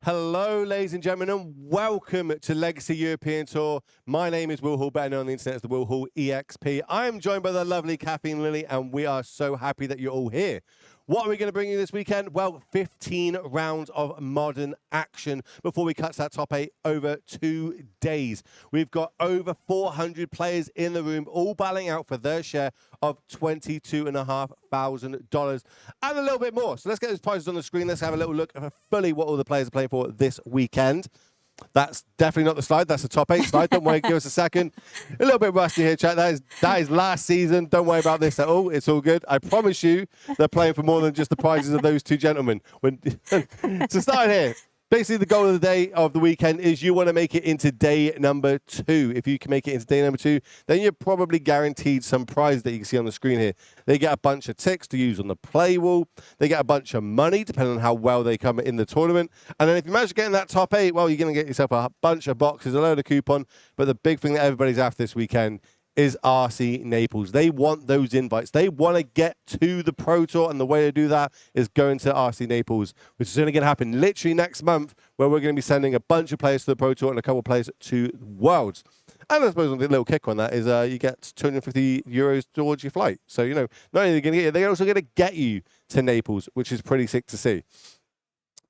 Hello, ladies and gentlemen, and welcome to Legacy European Tour. My name is Will Hall, better known on the internet as the Will Hall EXP. I am joined by the lovely Caffeine Lily, and we are so happy that you're all here. What are we going to bring you this weekend? Well, 15 rounds of modern action before we cut that top 8 over 2 days. We've got over 400 players in the room, all battling out for their share of $22,500 and a little bit more. So let's get those prizes on the screen. Let's have a little look at fully what all the players are playing for this weekend. That's definitely not the slide. That's the top 8 slide. Don't worry. Give us a second. A little bit rusty here, chat. That is last season. Don't worry about this at all. It's all good. I promise you they're playing for more than just the prizes of those two gentlemen. So start here. Basically, the goal of the day of the weekend is you want to make it into day number 2. If you can make it into day number 2, then you're probably guaranteed some prize that you can see on the screen here. They get a bunch of ticks to use on the play wall. They get a bunch of money, depending on how well they come in the tournament. And then if you manage to get in that top 8, well, you're going to get yourself a bunch of boxes, a load of coupon. But the big thing that everybody's after this weekend is RC Naples. They want those invites. They want to get to the Pro Tour, and the way to do that is going to RC Naples, which is only going to happen literally next month, where we're going to be sending a bunch of players to the Pro Tour and a couple of players to Worlds. And I suppose the little kick on that is you get 250 euros towards your flight. So, not only are they going to get you, they're also going to get you to Naples, which is pretty sick to see.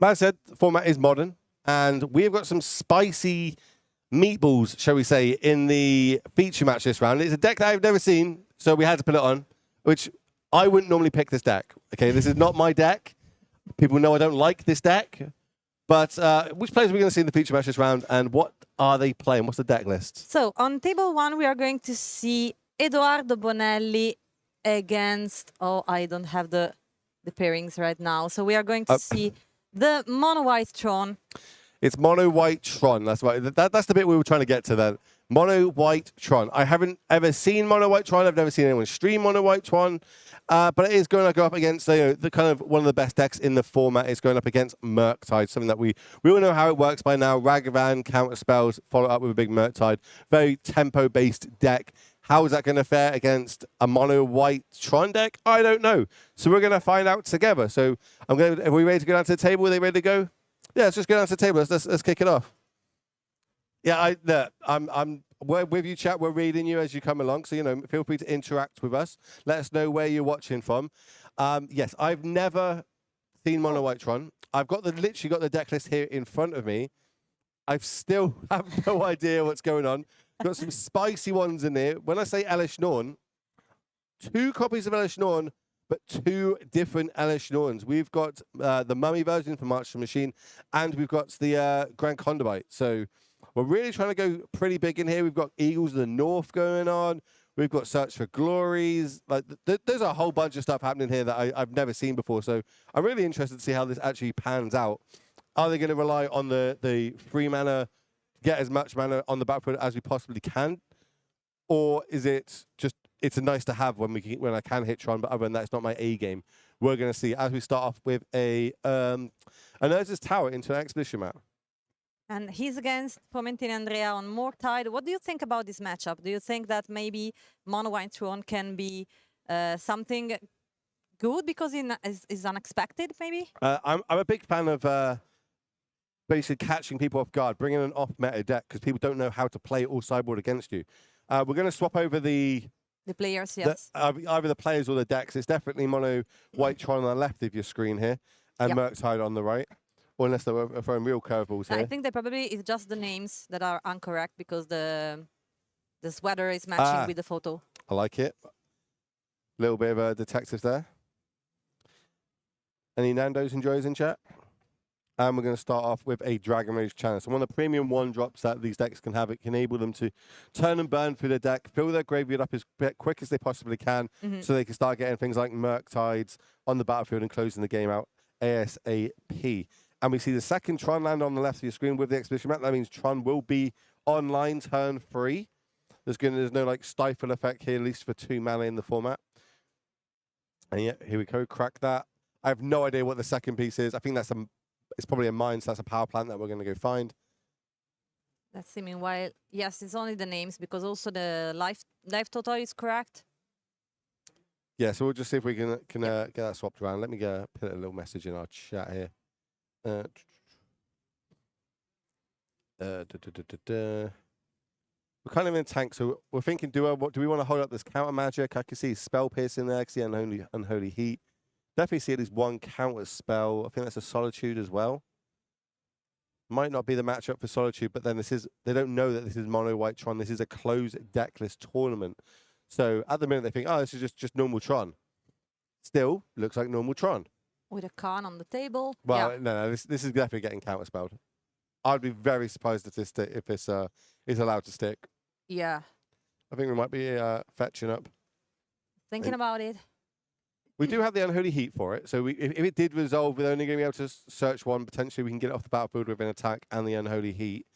Like I said, the format is modern, and we've got some spicy meatballs, shall we say, in the feature match this round. It's a deck that I've never seen, so we had to put it on, which I wouldn't normally pick this deck. Okay, this is not my deck. People know I don't like this deck. But which players are we going to see in the feature match this round, and what are they playing? What's the deck list? So on table 1, we are going to see Edoardo Bonelli against, I don't have the pairings right now. So we are going to see the mono white Tron. It's mono white Tron. That's right. That's the bit we were trying to get to then. Mono white Tron. I haven't ever seen mono white Tron. I've never seen anyone stream mono white Tron. But it is going to go up against the kind of one of the best decks in the format. It's going up against Murktide, something that we all know how it works by now. Ragavan, counter spells, follow up with a big Murktide. Very tempo-based deck. How is that going to fare against a mono white Tron deck? I don't know. So we're going to find out together. So are we ready to go down to the table? Are they ready to go? Yeah, let's just go down to the table. Let's kick it off. Yeah, I'm with you, chat. We're reading you as you come along, so feel free to interact with us. Let us know where you're watching from. Yes, I've never seen Mono White Tron. I've literally got the deck list here in front of me. I still have no idea what's going on. Got some spicy ones in there. When I say Elish Norn, 2 copies of Elish Norn, but 2 different Elish Norns. We've got the Mummy version from March the Machine, and we've got the Grand Condobite. So we're really trying to go pretty big in here. We've got Eagles of the North going on. We've got Search for Glories. Like there's a whole bunch of stuff happening here that I've never seen before. So I'm really interested to see how this actually pans out. Are they going to rely on the free mana, get as much mana on the backfoot as we possibly can? Or is it just it's a nice to have when I can hit Tron, but other than that, it's not my A game. We're going to see as we start off with an Urza's Tower into an Expedition map. And he's against Fomentini Andrea on Murktide. What do you think about this matchup? Do you think that maybe mono white Tron can be something good because it is unexpected, maybe? I'm a big fan of basically catching people off guard, bringing an off-meta deck because people don't know how to play all sideboard against you. We're going to swap over the players, yes. Either the players or the decks. It's definitely mono white Tron on the left of your screen here, and Murktide on the right. Or unless they're throwing real curveballs here. I think they probably it's just the names that are incorrect because the sweater is matching with the photo. I like it. Little bit of a detective there. Any Nando's and Joes in chat? And we're going to start off with a Dragon Rage channel. So one of the premium 1-drops that these decks can have, it can enable them to turn and burn through their deck, fill their graveyard up as quick as they possibly can, so they can start getting things like Murktides on the battlefield and closing the game out ASAP. And we see the second Tron land on the left of your screen with the Expedition map. That means Tron will be online turn 3. There's no like stifle effect here, at least for 2 mana in the format. And yeah, here we go, crack that. I have no idea what the second piece is. I think it's probably a mine, so that's a power plant that we're going to go find. Let's see, meanwhile, yes, it's only the names because also the life total is correct. Yeah, so we'll just see if we can get that swapped around. Let me put a little message in our chat here. We're kind of in a tank, so we're thinking, do we want to hold up this counter magic? I can see spell pierce in there. I can see unholy heat. Definitely see at least one counter spell. I think that's a solitude as well. Might not be the matchup for solitude, but then they don't know that this is mono white Tron. This is a closed deckless tournament. So at the minute they think, oh, this is just normal Tron. Still looks like normal Tron. With a Khan on the table. Well, yeah. no, this is definitely getting counter spelled. I'd be very surprised if this is allowed to stick. Yeah. I think we might be fetching up. Thinking about it. We do have the unholy heat for it, so if it did resolve, we're only going to be able to search one. Potentially, we can get it off the battlefield with an attack and the unholy heat.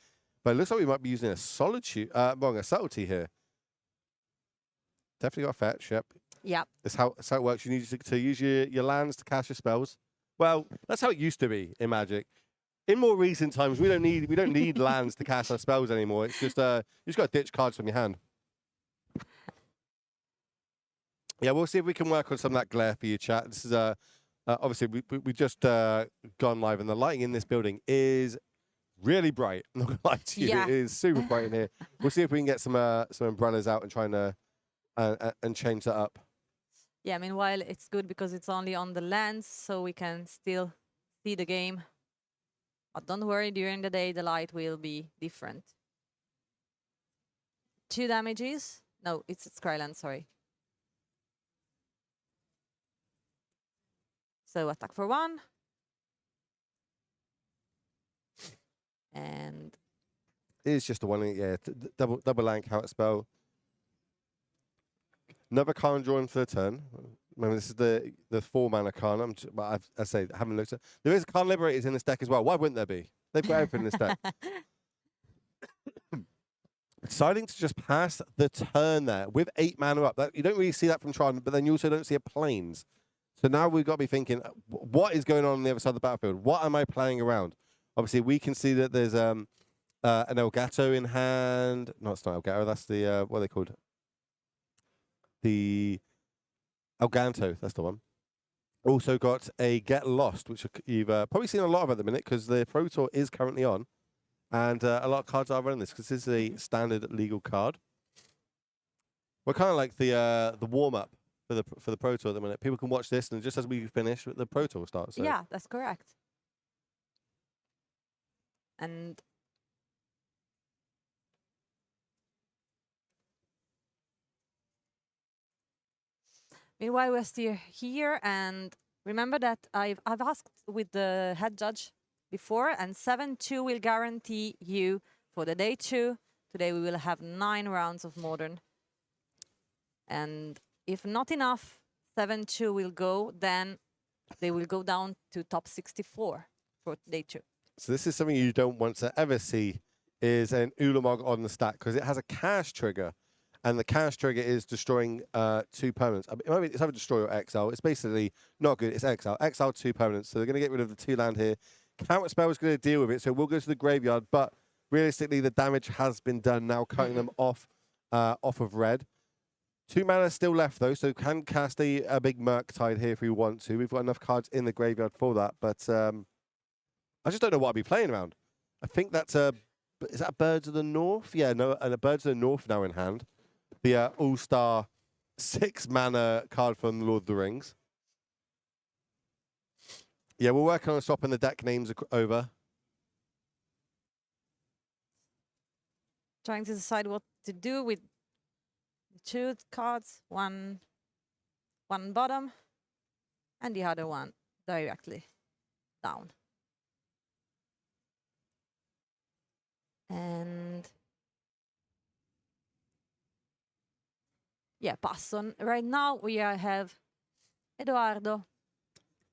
But it looks like we might be using a solitude, a subtlety here. Definitely got a fetch. Yep. Yep. That's how it works. You need to use your lands to cast your spells. Well, that's how it used to be in Magic. In more recent times, we don't need lands to cast our spells anymore. It's just you just got to ditch cards from your hand. Yeah, we'll see if we can work on some of that glare for you, chat. This is obviously we just gone live, and the lighting in this building is really bright. I'm not gonna lie to you, Yeah. it is super bright in here. We'll see if we can get some umbrellas out and try and change that up. Yeah, meanwhile, it's good because it's only on the lens, so we can still see the game. But don't worry, during the day, the light will be different. 2 damages. No, it's Skyland, sorry. So attack for 1. And It is just a one, yeah, double land counter spell. Another card drawing for the turn. Remember, this is the 4 mana card. But I say, I haven't looked at. There is card liberators in this deck as well. Why wouldn't there be? They've got everything in this deck. Deciding to just pass the turn there with 8 mana up. You don't really see that from Tron, but then you also don't see a planes. So now we've got to be thinking, what is going on the other side of the battlefield? What am I playing around? Obviously, we can see that there's an Elgato in hand. No, it's not Elgato. That's the what are they called? The Elganto. That's the one. Also got a Get Lost, which you've probably seen a lot of at the minute because the Pro Tour is currently on. And a lot of cards are running this because this is a standard legal card. We're kind of like the warm-up for the Pro Tour at the minute. People can watch this, and just as we finish, the Pro Tour starts. So. yeah, that's correct. And meanwhile, we're still here, and remember that I've asked with the head judge before, and 7-2 will guarantee you for the day 2. Today we will have 9 rounds of Modern. And if not enough, 7-2 will go, then they will go down to top 64 for day 2. So this is something you don't want to ever see, is an Ulamog on the stack, because it has a cash trigger, and the cash trigger is destroying 2 permanents. I mean, it's either destroy or exile. It's basically not good. It's exile. Exile 2 permanents. So they're going to get rid of the 2 land here. Counter spell is going to deal with it, so we'll go to the graveyard. But realistically, the damage has been done now, cutting them off of red. 2 mana still left though, so can cast a big Murktide here if we want to. We've got enough cards in the graveyard for that, but I just don't know what I'd be playing around. I think that's is that Birds of the North? Yeah, no, and a Birds of the North now in hand. The All-Star 6 mana card from Lord of the Rings. Yeah, we're working on swapping the deck names over. Trying to decide what to do with the 2 cards, one bottom, and the other one directly down. And yeah, pass on. Right now we have Eduardo.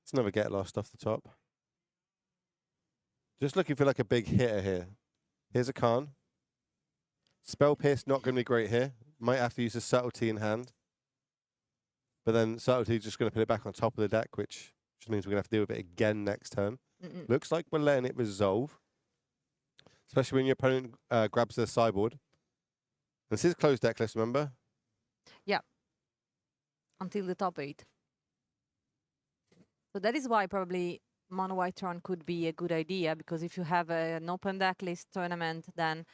It's another Get Lost off the top. Just looking for like a big hitter here. Here's a Khan. Spell Pierce not going to be great here. Might have to use a Subtlety in hand. But then Subtlety is just going to put it back on top of the deck, which just means we're going to have to deal with it again next turn. Looks like we're letting it resolve. Especially when your opponent grabs the sideboard. This is closed deck list, remember? Yeah. Until the top 8. So that is why probably mono white Tron could be a good idea, because if you have an open deck list tournament, then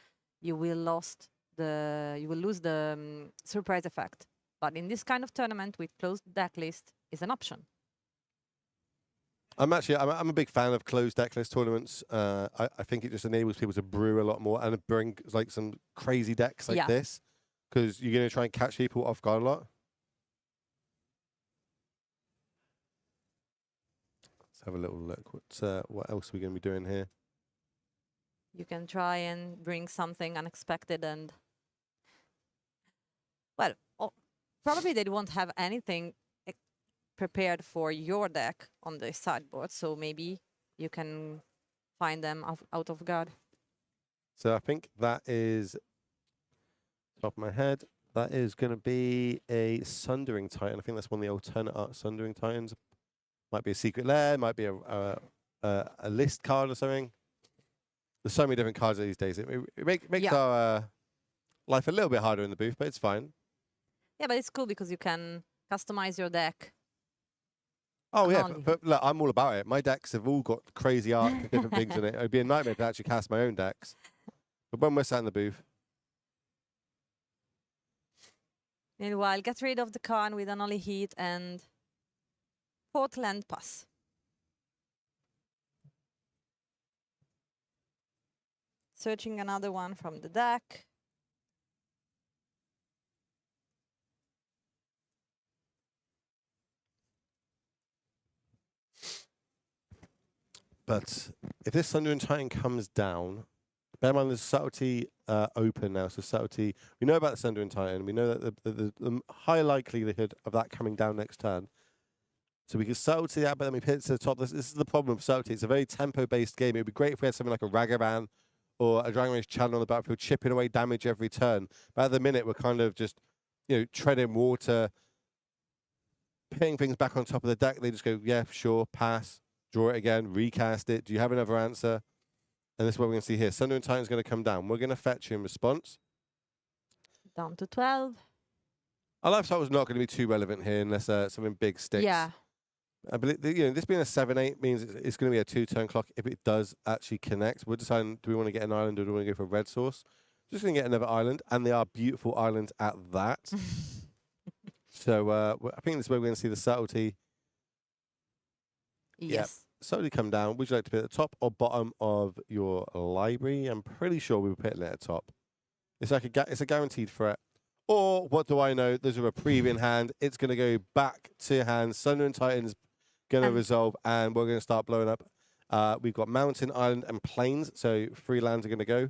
you will lose the surprise effect. But in this kind of tournament with closed deck list is an option. I'm a big fan of closed deck list tournaments. I think it just enables people to brew a lot more and bring like some crazy decks like this, because you're going to try and catch people off guard a lot. Let's have a little look. What else are we going to be doing here? You can try and bring something unexpected, and well, probably they won't have anything prepared for your deck on the sideboard, so maybe you can find them out of guard. So I think that is, top of my head, that is going to be a Sundering Titan. I think that's one of the alternate art Sundering Titans. Might be a secret lair, might be a list card or something. There's so many different cards these days. It makes our life a little bit harder in the booth, but it's fine. Yeah, but it's cool because you can customize your deck. Oh, yeah, but look, I'm all about it. My decks have all got crazy art and different things in it. It would be a nightmare to actually cast my own decks. But when we're sat in the booth. Meanwhile, get rid of the Khan with an only heat and 4th land pass. Searching another one from the deck. But if this Sundering Titan comes down, bear in mind there's subtlety open now. So subtlety, we know about the Sundering Titan. We know that the high likelihood of that coming down next turn. So we can subtlety that, but then we hit to the top. This is the problem with subtlety. It's a very tempo-based game. It would be great if we had something like a Ragavan or a Dragon Rage Channel on the battlefield, chipping away damage every turn. But at the minute, we're kind of just, treading water, putting things back on top of the deck. They just go, yeah, sure, pass. Draw it again, recast it. Do you have another answer? And this is what we're going to see here. Sundering Titan's going to come down. We're going to fetch you in response. Down to 12. Our lifestyle was not going to be too relevant here unless something big sticks. Yeah. But this being a 7/8 means it's going to be a 2-turn clock if it does actually connect. We're deciding, do we want to get an island or do we want to go for a red source? Just going to get another island, and they are beautiful islands at that. So I think this is where we're going to see the subtlety. Yes. Yep. Slowly come down. Would you like to be at the top or bottom of your library? I'm pretty sure we were putting it at the top. It's like it's a guaranteed threat. Or what do I know? There's a reprieve in hand. It's going to go back to hand. Sundering Titan's going to resolve, and we're going to start blowing up. We've got mountain, island, and plains. So 3 lands are going to go.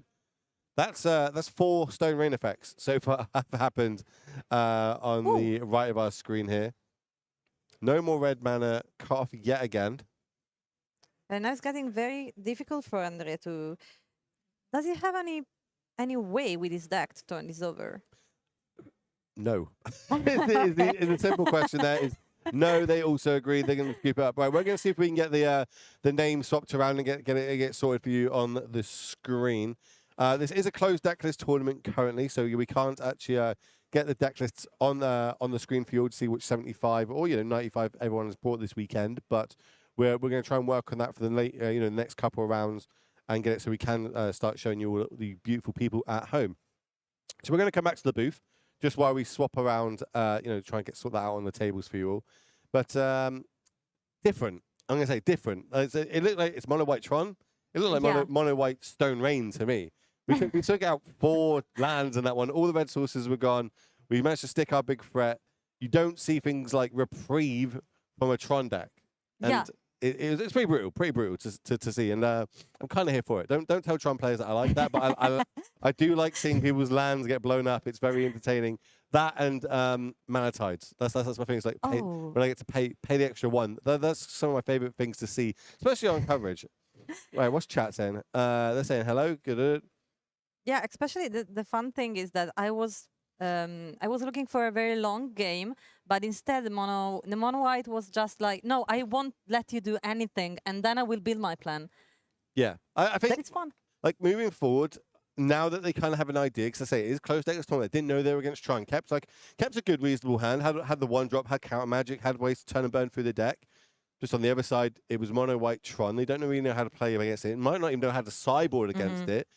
That's 4 stone rain effects so far have happened on the right of our screen here. No more red mana cut off yet again. And now it's getting very difficult for Andrea to... Does he have any way with his deck to turn this over? No. the simple question there is no. They also agree they're going to scoop it up. Right, we're going to see if we can get the name swapped around and get sorted for you on the screen. This is a closed deck list tournament currently, so we can't actually get the deck lists on the screen for you all to see which 75 or 95 everyone has bought this weekend. But we're going to try and work on that for the next couple of rounds and get it so we can start showing you all the beautiful people at home. So we're going to come back to the booth just while we swap around, try and sort that out on the tables for you all. But different. I'm going to say different. It looked like it's mono white Tron. It looked like mono white Stone Rain to me. We took out 4 lands in that one. All the red sources were gone. We managed to stick our big threat. You don't see things like reprieve from a Tron deck. And it's pretty brutal to see. And I'm kind of here for it. Don't tell Tron players that I like that, but I do like seeing people's lands get blown up. It's very entertaining. That and Mana Tides. That's my thing. It's like when I get to pay the extra 1. That's some of my favorite things to see, especially on coverage. Right, what's chat saying? They're saying hello. Good. Yeah, especially the fun thing is that I was looking for a very long game, but instead the mono white was just like, no, I won't let you do anything, and then I will build my plan. Yeah, I think that is fun. Like moving forward, now that they kind of have an idea, because I say it is close deck this tournament, they didn't know they were against Tron. Kep's a good reasonable hand. Had the 1-drop, had counter magic, had ways to turn and burn through the deck. Just on the other side, it was mono white Tron. They don't really know how to play against it. Might not even know how to sideboard against it.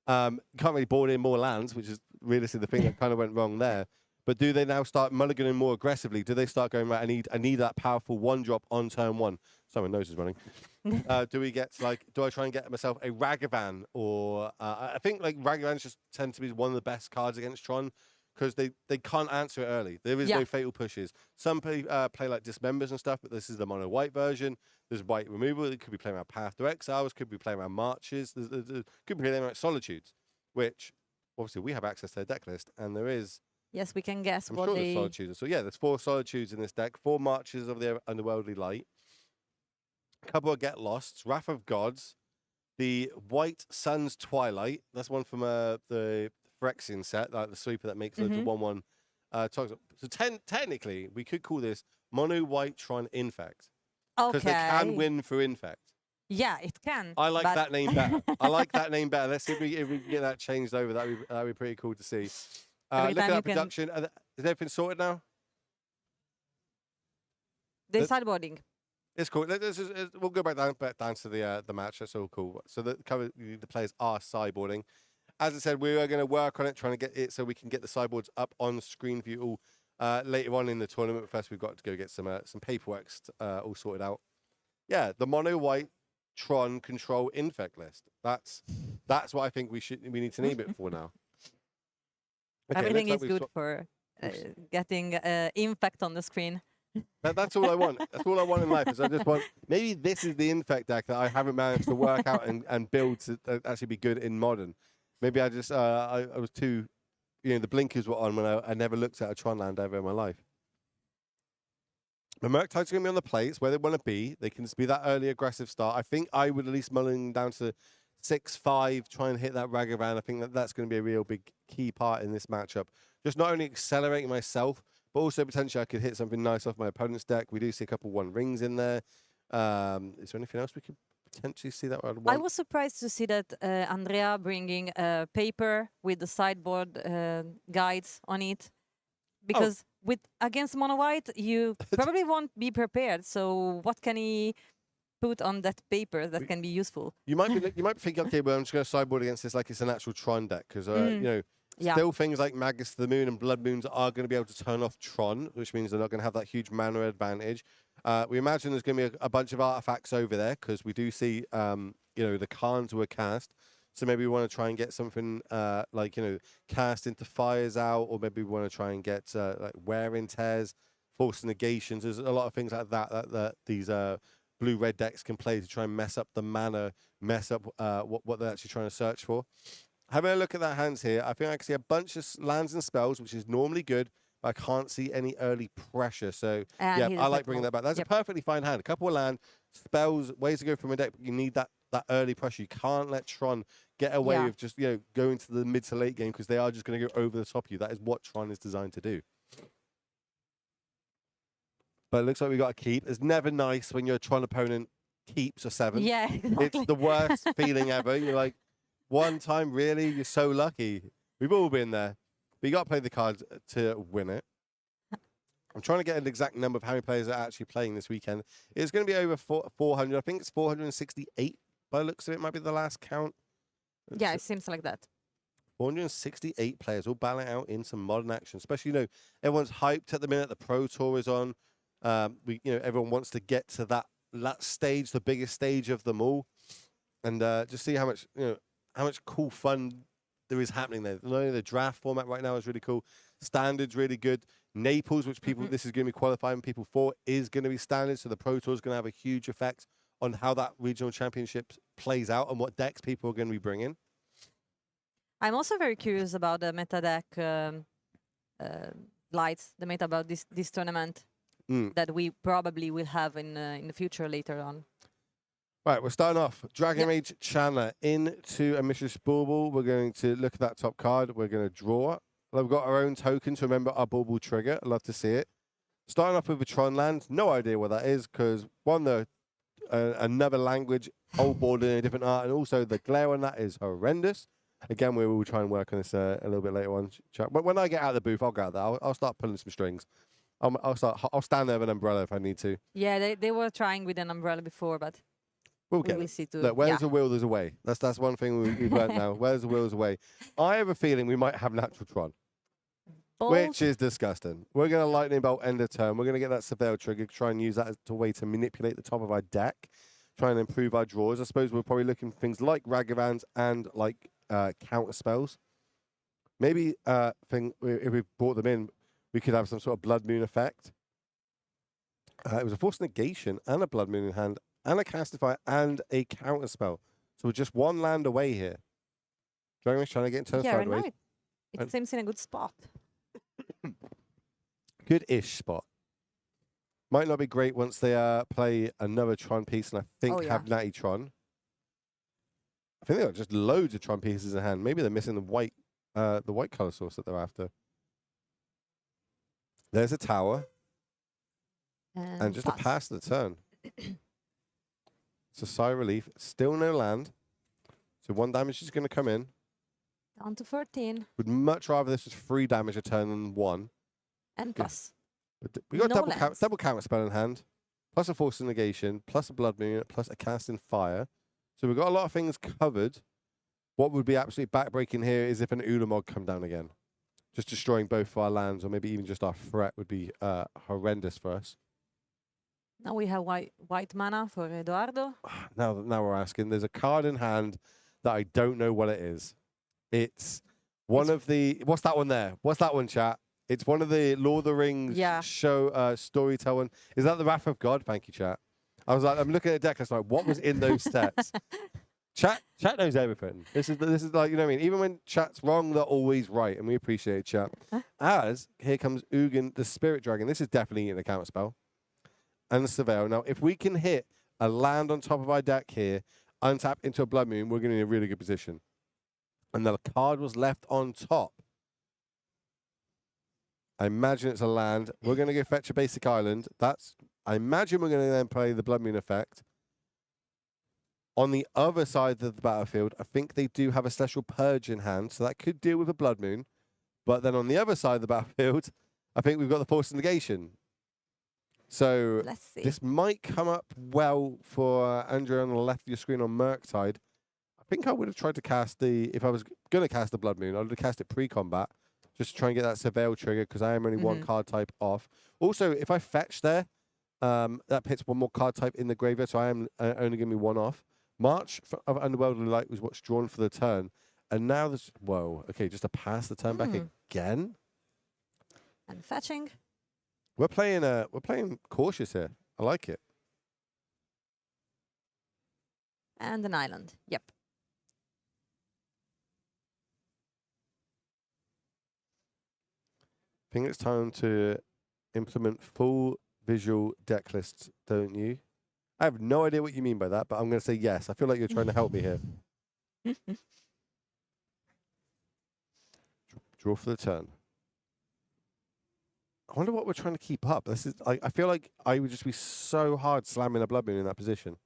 Can't really board in more lands, which is realistically the thing that kind of went wrong there. But do they now start mulliganing more aggressively? Do they start going, right, I need that powerful one drop on turn one? Sorry, my nose is running. Do we get do I try and get myself a Ragavan? Or I think like Ragavans just tend to be one of the best cards against Tron because they can't answer it early. There is no fatal pushes. Some play like Dismembers and stuff, but this is the mono white version. There's white removal. It could be playing around Path to Exiles, could be playing around Marches, could be playing around Solitudes, which obviously we have access to their deck list, and there is. Yes, we can guess I'm what sure they... there's Solitudes. So yeah, there's 4 Solitudes in this deck, 4 Marches of the Underworldly Light, a couple of Get Losts, Wrath of Gods, the White Sun's Twilight. That's one from the Phyrexian set, like the sweeper that makes loads of 1/1 targets. So technically, we could call this Mono White Tron Infect. Because they can win through Infect. Yeah, it can. I like that name better. I like that name better. Let's see if we can get that changed over. That'd be pretty cool to see. Look at that production. Is everything sorted now? The sideboarding. It's cool. We'll go back down to the match. That's all cool. So the players are sideboarding. As I said, we are going to work on it, trying to get it so we can get the sideboards up on screen for you all later on in the tournament. But first, we've got to go get some paperwork all sorted out. Yeah, the mono white Tron control infect list. That's what I think we need to name it for now. Okay, everything is good for getting infect on the screen. That's all I want. That's all I want in life. Is I just want, maybe this is the infect deck that I haven't managed to work out and build to actually be good in modern. Maybe I just I was too, the blinkers were on when I never looked at a Tron land ever in my life. The Murktide's going to be on the plate. It's where they want to be. They can just be that early aggressive start. I think I would at least mulling down to 6-5, try and hit that Ragavan. I think that's going to be a real big key part in this matchup. Just not only accelerating myself, but also potentially I could hit something nice off my opponent's deck. We do see a couple 1 rings in there. Is there anything else we could potentially see that one? I was surprised to see that Andrea bringing paper with the sideboard guides on it, because against mono white you probably won't be prepared. So what can he put on that paper that can be useful? You might be thinking, okay, well, I'm just going to sideboard against this like it's an actual Tron deck, because still things like Magus to the Moon and Blood Moons are going to be able to turn off Tron, which means they're not going to have that huge mana advantage. We imagine there's going to be a bunch of artifacts over there, because we do see the Khans were cast. So maybe we want to try and get something cast into Fires out, or maybe we want to try and get like Wear and Tears, Force Negations. There's a lot of things like that these blue-red decks can play to try and mess up the mana, mess up what they're actually trying to search for. Having a look at that hands here, I think I can see a bunch of lands and spells, which is normally good, but I can't see any early pressure. So, yeah, I like bringing that back. That's a perfectly fine hand. A couple of land, spells, ways to go from a deck, but you need that early pressure. You can't let Tron get away with just, going to the mid to late game, because they are just going to go over the top of you. That is what Tron is designed to do. But it looks like we got a keep. It's never nice when your Tron opponent keeps a 7. Yeah, exactly. It's the worst feeling ever. You're like, one time, really? You're so lucky. We've all been there. But you got to play the cards to win it. I'm trying to get an exact number of how many players are actually playing this weekend. It's going to be over 400. I think it's 468 by the looks of it. Might be the last count. Yeah, it seems like that. 468 players all battling out in some modern action. Especially, everyone's hyped at the minute. The Pro Tour is on. Everyone wants to get to that stage, the biggest stage of them all, and just see how much cool fun there is happening there. The draft format right now is really cool. Standard's really good. Naples, which people this is going to be qualifying people for, is going to be standard. So the Pro Tour is going to have a huge effect on how that regional championship plays out and what decks people are going to be bringing. I'm also very curious about the meta deck lights, the meta about this tournament that we probably will have in the future later on. Right, we're starting off. Dragon Age Chandler into a Mrs. Bauble. We're going to look at that top card. We're going to draw. We've got our own token to remember our Bauble trigger. I'd love to see it. Starting off with a Tron land. No idea what that is, because one, another language, old board in a different art, and also the glare on that is horrendous. Again, we will try and work on this a little bit later on. But when I get out of the booth, I'll go out there. I'll start pulling some strings. I'll stand there with an umbrella if I need to. Yeah, they were trying with an umbrella before, but We'll we get will it. see too. Look, where Yeah. there's a will, there's a way. That's one thing we've learned now. Where there's a will, there's a way. I have a feeling we might have natural Tron, which is disgusting. We're going to lightning bolt end of turn. We're going to get that surveil trigger, try and use that as a way to manipulate the top of our deck, try and improve our draws. I suppose we're probably looking for things like Ragavans and like counter spells. Maybe if we brought them in, we could have some sort of Blood Moon effect. It was a force negation and a Blood Moon in hand and a Castify and a counter spell. So we're just one land away here. Dragon's trying to get in turn sideways. Right. It seems in a good spot. Good-ish spot. Might not be great once they play another Tron piece and I think have Natty Tron. I think they've got just loads of Tron pieces in hand. Maybe they're missing the white color source that they're after. There's a tower. And just a pass to the turn. It's a sigh of relief. Still no land. So 1 damage is going to come in. Down to 13. Would much rather this was 3 damage a turn than 1. And plus. But we got No double counter spell in hand. Plus a force of negation. Plus a blood moon. Plus a cast in fire. So we've got a lot of things covered. What would be absolutely backbreaking here is if an Ulamog come down again. Just destroying both our lands or maybe even just our threat would be horrendous for us. Now we have white mana for Eduardo. Now we're asking. There's a card in hand that I don't know what it is. It's one of the... What's that one there? What's that one, chat? It's one of the Lord of the Rings show storytelling. Is that the Wrath of God? Thank you, chat. I was like, I'm looking at the deck. I was like, what was in those sets? Chat knows everything. This is like, you know what I mean? Even when chat's wrong, they're always right, and we appreciate chat. As here comes Ugin, the Spirit Dragon. This is definitely in a counter spell. And the Surveil. Now, if we can hit a land on top of our deck here, untap into a Blood Moon, we're going to be in a really good position. And the card was left on top. I imagine it's a land. We're going to go fetch a basic island. I imagine we're going to then play the Blood Moon effect. On the other side of the battlefield, I think they do have a Celestial Purge in hand, so that could deal with a Blood Moon. But then on the other side of the battlefield, I think we've got the Force of Negation. So this might come up well for Andrea on the left of your screen on Murktide. I think I would have tried to cast if I was going to cast the Blood Moon, I would have cast it pre-combat, just to try and get that Surveil trigger, because I am only one card type off. Also, if I fetch there, that puts one more card type in the graveyard, so I am only going to be 1 off. March of Underworldly Light was what's drawn for the turn. And now there's... Whoa. Okay, just to pass the turn back again? And fetching. We're playing cautious here. I like it. And an island. Yep. I think it's time to implement full visual deck lists, don't you? I have no idea what you mean by that, but I'm going to say yes. I feel like you're trying to help me here. Draw for the turn. I wonder what we're trying to keep up. This is. I feel like I would just be so hard slamming a Blood Moon in that position.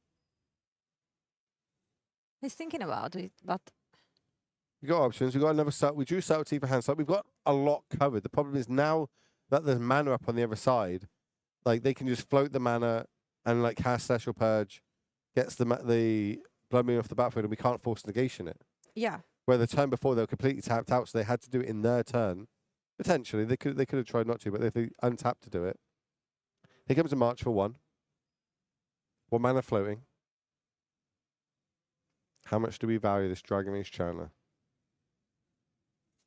He's thinking about it, but... We've got options. We've got another subtlety. We drew subtlety for hand. So we've got a lot covered. The problem is now that there's mana up on the other side, like they can just float the mana and like cast Celestial Purge, gets the Blood Moon off the battlefield, and we can't force negation it. Yeah. Where the turn before they were completely tapped out, so they had to do it in their turn. Potentially, they could have tried not to, but if they untapped to do it. Here comes a March for 1. 1 mana floating. How much do we value this Dragon Age Channeler?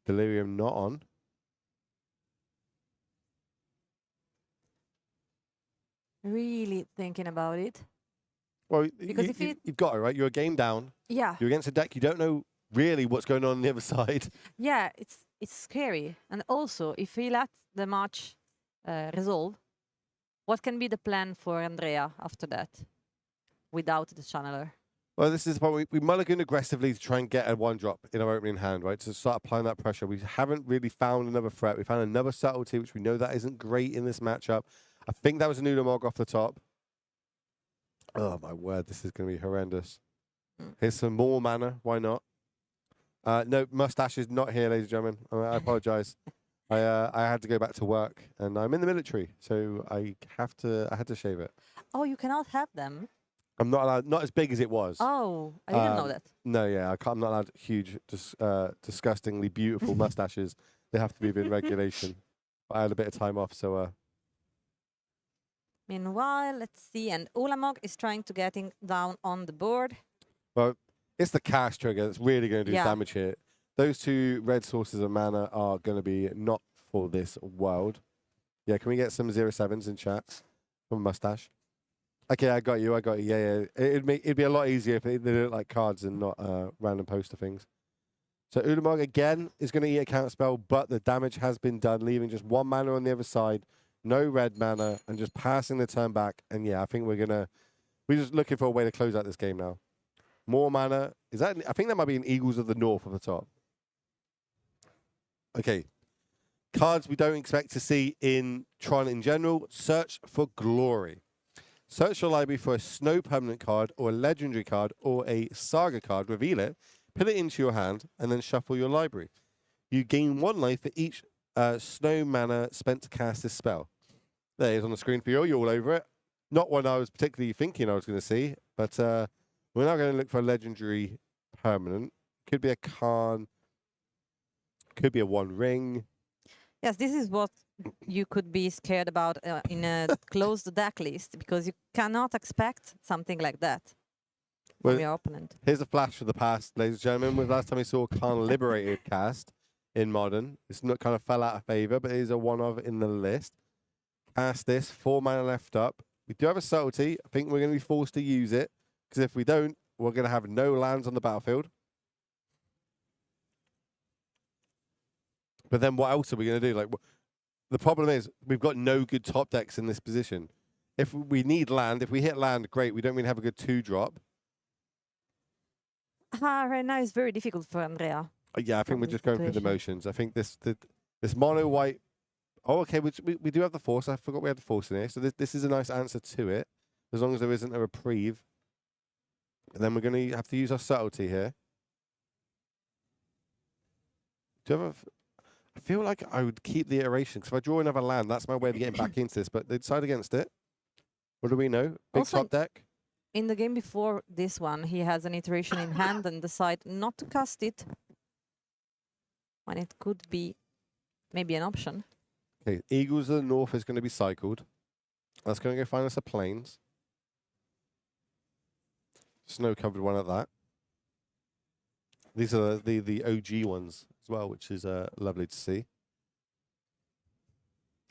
Delirium not on. Really thinking about it. Well, because you've got it, right? You're a game down. Yeah. You're against a deck. You don't know really what's going on the other side. Yeah, it's scary. And also, if we let the match resolve, what can be the plan for Andrea after that without the channeler? Well, this is the point. We mulligan aggressively to try and get a 1-drop in our opening hand, right? To start applying that pressure. We haven't really found another threat. We found another subtlety, which we know that isn't great in this matchup. I think that was a Ulamog off the top. Oh, my word. This is going to be horrendous. Here's some more mana. Why not? No, Mustache is not here, ladies and gentlemen. I apologize. I had to go back to work, and I'm in the military, so I had to shave it. Oh, you cannot have them. I'm not allowed, not as big as it was. Oh, I didn't know that. No, yeah, I'm not allowed huge, disgustingly beautiful mustaches. They have to be within regulation. But I had a bit of time off, so Meanwhile, let's see. And Ulamog is trying to getting down on the board. well, it's the cast trigger that's really going to do Yeah. damage here. Those two red sources of mana are going to be not for this world. Yeah, can we get some 07s in chat from Mustache? Okay, I got you. Yeah, yeah. It'd be a lot easier if they look like cards and not random poster things. So Ulamog again is going to eat a counter spell, but the damage has been done, leaving just 1 mana on the other side, no red mana, and just passing the turn back. And yeah, I think we're just looking for a way to close out this game now. More mana. I think that might be an Eagles of the North at the top. Okay. Cards we don't expect to see in Tron in general. Search for Glory. Search your library for a snow permanent card or a legendary card or a saga card. Reveal it, put it into your hand, and then shuffle your library. You gain 1 life for each snow mana spent to cast this spell. There it is on the screen for you. You're all over it. Not one I was particularly thinking I was going to see, but we're now going to look for a legendary permanent. Could be a Khan. Could be a One Ring. Yes, this is what you could be scared about in a closed deck list, because you cannot expect something like that from Well, your opponent. Here's a flash of the past, ladies and gentlemen. Was last time we saw Khan Liberated cast in Modern. It's not kind of fell out of favor, but it is a one of in the list. Cast this, 4 mana left up. We do have a subtlety. I think we're going to be forced to use it, because if we don't, we're going to have no lands on the battlefield. But then what else are we going to do? Like, the problem is we've got no good top decks in this position. If we need land, if we hit land, great. We don't really have a good 2-drop. Right now it's very difficult for Andrea. Yeah, I think From we're this just going through the situation. motions. I think this mono white. Oh, okay. We do have the force. I forgot we had the force in here. So this is a nice answer to it, as long as there isn't a reprieve. And then we're going to have to use our subtlety here. Do you have I feel like I would keep the iteration, because if I draw another land, that's my way of getting back into this. But they decide against it. What do we know? Big Also, top deck. in the game before this one, he has an iteration in hand and decide not to cast it when it could be maybe an option. Okay, Eagles of the North is going to be cycled. That's going to go find us a plains. Snow-covered one at that. These are the OG ones as well, which is lovely to see.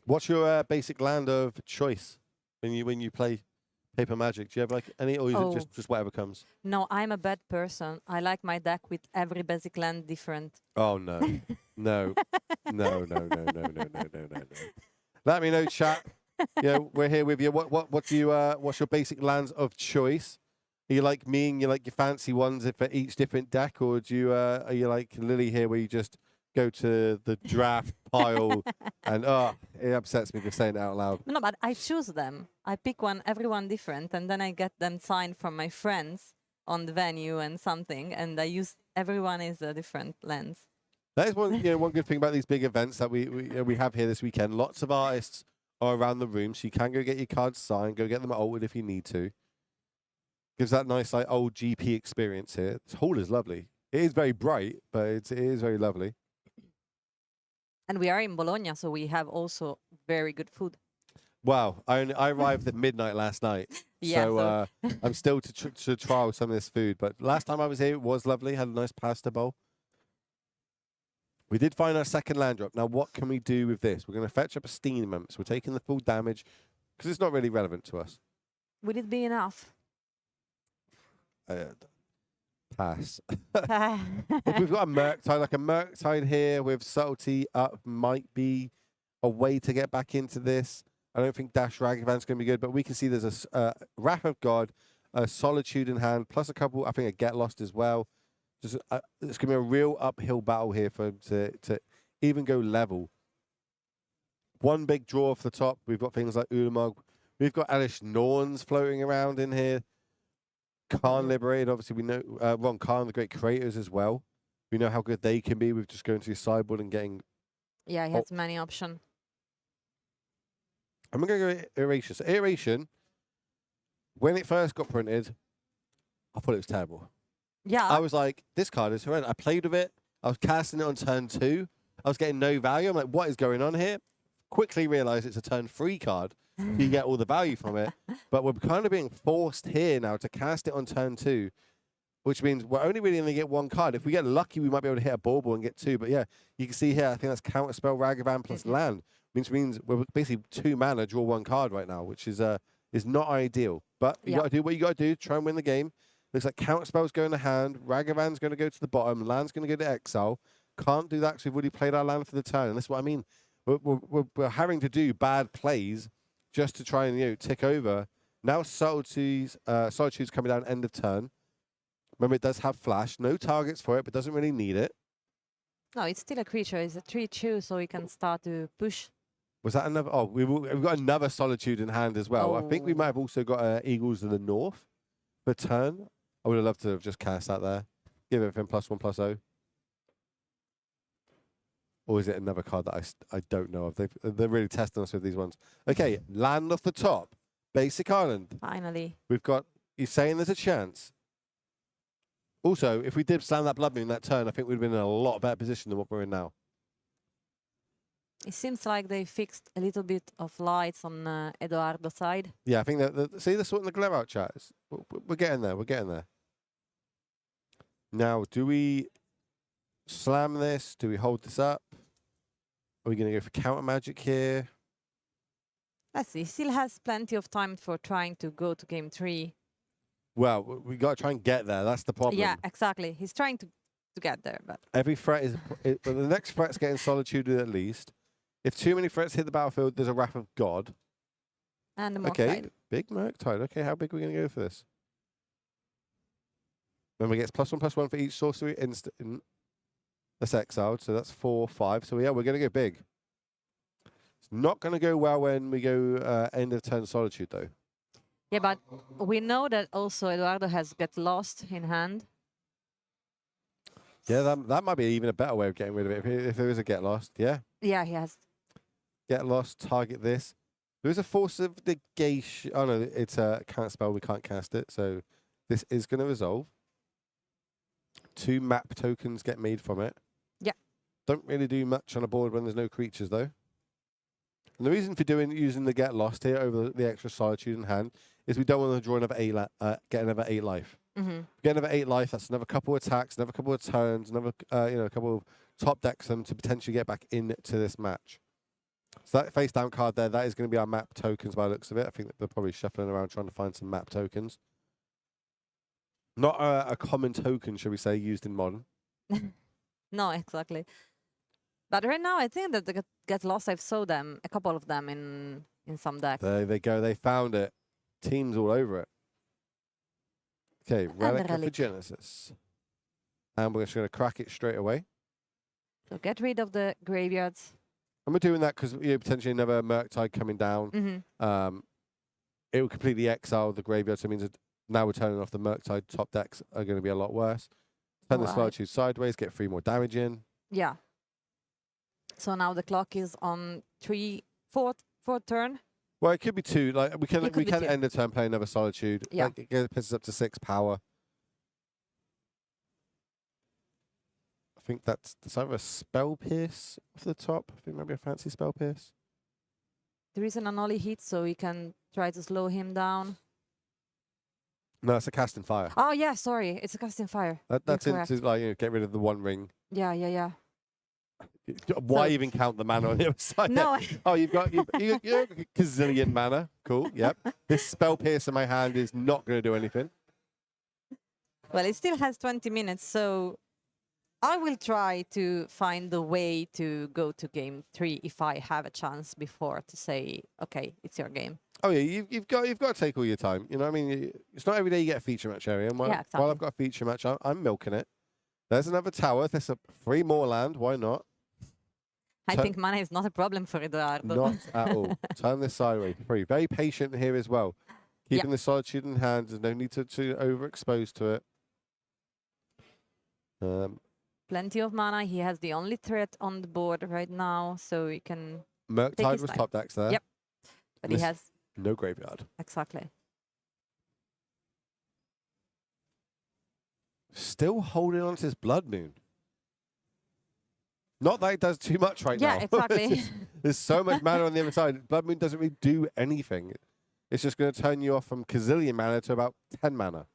What's your basic land of choice when you play Paper Magic? Do you have like any, or is it just whatever comes? No, I'm a bad person. I like my deck with every basic land different. Oh no, no, no, no, no, no, no, no, no, no, no. Let me know, chat. Yeah, we're here with you. What do you what's your basic lands of choice? Are you like me and you like your fancy ones for each different deck, or do you are you like Lily here where you just go to the draft pile and it upsets me just saying it out loud. No, but I choose them. I pick everyone different, and then I get them signed from my friends on the venue and something, and I use everyone is a different lens. That is one good thing about these big events that we have here this weekend. Lots of artists are around the room, so you can go get your cards signed, go get them at Oldwood if you need to. Gives that nice like old GP experience here. This hall is lovely. It is very bright, but it is very lovely. And we are in Bologna, so we have also very good food. Wow, I arrived at midnight last night, Yeah, so I'm still to trial some of this food. But last time I was here, it was lovely. Had a nice pasta bowl. We did find our second land drop. Now, what can we do with this? We're going to fetch up a steam imp. So we're taking the full damage because it's not really relevant to us. Would it be enough? Pass. If we've got a Murktide, like a Murktide here with subtlety up, might be a way to get back into this. I don't think Dash Ragavan's going to be good, but we can see there's a Wrath of God, a Solitude in hand, plus a couple, I think a Get Lost as well. Just it's going to be a real uphill battle here for him to even go level. One big draw off the top. We've got things like Ulamog. We've got Alish Norns floating around in here. Khan Liberated, obviously we know, Khan, the Great Creators as well. We know how good they can be with just going to your sideboard and getting Yeah, he Oh. has many options. I'm going to go Iteration. So Iteration, when it first got printed, I thought it was terrible. Yeah. I was like, this card is horrendous. I played with it. I was casting it on turn 2. I was getting no value. I'm like, what is going on here? Quickly realized it's a turn 3 card. So you get all the value from it. But we're kind of being forced here now to cast it on turn 2, which means we're only really going to get 1 card. If we get lucky, we might be able to hit a bauble and get 2. But yeah, you can see here, I think that's Counterspell, Ragavan plus land. Means we're basically 2 mana, draw 1 card right now, which is not ideal. But you got to do what you got to do, try and win the game. Looks like Counterspell's going to hand, Ragavan's going to go to the bottom, land's going to go to exile. Can't do that because we've already played our land for the turn. And that's what I mean. We're having to do bad plays just to try and tick over. Now Solitude's coming down end of turn. Remember, it does have flash. No targets for it, but doesn't really need it. No, it's still a creature. It's a 3/2, so we can start to push. Was that another? Oh, we've got another Solitude in hand as well. I think we might have also got Eagles of the North for turn. I would have loved to have just cast that there. Give everything +1/+0. Or is it another card that I don't know of? They're really testing us with these ones. Okay, land off the top. Basic Island. Finally. We've got, you're saying there's a chance. Also, if we did slam that Blood Moon that turn, I think we'd have been in a lot better position than what we're in now. It seems like they fixed a little bit of lights on Edoardo's side. Yeah, I think that see the sorting the glare out chat. We're getting there. We're getting there. Now, do we slam this? Do we hold this up? Are we going to go for counter magic here? Let's see. He still has plenty of time for trying to go to game 3. Well, we got to try and get there. That's the problem. Yeah, exactly. He's trying to get there, but Every threat is. But the next threat's getting solitude at least. If too many threats hit the battlefield, there's a Wrath of God. and the Okay, Murktide. big Murktide. Okay, how big are we going to go for this? Remember, it gets +1/+1 for each sorcery instant. That's exiled, so that's 4, 5. So yeah, we're going to go big. It's not going to go well when we go end of turn solitude, though. Yeah, but we know that also Eduardo has Get Lost in hand. Yeah, that might be even a better way of getting rid of it. If there is a Get Lost, yeah. Yeah, he has. Get Lost, target this. There is a Force of Negation. Oh, no, it's a counterspell. We can't cast it, so this is going to resolve. 2 map tokens get made from it. Yeah. Don't really do much on a board when there's no creatures, though. And the reason for using the Get Lost here over the extra Solitude in hand is we don't want to draw another get another 8 life. Get another 8 life. That's another couple of attacks, another couple of turns, another a couple of top decks them to potentially get back into this match. So that face down card there, that is going to be our map tokens by the looks of it. I think that they're probably shuffling around trying to find some map tokens. Not a common token, shall we say, used in Modern. No, exactly. But right now, I think that the Get Lost, I've saw them, a couple of them in some decks. There they go. They found it. Teams all over it. Okay, Relic of the Genesis. And we're just going to crack it straight away. So get rid of the graveyards. And we're doing that because potentially another Murktide coming down. It will completely exile the graveyard, so it means that now we're turning off the Murktide. Top decks are going to be a lot worse. Turn the Solitude sideways, get 3 more damage in. Yeah. So now the clock is on 4th turn. Well, it could be 2. Like we can two. end the turn playing another Solitude. Yeah. Like, it pisses up to 6 power. I think that's either a Spell Pierce off the top. I think maybe a fancy Spell Pierce. There is an unholy hit, so we can try to slow him down. No, it's a Casting Fire. Oh yeah, sorry, it's a Casting Fire. That's into like get rid of the 1 ring. Yeah. Why even count the mana on the other side? No. Oh, you've got a gazillion mana. Cool. Yep. This Spell Pierce in my hand is not going to do anything. Well, it still has 20 minutes, so I will try to find the way to go to game 3 if I have a chance before to say, okay, it's your game. Oh yeah, you've got to take all your time. You know what I mean? It's not every day you get a feature match area. And while I've got a feature match, I'm milking it. There's another tower. There's 3 more land. Why not? I think mana is not a problem for Eduardo. Not at all. Turn this sideways. Very patient here as well. Keeping the Solitude in hand. There's no need to overexpose to it. plenty of mana. He has the only threat on the board right now, so he can take Murktide his was time. top decks there. Yep. But he This- has No graveyard. exactly. Still holding on to his Blood Moon. Not that it does too much right now. Yeah, exactly. There's so much mana on the other side. Blood Moon doesn't really do anything. It's just going to turn you off from gazillion mana to about 10 mana.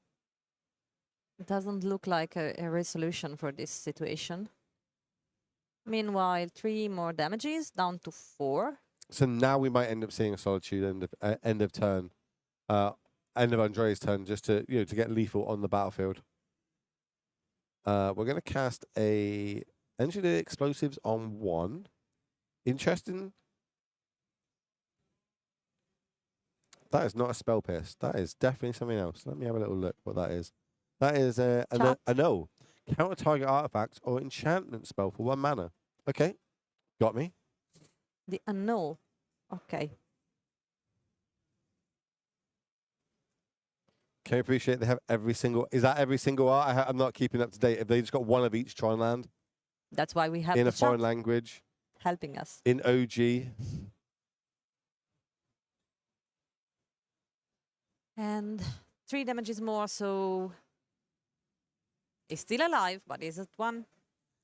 It doesn't look like a resolution for this situation. Meanwhile, 3 more damages down to 4. So now we might end up seeing a Solitude end of turn, end of Andrea's turn, just to to get lethal on the battlefield. We're going to cast a Engineered Explosives on 1. Interesting. That is not a Spell Pierce. That is definitely something else. Let me have a little look what that is. That is a no. Counter target artifact or enchantment spell for 1 mana. Okay. Got me. The annul. Okay. Can you appreciate they have every single... Is that every single art? I'm not keeping up to date. Have they just got one of each Tron land? That's why we have In the a foreign chat language? helping us. In OG? And 3 damages more, so he's still alive, but he's at 1.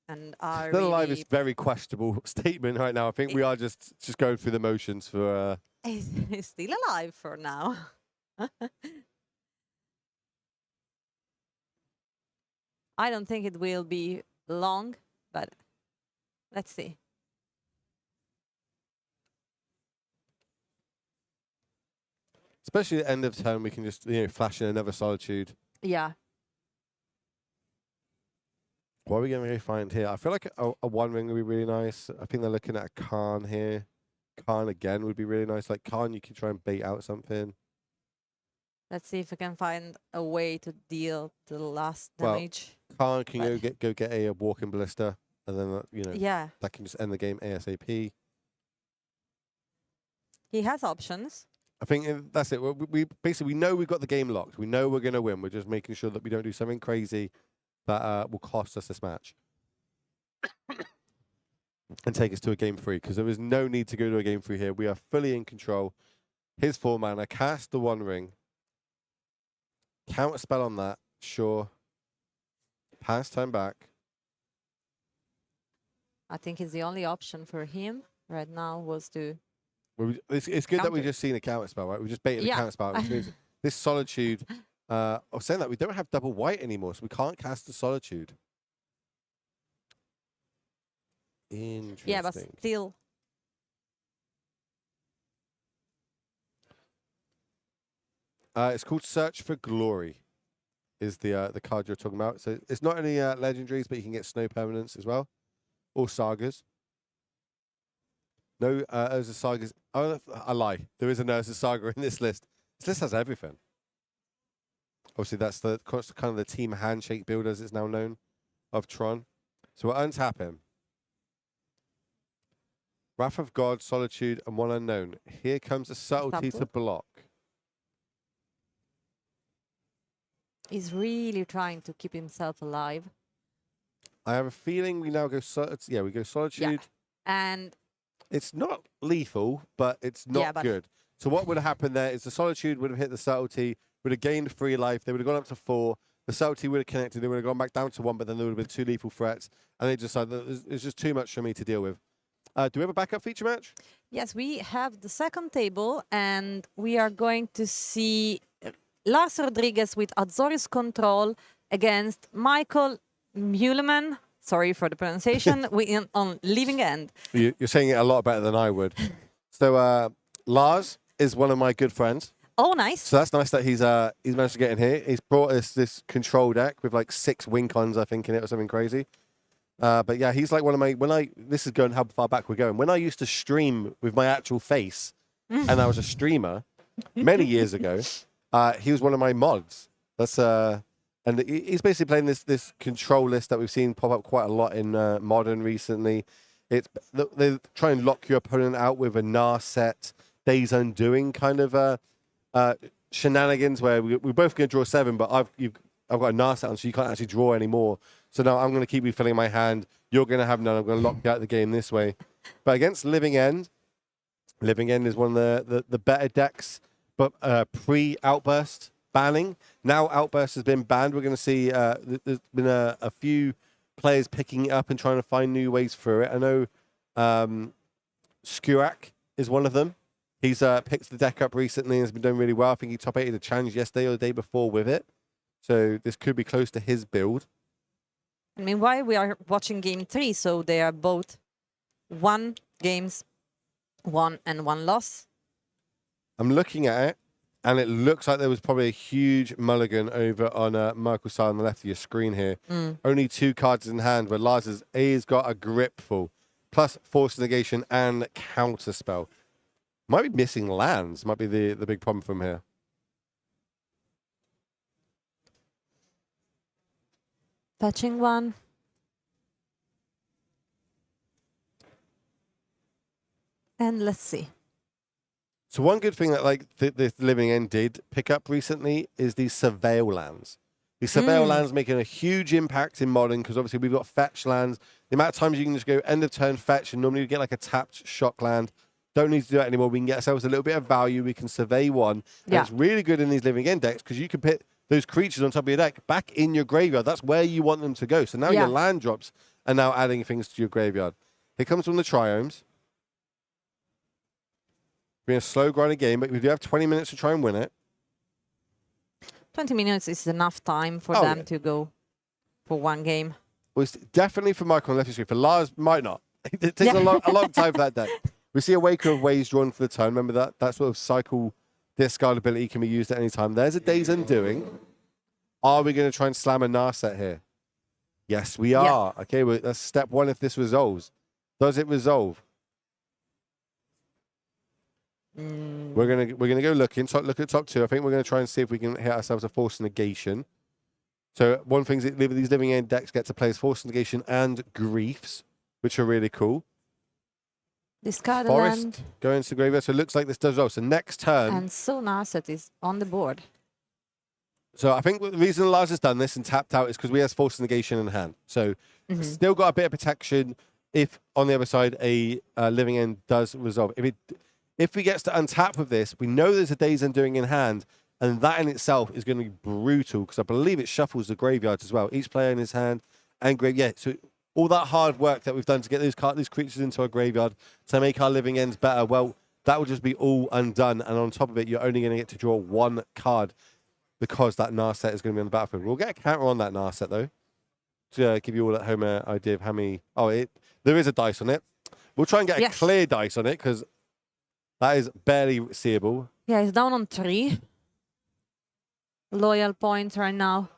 And are Still alive really is very questionable statement right now. I think we are just going through the motions for... he's still alive for now. I don't think it will be long, but let's see. Especially at the end of turn, we can just flash in another Solitude. Yeah. What are we going to find here? I feel like a 1 ring would be really nice. I think they're looking at a Khan here. Khan again would be really nice. Like Khan, you can try and bait out something. Let's see if we can find a way to deal the last Well, damage. Khan can go get a Walking Ballista, and then Yeah, that can just end the game ASAP. he has options. I think that's it. We basically know we've got the game locked. We know we're going to win. We're just making sure that we don't do something crazy that will cost us this match and take us to a game 3, because there is no need to go to a game 3 here. We are fully in control. His 4 mana, cast the 1 ring, counter spell on that, sure. Pass time back. I think it's the only option for him right now was to... It's good that we've Counter. just seen a counter spell, right? We just baited the Yeah. counter spell, which means this Solitude. I was saying that we don't have double white anymore, so we can't cast the Solitude. Interesting. Yeah, but still. It's called Search for Glory, is the card you're talking about. So it's not only legendaries, but you can get snow permanents as well, or sagas. No, Urza sagas. Oh, I lie. There is an Urza saga in this list. This list has everything. Obviously, that's the kind of the team handshake build, as it's now known, of Tron. So we'll untap him. Wrath of God, Solitude, and 1 unknown. Here comes a subtlety to block. He's really trying to keep himself alive. I have a feeling we now go... we go Solitude. Yeah. And It's not lethal, but it's not but- good. So what would have happened there is the Solitude would have hit the subtlety, would have gained 3 life, they would have gone up to 4, the subtlety would have connected, they would have gone back down to 1, but then there would have been 2 lethal threats, and they decided that it's just too much for me to deal with. Do we have a backup feature match? yes, we have the second table, and we are going to see Lars Rodriguez with Azorius Control against Michael Muleman. Sorry for the pronunciation. On Living End. You're saying it a lot better than I would. So Lars is one of my good friends. Oh, nice. So that's nice that he's managed to get in here. He's brought us this control deck with like 6 Wincons, I think, in it or something crazy. But yeah, he's like one of my, this is going how far back we're going. When I used to stream with my actual face and I was a streamer many years ago, he was one of my mods. That's and he's basically playing this control list that we've seen pop up quite a lot in Modern recently. They try and lock your opponent out with a Narset, Days Undoing kind of shenanigans where we're both going to draw 7, but I've got a Narset on, so you can't actually draw anymore. So now I'm going to keep refilling my hand. You're going to have none. I'm going to lock you out of the game this way. But against Living End is one of the better decks, but pre-Outburst banning. Now Outburst has been banned. We're going to see there's been a few players picking it up and trying to find new ways through it. I know Skurak is one of them. He's picked the deck up recently and has been doing really well. I think he top 8'd a challenge yesterday or the day before with it. So this could be close to his build. Meanwhile, we are watching game 3, so they are both 1 games, 1 and 1 loss. I'm looking at it, and it looks like there was probably a huge mulligan over on Michael's side on the left of your screen here. Only 2 cards in hand, but Lars has got a grip full, plus Force Negation and Counterspell. Might be missing lands, might be the big problem from here. Fetching 1. And let's see. So one good thing that like the Living End did pick up recently is these Surveil lands. These Surveil lands making a huge impact in Modern because obviously we've got fetch lands. The amount of times you can just go end of turn fetch and normally you get like a tapped shock land. Don't need to do that anymore. We can get ourselves a little bit of value. We can survey 1. And it's really good in these Living End decks because you can put those creatures on top of your deck back in your graveyard. That's where you want them to go. So now your land drops are now adding things to your graveyard. Here comes from the Triomes. We're in a slow grinding game, but we do have 20 minutes to try and win it. 20 minutes is enough time for them to go for 1 game. Well, it's definitely for Michael on the left screen. For Lars, might not. It takes a long time for that deck. We see a Waker of Ways drawn for the turn. Remember that sort of cycle discard ability can be used at any time. There's a Day's Undoing. Are we going to try and slam a Narset here? Yes, we are. Yeah. Okay, well, that's step 1 if this resolves. Does it resolve? We're gonna go look at top 2. I think we're gonna try and see if we can hit ourselves a Force Negation. So one thing is that these Living End decks get to play is Force Negation and Griefs, which are really cool. Discard Forest land. going to the graveyard. So it looks like this does well. So next turn. And so Narset is on the board. So I think the reason Lars has done this and tapped out is because we have Force Negation in hand. So still got a bit of protection if on the other side a Living End does resolve. If he gets to untap with this, we know there's a Day's Undoing in hand, and that in itself is going to be brutal because I believe it shuffles the graveyards as well. Each player in his hand and graveyard. Yeah, so all that hard work that we've done to get these creatures into our graveyard to make our Living Ends better, well, that will just be all undone. And on top of it, you're only going to get to draw 1 card because that Narset is going to be on the battlefield. We'll get a counter on that Narset, though, to give you all at home an idea of how many... there is a dice on it. We'll try and get a clear dice on it because... that is barely seeable. Yeah, it's down on 3 loyal points right now,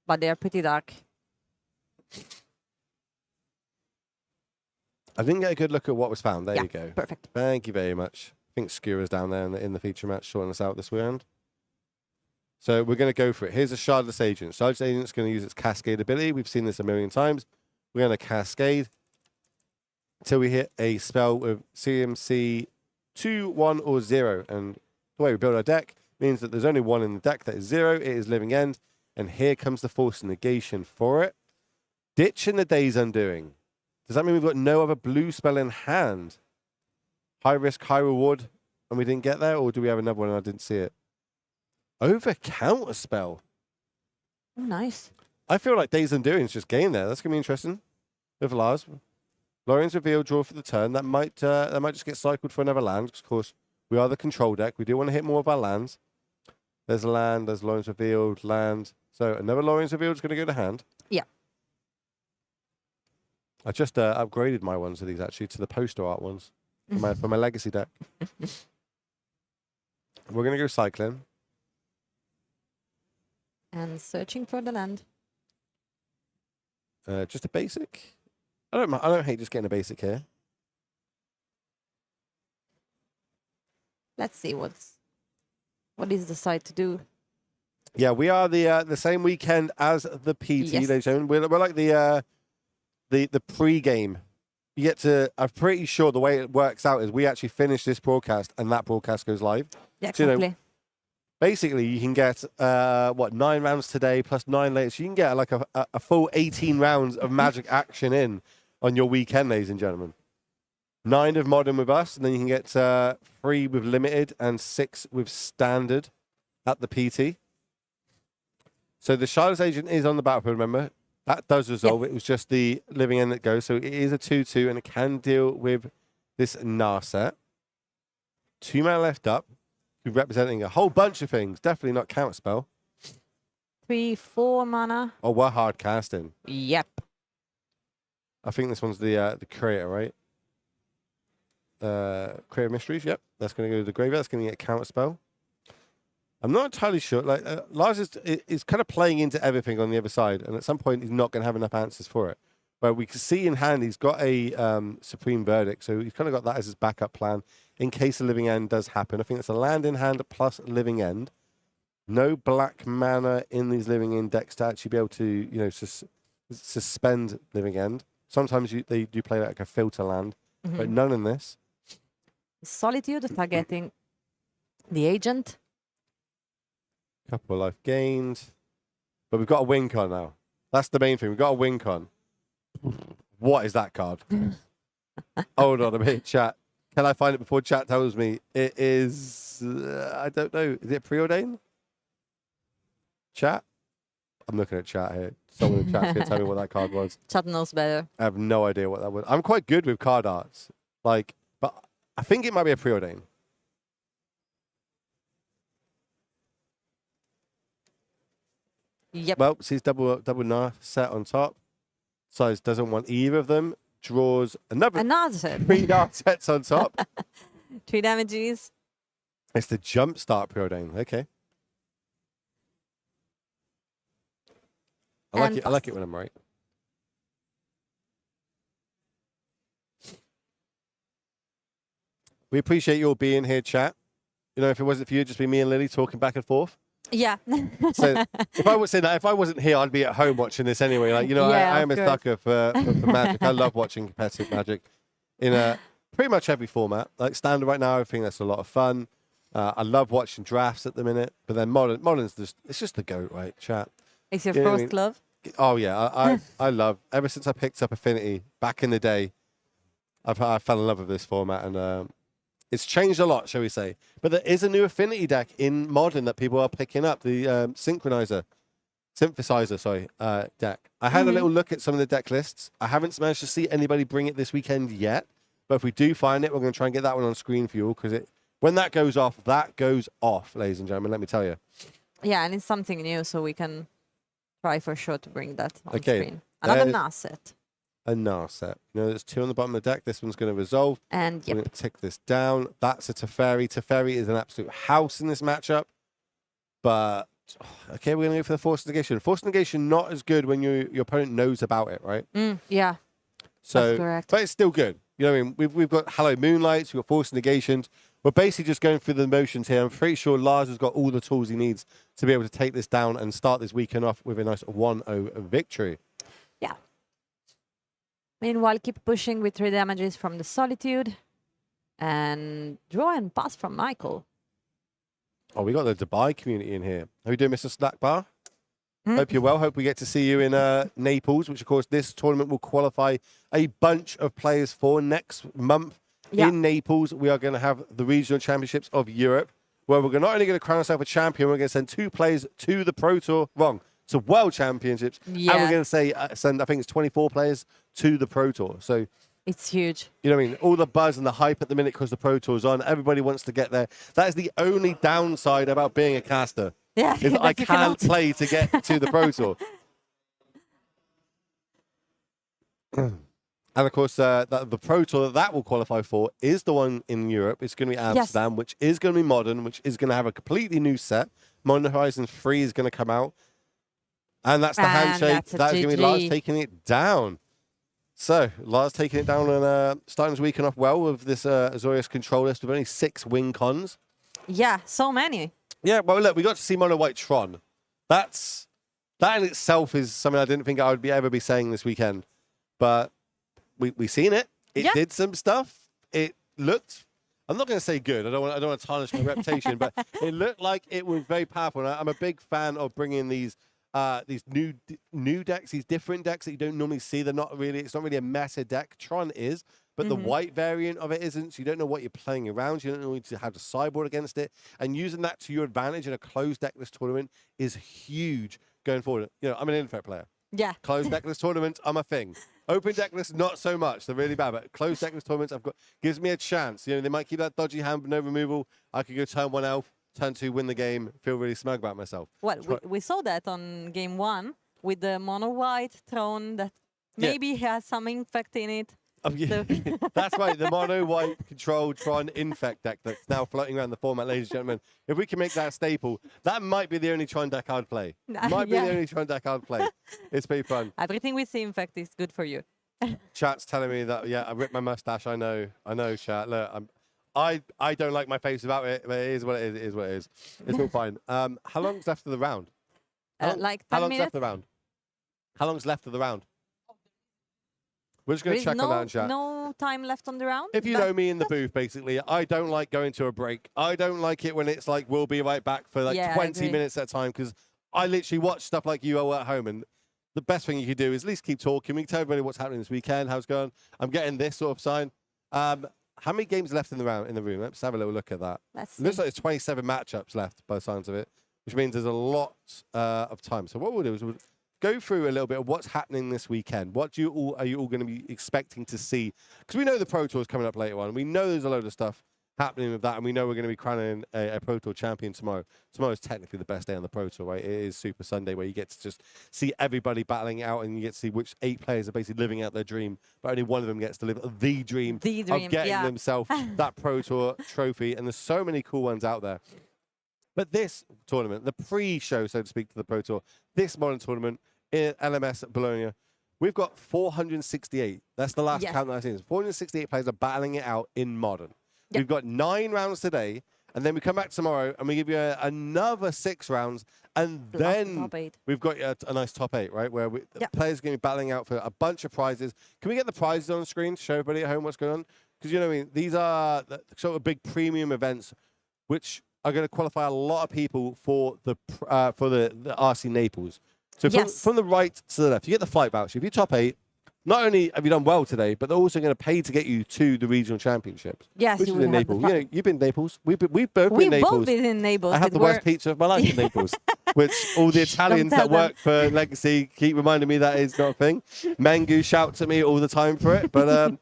but they are pretty dark. I didn't get a good look at what was found. There you go. Perfect. Thank you very much. I think Skewer's down there in the feature match sorting us out this round. So we're going to go for it. Here's a Shardless Agent. Shardless Agent's going to use its Cascade ability. We've seen this a million times. We're going to Cascade until we hit a spell with CMC 2, 1, or 0. And the way we build our deck means that there's only 1 in the deck that is 0. It is Living End. And here comes the Force Negation for it. Ditching the Day's Undoing. Does that mean we've got no other blue spell in hand? High risk, high reward, and we didn't get there? Or do we have another one and I didn't see it? Over Counterspell. Oh, nice. I feel like Day's Undoing is just game there. That's going to be interesting. With Lars. Lorion's Reveal, draw for the turn. That might just get cycled for another land. Because, of course, we are the control deck. We do want to hit more of our lands. There's a land. There's Lorion's Revealed, land. So another Lorion's Revealed is going to go to hand. Yeah. I just upgraded my ones of these, actually, to the poster art ones for my legacy deck. We're going to go cycling. And searching for the land. Just a basic. I don't hate just getting a basic here. Let's see what is the side to do. Yeah, we are the same weekend as the PT, ladies and gentlemen. We're like the pre-game. You get to. I'm pretty sure the way it works out is we actually finish this broadcast and that broadcast goes live. Yeah, exactly. basically you can get, 9 rounds today plus 9 later. So you can get like a full 18 rounds of Magic action in on your weekend, ladies and gentlemen. 9 of Modern with us, and then you can get 3 with Limited and 6 with Standard at the PT. So the Shardless Agent is on the battlefield, remember? That does resolve. It was just the Living End that goes. So it is a 2/2, and it can deal with this Narset. 2 mana left up, representing a whole bunch of things. Definitely not Counterspell. 3/4 mana. Oh, we're hard casting. Yep. I think this one's the creator, right? Creator Mysteries, yep. That's going to go to the graveyard. That's going to get Counterspell. I'm not entirely sure. Like Lars is kind of playing into everything on the other side, and at some point he's not going to have enough answers for it. But we can see in hand he's got a Supreme Verdict, so he's kind of got that as his backup plan in case a Living End does happen. I think it's a land in hand plus Living End. No black mana in these Living End decks to actually be able to, suspend Living End. Sometimes they do play like a filter land, but none in this. Solitude targeting the agent. Couple of life gained. But we've got a win con now. That's the main thing. We've got a win con. What is that card? Hold on a minute, chat. Can I find it before chat tells me? It is... I don't know. Is it Preordain? Chat? I'm looking at chat here. Someone in chat's going to tell me what that card was. Chat knows better. I have no idea what that was. I'm quite good with card arts. But I think it might be a Preordain. Yep. Well, sees double set on top. Size doesn't want either of them. Draws another 3 sets on top. 3 damages. It's the Jumpstart Preordain. Okay. I like it. I like it when I'm right. We appreciate you all being here, chat. If it wasn't for you, it'd just be me and Lily talking back and forth. Yeah. So if I wasn't here, I'd be at home watching this anyway. I am a sucker for Magic. I love watching competitive Magic in pretty much every format. Like Standard right now, I think that's a lot of fun. I love watching drafts at the minute, but then Modern's it's just the GOAT, right, chat? It's your first love? Oh yeah, I love, ever since I picked up Affinity back in the day, I fell in love with this format, and it's changed a lot, shall we say. But there is a new Affinity deck in Modern that people are picking up, the Synthesizer deck. I had a little look at some of the deck lists. I haven't managed to see anybody bring it this weekend yet, but if we do find it, we're going to try and get that one on screen for you all, because when that goes off, ladies and gentlemen, let me tell you. Yeah, and it's something new, so we can try for sure to bring that on screen. Another Narset. A Narset. There's 2 on the bottom of the deck. This one's going to resolve. And I'm going to tick this down. That's a Teferi. Teferi is an absolute house in this matchup. But, okay, we're going to go for the Forced Negation. Forced Negation, not as good when your opponent knows about it, right? Yeah. So, that's correct. But it's still good. We've got Hello Moonlights, we've got Forced Negations. We're basically just going through the motions here. I'm pretty sure Lars has got all the tools he needs to be able to take this down and start this weekend off with a nice 1-0 victory. Yeah. Meanwhile, keep pushing with 3 damages from the Solitude. And draw and pass from Michael. Oh, we got the Dubai community in here. How are you doing, Mr. Snackbar? Hope you're well. Hope we get to see you in Naples, which, of course, this tournament will qualify a bunch of players for next month. Yeah. In Naples, we are going to have the Regional Championships of Europe, where we're not only going to crown ourselves a champion, we're going to send 2 players to the Pro Tour. To World Championships. Yeah. And we're going to send, I think it's 24 players to the Pro Tour. So it's huge. You know what I mean? All the buzz and the hype at the minute because the Pro Tour's on. Everybody wants to get there. That is the only downside about being a caster. Yeah. Is I can't play to get to the Pro Tour. And of course, the Pro Tour that will qualify for is the one in Europe. It's going to be Amsterdam, which is going to be Modern, which is going to have a completely new set. Modern Horizons 3 is going to come out. And that's the handshake. That's going to be Lars taking it down. So, Lars taking it down and starting his weekend off well with this Azorius control list with only 6 win cons. Yeah, so many. Yeah, well, look, we got to see Mono White Tron. That in itself is something I didn't think I would ever be saying this weekend. But we seen it. It did some stuff. It looked I'm not going to say good. I don't want to tarnish my reputation, but it looked like it was very powerful. And I'm a big fan of bringing these new decks, these different decks that you don't normally see. It's not really a meta deck. Tron is, but the white variant of it isn't. So you don't know what you're playing around. You don't know how to sideboard against it. And using that to your advantage in a closed deckless tournament is huge going forward. You know, I'm an Infect player. Yeah. Closed deckless tournaments are my thing. Open deckless, not so much. They're really bad. But closed deckless tournaments, gives me a chance. You know, they might keep that dodgy hand, but no removal. I could go turn 1 elf, turn 2, win the game, feel really smug about myself. Well, we saw that on game 1 with the mono white throne that maybe has some infect in it. Oh, yeah. That's right, the mono white control Tron Infect deck that's now floating around the format, ladies and gentlemen. If we can make that a staple, that might be the only Tron deck I'd play. Might be the only Tron deck I'd play. It's pretty fun. Everything with the infect is good for you. Chat's telling me that, I ripped my mustache. I know, chat. Look, I don't like my face about it, but it is what it is. It is what it is. It's all fine. How long's left of the round? Like 10 how long's minutes. left of the round? How long's left of the round? We're just going to check on that in chat. No time left on the round? If you know me in the booth, basically, I don't like going to a break. I don't like it when it's like, we'll be right back for like 20 minutes at a time, because I literally watch stuff like you all at home, and the best thing you can do is at least keep talking. We can tell everybody what's happening this weekend, how's it going. I'm getting this sort of sign. How many games left in the room? Let's have a little look at that. It looks like there's 27 matchups left by the signs of it, which means there's a lot of time. So what we'll do is we'll go through a little bit of what's happening this weekend. What are you all going to be expecting to see? Because we know the Pro Tour is coming up later on. We know there's a load of stuff happening with that, and we know we're going to be crowning a Pro Tour champion tomorrow. Tomorrow is technically the best day on the Pro Tour, right? It is Super Sunday, where you get to just see everybody battling it out, and you get to see which 8 players are basically living out their dream, but only one of them gets to live the dream of getting themselves that Pro Tour trophy. And there's so many cool ones out there. But this tournament, the pre-show, so to speak, to the Pro Tour, this modern tournament in LMS Bologna, we've got 468. That's the last count that I've seen. 468 players are battling it out in modern. We've got 9 rounds today, and then we come back tomorrow and we give you another 6 rounds, and then we've got a nice top 8, right? Where players are going to be battling out for a bunch of prizes. Can we get the prizes on screen to show everybody at home what's going on? Because, you know what I mean, these are the sort of big premium events which are going to qualify a lot of people for the RC Naples. So from the right to the left, you get the flight voucher. If you top 8, not only have you done well today, but they're also going to pay to get you to the regional championships. Yes, which is in Naples. You know, you've been in Naples. We've both been in Naples. I had the worst pizza of my life in Naples, which all the Italians that work for Legacy keep reminding me that is not a thing. Mengu shouts at me all the time for it, but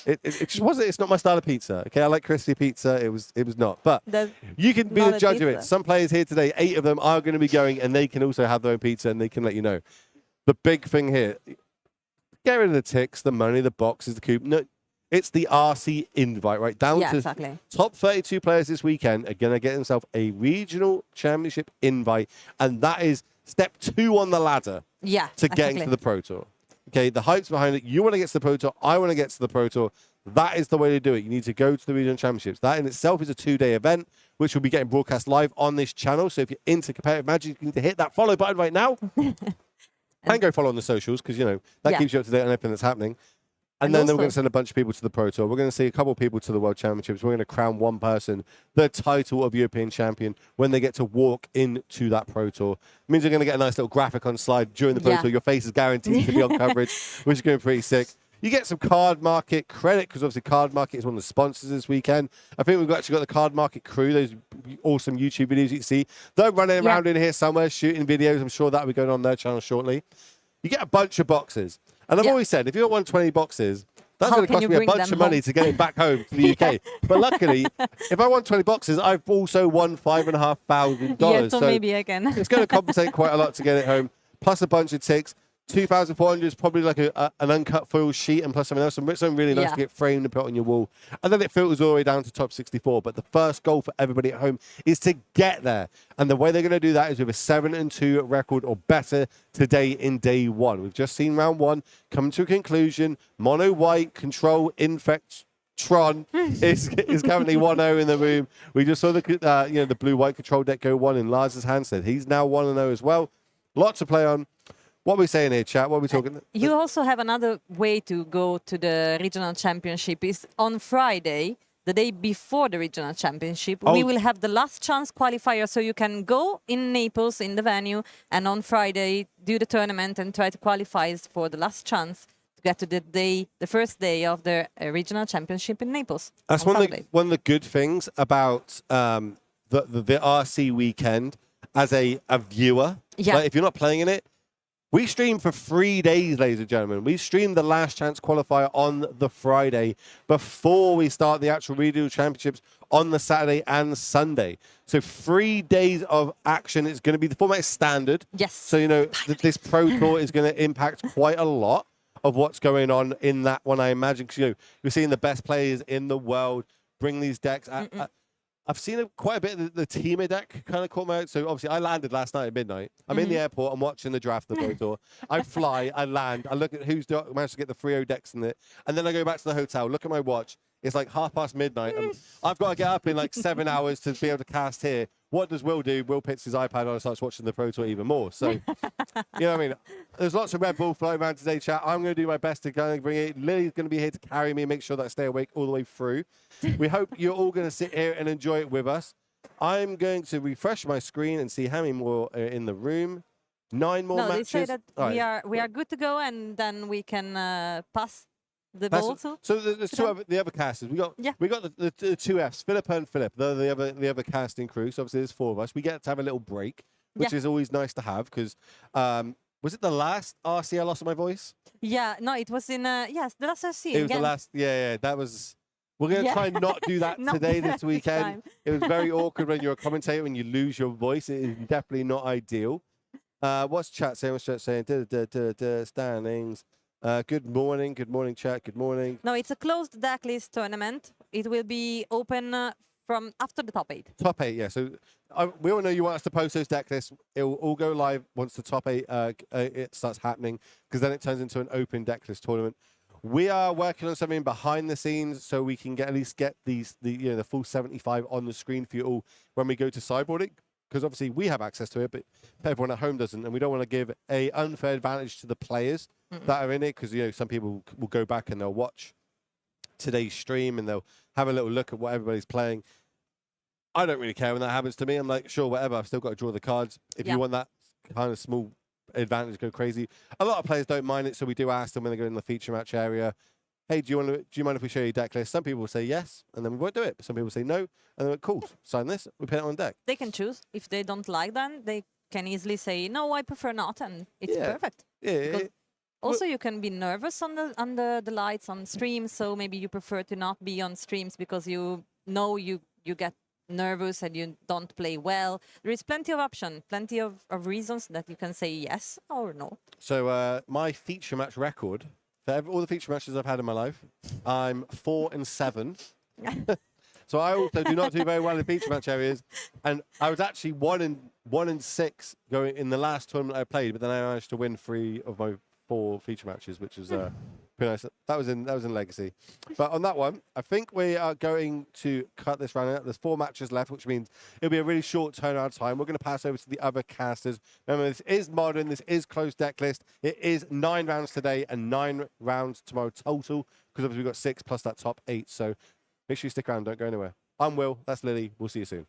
it just wasn't. It's not my style of pizza. Okay, I like crispy pizza. It was not. But you can be the judge of it. Some players here today, 8 of them are going to be going, and they can also have their own pizza, and they can let you know. The big thing here. Get rid of the ticks, the money, the boxes, the coop. No, it's the RC invite, right? Down to top 32 players this weekend are going to get themselves a regional championship invite. And that is step 2 on the ladder to getting to the Pro Tour. Okay, the hype's behind it. You want to get to the Pro Tour. I want to get to the Pro Tour. That is the way to do it. You need to go to the regional championships. That in itself is a 2-day event, which will be getting broadcast live on this channel. So if you're into competitive magic, you need to hit that follow button right now. And go follow on the socials, because, you know, that keeps you up to date on everything that's happening. And then we're going to send a bunch of people to the Pro Tour. We're going to see a couple of people to the World Championships. We're going to crown one person the title of European champion when they get to walk into that Pro Tour. It means you're going to get a nice little graphic on slide during the Pro Tour. Your face is guaranteed to be on coverage, which is going to be pretty sick. You get some Card Market credit, because obviously Card Market is one of the sponsors this weekend. I think we've actually got the Card Market crew, those awesome YouTube videos you can see. They're running around in here somewhere shooting videos. I'm sure that'll be going on their channel shortly. You get a bunch of boxes. And I've always said, if you've got 120 boxes, that's going to cost me a bunch of money to get it back home to the UK. But luckily, if I won 20 boxes, I've also won $5,500. Yeah, so maybe I can. It's going to compensate quite a lot to get it home, plus a bunch of ticks. 2,400 is probably like an uncut foil sheet, and plus something else. Something really nice to get framed and put on your wall. And then it filters all the way down to top 64. But the first goal for everybody at home is to get there. And the way they're going to do that is with a 7-2 record or better today in day 1. We've just seen round 1 come to a conclusion. Mono white, control, infect, Tron is currently 1-0 in the room. We just saw the blue-white control deck go 1 in Lars's hand. So he's now 1-0 as well. Lots to play on. What are we saying here, chat? What are we talking? You also have another way to go to the regional championship. Is on Friday the day before the regional championship, Oh. we will have the last chance qualifier, so you can go in Naples in the venue, and on Friday do the tournament and try to qualify for the last chance to get to the first day of the regional championship in Naples. That's on one Saturday. one of the good things about the RC weekend as a viewer. Yeah. Like, if you're not playing in it, we stream for 3 days, ladies and gentlemen. We streamed the last chance qualifier on the Friday before we start the actual regional championships on the Saturday and Sunday. So 3 days of action. It's going to be, the format is standard. Yes. So, this Pro Tour is going to impact quite a lot of what's going on in that one, I imagine. Because, you're seeing the best players in the world bring these decks. I've seen quite a bit of the Teamer deck kind of caught my eye. So obviously I landed last night at midnight. I'm in the airport. I'm watching the draft of the Pro Tour. I fly. I land. I look at who's managed to get the 3-0 decks in it. And then I go back to the hotel, look at my watch. It's like midnight. And I've got to get up in like 7 hours to be able to cast here. What does Will do? Will puts his iPad on and starts watching the Pro Tour even more. So, you know what I mean? There's lots of Red Bull floating around today, chat. I'm going to do my best to kind of bring it. Lily's going to be here to carry me, make sure that I stay awake all the way through. We hope you're all going to sit here and enjoy it with us. I'm going to refresh my screen and see how many more are in the room. 9 more matches. They say that Right. we are good to go, and then we can pass the ball to. So there's the other casters. We got the 2 Fs, Philippa and Philip. They're the other casting crew. So obviously there's 4 of us. We get to have a little break, which is always nice to have because was it the last RC I lost my voice? Yeah, no, it was in yes, the last RC. It was the last. Yeah, that was. We're going to try and not do that today, this weekend. It was very awkward when you're a commentator and you lose your voice. It is definitely not ideal. What's chat saying? What's chat saying? Standings. Good morning, chat. Good morning. No, it's a closed deck list tournament. It will be open from after the top 8. Top 8, yeah. So we all know you want us to post those deck lists. It will all go live once the top 8 it starts happening, because then it turns into an open deck list tournament. We are working on something behind the scenes so we can at least get the full 75 on the screen for you all when we go to sideboarding, because obviously we have access to it, but everyone at home doesn't, and we don't want to give a unfair advantage to the players that are in it, because some people will go back and they'll watch today's stream and they'll have a little look at what everybody's playing. I don't really care when that happens to me. I'm like, sure, whatever. I've still got to draw the cards. If you want that kind of small advantage, go crazy. A lot of players don't mind it, so we do ask them when they go in the feature match area, hey, do you mind if we show you deck list? Some people will say yes, and then we won't do it. Some people say no, and then we're cool, sign this, we put it on deck. They can choose. If they don't like them, they can easily say, no, I prefer not, and it's perfect. Yeah. Also, you can be nervous under the lights on streams, so maybe you prefer to not be on streams because you know you get nervous and you don't play well. There is plenty of options, plenty of reasons that you can say yes or no. So my feature match record, for all the feature matches I've had in my life, I'm 4-7. So I also do not do very well in feature match areas, and I was actually 1-6 going in the last tournament I played, but then I managed to win 3 of my 4 feature matches, which was pretty nice. That was in Legacy. But on that one, I think we are going to cut this round out. There's 4 matches left, which means it'll be a really short turnaround time. We're going to pass over to the other casters. Remember, this is modern. This is closed deck list. It is 9 rounds today and 9 rounds tomorrow total, because obviously we've got 6 plus that top 8. So make sure you stick around. Don't go anywhere. I'm Will. That's Lily. We'll see you soon.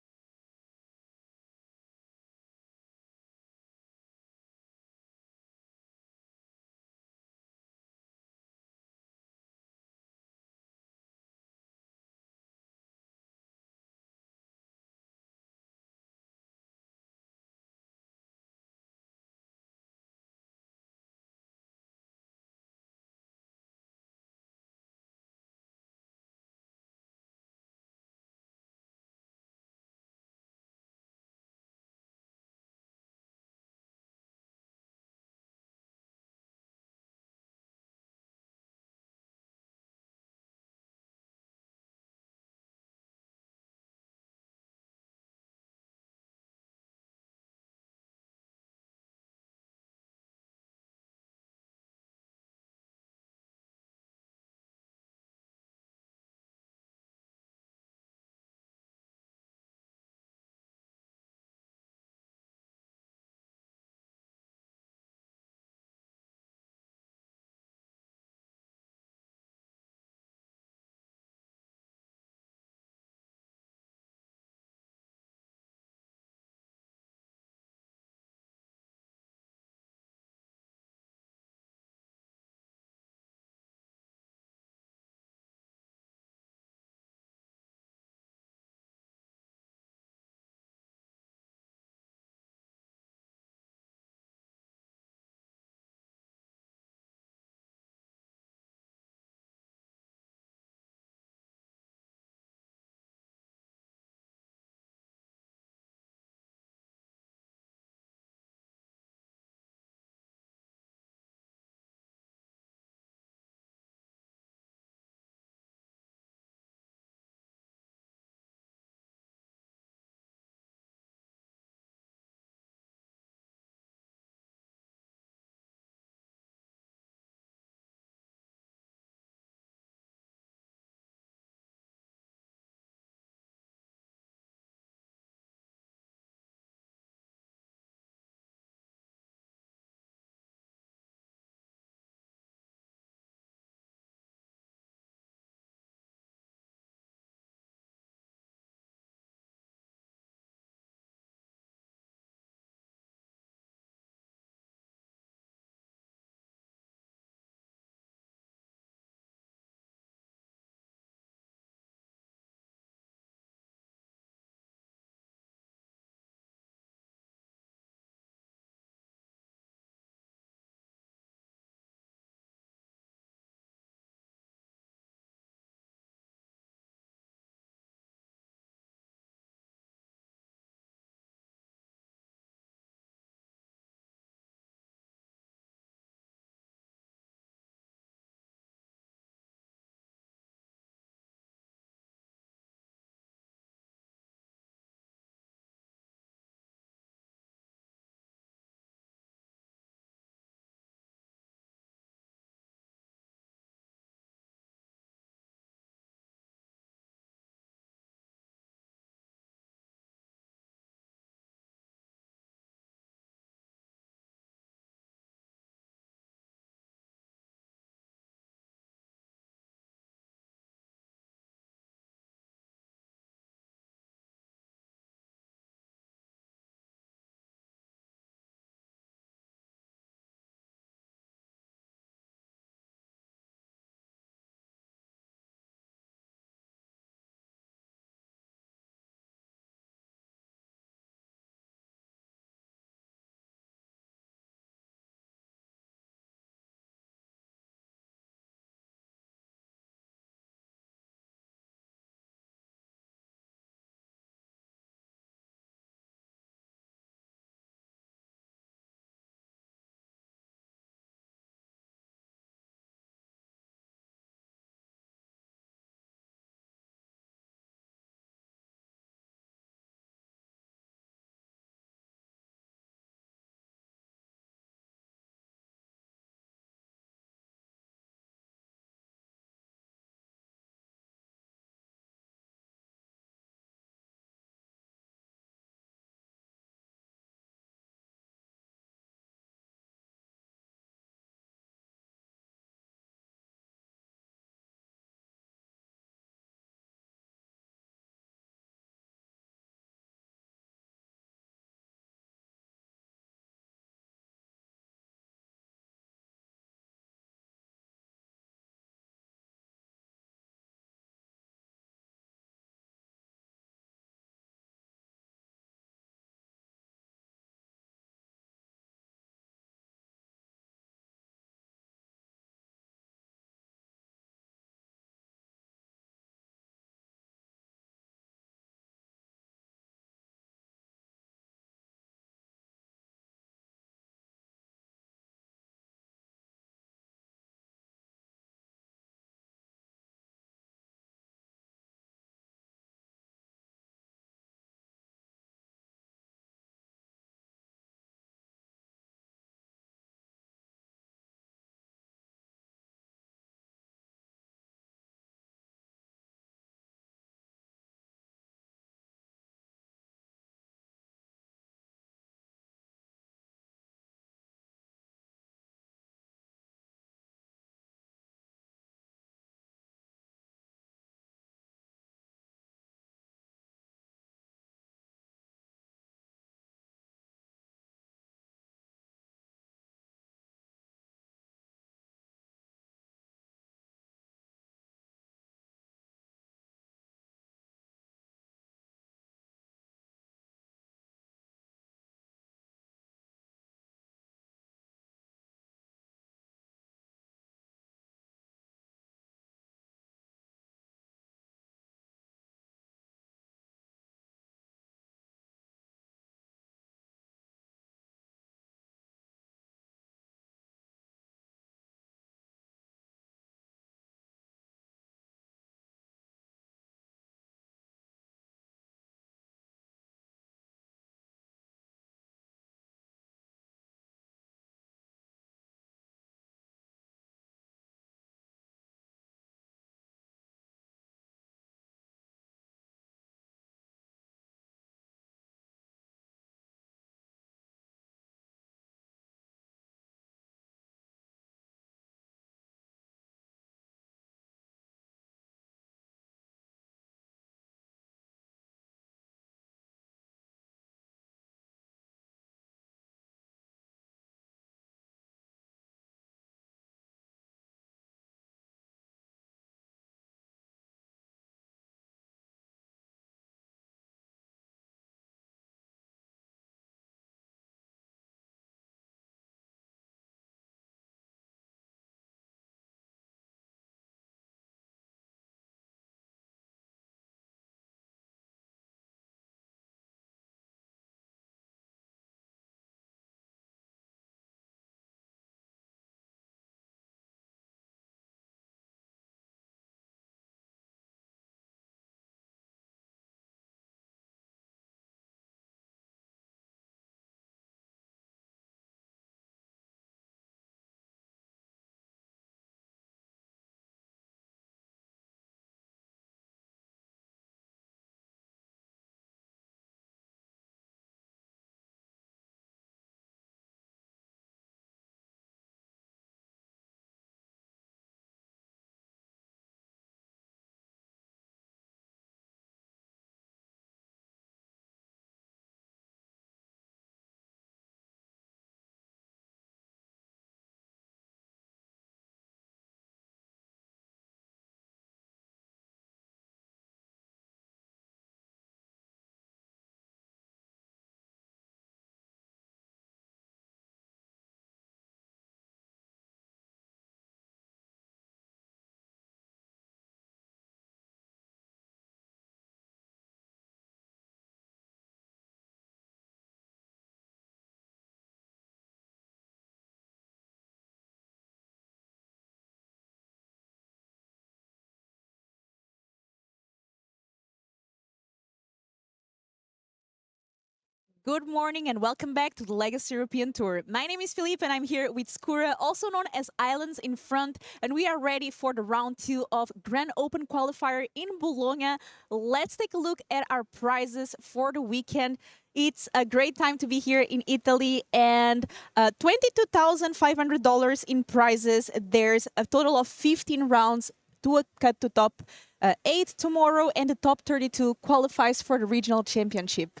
Good morning and welcome back to the Legacy European Tour. My name is Philippe and I'm here with Skura, also known as Islands in Front, and we are ready for the round 2 of Grand Open Qualifier in Bologna. Let's take a look at our prizes for the weekend. It's a great time to be here in Italy, and $22,500 in prizes. There's a total of 15 rounds to cut to top 8 tomorrow, and the top 32 qualifies for the regional championship.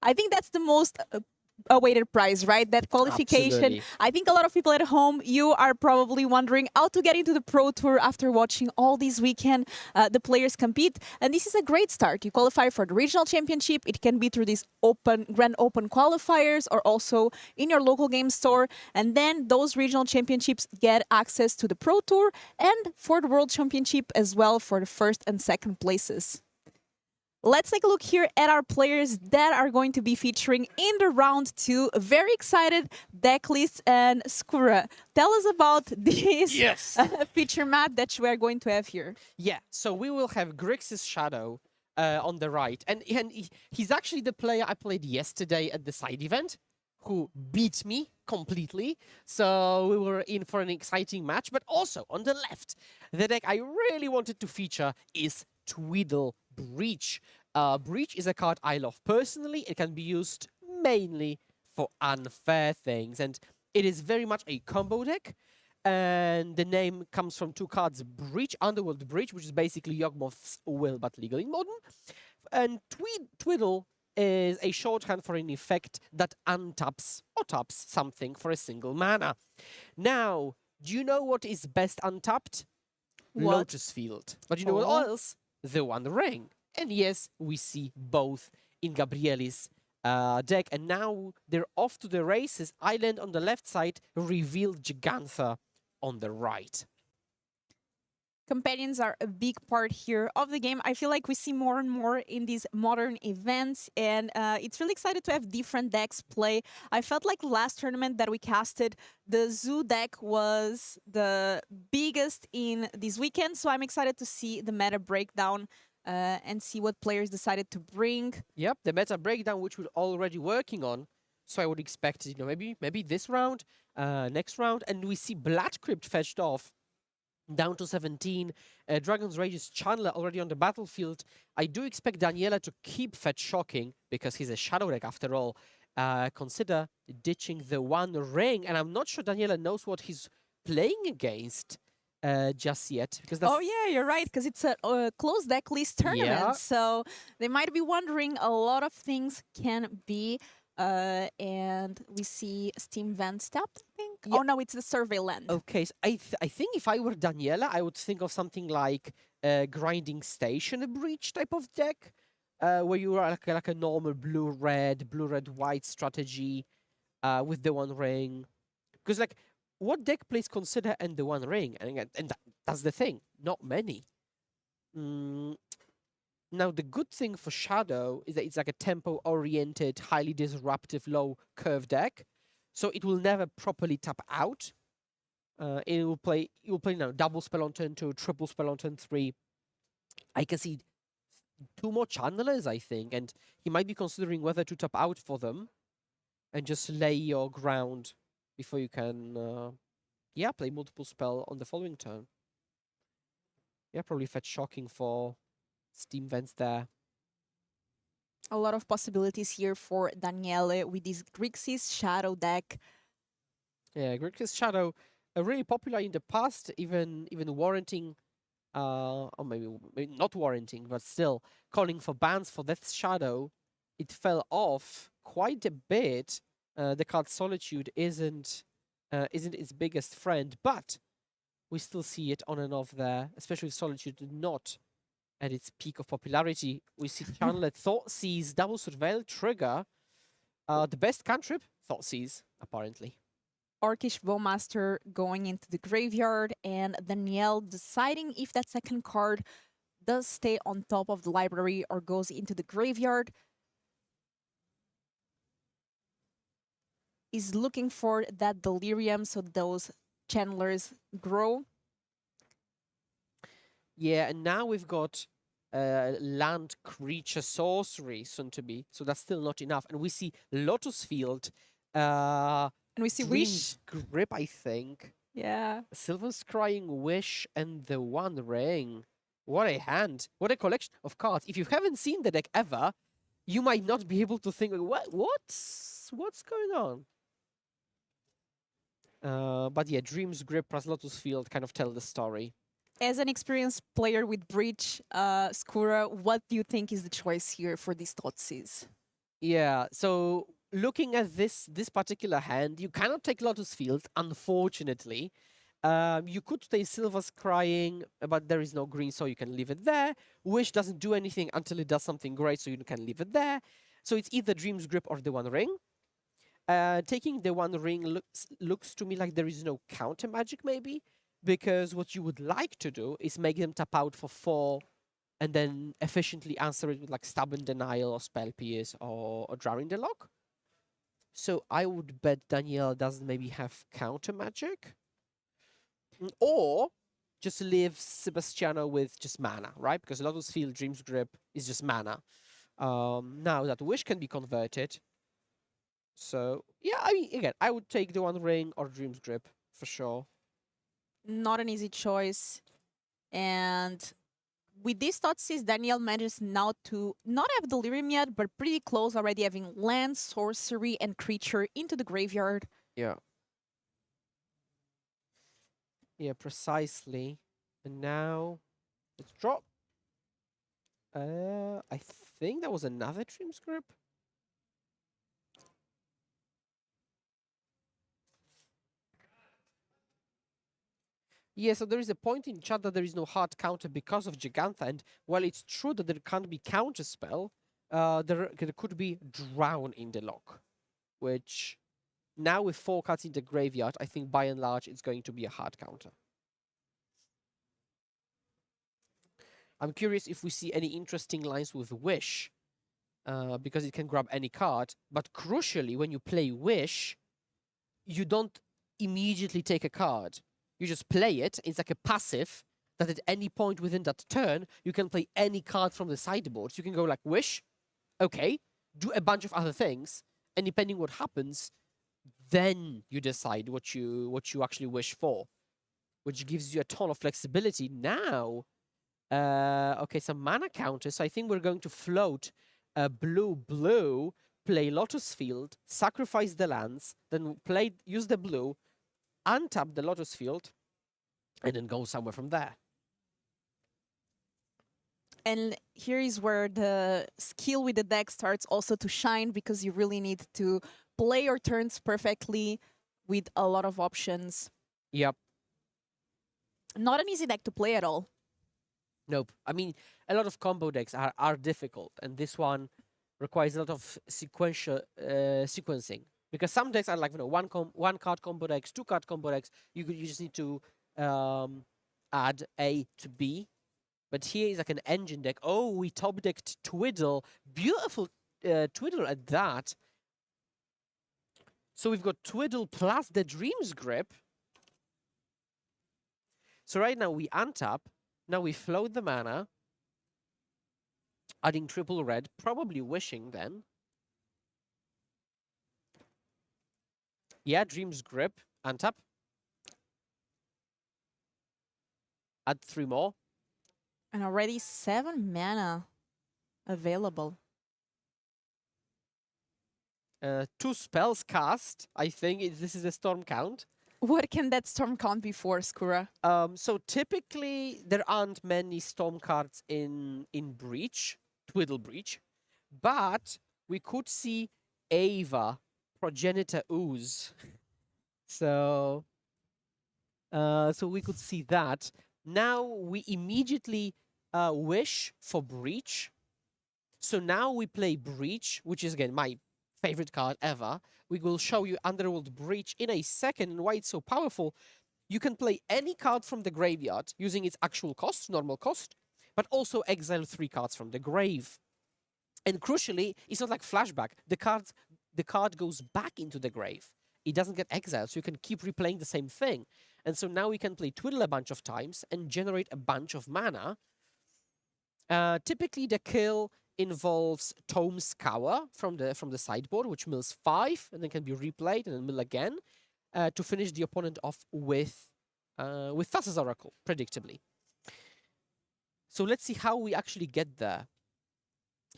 I think that's the most awaited prize, right? That qualification. Absolutely. I think a lot of people at home, you are probably wondering how to get into the Pro Tour after watching all this weekend the players compete. And this is a great start. You qualify for the regional championship. It can be through these Grand Open qualifiers or also in your local game store. And then those regional championships get access to the Pro Tour and for the World Championship as well for the first and second places. Let's take a look here at our players that are going to be featuring in the round 2. Very excited deck list. And Skura, tell us about this feature map that we are going to have here. Yeah, so we will have Grixis Shadow on the right. And he's actually the player I played yesterday at the side event, who beat me completely. So we were in for an exciting match. But also on the left, the deck I really wanted to feature is Tweedle Breach. Breach is a card I love personally. It can be used mainly for unfair things, and it is very much a combo deck. And the name comes from 2 cards: Breach, Underworld Breach, which is basically Yawgmoth's Will but legal in Modern, and Twiddle is a shorthand for an effect that untaps or taps something for a single mana. Now, do you know what is best untapped? What? Lotus Field. But you know what else? The One Ring. And yes, we see both in Gabriele's deck. And now they're off to the races. Island on the left side, revealed Gigantha on the right. Companions are a big part here of the game. I feel like we see more and more in these modern events, and it's really excited to have different decks play. I felt like last tournament that we casted, the Zoo deck was the biggest in this weekend, so I'm excited to see the meta breakdown and see what players decided to bring. Yep, the meta breakdown, which we're already working on. So I would expect, maybe this round, next round, and we see Blood Crypt fetched off down to 17. Dragon's Rage's Chandler already on the battlefield. I do expect Daniela to keep Fetch Shocking because he's a shadow deck after all. Consider ditching the One Ring, and I'm not sure Daniela knows what he's playing against just yet. Because Oh yeah, you're right, because it's a closed deck list tournament. Yeah. So they might be wondering a lot of things can be. And we see Steam Vent tapped, I think. Yeah. Oh no, it's the Survey Land. Okay, so I think if I were Daniela, I would think of something like Grinding Station, a Breach type of deck, where you are like a normal blue-red-white strategy with the One Ring. Because like, what deck plays Consider and the One Ring? And that's the thing, not many. Now, the good thing for Shadow is that it's like a tempo-oriented, highly disruptive, low-curve deck. So it will never properly tap out. It will play now double spell on turn 2, triple spell on turn 3. I can see 2 more channelers, I think, and he might be considering whether to tap out for them and just lay your ground before you can, play multiple spell on the following turn. Yeah, probably Fetch Shocking for Steam Vents there. A lot of possibilities here for Daniele with this Grixis Shadow deck. Yeah, Grixis Shadow, really popular in the past, even warranting, or maybe not warranting, but still calling for bans for Death's Shadow. It fell off quite a bit. The card Solitude isn't its biggest friend, but we still see it on and off there, especially with Solitude not at its peak of popularity. We see Channeler Thoughtseize, double surveil trigger. The best cantrip, Thoughtseize, apparently. Orcish Bowmaster going into the graveyard, and Danielle deciding if that second card does stay on top of the library or goes into the graveyard. Is looking for that Delirium so those channelers grow. Yeah, and now we've got land creature sorcery soon to be. So that's still not enough. And we see Lotus Field, And we see Dream's Wish. Grip, I think. Yeah. Sylvan's Crying Wish and the One Ring. What a hand. What a collection of cards. If you haven't seen the deck ever, you might not be able to think, what's going on? But yeah, Dream's Grip plus Lotus Field kind of tell the story. As an experienced player with Breach, Skura, what do you think is the choice here for these Thoughtseize? Yeah, so looking at this particular hand, you cannot take Lotus Field, unfortunately. You could take Silver's Crying, but there is no green, so you can leave it there. Wish doesn't do anything until it does something great, so you can leave it there. So it's either Dream's Grip or the One Ring. Taking the One Ring looks to me like there is no counter magic, maybe, because what you would like to do is make them tap out for 4 and then efficiently answer it with like Stubborn Denial or Spell Pierce or Drawing the Lock. So I would bet Danielle doesn't maybe have counter magic. Or just leave Sebastiano with just mana, right? Because Lotus Field, Dream's Grip is just mana. Now that Wish can be converted. So, yeah, I mean, again, I would take the One Ring or Dream's Grip for sure. Not an easy choice. And with these Thoughtseize, Daniel manages now to not have Delirium yet, but pretty close already, having land, sorcery, and creature into the graveyard. Yeah. Yeah, precisely. And now, let's drop. I think that was another Dream's Grip. Yeah, so there is a point in chat that there is no hard counter because of Gigantha, and while it's true that there can't be counter spell, there could be Drown in the lock, which now with 4 cards in the graveyard, I think by and large it's going to be a hard counter. I'm curious if we see any interesting lines with Wish, because it can grab any card, but crucially, when you play Wish, you don't immediately take a card. You just play it. It's like a passive that at any point within that turn, you can play any card from the sideboard. So you can go like Wish, okay, do a bunch of other things, and depending what happens, then you decide what you actually wish for, which gives you a ton of flexibility. Now, okay, some mana counters. So I think we're going to float blue, play Lotus Field, sacrifice the lands, then use the blue, untap the Lotus Field, and then go somewhere from there. And here is where the skill with the deck starts also to shine, because you really need to play your turns perfectly with a lot of options. Yep. Not an easy deck to play at all. Nope. I mean, a lot of combo decks are difficult, and this one requires a lot of sequencing. Because some decks are like, one card combo decks, 2 card combo decks. You just need to add A to B. But here is like an engine deck. Oh, we top decked Twiddle. Beautiful Twiddle at that. So we've got Twiddle plus the Dream's Grip. So right now we untap. Now we float the mana. Adding triple red. Probably wishing then. Yeah, Dream's Grip. Untap. Add 3 more. And already 7 mana available. 2 spells cast. I think this is a storm count. What can that storm count be for, Skura? So typically there aren't many storm cards in Breach, Twiddle Breach, but we could see Ava, Progenitor Ooze. So we could see that. Now we immediately wish for Breach. So now we play Breach, which is again my favorite card ever. We will show you Underworld Breach in a second and why it's so powerful. You can play any card from the graveyard using its actual cost, normal cost, but also exile 3 cards from the grave. And crucially, it's not like flashback. The card goes back into the grave. It doesn't get exiled, so you can keep replaying the same thing. And so now we can play Twiddle a bunch of times and generate a bunch of mana. Typically, the kill involves Tome Scour from the sideboard, which mills 5 and then can be replayed and then mill again to finish the opponent off with Thassa's Oracle, predictably. So let's see how we actually get there.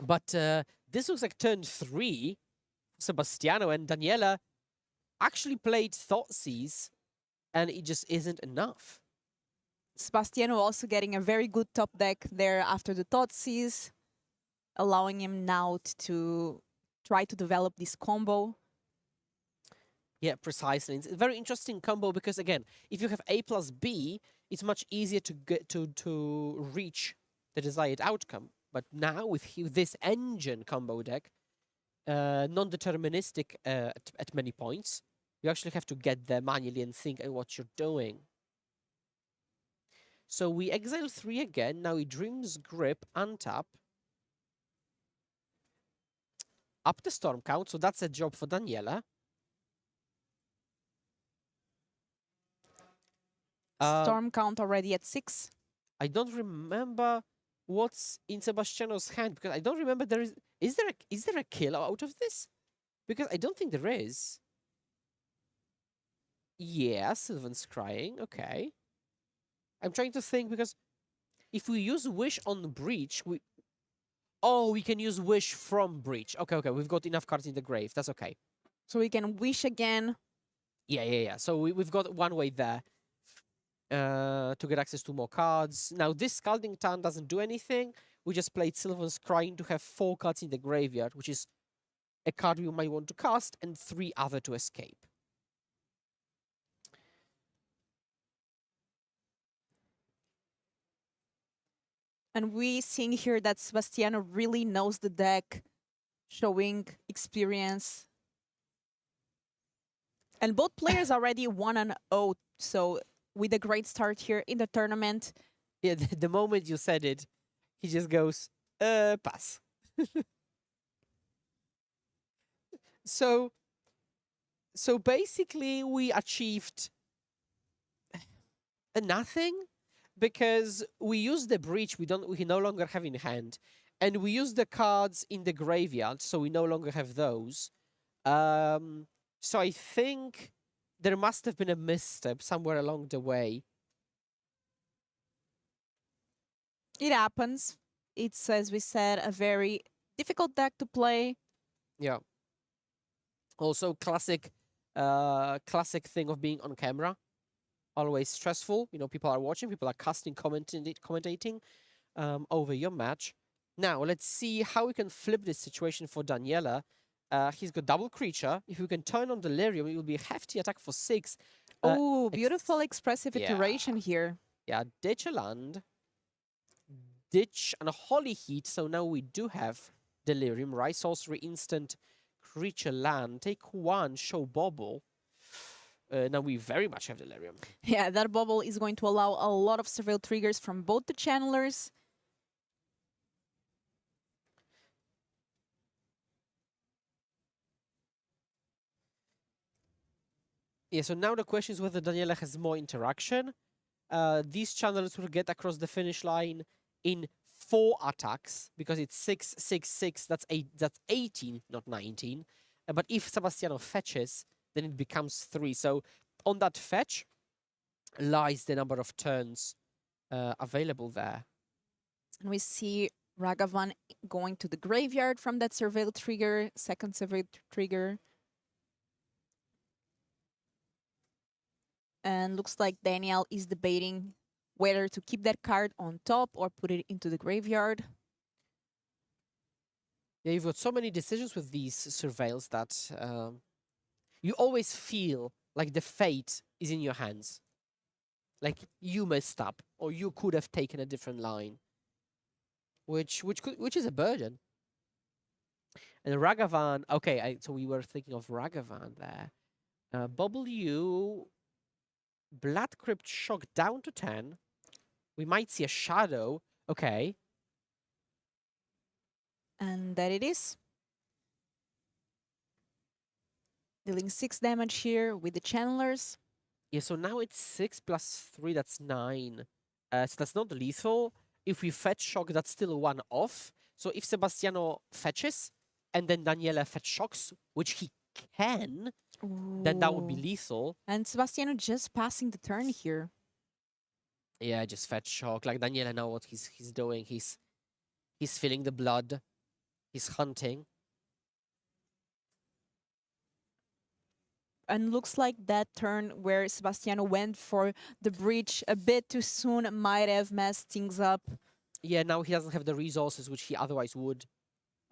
But this looks like turn 3. Sebastiano and Daniela actually played Thoughtseize, and it just isn't enough. Sebastiano also getting a very good top deck there after the Thoughtseize, allowing him now to try to develop this combo. Yeah, precisely. It's a very interesting combo because, again, if you have A plus B, it's much easier to get to reach the desired outcome. But now with this engine combo deck, non-deterministic at many points, you actually have to get there manually and think what you're doing. So we exile 3 again. Now we Dream's Grip, untap. Up the Storm count, so that's a job for Daniela. Storm count already at 6. I don't remember what's in Sebastiano's hand because I don't remember there is there a kill out of this? Because I don't think there is. Yeah, Sylvan's crying. Okay. I'm trying to think because if we use Wish on Breach, we can use Wish from Breach. Okay, we've got enough cards in the grave. That's okay. So we can Wish again. Yeah. So we've got one way there. To get access to more cards. Now, this Scalding Tarn doesn't do anything. We just played Sylvan's Crying to have 4 cards in the graveyard, which is a card we might want to cast, and 3 other to escape. And we seeing here that Sebastiano really knows the deck, showing experience. And both players already 1-0, so with a great start here in the tournament. Yeah, the moment you said it, he just goes, pass. So basically we achieved nothing because we used the breach we no longer have in hand, and we use the cards in the graveyard, so we no longer have those. So I think there must have been a misstep somewhere along the way. It happens. It's, as we said, a very difficult deck to play. Yeah. Also, classic thing of being on camera. Always stressful. You know, people are watching, people are casting, commentating over your match. Now, let's see how we can flip this situation for Daniela. He's got double creature. If we can turn on Delirium, it will be a hefty attack for 6. Oh, beautiful expressive yeah. iteration here. Yeah, ditch a land. Ditch and a Holy Heat. So now we do have Delirium, right? Sorcery, instant, creature, land. Take 1, show bobble. Now we very much have Delirium. Yeah, that bubble is going to allow a lot of surveil triggers from both the channelers. Yeah, so now the question is whether Daniela has more interaction. These channels will get across the finish line in 4 attacks because it's 6, 6, 6. That's 18, not 19. But if Sebastiano fetches, then it becomes 3. So on that fetch lies the number of turns available there. And we see Ragavan going to the graveyard from that surveil trigger, second surveil trigger. And looks like Daniel is debating whether to keep that card on top or put it into the graveyard. Yeah, you've got so many decisions with these surveils that you always feel like the fate is in your hands. Like you messed up, or you could have taken a different line, which is a burden. And Ragavan, okay, so we were thinking of Ragavan there. Bubble you, Blood Crypt Shock down to 10. We might see a shadow. Okay. And that it is. Dealing 6 damage here with the channelers. Yeah, so now it's 6 plus 3, that's 9. So that's not lethal. if we fetch shock, that's still one off. So if Sebastiano fetches and then Daniele fetch shocks, which he can, then that would be Ooh. lethal. And Sebastiano just passing the turn here. Yeah, just fetch shock. Like Daniele know what he's doing. He's feeling the blood. He's hunting. And looks like that turn where Sebastiano went for the breach a bit too soon might have messed things up. Yeah, now he doesn't have the resources which he otherwise would.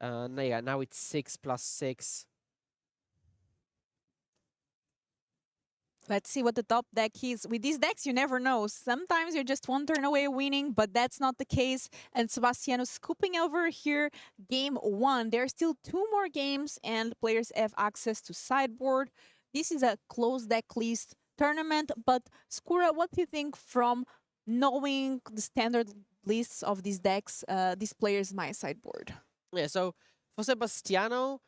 Yeah, now it's 6+6. Let's see what the top deck is. With these decks, you never know. Sometimes you're just one turn away winning, but that's not the case. And Sebastiano scooping over here, game 1. There are still 2 more games, and players have access to sideboard. This is a closed deck list tournament, but Skura, what do you think from knowing the standard lists of these decks, these players' my sideboard? Yeah, so for Sebastiano,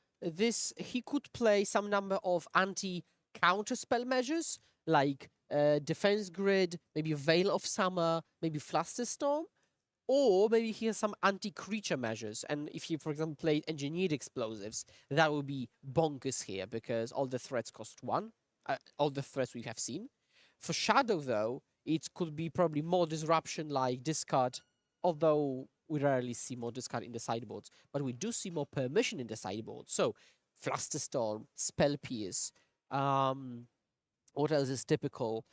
he could play some number of anti-counter spell measures like Defense Grid, maybe Veil of Summer, maybe Flusterstorm, or maybe he has some anti-creature measures. And if he, for example, played Engineered Explosives, that would be bonkers here because all the threats cost 1, all the threats we have seen. For Shadow, though, it could be probably more disruption like discard, although we rarely see more discard in the sideboards, but we do see more permission in the sideboard. So, Flusterstorm, Spell Pierce, what else is typical?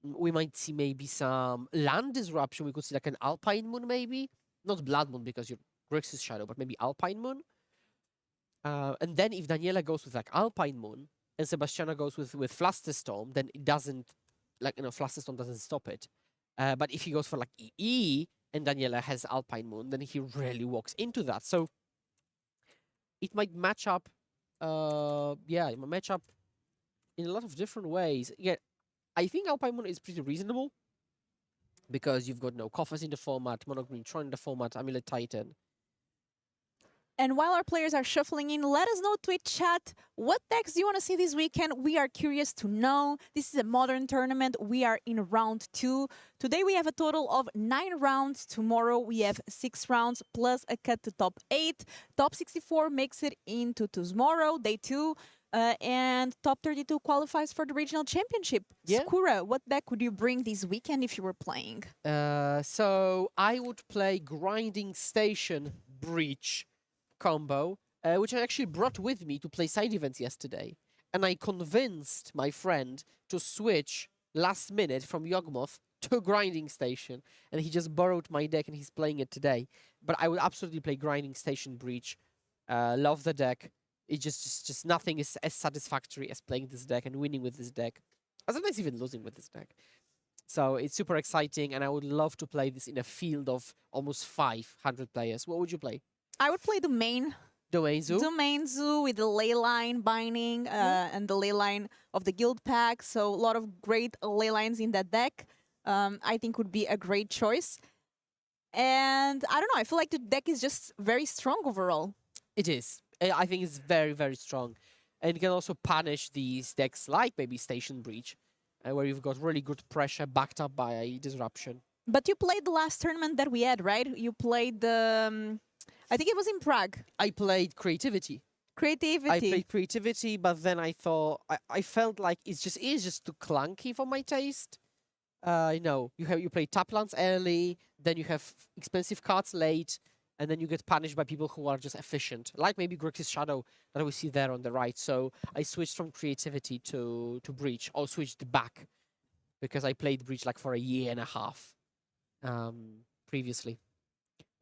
We might see maybe some land disruption. We could see like an Alpine Moon, maybe. Not Blood Moon because you're Grixis Shadow, but maybe Alpine Moon. And then if Daniela goes with like Alpine Moon and Sebastiana goes with Flusterstorm, then it doesn't, like, Flusterstorm doesn't stop it. But if he goes for like EE and Daniela has Alpine Moon, then he really walks into that. So it might match up, it might match up in a lot of different ways. Yeah, I think Alpine Moon is pretty reasonable because you've got no coffers in the format, Mono Green Tron in the format, Amulet Titan. And while our players are shuffling in, let us know, Twitch chat, what decks do you want to see this weekend? We are curious to know. This is a modern tournament. We are in round 2. Today we have a total of 9 rounds. Tomorrow we have 6 rounds plus a cut to top 8. Top 64 makes it into tomorrow, day 2. And top 32 qualifies for the regional championship. Yeah. Skura, what deck would you bring this weekend if you were playing? So I would play Grinding Station Breach combo, which I actually brought with me to play side events yesterday. And I convinced my friend to switch last minute from Yawgmoth to Grinding Station. And he just borrowed my deck and he's playing it today. But I would absolutely play Grinding Station Breach. Love the deck. It just nothing is as satisfactory as playing this deck and winning with this deck. Or sometimes even losing with this deck. So it's super exciting, and I would love to play this in a field of almost 500 players. What would you play? I would play Domain. Domain Zoo? Domain Zoo with the leyline binding and the leyline of the guild pack. So a lot of great leylines in that deck. I think would be a great choice. And I don't know, I feel like the deck is just very strong overall. It is. I think it's very, very strong. And you can also punish these decks like maybe Station Breach, where you've got really good pressure backed up by a disruption. But you played the last tournament that we had, right? You played the... I think it was in Prague. I played Creativity. Creativity. I played Creativity, but then I thought... I felt like it is just too clunky for my taste. You play tap lands early, then you have expensive cards late, and then you get punished by people who are just efficient, like maybe Grixis Shadow that we see there on the right. So I switched from Creativity to Breach, or switched back, because I played Breach like for a year and a half previously.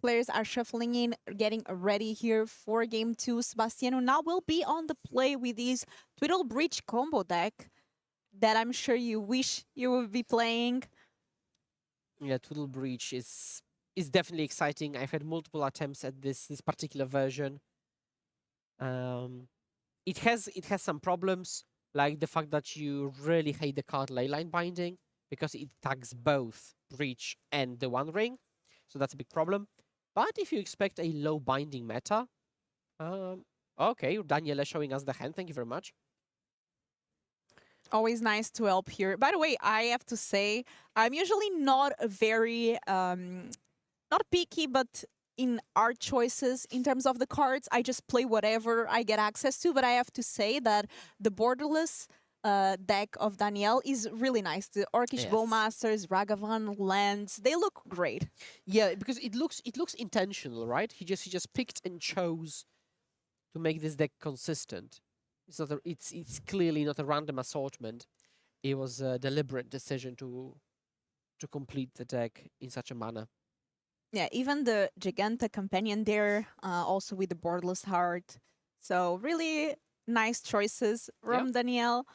Players are shuffling in, getting ready here for game 2. Sebastiano now will be on the play with his Twiddle Breach combo deck that I'm sure you wish you would be playing. Yeah, Twiddle Breach is definitely exciting. I've had multiple attempts at this particular version. It has some problems, like the fact that you really hate the card Leyline Binding because it tags both Breach and the One Ring, so that's a big problem. But if you expect a low binding meta, okay, Daniela showing us the hand. Thank you very much. Always nice to help here. By the way, I have to say, I'm usually not a very not picky, but in art choices in terms of the cards, I just play whatever I get access to. But I have to say that the borderless deck of Danielle is really nice. The Orcish Yes. Bowmasters, Ragavan, Lands, they look great. Yeah, because it looks intentional, right? He just picked and chose to make this deck consistent. It's clearly not a random assortment. It was a deliberate decision to complete the deck in such a manner. Yeah, even the Giganta companion there, also with the borderless heart. So really nice choices from Danielle.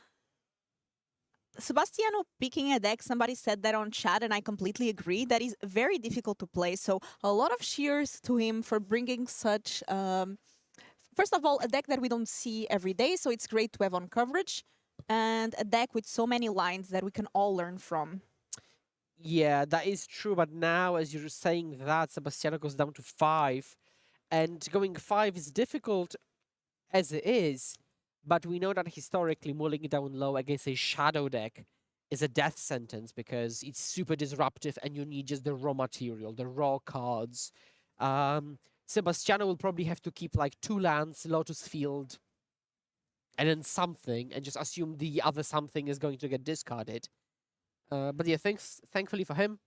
Sebastiano picking a deck, somebody said that on chat, and I completely agree. That is very difficult to play. So a lot of cheers to him for bringing such, first of all, a deck that we don't see every day. So it's great to have on coverage, and a deck with so many lines that we can all learn from. Yeah, that is true. But now, as you're saying that, Sebastiano goes down to 5, and going 5 is difficult as it is. But we know that historically, mulling down low against a shadow deck is a death sentence because it's super disruptive and you need just the raw material, the raw cards. Sebastiano will probably have to keep like 2 lands, Lotus Field, and then something, and just assume the other something is going to get discarded. But yeah, thankfully for him,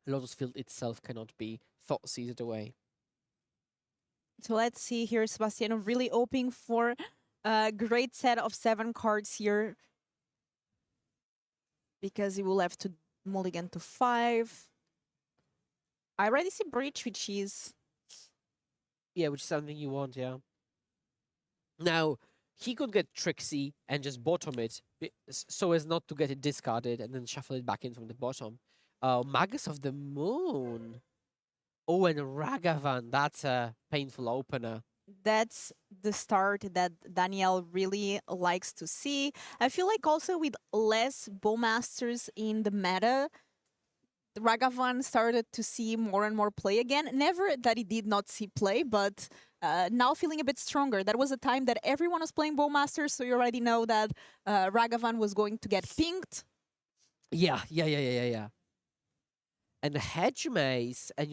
Lotus Field itself cannot be thought seized away. So let's see here, Sebastiano really hoping for a great set of 7 cards here, because he will have to mulligan to 5. I already see Breach, which is... Yeah, which is something you want, yeah. Now, he could get tricksy and just bottom it so as not to get it discarded and then shuffle it back in from the bottom. Magus of the Moon. Oh, and Ragavan. That's a painful opener. That's the start that Danielle really likes to see. I feel like also with less Bowmasters in the meta, Ragavan started to see more and more play again. Never that he did not see play, but now feeling a bit stronger. That was a time that everyone was playing Bowmasters, so you already know that Ragavan was going to get pinged. Yeah. And the Hedge Maze, and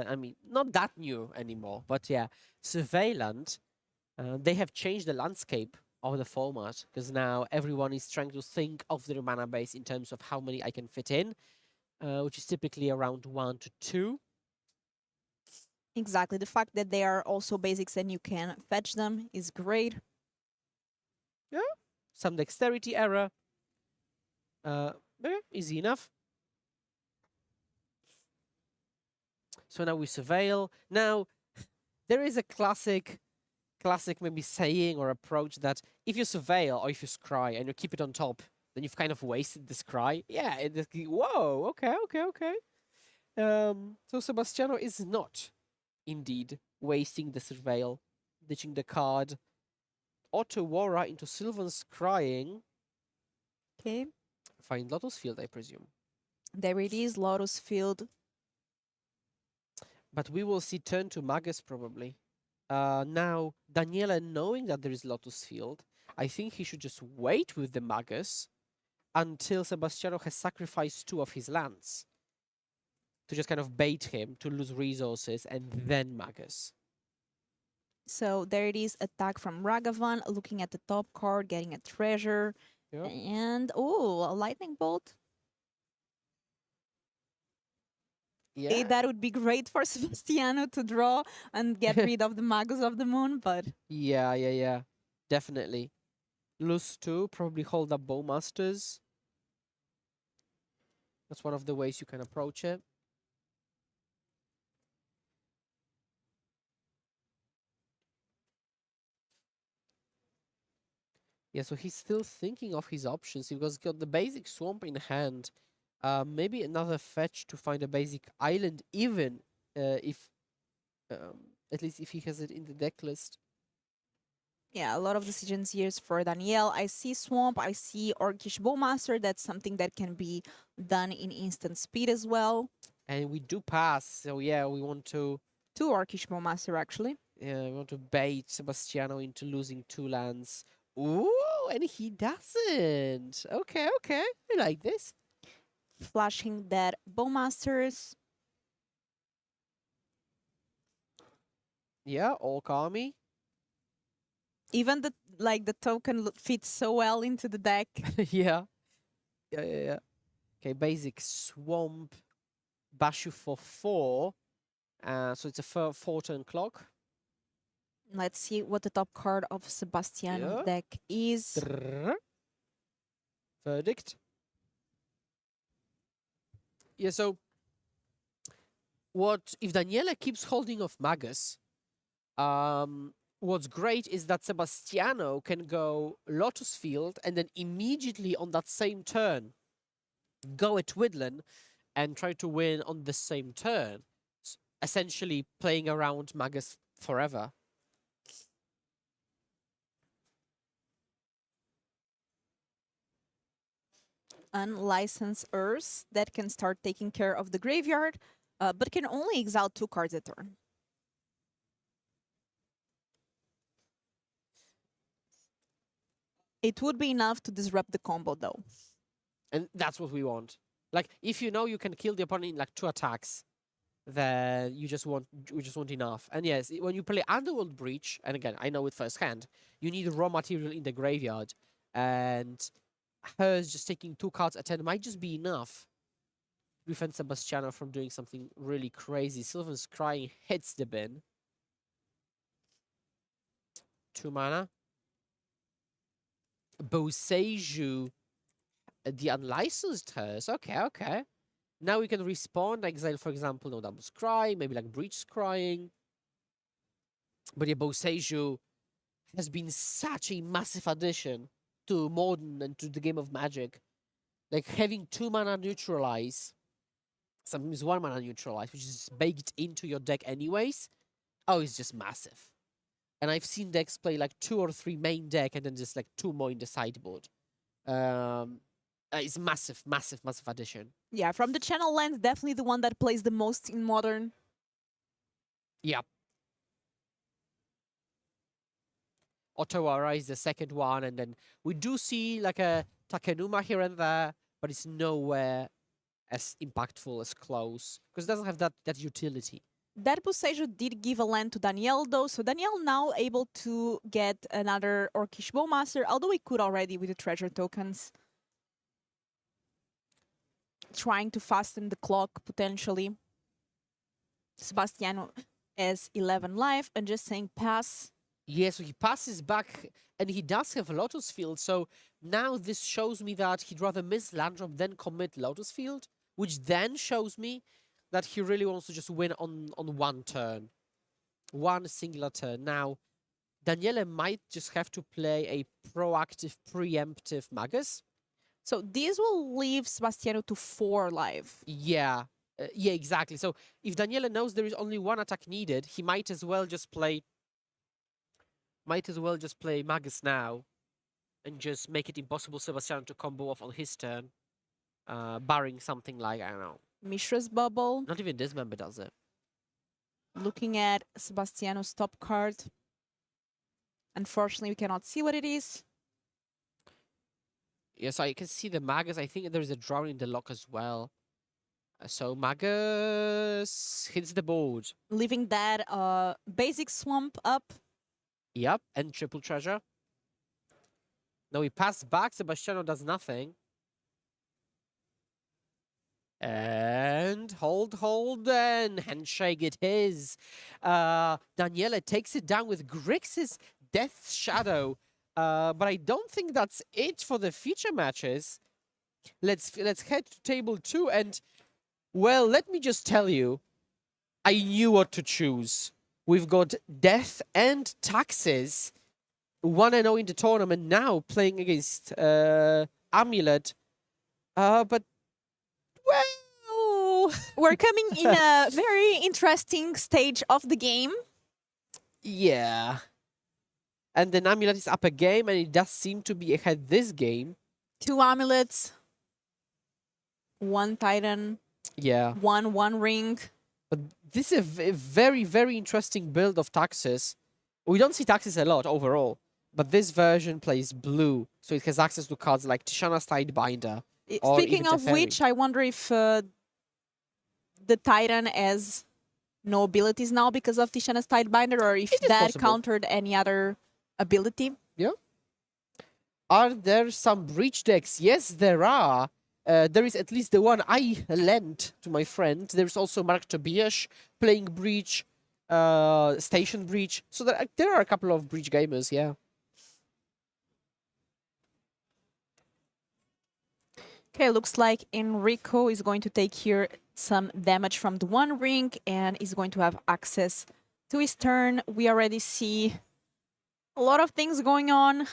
I mean, not that new anymore, but yeah, Surveillant, they have changed the landscape of the format because now everyone is trying to think of their mana base in terms of how many I can fit in, which is typically around 1 to 2. Exactly. The fact that they are also basics and you can fetch them is great. Yeah, some dexterity error. Yeah, easy enough. So now we surveil. Now, there is a classic maybe saying or approach that if you surveil or if you scry and you keep it on top, then you've kind of wasted the scry. Yeah, whoa, okay. So Sebastiano is not indeed wasting the surveil, ditching the card. Otawara into Sylvan scrying. Okay. Find Lotus Field, I presume. There it is, Lotus Field. But we will see turn to Magus probably. Now, Daniela, knowing that there is Lotus Field, I think he should just wait with the Magus until Sebastiano has sacrificed 2 of his lands to just kind of bait him to lose resources and then Magus. So there it is, attack from Ragavan, looking at the top card, getting a treasure. Yeah. And, oh, a lightning bolt. Yeah. That would be great for Sebastiano to draw and get rid of the Magus of the Moon, but... Yeah. Definitely. Lose 2, probably hold up Bowmasters. That's one of the ways you can approach it. Yeah, so he's still thinking of his options. He was got the basic swamp in hand. Maybe another fetch to find a basic island, even if at least if he has it in the deck list. Yeah, a lot of decisions here for Danielle. I see Swamp, I see Orcish Bowmaster. That's something that can be done in instant speed as well. And we do pass, so yeah, we want to 2 Orcish Bowmaster, actually. yeah, we want to bait Sebastiano into losing 2 lands. Ooh, and he doesn't. Okay, I like this. Flashing that Bowmasters. Yeah, Orc Army. Even the token fits so well into the deck. Yeah. Yeah. Okay, basic Swamp. Bashu for 4. So it's a 4-turn clock. Let's see what the top card of Sebastiano's Yeah. deck is. Drrrr. Verdict. Yeah, so what if Daniele keeps holding off Magus? What's great is that Sebastiano can go Lotus Field and then immediately on that same turn go at Twidlen and try to win on the same turn, essentially playing around Magus forever. Unlicensed Earths that can start taking care of the graveyard, but can only exile 2 cards a turn. It would be enough to disrupt the combo, though. And that's what we want. Like, if you know you can kill the opponent in like 2 attacks, then we just want enough. And yes, when you play Underworld Breach, and again, I know it firsthand, you need raw material in the graveyard, and hers just taking 2 cards a turn might just be enough to prevent Sebastiano from doing something really crazy. Sylvan's Crying hits the bin. 2 mana. Boseiju, the unlicensed hers. Okay. Now we can respawn, exile, for example, no double scrying, maybe like breach scrying. But yeah, Boseiju has been such a massive addition to Modern and to the game of Magic. Like having 2 mana neutralize, sometimes 1 mana neutralize, which is baked into your deck anyways. Oh, it's just massive. And I've seen decks play like 2 or 3 main deck and then just like 2 more in the sideboard. It's massive addition. Yeah, from the channel lens, definitely the one that plays the most in Modern. Yeah. Otawara is the second one, and then we do see like a Takenuma here and there, but it's nowhere as impactful as close because it doesn't have that utility. That Boseiju did give a land to Danielle, though, so Danielle now able to get another Orcish Bowmaster, although he could already with the treasure tokens. Trying to fasten the clock, potentially. Sebastiano has 11 life, and just saying pass. Yeah, so he passes back, and he does have Lotus Field, so now this shows me that he'd rather miss land drop than commit Lotus Field, which then shows me that he really wants to just win on 1 turn. 1 singular turn. Now, Daniele might just have to play a proactive, preemptive Magus. So this will leave Sebastiano to 4 life. Yeah. Yeah, exactly. So if Daniele knows there is only 1 attack needed, he might as well just play Magus now and just make it impossible Sebastiano to combo off on his turn, barring something like, I don't know. Mishra's Bubble. Not even this member does it. Looking at Sebastiano's top card. Unfortunately, we cannot see what it is. Yes, I can see the Magus. I think there's a drawn in the lock as well. So Magus hits the board. Leaving that basic swamp up. Yep, and triple treasure. Now we pass back. Sebastiano does nothing. And hold, and handshake it is. Daniele takes it down with Grixis Death Shadow. But I don't think that's it for the future matches. Let's head to table 2, and well, let me just tell you, I knew what to choose. We've got Death and Taxes, 1-0 in the tournament now, playing against Amulet. But well, We're coming in a very interesting stage of the game. yeah. And then Amulet is up a game, and it does seem to be ahead this game. 2 amulets. 1 Titan. Yeah. 1 ring. But this is a very, very interesting build of Taxes. We don't see Taxes a lot overall, but this version plays blue, so it has access to cards like Tishana's Tidebinder. Or Speaking even of Teferi. which, I wonder if the Titan has no abilities now because of Tishana's Tidebinder, or if It is that possible. countered any other ability? Yeah. Are there some breach decks? Yes, there are. There is at least the one I lent to my friend. There's also Mark Tobias playing breach, Station breach. So there are a couple of breach gamers, yeah. Okay, looks like Enrico is going to take here some damage from the One Ring and is going to have access to his turn. We already see a lot of things going on.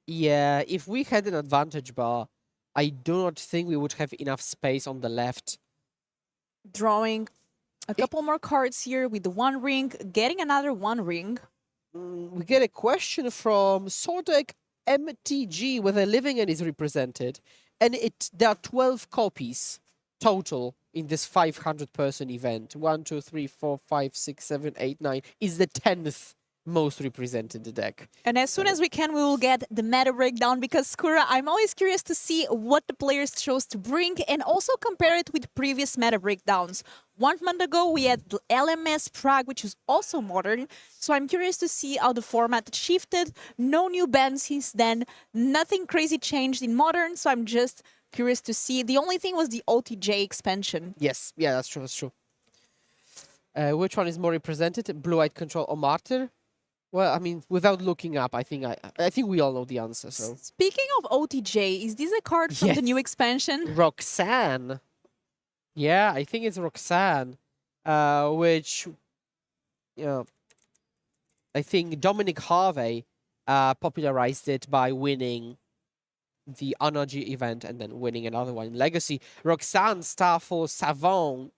Yeah, if we had an advantage bar, I do not think we would have enough space on the left. Drawing a couple more cards here with the One Ring, getting another One Ring. We get a question from Sordek MTG whether Living End is represented, and there are 12 copies total in this 500-person event. 1, 2, 3, 4, 5, 6, 7, 8, 9 is the 10th most represented deck. And as soon as we can, we will get the meta breakdown because, Skura, I'm always curious to see what the players chose to bring and also compare it with previous meta breakdowns. 1 month ago, we had the LMS Prague, which was also modern. So I'm curious to see how the format shifted. No new bans since then. Nothing crazy changed in modern. So I'm just curious to see. The only thing was the OTJ expansion. Yes, yeah, that's true, that's true. Which one is more represented? Blue-Eyed Control or Martyr? Well, I mean, without looking up, I think we all know the answer. So Speaking of OTJ, is this a card from Yes. the new expansion? Roxanne, yeah, I think it's Roxanne, which, you know, I think Dominic Harvey popularized it by winning the Energy event and then winning another one in Legacy. Roxanne, Starfall Savant,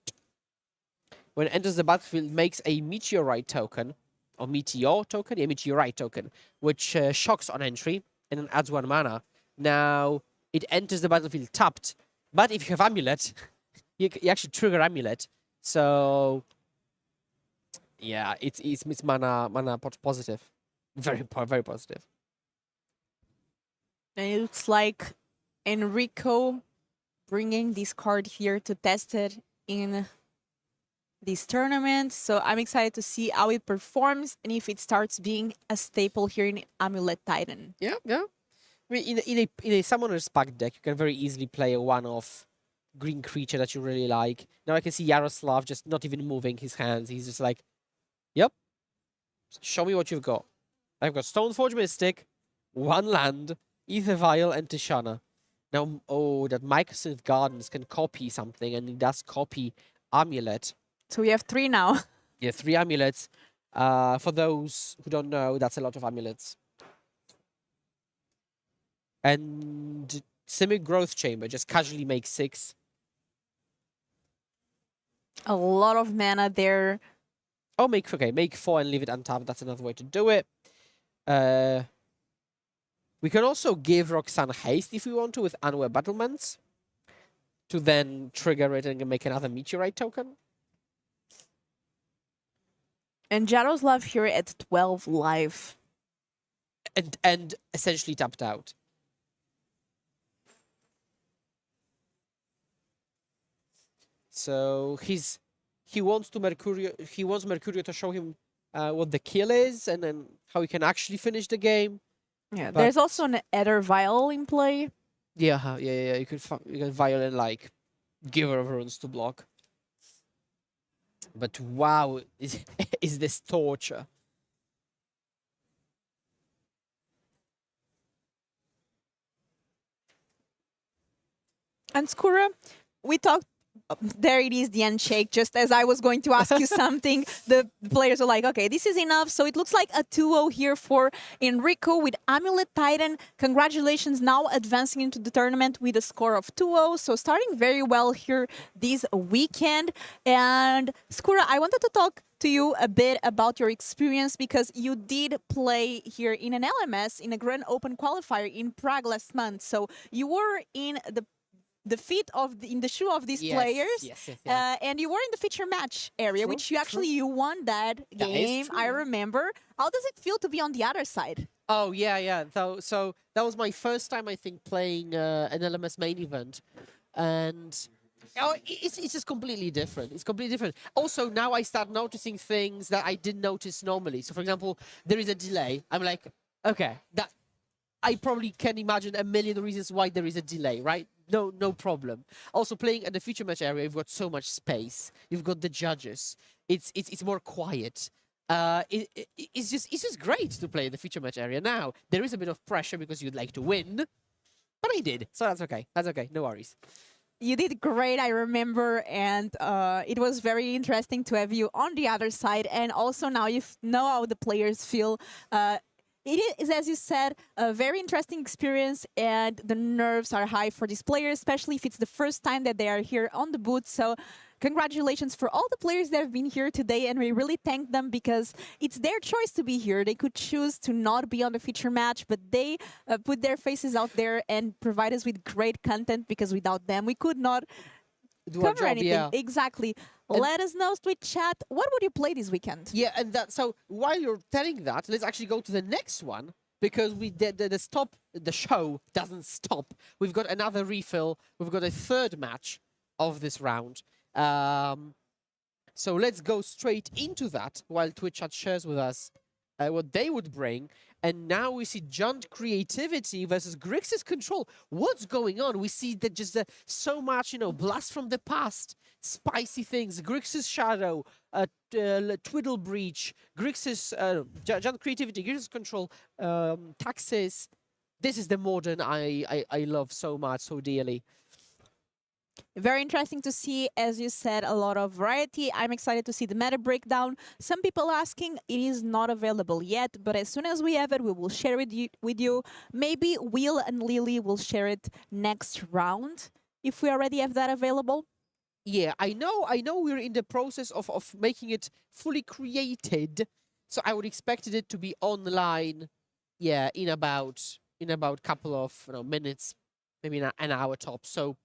when it enters the battlefield, makes a Meteorite token. Or Meteor token? Yeah, Meteorite token, which shocks on entry and then adds 1 mana. Now, it enters the battlefield tapped, but if you have Amulet, you actually trigger Amulet. So, yeah, it's mana positive. Very positive. And it looks like Enrico bringing this card here to test it in this tournament. So I'm excited to see how it performs and if it starts being a staple here in Amulet Titan. Yeah, yeah. I mean, in a Summoner's Pack deck, you can very easily play a one-off green creature that you really like. Now I can see Yaroslav just not even moving his hands. He's just like, yep, show me what you've got. I've got Stoneforge Mystic, 1 land, Ether Vial, and Tishana. Now, oh, that Microsoft Gardens can copy something, and it does copy Amulet. So we have 3 now. Yeah, 3 amulets. For those who don't know, that's a lot of amulets. And Simic Growth Chamber just casually makes 6. A lot of mana there. Oh, make 4 and leave it untapped. That's another way to do it. We can also give Roxanne haste if we want to with Unaware Battlements to then trigger it and make another Meteorite token. And Jaroslav here at 12 life. And essentially tapped out. So he wants Mercurio to show him what the kill is and then how he can actually finish the game. Yeah, But- there's also an Ether Vial in play. Yeah. You can violate like Giver of Runes to block. But wow, is this torture? And Skura, we talked. There it is, the handshake. Just as I was going to ask you something, the players are like, okay, this is enough. So it looks like a 2-0 here for Enrico with Amulet Titan. Congratulations, now advancing into the tournament with a score of 2-0. So starting very well here this weekend. And Skura, I wanted to talk to you a bit about your experience because you did play here in an LMS in a Grand Open qualifier in Prague last month. So you were in the feet of in the shoe of these players, Yes. and you were in the feature match area, True, which you won that That is game. I true. remember. How does it feel to be on the other side? Oh yeah. So that was my first time I think playing an LMS main event, and Oh, it's just completely different. It's completely different. Also, now I start noticing things that I didn't notice normally. So, for example, there is a delay. I'm like, okay, that I probably can imagine a million reasons why there is a delay, right? No problem. Also, playing at the feature match area, you've got so much space. You've got the judges. It's more quiet. It's just great to play in the feature match area. Now there is a bit of pressure because you'd like to win, but I did, so that's okay. That's okay. No worries. You did great, I remember, and it was very interesting to have you on the other side. And also now you know how the players feel. It is, as you said, a very interesting experience, and the nerves are high for these players, especially if it's the first time that they are here on the booth. So congratulations for all the players that have been here today, and we really thank them because it's their choice to be here. They could choose to not be on the feature match, but they put their faces out there and provide us with great content, because without them, we could not Do our cover job, anything. yeah. Exactly. And- Let us know, Twitch chat, what would you play this weekend? Yeah, and that. So while you're telling that, let's actually go to the next one because we did the show doesn't stop. We've got another refill. We've got a third match of this round. So let's go straight into that while Twitch chat shares with us what they would bring. And now we see Junt Creativity versus Grixis Control. What's going on? We see that just so much, blast from the past, spicy things. Grixis Shadow, Twiddle Breach, Grixis, Junt Creativity, Grixis Control, Taxes. This is the modern I love so much, so dearly. Very interesting to see, as you said, a lot of variety. I'm excited to see the meta breakdown. Some people asking, it is not available yet, but as soon as we have it, we will share it with you. Maybe Will and Lily will share it next round, if we already have that available. Yeah, I know we're in the process of making it fully created. So I would expect it to be online, yeah, in about couple of minutes, maybe an hour top. So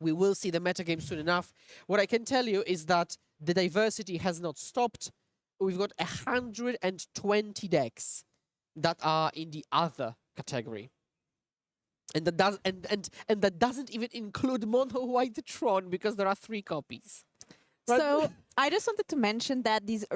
we will see the metagame soon enough. What I can tell you is that the diversity has not stopped. We've got 120 decks that are in the other category. And that does and that doesn't even include Mono White Tron because there are 3 copies. Right? So I just wanted to mention that this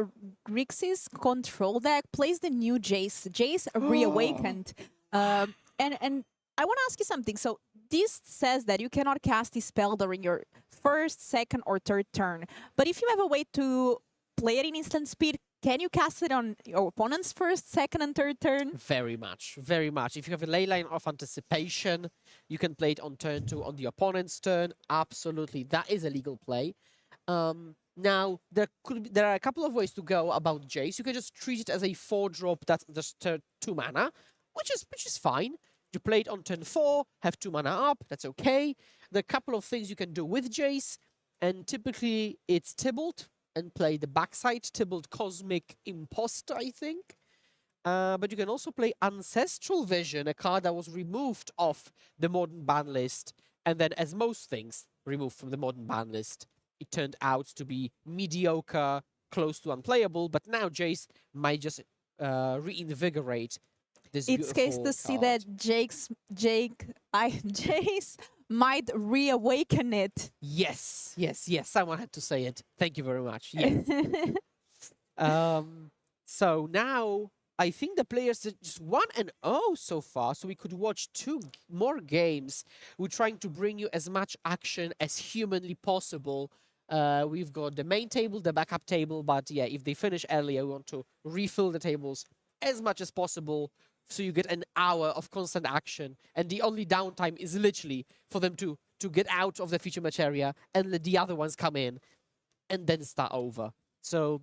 Grixis control deck plays the new Jace. Jace Reawakened. And I want to ask you something. So this says that you cannot cast this spell during your first, second, or third turn. But if you have a way to play it in instant speed, can you cast it on your opponent's first, second, and third turn? Very much, very much. If you have a ley line of anticipation, you can play it on turn 2 on the opponent's turn. Absolutely, that is a legal play. Now there are a couple of ways to go about Jace. You can just treat it as a 4-drop that's just 2 mana, which is fine. You play it on turn 4, have 2 mana up. That's okay. There are a couple of things you can do with Jace, and typically it's Tybalt and play the backside, Tybalt Cosmic Imposter, I think. But you can also play Ancestral Vision, a card that was removed off the modern ban list, and then, as most things removed from the modern ban list, it turned out to be mediocre, close to unplayable. But now Jace might just reinvigorate this It's case to see that Jace might reawaken it. Yes. Someone had to say it. Thank you very much. Yes. So now I think the players are just 1-0 so far, so we could watch 2 more games. We're trying to bring you as much action as humanly possible. We've got the main table, the backup table, but yeah, if they finish earlier, we want to refill the tables as much as possible, so you get an hour of constant action, and the only downtime is literally for them to get out of the feature match area and let the other ones come in and then start over. So,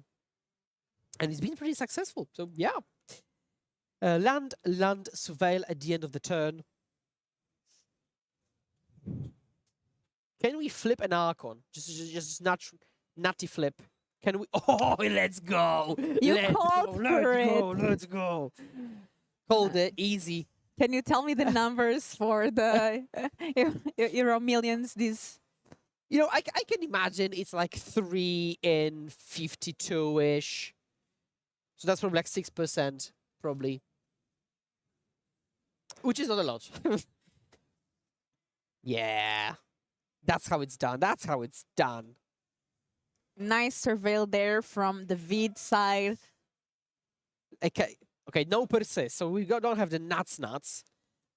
and it's been pretty successful. So yeah. Land, surveil at the end of the turn. Can we flip an Archon? Just nutty flip. Can we? Oh, let's go! Let's go! Called it easy. Can you tell me the numbers for the Euro Millions? This, I can imagine it's like 3 in 52-ish. So that's probably like 6%, probably. Which is not a lot. Yeah. That's how it's done. That's how it's done. Nice surveil there from the Vid side. Okay, okay, no persist. So we don't have the nuts.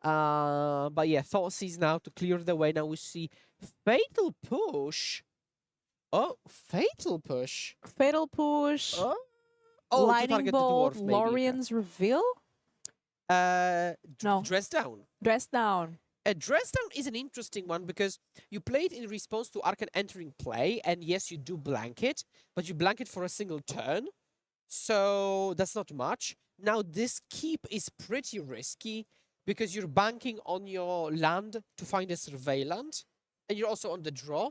But yeah, Thoughtseize now to clear the way. Now we see Fatal Push. Oh, Fatal Push. Fatal push. Oh, to Lightning target bolt. the dwarf, maybe. Okay. Lorian's reveal. No. Dress Down. Dress down. Dress Down is an interesting one because you play it in response to Arcan entering play, and yes, you do blanket, but you blanket for a single turn, so that's not much. Now, this keep is pretty risky because you're banking on your land to find a surveillant, and you're also on the draw,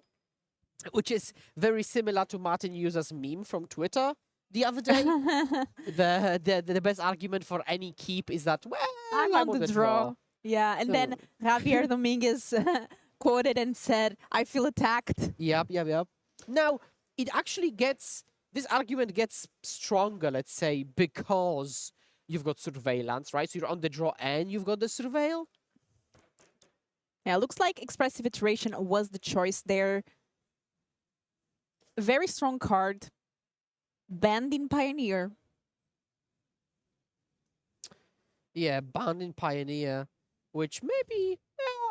which is very similar to Martin User's meme from Twitter the other day. The best argument for any keep is that, well, I'm on the draw. Yeah, and then So- Javier Dominguez quoted and said, "I feel attacked." Yep. Now, it actually this argument gets stronger, let's say, because you've got surveillance, right? So you're on the draw and you've got the surveil. Yeah, looks like expressive iteration was the choice there. Very strong card. Banned in Pioneer. Yeah, Bound in Pioneer, which maybe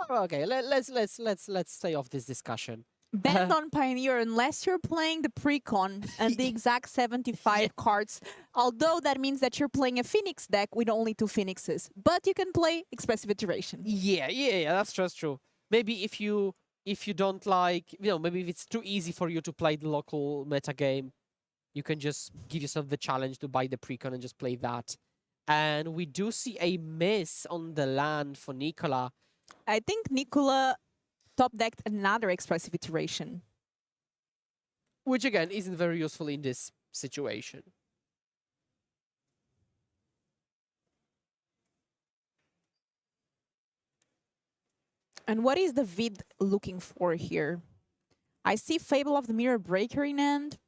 okay, let's stay off this discussion. Banned on Pioneer unless you're playing the precon and the exact 75 cards. Although that means that you're playing a Phoenix deck with only 2 Phoenixes. But you can play expressive iteration. Yeah, that's just true. Maybe if you don't like, maybe if it's too easy for you to play the local meta game, you can just give yourself the challenge to buy the precon and just play that. And we do see a miss on the land for Nicola. I think Nicola top decked another expressive iteration. Which again isn't very useful in this situation. And what is the Vid looking for here? I see Fable of the Mirror Breaker in end.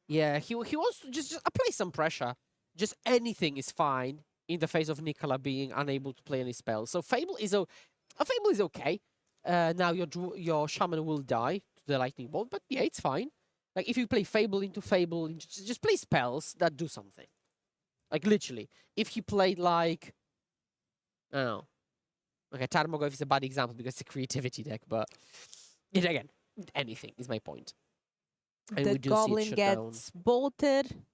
Yeah, he wants to just apply some pressure. Just anything is fine in the face of Nicola being unable to play any spells. So Fable is okay. Now your shaman will die to the lightning bolt, but yeah, it's fine. Like if you play Fable into Fable, just play spells that do something. Like literally, if he played like, I don't know. Okay, Tarmogoyf is a bad example because it's a creativity deck, but again, anything is my point. And we The do see it goblin shut down. gets bolted.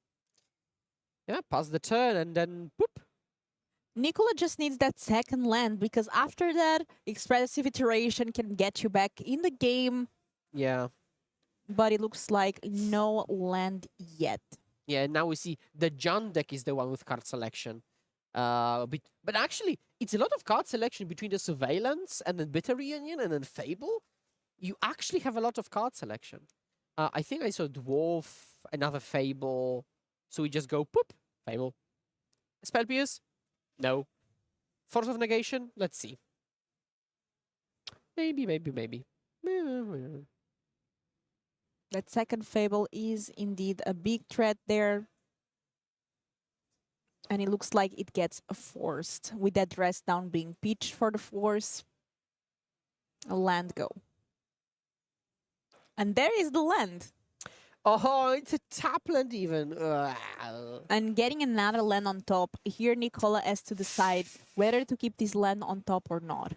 Yeah, pass the turn and then boop. Nicola just needs that second land because after that, expressive iteration can get you back in the game. Yeah. But it looks like no land yet. Yeah, now we see the John deck is the one with card selection. But actually, it's a lot of card selection between the Surveillance and then Bitter Reunion and then Fable. You actually have a lot of card selection. I think I saw Dwarf, another Fable. So we just go, poop, Fable. Spell Pierce? No. Force of Negation? Let's see. Maybe. That second Fable is indeed a big threat there. And it looks like it gets forced with that dress down being pitched for the force. A land go. And there is the land. Oh, it's a tap land even. And getting another land on top. Here Nicola has to decide whether to keep this land on top or not.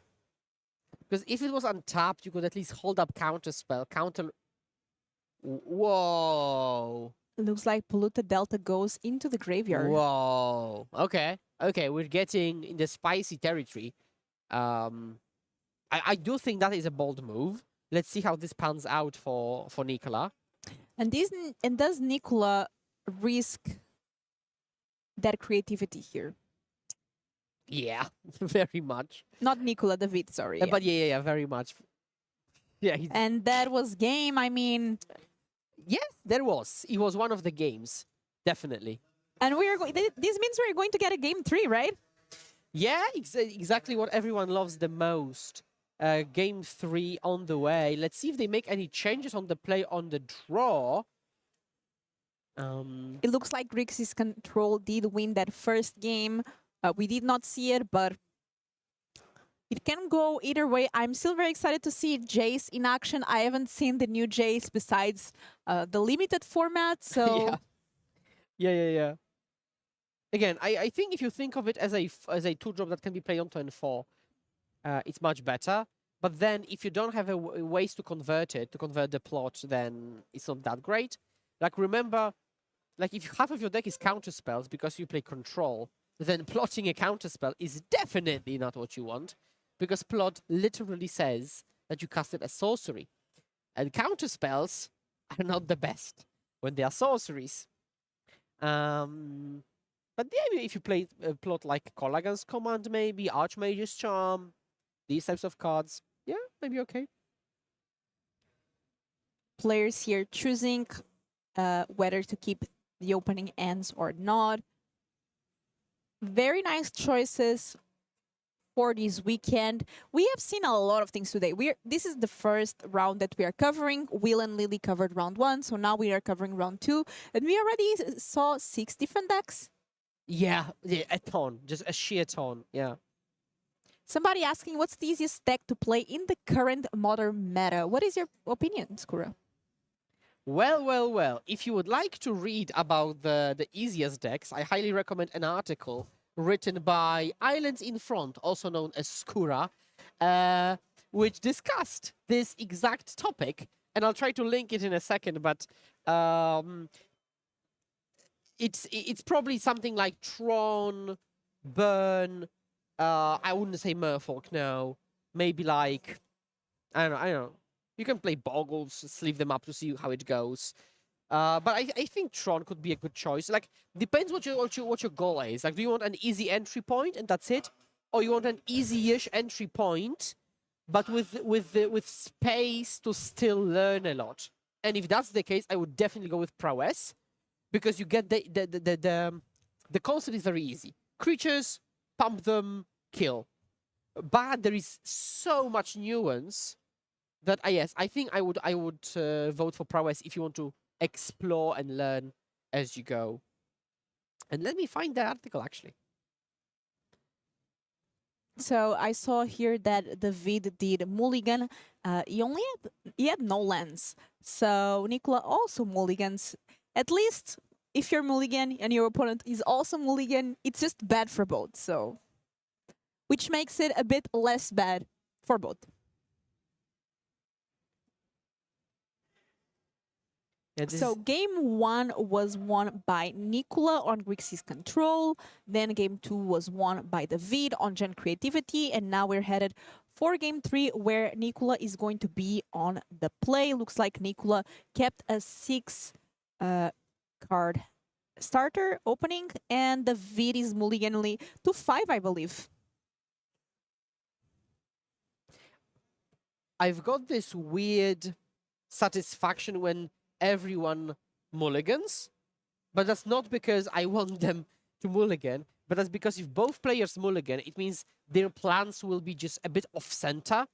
Because if it was untapped, you could at least hold up counter spell. Whoa. Looks like Polluted Delta goes into the graveyard. Whoa. Okay, we're getting in the spicy territory. I do think that is a bold move. Let's see how this pans out for Nicola. And does Nicola risk that creativity here? Yeah, very much. Not Nicola, David, sorry. But yeah, very much. Yeah. And that was game, I mean... Yes, there was. It was one of the games, definitely. And this means we're going to get a game 3, right? Yeah, exactly what everyone loves the most. Game 3 on the way. Let's see if they make any changes on the play on the draw. It looks like Grixis Control did win that first game. We did not see it, but It can go either way. I'm still very excited to see Jace in action. I haven't seen the new Jace besides the limited format, so Yeah. Again, I think if you think of it as a 2-drop that can be played on turn 4, it's much better. But then if you don't have ways to convert it, to convert the plot, then it's not that great. Like, remember, like, if half of your deck is counter spells because you play control, then plotting a counter spell is definitely not what you want, because plot literally says that you cast it as sorcery. And counter spells are not the best when they are sorceries. But yeah, maybe if you play a plot like Colagan's Command, maybe Archmage's Charm, these types of cards, yeah, maybe okay. players here choosing whether to keep the opening ends or not. Very nice choices for this weekend. We have seen a lot of things today. This is the first round that we are covering. Will and Lily covered round 1, so now we are covering round 2, and we already saw 6 different decks. Yeah, a ton, just a sheer ton, yeah. Somebody asking what's the easiest deck to play in the current modern meta. What is your opinion, Skura? Well. If you would like to read about the easiest decks, I highly recommend an article written by Islands in Front, also known as Skura, which discussed this exact topic. And I'll try to link it in a second, but it's probably something like Tron, Burn. I wouldn't say Merfolk, no. Maybe like I don't know. You can play Boggles, sleeve them up to see how it goes. But I think Tron could be a good choice. Like, depends what your goal is. Like, do you want an easy entry point and that's it, or you want an easy-ish entry point, but with space to still learn a lot? And if that's the case, I would definitely go with Prowess, because you get the concept is very easy. Creatures, pump them, kill. But there is so much nuance that yes, I think I would vote for Prowess if you want to explore and learn as you go. And let me find that article actually. So I saw here that the vid did mulligan. He had no lands. So Nicola also mulligans. At least if you're mulligan and your opponent is also mulligan, it's just bad for both. So, which makes it a bit less bad for both. Yeah, So game 1 was won by Nicola on Grixis Control. Then game 2 was won by the Vid on Gen Creativity. And now we're headed for game 3, where Nicola is going to be on the play. Looks like Nicola kept a 6 card starter opening, and the Vid is mulliganly to 5, I believe. I've got this weird satisfaction when everyone mulligans, but that's not because I want them to mulligan, but that's because if both players mulligan, it means their plans will be just a bit off-center.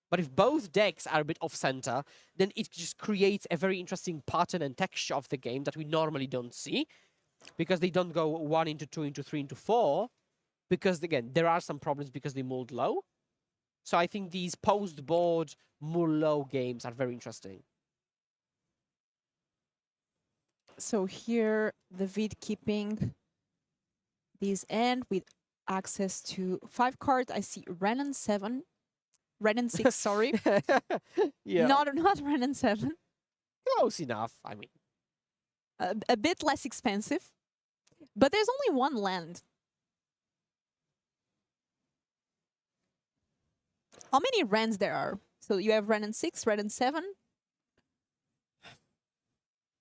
But if both decks are a bit off-center, then it just creates a very interesting pattern and texture of the game that we normally don't see, because they don't go 1 into 2 into 3 into 4, because again, there are some problems because they mulled low. So I think these post-board mull low games are very interesting. So here, the Vid keeping this end with access to 5 cards. I see Renan 7. Renan 6, sorry. Yeah. Not Renan 7. Close enough, I mean. A bit less expensive. But there's only one land. How many Rens there are? So you have Renan 6, Renan 7.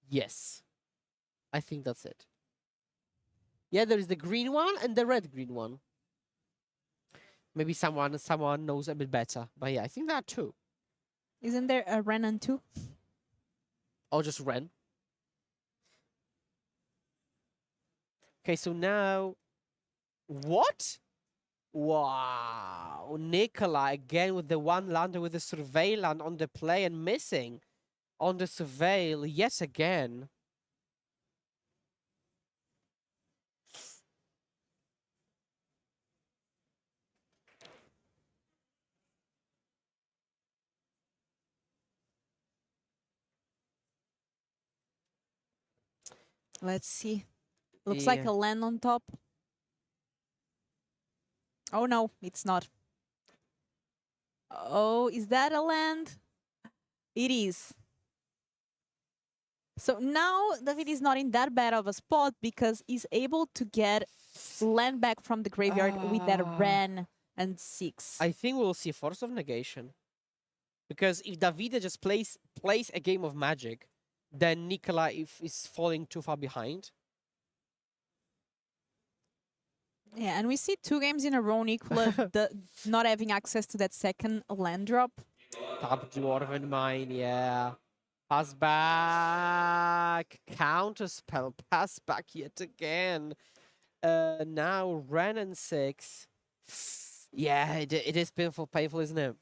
Yes. I think that's it. Yeah, there is the green one and the red-green one. Maybe someone knows a bit better. But yeah, I think there are 2. Isn't there a Renan 2? Or just Ren. Okay, so now... What? Wow. Nicola again with the one lander with the surveillance on the play and missing on the surveil yet again. Let's see. Looks like Yeah. a land on top. Oh no, it's not. Oh, is that a land? It is. So now David is not in that bad of a spot because he's able to get land back from the graveyard with that Ren and 6. I think we'll see Force of Negation. Because if Davide just plays a game of Magic, then Nicola is falling too far behind. Yeah, and we see 2 games in a row, Nicola not having access to that second land drop. Tap Dwarven Mine, yeah. Pass back. Counter spell. Pass back yet again. Now Ren and 6. Yeah, it is painful, isn't it?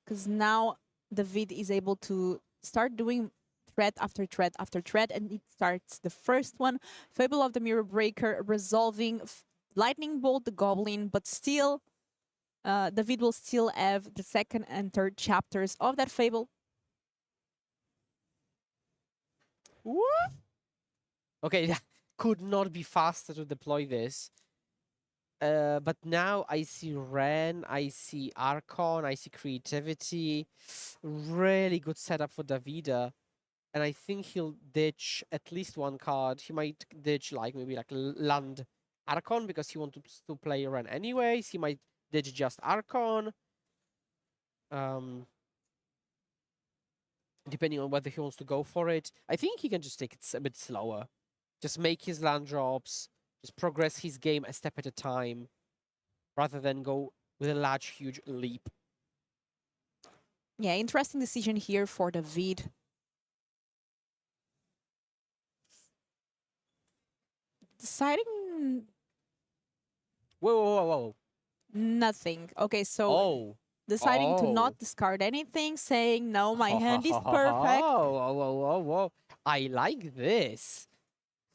Because now David is able to start doing threat after threat after threat, and it starts the first one, Fable of the Mirror Breaker, resolving Lightning Bolt the Goblin, but still, David will still have the second and third chapters of that Fable. What? Okay, that could not be faster to deploy this. But now I see Ren, I see Archon, I see Creativity. Really good setup for Davida. And I think he'll ditch at least one card. He might ditch maybe land Archon because he wants to play Ren anyways. He might ditch just Archon. Depending on whether he wants to go for it. I think he can just take it a bit slower. Just make his land drops. Just progress his game a step at a time. Rather than go with a large, huge leap. Yeah, interesting decision here for David. Deciding Whoa. nothing. Okay, so Oh. deciding to Oh. not discard anything, saying, no, my hand is perfect. Whoa. I like this.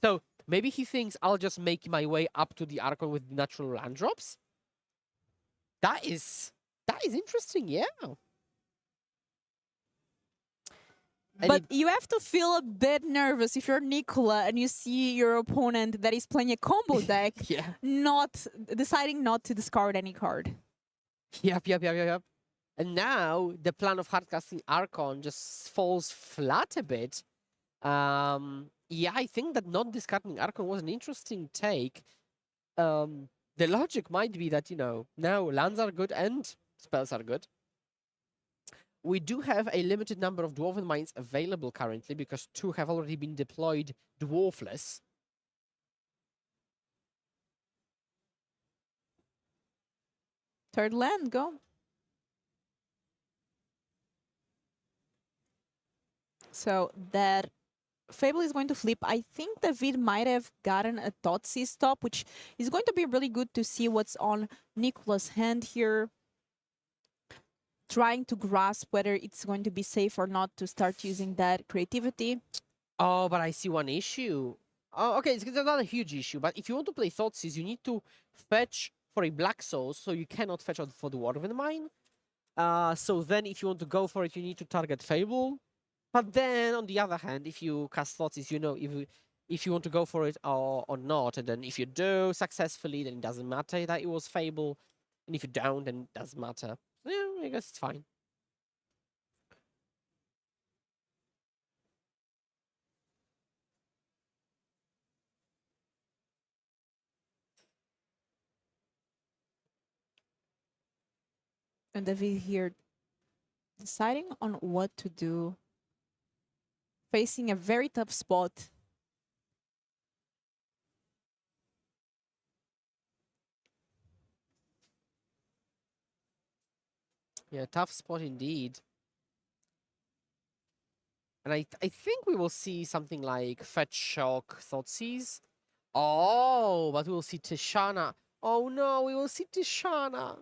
So maybe he thinks I'll just make my way up to the Archon with natural land drops? That is interesting, yeah. And But you have to feel a bit nervous if you're Nicola and you see your opponent that is playing a combo deck, yeah. not deciding not to discard any card. Yep. And now the plan of hardcasting Archon just falls flat a bit. Yeah, I think that not discarding Archon was an interesting take. The logic might be that, now lands are good and spells are good. We do have a limited number of Dwarven Mines available currently because 2 have already been deployed dwarfless. Third land, go. So that Fable is going to flip. I think David might have gotten a Thoughtseize stop, which is going to be really good to see what's on Nicola's hand here. Trying to grasp whether it's going to be safe or not to start using that creativity. Oh, but I see one issue. Oh, okay, it's not a huge issue, but if you want to play Thoughtseize, you need to fetch for a Black Soul, so you cannot fetch out for the Dwarven Mine. So then if you want to go for it, you need to target Fable. But then, on the other hand, if you cast Thoughtseize, if you want to go for it or not. And then if you do successfully, then it doesn't matter that it was Fable. And if you don't, then it doesn't matter. Yeah, I guess it's fine. And David here deciding on what to do. Facing a very tough spot. Yeah, tough spot indeed. And I think we will see something like Fetch Shock Thoughtseize. Oh, but we will see Tishana. Oh no, we will see Tishana.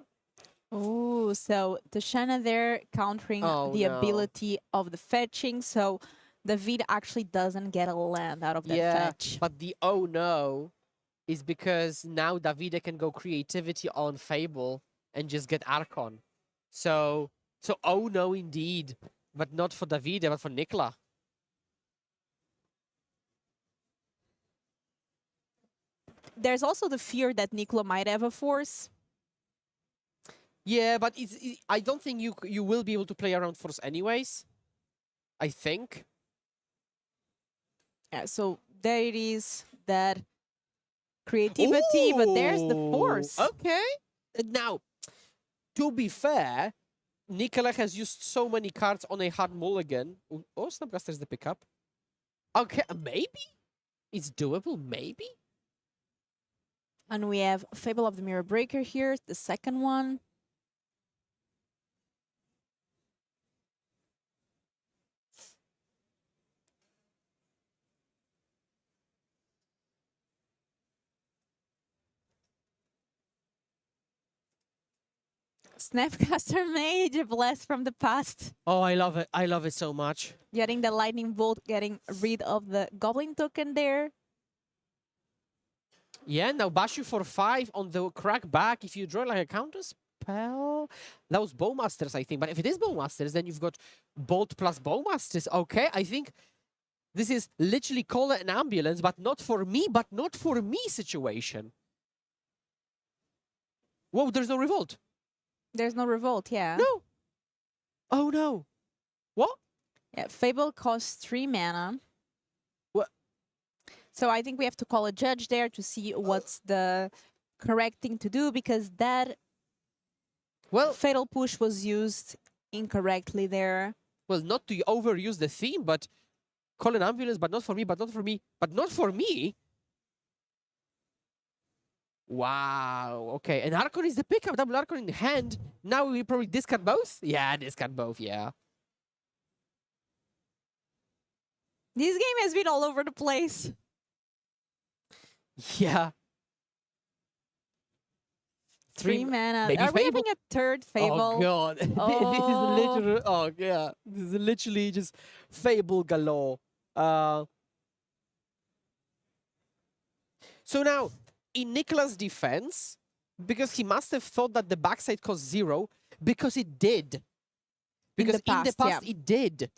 Oh, so Tashana there countering Oh, the no. ability of the fetching. So David actually doesn't get a land out of that fetch. But the oh no is because now Davide can go creativity on Fable and just get Archon. So oh no indeed. But not for Davide, but for Nicola. there's also the fear that Nicola might have a force. Yeah, but I don't think you will be able to play around force anyways. I think. Yeah, so there it is, that creativity, but there's the force. Okay. Now, to be fair, Nicola has used so many cards on a hard mulligan. Oh, Snapcaster's the pickup. Okay, maybe? It's doable, maybe? And we have Fable of the Mirror Breaker here, the second one. Snapcaster Mage, a blast from the past. Oh, I love it. I love it so much. Getting the Lightning Bolt, getting rid of the Goblin token there. Yeah, now Bashu for 5 on the crack back. If you draw like a counter spell, that was Bowmasters, I think. But if it is Bowmasters, then you've got Bolt plus Bowmasters. Okay, I think this is literally call it an ambulance, but not for me, situation. Whoa, there's no revolt. There's no revolt, yeah. No. Oh no. What? Yeah, Fable costs 3 mana. What? So I think we have to call a judge there to see what's the correct thing to do, because that Fatal Push was used incorrectly there. Well, not to overuse the theme, but call an ambulance, but not for me, but not for me, but not for me. Wow. Okay, and Archon is the pickup, double Archon in hand. Now we probably discard both? Yeah, discard both, yeah. This game has been all over the place. Yeah. 3 mana. maybe Are we Fable? having a third Fable? Oh god. This is literally, oh yeah. This is literally just Fable galore. So now, in Nicola's defense, because he must have thought that the backside cost 0, because it did. Because in the past it did.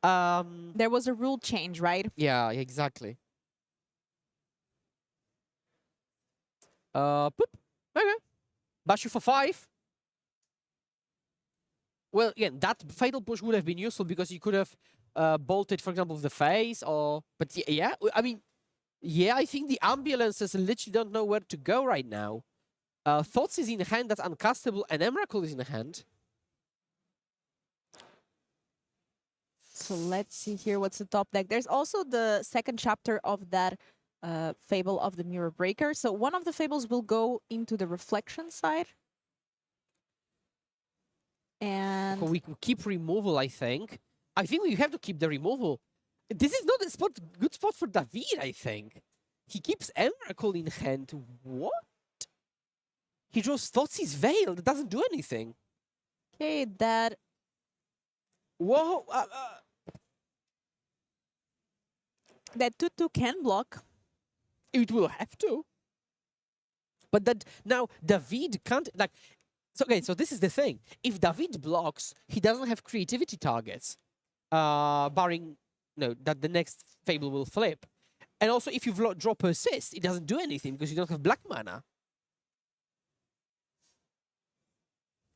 There was a rule change, right? Yeah, exactly. Boop. Okay. Bashu for 5. Well, again, that Fatal Push would have been useful because you could have bolted, for example, the face, or... But yeah, I mean, yeah, I think the ambulances literally don't know where to go right now. Thoughts is in hand, that's uncastable, and Emrakul is in hand. So let's see here what's the top deck. There's also the second chapter of that Fable of the Mirror Breaker. So one of the Fables will go into the reflection side. And We can keep removal, I think. I think we have to keep the removal. This is not a good spot for David, I think. He keeps Emrakul in hand. What? He draws Thoughtsy's Veil. That doesn't do anything. okay, that Whoa! that 2/2 can block. It will have to. But that now David can't like. So okay, so this is the thing. If David blocks, he doesn't have creativity targets, barring that the next Fable will flip. And also, if you draw Persist, it doesn't do anything because you don't have black mana.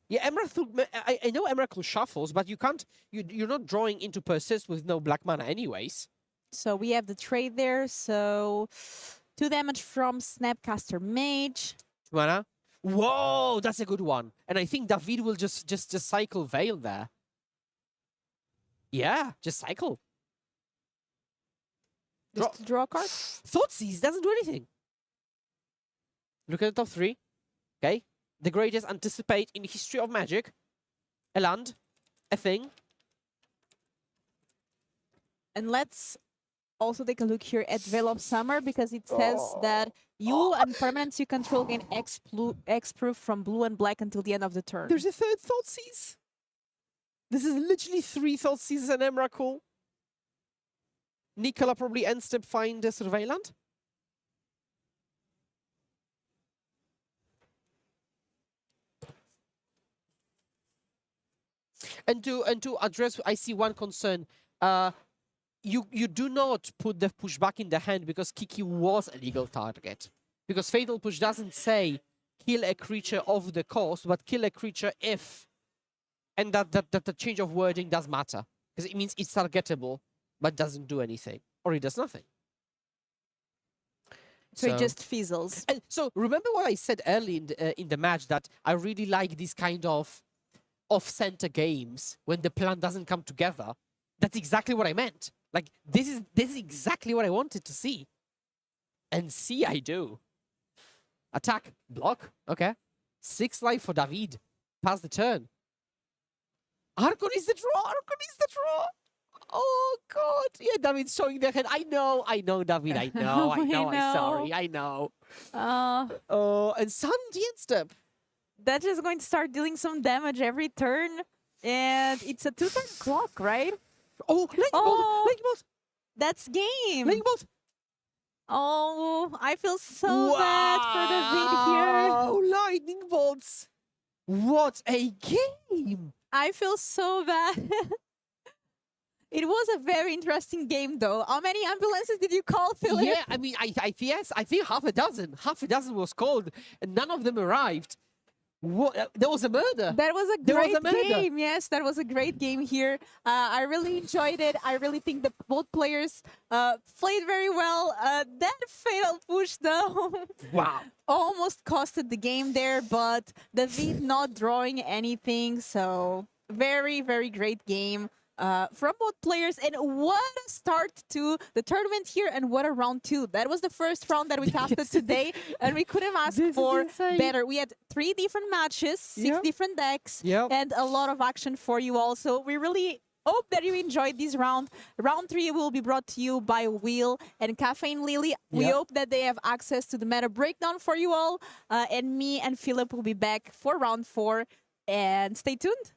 Yeah, I know Emrakul shuffles, but you can't. You're not drawing into Persist with no black mana, anyways. So we have the trade there. So 2 damage from Snapcaster Mage. Mana. Whoa, that's a good one. And I think David will just cycle Veil there. Yeah, just cycle. Just to draw a card. Thoughtseize doesn't do anything. Look at the top 3. Okay. The greatest anticipate in the history of Magic. A land. A thing. And let's also take a look here at Veil of Summer, because it says that you and permanents you control gain X-proof from blue and black until the end of the turn. There's a third Thoughtseize. This is literally 3 Thoughtseizes and Emrakul. Nicola probably end step find a Surveillant. And to address, I see one concern. You do not put the pushback in the hand because Kiki was a legal target. Because Fatal Push doesn't say kill a creature of the cost, but kill a creature if. And that the change of wording does matter. Because it means it's targetable, but doesn't do anything. Or it does nothing. So it just fizzles. And so remember what I said early in the match, that I really like these kind of off-center games when the plan doesn't come together. That's exactly what I meant. Like, this is exactly what I wanted to see. And see, I do. Attack, block, okay. 6 life for David. Pass the turn. Archon is the draw. Archon is the draw. Oh God! Yeah, David's showing their head. I know, David. I know. We I'm know. sorry. I know. Uh, Oh, and Sun end step. that's just going to start dealing some damage every turn. And it's a 2-turn clock, right? Oh, lightning bolt, That's game. lightning bolt. Oh, I feel so bad for the vid here. Wow, lightning bolts. What a game! I feel so bad. It was a very interesting game, though. How many ambulances did you call, Philip? Yeah, I mean, yes, I think half a dozen. Half a dozen was called, and none of them arrived. What? There was a murder. That was a There was great a murder. game. Yes, that was a great game here. I really enjoyed it. I really think that both players played very well. That fatal push, though, Wow. almost costed the game there, but David not drawing anything. So very, very great game. From both players, and what a start to the tournament here, and what a round 2. That was the first round that we casted today, and we couldn't ask This is for insane. better. We had 3 different matches, 6 Yep. different decks, Yep. and a lot of action for you all. So we really hope that you enjoyed this round. Round 3 will be brought to you by Will and Caffeine Lily. We Yep. hope that they have access to the meta breakdown for you all, and me and Philip will be back for round 4, and stay tuned.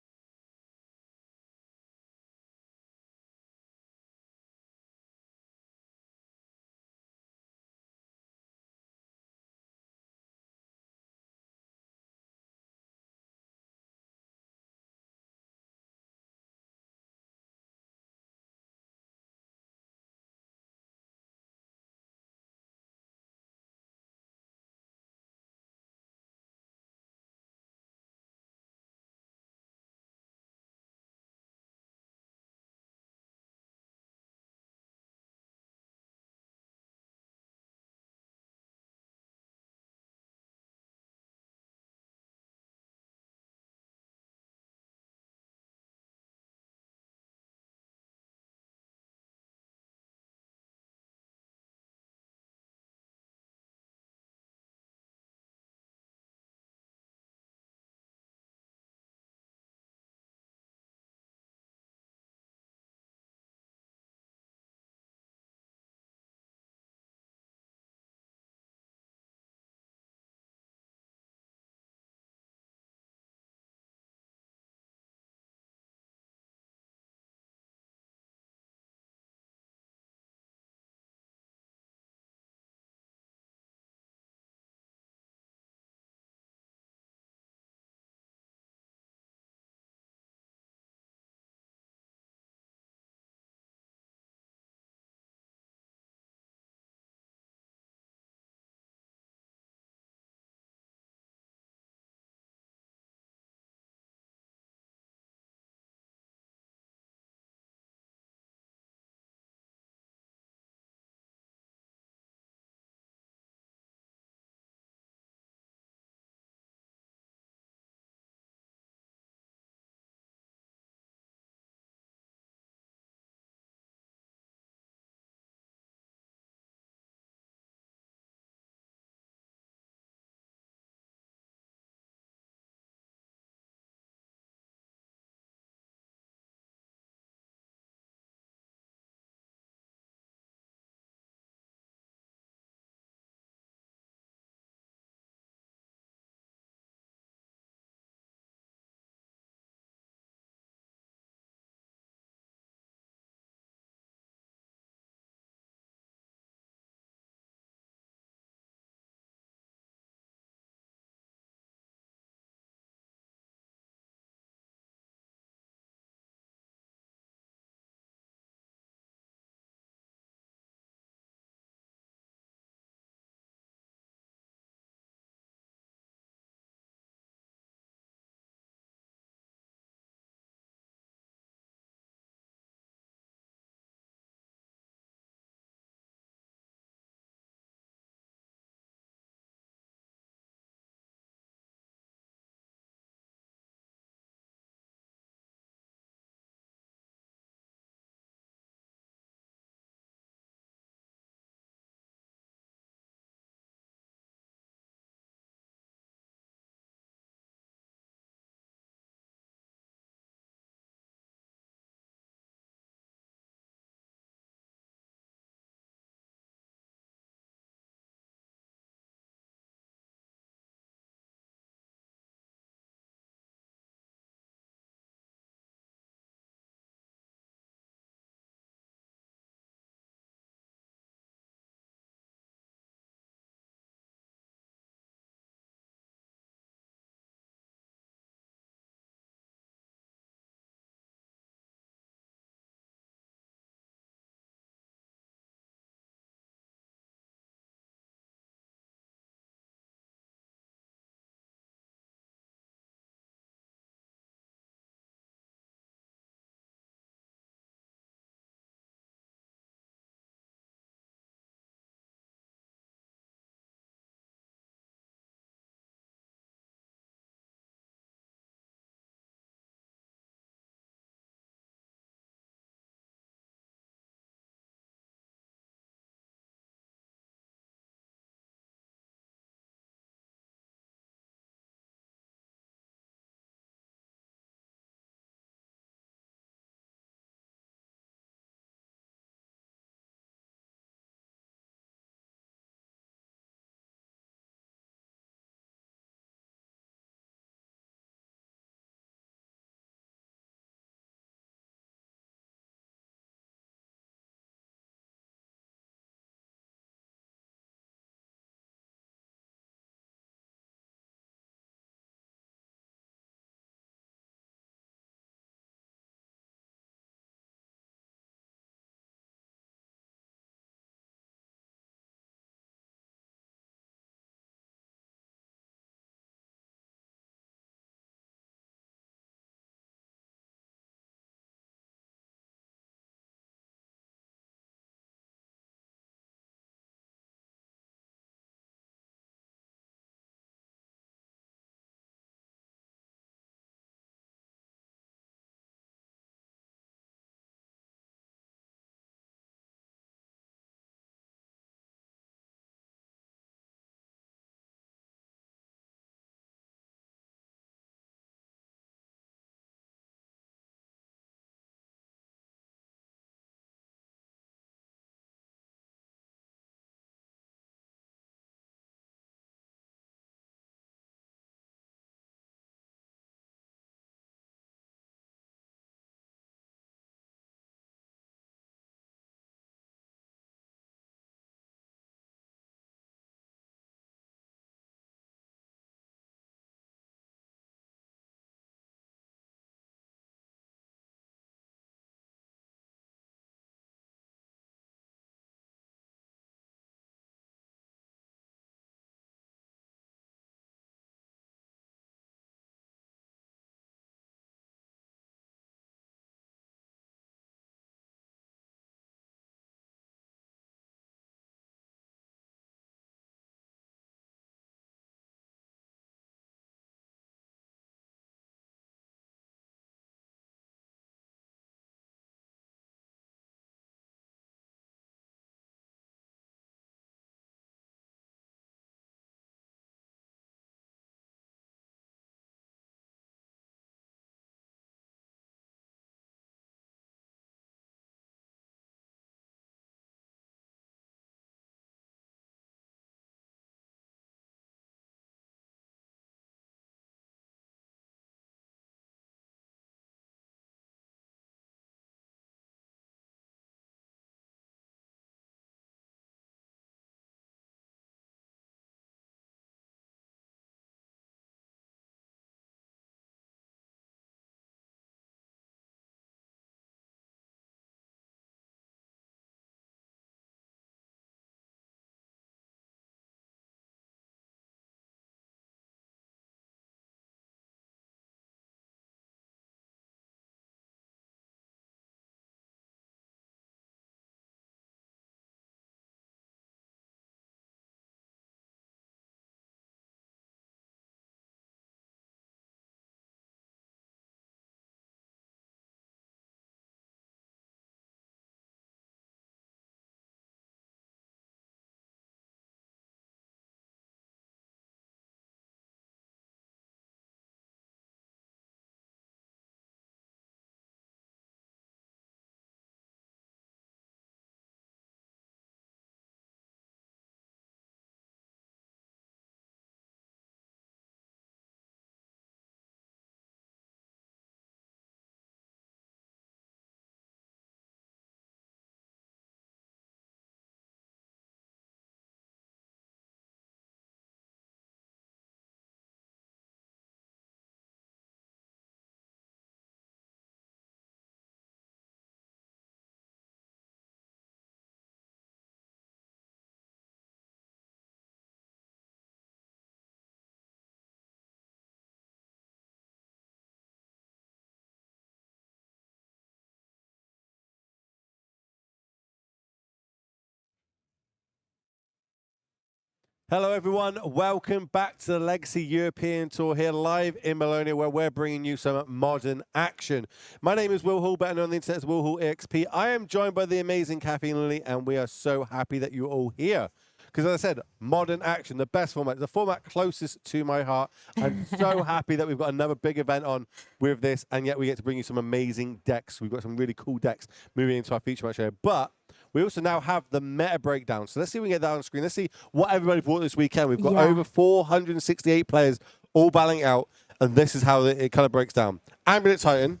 Hello, everyone. Welcome back to the Legacy European Tour here live in Bologna, where we're bringing you some modern action. My name is Will Hall, better known on the internet as Will Hall EXP. I am joined by the amazing Caffeine Lily, and we are so happy that you're all here. Because as I said, modern action, the best format, the format closest to my heart. I'm so happy that we've got another big event on with this, and yet we get to bring you some amazing decks. We've got some really cool decks moving into our feature match here. But we also now have the meta breakdown. So let's see if we can get that on screen. Let's see what everybody brought this weekend. We've got over 468 players all battling out, and this is how it kind of breaks down. Amulet Titan,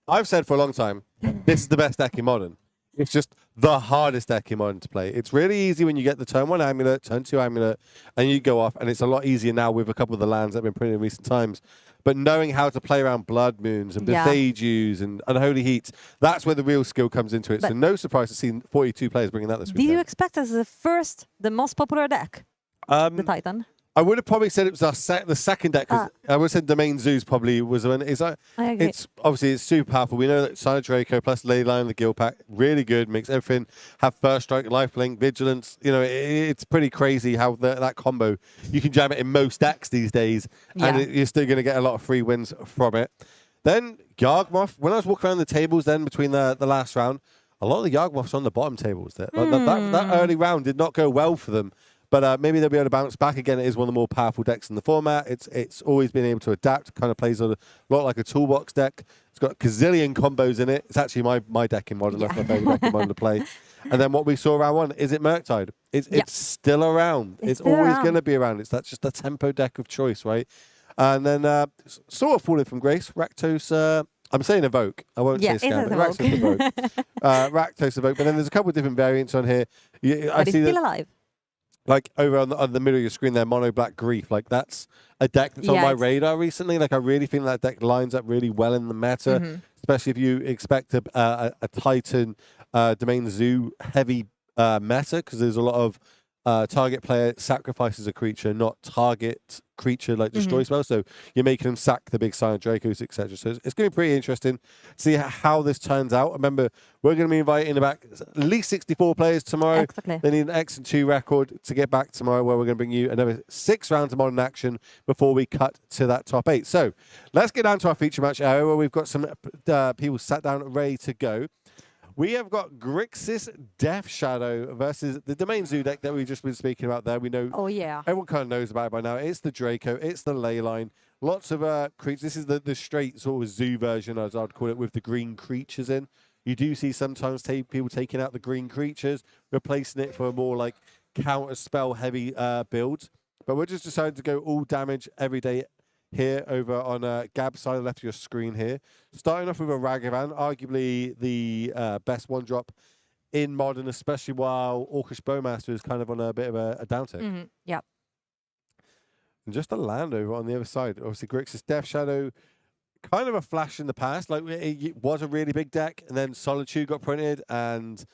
I've said for a long time, this is the best deck in Modern. It's just the hardest deck in Modern to play. It's really easy when you get the turn 1 Amulet, turn 2 Amulet, and you go off, and it's a lot easier now with a couple of the lands that have been printed in recent times. But knowing how to play around Blood Moons and Bethayus and Unholy Heats, that's where the real skill comes into it. So no surprise to see 42 players bringing that this weekend. Did you expect as the most popular deck, the Titan? I would have probably said it was the second deck. I would have said Domain Zoos probably was the one. It's obviously it's super powerful. We know that Silent Draco plus Leyline, the Guild Pack, really good. Makes everything have First Strike, Lifelink, Vigilance. You know, it's pretty crazy how that combo. You can jam it in most decks these days, and you're still going to get a lot of free wins from it. Then Yawgmoth. When I was walking around the tables, then between the last round, a lot of the Yawgmoths on the bottom tables. That early round did not go well for them. But maybe they'll be able to bounce back again. It is one of the more powerful decks in the format. It's always been able to adapt. Kind of plays a lot like a toolbox deck. It's got a gazillion combos in it. It's actually my deck in Modern. That's my favorite deck in Modern to play. And then what we saw round 1, is it Murktide? It's still around. It's always going to be around. That's just the tempo deck of choice, right? And then sort of falling from grace, Rakdos. I'm saying Evoke. I won't say Scan, but Rakdos Evoke. Rakdos Evoke. But then there's a couple of different variants on here. But it's still alive. Like over on the middle of your screen there, Mono Black Grief. Like that's a deck that's on my radar recently. Like I really think that deck lines up really well in the meta, especially if you expect a Titan Domain Zoo heavy meta, because there's a lot of target player sacrifices a creature, not target creature like destroy spell. So you're making them sack the big Silent Dracos, etc. So it's going to be pretty interesting to see how this turns out. Remember, we're going to be inviting back at least 64 players tomorrow. Exactly. They need an X and 2 record to get back tomorrow, where we're going to bring you another 6 rounds of Modern action before we cut to that top 8. So let's get down to our feature match area, where we've got some people sat down ready to go. We have got Grixis Death Shadow versus the Domain Zoo deck that we've just been speaking about there. We know everyone kind of knows about it by now. It's the Draco, it's the Leyline. Lots of creatures. This is the straight sort of zoo version, as I'd call it, with the green creatures in. You do see sometimes people taking out the green creatures, replacing it for a more like counter spell heavy build. But we're just deciding to go all damage every day here over on Gab's side, left of your screen here. Starting off with a Ragavan, arguably the best one-drop in Modern, especially while Orcish Bowmaster is kind of on a bit of a downtick. Yeah. And just a land over on the other side. Obviously, Grixis Death Shadow, kind of a flash in the past. Like it was a really big deck, and then Solitude got printed, and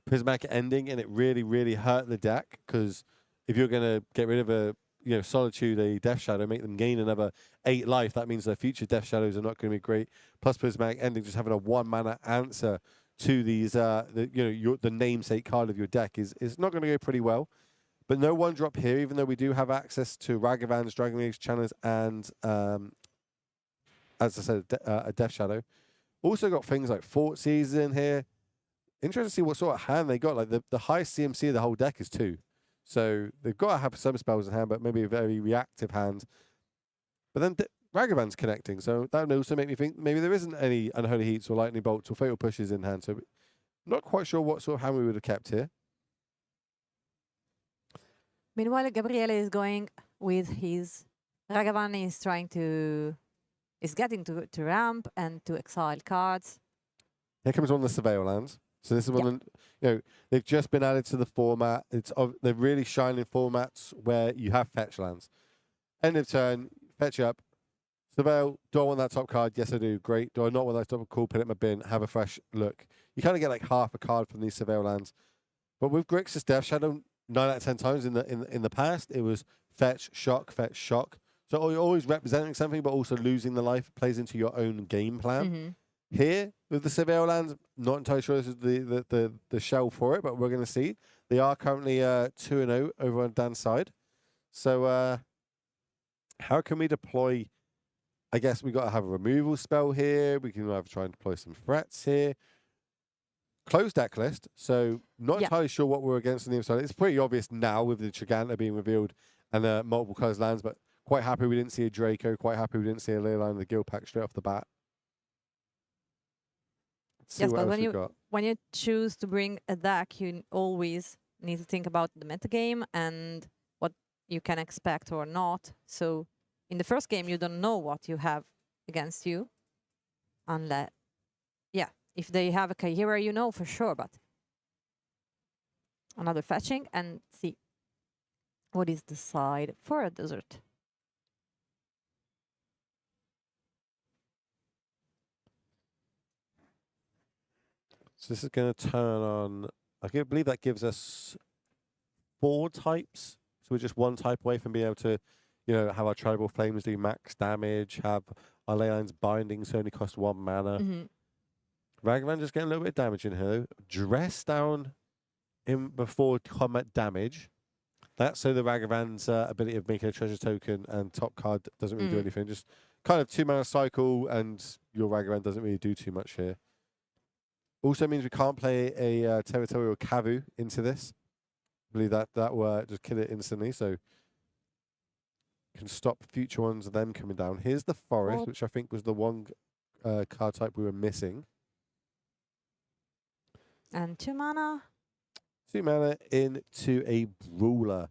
Prismatic Ending, and it really, really hurt the deck, because if you're going to get rid of a Solitude, a Death Shadow, make them gain another 8 life. That means their future Death Shadows are not going to be great. Plus Prismatic Ending, just having a 1-mana answer to these, the namesake card of your deck is not going to go pretty well. But no one drop here, even though we do have access to Ragavans, Dragon Age Channels, and as I said, a Death Shadow. Also got things like Fort Season here. Interesting to see what sort of hand they got. Like the highest CMC of the whole deck is 2. So they've got to have some spells in hand, but maybe a very reactive hand. But then Ragavan's connecting, so that would also make me think maybe there isn't any Unholy Heats or Lightning Bolts or Fatal Pushes in hand. So not quite sure what sort of hand we would have kept here. Meanwhile, Gabriele is going with his Ragavan is getting to ramp and to exile cards. Here comes one of the Surveil lands. So this is one, they've just been added to the format. They're really shining formats where you have fetch lands. End of turn, fetch up. Surveil, do I want that top card? Yes, I do. Great. Do I not want that top? Cool. Put it in my bin. Have a fresh look. You kind of get like half a card from these Surveil lands. But with Grixis Death Shadow, 9 out of 10 times in the past, it was fetch, shock, fetch, shock. So you're always representing something, but also losing the life plays into your own game plan. Here, with the Surveil lands, not entirely sure this is the shell for it, but we're going to see. They are currently 2-0 over on Dan's side. So how can we deploy? I guess we got to have a removal spell here. We can either try and deploy some threats here. Close deck list. So not Yeah. entirely sure what we're against on the inside. It's pretty obvious now with the Giganta being revealed and multiple colors lands, but quite happy we didn't see a Draco. Quite happy we didn't see a Leyline of the Guild Pack straight off the bat. Let's see Yes, what but else we got. when you choose to bring a deck, you always need to think about the metagame and what you can expect or not. So in the first game, you don't know what you have against you, unless, yeah, if they have a Kyhera, you know for sure. But another fetching and see what is the side for a desert. So this is going to turn on. I believe that gives us 4 types. So we're just 1 type away from being able to, have our tribal flames do max damage, have our ley lines bindings only cost 1 mana. Ragavan just getting a little bit of damage in here. Dress down in before combat damage. That's so the Ragavan's ability of making a treasure token and top card doesn't really do anything. Just kind of 2 mana cycle, and your Ragavan doesn't really do too much here. Also means we can't play a territorial Kavu into this. I believe that will just kill it instantly, so can stop future ones of them coming down. Here's the forest, which I think was the one card type we were missing. And 2 mana. 2 mana into a brawler.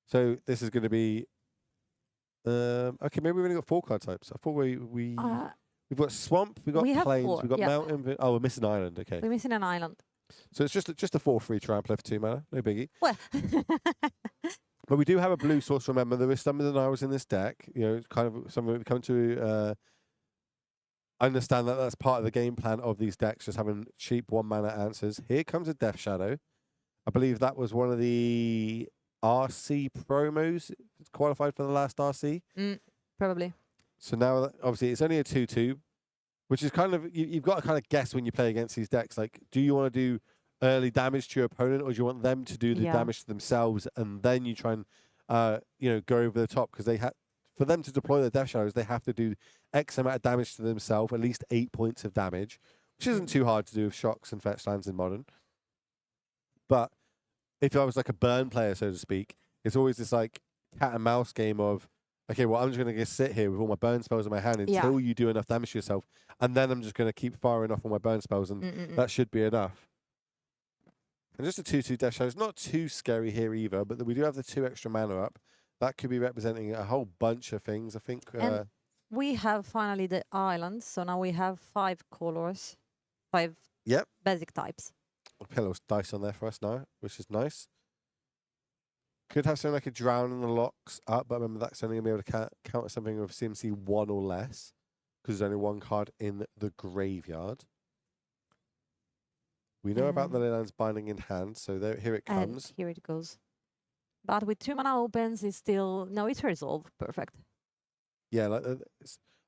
So this is going to be okay. Maybe we've only got 4 card types. I thought we've got swamp, we've got we have plains, 4, we've got yeah. mountain. Oh, we're missing island. Okay, We're missing an island. so it's just a 4/3 trampler for 2 mana. No biggie. Well, But we do have a blue source. Remember, there is some of the Nihils in this deck. Kind of something we come to understand that that's part of the game plan of these decks, just having cheap 1 mana answers. Here comes a Death Shadow. I believe that was one of the RC promos qualified for the last RC. probably. So now, obviously, it's only a 2/2, which is kind of you've got to kind of guess when you play against these decks. Like, do you want to do early damage to your opponent, or do you want them to do the damage to themselves, and then you try and go over the top? Because for them to deploy their Death Shadows, they have to do X amount of damage to themselves, at least 8 points of damage, which isn't too hard to do with shocks and fetch lands in Modern. But if I was like a burn player, so to speak, it's always this like cat and mouse game of, okay, well, I'm just going to sit here with all my burn spells in my hand until you do enough damage to yourself, and then I'm just going to keep firing off all my burn spells, and that should be enough. And just a 2/2 Death Shadow is not too scary here either, but we do have the 2 extra mana up. That could be representing a whole bunch of things, I think. And we have finally the island, so now we have 5 colors, 5 basic types. Pillows dice on there for us now, which is nice. Could have something like a Drown in the Locks up, but remember that's only going to be able to counter something with CMC 1 or less, because there's only 1 card in the graveyard. We know about the Leyland's binding in hand, so here it comes. And here it goes. But with 2 mana opens, it's still... No, it's resolved. Perfect. Yeah,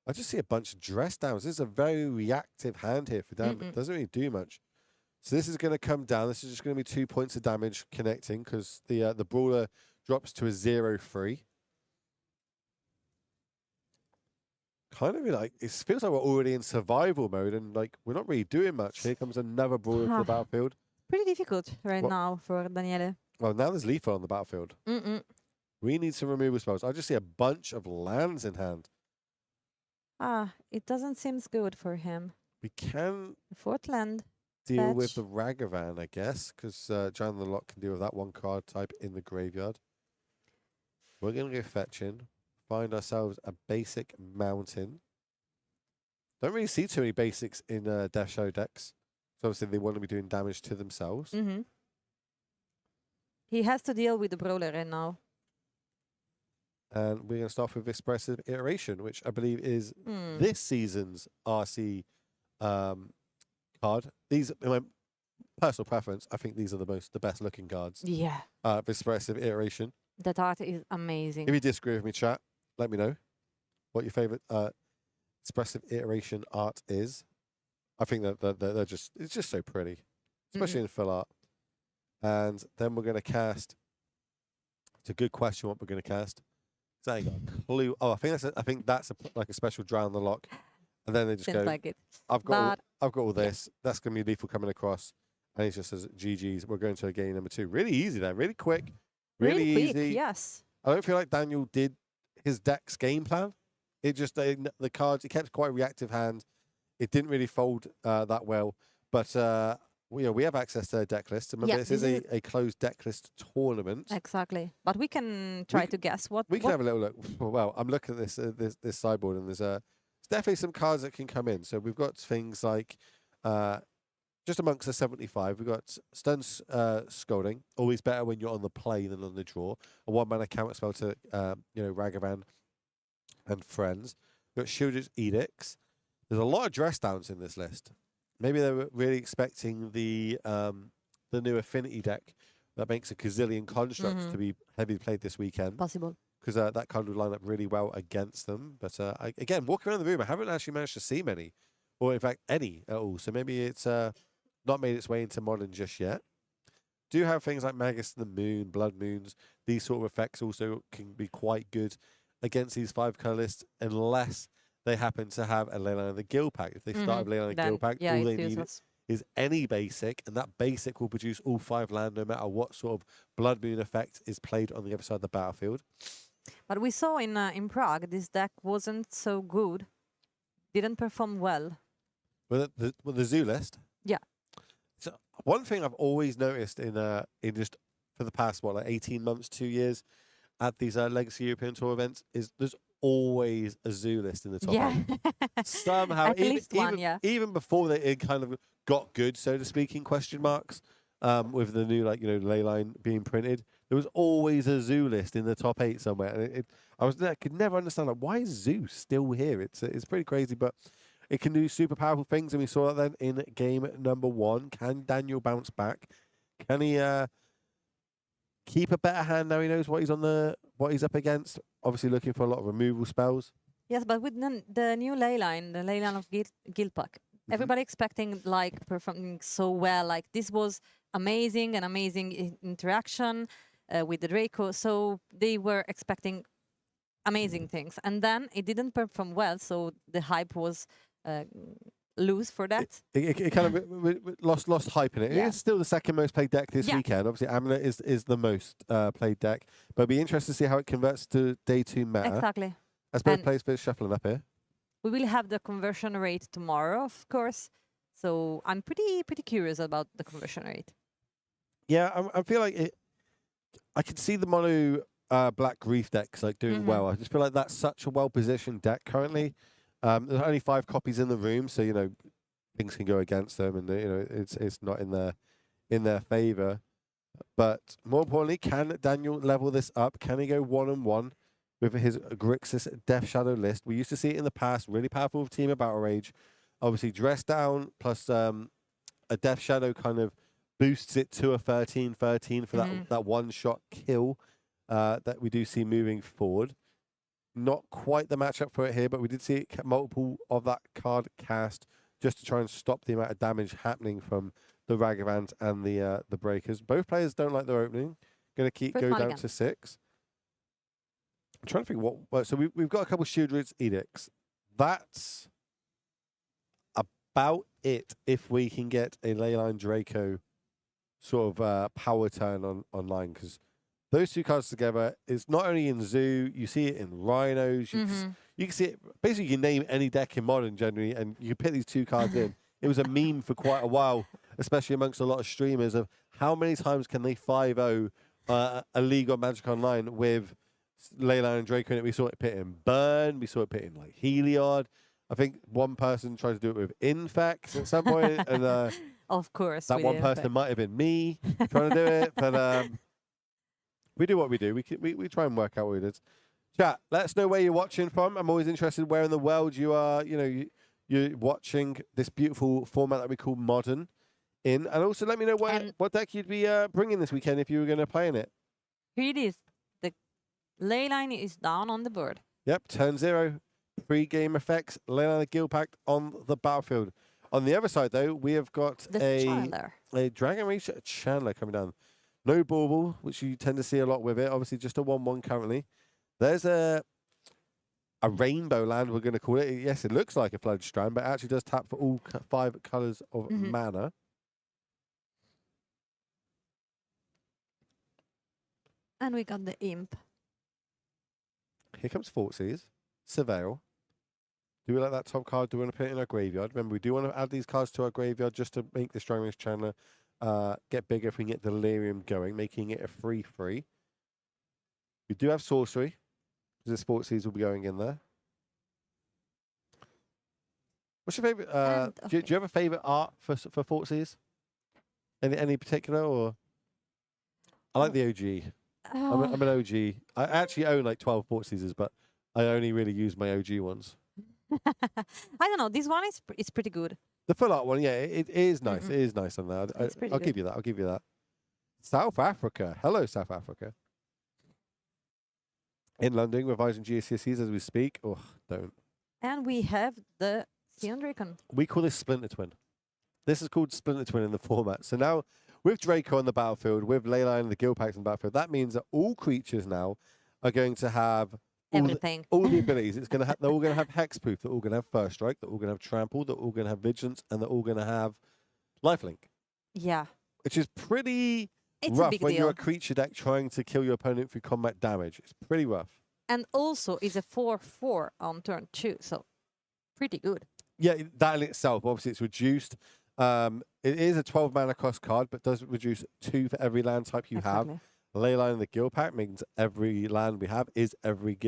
I just see a bunch of dress downs. This is a very reactive hand here for damage. It doesn't really do much. So this is going to come down. This is just going to be 2 points of damage connecting, because the brawler drops to a 0/3. Kind of like, it feels like we're already in survival mode, and like we're not really doing much. Here comes another brawler to the battlefield. Pretty difficult now for Daniele. Well, now there's Lethal on the battlefield. We need some removal spells. I just see a bunch of lands in hand. It doesn't seem good for him. We can The 4th land. deal with the Ragavan, I guess, because Drown the Lock can deal with that 1 card type in the graveyard. We're going to go fetching. Find ourselves a basic mountain. Don't really see too many basics in Death Shadow decks. So obviously they want to be doing damage to themselves. He has to deal with the brawler right now. And we're going to start with Expressive Iteration, which I believe is this season's RC card. These, in my personal preference, I think these are the best looking cards. Yeah. Expressive Iteration. That art is amazing. If you disagree with me, chat, let me know what your favorite Expressive Iteration art is. I think that it's just so pretty, especially in full art. And then we're going to cast It's a good question what we're going to cast. So I ain't got a clue. Oh, I think that's like a special drown the lock. And then they just Seems go, like it. I've got But all this. That's going to be lethal coming across. And he just says, GG's, we're going to a game number 2. Really easy there, really quick, really quick, easy. yes. I don't feel like Daniel did his deck's game plan. It just, the cards, he kept quite a reactive hand. It didn't really fold that well. But we have access to their deck list. Remember, Yeah, this is a closed deck list tournament. Exactly. But we can try to guess what. We can have a little look. Well, I'm looking at this sideboard, and there's definitely some cards that can come in. So we've got things like, just amongst the 75, we've got Stun Scolding, always better when you're on the play than on the draw. A 1-mana counter spell to Ragavan and friends. We've got Shield's Edicts. There's a lot of dress downs in this list. Maybe they were really expecting the new Affinity deck that makes a gazillion constructs to be heavily played this weekend. Possible. Because that card would line up really well against them. But again, walking around the room, I haven't actually managed to see many, or in fact any at all. So maybe it's not made its way into Modern just yet. Do have things like Magus the Moon, Blood Moons. These sort of effects also can be quite good against these 5-color lists, unless they happen to have a Leyline of the Guild Pack. If they start with Leyline of the Guild Pack, all they need is any basic, and that basic will produce all 5 land, no matter what sort of Blood Moon effect is played on the other side of the battlefield. But we saw in Prague, this deck wasn't so good. Didn't perform well. Well, the zoo list. Yeah. So one thing I've always noticed in just for the past 18 months, 2 years, at these Legacy European Tour events, is there's always a zoo list in the top 8. Somehow, At least one, even before it kind of got good, so to speak, in question marks, with the new Leyline being printed, there was always a zoo list in the top 8 somewhere, and I could never understand why is zoo still here. It's pretty crazy, but it can do super powerful things, and we saw that then in game number 1. Can Daniel bounce back? Can he keep a better hand now he knows what he's up against? Obviously looking for a lot of removal spells. Yes, but with the new Leyline, the Leyline of Gilpak, everybody expecting performing so well. Like this was amazing, an amazing interaction with the Draco. So they were expecting amazing things, and then it didn't perform well. So the hype was loose for that. It kind of lost hype in it. Yeah. It's still the second most played deck this weekend. Obviously, Amulet is the most played deck, but it'll be interesting to see how it converts to day 2 meta. Exactly. As both players finish shuffling up here. We will have the conversion rate tomorrow, of course. So I'm pretty curious about the conversion rate. Yeah, I feel like I can see the mono black grief decks doing well. I just feel like that's such a well positioned deck currently. There's only 5 copies in the room, so things can go against them, and it's not in their favor. But more importantly, can Daniel level this up? Can he go 1-on-1 with his Grixis Death Shadow list? We used to see it in the past, really powerful team of Battle Rage. Obviously, dress down plus a Death Shadow kind of boosts it to a 13/13 for that one-shot kill that we do see moving forward. Not quite the matchup for it here, but we did see multiple of that card cast just to try and stop the amount of damage happening from the Ragavans and the Breakers. Both players don't like their opening. Going to go down to 6. I'm trying to think what. So we've got a couple Shield's Edicts. That's about it. If we can get a Leyline Draco sort of power turn online, because those 2 cards together, it's not only in Zoo, you see it in Rhinos, you can see it, basically you can name any deck in Modern generally, and you can put these 2 cards in. It was a meme for quite a while, especially amongst a lot of streamers, of how many times can they 5-0 a League or Magic Online with Leyline and Draco in it. We saw it pit in Burn, we saw it pit in Heliod. I think one person tried to do it with Infect at some point, and of course, that one person might have been me trying to do it, but we do what we do. We try and work out what it is. Chat, let us know where you're watching from. I'm always interested where in the world you are, you're watching this beautiful format that we call Modern in. And also let me know what deck you'd be bringing this weekend if you were going to play in it. Here it is. The Leyline is down on the board. Yep, turn 0. Pre-game effects, Leyline the Guild Pact on the battlefield. On the other side, though, we have got a Dragon Rage Chandler coming down. No bauble, which you tend to see a lot with it. Obviously, just a 1/1 currently. There's a rainbow land, we're going to call it. Yes, it looks like a flooded strand, but it actually does tap for all 5 colors of mana. And we got the imp. Here comes Thoughtseize, Surveil. Do we like that top card? Do we want to put it in our graveyard? Remember, we do want to add these cards to our graveyard just to make this Dragon Race Chandler get bigger if we can get Delirium going, making it a 3/3. We do have Sorcery, because this Thoughtseize will be going in there. What's your favorite? Do you have a favorite art for Thoughtseize? Any particular, or? I like the OG. I'm an OG. I actually own like 12 Thoughtseizes, but I only really use my OG ones. I don't know. This one is pretty good. The full art one, yeah, it is nice. It is nice on there. I'll give you that. I'll give you that. South Africa. Hello, South Africa. In London, revising GCSEs as we speak. Oh, don't. And we have the Sion Dracon. We call this Splinter Twin. This is called Splinter Twin in the format. So now, with Draco on the battlefield, with Leyline and the Guild Packs on the battlefield, that means that all creatures now are going to have Everything. all the abilities. It's going to they're all going to have hexproof. They're all going to have first strike. They're all going to have trample. They're all going to have vigilance, and they're all going to have lifelink. Yeah. Which is pretty It's rough a big when deal. you're a creature deck trying to kill your opponent through combat damage. It's pretty rough. And also is a 4/4 on turn 2, so pretty good. Yeah, that in itself, obviously, it's reduced. It is a 12 mana cost card, but does reduce 2 for every land type you have. Leyline in the Guild Pack means every land we have is every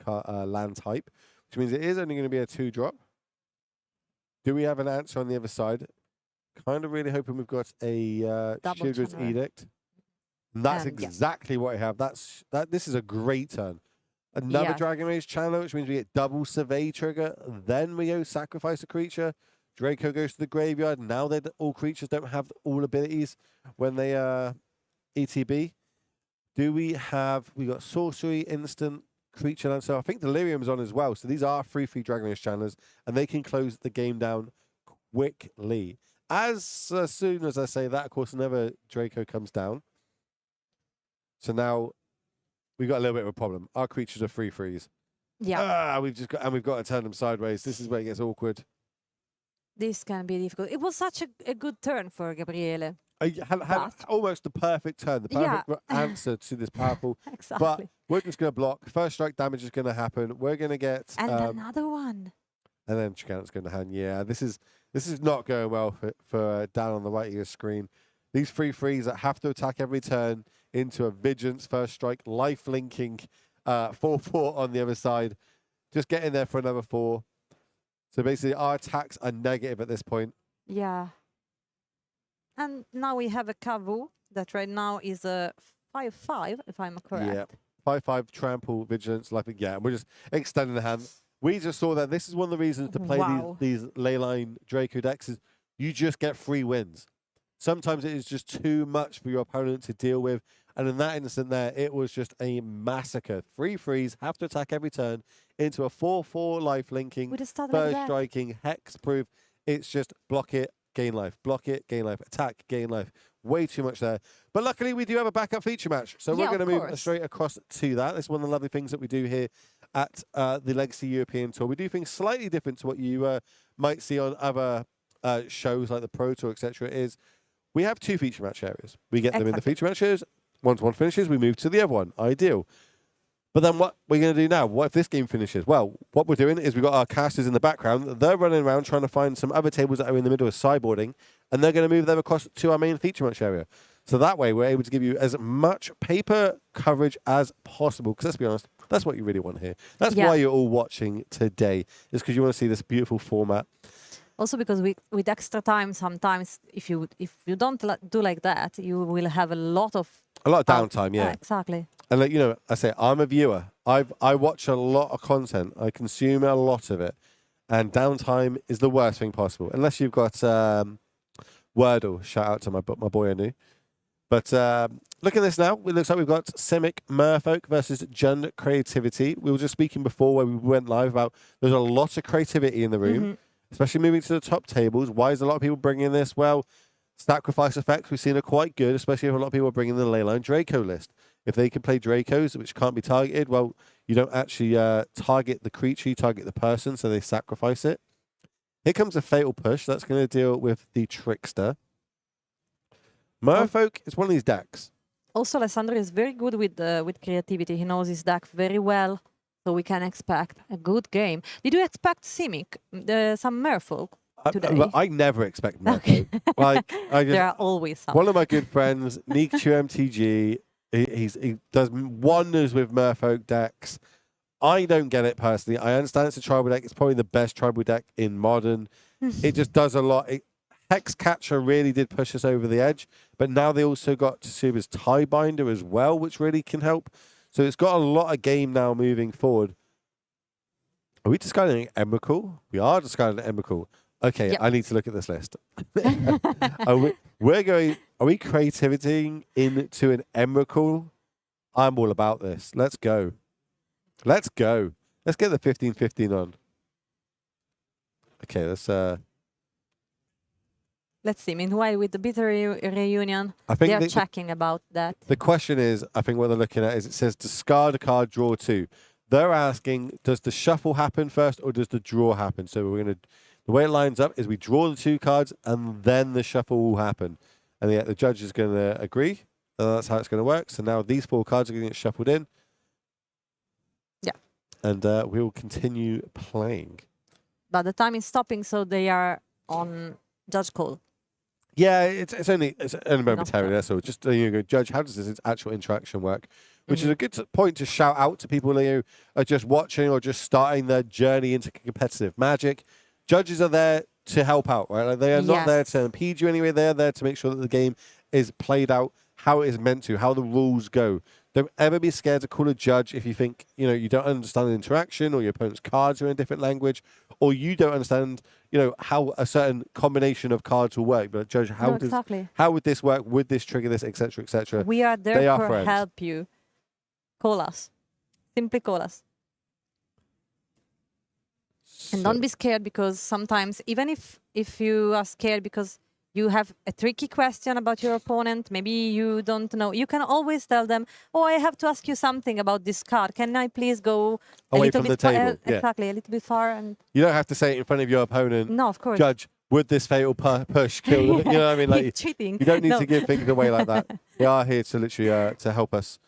land type, which means it is only going to be a 2-drop. Do we have an answer on the other side? Kind of really hoping we've got a Shieldred's Edict. And that's exactly what I have. This is a great turn. Another Dragon Rage Chandler, which means we get double Survey trigger. Then we go sacrifice a creature. Draco goes to the graveyard. Now that all creatures don't have all abilities when they ETB. We got sorcery, instant, creature land. So I think Delirium's on as well. So these are 3/3 Dragon Rage Chandlers, and they can close the game down quickly. As soon as I say that, of course, another Draco comes down. So now we've got a little bit of a problem. Our creatures are 3/3s. Yeah. We've got to turn them sideways. This is where it gets awkward. This can be difficult. It was such a good turn for Gabriele. Had almost the perfect turn, the perfect answer to this powerful. Exactly. But we're just going to block. First strike damage is going to happen. We're going to get and another one. And then Chicana's going to hand. Yeah, this is not going well for down on the right of your screen. These 3/3s that have to attack every turn into a Vigilance first strike, life linking 4/4 on the other side. Just get in there for another 4. So basically, our attacks are negative at this point. Yeah. And now we have a Kavu that right now is a 5/5, if I'm correct. Yeah, 5/5 trample, vigilance, life. Yeah, and we're just extending the hand. We just saw that this is one of the reasons to play these Leyline Draco decks is you just get free wins. Sometimes it is just too much for your opponent to deal with. And in that instant there, it was just a massacre. 3/3s have to attack every turn into a 4/4 life linking, first striking, hex proof. It's just block it, gain life, block it, gain life, attack, gain life. Way too much there. But luckily, we do have a backup feature match. So we're going to move straight across to that. This is one of the lovely things that we do here at the Legacy European Tour. We do things slightly different to what you might see on other shows like the Pro Tour, etc. Is we have 2 feature match areas. We get them in the feature matches. Once one finishes, we move to the other one. Ideal. But then what we're going to do now? What if this game finishes? Well, what we're doing is we've got our casters in the background. They're running around trying to find some other tables that are in the middle of sideboarding, and they're going to move them across to our main feature match area. So that way, we're able to give you as much paper coverage as possible. Because let's be honest, that's what you really want here. That's why you're all watching today, is because you want to see this beautiful format. Also because with extra time, sometimes if you don't do like that, you will have a lot of downtime. Yeah, exactly. And like, I say I'm a viewer. I watch a lot of content. I consume a lot of it, and downtime is the worst thing possible. Unless you've got Wordle. Shout out to my boy Anu. But look at this now. It looks like we've got Simic Merfolk versus Jund Creativity. We were just speaking before when we went live about there's a lot of creativity in the room. Especially moving to the top tables. Why is a lot of people bringing this? Well, sacrifice effects we've seen are quite good, especially if a lot of people are bringing the Leyline Draco list. If they can play Dracos, which can't be targeted, well, you don't actually target the creature, you target the person, so they sacrifice it. Here comes a Fatal Push. That's going to deal with the Trickster. Merfolk is one of these decks. Also, Alessandro is very good with creativity. He knows his deck very well, so we can expect a good game. Did you expect Simic, some Merfolk today? I never expect Merfolk. Okay. Like, There are always some. one of my good friends, Niku MTG, he does wonders with Merfolk decks. I don't get it personally. I understand it's a tribal deck. It's probably the best tribal deck in Modern. It just does a lot. Hex Catcher really did push us over the edge, but now they also got Tsuba's Tie Binder as well, which really can help. So it's got a lot of game now moving forward. Are we discarding Emrakul? We are discarding Emrakul. Okay, Yep. I need to look at this list. Are we creativity into an Emrakul? I'm all about this. Let's go. Let's go. Let's get the 15-15 on. Okay, Let's see. Meanwhile, with the bitter reunion, I think they are checking about that. the question is, I think what they're looking at is it says discard a card, draw 2. They're asking, does the shuffle happen first or does the draw happen? So the way it lines up is we draw the 2 cards and then the shuffle will happen. And the judge is going to agree. And that's how it's going to work. So now these 4 cards are going to get shuffled in. Yeah. And we will continue playing. But the time is stopping, so they are on judge call. Yeah, it's only momentary. time. That's all. Just judge how does this actual interaction work, which is a good point to shout out to people who are just watching or just starting their journey into competitive Magic. Judges are there to help out, right? Like they are not there to impede you anyway. They are there to make sure that the game is played out how it is meant to, how the rules go. Don't ever be scared to call a judge if you think you don't understand the interaction or your opponent's cards are in a different language, or you don't understand how a certain combination of cards will work. But judge, how would this work? Would this trigger this, etc., etc.? We are there to help you. Call us. Simply call us. And don't be scared, because sometimes, even if you are scared because you have a tricky question about your opponent, maybe you don't know, you can always tell them, oh, I have to ask you something about this card. Can I please go away from the table? Exactly, a little bit far. And you don't have to say it in front of your opponent. No, of course. Judge, would this fatal push kill them? You know what I mean? Like, He's cheating. You don't need to give things away like that. They are here to literally to help us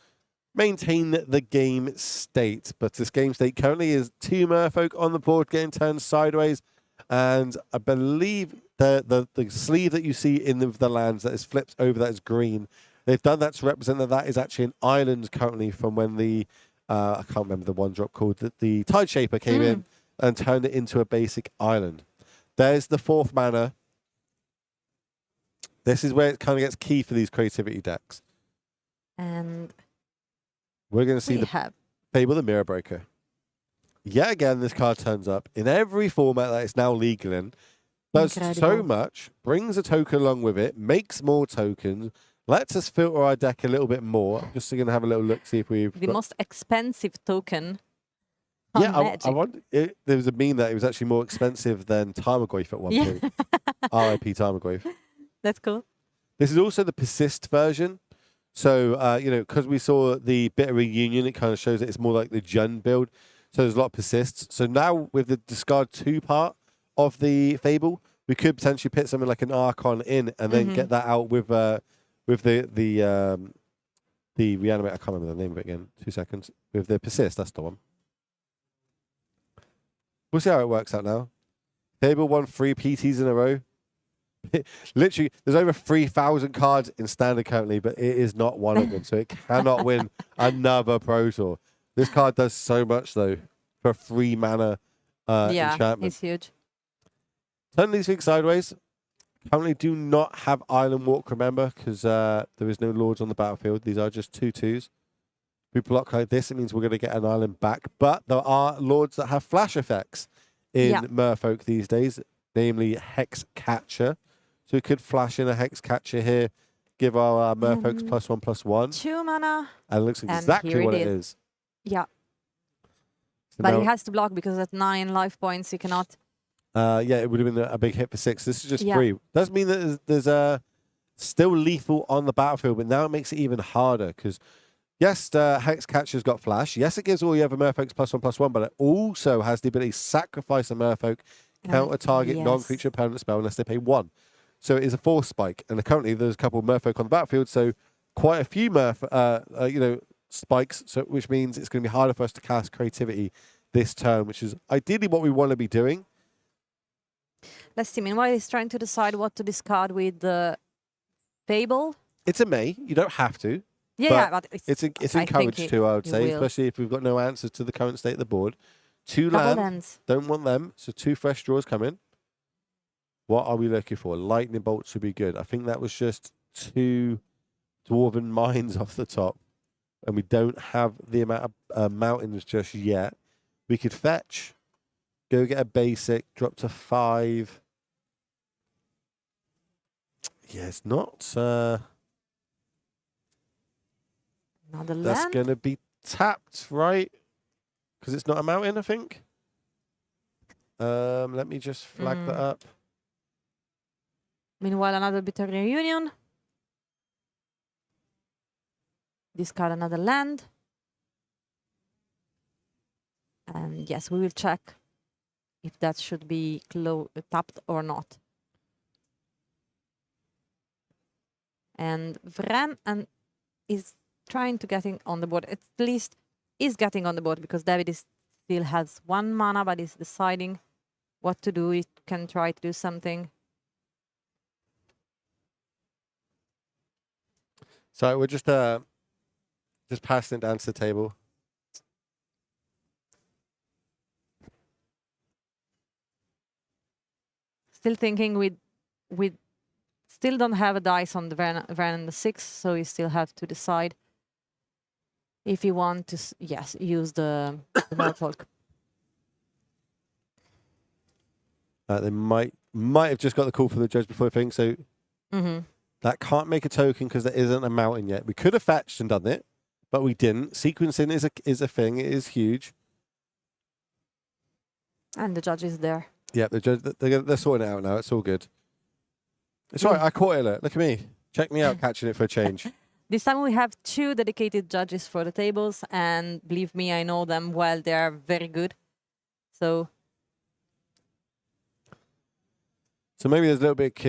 maintain the game state. But this game state currently is 2 Merfolk on the board getting turned sideways. And I believe the sleeve that you see in the lands that is flipped over, that is green. They've done that to represent that is actually an island currently from when the, I can't remember the 1-drop called, the Tide Shaper came in and turned it into a basic island. There's the 4th mana. This is where it kind of gets key for these creativity decks. And we're going to see Fable the Mirror Breaker. Yet again, this card turns up in every format that it's now legal in. Does so much, brings a token along with it, makes more tokens, lets us filter our deck a little bit more. I'm just going to have a little look, see if we've the most expensive token. Yeah, I wonder, there was a meme that it was actually more expensive than Tarmogoyf at one point. RIP Tarmogoyf. That's cool. This is also the Persist version. So, because we saw the Bitter Reunion, it kind of shows that it's more like the Jund build. So there's a lot of Persists. So now with the discard 2 part of the Fable, we could potentially put something like an Archon in and then get that out with the Reanimate. I can't remember the name of it again. 2 seconds. With the Persist, that's the one. We'll see how it works out now. Fable won 3 PTs in a row. Literally, there's over 3,000 cards in Standard currently, but it is not one of them. So it cannot win another Pro Tour. This card does so much, though, for 3 mana enchantment. It's huge. Turn these things sideways. Currently do not have Island Walk, remember, because there is no Lords on the battlefield. These are just 2/2s. We block like this, it means we're going to get an island back. But there are Lords that have flash effects in Merfolk these days, namely Hex Catcher. So we could flash in a Hex Catcher here, give our Merfolks +1/+1. 2 mana. And it looks exactly what it is. Yeah. So but now, he has to block because at 9 life points, he cannot. yeah, it would have been a big hit for 6. This is just 3. Does mean that there's still lethal on the battlefield, but now it makes it even harder because, yes, the Hex Catcher's got Flash. Yes, it gives all your other Merfolks +1/+1, but it also has the ability to sacrifice a Merfolk, counter-target yes. non-creature opponent spell unless they pay 1. So it is a force spike. And currently there's a couple of Merfolk on the battlefield, so quite a few spikes, so which means it's going to be harder for us to cast creativity this turn, which is ideally what we want to be doing. Let's see. Meanwhile, he's trying to decide what to discard with the Fable. It's a may. You don't have to. Yeah, but but it's I think encouraged to, I would he say, will. especially if we've got no answers to the current state of the board. 2 Double lands, lands. don't want them, so 2 fresh draws come in. What are we looking for? Lightning bolts would be good. I think that was just 2 dwarven mines off the top, and we don't have the amount of mountains just yet. We could fetch, go get a basic, drop to 5. Yeah, it's not. Another That's land. going to be tapped, right? Because it's not a mountain, I think. Let me just flag that up. Meanwhile, another bitter reunion. Discard another land. And yes, we will check if that should be tapped or not. And Vren is trying to get on the board. At least is getting on the board because David still has 1 mana, but is deciding what to do. He can try to do something. So we're just passing it down to the table. Still thinking with still don't have a dice on the Vren and the 6, so you still have to decide if you want to use the Merfolk. They might have just got the call from the judge before thing, so that can't make a token because there isn't a mountain yet. We could have fetched and done it, but we didn't. Sequencing is a thing. It is huge. And the judge is there. Yeah, the judge they're sorting it out now. It's all good. It's all right. I caught it. Look at me. Check me out catching it for a change. This time we have 2 dedicated judges for the tables, and believe me, I know them well. They are very good. So maybe there's a little bit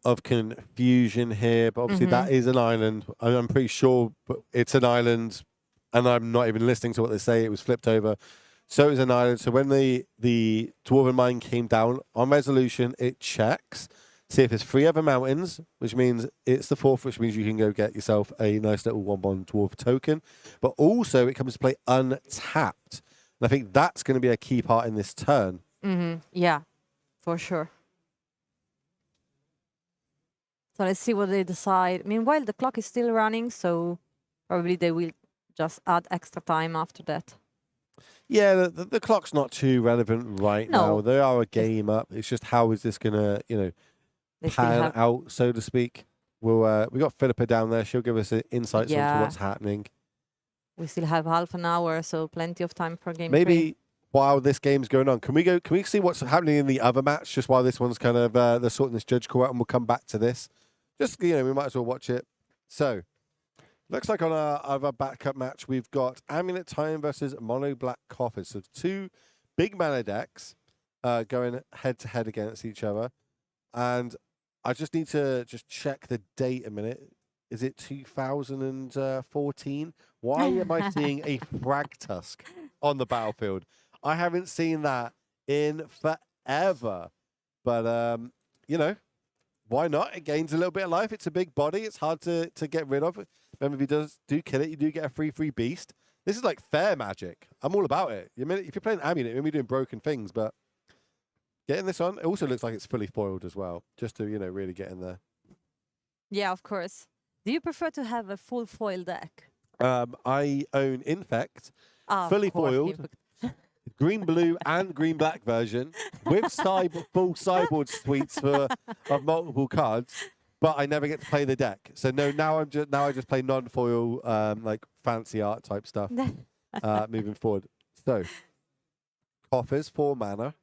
of confusion here, but obviously that is an island. I'm pretty sure it's an island, and I'm not even listening to what they say. It was flipped over. So it's an island. So when the Dwarven Mine came down on resolution, it checks. See if there's 3 other mountains, which means it's the 4th, which means you can go get yourself a nice little 1/1 dwarf token. But also it comes to play untapped. And I think that's going to be a key part in this turn. yeah, for sure. So let's see what they decide. Meanwhile, the clock is still running, so probably they will just add extra time after that. Yeah, the clock's not too relevant right No. now. They are a game up. It's just how is this going to, They still pan have out, so to speak. We got Philippa down there. She'll give us insights onto what's happening. we still have half an hour, so plenty of time for game Maybe 3. while this game's going on, can we see what's happening in the other match just while this one's kind of they're sorting this judge call out, and we'll come back to this. Just we might as well watch it. So looks like on our other backup match we've got Amulet Time versus Mono Black Coffers. So 2 big mana decks going head to head against each other, and I just need to check the date a minute. Is it 2014? Why am I seeing a Thragtusk on the battlefield? I haven't seen that in forever. But, why not? It gains a little bit of life. It's a big body. It's hard to get rid of. Remember, if you do kill it, you do get a free beast. This is like fair magic. I'm all about it. If you're playing Amulet, you're going to be doing broken things, but getting this on, it also looks like it's fully foiled as well, just to, really get in there. Yeah, of course. Do you prefer to have a full foil deck? I own Infect, fully Of course, foiled, green, blue, and green, black version with full sideboard suites of multiple cards, but I never get to play the deck. So no, now I just play non-foil, like fancy art type stuff. Moving forward. So Coffers 4 mana.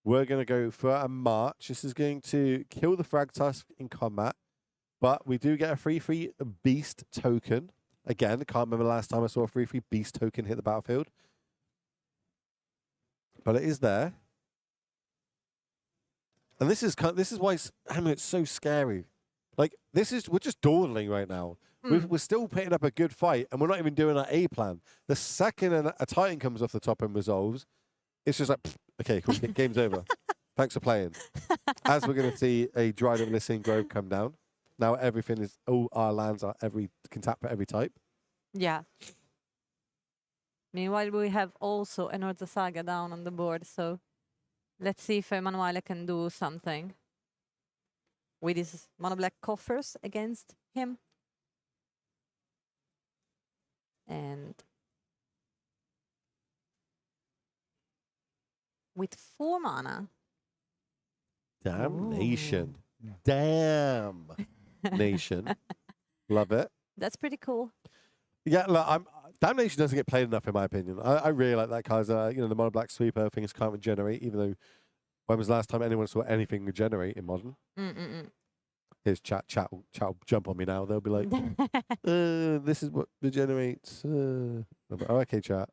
We're going to go for a march. This is going to kill the Thragtusk in combat. But we do get a free beast token. Again, I can't remember the last time I saw a free beast token hit the battlefield. But it is there. And this is why it's so scary. Like, we're just dawdling right now. We're still putting up a good fight, and we're not even doing our A plan. The second a Titan comes off the top and resolves, it's just like, okay, cool, game's over. Thanks for playing. As we're going to see a dried up Listing Grove come down. Now everything is, all our lands can tap for every type. Yeah. Meanwhile, we have also another Saga down on the board, so let's see if Emanuele can do something with his mono black coffers against him. And with 4 mana. Damnation. Damn nation. Love it. That's pretty cool. Yeah, look, Damnation doesn't get played enough in my opinion. I really like that card. The mono black sweeper things can't regenerate, even though when was the last time anyone saw anything regenerate in modern? Here's chat will jump on me now. They'll be like, this is what regenerates. Okay, chat.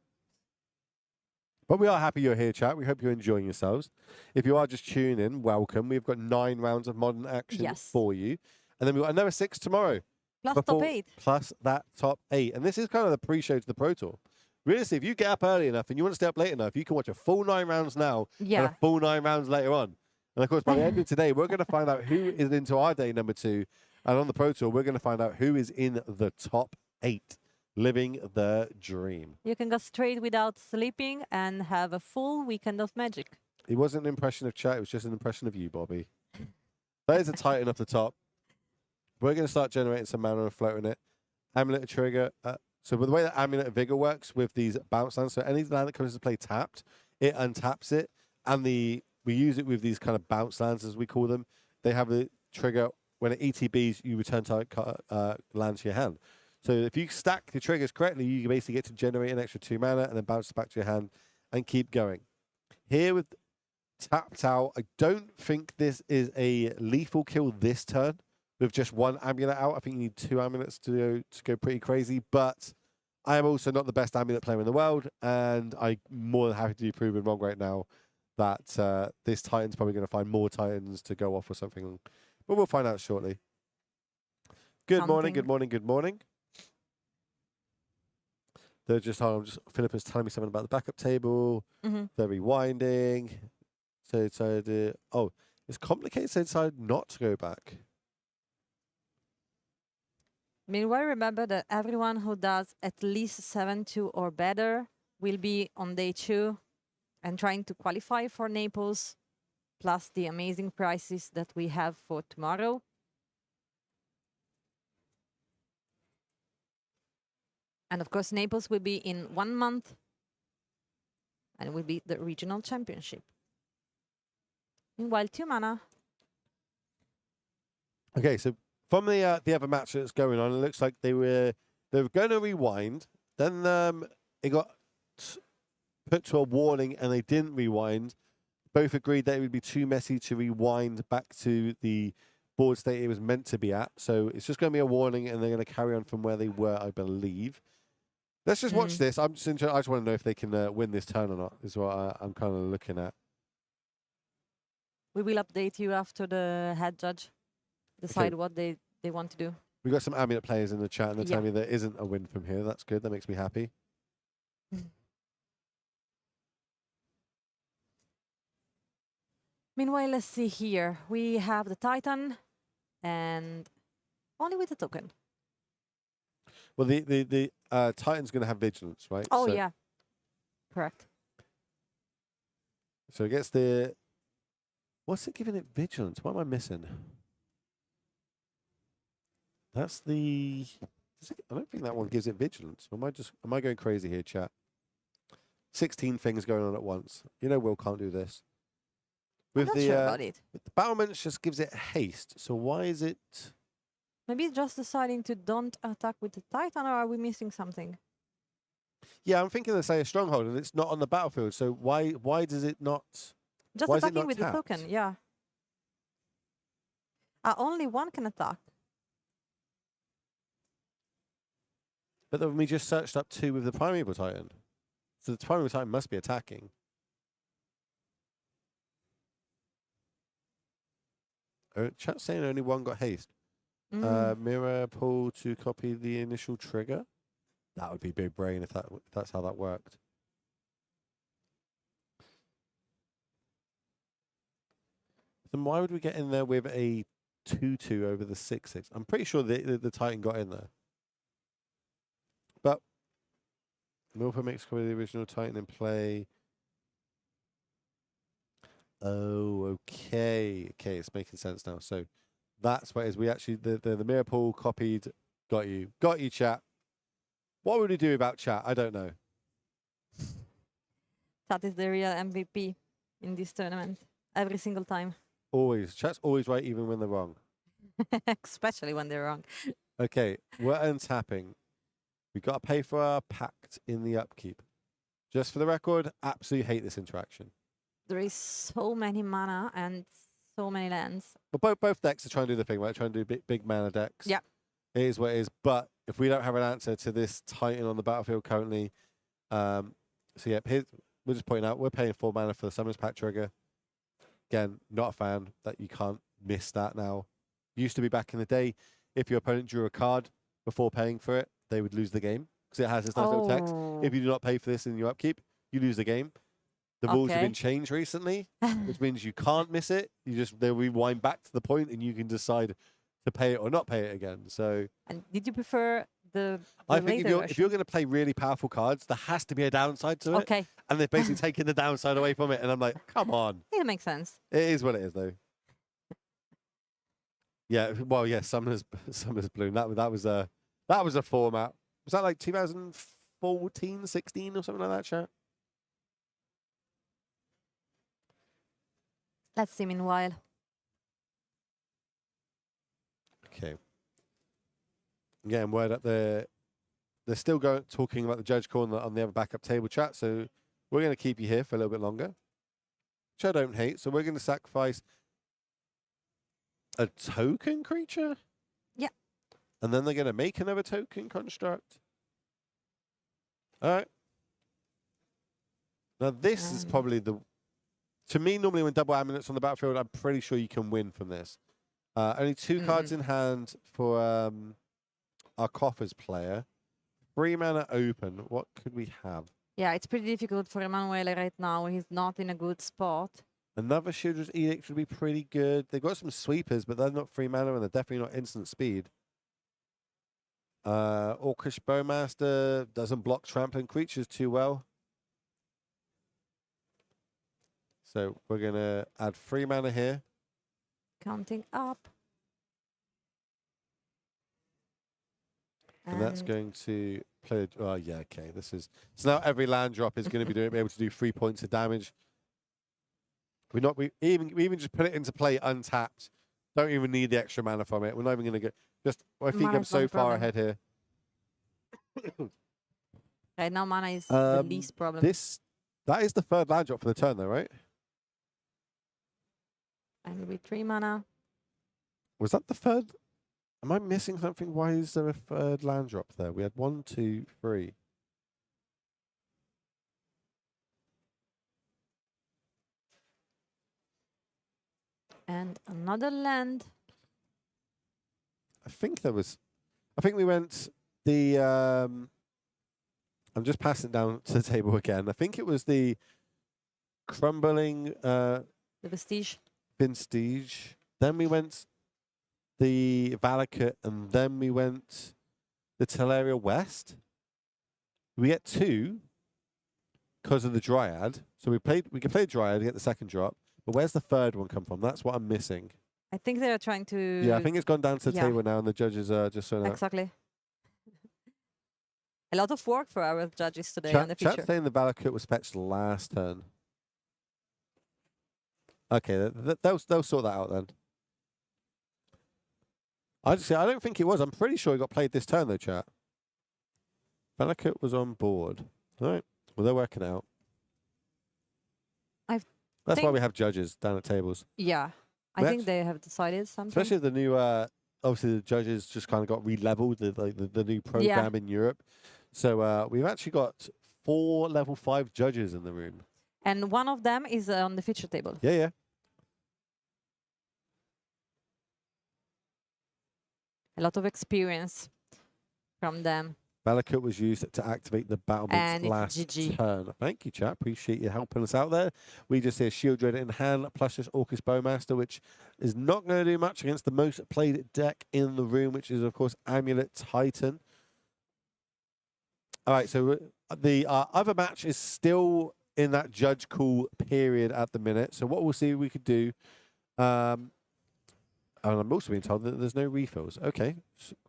But we are happy you're here, chat. We hope you're enjoying yourselves. If you are just tuning in, welcome. We've got 9 rounds of modern action for you. And then we've got another 6 tomorrow. Plus top 8. Plus that top 8. And this is kind of the pre-show to the Pro Tour. Realistically, if you get up early enough and you want to stay up late enough, you can watch a full 9 rounds now and a full 9 rounds later on. And of course, by the end of today, we're going to find out who is into our day number 2. And on the Pro Tour, we're going to find out who is in the top 8, living the dream. You can go straight without sleeping and have a full weekend of Magic. It wasn't an impression of chat. It was just an impression of you, Bobby. There's a Titan off the top. We're going to start generating some mana and floating it. Amulet of Trigger. So with the way that Amulet of Vigor works with these bounce lands, so any land that comes into play tapped, it untaps it. And we use it with these kind of bounce lands, as we call them. They have a trigger. When it ETBs, you return land to your hand. So if you stack the triggers correctly, you basically get to generate an extra 2 mana and then bounce it back to your hand and keep going. Here with tapped out, I don't think this is a lethal kill this turn with just 1 amulet out. I think you need 2 amulets to go pretty crazy, but I am also not the best amulet player in the world, and I'm more than happy to be proven wrong right now that this Titan's probably going to find more Titans to go off or something, but we'll find out shortly. Good morning, good morning, good morning. They're just, Philippa's telling me something about the backup table. They're rewinding. So they decided, it's complicated, so they decided not to go back. Meanwhile, remember that everyone who does at least 7-2 or better will be on day 2 and trying to qualify for Naples, plus the amazing prizes that we have for tomorrow. And of course, Naples will be in 1 month and will be the regional championship. Meanwhile, 2 mana. Okay, so from the other match that's going on, it looks like they were going to rewind. Then it got put to a warning, and they didn't rewind. Both agreed that it would be too messy to rewind back to the board state it was meant to be at. So it's just going to be a warning, and they're going to carry on from where they were, I believe. Let's just watch this. I'm just interested. I just want to know if they can win this turn or not. Is what I'm kind of looking at. We will update you after the head judge decide what they want to do. We've got some amulet players in the chat, and they're telling me there isn't a win from here. That's good. That makes me happy. Meanwhile, let's see here. We have the Titan, and only with the token. Well, the Titan's going to have vigilance, right? Oh, yeah. Correct. So it gets the... What's it giving it vigilance? What am I missing? That's the... I don't think that one gives it vigilance. Am I going crazy here, chat? 16 things going on at once. You know Will can't do this. I'm not sure about it. The battlements just gives it haste. So why is it... Maybe it's just deciding to don't attack with the Titan, or are we missing something? Yeah, I'm thinking they say a stronghold, and it's not on the battlefield. So why does it not... Just attacking with the token, yeah. Only one can attack. But then we just searched up 2 with the Primeval Titan. So the Primeval Titan must be attacking. Oh, chat's saying only 1 got haste. Mirror pull to copy the initial trigger. That would be big brain if that's how that worked. Then why would we get in there with a 2-2 over the 6-6? I'm pretty sure the Titan got in there. But Milford makes copy the original Titan in play. Oh, okay. Okay, it's making sense now. So that's what it is. We actually, the mirror pool copied. Got you. Got you, chat. What would we do about chat? I don't know. That is the real MVP in this tournament. Every single time. Always. Chat's always right, even when they're wrong. Especially when they're wrong. Okay, we're untapping. We've got to pay for our pact in the upkeep. Just for the record, absolutely hate this interaction. There is so many mana and so many lands. But both decks are trying to do the thing, right? Trying to do big mana decks. Yeah. It is what it is. But if we don't have an answer to this Titan on the battlefield currently, so yeah, we're just pointing out we're paying 4 mana for the Summoners Pact trigger. Again, not a fan that you can't miss that now. Used to be back in the day, if your opponent drew a card before paying for it, they would lose the game because it has this nice little text. If you do not pay for this in your upkeep, you lose the game. The rules have been changed recently, which means you can't miss it. They'll rewind back to the point, and you can decide to pay it or not pay it again. So, and did you prefer the I think later if you're going to play really powerful cards, there has to be a downside to it. Okay. And they've basically taken the downside away from it, and I'm like, come on. It makes sense. It is what it is, though. Yeah, well, yeah, Summer's Bloom. That was a format. Was that like 2014, 16 or something like that, chat? Let's see meanwhile. Okay. Getting word up there. They're still talking about the judge call on the other backup table, chat. So we're going to keep you here for a little bit longer, which I don't hate. So we're going to sacrifice a token creature. Yeah. And then they're going to make another token construct. All right. Now this is probably to me, normally when double amulet's on the battlefield, I'm pretty sure you can win from this. Only 2 cards in hand for our coffers player. 3 mana open. What could we have? Yeah, it's pretty difficult for Emanuele right now. He's not in a good spot. Another Shieldred's Edict would be pretty good. They've got some sweepers, but they're not 3 mana and they're definitely not instant speed. Orcish Bowmaster doesn't block trampling creatures too well. So we're going to add 3 mana here. Counting up. And that's going to play. Oh, yeah, okay. So now every land drop is going to be able to do 3 points of damage. We even just put it into play untapped. Don't even need the extra mana from it. We're not even going to get. I think I'm so far ahead here. Right now, mana is the least problem. That is the 3rd land drop for the turn, though, right? And with 3 mana. Was that the 3rd? Am I missing something? Why is there a 3rd land drop there? We had 1, 2, 3. And another land. I think we went the. I'm just passing down to the table again. I think it was the crumbling. The Vestige. Vestige. Then we went the Valakut, and then we went the Teleria West. We get 2 because of the Dryad. So we can play Dryad to get the 2nd drop. But where's the 3rd one come from? That's what I'm missing. I think they're trying to. Yeah, I think it's gone down to the table now, and the judges are just so. Exactly. A lot of work for our judges today on the feature. Chat's saying the Valakut was fetched last turn. Okay, they'll sort that out then. I don't think it was. I'm pretty sure it got played this turn though, chat. Valakut was on board. All right. Well, they're working out. That's why we have judges down at tables. Yeah. I think they have decided something. Especially the new obviously the judges just kind of got re-leveled, the new program in Europe. So we've actually got 4 level 5 judges in the room. And one of them is on the feature table. Yeah, yeah. A lot of experience from them. Malakut was used to activate the battlement's And it's last GG. turn. Thank you, chat. Appreciate you helping us out there. We just see a Shield Dread in hand, plus this Orcus Bowmaster, which is not going to do much against the most played deck in the room, which is, of course, Amulet Titan. All right, so the other match is still in that judge call period at the minute. So what we'll see we could do... and I'm also being told that there's no refills. Okay,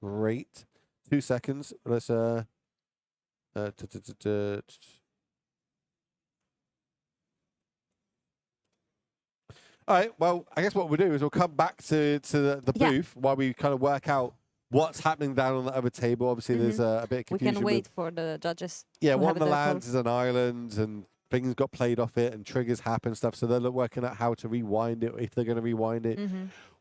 great. 2 seconds. Let's all right. Well, I guess what we'll do is we'll come back to the booth while we kind of work out what's happening down on the other table. Obviously, there's a bit of confusion. We can wait for the judges. Yeah, to one have of the their lands calls. is an island, and things got played off it, and triggers happen, stuff. So they're working out how to rewind it, if they're going to rewind it.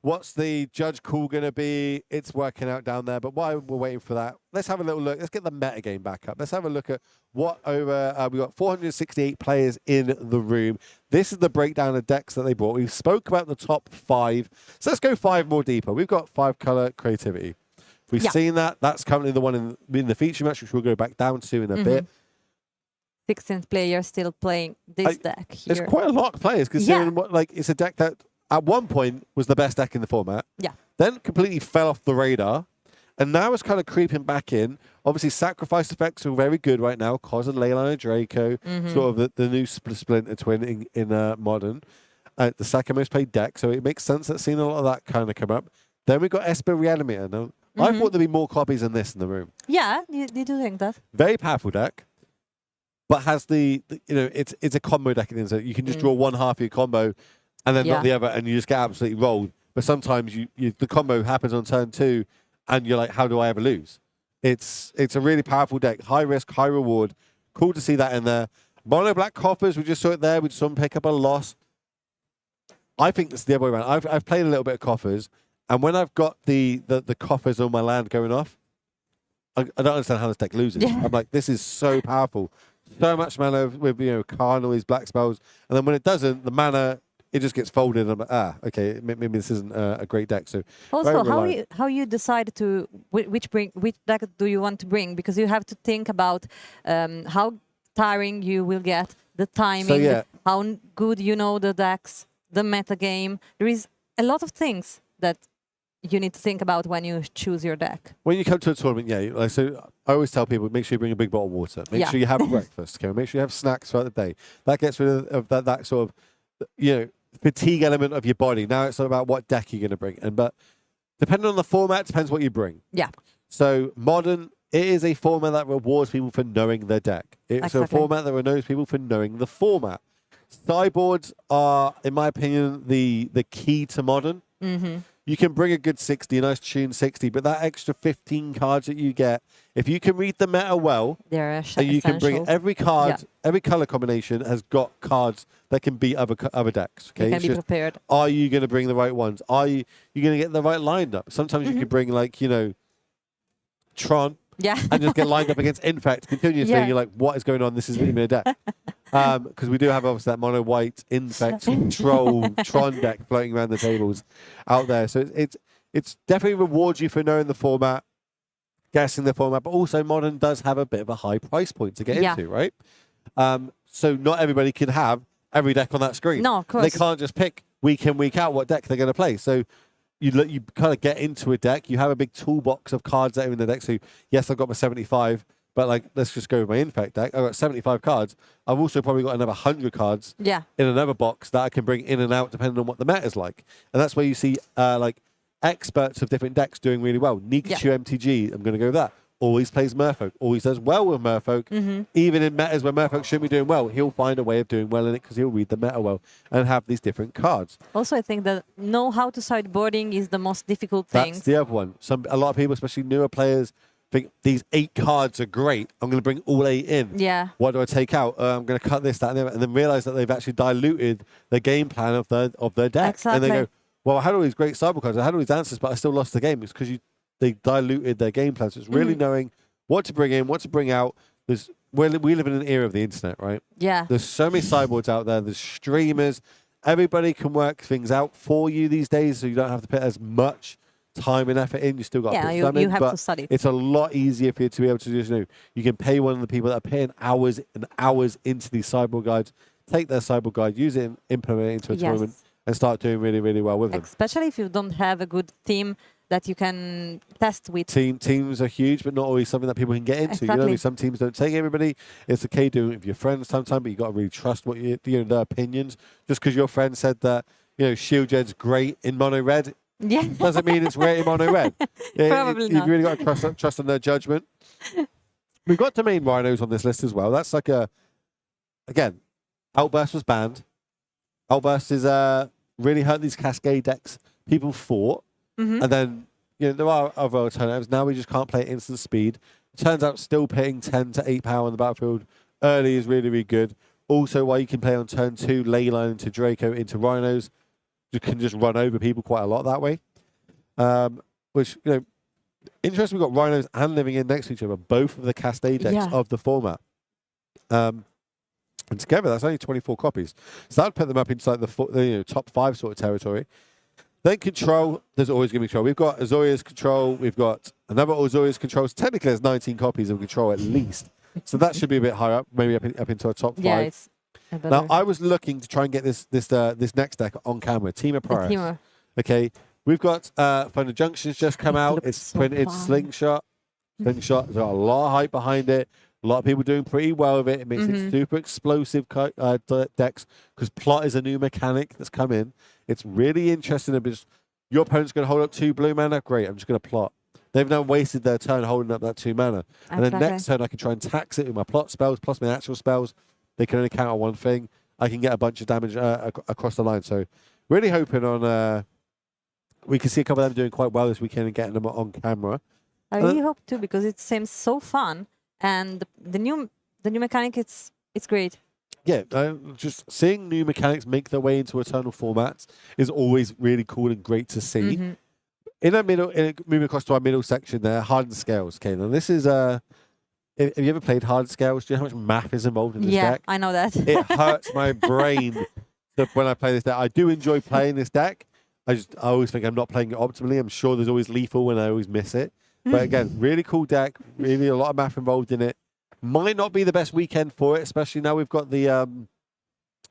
What's the judge call going to be? It's working out down there. But while we're waiting for that, let's have a little look. Let's get the meta game back up. Let's have a look at what over... we've got 468 players in the room. This is the breakdown of decks that they brought. We've spoke about the top 5. So let's go 5 more deeper. We've got 5-color creativity. We've seen that. That's currently the one in the feature match, which we'll go back down to in a bit. 16th player still playing this deck here. There's quite a lot of players, considering what, like, it's a deck that at one point was the best deck in the format. Yeah. Then completely fell off the radar. And now it's kind of creeping back in. Obviously, sacrifice effects are very good right now. Cause of Leyline Draco, sort of the new Splinter Twin in Modern. The second most played deck. So it makes sense that seeing a lot of that kind of come up. Then we've got Esper Reanimator. Now, I thought there'd be more copies than this in the room. Yeah, did you think that? Very powerful deck. But has the you know, it's a combo deck at the end. So you can just draw one half of your combo and then not the other, and you just get absolutely rolled. But sometimes the combo happens on turn 2, and you're like, how do I ever lose? It's a really powerful deck. High risk, high reward. Cool to see that in there. Mono black coffers, we just saw it there. We saw them pick up a loss. I think it's the other way around. I've played a little bit of coffers, and when I've got the coffers on my land going off, I don't understand how this deck loses. Yeah. I'm like, this is so powerful. So much mana with Khan, all these black spells, and then when it doesn't, the mana, it just gets folded. And I'm like, okay, maybe this isn't a great deck. So also, how you decide to which deck do you want to bring? Because you have to think about how tiring you will get, the timing, how good you know the decks, the meta game. There is a lot of things that you need to think about when you choose your deck. When you come to a tournament, like, so I always tell people, make sure you bring a big bottle of water. Make sure you have breakfast. Okay? Make sure you have snacks throughout the day. That gets rid of that sort of, fatigue element of your body. Now it's not about what deck you're going to bring. But depending on the format, depends what you bring. Yeah. So Modern, it is a format that rewards people for knowing their deck. It's a format that rewards people for knowing the format. Sideboards are, in my opinion, the key to Modern. You can bring a good 60, a nice tune 60, but that extra 15 cards that you get, if you can read the meta well, they're and you can bring every card, every color combination has got cards that can beat other decks. Okay, you can be prepared. Are you going to bring the right ones? Are you going to get the right lineup? Sometimes you can bring, like, Tron. Yeah. And just get lined up against Infect continuously. You're like, what is going on? This isn't even a deck. Because we do have, obviously, that mono white Infect Troll Tron deck floating around the tables out there. So it's definitely rewards you for knowing the format, guessing the format, but also Modern does have a bit of a high price point to get into, right? So not everybody can have every deck on that screen. No, of course. They can't just pick week in, week out what deck they're going to play. So you kind of get into a deck. You have a big toolbox of cards that are in the deck. So yes, I've got my 75, but like, let's just go with my Infect deck. I've got 75 cards. I've also probably got another 100 cards in another box that I can bring in and out depending on what the meta is like. And that's where you see like experts of different decks doing really well. Nikachu MTG, I'm going to go with that. Always plays Merfolk. Always does well with Merfolk. Even in metas where Merfolk shouldn't be doing well, he'll find a way of doing well in it because he'll read the meta well and have these different cards. Also, I think that know how to sideboarding is the most difficult thing. That's the other one. A lot of people, especially newer players, think these 8 cards are great. I'm going to bring all 8 in. Yeah. What do I take out? I'm going to cut this, that, and the other, and then realize that they've actually diluted the game plan of their deck. Exactly. And they go, well, I had all these great cyber cards, I had all these answers, but I still lost the game. It's because they diluted their game plan. So it's really knowing what to bring in, what to bring out. We live in an era of the internet, right? Yeah. There's so many cyborgs out there. There's streamers. Everybody can work things out for you these days, so you don't have to put as much time and effort in. You still got to put some you in, have but to study. it's a lot easier for you to be able to just you can pay one of the people that are paying hours and hours into these cyborg guides, take their cyborg guide, use it, and implement it into a tournament, and start doing really, really well with them. Especially if you don't have a good team that you can test with. Teams are huge, but not always something that people can get into. You know, what I mean? Some teams don't take everybody. It's okay doing it with your friends sometimes, but you got to really trust what their opinions. Just because your friend said that Shield Jed's great in mono red, doesn't mean it's great in mono red. Probably not. You've really got to trust in their judgment. We've got domain rhinos on this list as well. That's like again, Outburst was banned. Outburst is really hurt these Cascade decks. People fought. And then, there are other alternatives. Now we just can't play at instant speed. It turns out still paying 10 to 8 power on the battlefield early is really, really good. Also, while you can play on turn 2, Leyline into Draco into Rhinos, you can just run over people quite a lot that way. Which, interesting, we've got Rhinos and Living In next to each other, both of the Cascade decks of the format. And together, that's only 24 copies. So that'd put them up into like the top 5 sort of territory. Then Control, there's always going to be Control. We've got Azorius Control. We've got another Azorius Control. So technically, there's 19 copies of Control at least. So that should be a bit higher up, maybe up into a top 5. Yeah, it's now, I was looking to try and get this next deck on camera. Team of Paris. Okay, we've got Thunder Junction's just come out. It's printed Slingshot. Slingshot has got a lot of hype behind it. A lot of people doing pretty well with it. It makes it super explosive decks because Plot is a new mechanic that's come in. It's really interesting. Because your opponent's going to hold up 2 blue mana. Great, I'm just going to Plot. They've now wasted their turn holding up that 2 mana. And then next turn, I can try and tax it with my Plot spells plus my actual spells. They can only counter one thing. I can get a bunch of damage across the line. So really hoping on we can see a couple of them doing quite well this weekend and getting them on camera. I really hope too, because it seems so fun. And the new mechanic, it's great. Yeah, just seeing new mechanics make their way into Eternal formats is always really cool and great to see. In our middle, moving across to our middle section there, Hardened Scales. Okay, now this is have you ever played Hardened Scales? Do you know how much math is involved in this deck? Yeah, I know that. It hurts my brain when I play this deck. I do enjoy playing this deck. I always think I'm not playing it optimally. I'm sure there's always lethal and I always miss it. But again, really cool deck. Really a lot of math involved in it. Might not be the best weekend for it, especially now we've got the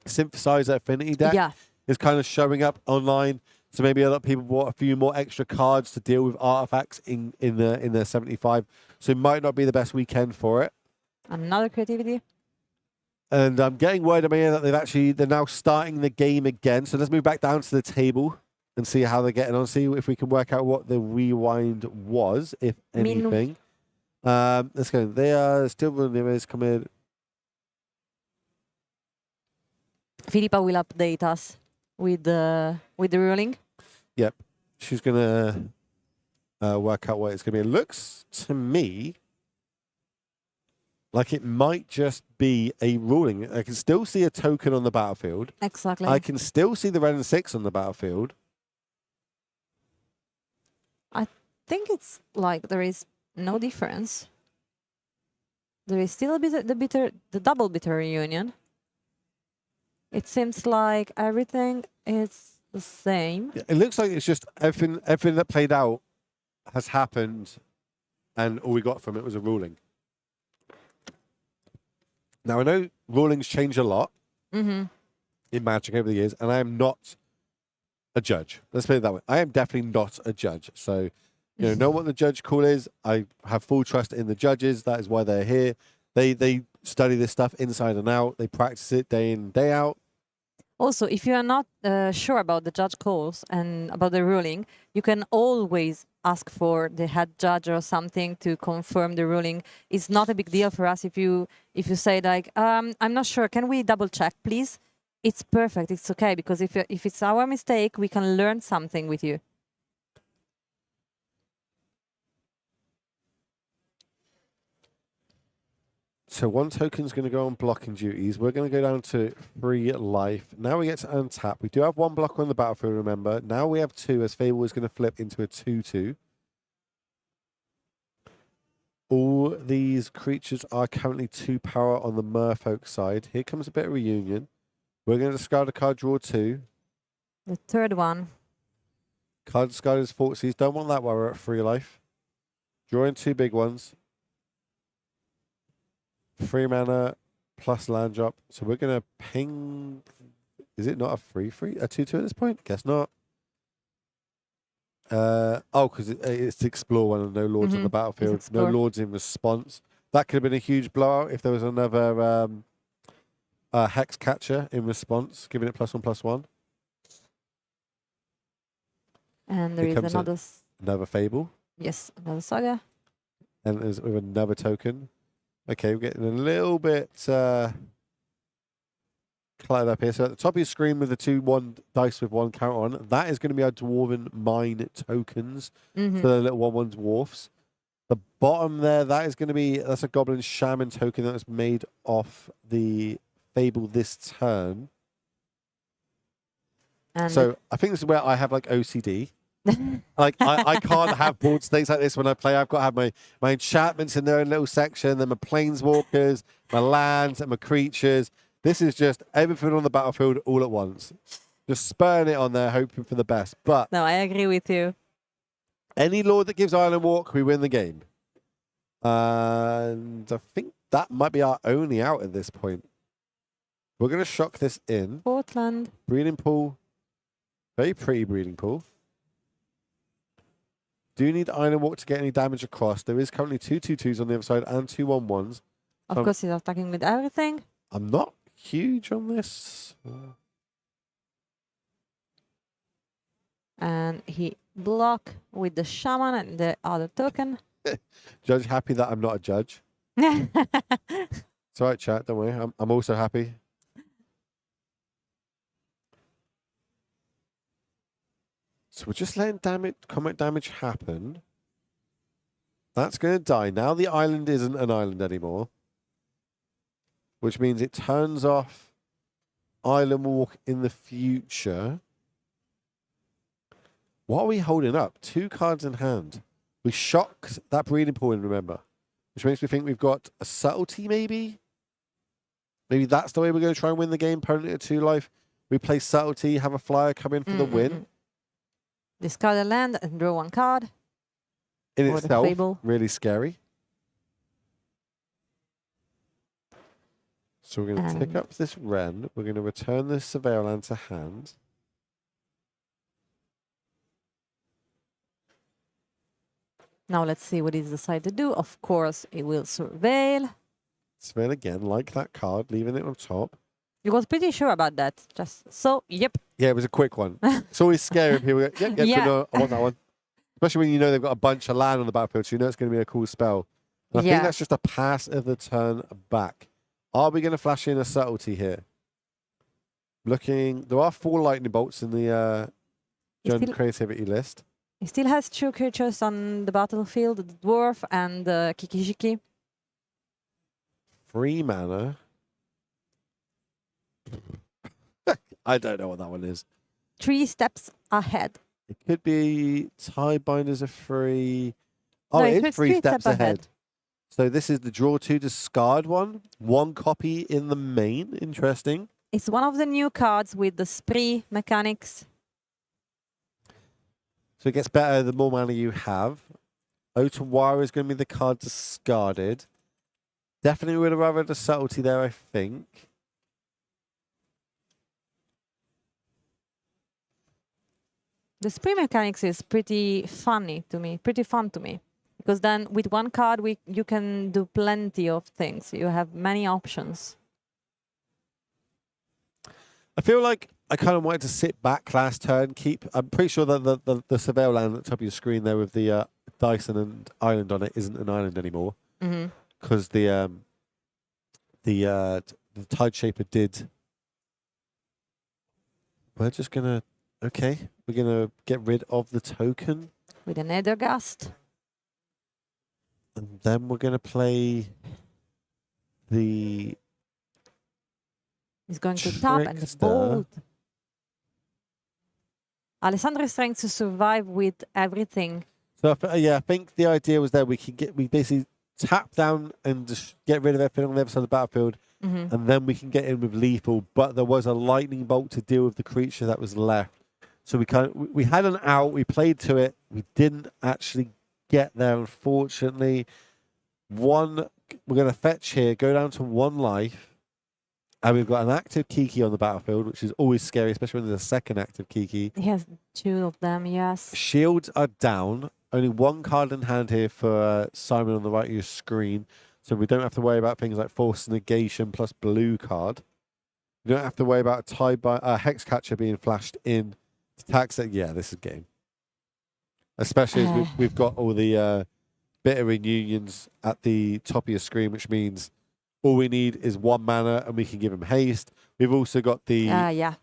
Synthesizer Affinity deck. Yeah. It's kind of showing up online. So maybe a lot of people bought a few more extra cards to deal with artifacts in their 75. So it might not be the best weekend for it. Another creativity. And I'm getting word in my ear that they're now starting the game again. So let's move back down to the table and see how they're getting on. See if we can work out what the rewind was, if anything. Let's go. They are still Ramirez coming. Philippa will update us with the ruling. Yep, she's gonna work out what it's gonna be. It looks to me like it might just be a ruling. I can still see a token on the battlefield. Exactly. I can still see the red and 6 on the battlefield. I think it's like there is no difference. There is still the double bitter reunion. It seems like everything is the same. It looks like it's just everything that played out has happened, and all we got from it was a ruling. Now I know rulings change a lot in Magic over the years, and I am not a judge. Let's put it that way. I am definitely not a judge. So, know what the judge call is. I have full trust in the judges. That is why they're here. They study this stuff inside and out. They practice it day in, day out. Also, if you are not sure about the judge calls and about the ruling, you can always ask for the head judge or something to confirm the ruling. It's not a big deal for us if you say like, I'm not sure, can we double check, please? It's perfect. It's okay, because if it's our mistake, we can learn something with you. So one token's going to go on blocking duties. We're going to go down to 3 life. Now we get to untap. We do have 1 blocker on the battlefield, remember. Now we have 2, as Fable is going to flip into a 2/2. All these creatures are currently 2 power on the merfolk side. Here comes a bit of reunion. We're going to discard a card, draw 2. The third one. Card discard is Fortsies. Don't want that while we're at 3 life. Drawing 2 big ones. 3 mana plus land drop. So we're going to ping. Is it not a 3/3? A 2/2 at this point? Guess not. Because it's to explore one and no lords on the battlefield. No lords in response. That could have been a huge blowout if there was another hex catcher in response, giving it +1/+1. And there is another Fable. Yes, another Saga. And there's with another token. Okay, we're getting a little bit cluttered up here. So at the top of your screen with the 2/1 dice with 1 count on, that is going to be our Dwarven Mine tokens for the little 1/1 dwarfs. The bottom there, that's a Goblin Shaman token that was made off the Fable this turn. And so I think this is where I have like OCD. Like I can't have board states like this when I play. I've got to have my enchantments in their own little section, then my planeswalkers, my lands, and my creatures. This is just everything on the battlefield all at once. Just spurring it on there, hoping for the best. But no, I agree with you. Any lord that gives Island Walk, we win the game. And I think that might be our only out at this point. We're going to shock this in. Portland. Breeding pool. Very pretty breeding pool. Do need Island Walk to get any damage across. There is currently 2 2/2s on the other side and 2 1/1s. Of course, he's attacking with everything. I'm not huge on this. And he block with the shaman and the other token. Judge happy that I'm not a judge. It's all right, chat. Don't worry. I'm also happy. So we're just letting combat damage happen. That's going to die. Now the island isn't an island anymore. Which means it turns off Island Walk in the future. What are we holding up? 2 cards in hand. We shocked that breeding pool in, remember. Which makes me think we've got a subtlety, maybe? Maybe that's the way we're going to try and win the game, permanently at 2 life. We play subtlety, have a flyer come in for the win. Discard a land and draw 1 card. In itself, really scary. So we're going to pick up this Wren. We're going to return this Surveyor land to hand. Now let's see what he's decided to do. Of course, it will surveil. Surveil again, like that card, leaving it on top. You was pretty sure about that. Just so, yep. Yeah, it was a quick one. It's always scary when people go, yep, Yeah. no, I want that one. Especially when you know they've got a bunch of land on the battlefield, so you know it's going to be a cool spell. And I think that's just a pass of the turn back. Are we going to flash in a subtlety here? Looking, there are 4 lightning bolts in the Gen creativity list. He still has 2 creatures on the battlefield, the dwarf and the Kikijiki. 3 mana. I don't know what that one is. 3 steps ahead. It could be tie binders are free. Oh, No, it is it's 3 3 steps steps ahead. ahead. So this is the draw 2 discard one. 1 copy in the main. Interesting. It's one of the new cards with the spree mechanics. So it gets better the more mana you have. Otawara is going to be the card discarded. Definitely would have rather the subtlety there, I think. The spree mechanics is pretty fun to me. Because then with 1 card, you can do plenty of things. You have many options. I feel like I kind of wanted to sit back last turn, I'm pretty sure that the Surveil land at the top of your screen there with the Dyson and island on it isn't an island anymore. Because the Tide Shaper did. We're just going to, okay, we're going to get rid of the token. With an Nethergast. And then we're going to play the He's going to tap and the Trickster. bolt. Alessandro is trying to survive with everything. So I think the idea was that we basically tap down and just get rid of everything on the other side of the battlefield, and then we can get in with lethal. But there was a lightning bolt to deal with the creature that was left. So we had an out. We played to it. We didn't actually get there, unfortunately. We're going to fetch here, go down to 1 life, and we've got an active Kiki on the battlefield, which is always scary, especially when there's a second active Kiki. He has 2 of them, yes. Shields are down. Only 1 card in hand here for Simon on the right of your screen, so we don't have to worry about things like force negation plus blue card. We don't have to worry about a hex catcher being flashed in to tax it. Yeah, this is game. Especially as we've got all the bitter reunions at the top of your screen, which means all we need is 1 mana and we can give him haste. We've also got the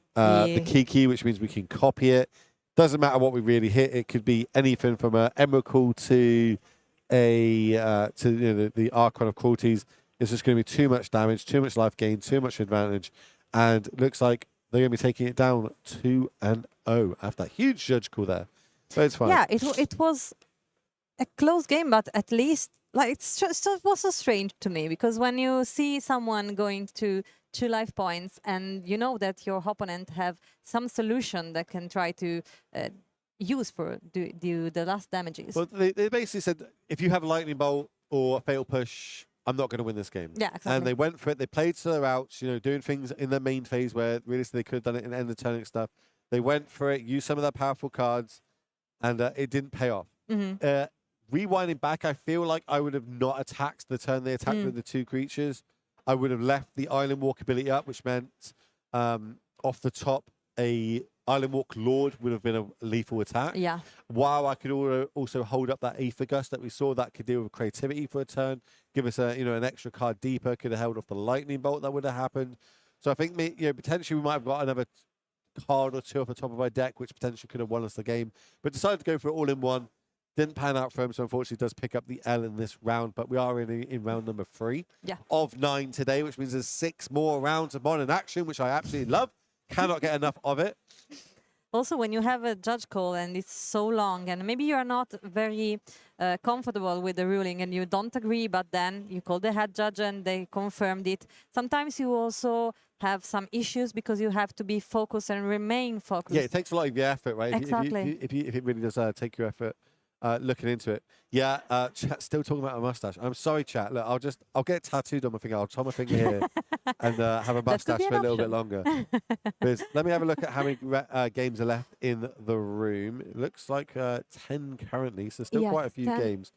Kiki, which means we can copy it. Doesn't matter what we really hit. It could be anything from an Emrakul to the Archon of Cruelties. It's just going to be too much damage, too much life gain, too much advantage, and it looks like they're going to be taking it down 2-0 after that huge judge call there. So it's fine. Yeah, it was a close game, but at least it was so strange to me, because when you see someone going to 2 life points and you know that your opponent have some solution that can try to use for do the last damages. Well, they basically said, if you have a lightning bolt or a fatal push, I'm not going to win this game. Yeah, exactly. And they went for it. They played to their outs, doing things in their main phase where realistically they could have done it in the end of turning stuff. They went for it, used some of their powerful cards, and it didn't pay off. Rewinding back, I feel like I would have not attacked the turn they attacked with the 2 creatures. I would have left the Island Walk ability up, which meant off the top, a Island Walk Lord would have been a lethal attack. Yeah. While I could also hold up that Aether Gust that we saw that could deal with creativity for a turn, give us an extra card deeper, could have held off the Lightning Bolt that would have happened. So I think potentially we might have got another card or 2 off the top of my deck, which potentially could have won us the game. But decided to go for it all in one. Didn't pan out for him, so unfortunately does pick up the L in this round. But we are in round number 3 of 9 today, which means there's 6 more rounds of modern action, which I absolutely love. Cannot get enough of it. Also, when you have a judge call and it's so long, and maybe you are not very comfortable with the ruling and you don't agree, but then you call the head judge and they confirmed it. Sometimes you also have some issues because you have to be focused and remain focused. Yeah, it takes a lot of your effort, right? Exactly. If it really does take your effort. Looking into it. Yeah, chat's still talking about a mustache. I'm sorry, chat. Look, I'll get tattooed on my finger. I'll tie my finger here and have a mustache for a little bit longer. Let me have a look at how many games are left in the room. It looks like 10 currently, so still quite a few 10 games.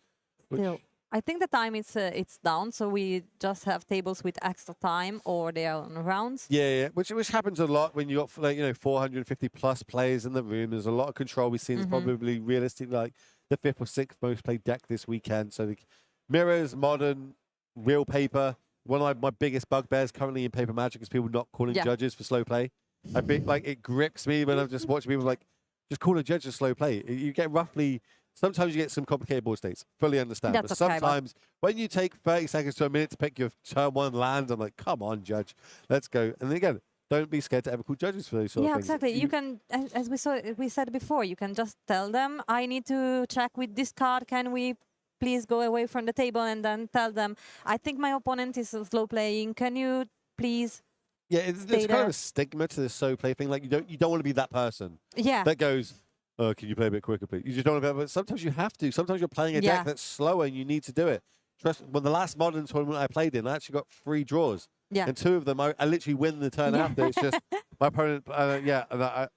Still. I think the time it's down, so we just have tables with extra time, or they are on rounds. Yeah, which happens a lot when you got 450 plus players in the room. There's a lot of control. We've seen it's probably realistically the 5th or 6th most played deck this weekend. So the mirrors, modern, real paper. One of my biggest bugbears currently in paper Magic is people not calling judges for slow play. I think it grips me when I'm just watching people just call a judge a slow play. You get roughly. Sometimes you get some complicated board states. Fully understand. That's but okay, sometimes when you take 30 seconds to a minute to pick your turn 1 land, I'm like, come on, judge, let's go. And then again, don't be scared to ever call judges for those sort of things. Yeah, exactly. You can, as we said before, you can just tell them, I need to check with this card. Can we please go away from the table? And then tell them, I think my opponent is slow playing. Can you please? Yeah, there's kind of a stigma to this slow play thing. Like you don't want to be that person. Yeah. That goes, oh, can you play a bit quicker, please? You just don't want to be, but sometimes you have to. Sometimes you're playing a deck that's slower and you need to do it. Trust, when the last modern tournament I played in, I actually got 3 draws. Yeah. And 2 of them, I literally win the turn after. It's just my opponent, and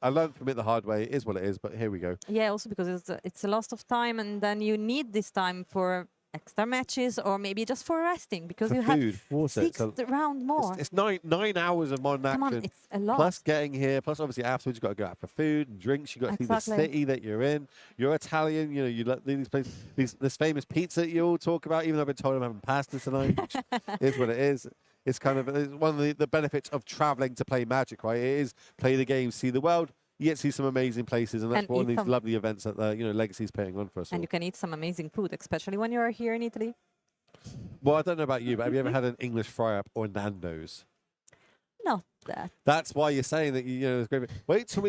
I learned from it the hard way. It is what it is, but here we go. Yeah, also because it's a loss of time, and then you need this time for extra matches or maybe just for resting, because For you food, have water, 6 round more. It's 9 hours of modern Come action. on, it's a lot. Plus getting here, plus obviously afterwards you've got to go out for food and drinks. You've got to see the city that you're in. You're Italian, you like these places, this famous pizza that you all talk about, even though I've been told I'm having pasta tonight, which is what it is. It's it's one of the benefits of traveling to play Magic, right? It is play the game, see the world. You get to see some amazing places, and that's one of these lovely events that Legacy's putting on for us all. And you can eat some amazing food, especially when you are here in Italy. Well, I don't know about you, but have you ever had an English fry-up or Nando's? Not that. That's why you're saying that, you know, it's great. Wait till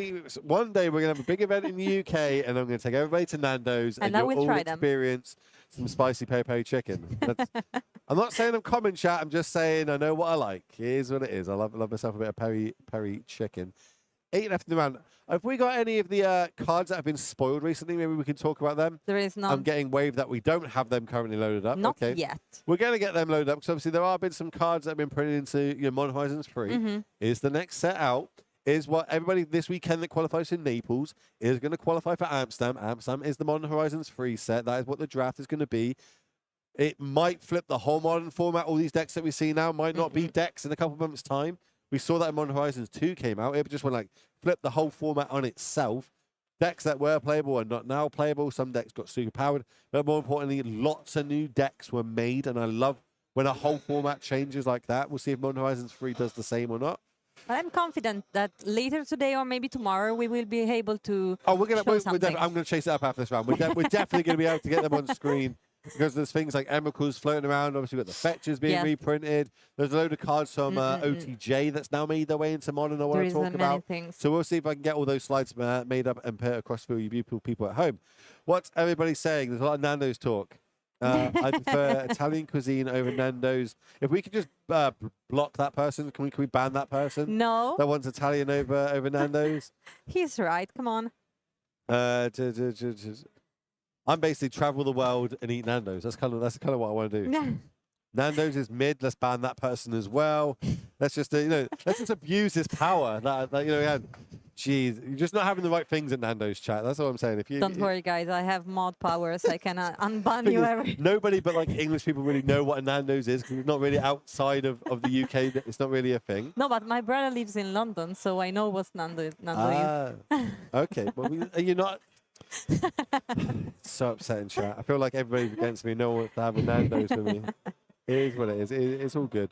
one day we're going to have a big event in the UK and I'm going to take everybody to Nando's And I you'll will all try them. experience some spicy peri-peri chicken. I'm not saying I'm common chat. I'm just saying I know what I like. Here's what it is. I love myself a bit of peri chicken. 8 left in the round. Have we got any of the cards that have been spoiled recently? Maybe we can talk about them. There is none. I'm getting waved that we don't have them currently loaded up. Not Okay. yet. We're going to get them loaded up because obviously there have been some cards that have been printed into Modern Horizons 3. Is the next set out? Is what everybody this weekend that qualifies in Naples is going to qualify for Amsterdam. Amsterdam is the Modern Horizons 3 set. That is what the draft is going to be. It might flip the whole modern format. All these decks that we see now might not be decks in a couple of months' time. We saw that in Modern Horizons 2 came out. It just went like flip the whole format on itself. Decks that were playable are not now playable. Some decks got super powered. But more importantly, lots of new decks were made. And I love when a whole format changes like that. We'll see if Modern Horizons 3 does the same or not. I'm confident that later today or maybe tomorrow we will be able to. Oh, something. I'm going to chase it up after this round. We're definitely going to be able to get them on screen. Because there's things like Emrakul's floating around. Obviously, we've got the fetches being reprinted. There's a load of cards from OTJ that's now made their way into Modern I want to talk about. Things. So we'll see if I can get all those slides made up and put it across for you people at home. What's everybody saying? There's a lot of Nando's talk. I prefer Italian cuisine over Nando's. If we could just block that person, can we ban that person? No. That wants Italian over Nando's? He's right. Come on. I'm basically travel the world and eat Nando's. That's kind of what I want to do. Nando's is mid. Let's ban that person as well. Let's just let's just abuse this power that we had. Jeez, you're just not having the right things at Nando's chat. That's all I'm saying. Don't worry, guys. I have mod powers. I can unban you every. Nobody but like English people really know what a Nando's is because it's not really outside of the UK. It's not really a thing. No, but my brother lives in London, so I know what Nando is. Okay. Well, are you not? So upsetting, chat. I feel like everybody's against me. No one wants to have a Nando's with me. It is what it is. It's all good.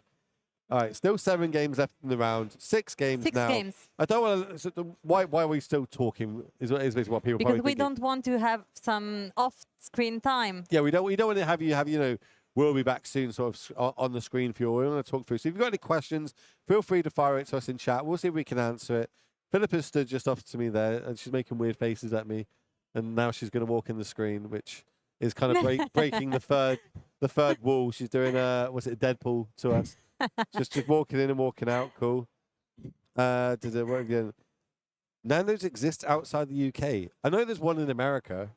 All right, still 7 games left in the round. 6 games now. 6 games. I don't want to. Why are we still talking? Is basically what people Because probably we don't want to have some off-screen time. Yeah, we don't want to have you we'll be back soon sort of on the screen for you. We're going to talk through. So if you've got any questions, feel free to fire it to us in chat. We'll see if we can answer it. Philippa stood just off to me there, and she's making weird faces at me. And now she's going to walk in the screen, which is kind of breaking the third wall. She's doing what's it, Deadpool to us. just walking in and walking out. Cool. What again? Nando's exists outside the UK. I know there's one in America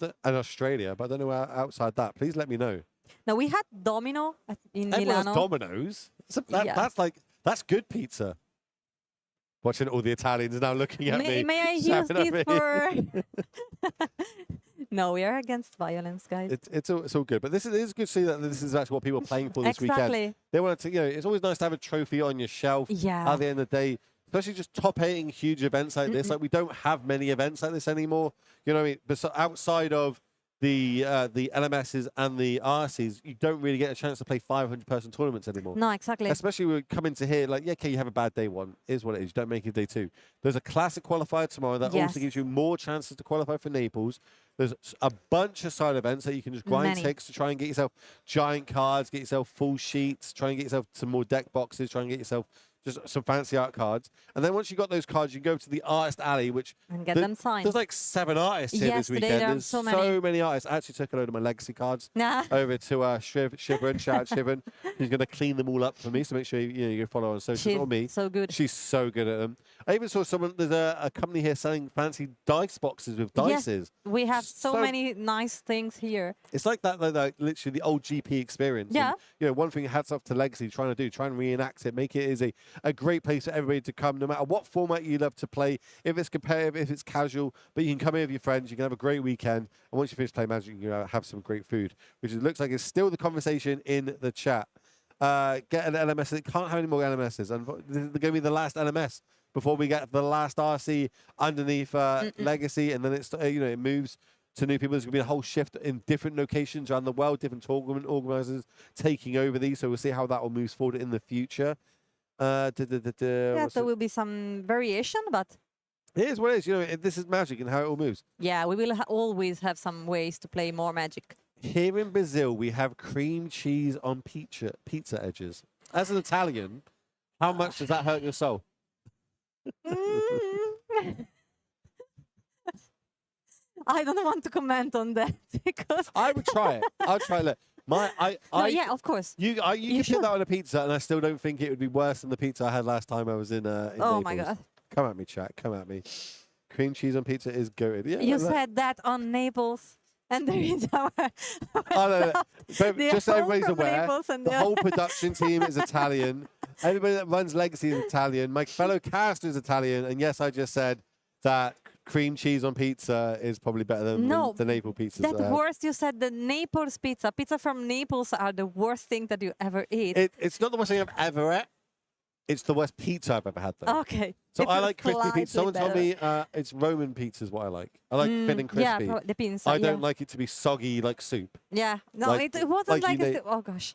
and Australia, but I don't know outside that. Please let me know. Now we had Domino in Everyone has Milano. Domino's. That's good pizza. Watching all the Italians now looking at me. May I use this for? No, we are against violence, guys. It's all good, but it is good to see that this is actually what people are playing for this weekend. They want to, it's always nice to have a trophy on your shelf. Yeah. At the end of the day, especially just top-hitting huge events like this. Like we don't have many events like this anymore. You know what I mean? But outside of the LMSs and the RCs, you don't really get a chance to play 500-person tournaments anymore. No, exactly. Especially when we come into here, like, yeah, okay, you have a bad day 1. Is what it is. You don't make it day 2. There's a classic qualifier tomorrow that also gives you more chances to qualify for Naples. There's a bunch of side events that you can just grind ticks to try and get yourself giant cards, get yourself full sheets, try and get yourself some more deck boxes, try and get yourself just some fancy art cards. And then once you got those cards, you go to the artist alley, which and get them signed. There's like 7 artists here this weekend. There are there's so many artists. I actually took a load of my legacy cards over to Shivern. Shout out Shivern. He's going to clean them all up for me. So make sure you follow on socials or me. So good. She's so good at them. I even saw there's a company here selling fancy dice boxes with dices. Yes, we have so many nice things here. It's like that, like literally the old GP experience. Yeah. And, one thing hats off to Legacy trying to reenact it, make it is a great place for everybody to come, no matter what format you love to play. If it's competitive, if it's casual, but you can come here with your friends, you can have a great weekend, and once you finish playing Magic, you can have some great food, which it looks like is still the conversation in the chat. Get an LMS. It can't have any more LMSs, and this is going to be the last LMS before we get the last RC underneath Legacy, and then it moves to new people. There's going to be a whole shift in different locations around the world, different tournament organizers taking over these. So we'll see how that will move forward in the future. Yeah, there will be some variation, but it is what it is. This is Magic and how it all moves. Yeah, we will always have some ways to play more Magic. Here in Brazil, we have cream cheese on pizza edges. As an Italian, how much does that hurt your soul? Mm. I don't want to comment on that because. I would try it. I'll try it. Look, No, yeah, of course. You can put should. that on a pizza, and I still don't think it would be worse than the pizza I had last time I was in Oh Naples. my God. Come at me, chat. Come at me. Cream cheese on pizza is good. Yeah, You look. said that on Naples, and there is our. Oh, no. But They just so are everybody's from aware, Naples and the they're- whole production team is Italian. Everybody that runs Legacy is Italian. My fellow cast is Italian. And yes, I just said that cream cheese on pizza is probably better than No, the Naples pizzas. That I had. worst, you said the Naples pizza. Pizza from Naples are the worst thing that you ever eat. It's not the worst thing I've ever had. It's the worst pizza I've ever had, though. Okay. So It's I like crispy slightly pizza. Someone told better. me it's Roman pizza is what I like. I like thin and Yeah, crispy. the pizza. I yeah. don't like it to be soggy like soup. Yeah. No, like- it wasn't like you like, need- oh gosh.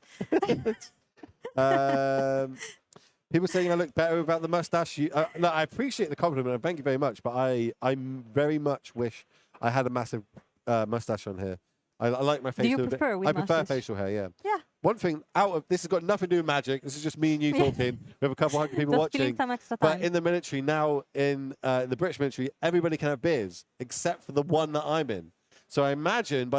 People saying I look better without the mustache. No, I appreciate the compliment and thank you very much, but I very much wish I had a massive mustache on here. I like my face. you to a bit- prefer with I prefer mustache? facial hair. Yeah. Yeah. One thing out of this has got nothing to do with magic. This is just me and you talking. We have a couple hundred people Just watching. killing some extra But time. in the military now, in the British military, everybody can have beers except for the one that I'm in. So I imagine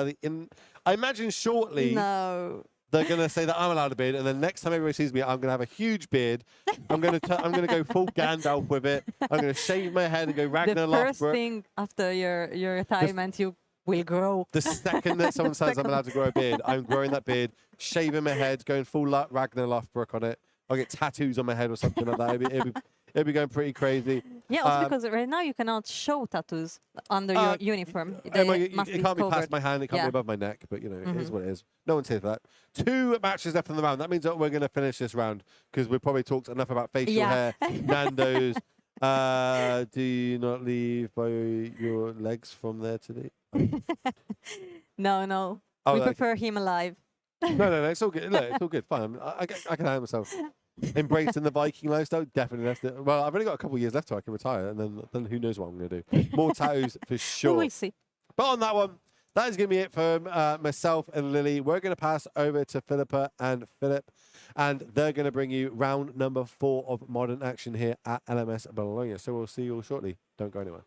I imagine shortly No. they're going to say that I'm allowed a beard, and then next time everybody sees me, I'm going to have a huge beard. I'm going to go full Gandalf with it. I'm going to shave my head and go Ragnar The first Lothbrok. thing after your retirement, you will grow. The second that someone says I'm second. allowed to grow a beard, I'm growing that beard, shaving my head, going full Ragnar Lothbrok on it. I'll get tattoos on my head or something like that. It'll be going pretty crazy. Yeah, also because right now you cannot show tattoos under your uniform. They It must be can't be covered. past my hand. It can't Yeah. be above my neck. But, it is what it is. No one's here for that. 2 matches left in the round. That means that we're going to finish this round because we've probably talked enough about facial Yeah. hair, Nando's. Do not leave by your legs from there today. No. Oh, we okay. prefer him alive. No. It's all good. Look, it's all good. Fine. I can handle myself. Embracing the Viking lifestyle, definitely. Well, I've only got a couple of years left till I can retire, and then who knows what I'm going to do. More tattoos for We sure. will see. But on that one, that is going to be it from myself and Lily. We're going to pass over to Philippa and Philip, and they're going to bring you round number 4 of Modern Action here at LMS Bologna. So we'll see you all shortly. Don't go anywhere.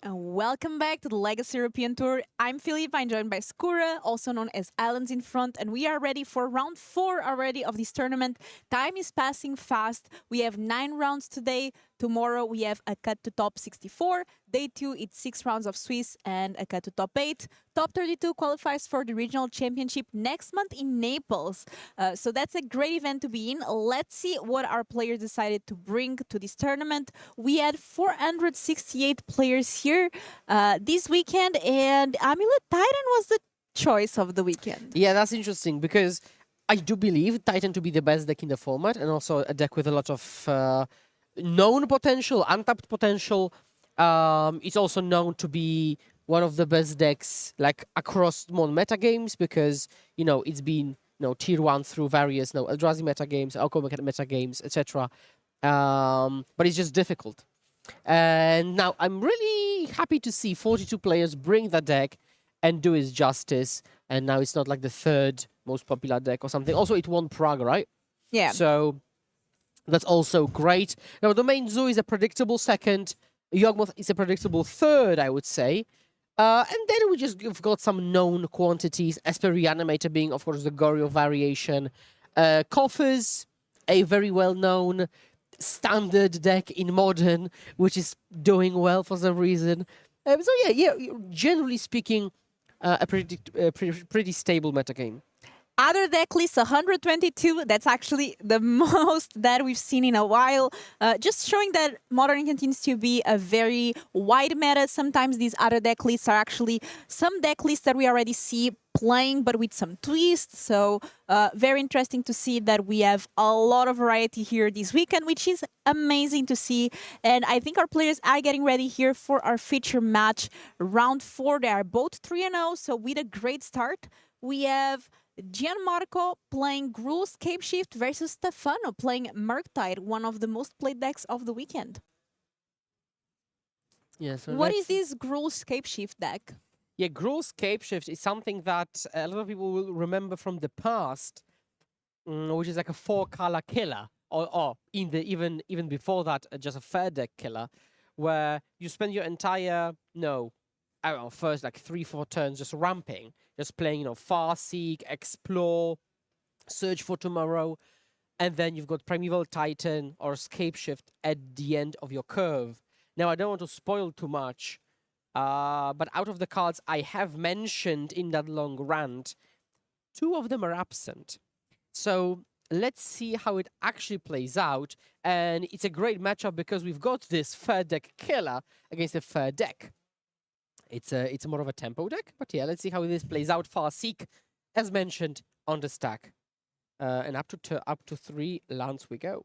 And welcome back to the Legacy European Tour. I'm Philippe, I'm joined by Skura, also known as Islands in Front, and we are ready for round 4 already of this tournament. Time is passing fast. We have 9 rounds today. Tomorrow we have a cut to top 64. Day 2, it's 6 rounds of Swiss and a cut to top 8. Top 32 qualifies for the regional championship next month in Naples. So that's a great event to be in. Let's see what our players decided to bring to this tournament. We had 468 players here this weekend, and Amulet Titan was the choice of the weekend. Yeah, that's interesting because I do believe Titan to be the best deck in the format, and also a deck with a lot of known potential, untapped potential. It's also known to be one of the best decks like across modern meta games because it's been tier 1 through various Eldrazi meta games, Alco meta games, etc. But it's just difficult. And now I'm really happy to see 42 players bring the deck and do its justice. And now it's not like the 3rd most popular deck or something. Also, it won Prague, right? Yeah. So that's also great. Now, the main Zoo is a predictable 2nd. Yawgmoth is a predictable 3rd, I would say. And then we've got some known quantities. Esper Reanimator being, of course, the Goryo variation. Coffers, a very well-known standard deck in Modern, which is doing well for some reason. So yeah, generally speaking, a pretty stable metagame. Other deck lists 122. That's actually the most that we've seen in a while. Just showing that Modern continues to be a very wide meta. Sometimes these other deck lists are actually some deck lists that we already see playing, but with some twists. So very interesting to see that we have a lot of variety here this weekend, which is amazing to see. And I think our players are getting ready here for our feature match. Round 4, they are both 3-0. So with a great start, we have Gianmarco playing Gruul Scapeshift versus Stefano playing Murktide, one of the most played decks of the weekend. Yeah, so What is this Gruul Scapeshift deck? Yeah, Gruul Scapeshift is something that a lot of people will remember from the past, which is like a 4-color killer, or even before that, just a fair deck killer, where you spend your entire I don't know, first like 3-4 turns just ramping, just playing Farseek, Explore, Search for Tomorrow, and then you've got Primeval Titan or Scapeshift at the end of your curve. Now I don't want to spoil too much. But out of the cards I have mentioned in that long rant, 2 of them are absent. So let's see how it actually plays out. And it's a great matchup because we've got this fair deck killer against a fair deck. It's more of a tempo deck, but yeah, let's see how this plays out. Farseek, as mentioned, on the stack. And up to 3 lands we go.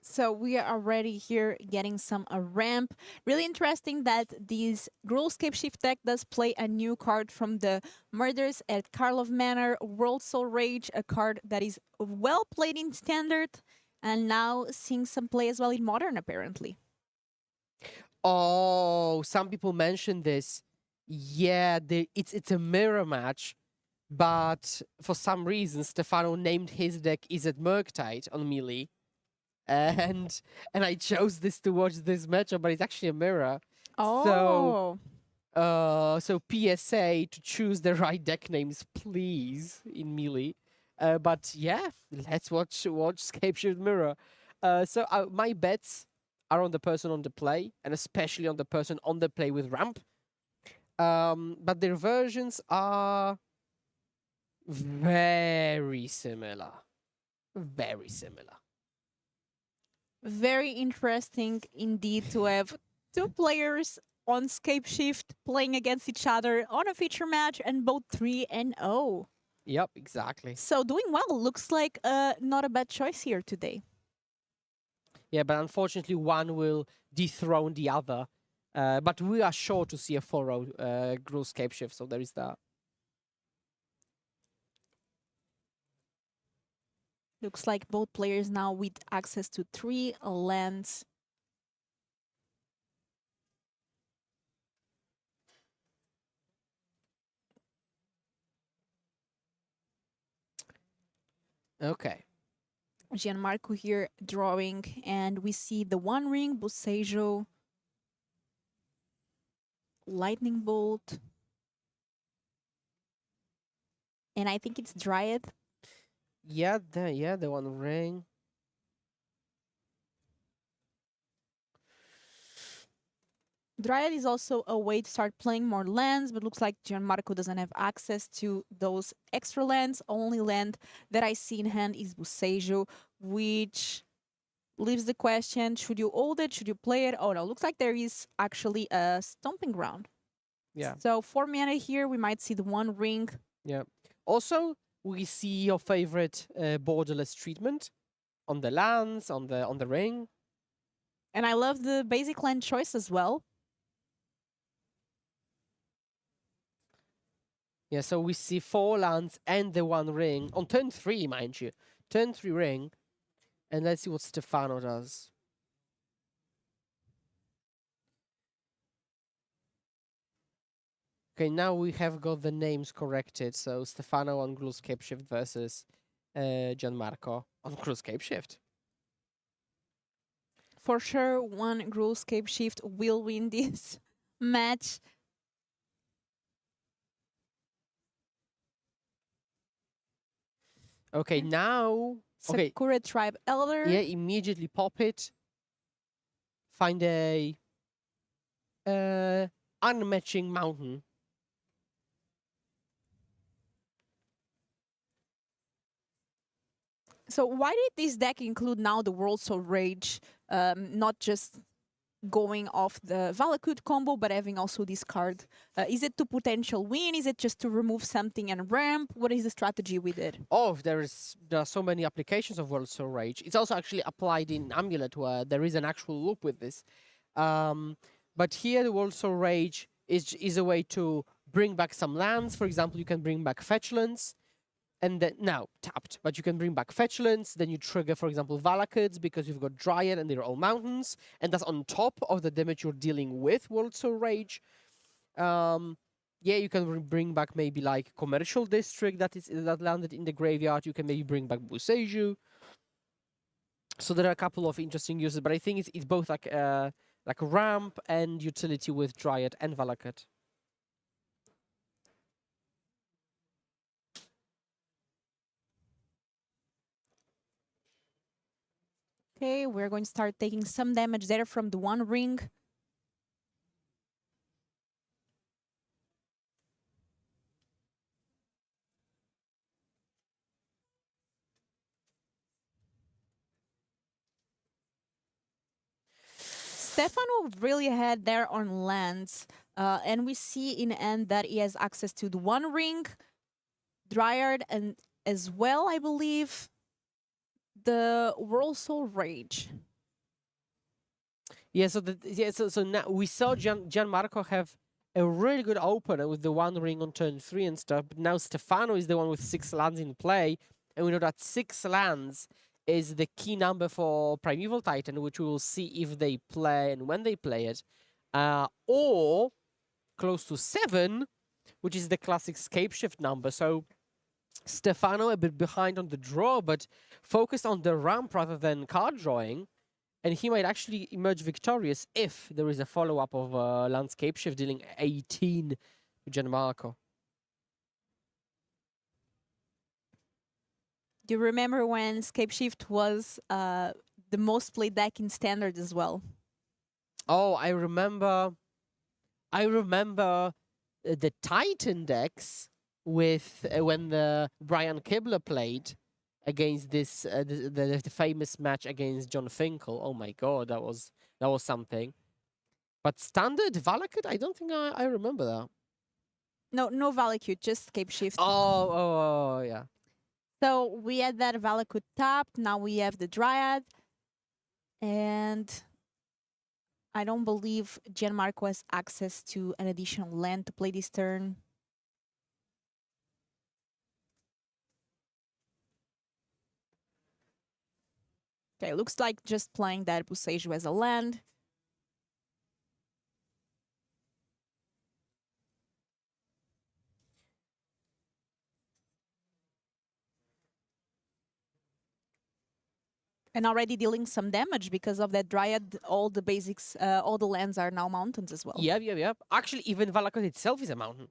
So we are already here getting some ramp. Really interesting that this Gruul Scapeshift deck does play a new card from the Murders at Karlov Manor, World Soul Rage, a card that is well played in Standard, and now seeing some play as well in Modern, apparently. Oh, some people mentioned this. Yeah, it's a mirror match, but for some reason Stefano named his deck Izzet Murktide on Melee. And I chose this to watch this matchup, but it's actually a mirror. Oh. So PSA to choose the right deck names, please, in Melee. But yeah, let's watch Scapeshift Mirror. So my bets are on the person on the play, and especially on the person on the play with ramp. But their versions are very similar. Very similar. Very interesting indeed to have 2 players on Scapeshift playing against each other on a feature match and both 3-0. Yep, exactly. So doing well. Looks like not a bad choice here today. Yeah, but unfortunately one will dethrone the other. But we are sure to see a 4-0 Gruul Scapeshift, so there is that. Looks like both players now with access to 3 lands. Okay. Gianmarco here drawing, and we see the One Ring, Bosejo. Lightning Bolt. And I think it's Dryad. Yeah, the One Ring. Dryad is also a way to start playing more lands, but looks like Gianmarco doesn't have access to those extra lands. Only land that I see in hand is Busejo, which leaves the question, should you hold it? Should you play it? Oh no, looks like there is actually a Stomping Ground. Yeah. So 4 mana here, we might see the One Ring. Yeah. Also, we see your favorite borderless treatment on the lands, on the ring. And I love the basic land choice as well. Yeah, so we see 4 lands and the One Ring on turn 3, mind you. Turn 3 ring. And let's see what Stefano does. Okay, now we have got the names corrected. So Stefano on Gluescape Shift versus Gianmarco on Gluescape Shift. For sure, one Gluescape Shift will win this match. Okay, now... Okay, Sakura Tribe Elder. yeah, immediately pop it. Find a unmatching mountain. So why did this deck include now the World Soul Rage, not just going off the Valakut combo, but having also this card? Is it to potential win? Is it just to remove something and ramp? What is the strategy with it? Oh, there are so many applications of World Soul Rage. It's also actually applied in Amulet, where there is an actual loop with this. But here, the World Soul Rage is a way to bring back some lands. For example, you can bring back fetchlands, and then now tapped. But you can bring back fetchlands. Then you trigger, for example, Valakuds because you've got Dryad and they're all mountains, and that's on top of the damage you're dealing with World Soul Rage. Yeah, you can bring back maybe like Commercial District that landed in the graveyard. You can maybe bring back Buseju. So there are a couple of interesting uses, but I think it's both like ramp and utility with Dryad and Valakut. Okay, we're going to start taking some damage there from the One Ring. Stefano really had there on lands, and we see in end that he has access to the One Ring, Dryad, and as well, I believe, the World Soul Rage. Yeah, so now we saw Gianmarco have a really good opener with the One Ring on turn 3 and stuff, but now Stefano is the one with 6 lands in play, and we know that 6 lands is the key number for Primeval Titan, which we will see if they play and when they play it, or close to 7, which is the classic Scape Shift number. So Stefano a bit behind on the draw, but focused on the ramp rather than card drawing. And he might actually emerge victorious if there is a follow-up of Landscape Shift dealing 18 to Gianmarco. Do you remember when Scape Shift was the most played deck in Standard as well? Oh, I remember the Titan decks with when the Brian Kibler played against this the famous match against John Finkel. Oh my god, that was something. But standard Valakut, I don't think I remember that. No Valakut, just Scape Shift. Oh, yeah. So we had that Valakut tapped. Now we have the Dryad. And I don't believe Gianmarco has access to an additional land to play this turn. Okay, looks like just playing that Busejo as a land. And already dealing some damage because of that Dryad. All the basics, all the lands are now mountains as well. Yep. Actually, even Valakut itself is a mountain.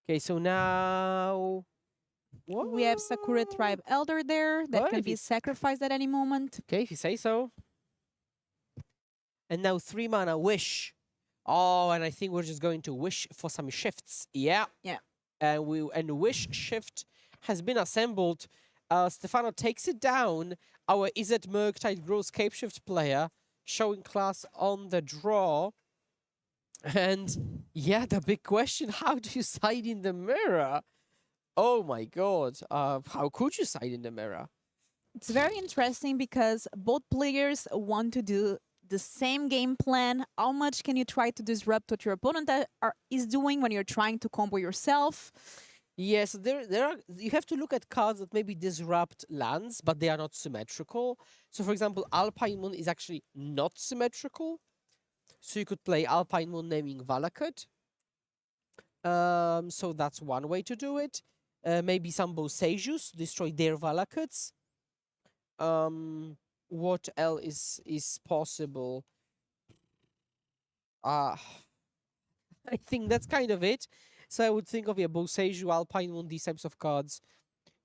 Okay, so now... We have Sakura Tribe Elder there that Well, can if be it- sacrificed at any moment. Okay, if you say so. And now 3 mana Wish. Oh, and I think we're just going to wish for some shifts. Yeah. Yeah. And Wish shift has been assembled. Stefano takes it down. Our Izzet Murktide Grows Capeshift player showing class on the draw. And yeah, the big question, how do you side in the mirror? Oh my god. How could you side in the mirror? It's very interesting because both players want to do the same game plan. How much can you try to disrupt what your opponent is doing when you're trying to combo yourself? Yes, there are. You have to look at cards that maybe disrupt lands, but they are not symmetrical. So, for example, Alpine Moon is actually not symmetrical. So you could play Alpine Moon naming Valakut. So that's one way to do it. Maybe some Bosejus destroy their Valakuts. What else is possible? I think that's kind of it. So I would think of Boseiju, Alpine Moon, these types of cards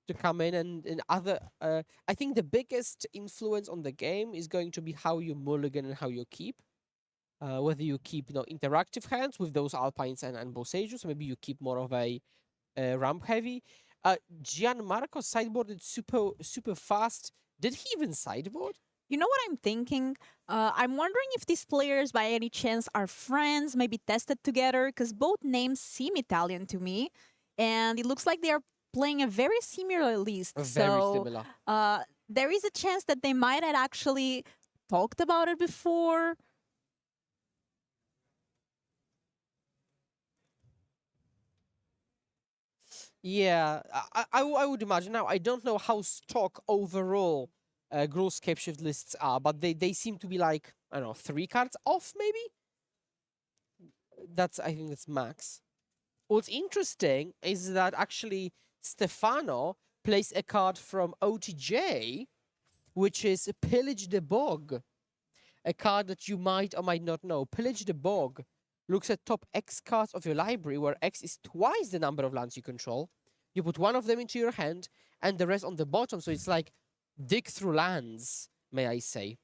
to come in, and other. I think the biggest influence on the game is going to be how you mulligan and how you keep. Whether you keep interactive hands with those Alpines and Boseiju, so maybe you keep more of a ramp heavy. Gianmarco sideboarded super fast. Did he even sideboard? You know what I'm thinking? I'm wondering if these players, by any chance, are friends, maybe tested together, because both names seem Italian to me, and it looks like they are playing a very similar list. Very similar. There is a chance that they might have actually talked about it before. Yeah, I would imagine. Now, I don't know how stock overall gross cape shift lists are, but they seem to be like, I don't know, 3 cards off, maybe? I think that's max. What's interesting is that actually Stefano plays a card from OTJ, which is Pillage the Bog. A card that you might or might not know. Pillage the Bog looks at top X cards of your library, where X is twice the number of lands you control. You put one of them into your hand and the rest on the bottom. So it's like dig through lands, may I say.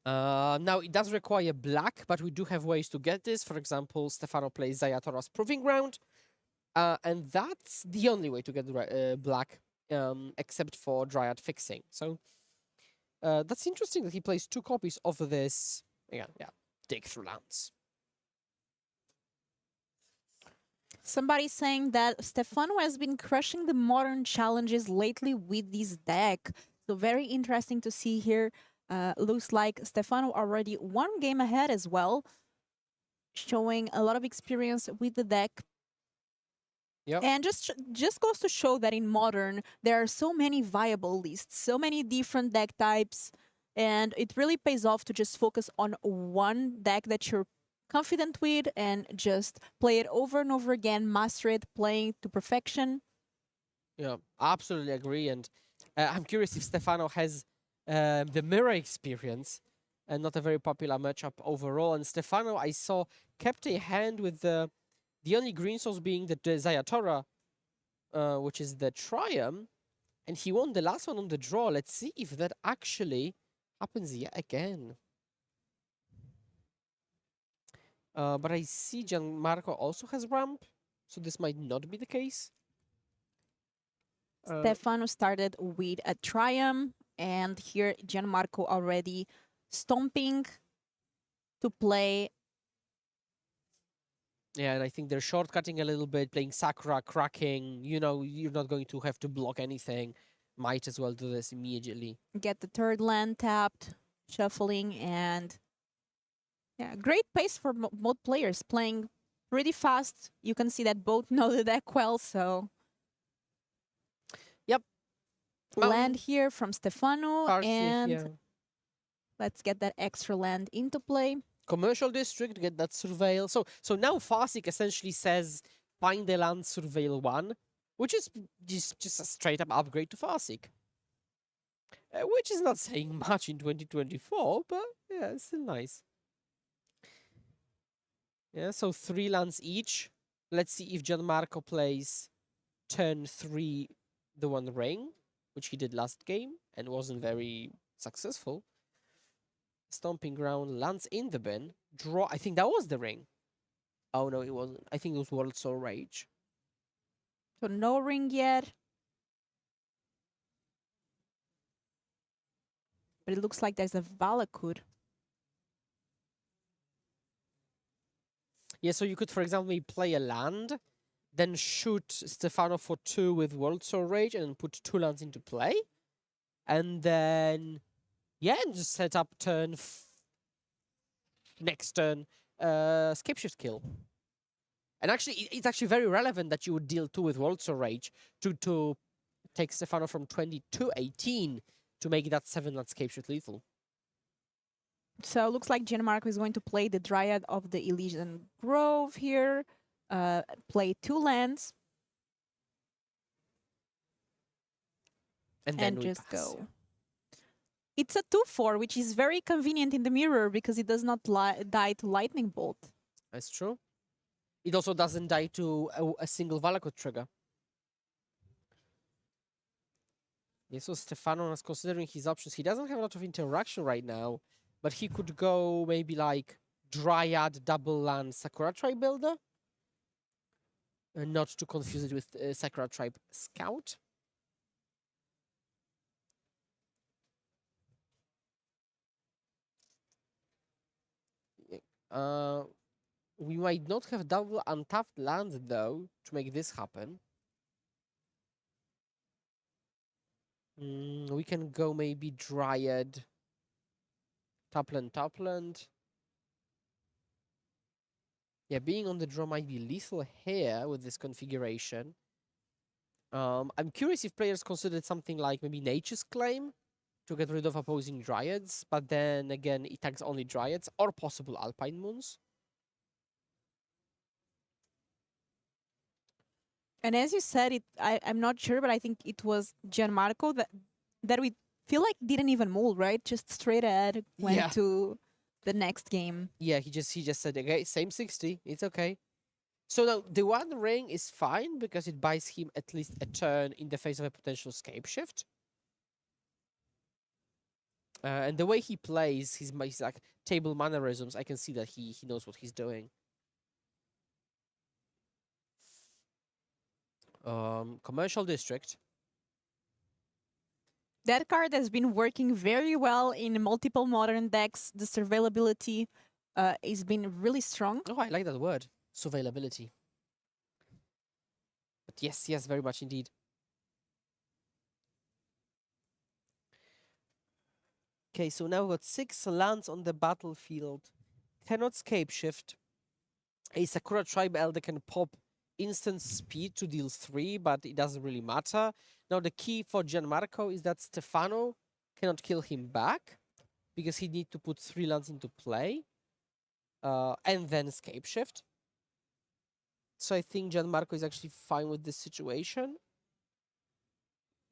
Now, it does require black, but we do have ways to get this. For example, Stefano plays Zayatora's Proving Ground. And that's the only way to get black, except for Dryad Fixing. So that's interesting that he plays 2 copies of this. Yeah, dig through lands. Somebody's saying that Stefano has been crushing the modern challenges lately with this deck. So very interesting to see here. Looks like Stefano already 1 game ahead as well, showing a lot of experience with the deck. Yep. And just goes to show that in Modern, there are so many viable lists, so many different deck types, and it really pays off to just focus on one deck that you're confident with and just play it over and over again, master it, playing to perfection. Yeah, absolutely agree. And I'm curious if Stefano has the mirror experience, and not a very popular matchup overall. And Stefano, I saw, kept a hand with the only green source being the Zayatora, which is the Triumph, and he won the last one on the draw. Let's see if that actually happens yet again. But I see Gianmarco also has ramp, so this might not be the case. Stefano started with a Triumph, and here Gianmarco already stomping to play. Yeah, and I think they're shortcutting a little bit, playing Sakura, cracking. You know, you're not going to have to block anything. Might as well do this immediately. Get the 3rd land tapped, shuffling, and yeah, great pace for both players, playing pretty fast. You can see that both know the deck well, so. Yep. Land here from Stefano, Farsi, and yeah. let's get that extra land into play. Commercial district, get that surveil. So now Farsik essentially says find the land, surveil 1, which is just a straight up upgrade to Farseek. Which is not saying much in 2024, but yeah, it's still nice. Yeah, so 3 lands each. Let's see if Gianmarco plays turn 3 the One Ring, which he did last game and wasn't very successful. Stomping Ground lands in the bin. Draw. I think that was the ring. Oh no, it wasn't. I think it was World Soul Rage. So no ring yet. But it looks like there's a Valakut. Yeah, so you could, for example, maybe play a land, then shoot Stefano for 2 with World Soul Rage and put 2 lands into play. And then, yeah, and just set up turn next turn, Scapeshift kill. And actually, it's actually very relevant that you would deal 2 with World Soul Rage to take Stefano from 20 to 18 to make that 7 land Scapeshift lethal. So it looks like Gianmarco is going to play the Dryad of the Elysian Grove here. Play 2 lands And then and we just pass. go. It's a 2/4, which is very convenient in the mirror because it does not die to Lightning Bolt. That's true. It also doesn't die to a single Valakut trigger. Yeah, so Stefano is considering his options. He doesn't have a lot of interaction right now, but he could go maybe like Dryad, double land, Sakura Tribe Builder. Not to confuse it with Sakura Tribe Scout. We might not have double untapped land though to make this happen. We can go maybe Dryad, Topland. Yeah, being on the draw might be lethal here with this configuration. I'm curious if players considered something like maybe Nature's Claim to get rid of opposing Dryads, but then again, it tags only Dryads or possible Alpine Moons. And as you said, I'm not sure, but I think it was Gianmarco that we feel like didn't even move, right? Just straight ahead went Yeah. to the next game. Yeah, he just said, okay, same 60, it's okay. So now the One Ring is fine because it buys him at least a turn in the face of a potential Scapeshift. And the way he plays his like table mannerisms, I can see that he knows what he's doing. Commercial District. That card has been working very well in multiple modern decks. The surveillability has been really strong. Oh, I like that word. Surveillability. But yes, very much indeed. Okay, so now we've got 6 lands on the battlefield. Cannot Scapeshift. A Sakura Tribe Elder can pop instant speed to deal 3, but it doesn't really matter. Now the key for Gianmarco is that Stefano cannot kill him back because he needs to put 3 lands into play and then Scapeshift. So I think Gianmarco is actually fine with this situation.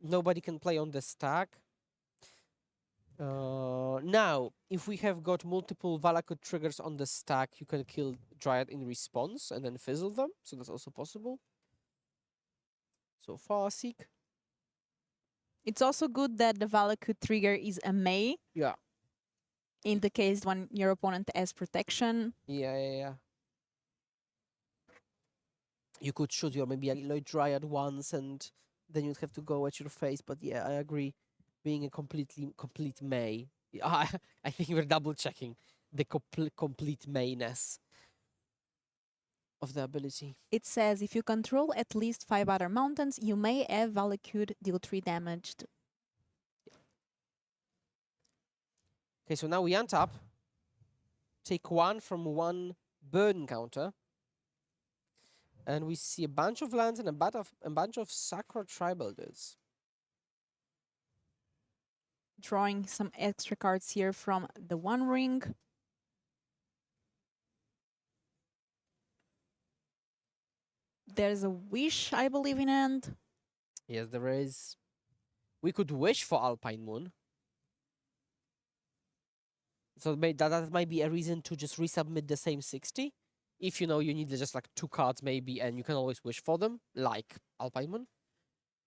Nobody can play on the stack. Now, if we have got multiple Valakut triggers on the stack, you can kill Dryad in response and then fizzle them. So that's also possible. So Farseek. It's also good that the Valakut trigger is a May. Yeah. In the case when your opponent has protection. Yeah. You could shoot your maybe Alloy Dryad once and then you'd have to go at your face. But yeah, I agree. Being a complete May. I think we're double checking the complete Mayness of the ability. It says if you control at least 5 other mountains, you may have Valakut deal 3 damage. Okay, so now we untap. Take 1 from 1 burn counter. And we see a bunch of lands and a bunch of Sakura Tribe Elders. Drawing some extra cards here from the One Ring. There's a wish, I believe, in end. Yes, there is. We could wish for Alpine Moon. So that might be a reason to just resubmit the same 60. If you know you need just like 2 cards maybe, and you can always wish for them, like Alpine Moon.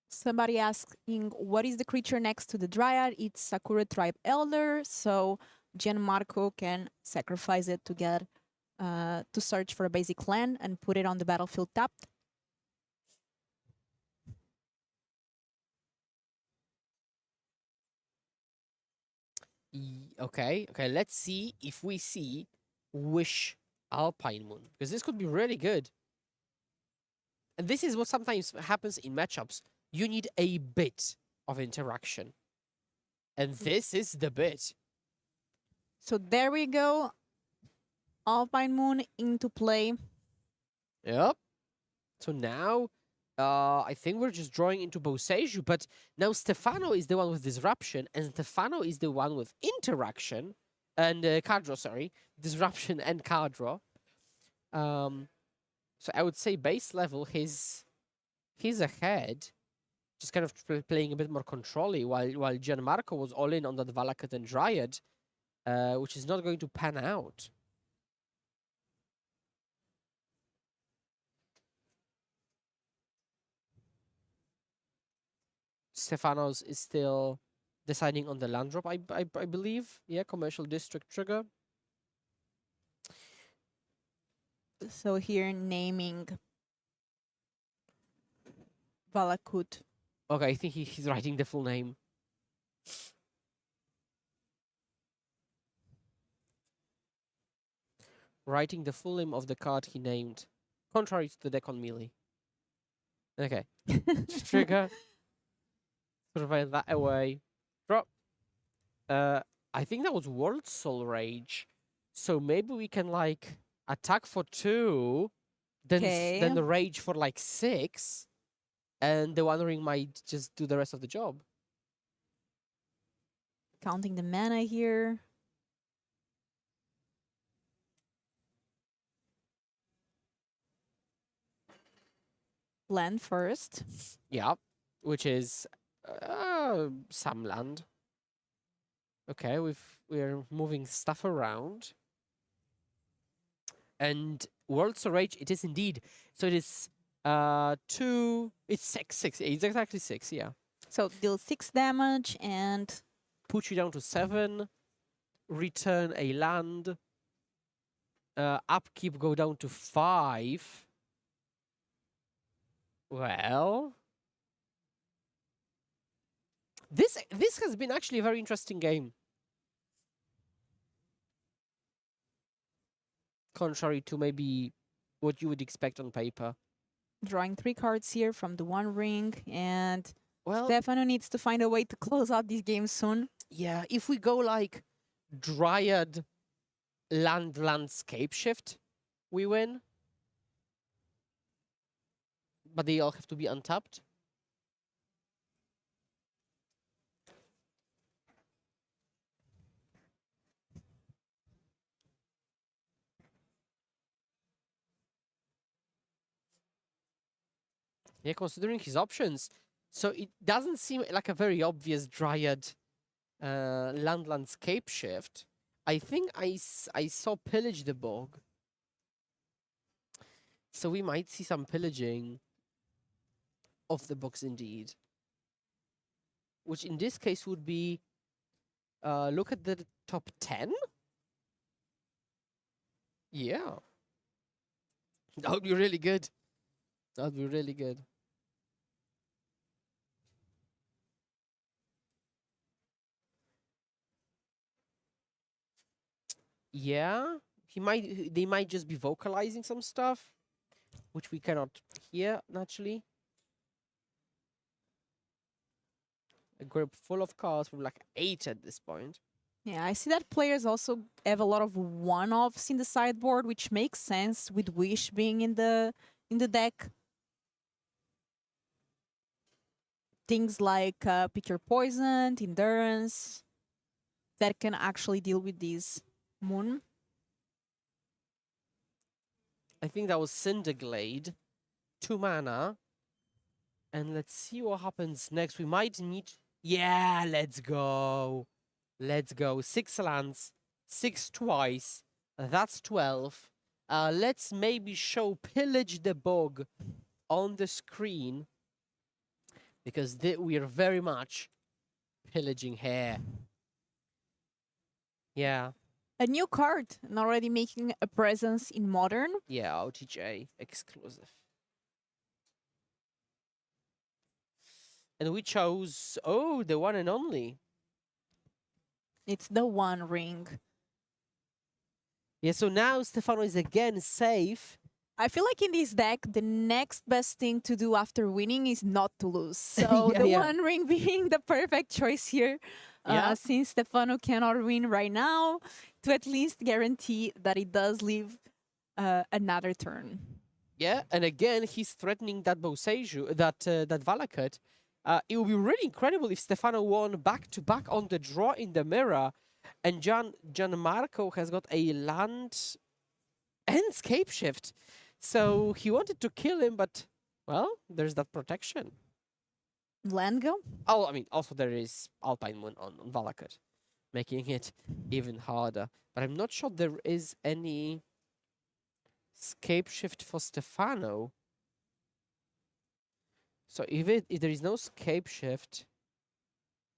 Somebody asking, what is the creature next to the Dryad? It's Sakura Tribe Elder, so Gianmarco can sacrifice it to get to search for a basic land and put it on the battlefield tapped. Okay, let's see if we see Wish Alpine Moon, because this could be really good. And this is what sometimes happens in matchups. You need a bit of interaction. And this is the bit. So there we go. Alpine Moon into play. Yep. So now, I think we're just drawing into Boseiju, but now Stefano is the one with Disruption, and Stefano is the one with Interaction, and card draw, sorry. Disruption and card draw. So I would say base level, he's ahead, just kind of playing a bit more control-y, while Gianmarco was all in on that Valakut and Dryad, which is not going to pan out. Stefanos is still deciding on the land drop, I believe. Yeah, commercial district trigger. So here naming Valakut. Okay, I think he's writing the full name. Writing the full name of the card he named, contrary to the deck on melee. Okay. Trigger. Provide that away. Drop. I think that was World Soul Rage. So maybe we can like attack for 2, then then the rage for like 6, and the One Ring might just do the rest of the job. Counting the mana here. Land first. Yeah, which is some land. Okay, we're moving stuff around. And World Soul Rage, it is indeed. So it is 2. It's 6. It's exactly 6. Yeah. So deal 6 damage and Put you down to 7. Return a land. Upkeep go down to 5. Well, this has been actually a very interesting game. Contrary to maybe what you would expect on paper. drawing 3 cards here from the One Ring, and Well, Stefano needs to find a way to close out this game soon. yeah, if we go like Dryad landscape shift, we win. But they all have to be untapped. Yeah, considering his options. So it doesn't seem like a very obvious Dryad landscape shift. I think I saw Pillage the Bog. So we might see some pillaging of the box indeed. Which in this case would be, look at the top 10? Yeah. That would be really good. That would be really good. Yeah, they might just be vocalizing some stuff, which we cannot hear naturally. A group full of cards from like 8 at this point. Yeah, I see that players also have a lot of one-offs in the sideboard, which makes sense with Wish being in the deck. Things like Pick Your Poison, Endurance, that can actually deal with these Moon. I think that was Cinderglade. 2 mana. And let's see what happens next. We might need... Yeah, let's go. Let's go. 6 lands. 6 twice. That's 12. Let's maybe show Pillage the Bog on the screen. Because we are very much pillaging here. Yeah. A new card and already making a presence in Modern. Yeah, OTJ exclusive. And we chose, oh, the one and only. It's the One Ring. Yeah, so now Stefano is again safe. I feel like in this deck, the next best thing to do after winning is not to lose. So Yeah, the yeah. One Ring being the perfect choice here, Yeah. since Stefano cannot win right now, to at least guarantee that he does leave another turn. Yeah, and again, he's threatening that Boseiju, that Valakut. It would be really incredible if Stefano won back-to-back on the draw in the mirror, and Gianmarco has got a land and scape shift. So he wanted to kill him, but, well, there's that protection. Land go? Oh, I mean, also there is Alpine Moon on Valakut, making it even harder. But I'm not sure there is any scape shift for Stefano. So if there is no scape shift,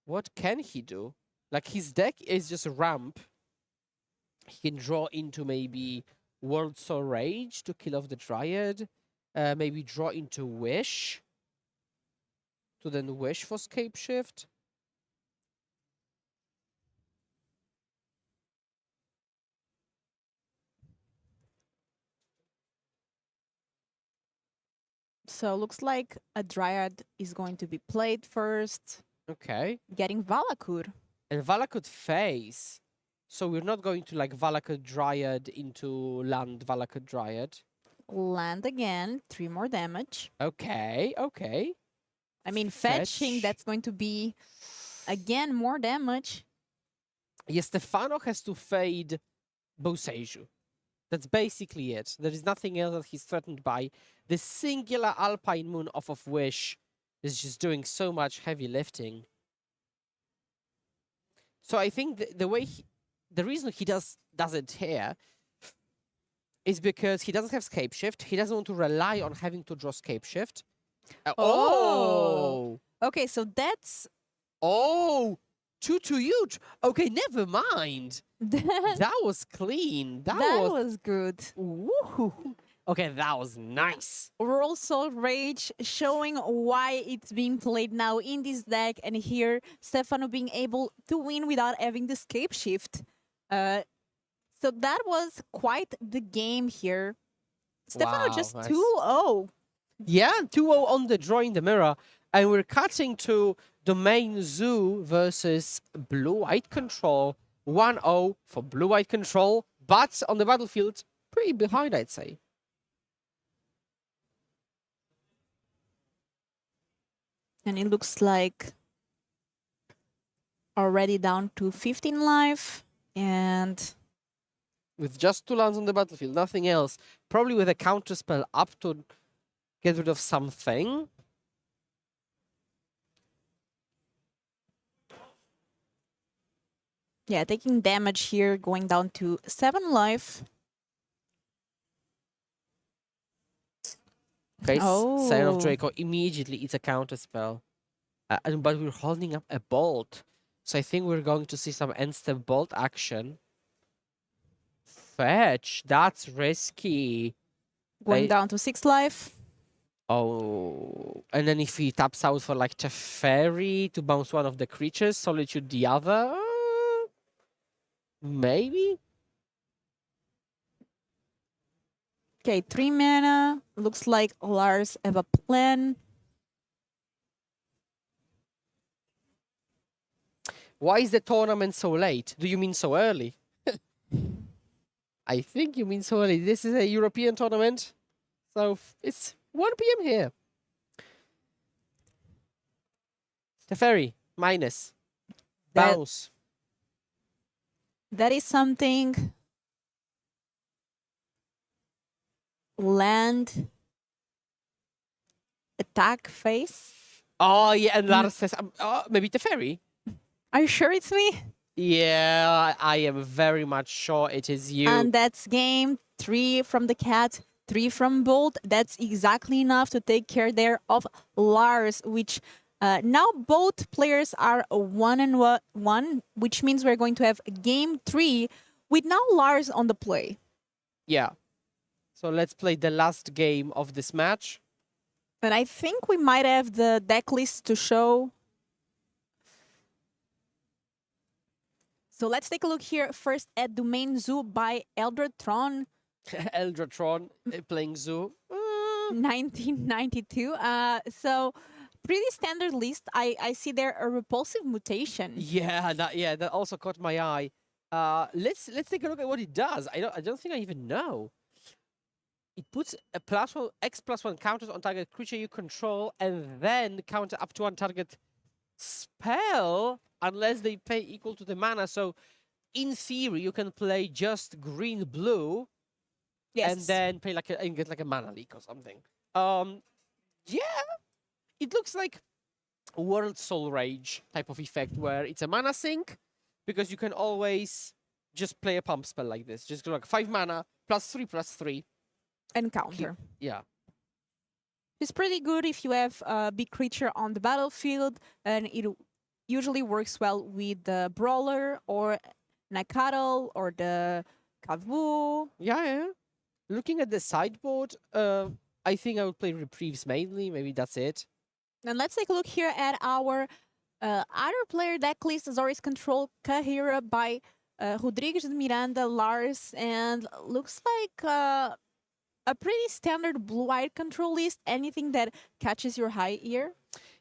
what can he do? Like, his deck is just a ramp. He can draw into maybe World Soul Rage to kill off the Dryad. Maybe draw into Wish to then Wish for scape shift. So looks like a Dryad is going to be played first, Okay. getting Valakut. And Valakut face. So we're not going to like Valakut Dryad into land Valakut Dryad. Land again, 3 more damage. Okay, okay. I mean, fetching, Fetch. that's going to be, again, more damage. Yes, Stefano has to fade Boseiju. That's basically it. There is nothing else that he's threatened by. The singular Alpine Moon off of Wish is just doing so much heavy lifting. So I think the reason he does it here is because he doesn't have scape shift. He doesn't want to rely on having to draw scape shift. Oh. Okay, so that's... Oh! 2 huge. Okay, never mind. that That was clean. That was good. Woohoo. Okay, that was nice. World Soul Rage showing why it's being played now in this deck, and here Stefano being able to win without having the scape shift. So that was quite the game here. Stefano Wow, just nice. 2-0. Yeah, 2-0 on the draw in the mirror. And we're cutting to Domain Zoo versus Blue-White Control. 1-0 for Blue-White Control, but on the battlefield, pretty behind, I'd say. And it looks like already down to 15 life. And With just 2 lands on the battlefield, nothing else. Probably with a counter spell up to get rid of something. yeah, taking damage here, going down to 7 life. Okay, Sign of Oh. Draco, immediately it's a counter spell. But we're holding up a bolt. So I think we're going to see some end-step bolt action. Fetch, that's risky. Going I- down to 6 life. Oh, and then if he taps out for like Teferi to bounce one of the creatures, Solitude the other, maybe? Okay, 3 mana. Looks like Lars have a plan. Why is the tournament so late? Do you mean so early? I think you mean so early. This is a European tournament, so it's 1 p.m. here. Teferi, minus. That- Bounce. That is something. Land attack phase. Oh, yeah, and Lars says, maybe the fairy. Are you sure it's me? Yeah, I am very much sure it is you. And that's game 3 from the cat, 3 from Bolt. That's exactly enough to take care there of Lars, which now both players are 1-1, which means we're going to have game 3 with now Lars on the play. Yeah. So let's play the last game of this match. And I think we might have the deck list to show. So let's take a look here first at Domain Zoo by Eldratron. Eldratron playing Zoo. 1992. So pretty standard list. I see there a repulsive mutation. Yeah, that also caught my eye. Let's take a look at what it does. I don't think I even know. It puts a +1 counters on target creature you control, and then counter up to 1 target spell unless they pay equal to the mana. So in theory, you can play just green blue. Yes. And then play and get like a mana leak or something. Yeah, it looks like World Soul Rage type of effect where it's a mana sink because you can always just play a pump spell like this. Just go like 5 mana +3/+3 And counter. Yeah. It's pretty good if you have a big creature on the battlefield, and it usually works well with the Brawler or Nakatl or the Kavu. Yeah. Looking at the sideboard, I think I would play Reprieves mainly. Maybe that's it. And let's take a look here at our other player deck list. As always, control Kahira by Rodrigues de Miranda, Lars, and looks like a pretty standard blue-white control list. Anything that catches your eye here?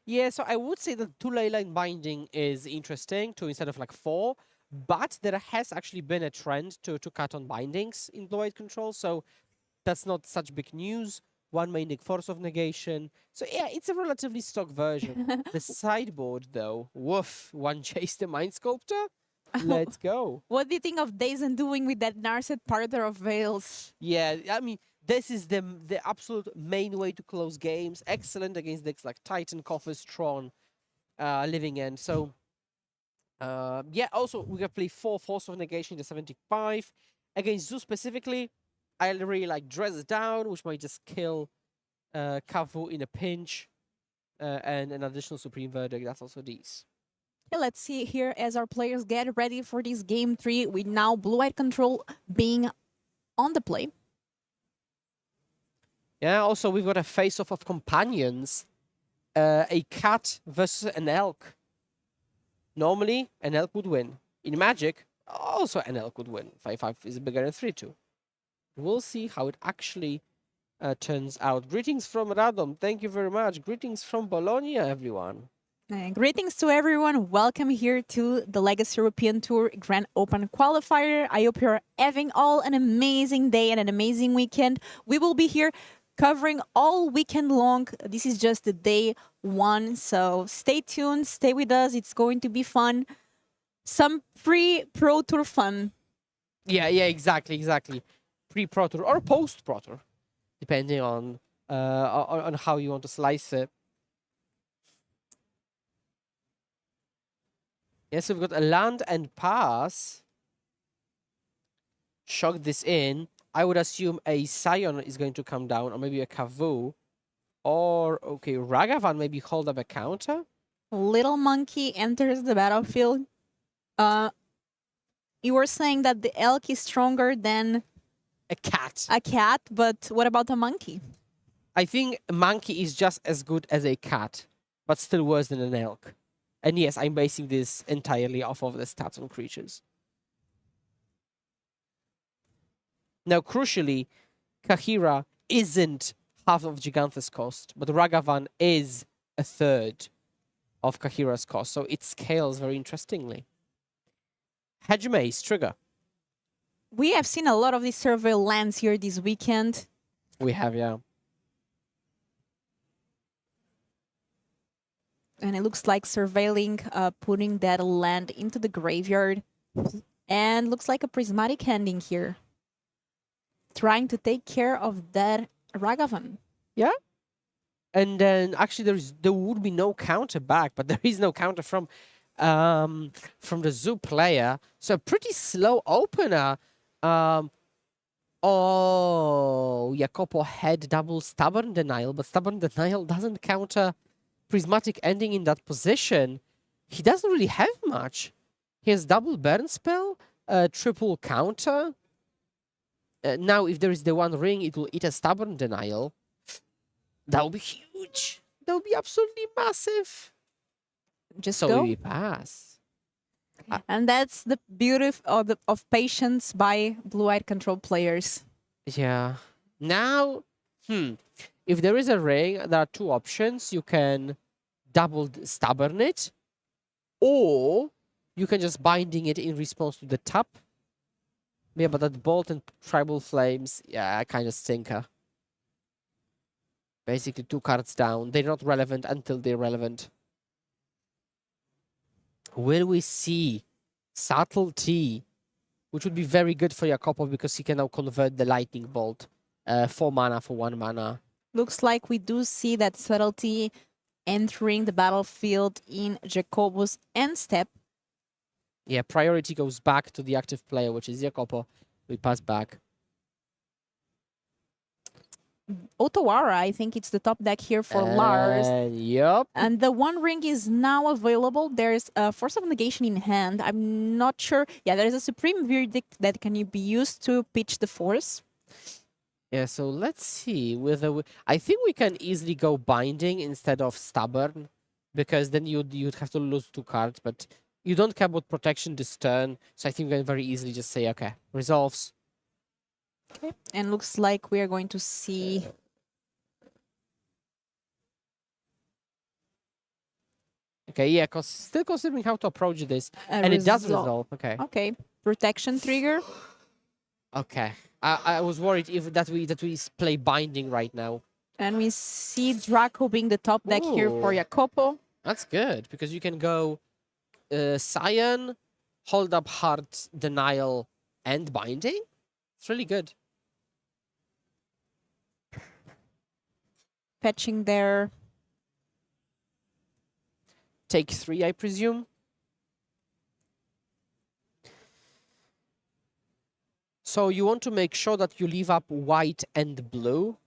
Yeah, so I would say that 2 leyline binding is interesting, 2 instead of like 4. But there has actually been a trend to cut on bindings in blue-white control, so that's not such big news. 1 Manic Force of Negation. So yeah, it's a relatively stock version. The sideboard, though, woof, 1 Chase the Mind Sculptor. Let's go. What do you think of Days Undoing with that Narset Parter of Veils? Yeah, I mean, this is the absolute main way to close games. Excellent against decks like Titan, Coffers, Tron, Living End. So, yeah, also, we're going to play 4 Force of Negation to 75. Against Zoo specifically, I really like Dress Down, which might just kill Kavu in a pinch. And an additional Supreme Verdict, that's also these. Yeah, let's see here as our players get ready for this game 3 with now blue-white control being on the play. Yeah, also we've got a face-off of companions. A cat versus an elk. Normally, an elk would win. In Magic, also an elk would win. 5/5 is bigger than 3/2. We'll see how it actually turns out. Greetings from Radom. Thank you very much. Greetings from Bologna, everyone. Greetings to everyone. Welcome here to the Legacy European Tour Grand Open Qualifier. I hope you're having all an amazing day and an amazing weekend. We will be here covering all weekend long. This is just the day 1, so stay tuned, stay with us. It's going to be fun. Some pre-Pro Tour fun. Yeah, exactly. Pre-Pro Tour or post-Pro Tour, depending on how you want to slice it. Yes, we've got a land and pass. Shock this in. I would assume a Scion is going to come down, or maybe a Kavu. Or, okay, Ragavan maybe hold up a counter? Little monkey enters the battlefield. You were saying that the elk is stronger than A cat. a cat, but what about a monkey? I think a monkey is just as good as a cat, but still worse than an elk. And yes, I'm basing this entirely off of the stats on creatures. Now, crucially, Kahira isn't half of Gigantha's cost, but Ragavan is a third of Kahira's cost, so it scales very interestingly. Hedge Maze, trigger. We have seen a lot of these survey lands here this weekend. We have, yeah. And it looks like surveilling, putting that land into the graveyard. And looks like a prismatic ending here. Trying to take care of that Ragavan. Yeah? And then actually there would be no counter back, but there is no counter from the Zoo player. So a pretty slow opener. Oh, Jacopo had double Stubborn Denial, but Stubborn Denial doesn't counter Prismatic Ending in that position. He doesn't really have much. He has double Burn Spell, triple counter. Now, if there is the one ring, it will eat a Stubborn Denial. That will be huge. That will be absolutely massive. Just So go. we pass. And that's the beauty of patience by blue-eyed control players. Yeah. Now, if there is a ring, there are two options. You can double Stubborn it, or you can just binding it in response to the tap. Yeah, but that Bolt and Tribal Flames, yeah, kind of stinker. Basically, 2 cards down. They're not relevant until they're relevant. Will we see Subtlety, which would be very good for Jacopo because he can now convert the Lightning Bolt 4 mana for 1 mana. Looks like we do see that subtlety entering the battlefield in Jacobo's end step. Yeah, priority goes back to the active player, which is Jacopo. We pass back. Otawara, I think it's the top deck here for Lars. Yup. And the one ring is now available. There's a Force of Negation in hand. I'm not sure. Yeah, there is a Supreme Verdict that can be used to pitch the Force. Yeah, so let's see. I think we can easily go Binding instead of Stubborn, because then you'd have to lose 2 cards, but you don't care about protection this turn, so I think we can very easily just say, okay, resolves. Okay. And looks like we are going to see... Okay, yeah, still considering how to approach this. And it does resolve, okay. Okay, protection trigger. Okay. I was worried if that we play Binding right now. And we see Draco being the top deck here for Ooh. Jacopo. That's good, because you can go Scion, Hold Up Heart, Denial, and Binding. It's really good. Fetching there. Take 3, I presume. So you want to make sure that you leave up white and blue.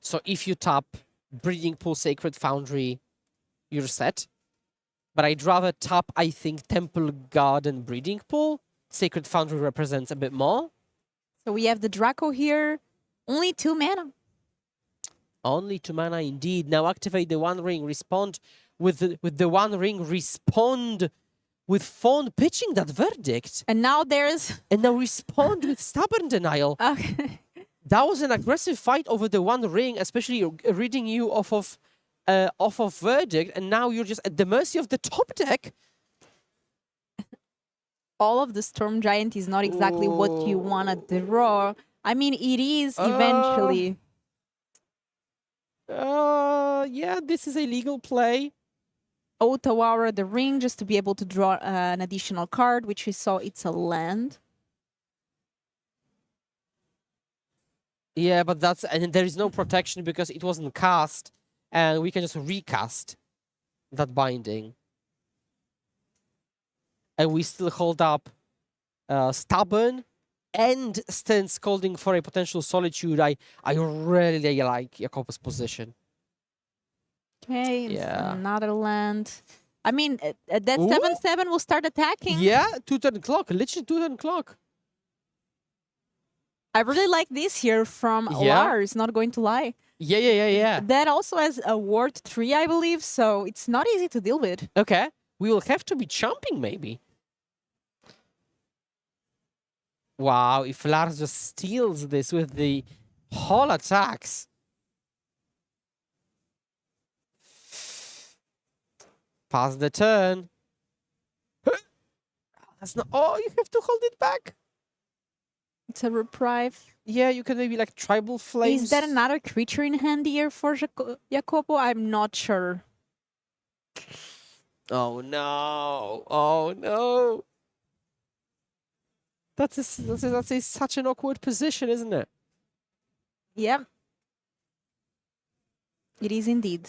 So if you tap Breeding Pool, Sacred Foundry, you're set. But I'd rather tap, I think, Temple Garden, Breeding Pool. Sacred Foundry represents a bit more. So we have the Draco here. Only 2 mana. Only 2 mana indeed. Now activate the One Ring. Respond with the One Ring. Respond with Fawn pitching that verdict. And now there's... And now respond with Stubborn Denial. Okay. That was an aggressive fight over the One Ring, especially reading you off of verdict, and now you're just at the mercy of the top deck. All of the Storm Giant is not exactly what you want to draw. I mean, it is eventually. Yeah, this is a legal play. Otawara the ring just to be able to draw an additional card, which we saw it's a land. Yeah, but and there is no protection because it wasn't cast, and we can just recast that binding. And we still hold up Stubborn and Stand Scolding for a potential Solitude. I really like Jacopo's position. Okay, Yeah. another land. I mean, that 7/7 will start attacking. Yeah, 2-turn clock, literally 2-turn clock. I really like this here from Lars, not going to lie. Yeah. That also has a ward 3, I believe, so it's not easy to deal with. Okay, we will have to be chomping maybe. Wow, if Lars just steals this with the whole attacks. Pass the turn. That's not. Oh, you have to hold it back. It's a reprieve. Yeah, you can maybe like Tribal Flames. Is that another creature in hand here for Jacopo? I'm not sure. Oh no. Oh no. That's such an awkward position, isn't it? Yep. It is indeed.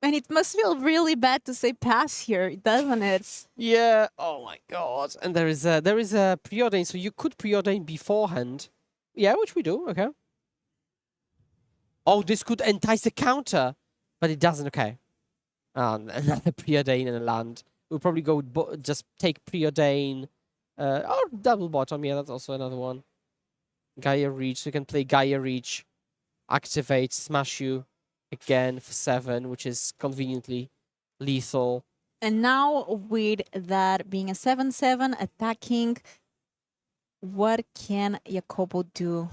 And it must feel really bad to say pass here, doesn't it? Yeah. Oh my god. And there is a preordain, so you could preordain beforehand. Yeah, which we do. Okay. Oh, this could entice a counter, but it doesn't. Okay. Another preordain and a land. We'll probably go with just take preordain, or double bottom. Yeah, that's also another one. Gaia Reach. So you can play Gaia Reach, activate, smash you again for 7, which is conveniently lethal. And now with that being a 7/7 attacking, what can Jacobo do?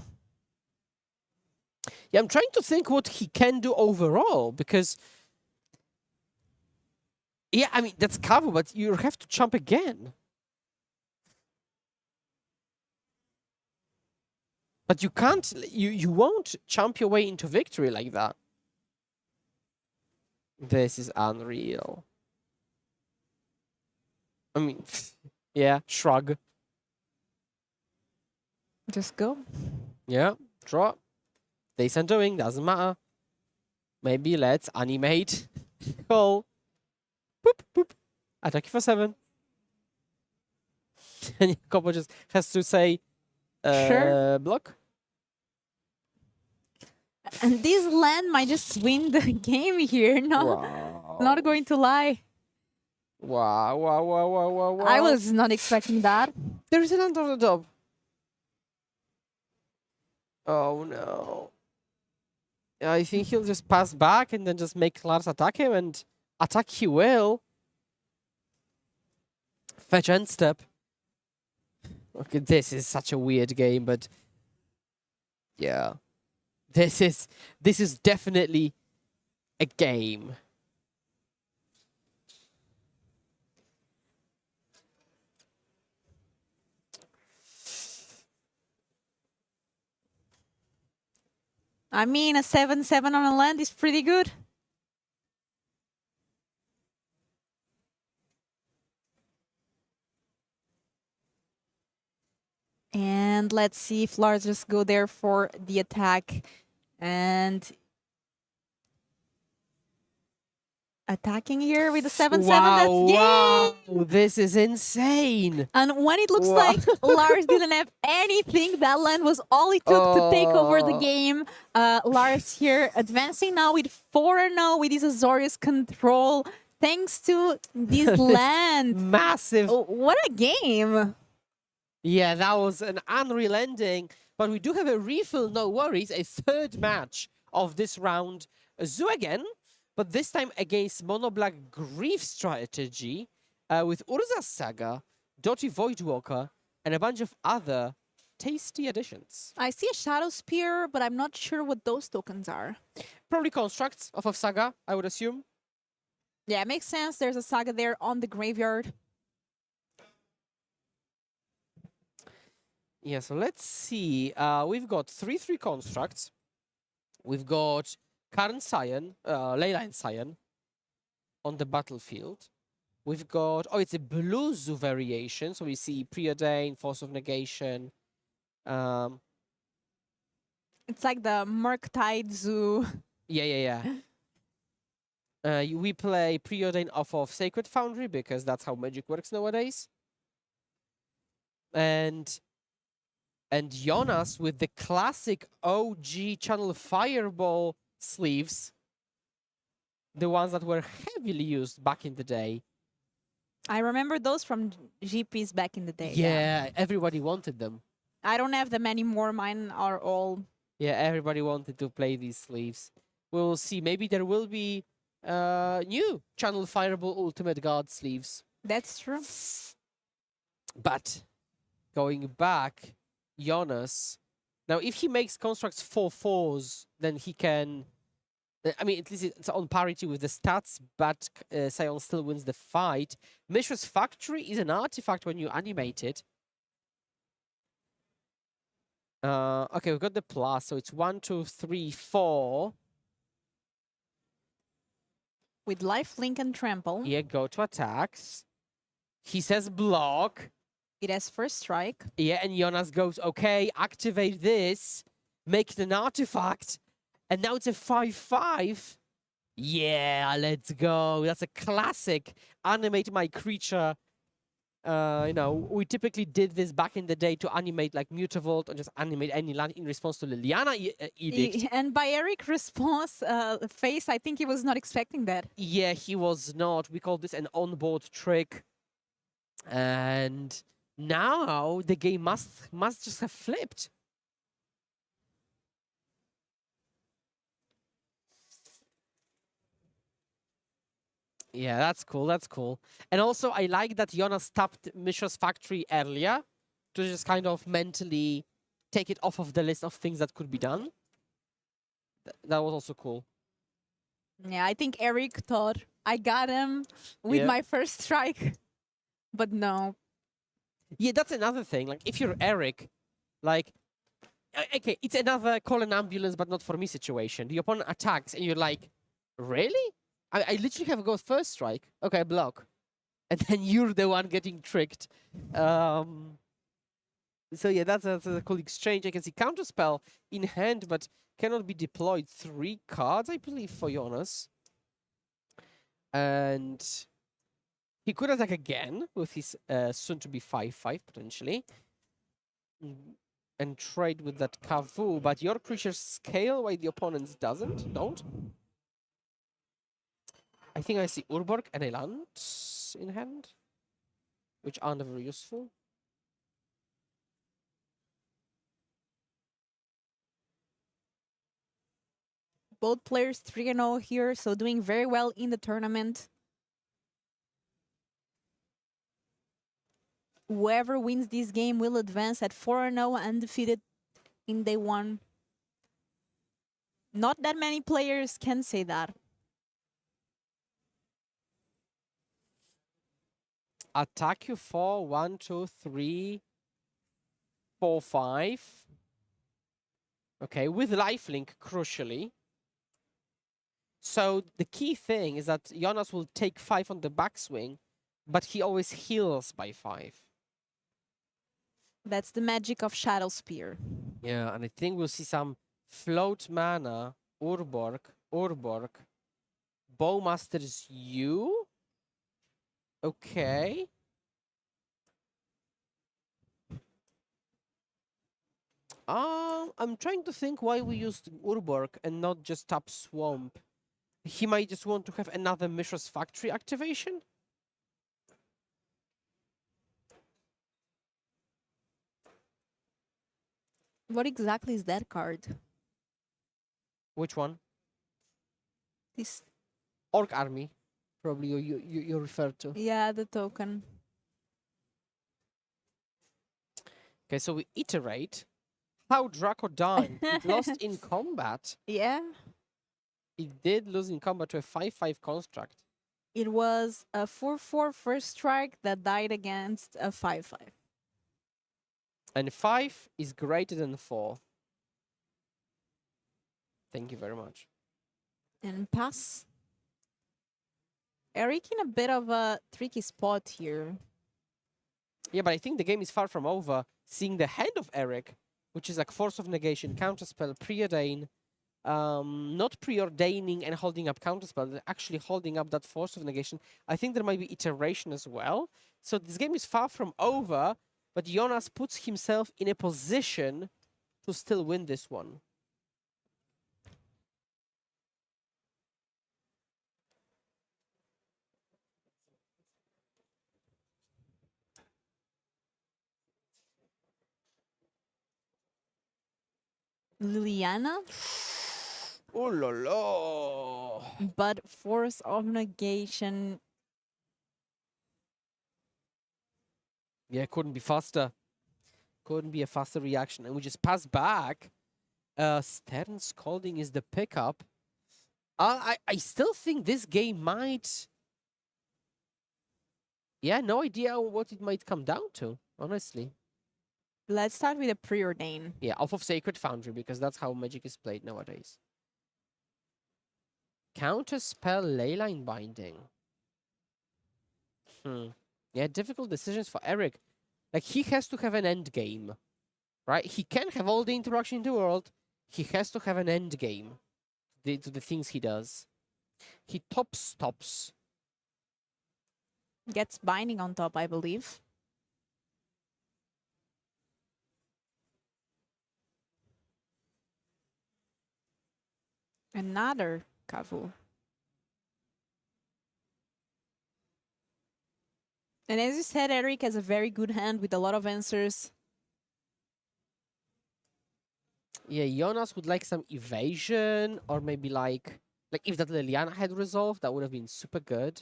Yeah, I'm trying to think what he can do overall, because yeah, I mean that's cover, but you have to jump again. But you can't, you won't jump your way into victory like that. This is unreal. I mean, yeah, shrug. Just go. Yeah, draw. Days undoing, doesn't matter. Maybe let's animate. Call. Boop, boop. Attack for 7. And Jacobo just has to say, Sure. block. And this land might just win the game here. No, Wow. not going to lie. Wow, wow, wow, wow, wow, wow. I was not expecting that. There is an under the top. Oh no. I think he'll just pass back and then just make Lars attack him, and attack he will. Fetch end step. Okay, this is such a weird game, but yeah. This is definitely a game. I mean, a 7/7 on a land is pretty good. And let's see if Lars just go there for the attack. And attacking here with the 7/7. That's Wow, game. this is insane. And when it looks Wow. like Lars didn't have anything, that land was all it took to take over the Oh. game. Lars here advancing now with 4-0 with his Azorius control, thanks to this land. Massive. Oh, what a game. Yeah, that was an unreal ending. But we do have a refill, no worries. A third match of this round. Zoo again, but this time against Mono Black Grief strategy with Urza Saga, Dottie Voidwalker, and a bunch of other tasty additions. I see a Shadow Spear, but I'm not sure what those tokens are. Probably constructs of Saga, I would assume. Yeah, it makes sense. There's a Saga there on the graveyard. Yeah, so let's see. We've got 3/3 constructs. We've got Current Scion, Leyline Scion on the battlefield. We've got, oh, it's a blue zoo variation. So we see Preordain, Force of Negation. It's like the Murktide Zoo. Yeah. We play Preordain off of Sacred Foundry because that's how Magic works nowadays. And Jonas with the classic OG Channel Fireball sleeves. The ones that were heavily used back in the day. I remember those from GPs back in the day. Yeah, everybody wanted them. I don't have them anymore. Mine are all. Yeah, everybody wanted to play these sleeves. We'll see. Maybe there will be new Channel Fireball Ultimate Guard sleeves. That's true. But going back, Jonas. Now, if he makes constructs 4/4s, then he can. I mean, at least it's on parity with the stats, but Sion still wins the fight. Mishra's Factory is an artifact when you animate it. Okay, we've got the plus, so it's 1, 2, 3, 4. With life, link, and trample, Yeah, go to attacks. He says block. it has first strike. Yeah, and Jonas goes, okay, activate this, make it an artifact, and now it's a 5/5. Yeah, let's go. That's a classic. Animate my creature. You know, we typically did this back in the day to animate like Mutavault or just animate any land in response to Liliana edict. And by Eric's response face, I think he was not expecting that. Yeah, he was not. We call this an onboard trick. And now the game must just have flipped. Yeah, that's cool. That's cool. And also, I like that Jonas tapped Mishra's factory earlier to just kind of mentally take it off of the list of things that could be done. That was also cool. Yeah, I think Eric thought I got him with Yeah. my first strike, but no. Yeah, that's another thing. Like, if you're Eric, like, okay, it's another call an ambulance, but not for me situation. The opponent attacks, and you're like, really? I literally have a go first strike. Okay, block. And then you're the one getting tricked. So yeah, that's a cool exchange. I can see counterspell in hand, but cannot be deployed. 3 cards, I believe, for Jonas. And he could attack again with his soon-to-be 5/5 potentially, and trade with that Kavu. But your creatures scale while the opponent's don't. I think I see Urborg and a land in hand, which aren't very useful. Both players 3-0 here, so doing very well in the tournament. Whoever wins this game will advance at 4-0 undefeated in day 1. Not that many players can say that. Attack you for 1, 2, 3, 4, 5. Okay, with lifelink, crucially. So the key thing is that Jonas will take 5 on the backswing, but he always heals by 5. That's the magic of Shadow Spear. Yeah, and I think we'll see some float mana, Urborg, Bowmaster's U. Okay. I'm trying to think why we used Urborg and not just tap Swamp. He might just want to have another Mishra's Factory activation. What exactly is that card? Which one? This, Orc Army, probably you referred to. yeah, the token. Okay, so we iterate. How Draco died. It lost in combat. Yeah, It did lose in combat to a 5/5 construct. it was a 4/4 first strike that died against a 5/5. And 5 is greater than 4. Thank you very much. And pass. Eric in a bit of a tricky spot here. Yeah, but I think the game is far from over. Seeing the hand of Eric, which is like Force of Negation, Counterspell, Preordain, not preordaining and holding up Counterspell, but actually holding up that Force of Negation. I think there might be iteration as well. So this game is far from over, but Jonas puts himself in a position to still win this one. Liliana, Oh la la! but Force of Negation. Yeah, couldn't be faster. Couldn't be a faster reaction. And we just pass back. Stern Scalding is the pickup. I still think this game might... Yeah, no idea what it might come down to, honestly. Let's start with a preordain. Yeah, off of Sacred Foundry, because that's how Magic is played nowadays. Counterspell Leyline Binding. Yeah, difficult decisions for Eric. Like, he has to have an end game, right? He can have all the interaction in the world. He has to have an end game to the things he does. He tops. Gets binding on top, I believe. Another Kavu. And as you said, Eric has a very good hand with a lot of answers. Yeah, Jonas would like some evasion, or maybe like if that Liliana had resolved, that would have been super good.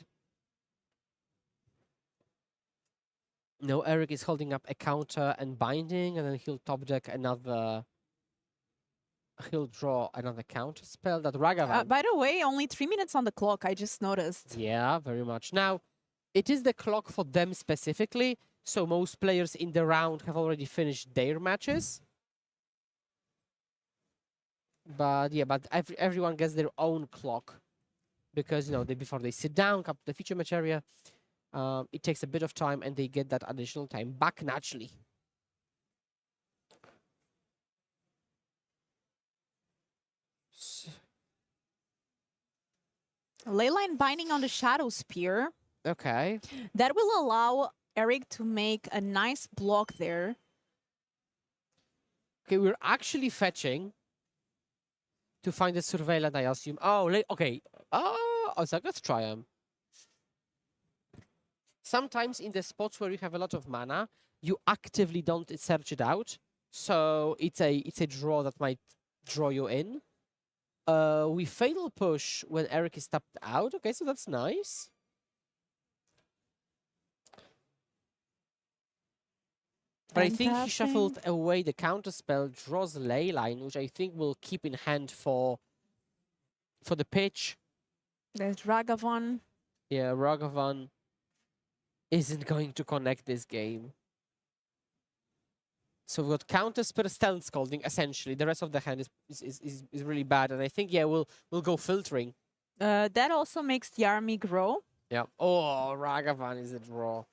No, Eric is holding up a counter and binding, and then he'll top deck another. He'll draw another counter spell. That Ragavan. By the way, only 3 minutes on the clock, I just noticed. Yeah, very much. Now, it is the clock for them specifically, so most players in the round have already finished their matches. But yeah, everyone gets their own clock because before they sit down, come to the feature match area, it takes a bit of time, and they get that additional time back naturally. Leyline binding on the Shadow Spear. Okay. That will allow Eric to make a nice block there. Okay, we're actually fetching to find the surveillant, I assume. Oh, okay. Oh, I was like, let's try him. Sometimes in the spots where you have a lot of mana, you actively don't search it out. So it's a draw that might draw you in. We fatal push when Eric is tapped out. Okay, so that's nice. But I think he shuffled away the counterspell, draws Leyline, which I think will keep in hand for the pitch. There's Ragavan. Yeah, Ragavan isn't going to connect this game. So we've got counterspell, Stealth Scalding, essentially. The rest of the hand is really bad, and I think we'll go filtering. That also makes the army grow. Yeah. Oh, Ragavan is a draw.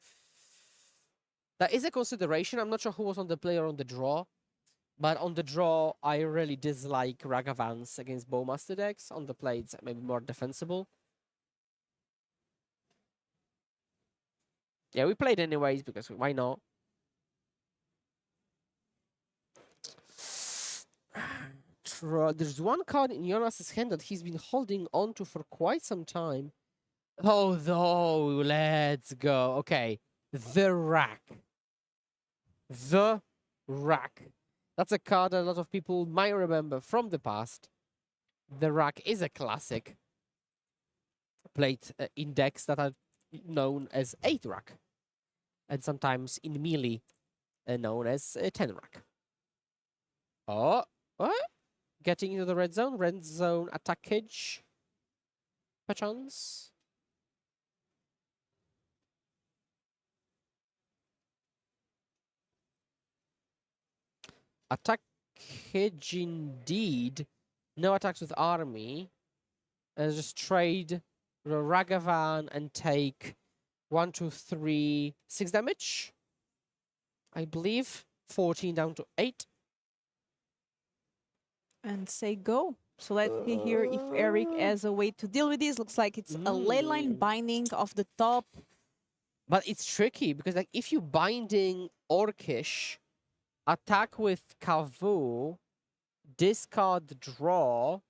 That is a consideration. I'm not sure who was on the play or on the draw. But on the draw, I really dislike Ragavans against Bowmaster decks. On the play, it's maybe more defensible. Yeah, we played anyways, because why not? There's one card in Jonas's hand that he's been holding on to for quite some time. Oh, no, let's go. Okay, the Rack. The Rack. That's a card that a lot of people might remember from the past. The Rack is a classic. Played in decks that are known as 8 Rack. And sometimes in melee known as 10 Rack. Oh, what? Getting into the red zone attackage. Perchance. Attackage indeed. No attacks with army. Just trade Ragavan and take 1, 2, 3, 6 damage. I believe 14 down to 8. And say go. So let's see here if Eric has a way to deal with this. Looks like it's a Leyline binding off the top. But it's tricky because if you binding Orcish, attack with Kavu, discard draw,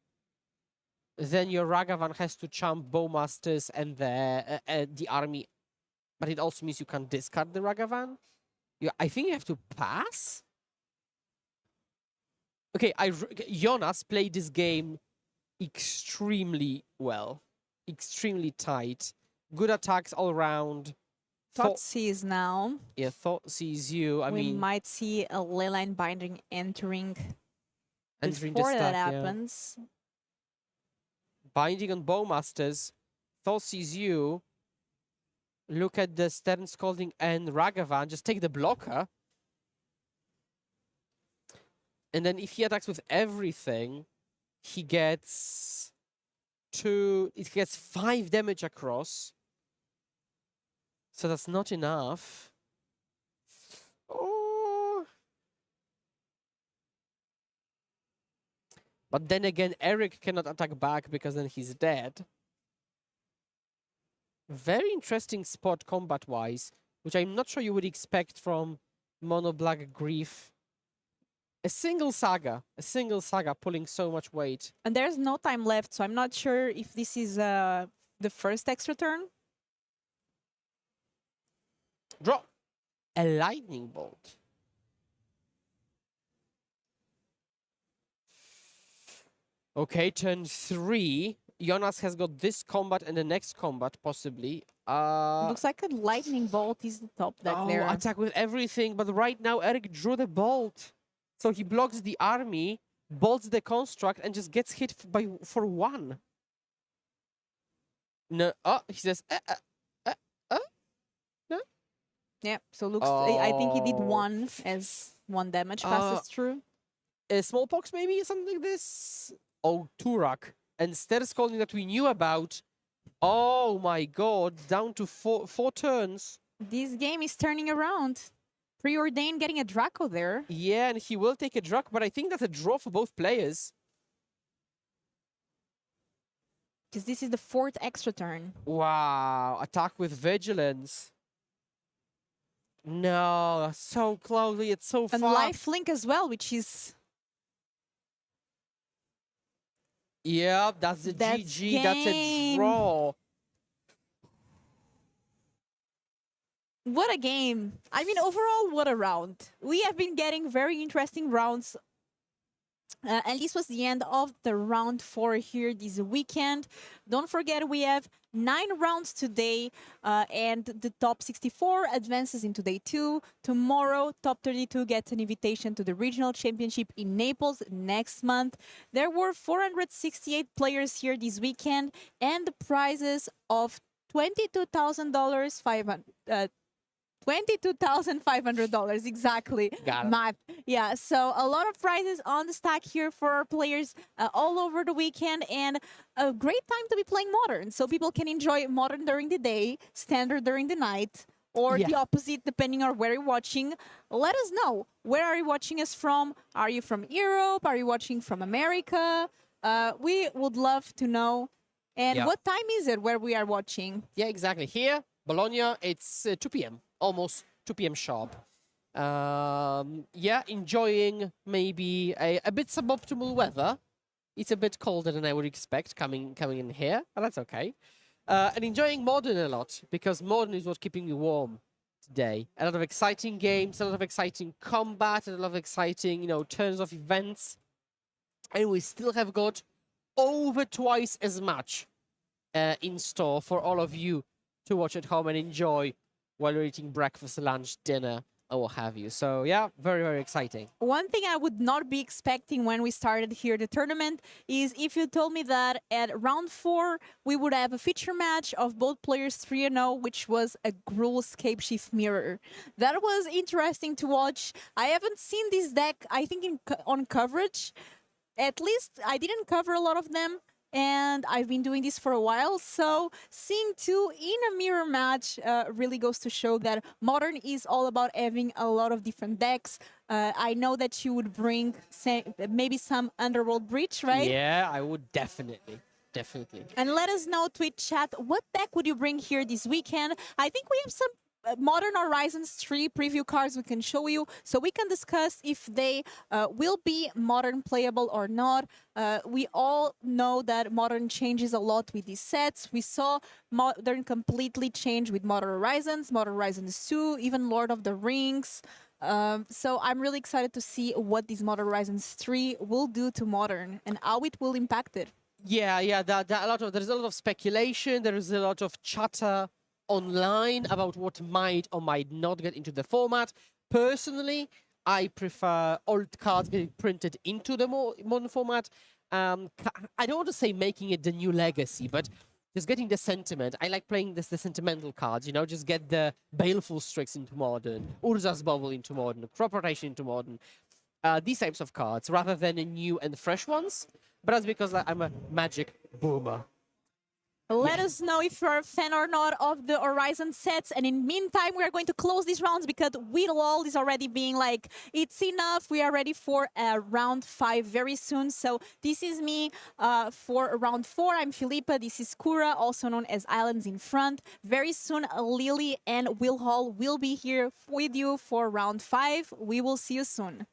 then your Ragavan has to chump Bowmasters and the army. But it also means you can discard the Ragavan. I think you have to pass. Okay, Jonas played this game extremely well. Extremely tight. Good attacks all around. Thought sees now. Yeah, Thought sees you. We might see a Leyline binding entering the before stack, that happens. Yeah. Binding on Bowmasters. Thought sees you. Look at the Stern Scalding and Ragavan. Just take the blocker. And then if he attacks with everything, he gets it gets 5 damage across. So that's not enough. Oh. But then again, Eric cannot attack back because then he's dead. Very interesting spot combat-wise, which I'm not sure you would expect from Mono Black Grief. A single saga pulling so much weight. And there's no time left, so I'm not sure if this is the first extra turn. Draw a lightning bolt. Okay, turn 3. Jonas has got this combat and the next combat, possibly. Looks like a lightning bolt is the top deck Oh, there. attack with everything, but right now Eric drew the bolt. So he blocks the army, bolts the construct, and just gets hit for 1. No, oh, he says, no? Yeah, so looks. I think he did Oh. 1 as 1 damage passes through. Smallpox maybe, something like this? Oh, Turak. And Sterskolny that we knew about. Oh my god, down to 4 turns. This game is turning around. Preordained getting a Draco there. Yeah, and he will take a Drak, but I think that's a draw for both players. Because this is the 4th extra turn. Wow, attack with Vigilance. No, so closely, it's so And far. lifelink as well, which is... Yeah, that's the That's GG, that's a game. draw. What a game. I mean, overall, what a round. We have been getting very interesting rounds. And this was the end of the round 4 here this weekend. Don't forget, we have 9 rounds today, and the top 64 advances into day 2. Tomorrow, top 32 gets an invitation to the regional championship in Naples next month. There were 468 players here this weekend, and the prizes of $22,000, $22,500 exactly. Got it. Math. Yeah, so a lot of prizes on the stack here for our players all over the weekend, and a great time to be playing Modern. So people can enjoy Modern during the day, Standard during the night, or Yeah. the opposite depending on where you're watching. Let us know. Where are you watching us from? Are you from Europe? Are you watching from America? We would love to know. And Yeah. what time is it where we are watching? Yeah, exactly. Here, Bologna, it's 2 p.m. Almost 2 p.m. sharp. Yeah, enjoying maybe a bit suboptimal weather. It's a bit colder than I would expect coming in here, but that's okay. And enjoying Modern a lot, because Modern is what's keeping me warm today. A lot of exciting games, a lot of exciting combat, and a lot of exciting, turns of events. And we still have got over twice as much in store for all of you to watch at home and enjoy while you're eating breakfast, lunch, dinner, or what have you. So yeah, very, very exciting. One thing I would not be expecting when we started here the tournament is if you told me that at round 4 we would have a feature match of both players 3-0, which was a Gruul Scape Shift Mirror. That was interesting to watch. I haven't seen this deck, I think, on coverage. At least I didn't cover a lot of them, and I've been doing this for a while, so seeing 2 in a mirror match really goes to show that Modern is all about having a lot of different decks. I know that you would bring maybe some Underworld Breach, right? Yeah, I would definitely. And let us know, Twitch chat, what deck would you bring here this weekend? I think we have some Modern Horizons 3 preview cards we can show you, so we can discuss if they will be Modern playable or not. We all know that Modern changes a lot with these sets. We saw Modern completely change with Modern Horizons 2, even Lord of the Rings. So I'm really excited to see what these Modern Horizons 3 will do to Modern and how it will impact it. Yeah. There's a lot of speculation. There is a lot of chatter online about what might or might not get into the format. Personally, I prefer old cards getting printed into the modern format. I don't want to say making it the new legacy, but just getting the sentiment. I like playing the sentimental cards, just get the Baleful Strix into Modern, Urza's Bubble into Modern, Crop Rotation into Modern. these types of cards rather than new and fresh ones. But that's because I'm a magic boomer. Let us know if you're a fan or not of the Horizon sets. And in meantime, we are going to close these rounds because we all is already being like, it's enough. We are ready for round 5 very soon. So this is me for round 4. I'm Filipa. This is Kura, also known as Islands in Front. Very soon, Lily and Will Hall will be here with you for round 5. We will see you soon.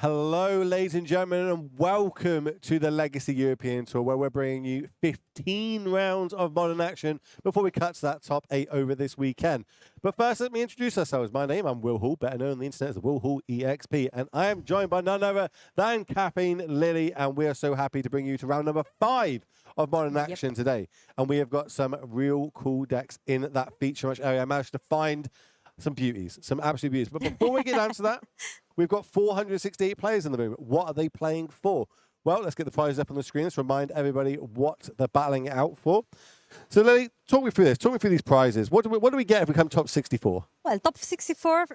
Hello, ladies and gentlemen, and welcome to the Legacy European Tour, where we're bringing you 15 rounds of modern action before we cut to that top 8 over this weekend. But first, let me introduce ourselves. My name, I'm Will Hall, better known on the internet as Will Hall EXP, and I am joined by none other than Caffeine Lily, and we are so happy to bring you to round number 5 of modern action today. And we have got some real cool decks in that feature match area. I managed to find some beauties, some absolute beauties. But before we get down to that, we've got 468 players in the room. What are they playing for? Well, let's get the prizes up on the screen. Let's remind everybody what they're battling it out for. So, Lily, talk me through this. Talk me through these prizes. What do we get if we come top 64? Well, top 64,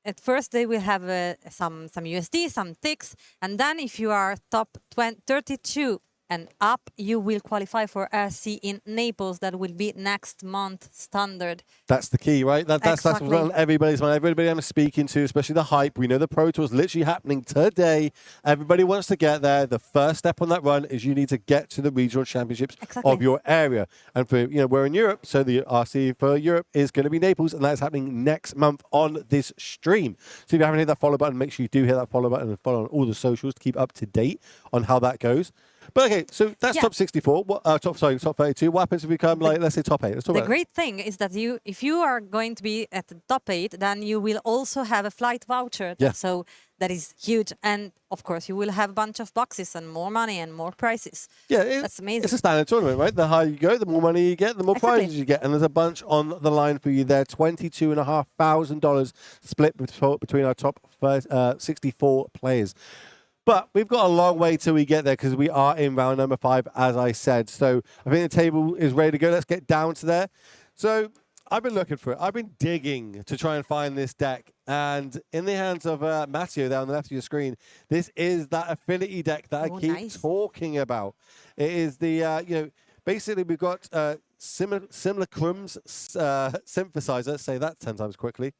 at first they will have some USD, some ticks, and then if you are top 32 and up, you will qualify for RC in Naples. That will be next month standard. That's the key, right? That's Exactly. what's on everybody's mind. Everybody I'm speaking to, especially the hype. We know the Pro Tour is literally happening today. Everybody wants to get there. The first step on that run is you need to get to the regional championships of your area. And for we're in Europe, so the RC for Europe is going to be Naples, and that's happening next month on this stream. So if you haven't hit that follow button, make sure you do hit that follow button and follow on all the socials to keep up to date on how that goes. But okay, so that's top 64. Top 32. What happens if we come let's say top 8? Let's talk The about great thing is that if you are going to be at the top 8, then you will also have a flight voucher. Yeah. So that is huge, and of course you will have a bunch of boxes and more money and more prizes. Yeah, that's amazing. It's a standard tournament, right? The higher you go, the more money you get, the more prizes you get, and there's a bunch on the line for you there. $22,500 split between our top 64 players. But we've got a long way till we get there because we are in round number 5, as I said. So I think the table is ready to go. Let's get down to there. So I've been looking for it. I've been digging to try and find this deck. And in the hands of Matteo there on the left of your screen, this is that affinity deck that I keep talking about. It is the, basically we've got Simulacrum's synthesizer. Say that 10 times quickly.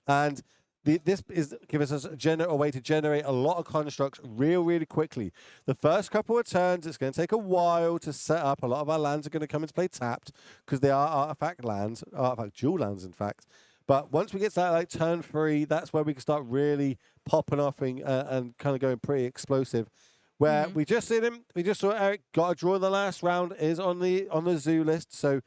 And this is giving us a way to generate a lot of constructs really quickly. The first couple of turns, it's going to take a while to set up. A lot of our lands are going to come into play tapped because they are artifact lands, artifact dual lands, in fact. But once we get to that turn 3, that's where we can start really popping off and kind of going pretty explosive. Where we just seen him, we just saw Eric got a draw in the last round, is on the zoo list. So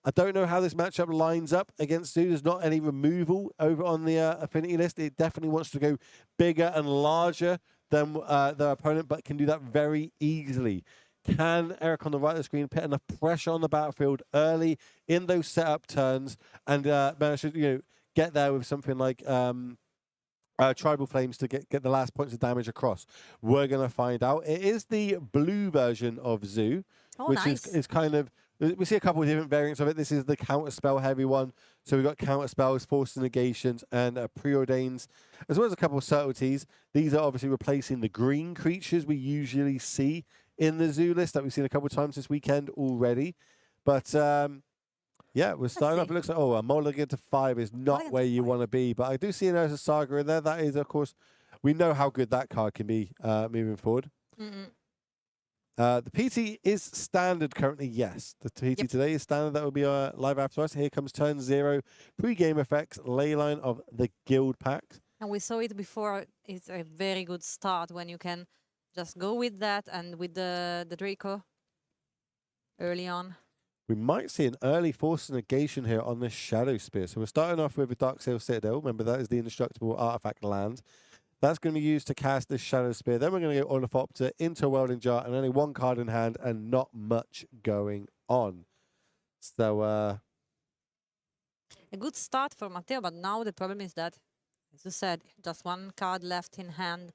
I don't know how this matchup lines up against Zoo. There's not any removal over on the affinity list. It definitely wants to go bigger and larger than their opponent, but can do that very easily. Can Eric on the right of the screen put enough pressure on the battlefield early in those setup turns and manage to get there with something like Tribal Flames to get the last points of damage across? We're going to find out. It is the blue version of Zoo, which is kind of... We see a couple of different variants of it. This is the counterspell heavy one. So we've got counterspells, forced negations, and preordains, as well as a couple of subtleties. These are obviously replacing the green creatures we usually see in the zoo list that we've seen a couple of times this weekend already. But yeah, we're starting off. It looks like, a mulligan to 5 is not where you want to be. But I do see an Urza Saga in there. That is, of course, we know how good that card can be moving forward. The PT is standard currently, yes. The PT today is standard. That will be live after us. Here comes turn 0. Pre-game effects, leyline of the guild pack. And we saw it before. It's a very good start when you can just go with that and with the Draco early on. We might see an early force negation here on the Shadow Spear. So we're starting off with a Darksail Citadel. Remember, that is the indestructible artifact land. That's going to be used to cast this Shadow Spear. Then we're going to go Ornithopter into a Welding Jar and only 1 card in hand and not much going on. So, a good start for Matteo, but now the problem is that, as you said, just 1 card left in hand,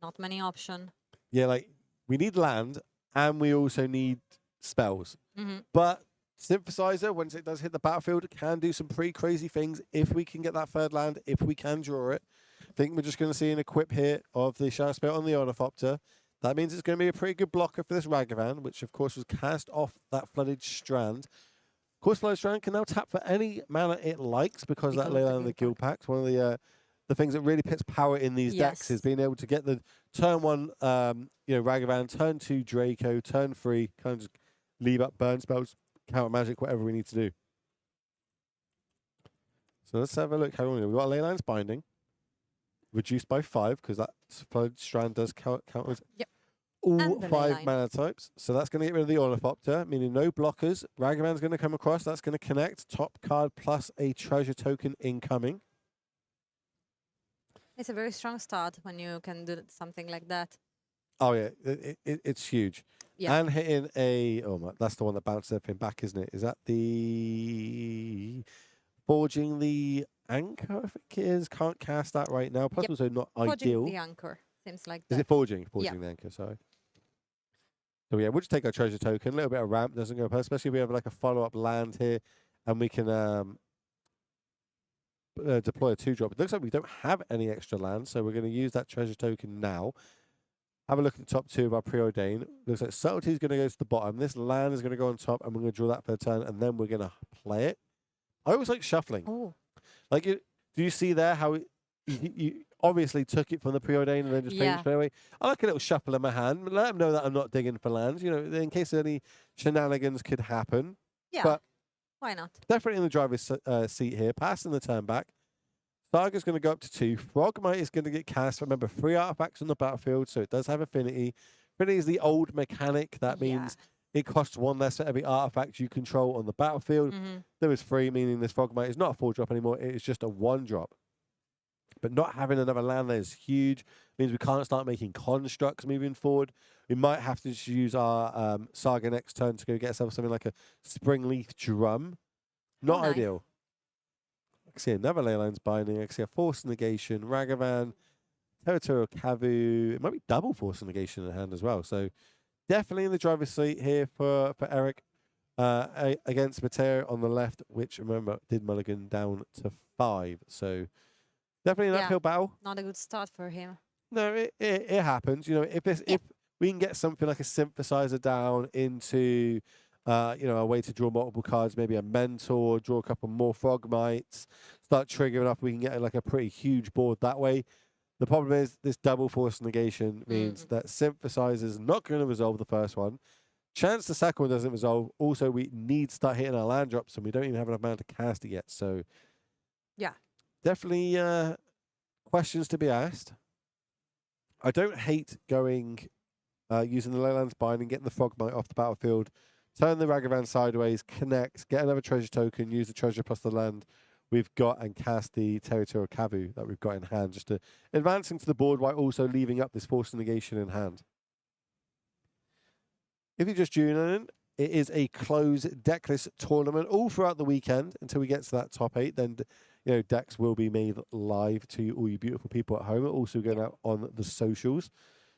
not many options. Yeah, we need land and we also need spells. But Synthesizer, once it does hit the battlefield, can do some pretty crazy things if we can get that 3rd land, if we can draw it. I think we're just going to see an equip here of the Shadow Spear on the Ornithopter. That means it's going to be a pretty good blocker for this Ragavan, which of course was cast off that Flooded Strand. Of course, Flooded Strand can now tap for any mana it likes because that Leyline of the Guild Pact. One of the things that really puts power in these decks is being able to get the turn 1, Ragavan, turn 2 Draco, turn 3, kind of just leave up burn spells, counter magic, whatever we need to do. So let's have a look how long we've got. Leyline's Binding. reduced by 5 because that flood strand does count as Yep. all And the 5 leyline. mana types. So that's going to get rid of the Ornithopter, meaning no blockers. Ragavan's going to come across. That's going to connect. Top card plus a treasure token incoming. It's a very strong start when you can do something like that. Oh, yeah. It's huge. Yeah. And hitting a... Oh, my, that's the one that bounces everything back, isn't it? Is that the... Forging the Anchor, I think it is. Can't cast that right now. Plus, Yep. also not Forging ideal. the anchor seems like Is that. it Forging? Yeah. Forging the Anchor, sorry. So, yeah, we'll just take our treasure token. A little bit of ramp doesn't go past, especially if we have like a follow-up land here and we can deploy a 2-drop. It looks like we don't have any extra land, so we're going to use that treasure token now. Have a look at the top 2 of our preordain. Looks like Subtlety is going to go to the bottom. This land is going to go on top, and we're going to draw that for a turn, and then we're going to play it. I always like shuffling. Oh, Like, do you see there how you obviously took it from the preordain and then just played it Yeah. straight away? I like a little shuffle in my hand. Let them know that I'm not digging for lands, you know, in case any shenanigans could happen. yeah. But why not? definitely in the driver's seat here, passing the turn back. Saga's going to go up to 2. Frogmite is going to get cast. Remember, 3 artifacts on the battlefield, so it does have affinity. Affinity is the old mechanic. That means it costs 1 less for every artifact you control on the battlefield. Mm-hmm. There is 3, meaning this Frogmite is not a 4-drop anymore. It is just a 1-drop. But not having another land there is huge. Means we can't start making constructs moving forward. We might have to just use our Saga next turn to go get ourselves something like a Springleaf Drum. Not nice. ideal. I can see another Leyline's Binding. I can see a Force Negation, Ragavan, Territorial Kavu. It might be double Force Negation in hand as well. So definitely in the driver's seat here for Eric against Mateo on the left, which, remember, did mulligan down to 5. So definitely an Yeah. uphill battle. Not a good start for him. No, it happens. You know, if we can get something like a synthesizer down into, a way to draw multiple cards, maybe a mentor, draw a couple more Frogmites, start triggering up, we can get like a pretty huge board that way. The problem is this double Force Negation means that synthesizer's not going to resolve the first one. Chance the second one doesn't resolve. Also, we need to start hitting our land drops, and we don't even have enough mana to cast it yet. So, Yeah. definitely questions to be asked. I don't hate going using the Leyland's Binding, getting the Frogmite off the battlefield, turn the Ragavan sideways, connect, get another treasure token, use the treasure plus the land we've got, and cast the Territorial Kavu that we've got in hand, just to advance into the board while also leaving up this Force Negation in hand. If you're just tuning in, it is a closed deckless tournament all throughout the weekend until we get to that top 8. Then, decks will be made live to all you beautiful people at home. It'll also going out on the socials.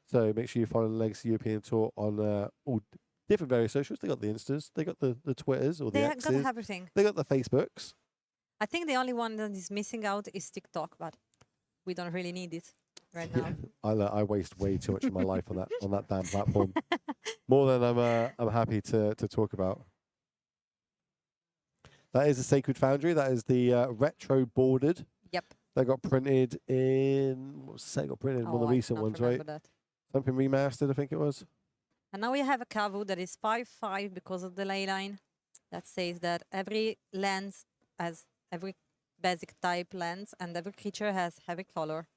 So make sure you follow the Legacy European Tour on all different various socials. They got the Instas, they got the Twitters or the They X's, got everything. they got the Facebooks. I think the only one that is missing out is TikTok, but we don't really need it right now. I waste way too much of my life on that damn platform. More than I'm happy to talk about. That is the Sacred Foundry. That is the retro boarded. Yep. They got printed in what was it? Got printed in one of the I recent cannot ones, right? remember that. Something remastered, I think it was. And now we have a Kavu that is 5/5 because of the ley line. That says that every lens has every basic type lens and every creature has every color.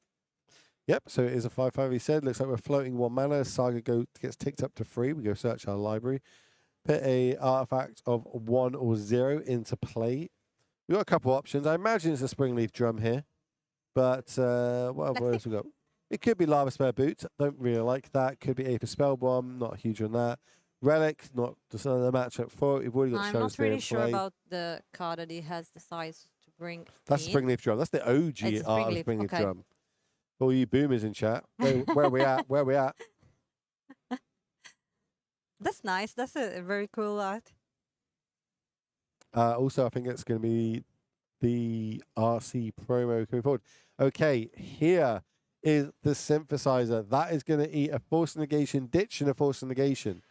Yep, so it is a 5/5, he said. Looks like we're floating 1 mana. Saga gets ticked up to 3. We go search our library. Put a artifact of 1 or 0 into play. We've got a couple options. I imagine it's a Springleaf Drum here. But what else we got? It could be Lava Spare Boot. Don't really like that. Could be Aether Spell Bomb. Not huge on that. Relic, not just another matchup for it. We've already got I'm Shadow not Spear really in sure play. about the card that he has the size to bring. That's in. Springleaf Drum. That's the OG It's a art of Springleaf, Springleaf okay. Drum. All you boomers in chat, where we at? Where we at? That's nice. That's a very cool art. Also, I think it's going to be the RC promo coming forward. Okay, here is the synthesizer. That is going to eat a Force Negation, ditch and a Force Negation.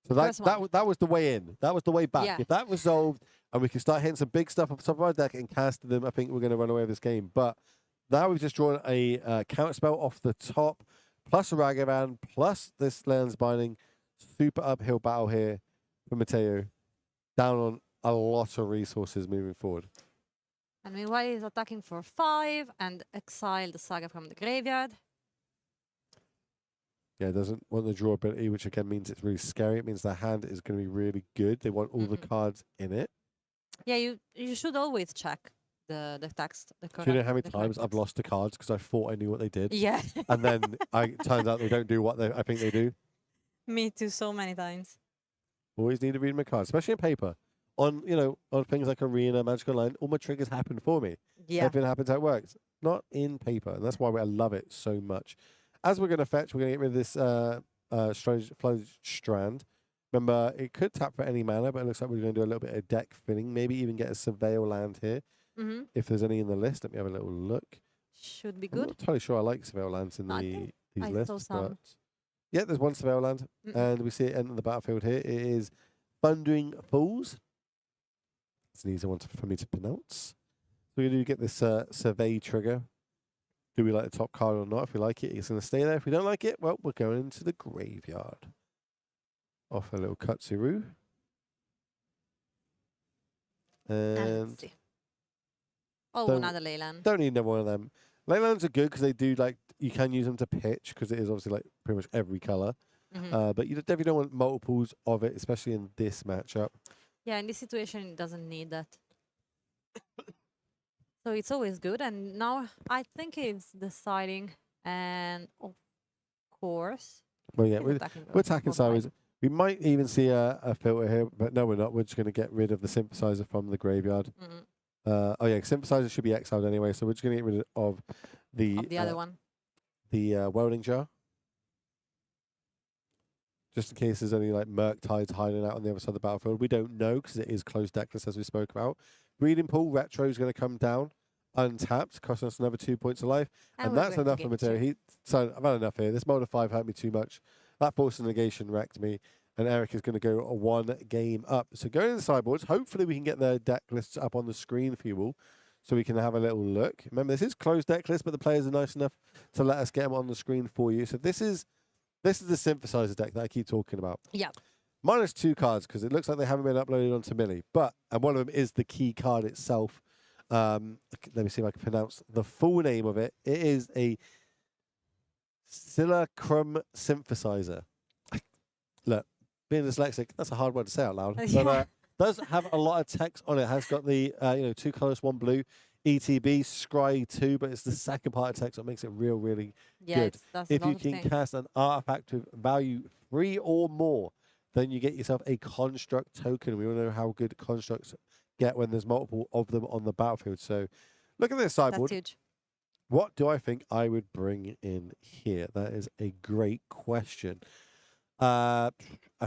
So First one. that was the way in. That was the way back. Yeah. If that resolved and we can start hitting some big stuff off the top of our deck and casting them, I think we're going to run away with this game. But now we've just drawn a counter spell off the top, plus a Ragavan, plus this Lens Binding. Super uphill battle here for Mateo. Down on a lot of resources moving forward. And meanwhile, he's attacking for 5 and exile the Saga from the graveyard. Yeah, doesn't want the draw ability, which again means it's really scary. It means their hand is going to be really good. They want all the cards in it. Yeah, you should always check the text. The correct, Do you know how many the correct times I've text. lost the cards because I thought I knew what they did? Yeah, And then turns out they don't do what I think they do. me too, so many times. Always need to read my cards, especially in paper. On on things like Arena, Magic Online, all my triggers happen for me. Yeah. Everything happens how it works. Not in paper, and that's why I love it so much. As we're going to fetch, we're going to get rid of this Flow Strand. Remember, it could tap for any mana, but it looks like we're going to do a little bit of deck filling. Maybe even get a Surveil land here. If there's any in the list, let me have a little look. Should be I'm good. not entirely sure I like Surveil lands in No, I think these I lists, saw some. but yeah, there's one Surveil land, and we see it enter the battlefield here. It is Thundering Falls. It's an easy one for me to pronounce. So we do get this survey trigger. Do we like the top card or not? If we like it, it's going to stay there. If we don't like it, well, we're going into the graveyard. Off a little Katsuru. And And let's see. Oh, don't- another Leyland. don't need another one of them. Leylands are good because they do you can use them to pitch because it is obviously like pretty much every color. But you definitely don't want multiples of it, especially in this matchup. Yeah, in this situation, it doesn't need that. So it's always good. And now I think it's deciding. And of course, Well, yeah, he's we're attacking attacking both sides. sideways. We might even see a filter here, but no, we're not. We're just going to get rid of the synthesizer from the graveyard. Oh yeah, synthesizer should be exiled anyway, so we're just going to get rid of the Of the other one. the welding jar, just in case there's any like Murktides hiding out on the other side of the battlefield. We don't know because it is closed deckless as we spoke about. Breeding Pool Retro is going to come down untapped, costing us another 2 points of life, and we're that's going to enough for get two. material. So I've had enough here. This Molder 5 hurt me too much. That Force of Negation wrecked me, and Eric is going to go a 1 game up. So going to the sideboards, hopefully we can get the deck lists up on the screen for you all, so we can have a little look. Remember, this is closed deck list, but the players are nice enough to let us get them on the screen for you. So this is the synthesizer deck that I keep talking about. Yeah. Minus 2 cards because it looks like they haven't been uploaded onto Millie, and one of them is the key card itself. Let me see if I can pronounce the full name of it. It is a Silacrum synthesizer. Look, being dyslexic, that's a hard word to say out loud. Yeah. But does have a lot of text on it. Has got the 2 colors, 1 blue, ETB, Scry 2, but it's the second part of text that makes it really Yeah, good. that's If a lot you of can things. cast an artifact with value 3 or more, then you get yourself a construct token. We all know how good constructs get when there's multiple of them on the battlefield. So look at this sideboard. That's huge. What do I think I would bring in here? That is a great question. I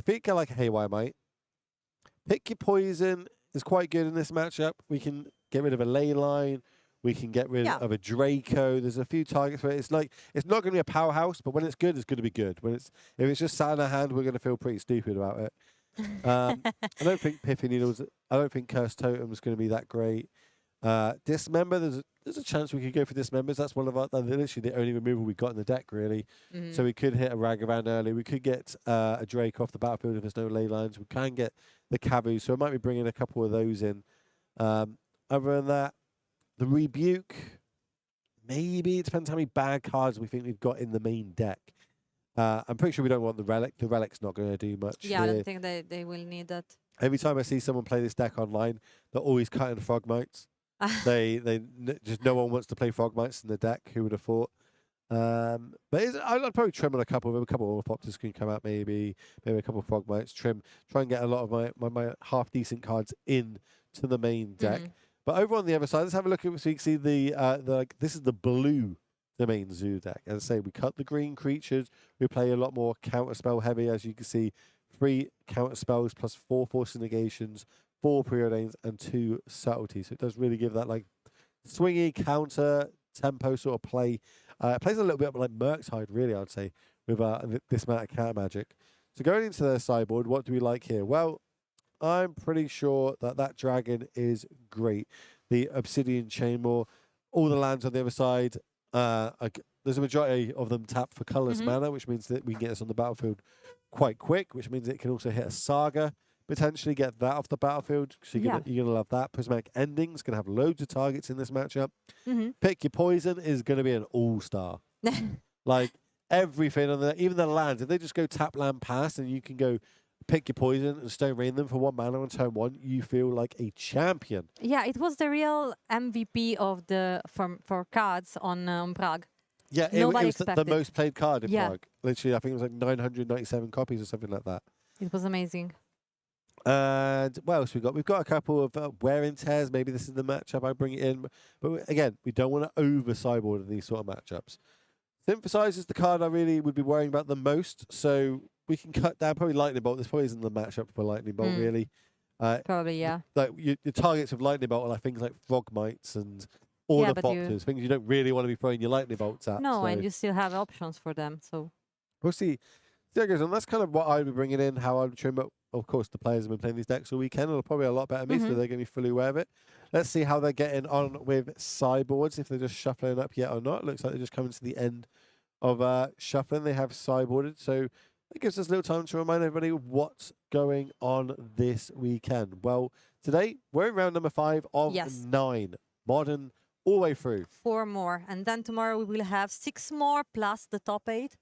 think I like a Haywire Might. Pick Your Poison is quite good in this matchup. We can get rid of a Leyline. We can get rid of a Draco. There's a few targets for it. It's not going to be a powerhouse, but when it's good, it's going to be good. If it's just sat in our hand, we're going to feel pretty stupid about it. I don't think Piffy Needles. I don't think Cursed Totem is going to be that great. Dismember. There's a chance we could go for Dismembers. That's one of our literally the only removal we've got in the deck really. So we could hit a Ragavan early. We could get a Drake off the battlefield if there's no ley lines. We can get the Cavu. So I might be bringing a couple of those in. Other than that, the Rebuke. Maybe it depends how many bad cards we think we've got in the main deck. I'm pretty sure we don't want the Relic. The Relic's not going to do much. Yeah, I here. don't think they will need that. Every time I see someone play this deck online, they're always cutting Frogmites. Just no one wants to play Frogmites in the deck. Who would have thought? But I'd probably trim on a couple of them. A couple of Orthopters can come out, maybe a couple of Frogmites. Try and get a lot of my half decent cards in to the main deck. But over on the other side, let's have a look at so you can see this is the blue domain zoo deck. As I say, we cut the green creatures. We play a lot more counterspell heavy, as you can see. 3 counter spells plus 4 force negations, 4 preordains, and 2 subtleties. So it does really give that like swingy counter tempo sort of play. It plays a little bit like Murktide, really, I'd say, with this amount of counter magic. So going into the sideboard, what do we like here? Well, I'm pretty sure that dragon is great. The Obsidian Chainmaw, all the lands on the other side. There's a majority of them tap for colorless mana, which means that we can get this on the battlefield quite quick, which means it can also hit a Saga. potentially get that off the battlefield. So Yeah. you're gonna love that. Prismatic Ending's gonna have loads of targets in this matchup. Mhm. Pick Your Poison is gonna be an all-star. Like everything on the, even the lands, if they just go tap land pass and you can go pick your poison and stone rain them for 1 mana on turn 1, you feel like a champion. Yeah, it was the real MVP of the for cards on Prague. Yeah, Nobody it was the expected. most played card in Yeah. Prague. Literally, I think it was like 997 copies or something like that. It was amazing. And what else we got? We've got a couple of wear and tears. Maybe this is the matchup I bring it in. But again, we don't want to over sideboard in these sort of matchups. Synthesize is the card I really would be worrying about the most. So we can cut down probably Lightning Bolt. This probably isn't the matchup for Lightning Bolt, really. Probably, yeah. Like your targets of Lightning Bolt are like things like Frog Mites and Order but you- Foxes, things you don't really want to be throwing your Lightning Bolts at. No, so and you still have options for them. So we'll see. See how it goes on. That's kind of what I would be bringing in, how I would trim. But of course, the players have been playing these decks all weekend. It'll probably a lot better than me, so they're going to be fully aware of it. Let's see how they're getting on with sideboards, if they're just shuffling up yet or not. Looks like they're just coming to the end of shuffling. They have sideboarded, so it gives us a little time to remind everybody what's going on this weekend. Well, today we're in round number 5 of Yes. 9, modern all the way through. 4 more, and then tomorrow we will have 6 more plus the top 8.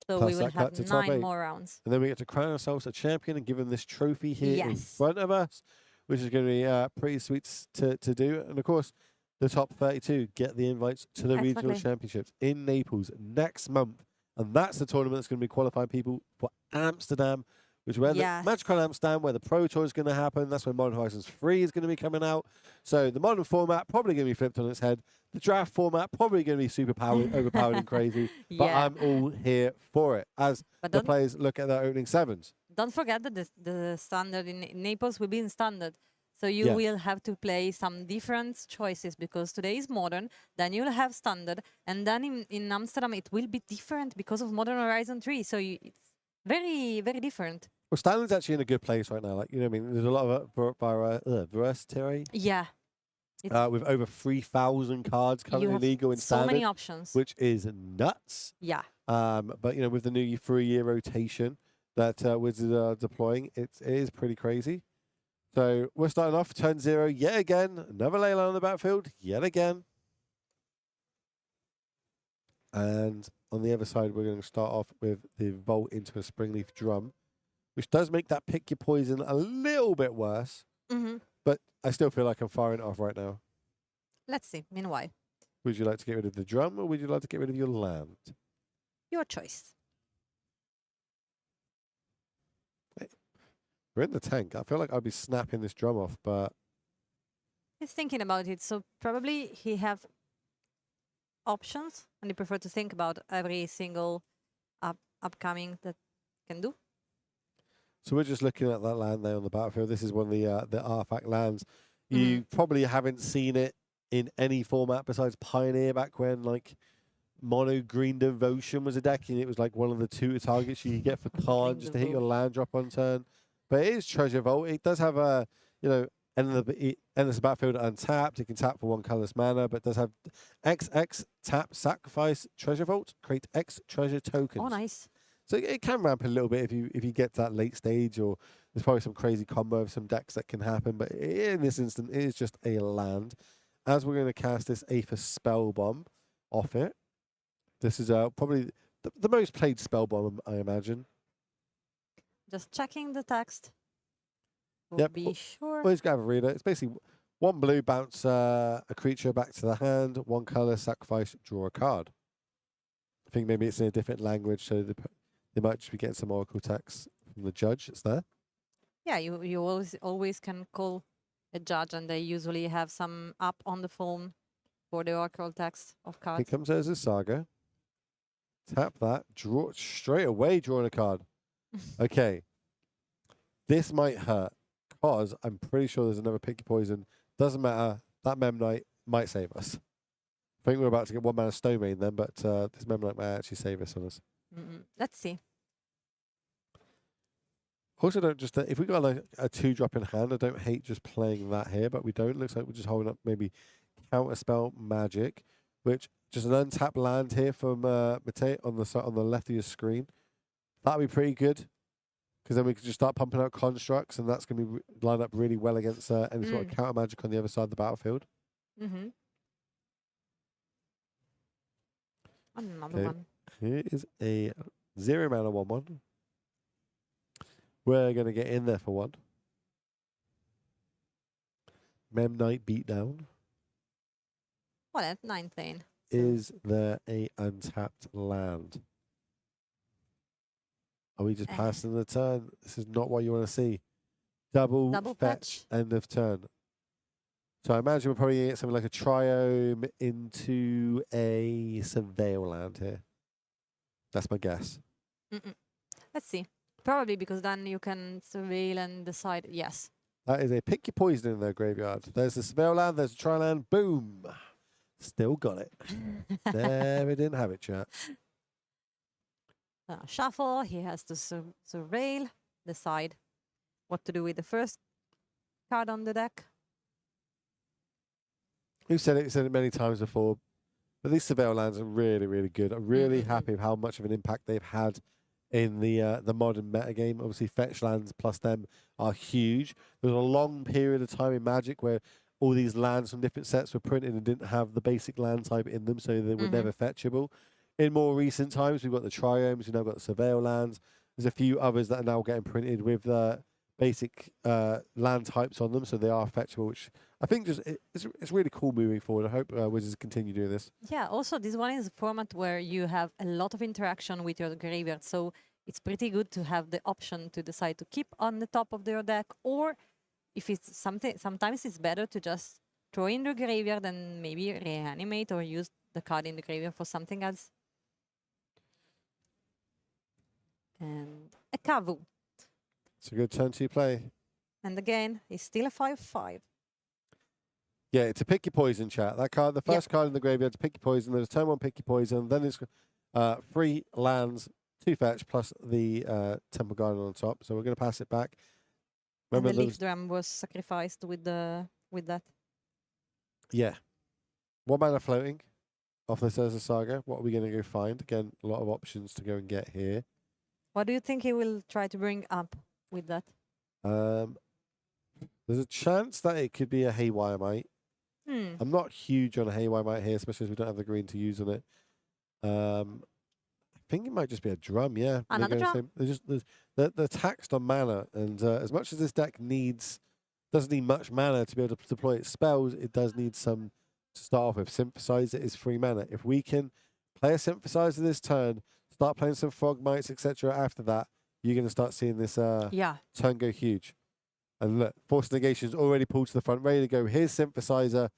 So Plus we will that cut have to top 9 8. more rounds. And then we get to crown ourselves a champion and give them this trophy here in Yes. front of us, which is going to be pretty sweet to do. And of course, the top 32 get the invites to the regional Exactly. championships in Naples next month. And that's the tournament that's going to be qualifying people for Amsterdam, which is where Yes. the Magic Amsterdam, where the Pro Tour is going to happen. That's when Modern Horizons 3 is going to be coming out. So the modern format probably going to be flipped on its head. The draft format probably going to be super overpowered and crazy. But Yeah. I'm all here for it as But the don't, players look at their opening sevens. don't forget that the standard in Naples will be in standard. So you Yeah. will have to play some different choices because today is modern, then you'll have standard, and then in Amsterdam it will be different because of Modern Horizon 3. So it's very, very different. Well, Stanley's actually in a good place right now. Like, you know what I mean? There's a lot of versatility Yeah. It's, with over 3,000 cards you currently have legal in so standard, many options. which is nuts. Yeah. But, you know, with the new 3-year rotation that Wizards are deploying, it is pretty crazy. So we're starting off turn 0 yet again. Another Leyline on the battlefield yet again. And on the other side, we're going to start off with the Volt into a Springleaf Drum, which does make that Pick Your Poison a little bit worse. Hmm. But I still feel like I'm firing it off right now. Let's see. Meanwhile, Would you like to get rid of the drum or would you like to get rid of your land? your choice. We're in the tank. I feel like I'd be snapping this drum off, but He's thinking about it. So probably he have options, and he prefer to think about every single upcoming that can do. so we're just looking at that land there on the battlefield. This is one of the artifact lands. You probably haven't seen it in any format besides Pioneer back when like Mono Green Devotion was a deck and it was like one of the 2 targets you could get for Khan just to hit your land drop on turn. But it is Treasure Vault. It does have a, you know, endless battlefield untapped. It can tap for 1 colorless mana, but it does have XX tap sacrifice Treasure Vault, create X treasure tokens. Oh, nice. So it can ramp a little bit if you get to that late stage, or there's probably some crazy combo of some decks that can happen. But in this instant, it is just a land. As we're going to cast this Aether Spell Bomb off it, this is probably the most played Spell Bomb, I imagine. Just checking the text. We'll Yep. be sure. Well, he's going to have a reader. It's basically 1 blue, bounce a creature back to the hand, 1 color, sacrifice, draw a card. I think maybe it's in a different language, so they might just be getting some Oracle text from the judge. It's there. Yeah, you always can call a judge, and they usually have some app on the phone for the Oracle text of Here cards. comes Urza's Saga. Tap that. Draw straight away, drawing a card. Okay. This might hurt because I'm pretty sure there's another Pick Your Poison. Doesn't matter. That Memnite might save us. I think we're about to get 1 mana Stone Rain then, but this Memnite might actually save us on us. Let's see. Also, don't just if we got like a 2-drop in hand, I don't hate just playing that here, but we don't. Looks like we're just holding up maybe Counterspell Magic, which just an untapped land here from Matei on the left of your screen. That'd be pretty good. because then we can just start pumping out constructs, and that's going to be line up really well against any sort of counter magic on the other side of the battlefield. Mm-hmm. Another Okay. one. Here is a 0 mana 1/1. We're going to get in there for one. Mem Knight Beatdown. Well, at 9th lane. Is there a untapped land? Are we just passing the turn? This is not what you want to see. Double fetch, end of turn. So I imagine we're probably going to get something like a Triome into a Surveil land here. That's my guess. Let's see. Probably because then you can surveil and decide, yes. That is a pick your poison in their graveyard. There's the Surveil land, there's a Tri land, boom. Still got it. There we didn't have it, chat. Shuffle, he has to surveil, decide what to do with the first card on the deck. We've said it many times before, but these Surveil lands are really, really good. I'm really happy with how much of an impact they've had in the modern metagame. Obviously, fetch lands plus them are huge. There was a long period of time in Magic where all these lands from different sets were printed and didn't have the basic land type in them, so they were never fetchable. In more recent times, we've got the Triomes, we've now got the Surveil lands. There's a few others that are now getting printed with basic land types on them, so they are fetchable, which I think it's really cool moving forward. I hope Wizards continue doing this. Yeah, also this one is a format where you have a lot of interaction with your graveyard, so it's pretty good to have the option to decide to keep on the top of your deck, or if it's something, sometimes it's better to just throw in the graveyard and maybe reanimate or use the card in the graveyard for something else. And a Kavu. It's a good turn to play. And again, it's still a 5/5. Yeah, it's a pick your poison, chat. That card, the first card in the graveyard, is pick your poison. There's turn 1 pick your poison. Then it's 3 lands, 2 fetch, plus the Temple Garden on top. So we're going to pass it back. And Remember the leaf drum was sacrificed with that. Yeah. 1 mana floating off the Urza Saga. What are we going to go find? Again, a lot of options to go and get here. What do you think he will try to bring up with that? There's a chance that it could be a Haywire Mite. I'm not huge on a Haywire Mite here, especially as we don't have the green to use on it. I think it might just be a drum, yeah. Another drum? They're taxed on mana, and as much as this deck doesn't need much mana to be able to deploy its spells, it does need some to start off with. Synthesizer is 3 mana. If we can play a Synthesizer this turn, start playing some Frog Mites, etc. after that, you're going to start seeing this turn go huge. And look, Force Negation's already pulled to the front, ready to go. Here's Synthesizer.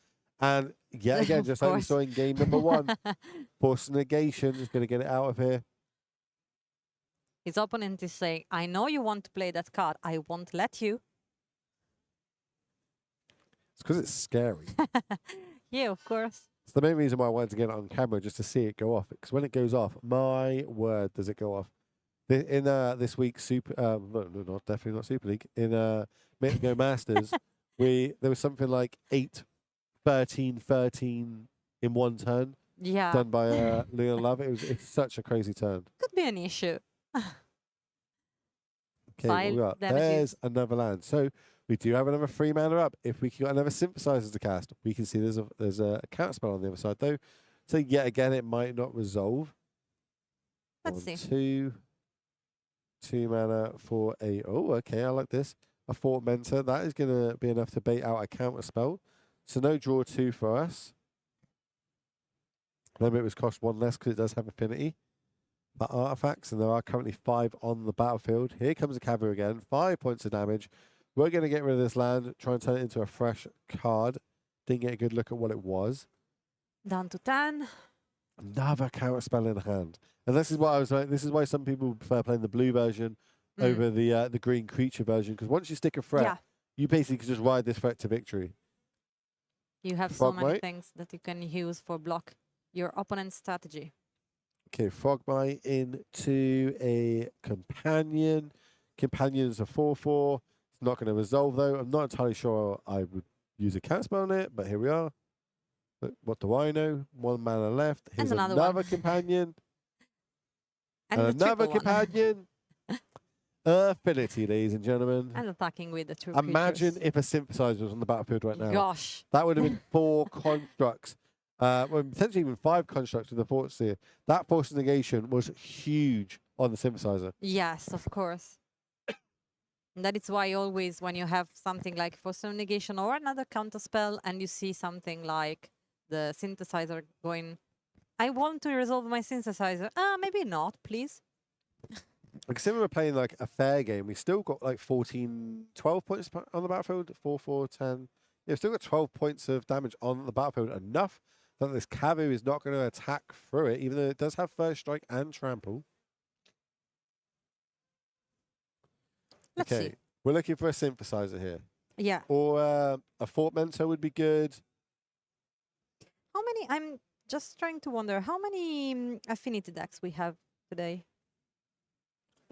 And yet again, just like we saw in game number 1, Force Negation is going to get it out of here. His opponent is saying, I know you want to play that card. I won't let you. It's because it's scary. Yeah, of course. It's the main reason why I wanted to get it on camera, just to see it go off. Because when it goes off, my word, does it go off. In this week's definitely not Super League. In Make Go Masters, there was something like 8-13-13 in one turn. Yeah. Done by Leon Love. It's such a crazy turn. Could be an issue. Okay, what we got? There's another land. So we do have another 3 mana up. If we got another Synthesizer to cast, we can see there's a counter spell on the other side though. So yet again, it might not resolve. Let's see. 2 mana for a... Oh, okay, I like this. A Fort Mentor. That is going to be enough to bait out a counter spell. So no draw 2 for us. Remember, it was cost 1 less because it does have affinity for artifacts, and there are currently 5 on the battlefield. Here comes the cavalry again. 5 points of damage. We're going to get rid of this land, try and turn it into a fresh card. Didn't get a good look at what it was. Down to 10. Another counter spell in hand. And this is why I was like, this is why some people prefer playing the blue version over the green creature version, because once you stick a threat, you basically can just ride this threat to victory. You have so many things that you can use for block your opponent's strategy. Okay, Frogmite into a Companion. Companion's a 4/4. It's not going to resolve though. I'm not entirely sure I would use a cat spell on it, but here we are. But what do I know? 1 mana left. Here's another Companion. And another Companion. Affinity, ladies and gentlemen. And attacking with the two Imagine creatures. if a synthesizer was on the battlefield right now. Gosh. That would have been 4 constructs. Well, potentially even 5 constructs with the Force Seer. That force negation was huge on the synthesizer. Yes, of course. And that is why always when you have something like force negation or another counterspell and you see something like the synthesizer going, I want to resolve my synthesizer. Maybe not, please. Considering we're playing like a fair game, we still got like 14, 12 points on the battlefield. 4, 4, 10. Yeah, we've still got 12 points of damage on the battlefield. Enough that this Cavu is not going to attack through it, even though it does have First Strike and Trample. Let's Okay, see. we're looking for a synthesizer here. Yeah. Or a Fort Mentor would be good. How many? I'm just trying to wonder how many affinity decks we have today.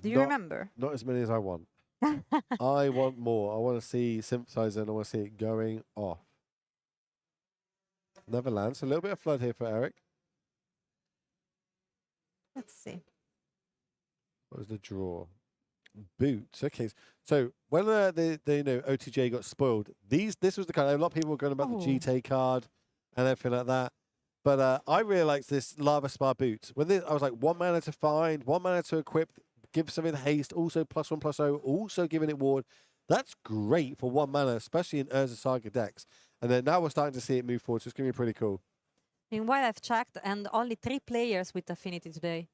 Do you Not- remember? Not as many as I want. I want more. I want to see synthesizer and I want to see it going off. Neverlands. A little bit of flood here for Eric. Let's see. What was the draw? Boots. Okay. So when the OTJ got spoiled, this was the kind of, a lot of people were going about the Oh. GT card and everything like that. But I really liked this Lava Spa boot. When I was like 1 mana to find, 1 mana to equip, give something haste, also +1/+0, also giving it ward. That's great for 1 mana, especially in Urza Saga decks. And then now we're starting to see it move forward, so it's going to be pretty cool. Meanwhile, I've checked and only 3 players with affinity today.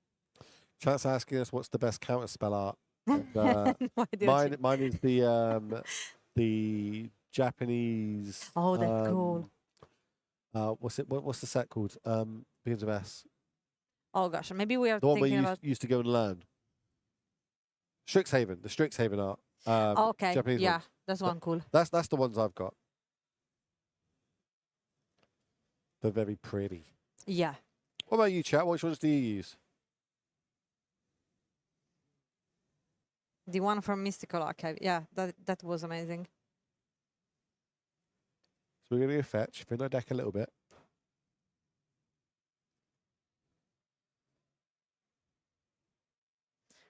Chance asking us what's the best counter spell art. And, Why do you- mine is the Japanese. Oh, that's cool. What's the set called? Begins with S. Oh gosh, maybe we are The one where thinking you about. used to go and learn. Strixhaven, the Strixhaven art. Okay, Japanese yeah, ones. that's one cool. That's the ones I've got. They're very pretty. Yeah. What about you, chat? Which ones do you use? The one from Mystical Archive. Yeah, that was amazing. So we're going to go fetch, thin our deck a little bit.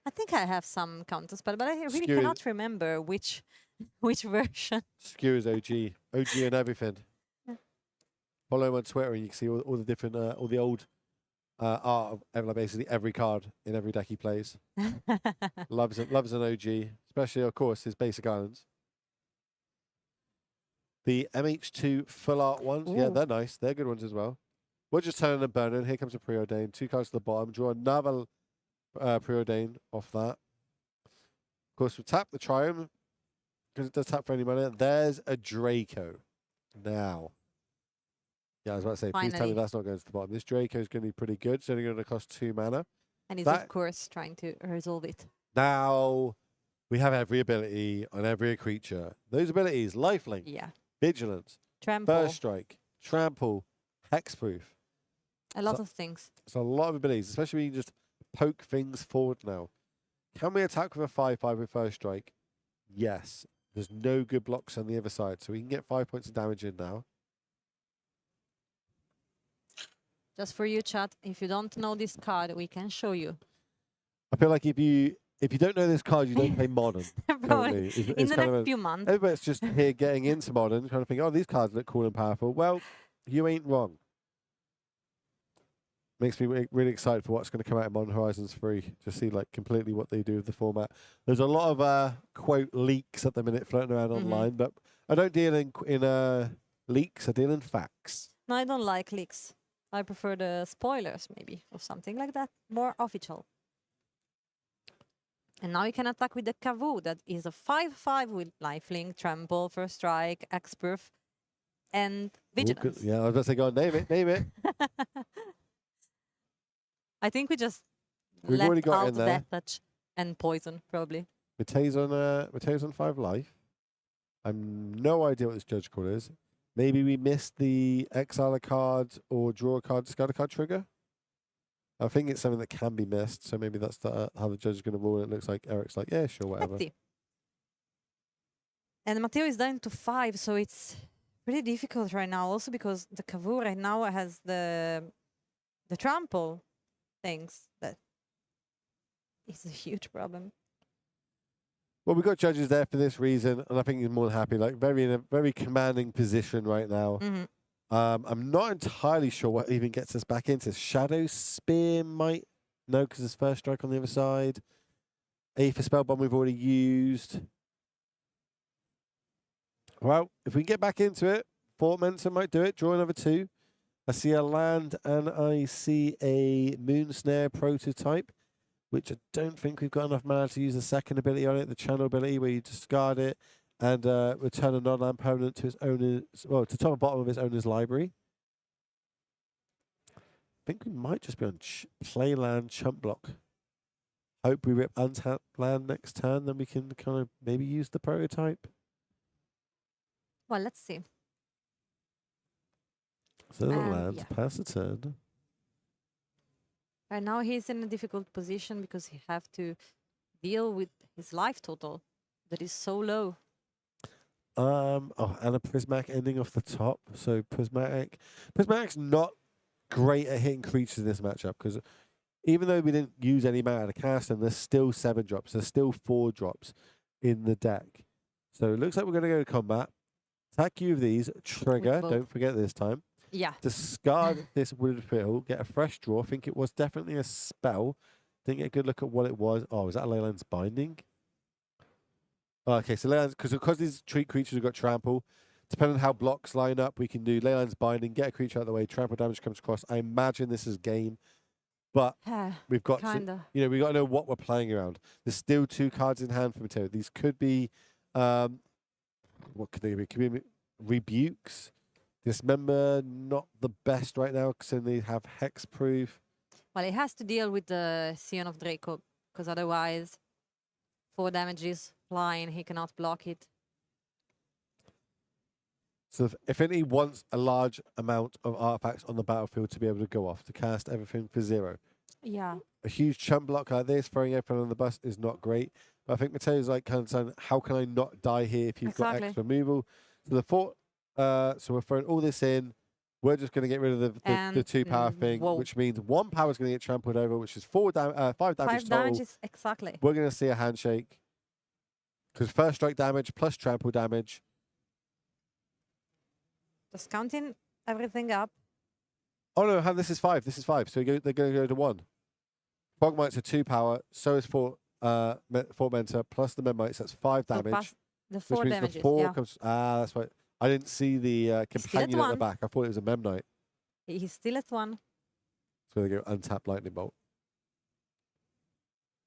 I think I have some counterspell, but I really Skewer- cannot remember which version. Skewers OG. OG and everything. Yeah. Follow him on Twitter and you can see all the different, all the old art of basically every card in every deck he plays. Loves an OG, especially, of course, his basic islands. The MH2 full art ones, yeah, Ooh. they're nice. They're good ones as well. We're just turning and burning. Here comes a preordained. 2 cards to the bottom. Draw another preordained off that. Of course, we tap the Triumph because it does tap for any mana. There's a Draco. Now. Yeah, I was about to say, please tell me Finally. that's not going to the bottom. This Draco is going to be pretty good. It's only going to cost 2 mana. And he's That- of course trying to resolve it. Now, we have every ability on every creature. Those abilities, Lifelink, Yeah. Vigilance, Trample. First Strike, Trample, Hexproof. A lot of things. It's a lot of abilities, especially when you just poke things forward now. Can we attack with a 5/5 with First Strike? Yes. There's no good blocks on the other side, so we can get 5 points of damage in now. Just for you, chat, if you don't know this card, we can show you. I feel like if you don't know this card, you don't play Modern. Probably currently. It's in the kind of next a- few months. Everybody's just here getting into Modern, kind of thinking, oh, these cards look cool and powerful. Well, you ain't wrong. Makes me really excited for what's going to come out in Modern Horizons 3 to see like completely what they do with the format. There's a lot of quote leaks at the minute floating around online, but I don't deal in leaks. I deal in facts. No, I don't like leaks. I prefer the spoilers, maybe, or something like that. More official. And now you can attack with the Kavu. That is a 5/5 with lifelink, trample, first strike, X-proof, and Ooh, good. vigilance. Yeah, I was about to say, go on, name it. I think we just We've left already got out in there. death touch and poison, probably. Mateo's on 5 life. I've no idea what this judge call is. Maybe we missed the exile a card or draw a card, discard a card trigger. I think it's something that can be missed, so maybe that's how the judge is going to rule it. It looks like Eric's like, yeah, sure, whatever. Let's see. And Matteo is down to 5, so it's pretty difficult right now. Also because the Kavu right now has the trample things that is a huge problem. Well, we've got judges there for this reason, and I think he's more than happy. Like in a very commanding position right now. I'm not entirely sure what even gets us back into. Shadow Spear might no, because there's first strike on the other side. A for Spellbomb we've already used. Well, if we can get back into it, Fort Mentor might do it. Draw another 2. I see a land and I see a Moon Snare prototype, which I don't think we've got enough mana to use the second ability on it, the channel ability, where you discard it and return a non-land permanent to its owner's, well, to top and bottom of its owner's library. I think we might just be on play land chump block. Hope we rip untapped land next turn, then we can kind of maybe use the prototype. Well, let's see. So there's a land, pass the turn. Right now he's in a difficult position because he have to deal with his life total that is so low. Oh, and a Prismatic ending off the top. So Prismatic's not great at hitting creatures in this matchup because even though we didn't use any mana to cast them, there's still 7 drops. There's still 4 drops in the deck. So it looks like we're going to go to combat. Attack you with these. Trigger. Don't forget this time. Yeah. Discard this wooded field. Get a fresh draw. I think it was definitely a spell. Didn't get a good look at what it was. Oh, was that Leyland's Binding? Oh, okay, so Leyland's, because these treat creatures have got trample, depending on how blocks line up, we can do Leyland's Binding, get a creature out of the way, trample damage comes across. I imagine this is game, but we've got to, we've got to know what we're playing around. There's still 2 cards in hand for Matteo. These could be, what could they be? Could be Rebukes. Dismember, not the best right now because they have hexproof. Well, he has to deal with the Scion of Draco because otherwise 4 damages flying, he cannot block it. So if he wants a large amount of artifacts on the battlefield to be able to go off, to cast everything for 0. Yeah. A huge chump block like this, throwing everything on the bus is not great. But I think Matteo's like kind of saying, how can I not die here if you've got extra removal? So the fort, so we're throwing all this in. We're just going to get rid of the 2 power thing, which means 1 power is going to get trampled over, which is 5 damage 5 total. damages, exactly. We're going to see a handshake. Because first strike damage plus trample damage. Just counting everything up. Oh no, this is 5. This is 5. So they're going to go to 1. Frogmite's a 2 power. So is Fort Mentor plus the Memmites. That's 5 damage. The 4 which means damages. The 4 comes. That's right. I didn't see the companion at the back. I thought it was a Memnite. He's still at 1. So they go untap Lightning Bolt.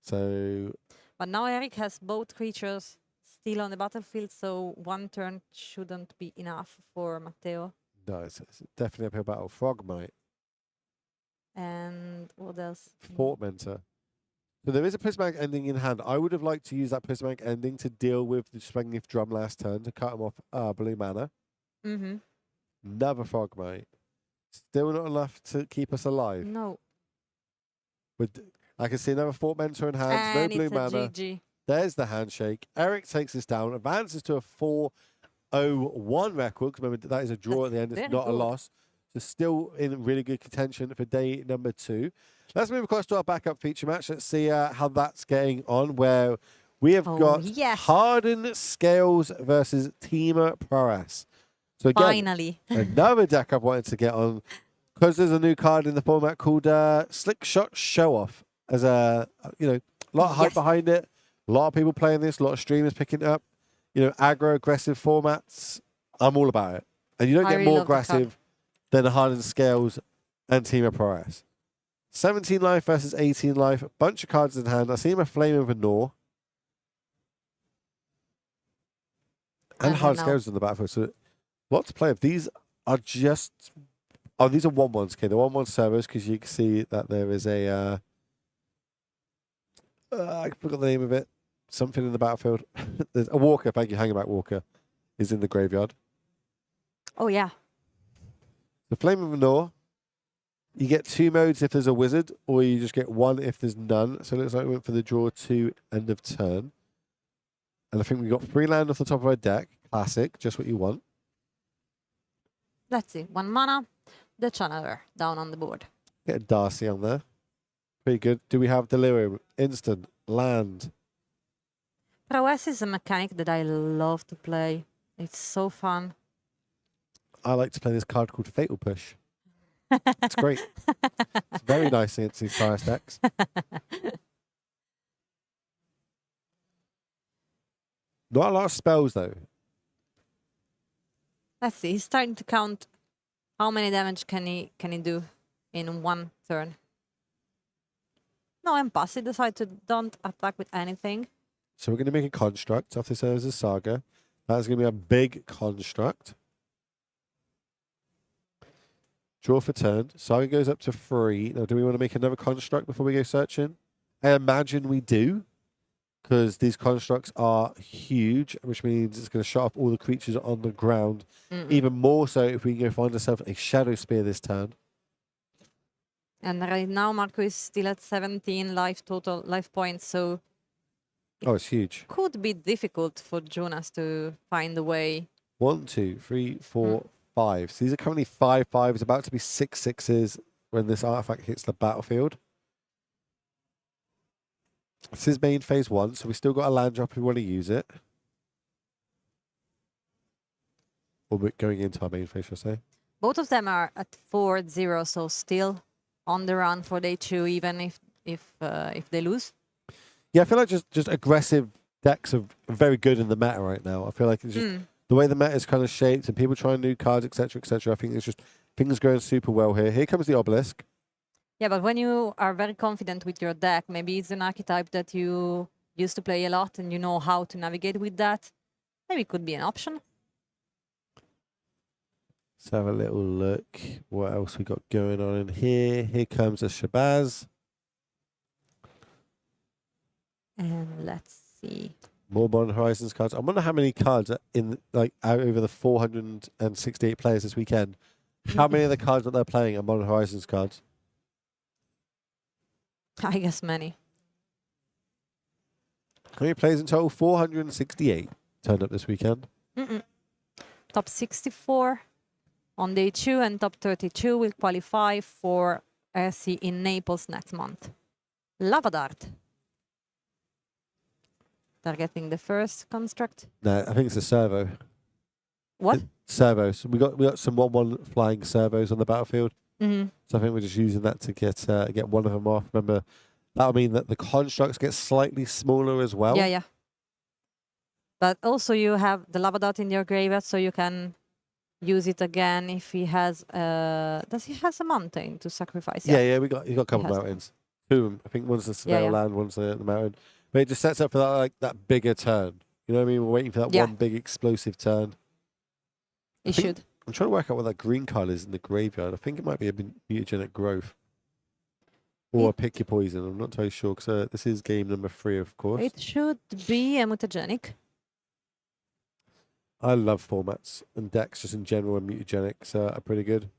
So. But now Eric has both creatures still on the battlefield, so 1 turn shouldn't be enough for Matteo. No, it's definitely uphill battle. Frogmite. And what else? Fort Mentor. So there is a Prismatic ending in hand. I would have liked to use that Prismatic ending to deal with the Spendgift Drum last turn to cut him off blue mana. Another Frogmite. Still not enough to keep us alive. No. I can see another Fort Mentor in hand. And no blue it's mana. a GG. There's the handshake. Eric takes this down, advances to a 4-0-1 record. Because remember, that is a draw at the end. It's not a loss. So still in really good contention for day number 2. Let's move across to our backup feature match. Let's see how that's getting on, where we have got Hardened Scales versus Teamer Prowess. So again, finally, another deck I've wanted to get on because there's a new card in the format called Slick Shot Show Off. As a lot of hype behind it. A lot of people playing this. A lot of streamers picking it up. Aggro aggressive formats. I'm all about it. And you don't get more aggressive than a Hardened Scales and Teamer Prowess. 17 life versus 18 life. A bunch of cards in hand. I see him a Flame of Venor. And Hardened Scales on the battlefield. So lots to play with. These are just... Oh, these are 1-1s. Okay, the 1-1 servers, because you can see that there is a... I forgot the name of it. Something in the battlefield. There's a Walker. Thank you. Hangback Walker is in the graveyard. Oh, yeah. The Flame of Venor. You get 2 modes if there's a wizard, or you just get 1 if there's none. So it looks like we went for the draw 2 end of turn. And I think we got 3 land off the top of our deck. Classic, just what you want. Let's see. 1 mana, the Channeler down on the board. Get a Darcy on there. Pretty good. Do we have Delirium? Instant. Land. Prowess is a mechanic that I love to play. It's so fun. I like to play this card called Fatal Push. It's great. It's very nice against these Prowess decks. Not a lot of spells, though. Let's see. He's starting to count how many damage can he do in one turn. No, impasse. He decided to don't attack with anything. So we're going to make a construct off this as a saga. That's going to be a big construct. Draw for turn. Saga goes up to 3. Now, do we want to make another construct before we go searching? I imagine we do, because these constructs are huge, which means it's going to shut off all the creatures on the ground. Even more so if we can go find ourselves a Shadow Spear this turn. And right now, Marco is still at 17 total life points, so Oh, it's huge. could be difficult for Jonas to find a way. 1, 2, 3, 4, 5. So these are currently 5 5s, about to be 6 6s when this artifact hits the battlefield. This is main phase 1, so we still got a land drop if we want to use it. Or we're going into our main phase, shall I say. Both of them are at 4-0, so still on the run for day 2, even if they lose. Yeah, I feel like just aggressive decks are very good in the meta right now. I feel like it's just the way the meta is kind of shaped and people trying new cards, etc., etc. I think it's just things going super well here. Here comes the obelisk. Yeah, but when you are very confident with your deck, maybe it's an archetype that you used to play a lot and you know how to navigate with that. Maybe it could be an option. Let's have a little look. What else we got going on in here? Here comes a Shabazz. And let's see. More Modern Horizons cards. I wonder how many cards are in out over the 468 players this weekend. How many of the cards that they're playing are Modern Horizons cards? I guess many. How many players in total? 468 turned up this weekend. Top 64 on day 2 and top 32 will qualify for RC in Naples next month. Lava Dart. Targeting the first construct. No, I think it's a servo. What? Servos. We got some 1/1 flying servos on the battlefield. Mm-hmm. So I think we're just using that to get one of them off. Remember, that'll mean that the constructs get slightly smaller as well. Yeah. But also you have the Lava Dart in your graveyard, so you can use it again if he has. Does he has a mountain to sacrifice? Yeah. We got a couple has mountains. 2 of them. I think one's the Spell Yeah. land, one's the mountain. But it just sets up for that bigger turn. You know what I mean? We're waiting for that Yeah. one big explosive turn. He think- should. I'm trying to work out what that green card is in the graveyard. I think it might be a mutagenic growth. Or a pick your poison. I'm not entirely sure because this is game number 3, of course. It should be a mutagenic. I love formats and decks just in general, and mutagenics are pretty good.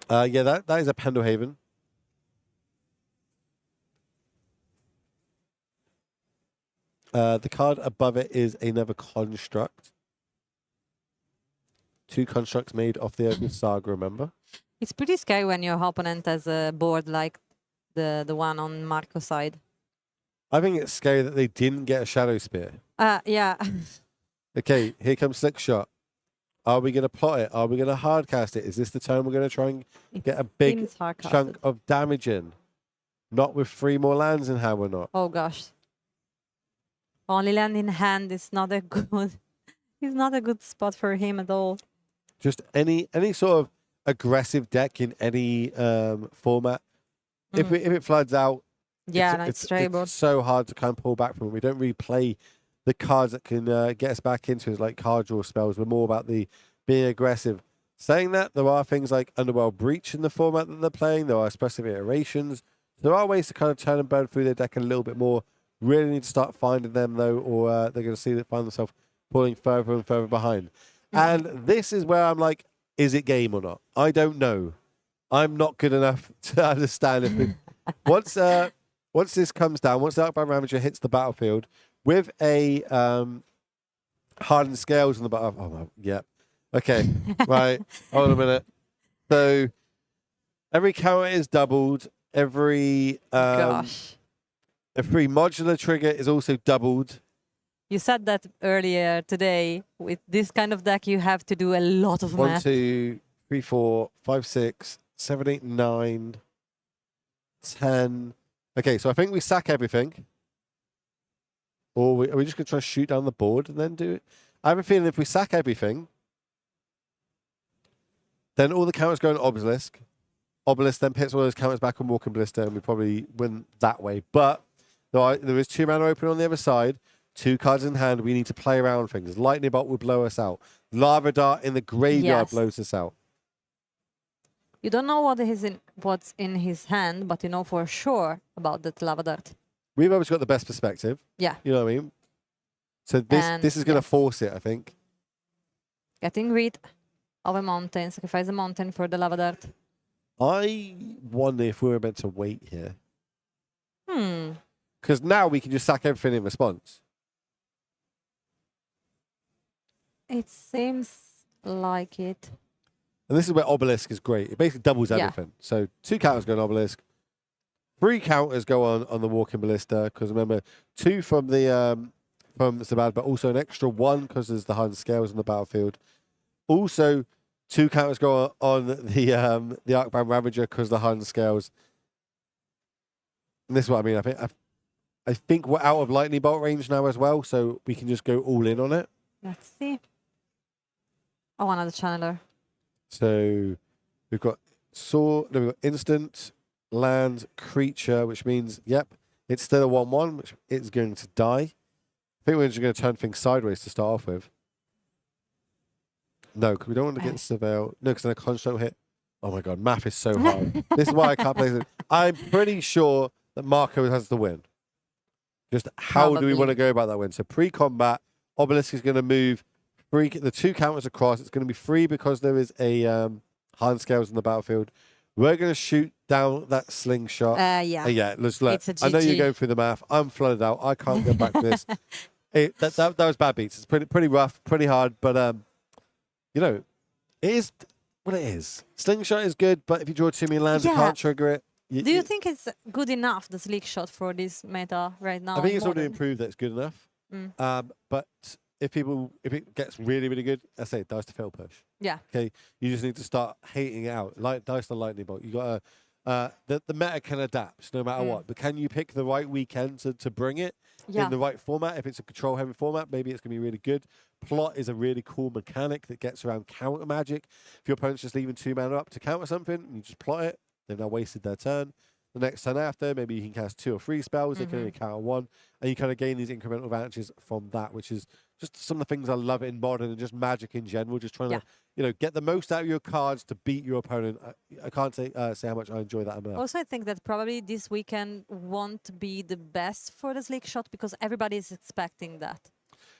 Yeah, that is a Pendlehaven. The card above it is another construct. 2 constructs made off the Open Saga, remember? It's pretty scary when your opponent has a board like the one on Marco's side. I think it's scary that they didn't get a Shadow Spear. Yeah. Okay, here comes Slick Shot. Are we going to plot it? Are we going to hardcast it? Is this the turn we're going to try and get a big Seems hard-casted. chunk of damage in? Not with 3 more lands in hand, we're not. Oh gosh. Only land in hand is not a good. It's not a good spot for him at all. Just any sort of aggressive deck in any format. If it floods out, Yeah, it's terrible. It's so hard to kind of pull back from it. We don't really play the cards that can get us back into it, like card draw spells. We're more about the being aggressive. Saying that, there are things like Underworld Breach in the format that they're playing. There are specific iterations. There are ways to kind of turn and burn through their deck a little bit more. Really need to start finding them, though, or they're going to find themselves falling further and further behind. And this is where I'm like, is it game or not? I don't know. I'm not good enough to understand if it, once this comes down, once the Outbound Ravager hits the battlefield with a hardened scales on the battlefield. Oh, well, yeah. Okay, right. Hold on a minute. So every counter is doubled. Every Gosh. A free modular trigger is also doubled. You said that earlier today. With this kind of deck, you have to do a lot of 1, math. 2, 3, 4, 5, 6, 7, 8, 9, 10. Okay, so I think we sack everything. Or are we just going to try to shoot down the board and then do it? I have a feeling if we sack everything, then all the counters go on Obelisk. Obelisk then pits all those counters back on Walking Ballista, and we probably win that way. But there is 2 mana open on the other side, 2 cards in hand. We need to play around things. Lightning Bolt will blow us out. Lava Dart in the graveyard Yes. blows us out. You don't know what's in his hand, but you know for sure about that lava dart. We've always got the best perspective. Yeah. You know what I mean? So And this is going to yes. force it, I think. Getting rid of a mountain, sacrifice a mountain for the lava dart. I wonder if we were meant to wait here. Hmm. Because now we can just sack everything in response. It seems like it. And this is where Obelisk is great. It basically doubles Yeah. everything. So 2 counters go on Obelisk. 3 counters go on the Walking Ballista. Because remember, 2 from the from Zabad, but also an extra 1 because there's the Hun Scales on the battlefield. Also, 2 counters go on the Arcbound Ravager because the Hun Scales. And this is what I mean. I think we're out of Lightning Bolt range now as well, so we can just go all in on it. Let's see. Oh, another channeler. So we've got we've got instant, land, creature, which means, yep, it's still a 1/1, which it's going to die. I think we're just going to turn things sideways to start off with. No, because we don't want to get Surveil. No, because then a construct hit. Oh my god, math is so hard. This is why I can't play this. I'm pretty sure that Marco has the win. Just how do we want to go about that win? So pre-combat, Obelisk is going to move the 2 counters across. It's going to be free because there is a Hand Scales on the battlefield. We're going to shoot down that slingshot. Yeah. Yeah, let's look. It's a I know you're GG. going through the math. I'm flooded out. I can't go back to this. That was bad beats. It's pretty rough, pretty hard, but you know, it is what it is. Slingshot is good, but if you draw too many lands, you Yeah. can't trigger it. Do you think it's good enough, the slick shot, for this meta right now? I think it's in already Modern? improved that it's good enough. Mm. But if it gets really, really good, I say dice to fail push. Yeah. Okay, you just need to start hating it out. Like dice to lightning bolt. You got to the meta can adapt no matter what. But can you pick the right weekend to bring it in the right format? If it's a control heavy format, maybe it's gonna be really good. Plot is a really cool mechanic that gets around counter magic. If your opponent's just leaving 2 mana up to counter something, you just plot it. They've now wasted their turn. The next turn after, maybe you can cast 2 or 3 spells. They can only counter 1, and you kind of gain these incremental advantages from that, which is just some of the things I love in Modern and just Magic in general. Just trying to, get the most out of your cards to beat your opponent. I can't say how much I enjoy that enough. Also, I think that probably this weekend won't be the best for the slick shot because everybody is expecting that.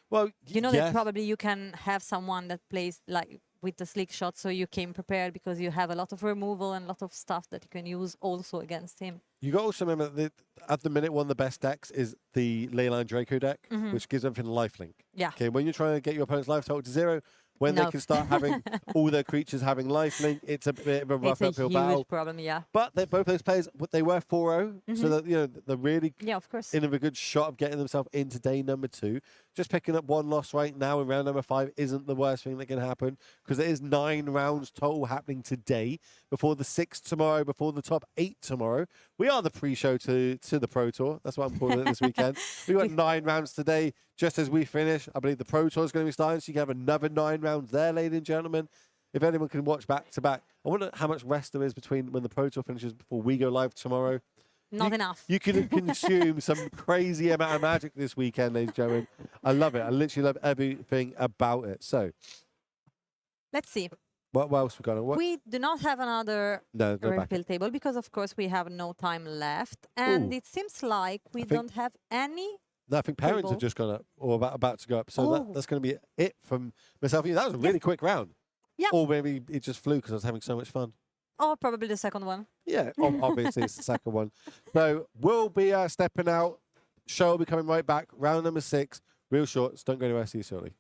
Well, You know yes. that probably you can have someone that plays like with the slick shot, so you came prepared because you have a lot of removal and a lot of stuff that you can use also against him. You got to also remember that at the minute, one of the best decks is the Leyline Draco deck, which gives everything lifelink. Yeah. Okay, when you're trying to get your opponent's life total to 0, when they can start having all their creatures having lifelink, it's a bit of a rough It's a uphill huge battle. problem, yeah. But both those players, they were 4-0, so that they're really Yeah, of course. in a good shot of getting themselves into day number 2. Just picking up 1 loss right now in round number 5 isn't the worst thing that can happen because there is 9 rounds total happening today before the 6 tomorrow, before the top 8 tomorrow. We are the pre-show to the Pro Tour. That's what I'm calling it this weekend. We got 9 rounds today. Just as we finish, I believe the Pro Tour is going to be starting, so you can have another 9 rounds there, ladies and gentlemen. If anyone can watch back to back, I wonder how much rest there is between when the Pro Tour finishes before we go live tomorrow. Not enough. You can consume some crazy amount of Magic this weekend, ladies and gentlemen. I love it. I literally love everything about it. So, Let's see. what else we got? We do not have another No, go back. refill table because, of course, we have no time left. And Ooh. it seems like we think- don't have any. No, I think parents Table. have just gone up or about to go up. So Oh. that's going to be it from myself. That was a really quick round. Yeah. Or maybe it just flew because I was having so much fun. Or probably the second one. Yeah, obviously it's the second one. So we'll be stepping out. Show will be coming right back. Round number 6. Real shorts. Don't go anywhere. See you shortly.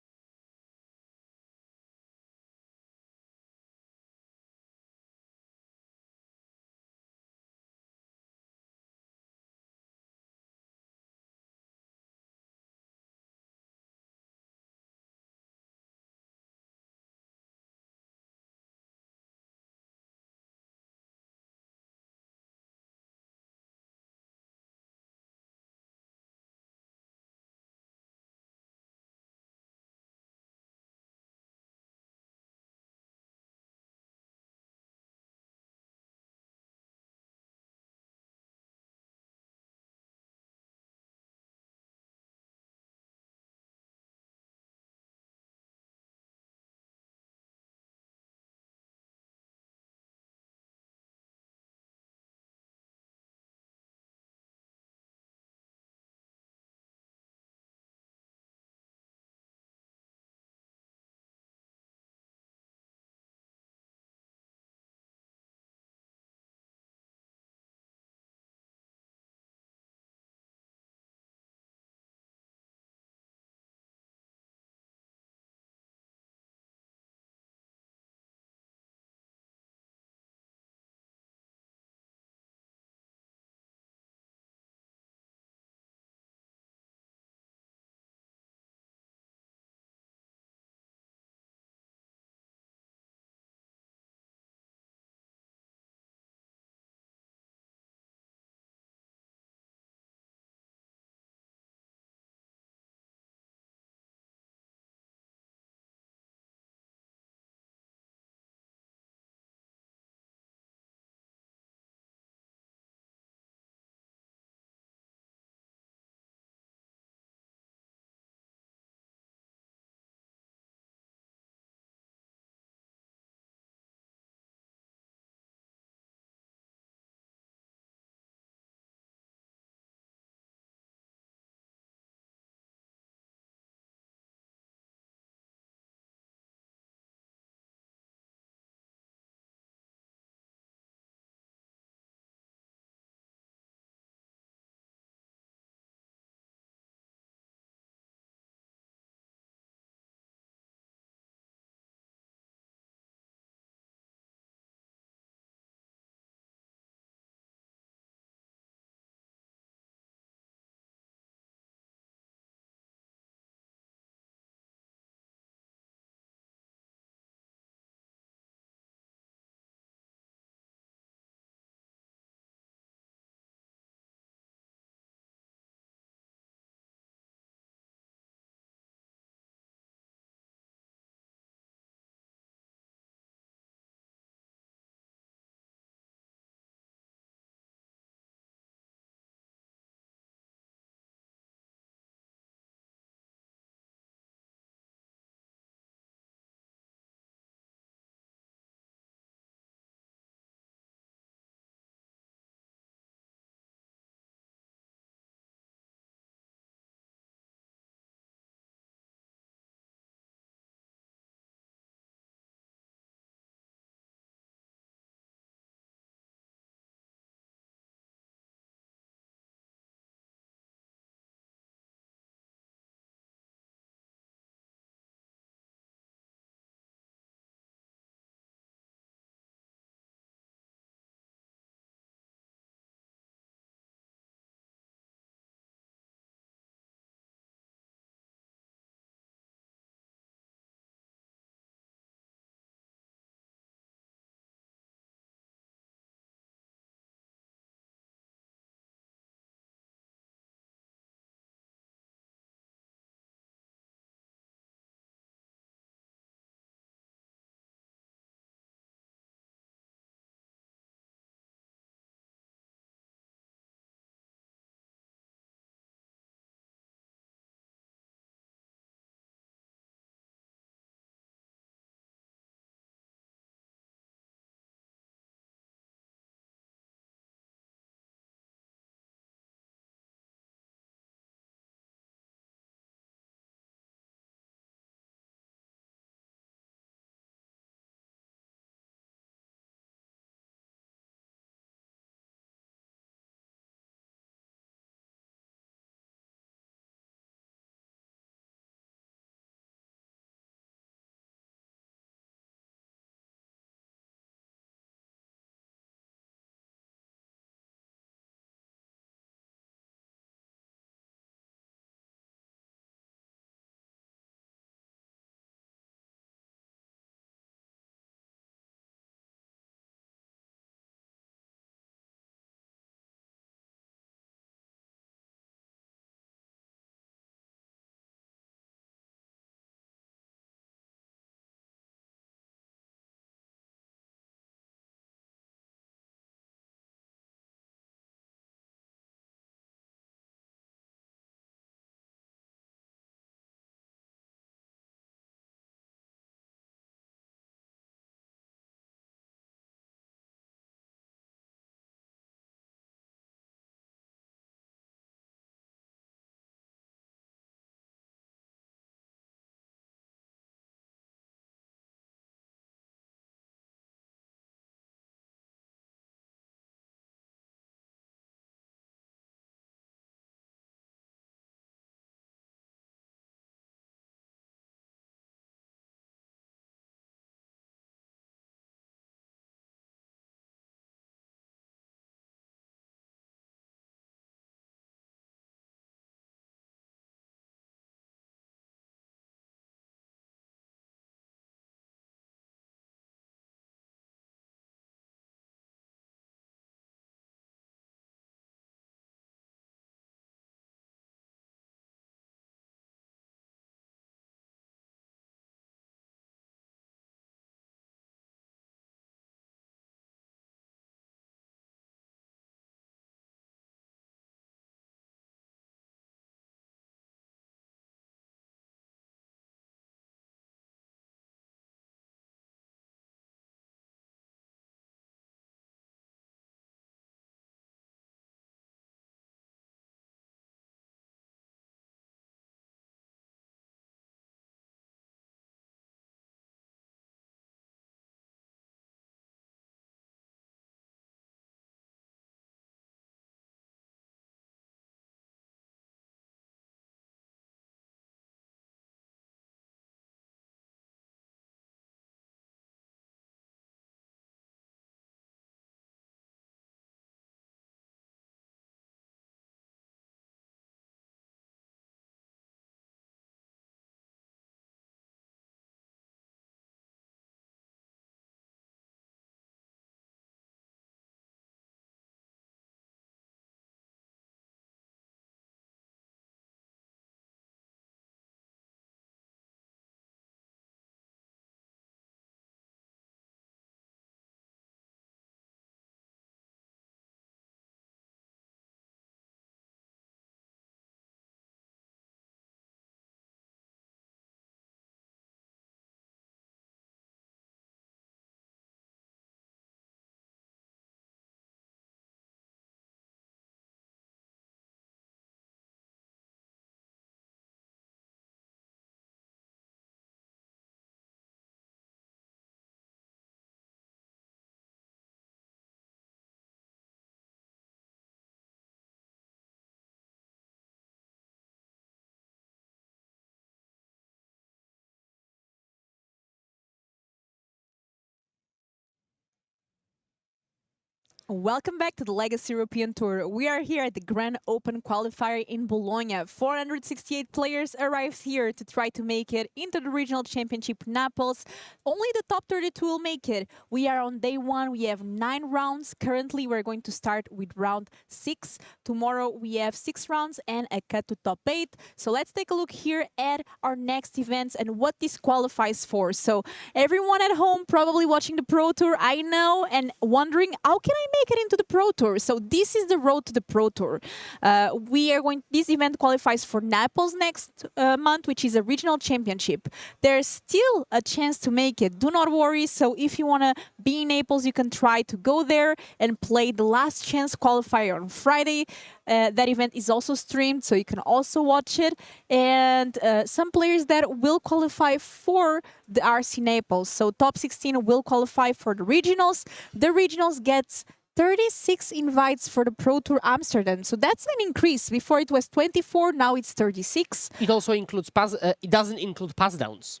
Welcome back to the Legacy European Tour. We are here at the Grand Open qualifier in Bologna. 468 players arrived here to try to make it into the regional championship Naples. Only the top 32 will make it. We are on day 1. We have 9 rounds. Currently, we're going to start with round 6. Tomorrow, we have 6 rounds and a cut to top 8. So let's take a look here at our next events and what this qualifies for. So everyone at home probably watching the Pro Tour, I know, and wondering, how can I make it into the Pro Tour? So this is the road to the Pro Tour. This event qualifies for Naples next month, which is a regional championship. There's still a chance to make it. Do not worry. So if you want to be in Naples, you can try to go there and play the last chance qualifier on Friday. That event is also streamed, so you can also watch it. And some players that will qualify for the RC Naples. So top 16 will qualify for the regionals. The regionals gets 36 invites for the Pro Tour Amsterdam. So that's an increase. Before it was 24, now it's 36. It also includes it doesn't include pass downs,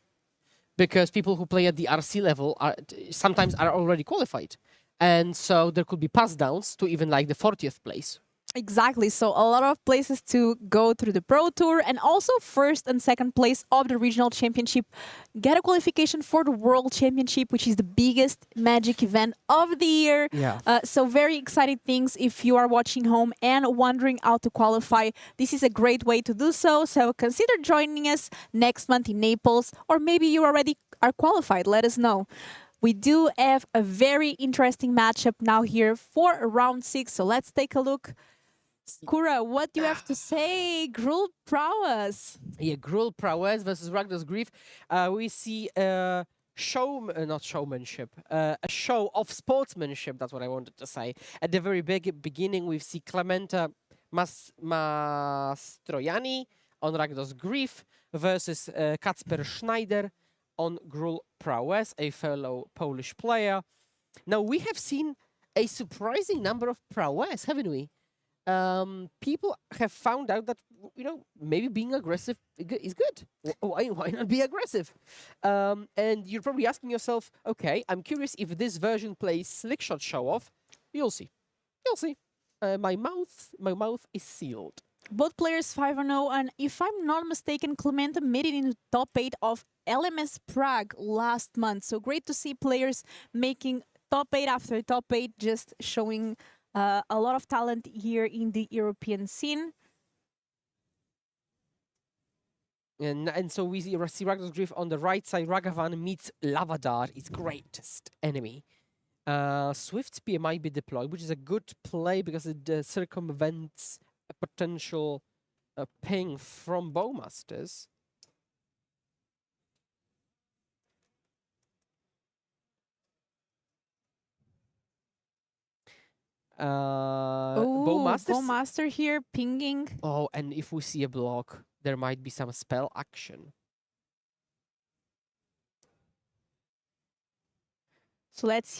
because people who play at the RC level sometimes are already qualified, and so there could be pass downs to even like the 40th place. Exactly. So a lot of places to go through the Pro Tour, and also first and second place of the regional championship get a qualification for the World Championship, which is the biggest Magic event of the year. Yeah. So very exciting things. If you are watching home and wondering how to qualify, this is a great way to do so. So consider joining us next month in Naples, or maybe you already are qualified. Let us know. We do have a very interesting matchup now here for round 6. So let's take a look. Kura, what do you have to say? Gruul Prowess. Yeah, Gruul Prowess versus Ragdos Grief. We see not showmanship, a show of sportsmanship. That's what I wanted to say. At the very beginning, we see Clementa Mastroianni on Ragdos Grief versus Kacper Schneider on Gruul Prowess, a fellow Polish player. Now, we have seen a surprising number of Prowess, haven't we? People have found out that, you know, maybe being aggressive is good. Why not be aggressive? And you're probably asking yourself, okay, I'm curious if this version plays Slickshot Show Off. You'll see. You'll see. My mouth is sealed. Both players 5-0, and if I'm not mistaken, Clementa made it into top 8 of LMS Prague last month. So great to see players making top 8 after top 8, just showing a lot of talent here in the European scene. And so we see Ragdos Grief on the right side. Ragavan meets Lavadar, its greatest enemy. Swift Spear might be deployed, which is a good play because it circumvents a potential ping from Bowmasters. Bowmaster here pinging. Oh, and if we see a block, there might be some spell action. So let's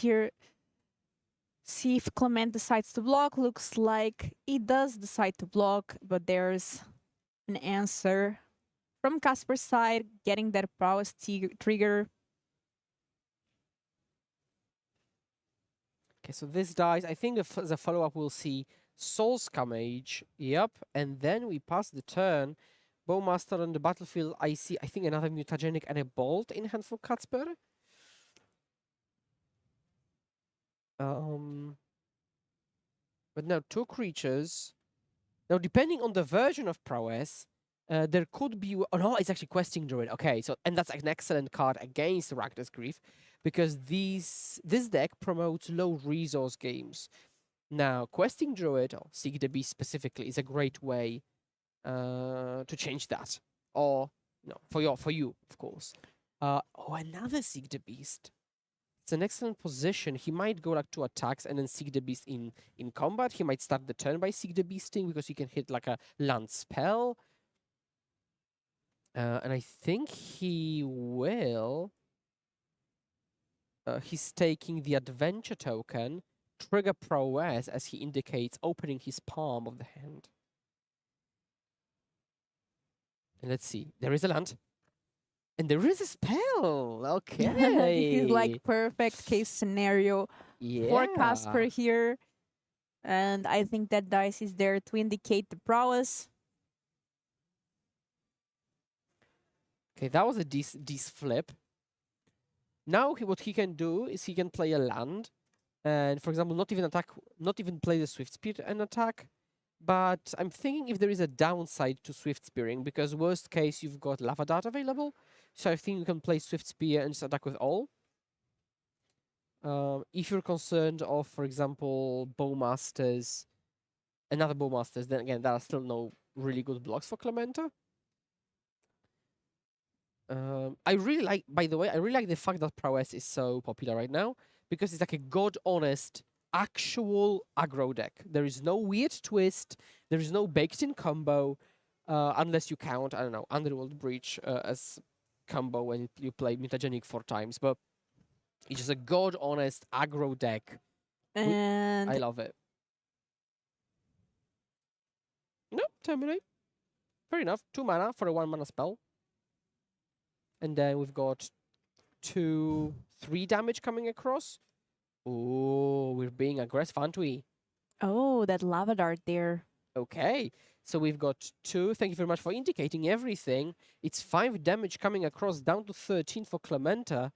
see if Clement decides to block. Looks like he does decide to block, but there's an answer from Casper's side, getting that prowess trigger. Okay, so this dies. I think as a follow-up, we'll see Soulscum Mage. Yep, and then we pass the turn. Bowmaster on the battlefield. I think, another Mutagenic and a Bolt in hand for Kacper. But now 2 creatures. Now, depending on the version of Prowess, there could be... Oh, no, it's actually Questing Druid. Okay, so and that's an excellent card against Ragdos Grief, because this deck promotes low resource games. Now, Questing Druid, or Seek the Beast specifically, is a great way to change that. Or, no, for you, of course. Oh, another Seek the Beast. It's an excellent position. He might go like 2 attacks and then Seek the Beast in combat. He might start the turn by Seek the Beasting because he can hit like a land spell. And I think he will... he's taking the adventure token, trigger Prowess, as he indicates, opening his palm of the hand. And let's see. There is a land. And there is a spell. Okay. This is like perfect case scenario for Casper here. And I think that dice is there to indicate the prowess. Okay, that was a decent flip. Now what he can do is he can play a land, and for example, not even play the Swift Spear and attack. But I'm thinking if there is a downside to Swift Spearing, because worst case you've got Lava Dart available, so I think you can play Swift Spear and just attack with all. If you're concerned of, for example, Bowmasters, another Bowmasters, then again there are still no really good blocks for Clementa. I really like, by the way, I really like the fact that Prowess is so popular right now, because it's like a god-honest, actual aggro deck. There is no weird twist, there is no baked-in combo, unless you count, I don't know, Underworld Breach as combo when you play Mutagenic 4 times, but it's just a god-honest aggro deck. And I love it. No, terminate. Fair enough. 2 mana for a 1 mana spell. And then we've got 3 damage coming across. Oh, we're being aggressive, aren't we? oh, that lava dart there. Okay. So we've got 2. Thank you very much for indicating everything. It's 5 damage coming across, down to 13 for Clementa.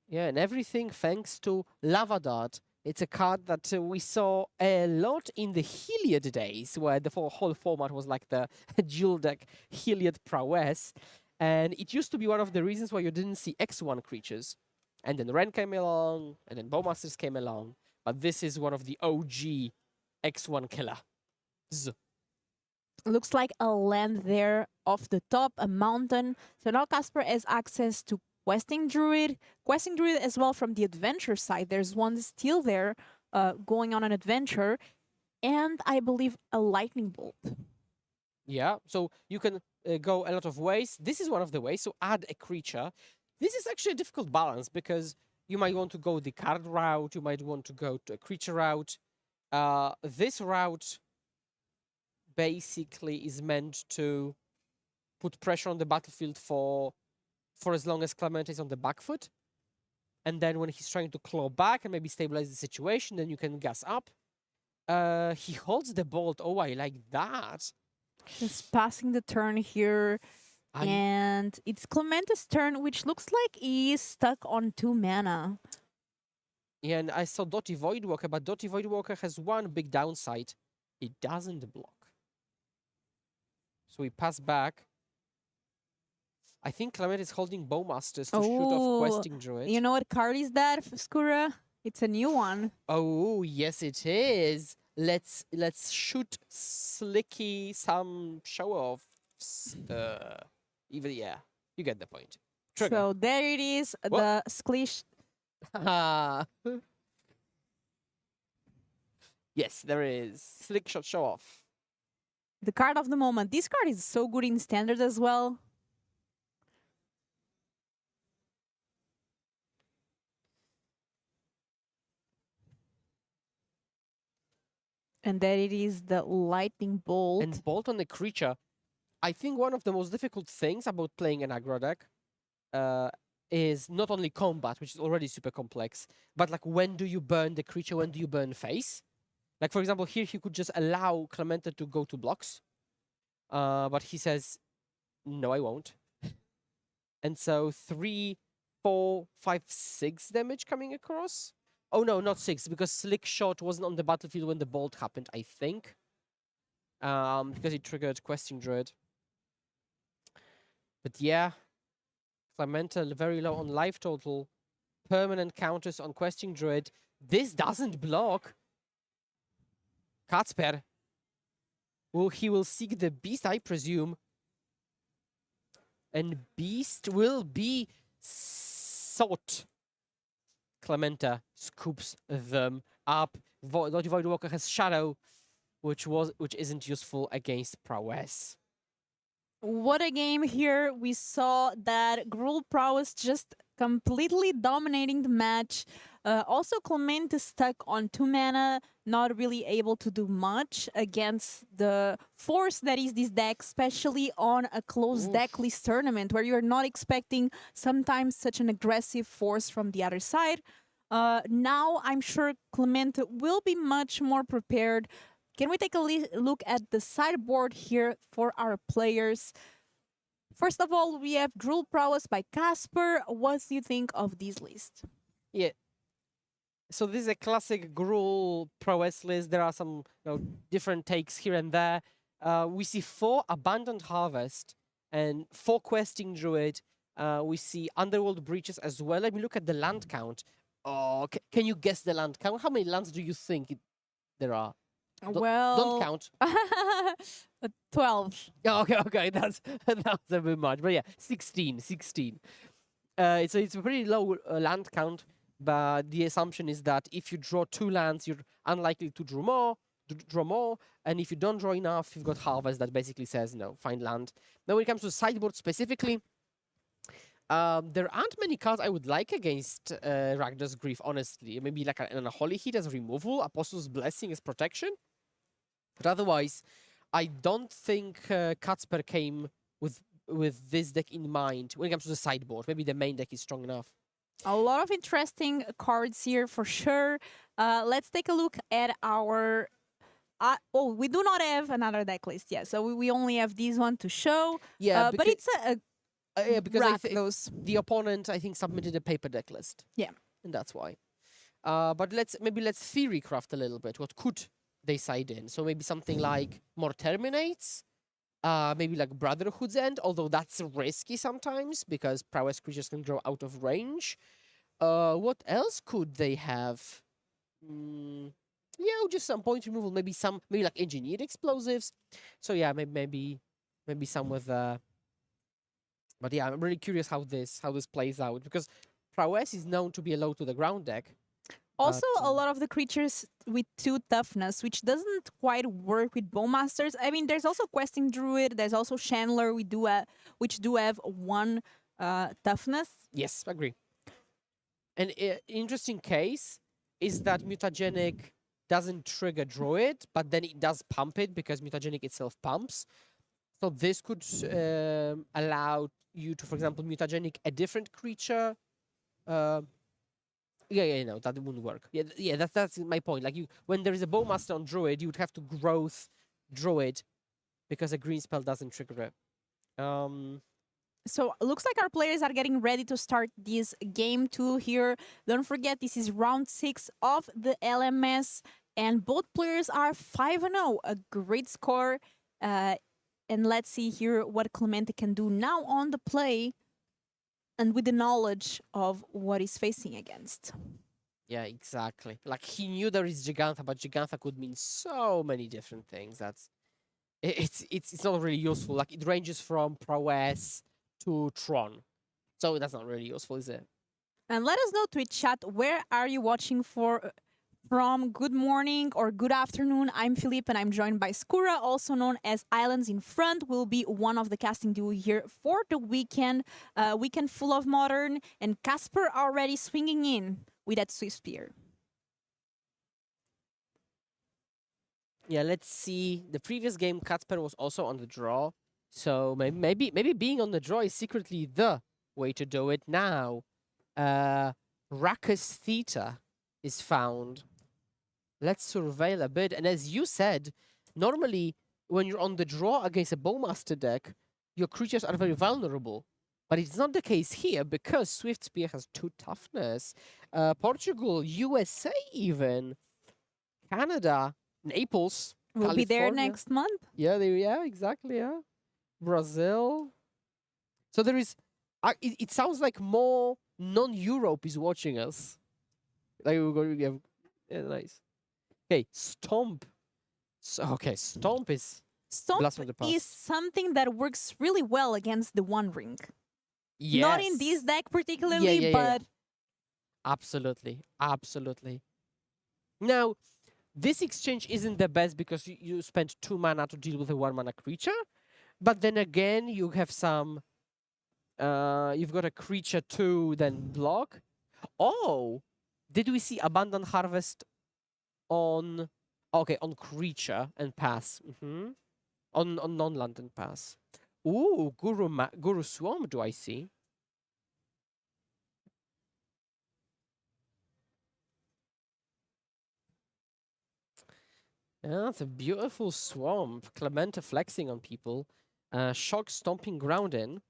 Yeah, and everything thanks to Lava Dart. It's a card that we saw a lot in the Heliod days, where the whole format was like the dual deck Heliod Prowess. And it used to be one of the reasons why you didn't see X1 creatures. And then Ren came along, and then Bowmasters came along. But this is one of the OG X1 killer. Looks like a land there off the top, a mountain. So now Casper has access to Questing Druid as well from the adventure side. There's one still there going on an adventure. And I believe a lightning bolt. Yeah, so you can go a lot of ways. This is one of the ways, so add a creature. This is actually a difficult balance, because you might want to go the card route, you might want to go to a creature route. This route basically is meant to put pressure on the battlefield for as long as Clement is on the back foot. And then when he's trying to claw back and maybe stabilize the situation, then you can gas up. He holds the bolt. Oh, I like that. Just passing the turn here. And it's Clementa's turn, which looks like he's stuck on 2 mana. Yeah, and I saw Dotty Voidwalker, but Dotty Voidwalker has one big downside. It doesn't block. So we pass back. I think Clement is holding Bowmasters to shoot off Questing Druid. You know what card is that, Skura? It's a new one. Oh, yes it is. Let's shoot Slicky some show-offs. Even, yeah, you get the point. Trigger. So there it is, the Sklish. Yes, there is. Slick shot show-off. The card of the moment. This card is so good in Standard as well. And there it is, the lightning bolt. And bolt on the creature. I think one of the most difficult things about playing an aggro deck is not only combat, which is already super complex, but like when do you burn the creature, when do you burn face? Like for example, here he could just allow Clementa to go to blocks, but he says, no, I won't. And so 3, 4, 5, 6 damage coming across. Oh no, not 6, because Slick Shot wasn't on the battlefield when the bolt happened, I think. Because it triggered Questing Druid. But yeah, Clementa very low on life total. Permanent counters on Questing Druid. This doesn't block. Kacper. Well, he will seek the Beast, I presume. And Beast will be sought. Clementa scoops them up. Voidwalker has Shadow, which isn't useful against Prowess. What a game here. We saw that Gruul Prowess just completely dominating the match. Also, Clement stuck on 2 mana, not really able to do much against the force that is this deck, especially on a closed deck list tournament where you're not expecting sometimes such an aggressive force from the other side. Now I'm sure Clemente will be much more prepared. Can we take a look at the sideboard here for our players? First of all, we have Drool Prowess by Casper. What do you think of this list? Yeah. So this is a classic Gruul prowess list. There are some different takes here and there. We see 4 Abandoned Harvest and 4 Questing Druid. We see Underworld Breaches as well. Let me look at the land count. Oh, can you guess the land count? How many lands do you think there are? Well, Don't count. 12. Yeah, okay, that's a bit much, but yeah, 16. It's a pretty low land count, but the assumption is that if you draw 2 lands, you're unlikely to draw more, and if you don't draw enough, you've got Harvest that basically says no, find land. Now, when it comes to sideboard specifically, there aren't many cards I would like against Ragnar's Grief, honestly. Maybe like a Holy Heat as removal, Apostle's Blessing as protection. But otherwise, I don't think Kacper came with this deck in mind when it comes to the sideboard. Maybe the main deck is strong enough. A lot of interesting cards here for sure. Let's take a look at our... we do not have another deck list yet, so we only have this one to show. Yeah, but it's a yeah, because those. the opponent, I think, submitted a paper deck list. Yeah. And that's why. But let's theory craft a little bit. What could they side in? So maybe something like more Terminates, maybe like Brotherhood's End, although that's risky sometimes because prowess creatures can grow out of range. What else could they have? Yeah, just some point removal, maybe like engineered explosives. So yeah, maybe some with but yeah, I'm really curious how this plays out because prowess is known to be a low to the ground deck. Also, a lot of the creatures with 2 toughness, which doesn't quite work with Bowmasters. I mean, there's also Questing Druid, there's also Chandler, which do have 1 toughness. Yes, agree. An interesting case is that Mutagenic doesn't trigger Druid, but then it does pump it because Mutagenic itself pumps. So this could allow you to, for example, Mutagenic a different creature. No, that wouldn't work. Yeah, that's my point. Like when there is a Bowmaster on Druid, you would have to growth Druid because a green spell doesn't trigger it. So looks like our players are getting ready to start this game 2 here. Don't forget, this is round 6 of the LMS, and both players are 5-0, a great score. And let's see here what Clemente can do now on the play and with the knowledge of what he's facing against. Yeah, exactly. Like he knew there is Gigantha, but Gigantha could mean so many different things. It's not really useful. Like it ranges from prowess to Tron, so that's not really useful, is it? And let us know, Twitch chat, where are you watching from? Good morning or good afternoon. I'm Philippe and I'm joined by Skura, also known as Islands in Front, will be one of the casting duo here for the weekend. Weekend full of Modern, and Casper already swinging in with that Swift Spear. Yeah, let's see. The previous game, Casper was also on the draw, so maybe being on the draw is secretly the way to do it now. Rackus Theta is found. Let's surveil a bit. And as you said, normally when you're on the draw against a Bowmaster deck, your creatures are very vulnerable. But it's not the case here because Swift Spear has 2 toughness. Portugal, USA even, Canada, Naples, We'll be there California. next month. Yeah, exactly, yeah. Brazil. So there is... it sounds like more non-Europe is watching us. Like we're going to have... Yeah, nice. Okay, Stomp. Stomp is Stomp from the past. is something that works really well against the One Ring. Yes. Not in this deck particularly, but... Absolutely. Now, this exchange isn't the best because you spent 2 mana to deal with a 1 mana creature. But then again, you have some... you've got a creature to then block. Oh! Did we see Abandoned Harvest on creature and pass? On non-land and pass. Ooh, Guru Swamp do I see? Yeah, that's a beautiful swamp. Clemente flexing on people. Shock stomping ground in.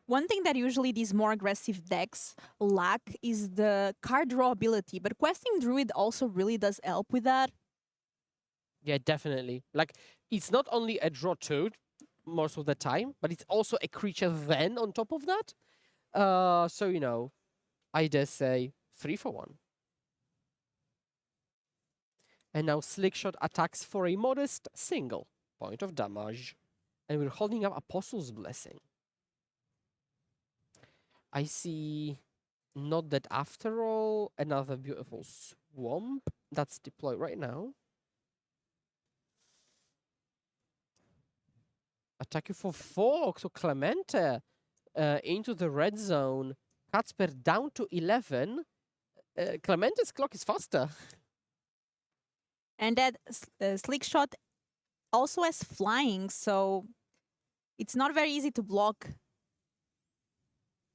One thing that usually these more aggressive decks lack is the card draw ability, but Questing Druid also really does help with that. Yeah, definitely. Like, it's not only a draw toad most of the time, but it's also a creature then on top of that. So, you know, I dare say 3 for 1. And now Slickshot attacks for a modest single point of damage. And we're holding up Apostle's Blessing. I see not that after all, another beautiful swamp that's deployed right now. Attack you for 4, so Clemente into the red zone. Kacper down to 11. Clemente's clock is faster. And that Slickshot also has flying, so it's not very easy to block.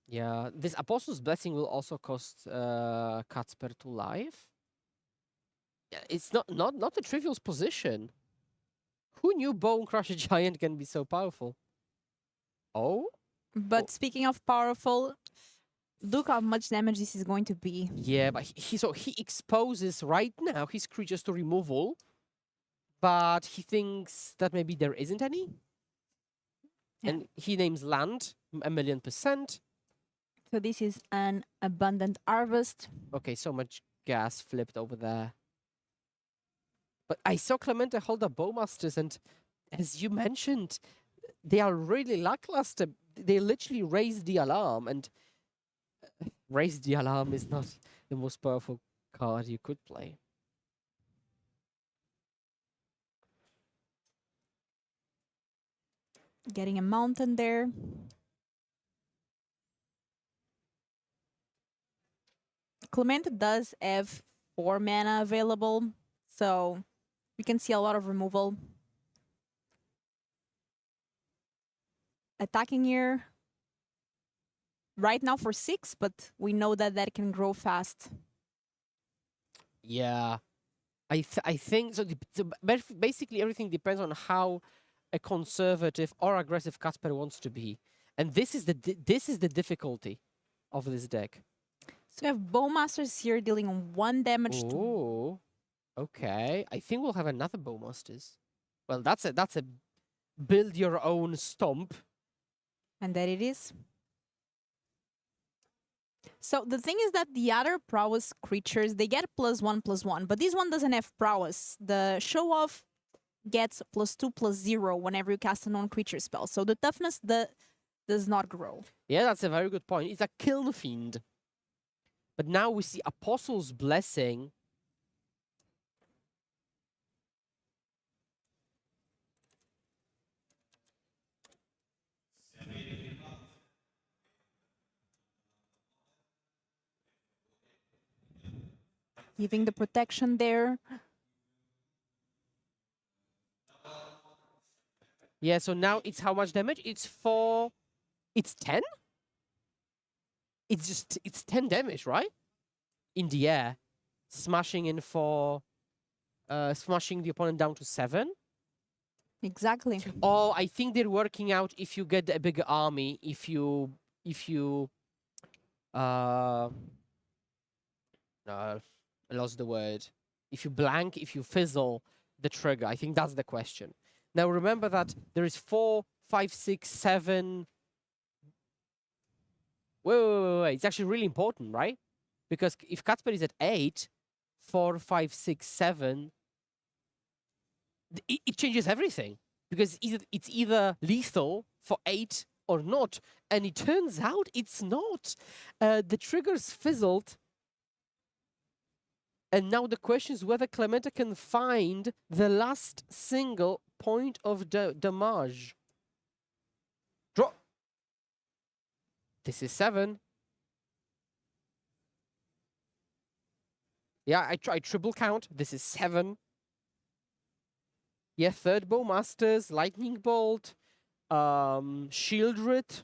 Yeah, this Apostle's Blessing will also cost Kacper 2 life. Yeah, it's not a trivial position. Who knew Bone Crusher Giant can be so powerful? Oh? But Oh. speaking of powerful, look how much damage this is going to be. Yeah, but he exposes right now his creatures to removal, but he thinks that maybe there isn't any. Yeah. And he names land 1,000,000%. So this is an abundant harvest. Okay, so much gas flipped over there. But I saw Clemente hold up Bowmasters, and as you mentioned, they are really lackluster. They literally raised the alarm, and raise the alarm is not the most powerful card you could play. Getting a mountain there. Clemente does have 4 mana available, so we can see a lot of removal. Attacking here right now for 6, but we know that that can grow fast. Yeah, I think so. Basically, everything depends on how a conservative or aggressive Casper wants to be, and this is the difficulty of this deck. So we have Bowmasters here dealing 1 damage to. Oh, okay. I think we'll have another Bowmasters. Well, that's a build your own stomp. And that it is. So the thing is that the other prowess creatures, they get +1/+1, but this one doesn't have prowess. The show-off gets +2/+0 whenever you cast a non-creature spell. So the toughness does not grow. Yeah, that's a very good point. It's a Kiln Fiend. But now we see Apostle's Blessing. Giving the protection there. Yeah, so now it's how much damage? It's 4... It's 10? It's 10 damage, right? In the air. Smashing in for... smashing the opponent down to 7. Exactly. Oh, I think they're working out if you get a bigger army, if you I lost the word. If you blank, if you fizzle the trigger. I think that's the question. Now remember that there is 4, 5, 6, 7. Wait. It's actually really important, right? Because if Kacper is at 8, 4, 5, 6, 7, it changes everything. Because it's either lethal for 8 or not. And it turns out it's not. The trigger's fizzled. And now the question is whether Clemente can find the last single point of damage. Draw. This is 7. Yeah, I tried triple count. This is 7. Yeah, third Bowmasters, Lightning Bolt, Shieldred.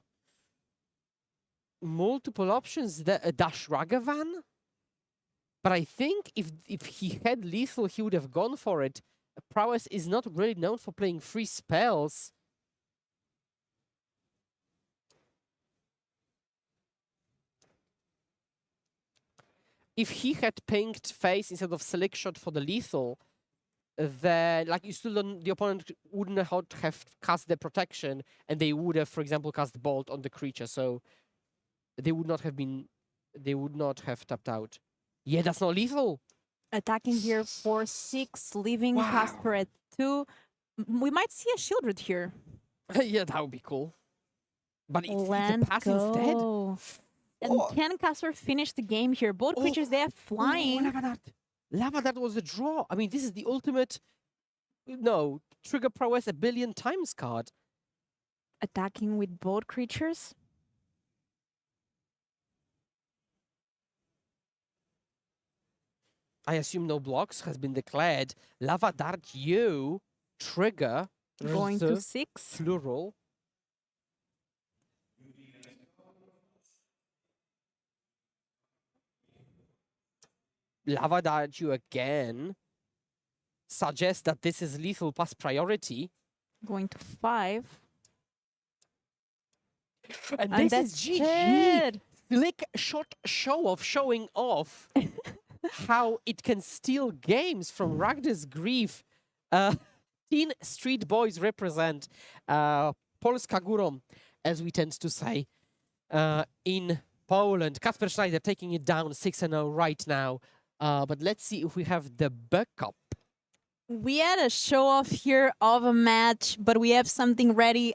Multiple options. The Dash Ragavan. But I think if he had lethal, he would have gone for it. Prowess is not really known for playing free spells. If he had pinged face instead of select shot for the lethal, then like you still don't, the opponent wouldn't have cast the protection, and they would have, for example, cast bolt on the creature. So they would not have tapped out. Yeah, that's not lethal. Attacking here for 6, leaving Wow. Casper at 2. We might see a Shieldred here. Yeah, that would be cool. But it's a Land pass instead. go. And Oh. can Casper finish the game here? Both Oh. creatures, they are flying. Lava Dart. Lava Dart was a draw. I mean, this is the ultimate, no, trigger prowess a billion times card. Attacking with both creatures. I assume no blocks has been declared. Lava Dart you trigger Going to 6. plural. Lava Dart you again suggests that this is lethal pass priority. Going to 5. And And this that's is GG. it. Flick shot showing off how it can steal games from Ragdar's Grief. Teen Street Boys represent Polska Górą, as we tend to say in Poland. Kacper Schneider taking it down 6-0 right now. But let's see if we have the backup. We had a show off here of a match, but we have something ready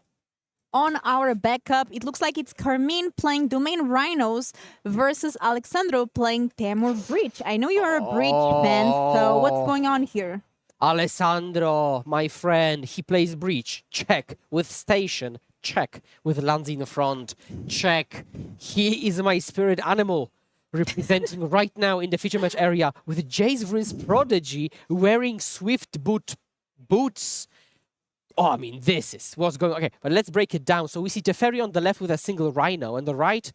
on our backup. It looks like it's Carmine playing Domain Rhinos versus Alexandro playing Temur Breach. I know you're a Breach fan, so what's going on here? Alessandro, my friend, he plays Breach. Check. With Station. Check. With lands in the front. Check. He is my spirit animal. Representing right now in the feature match area with Jace Vryn's Prodigy wearing Swift boots. Oh, I mean, this is what's going on. Okay, but let's break it down. So we see Teferi on the left with a single Rhino. On the right,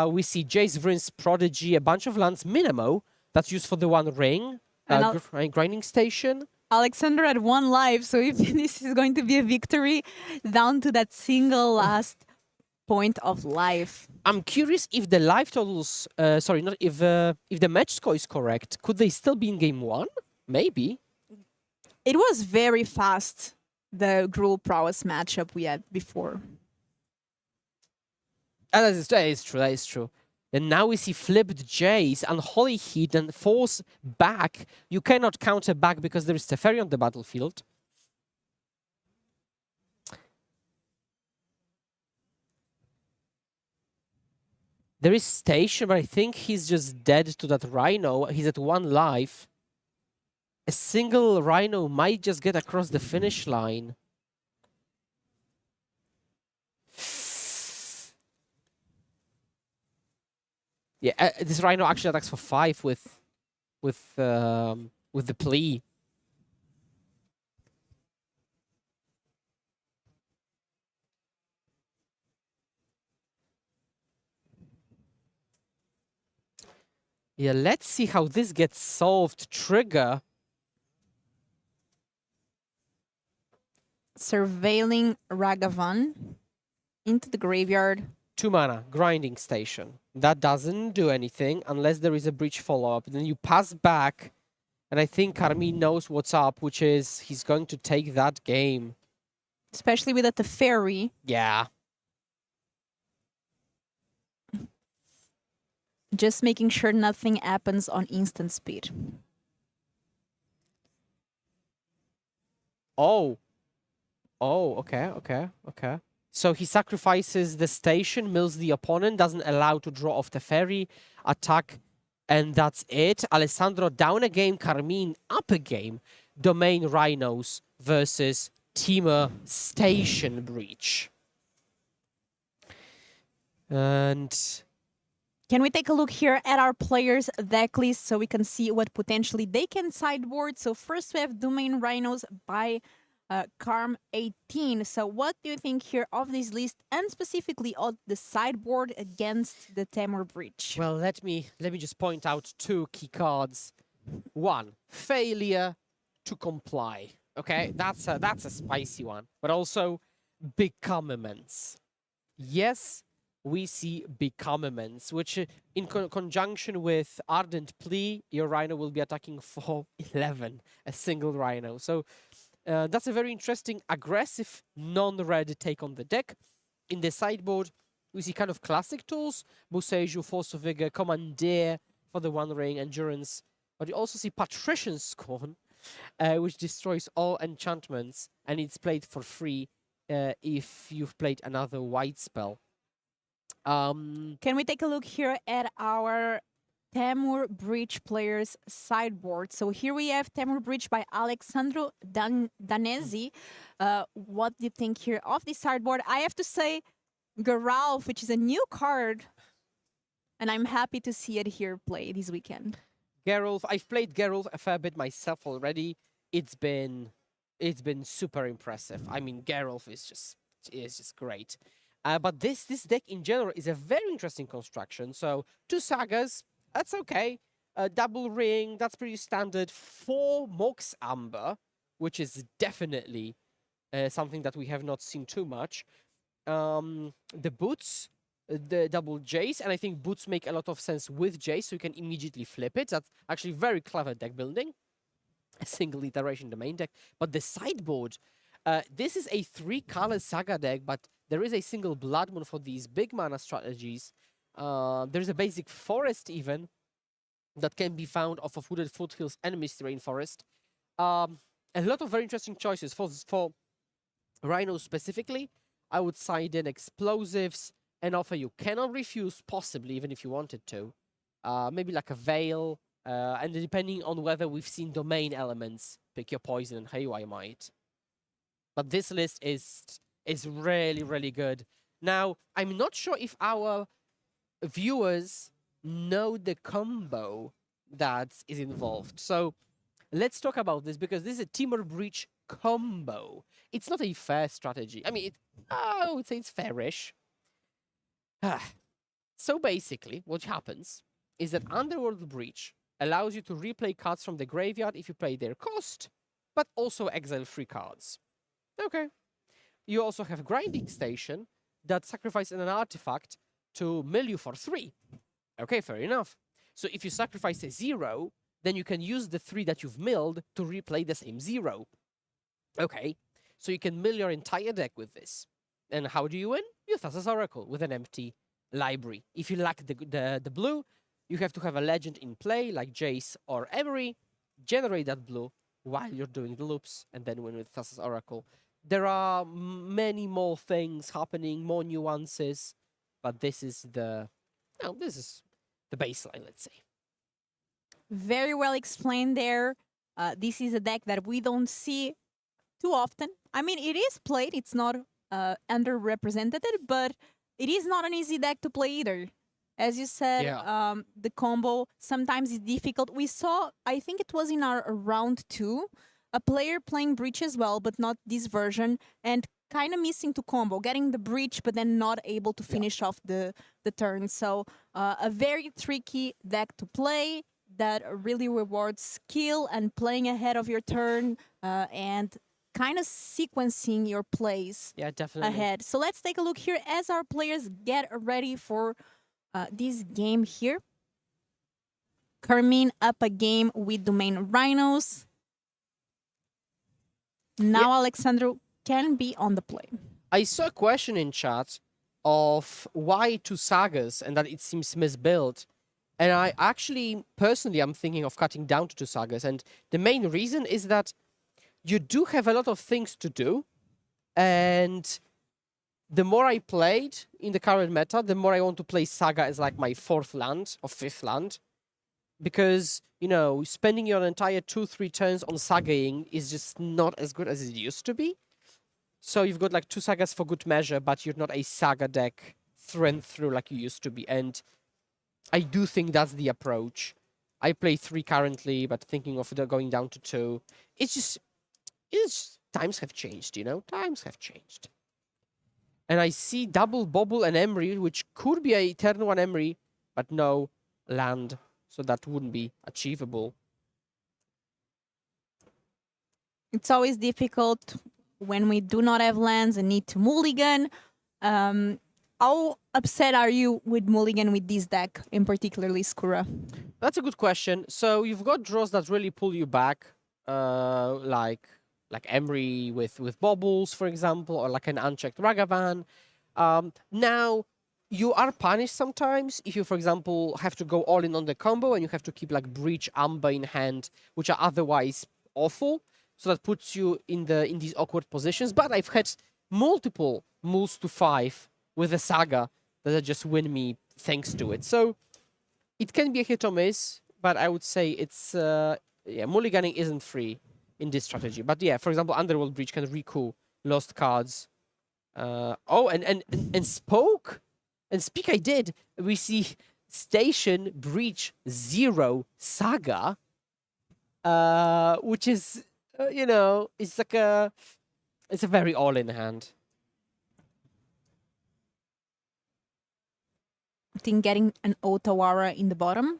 we see Jace Vryn's Prodigy, a bunch of lands, Minimo, that's used for the one ring, grinding station. Alexander had 1 life, so if this is going to be a victory, down to that single last point of life. I'm curious if the life totals, sorry, not if the match score is correct, could they still be in game 1? Maybe. It was very fast, the Gruul Prowess matchup we had before. That is true. And now we see flipped Jace, Unholy Heat, and force back. You cannot counter back because there is Teferi on the battlefield. There is Station, but I think he's just dead to that Rhino. He's at 1 life. A single Rhino might just get across the finish line. Yeah, this Rhino actually attacks for 5 with the plea. Yeah, let's see how this gets solved. Trigger. Surveilling Ragavan into the graveyard. 2 mana, grinding station. That doesn't do anything unless there is a breach follow-up. Then you pass back, and I think Carmine knows what's up, which is he's going to take that game. Especially with the Teferi. Yeah. Just making sure nothing happens on instant speed. Oh. Oh, okay. So he sacrifices the station, mills the opponent, doesn't allow to draw off the ferry, attack, and that's it. Alessandro down a game, Carmine up a game. Domain Rhinos versus Teamer Station Breach. And Can we take a look here at our players' deck list so we can see what potentially they can sideboard? So first we have Domain Rhinos by Carm 18. So what do you think here of this list and specifically on the sideboard against the Temur Breach? Well, let me just point out two key cards. One, failure to comply. Okay, that's a spicy one. But also, becomements. Yes, we see becomements, which in conjunction with Ardent Plea, your Rhino will be attacking for 11, a single Rhino. So that's a very interesting, aggressive, non-red take on the deck. In the sideboard, we see kind of classic tools, Boseiju, Force of Vigor, Commandeer for the One Ring, Endurance. But you also see Patrician Scorn, which destroys all enchantments, and it's played for free if you've played another white spell. Can we take a look here at our Temur Breach players sideboard? So here we have Temur Breach by Alexandro Danesi. What do you think here of the sideboard? I have to say, Geralf, which is a new card, and I'm happy to see it here play this weekend. Geralf, I've played Geralf a fair bit myself already. It's been super impressive. I mean, Geralf is just great. But this deck in general is a very interesting construction. So 2 sagas, that's okay. Double ring, that's pretty standard. 4 Mox Amber, which is definitely something that we have not seen too much. The boots, the double Jace, and I think boots make a lot of sense with Jace, so you can immediately flip it. That's actually very clever deck building. A single iteration in the main deck. But the sideboard, this is a 3-color saga deck, but there is a single Blood Moon for these big mana strategies. There's a basic forest even that can be found off of Wooded Foothills and Misty Rainforest. A lot of very interesting choices for Rhinos specifically. I would side in explosives, an offer you cannot refuse, possibly even if you wanted to. Maybe like a Veil, and depending on whether we've seen domain elements, pick your poison and Haywire Might. But this list is really, really good. Now, I'm not sure if our viewers know the combo that is involved. So let's talk about this, because this is a Temur Breach combo. It's not a fair strategy. I mean, I would say it's fairish. So basically, what happens is that Underworld Breach allows you to replay cards from the graveyard if you play their cost, but also exile 3 cards. Okay. You also have Grinding Station that sacrifices an artifact to mill you for 3. Okay, fair enough. So if you sacrifice a 0, then you can use the 3 that you've milled to replay the same 0. Okay, so you can mill your entire deck with this. And how do you win? You Thassa's Oracle with an empty library. If you lack the blue, you have to have a legend in play, like Jace or Emery, generate that blue while you're doing the loops, and then win with Thassa's Oracle. There are many more things happening, more nuances, but this is the baseline, let's say. Very well explained there. This is a deck that we don't see too often. I mean, it is played. It's not underrepresented, but it is not an easy deck to play either. As you said, the combo sometimes is difficult. We saw, I think it was in our round 2, a player playing Breach as well, but not this version, and kind of missing to combo, getting the Breach, but then not able to finish off the turn. So a very tricky deck to play that really rewards skill and playing ahead of your turn and kind of sequencing your plays ahead. So let's take a look here as our players get ready for this game here. Carmine up a game with Domain Rhinos. Now Alexandro can be on the play. I saw a question in chat of why 2 sagas and that it seems misbuilt. And I actually, personally, I'm thinking of cutting down to 2 sagas. And the main reason is that you do have a lot of things to do. And the more I played in the current meta, the more I want to play Saga as like my 4th land or 5th land. Because, you know, spending your entire 2-3 turns on Sagaing is just not as good as it used to be. So you've got like 2 sagas for good measure, but you're not a Saga deck through and through like you used to be. And I do think that's the approach. I play 3 currently, but thinking of going down to 2. It's times have changed, you know? Times have changed. And I see double Bobble and Emery, which could be a turn 1 Emery, but no land, so that wouldn't be achievable. It's always difficult when we do not have lands and need to mulligan. How upset are you with mulligan with this deck, in particularly Skura? That's a good question. So you've got draws that really pull you back, like Emery with Bobbles, for example, or like an unchecked Ragavan. Now, you are punished sometimes if you, for example, have to go all in on the combo and you have to keep like Breach, Amber in hand, which are otherwise awful. So that puts you in these awkward positions. But I've had multiple moves to 5 with the Saga that just win me thanks to it. So it can be a hit or miss, but I would say it's mulliganing isn't free in this strategy. But yeah, for example, Underworld Breach can recoup lost cards. And Spoke and Speak I did. We see Station Breach 0 Saga, which is it's like it's a very all-in hand. I think getting an Otawara in the bottom.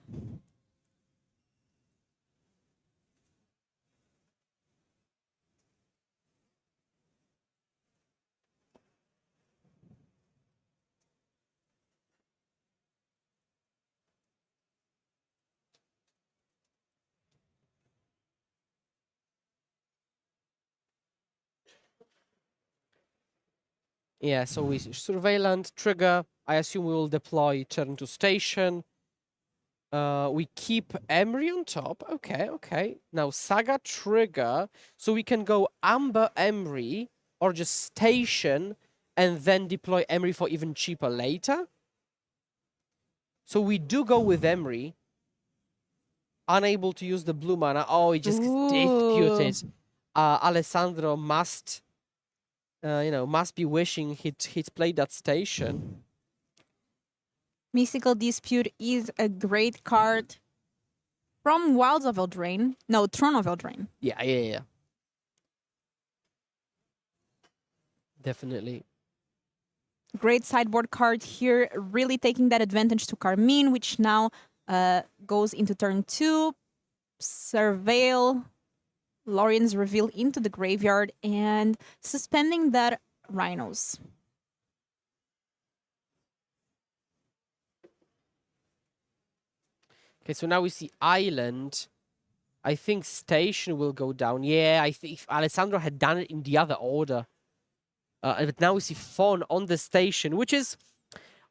Yeah, so we Surveillant, Trigger. I assume we will deploy turn to Station. We keep Emery on top. Okay. Now Saga Trigger. So we can go Amber Emery or just Station and then deploy Emery for even cheaper later. So we do go with Emery. Unable to use the blue mana. Oh, he just disputed. Alessandro must be wishing he'd played that Station. Mystical Dispute is a great card from Wilds of Eldraine. No, Throne of Eldraine. Yeah. Definitely. Great sideboard card here, really taking that advantage to Carmine, which now goes into turn 2. Surveil, Lorien's Reveal into the graveyard, and suspending that Rhinos. Okay, so now we see Island. I think Station will go down. Yeah, I think if Alessandro had done it in the other order. But now we see Fawn on the Station, which is,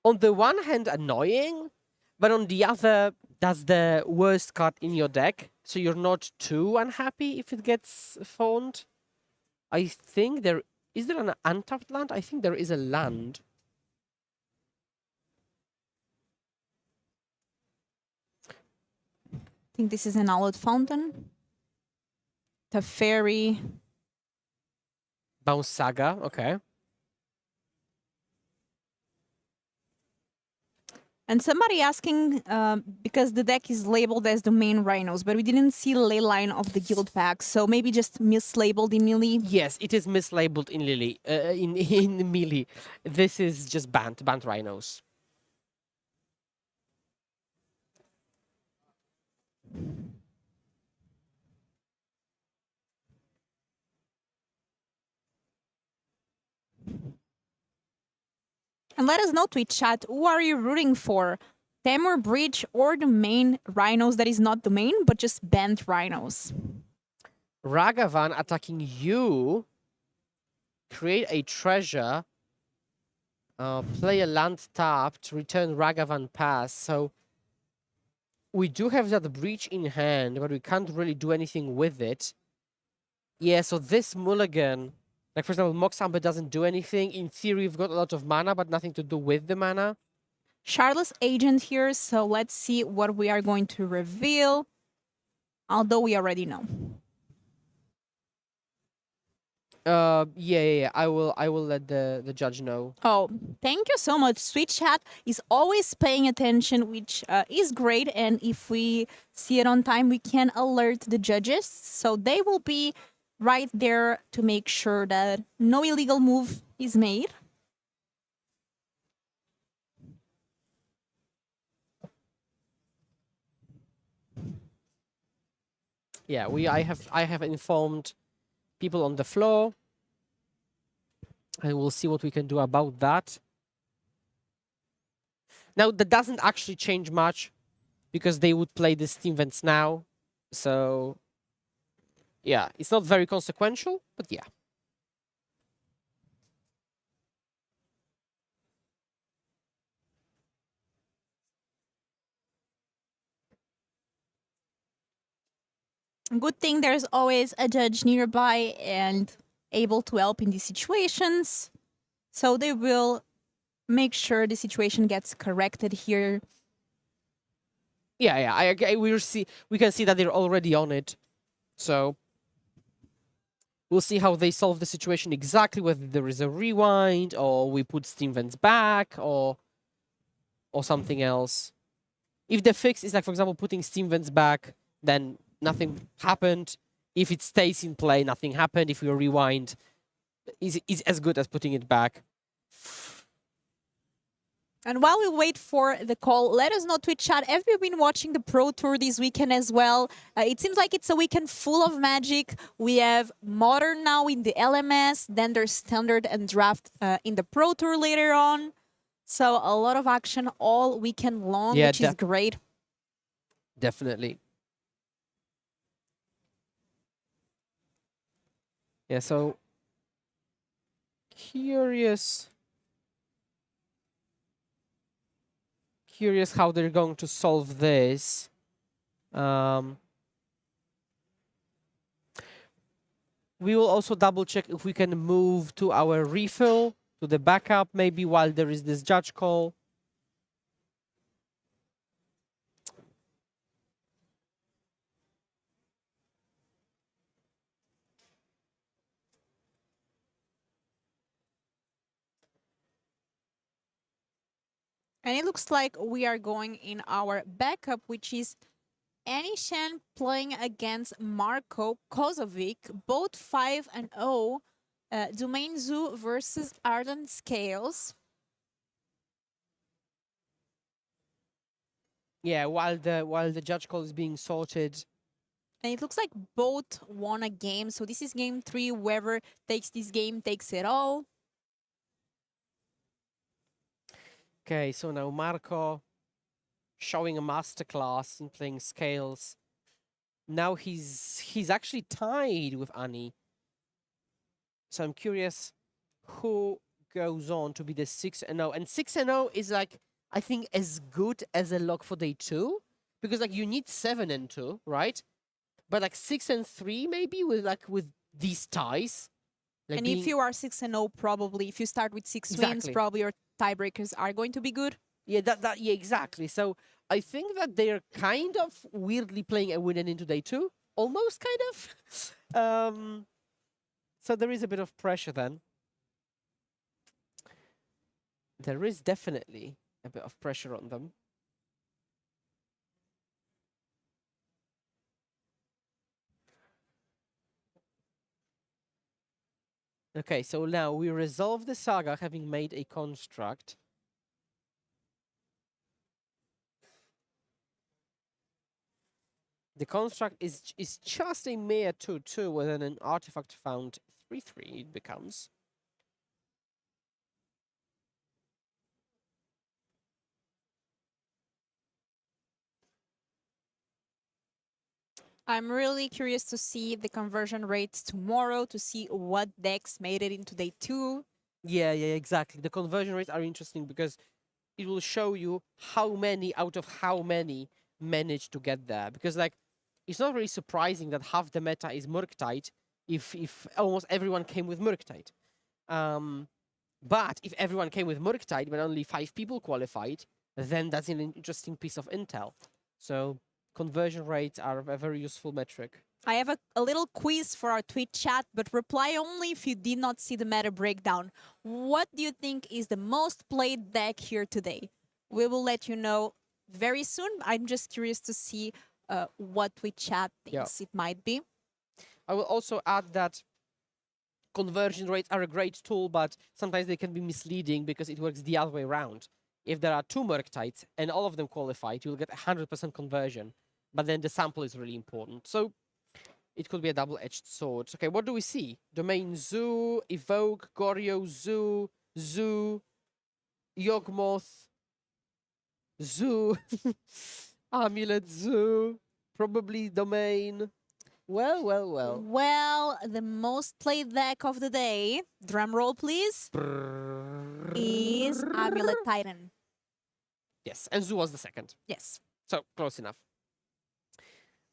on the one hand, annoying, but on the other, that's the worst card in your deck. So you're not too unhappy if it gets Fawned. I think is there an untapped land? I think there is a land. I think this is an Hallowed Fountain. Teferi. Bounce Saga, okay. And somebody asking, because the deck is labeled as the main Rhinos, but we didn't see Leyline of the guild pack, so maybe just mislabeled in Melee. Yes, it is mislabeled in Lily, in Melee. This is just banned Rhinos. And let us know, Twitch chat, who are you rooting for? Temur Bridge or the main Rhinos that is not the main, but just banned Rhinos? Ragavan attacking you. Create a treasure. Play a land tapped. Return Ragavan pass. So we do have that breach in hand, but we can't really do anything with it. Yeah, so this mulligan, like for example, Mox Amber doesn't do anything. In theory, we've got a lot of mana, but nothing to do with the mana. Charlotte's Agent here, so let's see what we are going to reveal. Although we already know. Yeah. I will let the judge know. Oh, thank you so much. Twitch chat is always paying attention, which is great. And if we see it on time, we can alert the judges. So they will be right there to make sure that no illegal move is made. Yeah, I have informed people on the floor, and we'll see what we can do about that. Now that doesn't actually change much because they would play the Steam events now, so yeah, it's not very consequential, but yeah. Good thing there's always a judge nearby and able to help in these situations. So they will make sure the situation gets corrected here. Yeah, we can see that they're already on it. So we'll see how they solve the situation exactly, whether there is a rewind or we put Steam vents back or something else. If the fix is like, for example, putting Steam vents back, then nothing happened. If it stays in play, nothing happened. If we rewind, is as good as putting it back. And while we wait for the call, let us know, Twitch chat, have you been watching the Pro Tour this weekend as well? It seems like it's a weekend full of magic. We have Modern now in the LMS, then there's Standard and Draft in the Pro Tour later on. So a lot of action all weekend long, Yeah, which is great. Definitely. Yeah, so curious how they're going to solve this. We will also double check if we can move to our refill, to the backup, maybe while there is this judge call. And it looks like we are going in our backup, which is Annie Shen playing against Marko Kozovic, both 5-0. Domain Zoo versus Arden Scales. Yeah, while the judge call is being sorted. And it looks like both won a game. So this is game 3. Whoever takes this game takes it all. Okay, so now Marco showing a masterclass in playing scales. Now he's actually tied with Annie. So I'm curious who goes on to be the 6-0. And 6-0 is like, I think, as good as a lock for day 2. Because like you need 7-2, right? But like 6-3 maybe with these ties. Like And if you are 6-0, probably if you start with 6 wins, Exactly. probably your tiebreakers are going to be good. Yeah, yeah, exactly. So I think that they're kind of weirdly playing a win and into day 2, almost kind of. So there is a bit of pressure then. There is definitely a bit of pressure on them. Okay, so now we resolve the saga having made a construct. The construct is just a mere 2-2 with an artifact found 3-3 it becomes. I'm really curious to see the conversion rates tomorrow, to see what decks made it into day 2. Yeah, exactly. The conversion rates are interesting because it will show you how many out of how many managed to get there. Because like, it's not really surprising that half the meta is Murktide if almost everyone came with Murktide. But if everyone came with Murktide but only 5 people qualified, then that's an interesting piece of intel. So conversion rates are a very useful metric. I have a little quiz for our Twitch chat, but reply only if you did not see the meta breakdown. What do you think is the most played deck here today? We will let you know very soon. I'm just curious to see what Twitch chat thinks it might be. I will also add that conversion rates are a great tool, but sometimes they can be misleading because it works the other way around. If there are 2 Murktides and all of them qualified, you'll get 100% conversion, but then the sample is really important. So it could be a double-edged sword. Okay, what do we see? Domain Zoo, Evoke, Goryo, Zoo, Zoo, Yawgmoth, Zoo, Amulet, Zoo, probably Domain. Well, well, well. Well, the most played deck of the day, drum roll please, is Amulet Titan. Yes, and Zoo was the second. Yes. So, close enough.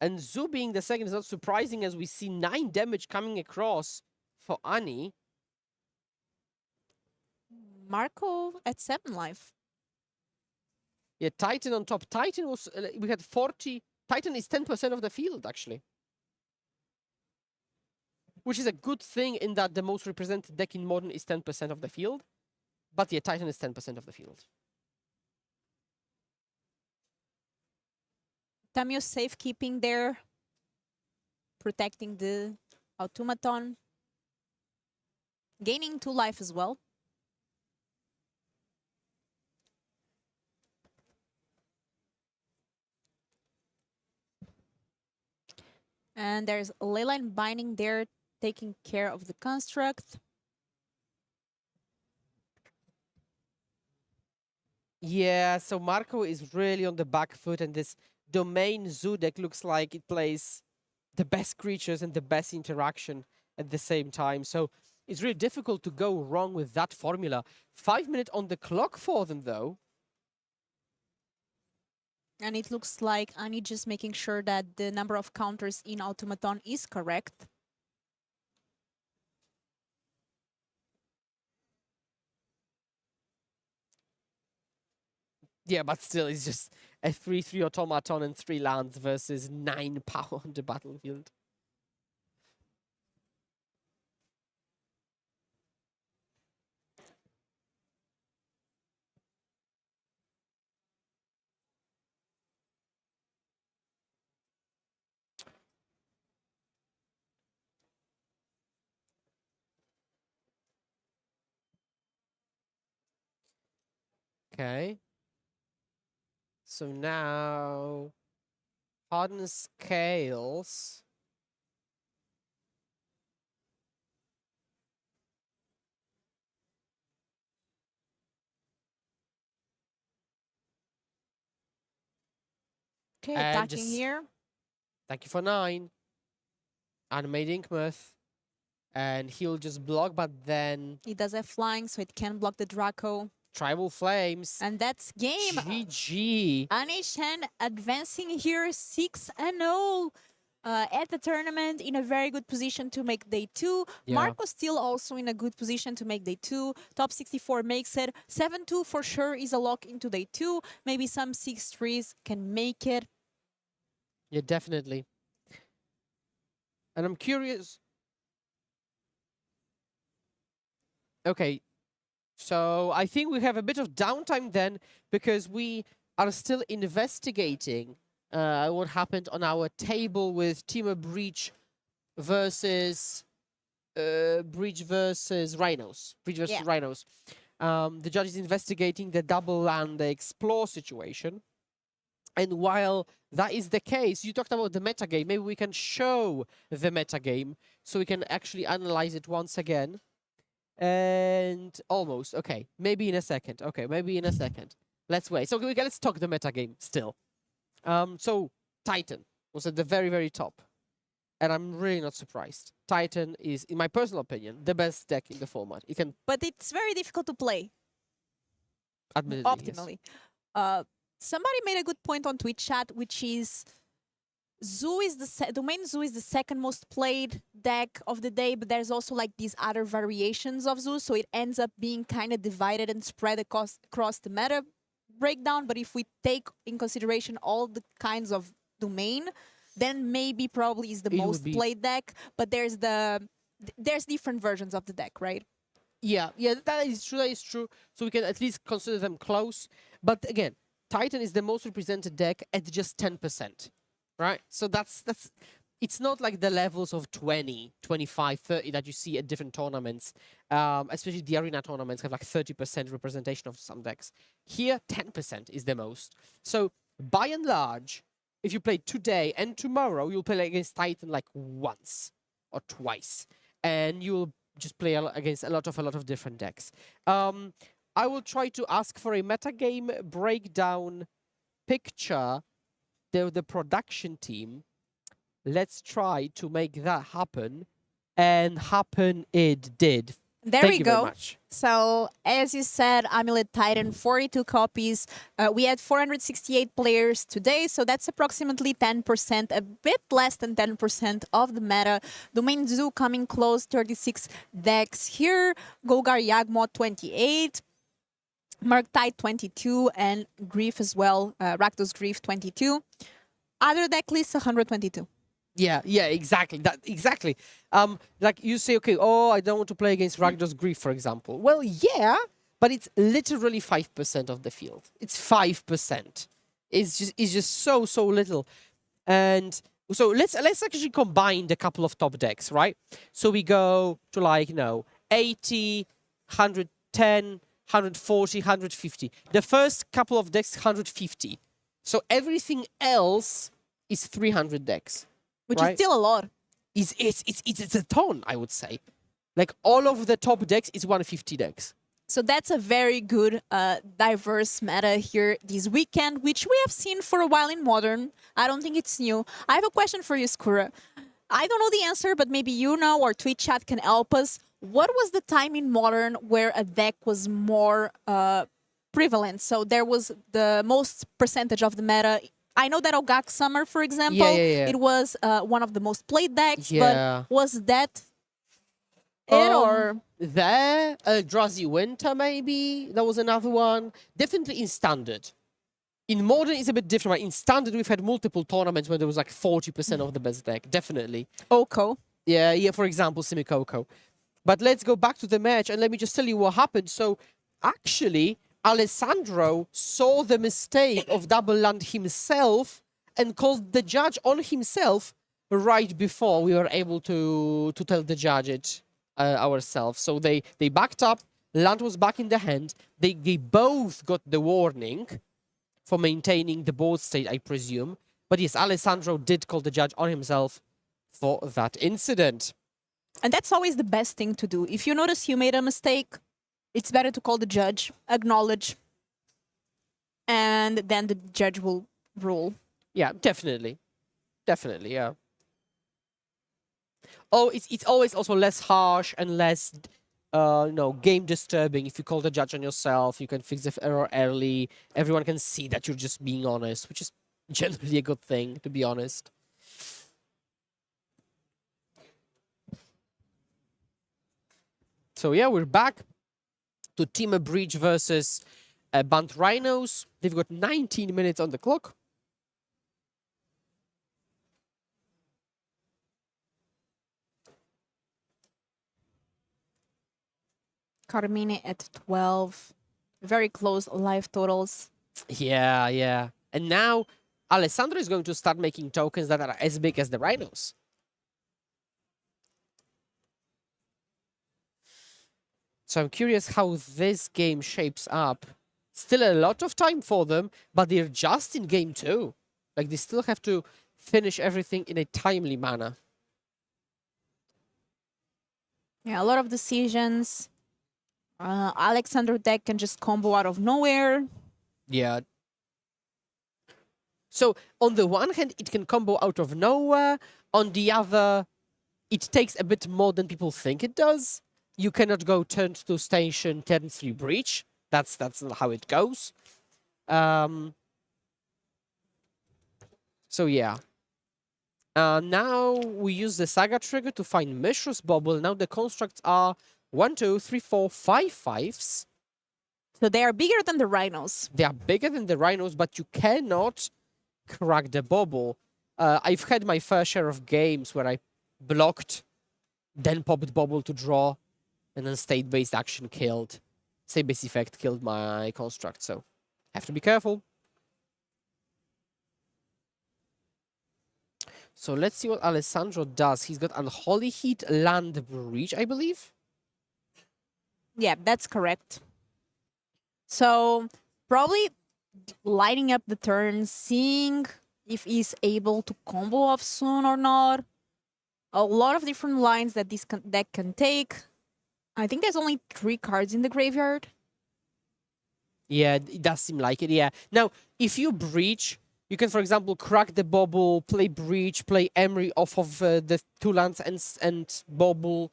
And Zoo being the second is not surprising as we see 9 damage coming across for Ani. Marco at 7 life. Yeah, Titan on top. Titan was, we had 40. Titan is 10% of the field, actually. Which is a good thing in that the most represented deck in Modern is 10% of the field. But yeah, Titan is 10% of the field. Tamio safekeeping there, protecting the automaton, gaining 2 life as well. And there's Leyline Binding there, taking care of the construct. Yeah, so Marco is really on the back foot, and this Domain Zoo deck looks like it plays the best creatures and the best interaction at the same time. So it's really difficult to go wrong with that formula. 5 minutes on the clock for them, though. And it looks like Ani just making sure that the number of counters in automaton is correct. Yeah, but still, it's just a 3/3 automaton and 3 lands versus 9 power on the battlefield. Okay. So now, Harden scales. Okay, And attacking just- here. Thank you for 9. Animate Inkmuth. And he'll just block, but then He does have flying, so it can block the Draco. Tribal Flames. And that's game. GG. Anishan advancing here 6-0 at the tournament, in a very good position to make day 2. Yeah. Marco still also in a good position to make day 2. Top 64 makes it. 7-2 for sure is a lock into day 2. Maybe some 6-3s can make it. Yeah, definitely. And I'm curious. Okay. So I think we have a bit of downtime then, because we are still investigating what happened on our table with Teamer Breach versus Rhinos. Breach versus Yeah. Rhinos. The judge is investigating the double land explore situation. And while that is the case, you talked about the metagame. Maybe we can show the metagame so we can actually analyze it once again. And almost, okay, maybe in a second. Okay, maybe in a second. Let's wait. So let's talk the metagame still. So Titan was at the very, very top. And I'm really not surprised. Titan is, in my personal opinion, the best deck in the format. It can But it's very difficult to play admittedly. yes. optimally. Somebody made a good point on Twitch chat, which is Zoo is Domain Zoo is the second most played deck of the day, but there's also like these other variations of Zoo, so it ends up being kind of divided and spread across the meta breakdown. But if we take in consideration all the kinds of Domain, then maybe probably is the It would most be- played deck. But there's different versions of the deck, right? Yeah, that is true. That is true. So we can at least consider them close. But again, Titan is the most represented deck at just 10%, right? So that's it's not like the levels of 20, 25, 30 that you see at different tournaments. Especially the arena tournaments have like 30% representation of some decks. Here, 10% is the most. So by and large, if you play today and tomorrow, you'll play against Titan like once or twice. And you'll just play against a lot of different decks. I will try to ask for a metagame breakdown picture, the production team. Let's try to make that happen. And happen it did. There Thank we you very go. much. So, as you said, Amulet Titan, 42 copies. We had 468 players today, so that's approximately 10%, a bit less than 10% of the meta. Domain Zoo coming close, 36 decks here. Golgar Yagmoth, 28. Murktide, 22. And Grief as well, Rakdos Grief, 22. Other deck lists, 122. Yeah, exactly. Exactly. Like you say, okay, oh, I don't want to play against Ragdos Grief, for example. Well, yeah, but it's literally 5% of the field. It's 5%. It's just so little. And so let's actually combine the couple of top decks, right? So we go to like, 80, 110, 140, 150. The first couple of decks, 150. So everything else is 300 decks. Which Right. is still a lot. It's a ton, I would say. Like all of the top decks is 150 decks. So that's a very good, diverse meta here this weekend, which we have seen for a while in Modern. I don't think it's new. I have a question for you, Skura. I don't know the answer, but maybe you know or Twitch chat can help us. What was the time in Modern where a deck was more prevalent? So there was the most percentage of the meta. I know that Ogak Summer, for example, Yeah. it was one of the most played decks, Yeah. but was that it or... There, Eldrazi Winter maybe, that was another one. Definitely in Standard. In Modern, it's a bit different. Right? In Standard, we've had multiple tournaments where there was like 40% of the best deck, definitely. Oko? Yeah, for example, Simikoko. But let's go back to the match and let me just tell you what happened. So, actually, Alessandro saw the mistake of double land himself and called the judge on himself right before we were able to tell the judge it ourselves. So they backed up, land was back in the hand. They both got the warning for maintaining the board state, I presume. But yes, Alessandro did call the judge on himself for that incident. And that's always the best thing to do. If you notice you made a mistake, it's better to call the judge, acknowledge, and then the judge will rule. Yeah, definitely. Definitely, yeah. Oh, it's always also less harsh and less, game disturbing. If you call the judge on yourself, you can fix the error early. Everyone can see that you're just being honest, which is generally a good thing, to be honest. So yeah, we're back to Team Breach versus Band Rhinos. They've got 19 minutes on the clock. Carmine at 12. Very close life totals. Yeah. And now Alessandro is going to start making tokens that are as big as the Rhinos. So I'm curious how this game shapes up. Still a lot of time for them, but they're just in game 2. Like, they still have to finish everything in a timely manner. Yeah, a lot of decisions. Alexander deck can just combo out of nowhere. Yeah. So, on the one hand, it can combo out of nowhere. On the other, it takes a bit more than people think it does. You cannot go turn 2 station, turn 3 breach. That's not how it goes. So yeah. Now we use the Saga trigger to find Mishra's Bubble. Now the constructs are 1, 2, 3, 4, 5 5s. So they are bigger than the Rhinos. They are bigger than the Rhinos, but you cannot crack the bubble. I've had my fair share of games where I blocked, then popped bubble to draw, and then state-based action killed. State-based effect killed my construct, so have to be careful. So let's see what Alessandro does. He's got Unholy Heat, Land Breach, I believe. Yeah, that's correct. So probably lighting up the turn, seeing if he's able to combo off soon or not. A lot of different lines that this deck can take. I think there's only 3 cards in the graveyard. Yeah, it does seem like it, yeah. Now, if you breach, you can, for example, crack the bubble, play breach, play Emery off of the 2 lands and bubble,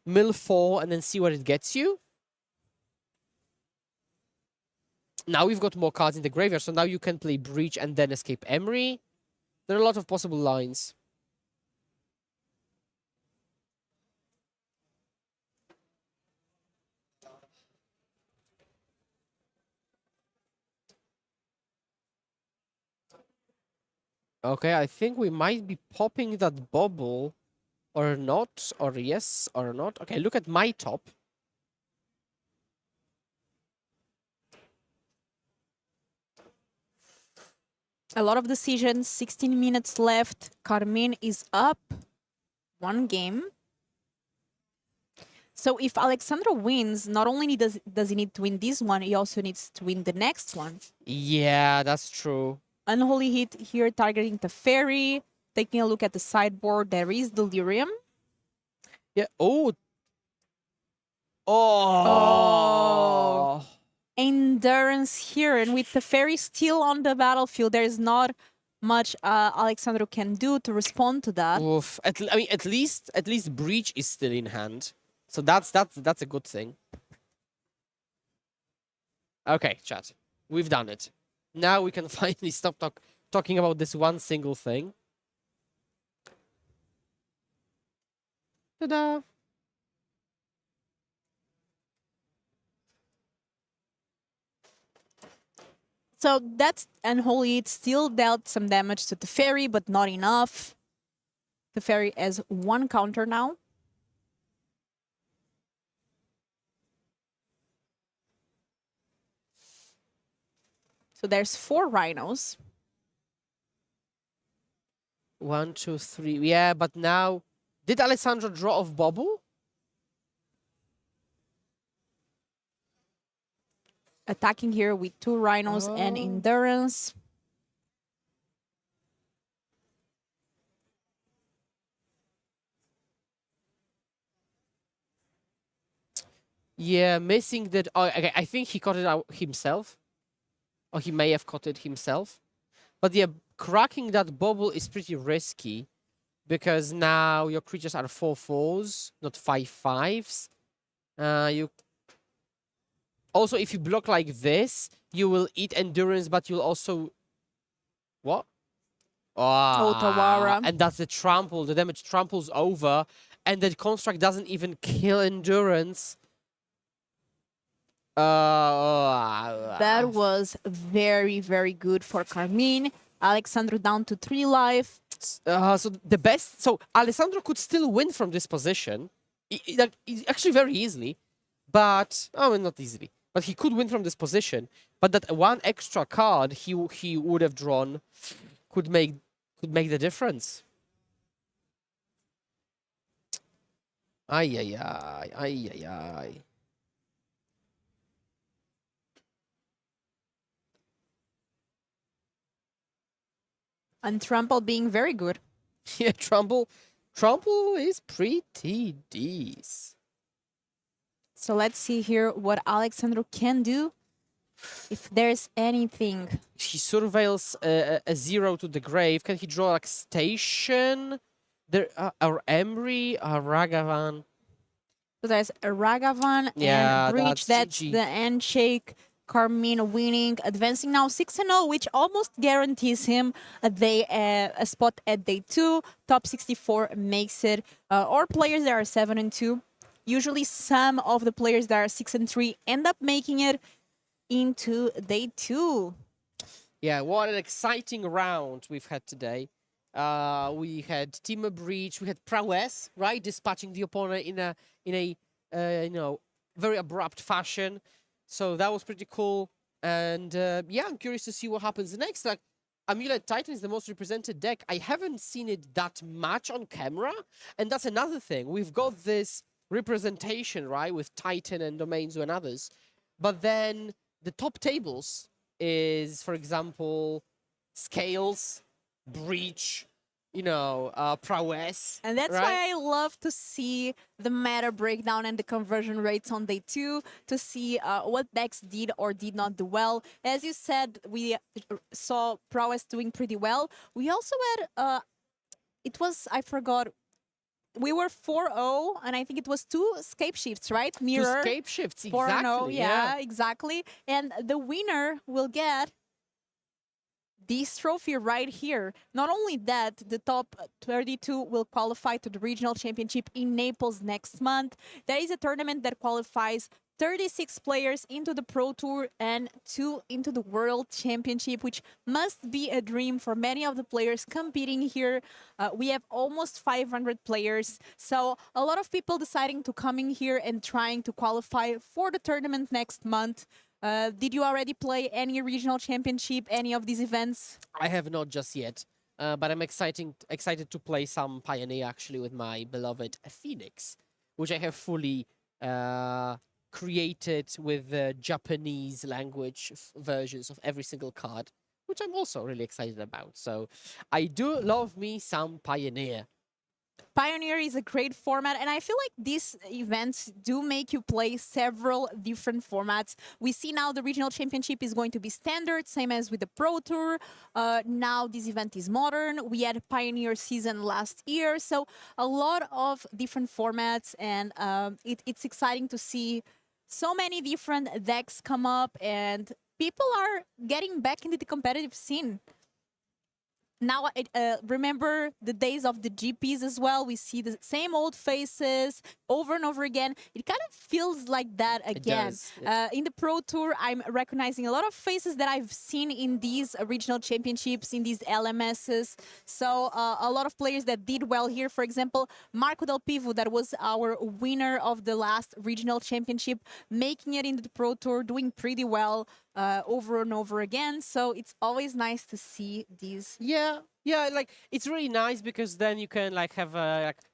mill 4, and then see what it gets you. Now we've got more cards in the graveyard, so now you can play breach and then escape Emery. There are a lot of possible lines. Okay, I think we might be popping that bubble or not, or yes or not. Okay, look at my top. A lot of decisions, 16 minutes left. Carmine is up 1 game. So if Alexandro wins, not only does he need to win this one, he also needs to win the next one. Yeah, that's true. Unholy Hit here targeting the Fairy. Taking a look at the sideboard, there is Delirium. Yeah. Oh. Oh. Endurance here, and with the Fairy still on the battlefield, there is not much Alexandro can do to respond to that. Oof. I mean, at least breach is still in hand, so that's a good thing. Okay, chat, we've done it. Now we can finally stop talking about this one single thing. Ta-da! So that's Unholy. It still dealt some damage to the Fairy, but not enough. The Fairy has 1 counter now. So there's 4 Rhinos. 1, 2, 3. Yeah, but now, did Alessandro draw off bubble? Attacking here with 2 Rhinos and Oh. Endurance. Yeah, missing that. Oh, okay, I think he caught it out himself. Or he may have caught it himself. But yeah, cracking that bubble is pretty risky. Because now your creatures are 4/4s, not 5/5s. You also, if you block like this, you will eat endurance, but you'll also what? Tawara. And that's the trample. The damage tramples over, and the construct doesn't even kill endurance. That was very, very good for Carmine. Alexandro down to 3 life. So the best. So Alessandro could still win from this position, actually very easily, but not easily. But he could win from this position. But that 1 extra card he would have drawn could make the difference. Ay ay ay ay ay ay. And Trample being very good. Yeah, Trample is pretty decent. So let's see here what Alexandro can do. If there's anything. He surveils a 0 to the grave. Can he draw like Station? There or Emery or Ragavan? So there's a Ragavan Yeah, and Breach. That's GG. the handshake. Carmine winning, advancing now 6-0, which almost guarantees him a spot at day 2. Top 64 makes it. Or players that are 7-2. Usually some of the players that are 6-3 end up making it into day 2. Yeah, what an exciting round we've had today. We had Team Breach, we had Prowess, right, dispatching the opponent in a very abrupt fashion. So that was pretty cool. And yeah, I'm curious to see what happens next. Like, Amulet Titan is the most represented deck. I haven't seen it that much on camera, and that's another thing. We've got this representation, right, with Titan and Domainzu and others, but then the top tables is, for example, Scales, Breach, Prowess. And that's right? why I love to see the meta breakdown and the conversion rates on day 2 to see what decks did or did not do well. As you said, we saw Prowess doing pretty well. We also had, I forgot, we were 4-0, and I think it was 2 scape shifts, right? Mirror. 2 scape shifts, 4-0, exactly. yeah, exactly. And the winner will get this trophy right here. Not only that, the top 32 will qualify to the regional championship in Naples next month. There is a tournament that qualifies 36 players into the Pro Tour and 2 into the World Championship, which must be a dream for many of the players competing here. We have almost 500 players, so a lot of people deciding to come in here and trying to qualify for the tournament next month. Did you already play any regional championship, any of these events? I have not just yet, but I'm excited to play some Pioneer actually with my beloved Phoenix, which I have fully created with the Japanese language versions of every single card, which I'm also really excited about. So I do love me some Pioneer. Pioneer is a great format, and I feel like these events do make you play several different formats. We see now the regional championship is going to be standard, same as with the Pro Tour. Now this event is modern. We had Pioneer season last year, so a lot of different formats, and it's exciting to see so many different decks come up, and people are getting back into the competitive scene. Now, remember the days of the GPs as well. We see the same old faces over and over again. It kind of feels like that again. does, yeah. In the Pro Tour, I'm recognizing a lot of faces that I've seen in these regional championships, in these LMSs. So a lot of players that did well here. For example, Marco Del Pivo, that was our winner of the last regional championship, making it into the Pro Tour, doing pretty well over and over again. So it's always nice to see these. Yeah, like it's really nice because then you can like have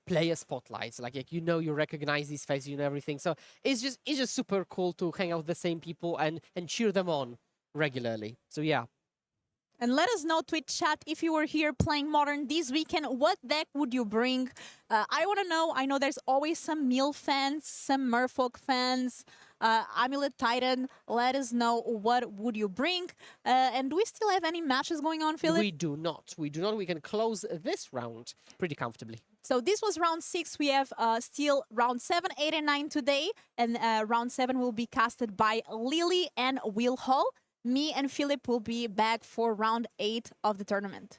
player spotlights, like you recognize these faces, everything. So it's just super cool to hang out with the same people and cheer them on regularly. So yeah. And let us know, Twitch chat, if you were here playing Modern this weekend, what deck would you bring? I want to know. I know there's always some Mill fans, some Merfolk fans, Amulet Titan. Let us know, what would you bring? And do we still have any matches going on, Philip? We do not. We do not. We can close this round pretty comfortably. So this was round 6. We have still round 7, 8, and 9 today. And round 7 will be casted by Lily and Will Hall. Me and Philip will be back for round 8 of the tournament.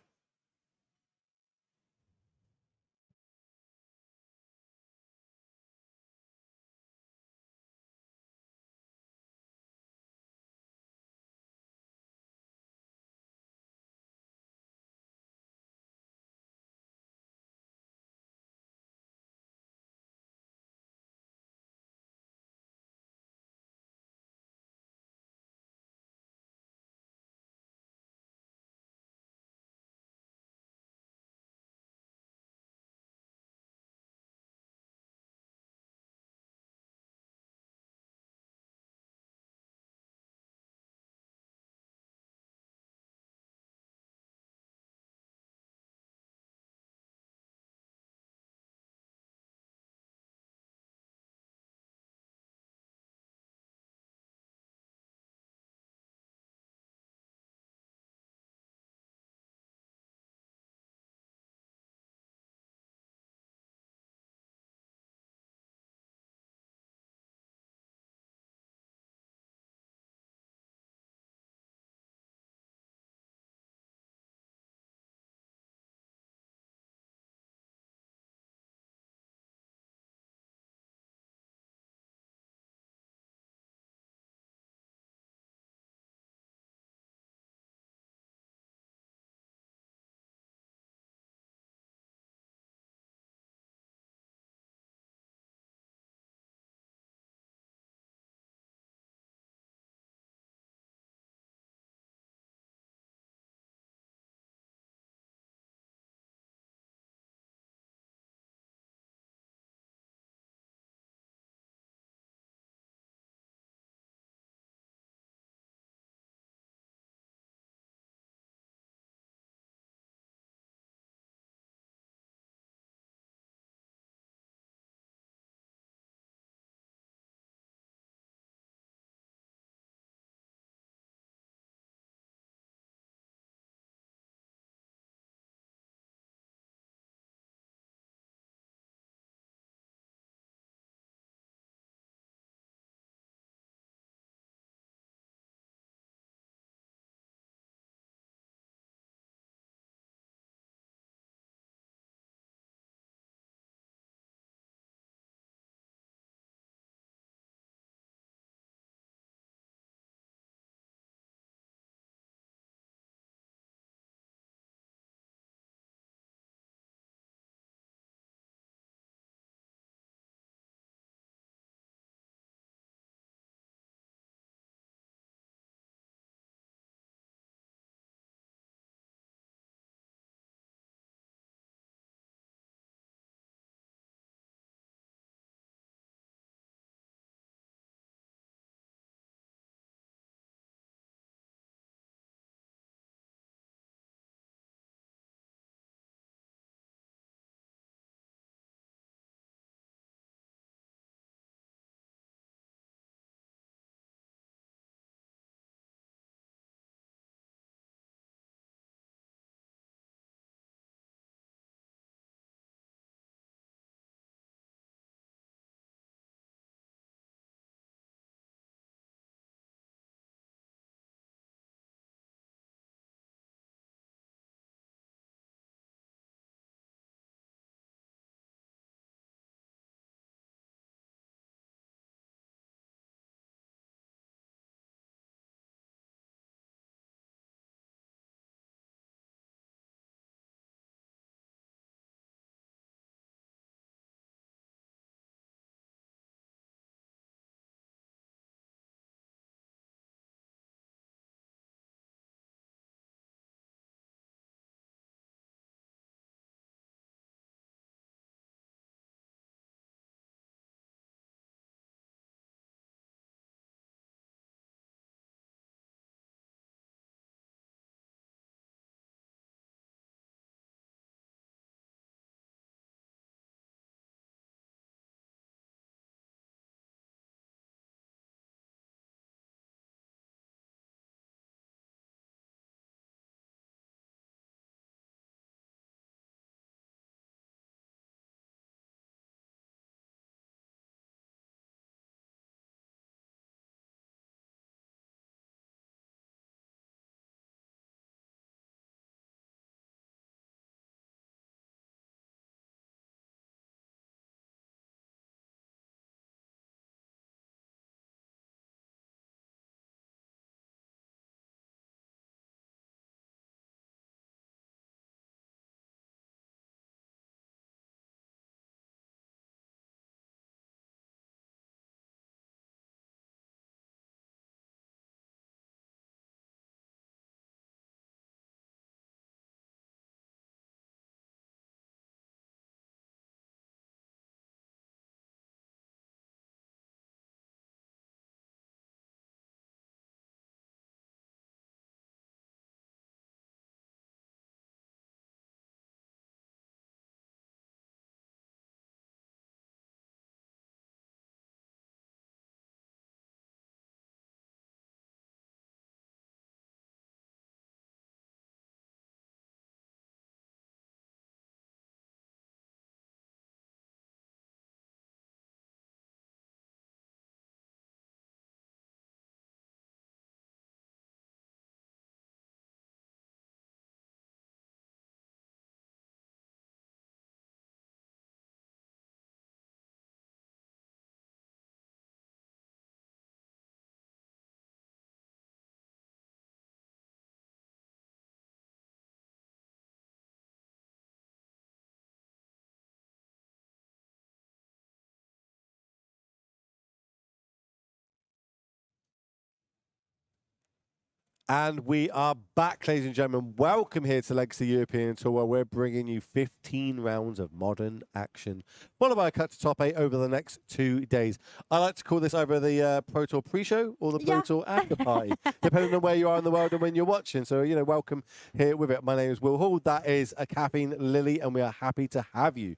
And we are back, ladies and gentlemen. Welcome here to Legacy European Tour, where we're bringing you 15 rounds of modern action, followed by a cut to top 8 over the next 2 days. I like to call this either the Pro Tour pre-show or the Pro Tour after party, depending on where you are in the world and when you're watching. So, welcome here with it. My name is Will Hall. That is a Caffeine Lily, and we are happy to have you.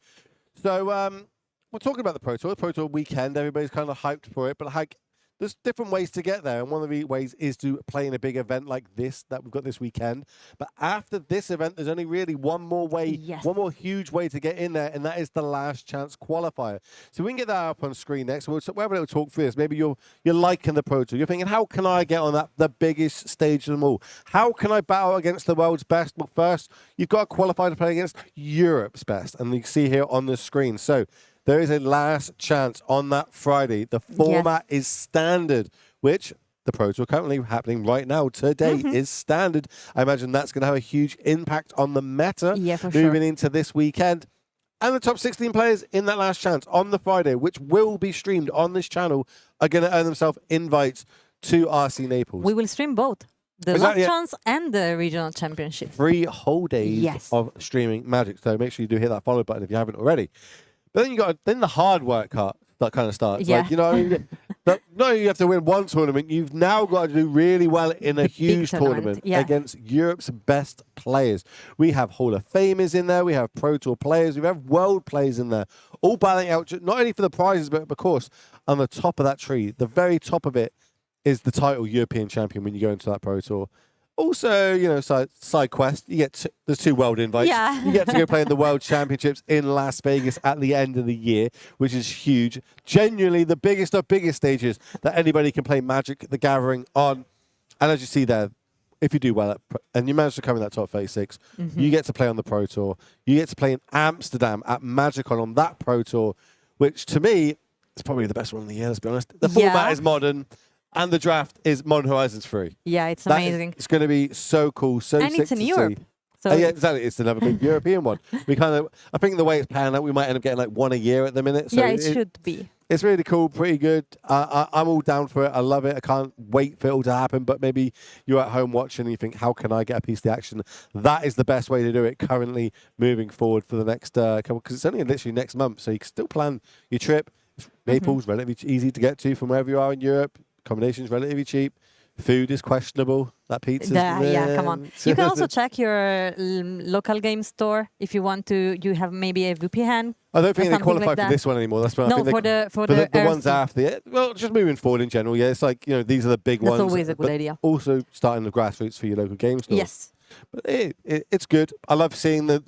So, we're talking about the Pro Tour weekend. Everybody's kind of hyped for it, but there's different ways to get there, and one of the ways is to play in a big event like this that we've got this weekend. But after this event, there's only really one more way, one more huge way to get in there, and that is the last chance qualifier. So we can get that up on screen next. We'll have a little talk through this. Maybe you're liking the Pro Tour. You're thinking, how can I get on the biggest stage of them all? How can I battle against the world's best? Well, first, you've got to qualify to play against Europe's best, and you can see here on the screen. So there is a last chance on that Friday. The format is standard, which the Pro Tour currently happening right now today is standard. I imagine that's going to have a huge impact on the meta moving into this weekend. And the top 16 players in that last chance on the Friday, which will be streamed on this channel, are going to earn themselves invites to RC Naples. We will stream both. The last chance and the regional championship. 3 whole days of streaming Magic. So make sure you do hit that follow button if you haven't already. But then then the hard work that kind of starts. Yeah. Like, what I mean? Not only you have to win one tournament, you've now got to do really well in a huge tournament against Europe's best players. We have Hall of Famers in there. We have Pro Tour players. We have world players in there, all battling out not only for the prizes, but of course, on the top of that tree, the very top of it, is the title European champion when you go into that Pro Tour. Also, side quest, there's 2 world invites. Yeah. You get to go play in the World Championships in Las Vegas at the end of the year, which is huge. Genuinely the biggest of biggest stages that anybody can play Magic the Gathering on. And as you see there, if you do well and you manage to come in that top 36, you get to play on the Pro Tour. You get to play in Amsterdam at Magicon on that Pro Tour, which to me is probably the best one of the year, let's be honest. The format is modern. And the draft is Modern Horizons 3. Yeah, it's amazing. It's going to be so cool, so sick to see. And it's in Europe. So yeah, exactly. It's another big European one. I think the way it's panning out, we might end up getting like 1 a year at the minute. So yeah, it should be. It's really cool, pretty good. I'm all down for it. I love it. I can't wait for it all to happen. But maybe you're at home watching and you think, how can I get a piece of the action? That is the best way to do it currently moving forward for the next couple, because it's only literally next month. So you can still plan your trip. Naples, relatively easy to get to from wherever you are in Europe. Accommodation's relatively cheap. Food is questionable. That pizza's come on. You can also check your local game store if you want to. You have maybe a VPN. I don't think they qualify for this one anymore. That's what I think for the ones after it. Well, just moving forward in general. Yeah, it's like these are the big ones. That's always a good idea. Also, starting the grassroots for your local game store. Yes. But it's good. I love seeing that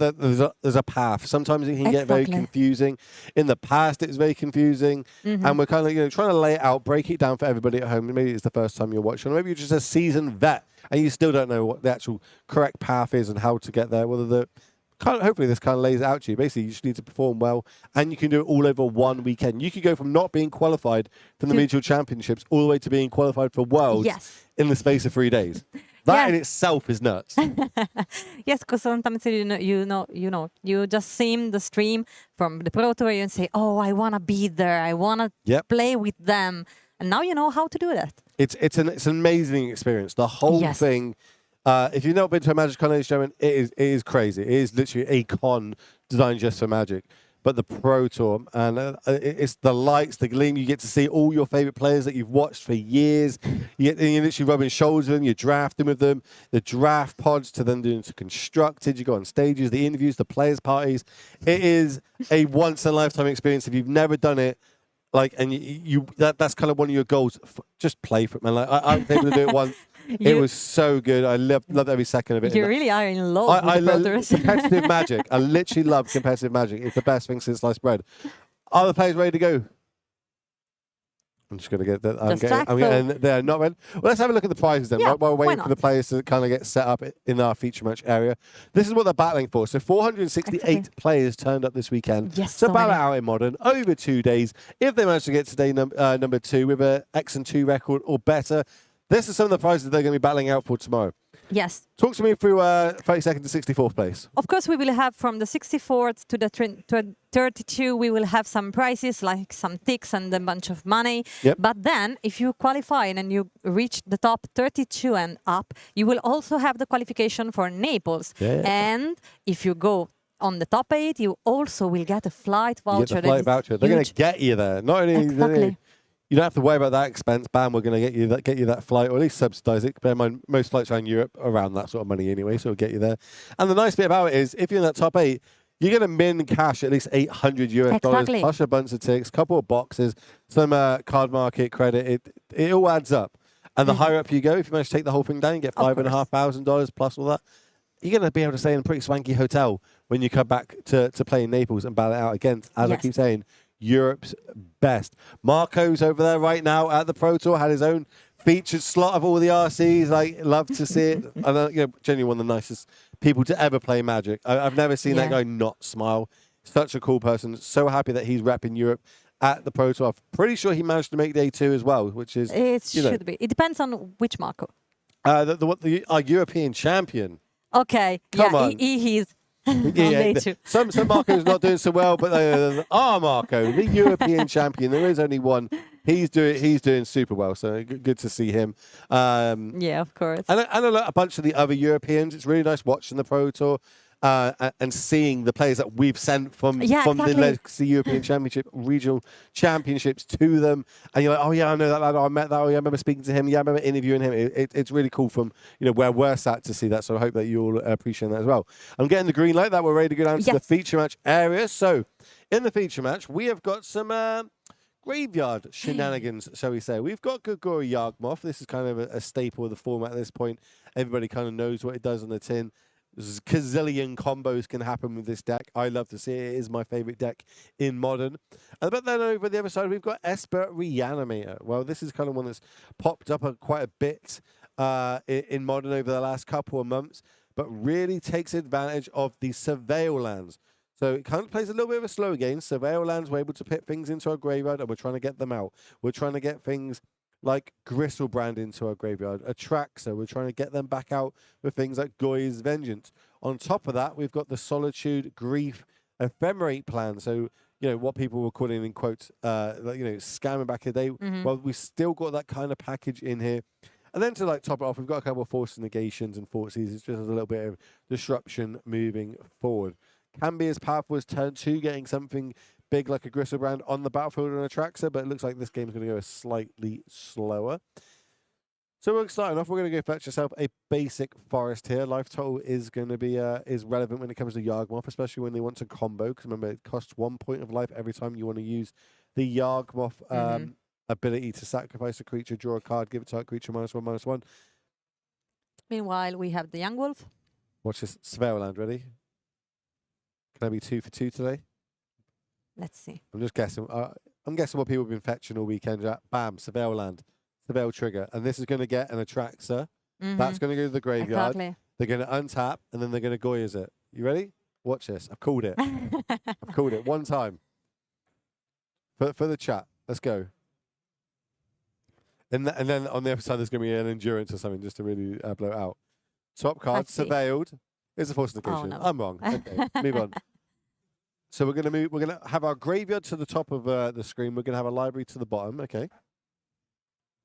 there's a path. Sometimes it can get very confusing. In the past, it was very confusing. And we're kind of trying to lay it out, break it down for everybody at home. Maybe it's the first time you're watching. Or maybe you're just a seasoned vet and you still don't know what the actual correct path is and how to get there. Hopefully this kind of lays it out to you. Basically, you just need to perform well, and you can do it all over one weekend. You could go from not being qualified from the regional championships all the way to being qualified for Worlds in the space of 3 days. That in itself is nuts. Yes, because sometimes you just see the stream from the Pro Tour and say, "Oh, I want to be there. I want to play with them." And now you know how to do that. It's an amazing experience. The whole thing. If you've not been to a Magic Con tournament, it is crazy. It is literally a con designed just for Magic. But the Pro Tour, and it's the lights, the gleam. You get to see all your favorite players that you've watched for years. You're literally rubbing shoulders with them. You're drafting with them. The draft pods to then doing to constructed. You go on stages, the interviews, the players' parties. It is a once-in-a-lifetime experience. If you've never done it, that's kind of one of your goals. Just play for it, man. I was able to do it once. It was so good. I loved every second of it. You really are in love with the Pro Tours. Competitive Magic. I literally love competitive Magic. It's the best thing since sliced bread. Are the players ready to go? I'm just going to get that. They're not ready. Well, let's have a look at the prizes then. While we're waiting for the players to kind of get set up in our feature match area. This is what they're battling for. So 468 players turned up this weekend. Yes, so battle out in Modern over 2 days. If they manage to get today number 2 with a X and 2 record or better, this is some of the prizes they're going to be battling out for tomorrow. Yes. Talk to me through 32nd to 64th place. Of course, we will have from the 64th to the 32, we will have some prizes like some ticks and a bunch of money. Yep. But then if you qualify and you reach the top 32 and up, you will also have the qualification for Naples. Yeah. And if you go on the top 8, you also will get a flight You voucher. get the flight voucher. They're going to get you there. Not only Exactly. you don't have to worry about that expense. Bam, we're going to get you that flight, or at least subsidise it. Bear in mind, most flights around Europe are around that sort of money anyway, so it'll get you there. And the nice bit about it is, if you're in that top 8, you're going to min cash at least $800 Exactly. plus a bunch of ticks, couple of boxes, some card market credit. It all adds up. And the higher up you go, if you manage to take the whole thing down, you get $5,500 plus all that. You're going to be able to stay in a pretty swanky hotel when you come back to play in Naples and battle it out against, as I keep saying, Europe's best. Marco's over there right now at the Pro Tour, had his own featured slot of all the RCs. Like, love to see it. And genuinely one of the nicest people to ever play Magic. I've never seen that guy not smile. Such a cool person. So happy that he's repping Europe at the Pro Tour. I'm pretty sure he managed to make day 2 as well, which is Should be. It depends on which Marco. our European champion. Okay. Come on. He's on day 2. Some Marco's not doing so well, but our Marco, the European champion, there is only one. He's doing super well, so good to see him. Yeah, of course. And a bunch of the other Europeans. It's really nice watching the Pro Tour and seeing the players that we've sent from the Legacy European Championship, regional championships to them. And you're like, oh yeah, I know that lad. I met that. Oh yeah, I remember speaking to him. Yeah, I remember interviewing him. It's really cool from where we're sat to see that. So I hope that you all appreciate that as well. I'm getting the green light that we're ready to go down to the feature match area. So in the feature match, we have got some graveyard shenanigans, shall we say. We've got Gogori Yawgmoth. This is kind of a staple of the format at this point. Everybody kind of knows what it does on the tin. Gazillion combos can happen with this deck. I love to see it. It is my favorite deck in Modern. But then over the other side, we've got Esper Reanimator. Well, this is kind of one that's popped up quite a bit in Modern over the last couple of months, but really takes advantage of the Surveil lands. So it kind of plays a little bit of a slow game. Surveil lands, we're able to put things into our graveyard, and we're trying to get them out. We're trying to get things like Gristlebrand into our graveyard, Atraxa. We're trying to get them back out with things like Goy's Vengeance. On top of that, we've got the Solitude, Grief, Ephemerate plan. So, what people were calling in quotes, scamming back in the day. Well, we still got that kind of package in here. And then to top it off, we've got a couple of Force Negations and Forces. It's just a little bit of disruption moving forward. Can be as powerful as turn 2, getting something big like a Gristlebrand on the battlefield on Atraxa, but it looks like this game's going to go slightly slower. So we're starting off. We're going to go fetch yourself a basic forest here. Life total is going to be is relevant when it comes to Yawgmoth, especially when they want to combo. Because remember, it costs 1 point of life every time you want to use the Yawgmoth ability to sacrifice a creature, draw a card, give it to a creature -1/-1. Meanwhile, we have the Young Wolf. Watch this. Surveil land, ready? Can I be 2 for 2 today? Let's see. I'm just guessing. I'm guessing what people have been fetching all weekend. Bam, Surveil land, Surveil trigger. And this is going to get an Atraxa. That's going to go to the graveyard. Exactly. They're going to untap, and then they're going to Goyas it. You ready? Watch this. I've called it. I've called it one time. For the chat. Let's go. And then on the other side, there's going to be an Endurance or something just to really blow it out. Top card, Surveilled. It's a Force Negation. No. I'm wrong. Okay, move on. So we're going to have our graveyard to the top of the screen. We're going to have a library to the bottom. Okay.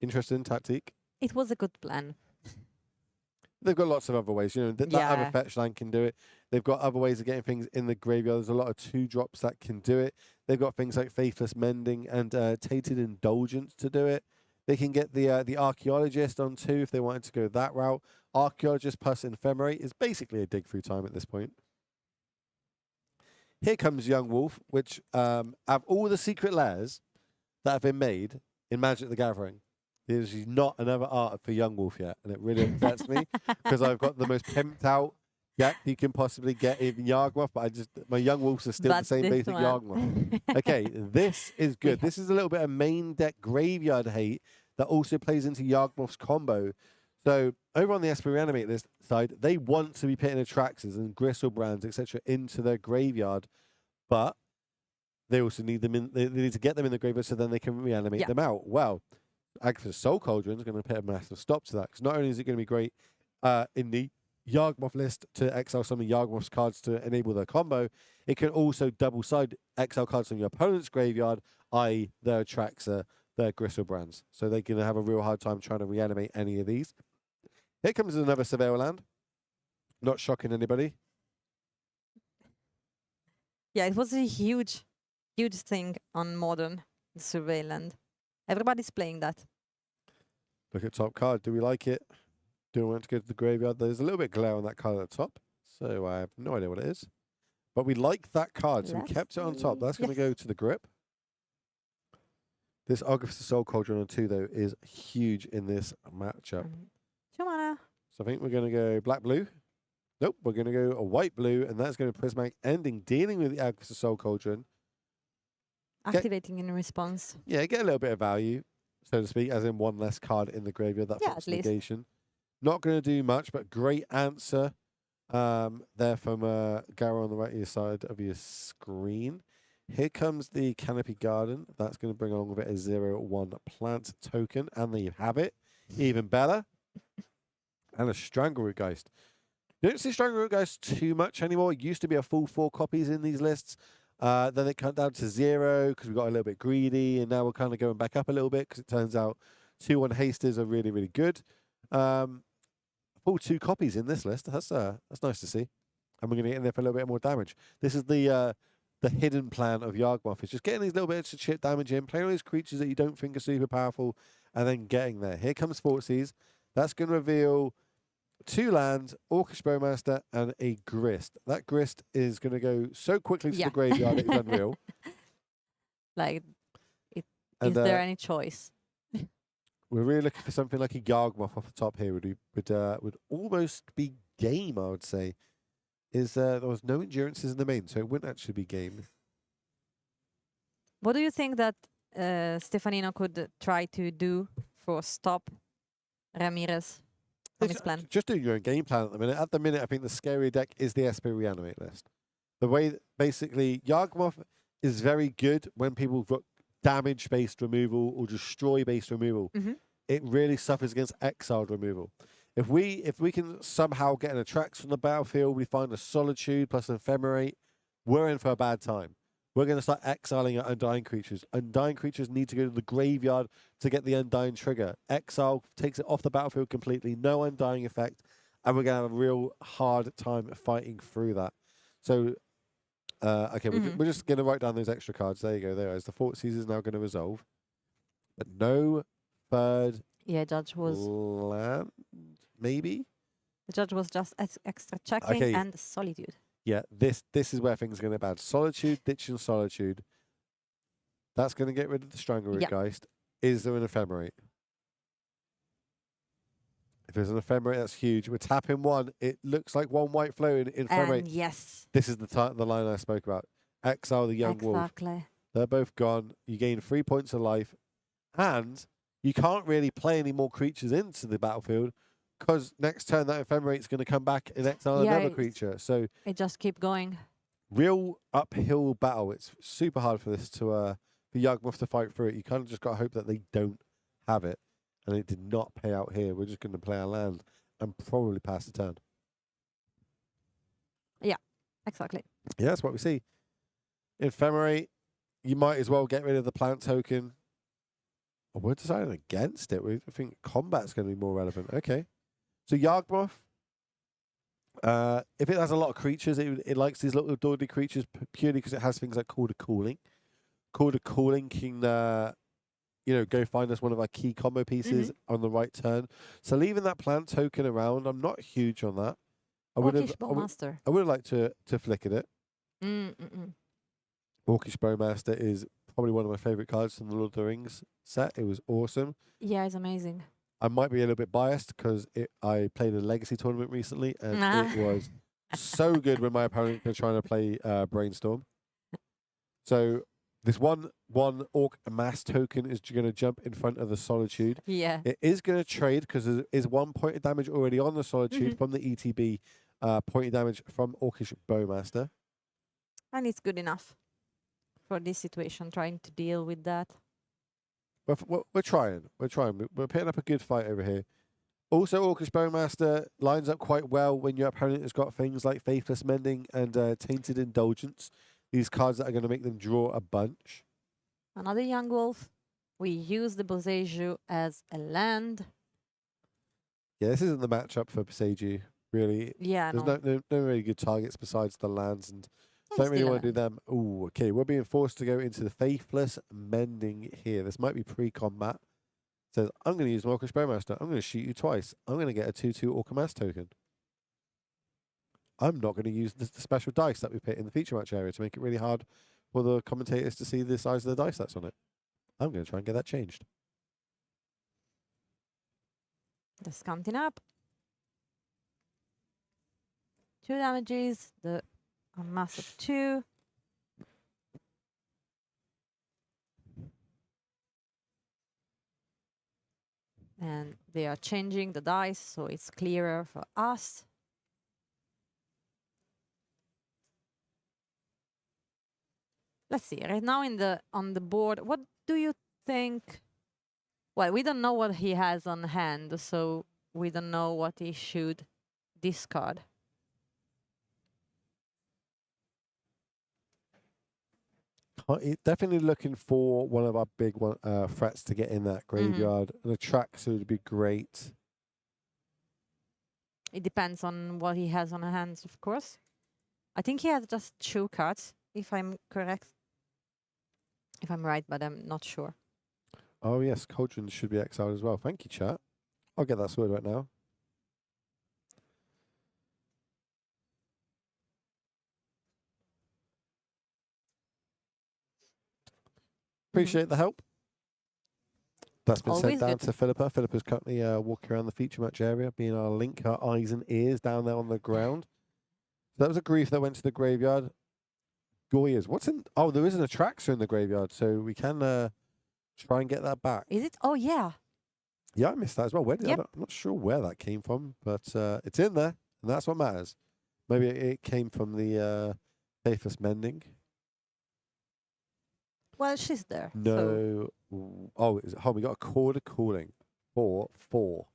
Interesting tactique. It was a good plan. They've got lots of other ways. That other fetch land can do it. They've got other ways of getting things in the graveyard. There's a lot of 2-drops that can do it. They've got things like Faithless Mending and Tainted Indulgence to do it. They can get the Archaeologist on 2 if they wanted to go that route. Archaeologist plus Ephemerate is basically a dig through time at this point. Here comes Young Wolf, which have all the secret layers that have been made in Magic the Gathering. There's not another art for Young Wolf yet, and it really upsets me because I've got the most pimped out deck you can possibly get in Yawgmoth, but my Young Wolves are still the same basic Yawgmoth. Okay, this is good. This is a little bit of main deck graveyard hate that also plays into Yawgmoth's combo. So over on the Esper Reanimate this side, they want to be putting Atraxas and Gristlebrands, etc., into their graveyard, but they also need them in. They need to get them in the graveyard so then they can reanimate them out. Well, Agatha's Soul Cauldron is going to put a massive stop to that because not only is it going to be great in the Yawgmoth list to exile some of Yawgmoth's cards to enable their combo, it can also double-side exile cards from your opponent's graveyard, i.e. their Atraxa, their Gristlebrand's. So they're going to have a real hard time trying to reanimate any of these. Here comes another Surveil land. Not shocking anybody. Yeah, it was a huge thing on Modern, the Surveilland. Everybody's playing that. Look at top card. Do we like it? Do we want to go to the graveyard? There's a little bit of glare on that card at the top, so I have no idea what it is. But we like that card, so we Let's kept it on top. see. That's going to go to the grip. This Artificer Soul Cauldron on 2, though, is huge in this matchup. 2 mana. So I think we're going to go black-blue. Nope, we're going to go a white-blue, and that's going to Prismatic Ending, dealing with the Artificer Soul Cauldron. Activating in response. Yeah, get a little bit of value, so to speak, as in one less card in the graveyard. That Yeah, flips at least. negation. Not going to do much, but great answer there from Garo on the right side of your screen. Here comes the Canopy Garden. That's going to bring along with it a 0/1 plant token, and there you have it. Even better. And a Strangleroot Geist. You don't see Strangleroot Geist too much anymore. It used to be a full 4 copies in these lists. Then it cut down to 0 because we got a little bit greedy, and now we're kind of going back up a little bit because it turns out 2/1 hasters are really, really good. Full 2 copies in this list. That's nice to see. And we're going to get in there for a little bit more damage. This is the hidden plan of Yawgmoth. It's just getting these little bits of chip damage in, playing all these creatures that you don't think are super powerful, and then getting there. Here comes Thoughtseize. That's going to reveal 2 lands, Orcish Bowmaster, and a Grist. That Grist is going to go so quickly to Yeah. the graveyard, it's unreal. Like, And, is there any choice? we're really looking for something like a Yawgmoth off the top here. Would almost be game, I would say. There was no endurances in the main, so it wouldn't actually be game. What do you think that Stefanino could try to do for stop Ramirez from his plan? Just doing your own game plan at the minute. At the minute, I think the scarier deck is the SP Reanimate list. The way that basically Yawgmoth is very good when people got damage-based removal or destroy-based removal. It really suffers against exiled removal. If we can somehow get an Atrax from the battlefield, we find a Solitude plus an Ephemerate, we're in for a bad time. We're going to start exiling our Undying creatures. Undying creatures need to go to the graveyard to get the Undying trigger. Exile takes it off the battlefield completely, no Undying effect, and we're going to have a real hard time fighting through that. So, okay, we're just going to write down those extra cards. There you go. There it is. The Thoughtseize is now going to resolve. But no third Yeah, Judge was land, maybe? the judge was just extra checking Okay. and Solitude. Yeah, this is where things are going to be bad. Solitude, ditching Solitude. That's going to get rid of the Strangleroot Yeah. Geist. Is there an Ephemerate? If there's an Ephemerate, that's huge. We're tapping 1. It looks like 1 white flow in Ephemerate. And yes, This is the line I spoke about. Exile the Young Wolf. exactly. They're both gone. You gain 3 points of life. And you can't really play any more creatures into the battlefield because next turn that Ephemerate's going to come back and exile Yeah, another it's- creature. So It just keep going. real uphill battle. It's super hard for this for Yawgmoth to fight through it. You kind of just got to hope that they don't have it. And it did not pay out here. We're just going to play our land and probably pass the turn. Exactly. Yeah, that's what we see. Ephemerate, you might as well get rid of the plant token. Oh, we're deciding against it. We think combat's going to be more relevant. Okay. So Yawgmoth, if it has a lot of creatures, it likes these little dawdly creatures purely because it has things like Call to Cooling. Call to Cooling can, go find us one of our key combo pieces on the right turn. So leaving that plant token around, I'm not huge on that. I would Orcish have Bowmaster. liked to flicker it. Orcish Bowmaster is probably one of my favorite cards from the Lord of the Rings set. It was awesome. Yeah, it's amazing. I might be a little bit biased because I played a Legacy tournament recently, and it was so good when my opponent was trying to play Brainstorm. So this one Orc Mass token is going to jump in front of the Solitude. Yeah. It is going to trade because there is 1 point of damage already on the Solitude from the ETB, point of damage from Orcish Bowmaster. And it's good enough for this situation, trying to deal with that. We're trying. We're putting up a good fight over here. Also, Orcish Bowmaster lines up quite well when your opponent has got things like Faithless Mending and Tainted Indulgence. These cards that are going to make them draw a bunch. Another young wolf. We use the Boseiju as a land. Yeah, this isn't the matchup for Boseiju, really. Yeah, There's no. no really good targets besides the lands, and Yeah, don't really still a want to do land. them. Ooh, okay, we're being forced to go into the Faithless Mending here. This might be pre-combat. Says, I'm going to use Orcish Bowmaster. I'm going to shoot you twice. I'm going to get a 2/2 Orcamas token. I'm not going to use the special dice that we put in the feature match area to make it really hard for the commentators to see the size of the dice that's on it. I'm going to try and get that changed. Discounting up. 2 damages. A mass of 2. And they are changing the dice, so it's clearer for us. Let's see. Right now on the board, what do you think? Well, we don't know what he has on hand, so we don't know what he should discard. Definitely looking for one of our big threats to get in that graveyard. And a Traxxas would be great. It depends on what he has on hands, of course. I think he has just 2 cards, if I'm correct. If I'm right, but I'm not sure. Oh, yes, Cauldron should be exiled as well. Thank you, chat. I'll get that sorted right now. Appreciate the help. That's been Always sent down good. to Philippa. Philippa's currently walking around the feature match area, being our link, her eyes and ears down there on the ground. So that was a grief that went to the graveyard. Goyas. What's in? Oh, there isn't a Traxxas in the graveyard, so we can try and get that back. Is it? Oh, yeah. Yeah, I missed that as well. Where did, Yep. I'm not sure where that came from, but it's in there, and that's what matters. Maybe it came from the Faithless Mending. Well, she's there. So No. Oh, we got a Quarter Cooling for 4.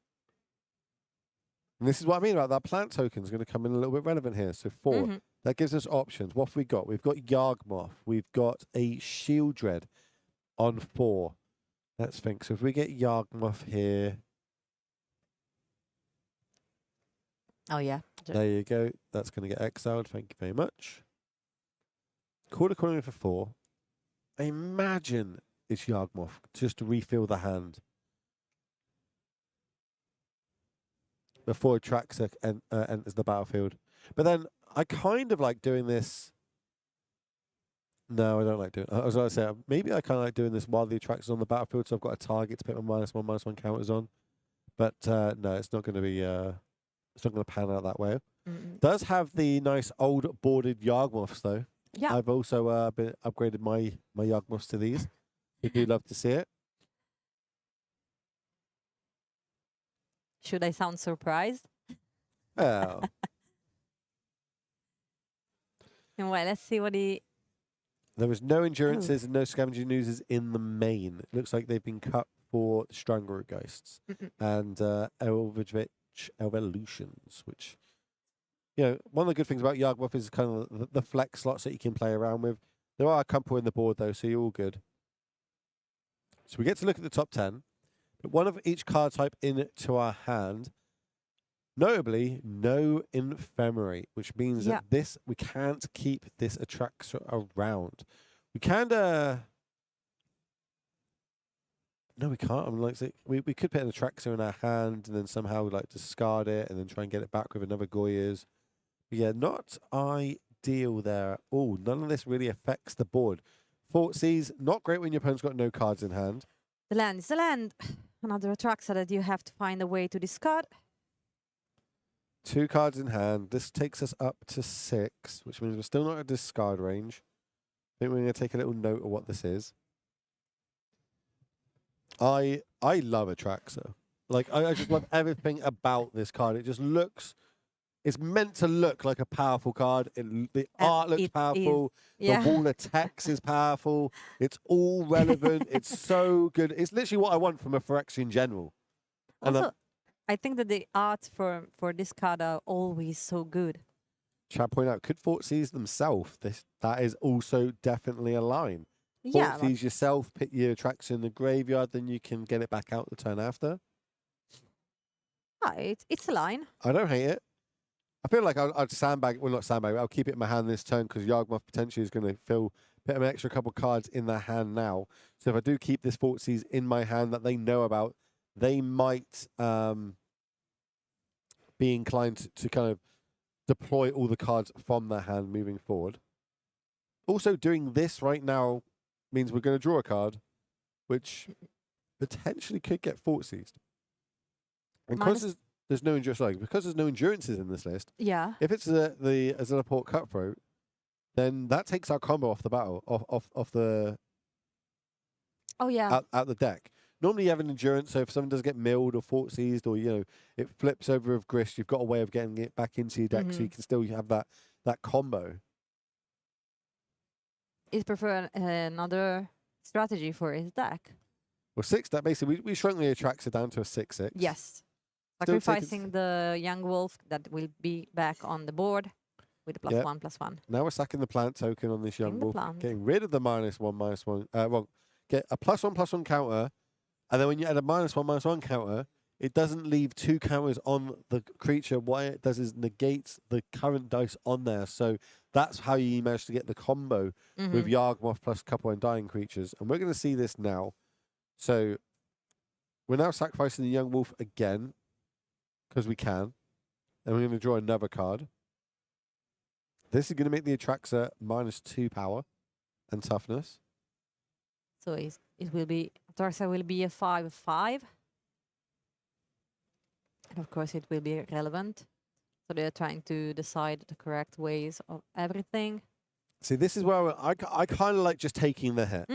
And this is what I mean about that plant token is going to come in a little bit relevant here. So 4. That gives us options. What have we got? We've got Yargmoth. We've got a Shield Dread on 4. Let's think. So if we get Yargmoth here. Oh, yeah. There you go. That's going to get exiled. Thank you very much. Quarter Cooling for 4. Imagine it's Yargmoth just to refill the hand before Traxxas enters the battlefield. But then I kind of like doing this. No, I don't like doing it. I was going to say, maybe I kind of like doing this while the Traxxas on the battlefield, so I've got a target to put my -1/-1 counters on. But no, it's not going to be. It's not going to pan out that way. Does have the nice old boarded Yargmoths though. Yeah. I've also been upgraded my Yargmoths to these. If you'd love to see it. Should I sound surprised? Oh. And well, let's see what he. There was no endurances and no scavenging oozes in the main. It looks like they've been cut for the Strangleroot Ghosts and Elvich Evolutions, which, you know, one of the good things about Yargmoth is kind of the flex slots that you can play around with. There are a couple in the board, though, so you're all good. So we get to look at the top 10. But one of each card type into our hand. Notably, no Ephemerate, which means that we can't keep this Atraxa around. We can no, we can't. I mean, like, we could put an Atraxa in our hand and then somehow like discard it and then try and get it back with another Goyas. But yeah, not ideal there. Oh, none of this really affects the board. Thoughtseize, not great when your opponent's got no cards in hand. The land is the land. Another Atraxa that you have to find a way to discard. 2 cards in hand. This takes us up to 6, which means we're still not at discard range. I think we're going to take a little note of what this is. I love Atraxa. Like, I just love everything about this card. It just looks... It's meant to look like a powerful card. The art looks powerful. The wall of text is powerful. It's all relevant. It's so good. It's literally what I want from a Phyrexian general. Also, I think that the art for this card are always so good. Chat point out, could Fort Seize themselves? That is also definitely a line. Yeah, Fort Seize yourself, put your tracks in the graveyard, then you can get it back out the turn after. it's a line. I don't hate it. I feel like I'd sandbag, well, not sandbag, I'll keep it in my hand this turn because Yawgmoth potentially is going to put an extra couple cards in their hand now. So if I do keep this Fort Seize in my hand that they know about, they might be inclined to kind of deploy all the cards from their hand moving forward. Also, doing this right now means we're going to draw a card, which potentially could get Fort Seized. And because there's no endurance, because there's no endurances in this list. Yeah. If it's as an Apport Cutthroat, then that takes our combo off the battle, off the. Oh yeah. Out the deck. Normally you have an endurance, so if someone does get milled or Fort Seized, or it flips over of Grist, you've got a way of getting it back into your deck, so you can still have that combo. Is prefer another strategy for his deck. Well, 6 that basically we shrunk the Atraxa down to a 6/6. Yes. Still Sacrificing the young wolf that will be back on the board with a +1/+1. Now we're sacking the plant token on this young wolf, plant. getting rid of the -1/-1. Well, get a +1/+1 counter, and then when you add a -1/-1 counter, it doesn't leave 2 counters on the creature. What it does is negates the current dice on there. So that's how you manage to get the combo with Yawgmoth plus a couple undying creatures. And we're going to see this now. So we're now sacrificing the young wolf again because we can. And we're going to draw another card. This is going to make the Atraxa -2 power and toughness. So it will be Atraxa will be a 5/5. And of course it will be relevant. So they're trying to decide the correct ways of everything. See, this is where I kind of like just taking the hit.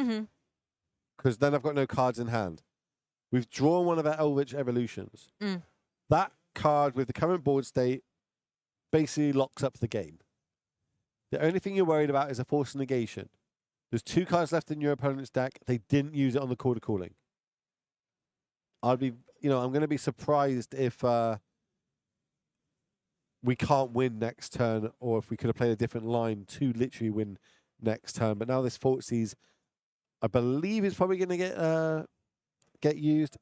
Because then I've got no cards in hand. We've drawn one of our Eldritch Evolutions. That card with the current board state basically locks up the game. The only thing you're worried about is a forced negation. There's 2 cards left in your opponent's deck. They didn't use it on the Call to Calling. I'm going to be surprised if we can't win next turn, or if we could have played a different line to literally win next turn. But now this Fort Seize, I believe, is probably going to get used,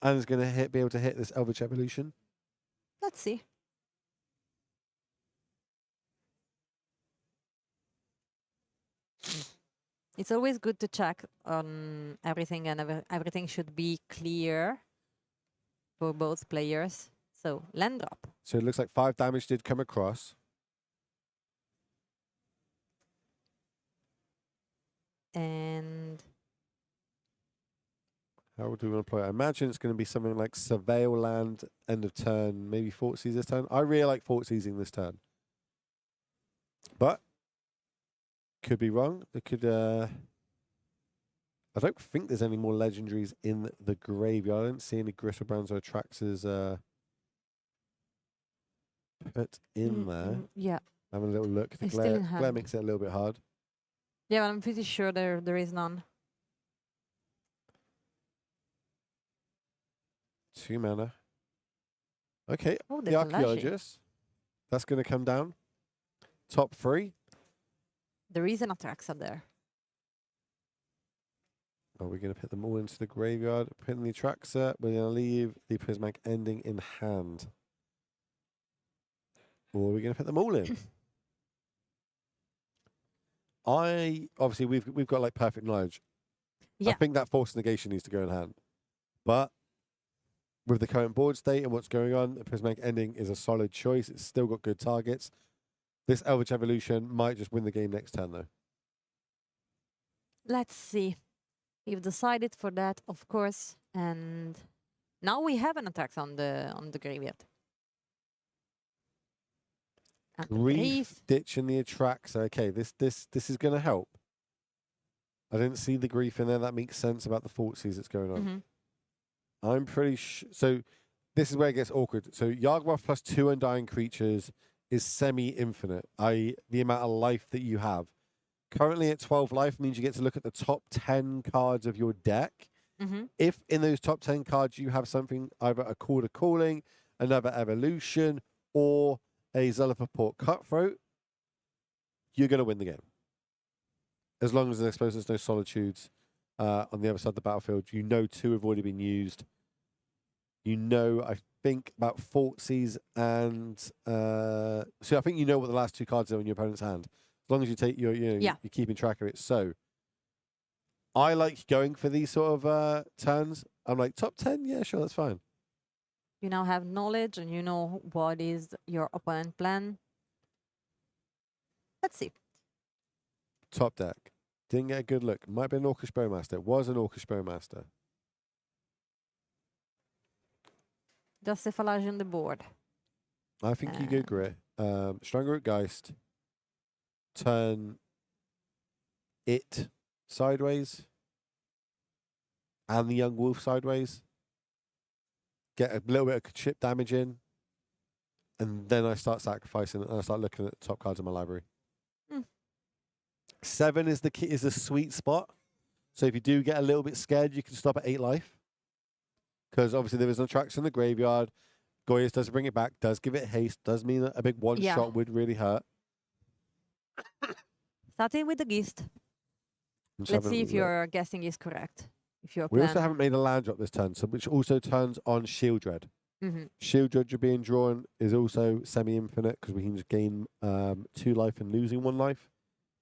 and is going to be able to hit this Eldritch Evolution. Let's see. It's always good to check on everything, and everything should be clear for both players. So, land drop. So it looks like 5 damage did come across. And How do we want to play it? I imagine it's going to be something like Surveil Land, end of turn, maybe Fort Seize this turn. I really like Fort Seizing this turn. But could be wrong. It could. I don't think there's any more legendaries in the graveyard. I don't see any Griselbrands or Atraxas put in there. Yeah. Have a little look. The It's still in glare hand. makes it a little bit hard. Yeah, I'm pretty sure there is none. 2 mana. Okay, Oh, the there's a Lashy. Archaeologist. That's going to come down. Top 3. There is an Atraxa there. Are we going to put them all into the graveyard? Put in the Atraxa. We're going to leave the Prismatic Ending in hand. Or are we going to put them all in? Obviously we've got like perfect knowledge. Yeah. I think that forced negation needs to go in hand. But with the current board state and what's going on, the Prismatic Ending is a solid choice. It's still got good targets. This Eldritch Evolution might just win the game next turn though. Let's see. We've decided for that, of course, and now we have an Atraxa on the graveyard. And the Grief ditching the Atraxa. Okay, this is going to help. I didn't see the Grief in there. That makes sense about the Fort Seize that's going on. I'm pretty sure. So this is where it gets awkward. So Yawgmoth plus 2 undying creatures is semi-infinite, i.e. the amount of life that you have. Currently at 12 life means you get to look at the top 10 cards of your deck Mhm. If in those top 10 cards you have something, either a Call to Calling, another Evolution, or a Zelaport Cutthroat, you're going to win the game. As long as I suppose there's no Solitudes on the other side of the battlefield. You know 2 have already been used. You know, I think about Fortsies and... so I think you know what the last 2 cards are in your opponent's hand. As long as you take your, Yeah. you're keeping track of it. So I like going for these sort of turns. I'm like, top 10? Yeah, sure, that's fine. You now have knowledge and you know what is your opponent plan. Let's see. Top deck. Didn't get a good look. Might be an Orcish Bowmaster. It was an Orcish Bowmaster. Just cephalogy on the board. I think you go Grit. Strangerroot Geist. Turn it sideways. And the Young Wolf sideways. Get a little bit of chip damage in. And then I start sacrificing it and I start looking at the top cards in my library. 7 is the is the sweet spot. So if you do get a little bit scared, you can stop at 8 life. Because obviously there is an attraction in the graveyard. Goyas does bring it back, does give it haste, does mean that a big one shot would really hurt. Starting with the Geist. Let's see if your guessing is correct. If your We plan. also haven't made a land drop this turn, so which also turns on Shield Dread. Shield Dread you're being drawn is also semi-infinite because we can just gain 2 life and losing 1 life.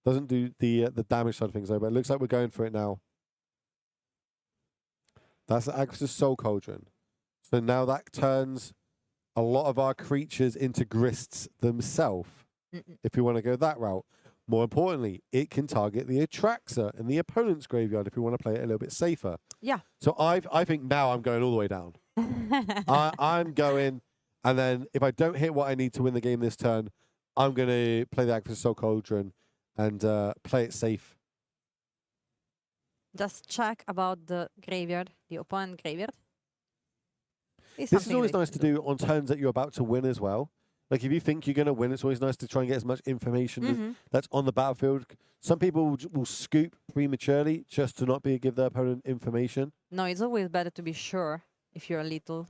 Doesn't do the damage side of things though, but it looks like we're going for it now. That's the Agri's Soul Cauldron. So now that turns a lot of our creatures into Grists themselves, if you want to go that route. More importantly, it can target the Atraxa in the opponent's graveyard if you want to play it a little bit safer. Yeah. So I think now I'm going all the way down. I'm going, and then if I don't hit what I need to win the game this turn, I'm going to play the Agri's Soul Cauldron and play it safe. Just check about the graveyard, the opponent graveyard. This is always nice to do on turns that you're about to win as well. Like if you think you're going to win, it's always nice to try and get as much information that's on the battlefield. Some people will scoop prematurely just to not give their opponent information. No, it's always better to be sure if you're a little.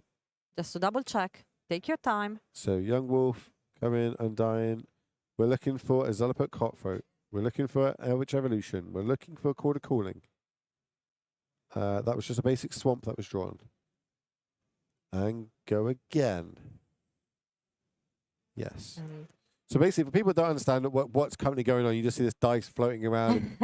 Just to double check. Take your time. So Young Wolf, come in, Undying. We're looking for a Zelaport Cutthroat. We're looking for Eldritch Evolution. We're looking for a Call to Calling. That was just a basic swamp that was drawn. And go again. Yes. So basically, for people that don't understand what's currently going on, you just see this dice floating around.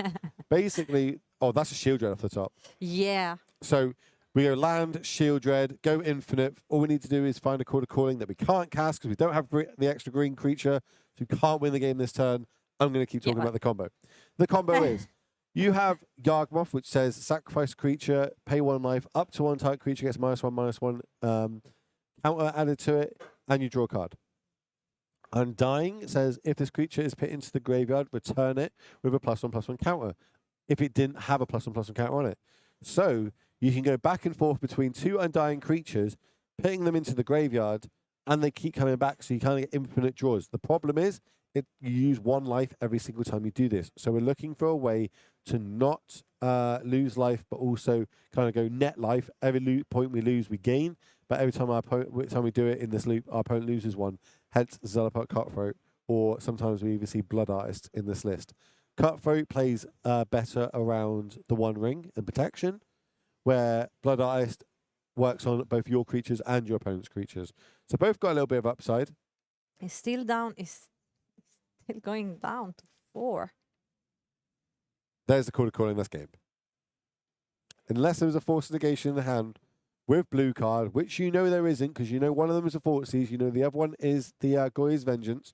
Basically, oh, that's a Shield Dread off the top. Yeah. So we go land, Shield Dread, go infinite. All we need to do is find a Call to Calling that we can't cast because we don't have the extra green creature. So we can't win the game this turn. I'm going to keep talking about the combo. The combo is you have Yawgmoth, which says sacrifice creature, pay 1 life, up to 1 target creature gets -1/-1 counter added to it, and you draw a card. Undying says if this creature is put into the graveyard, return it with a +1/+1 counter. If it didn't have a +1/+1 counter on it. So you can go back and forth between 2 Undying creatures, putting them into the graveyard, and they keep coming back, so you kind of get infinite draws. The problem is, you use 1 life every single time you do this. So we're looking for a way to not lose life, but also kind of go net life. Every point we lose, we gain. But every time we do it in this loop, our opponent loses 1. Hence Zelaport Cutthroat, or sometimes we even see Blood Artist in this list. Cutthroat plays better around the 1 ring and protection, where Blood Artist works on both your creatures and your opponent's creatures. So both got a little bit of upside. It's still down. It's still going down to 4. There's the Call to Calling this game. Unless there was a Force Negation in the hand with blue card, which you know there isn't, because you know one of them is a Forces, you know the other one is the Goya's Vengeance.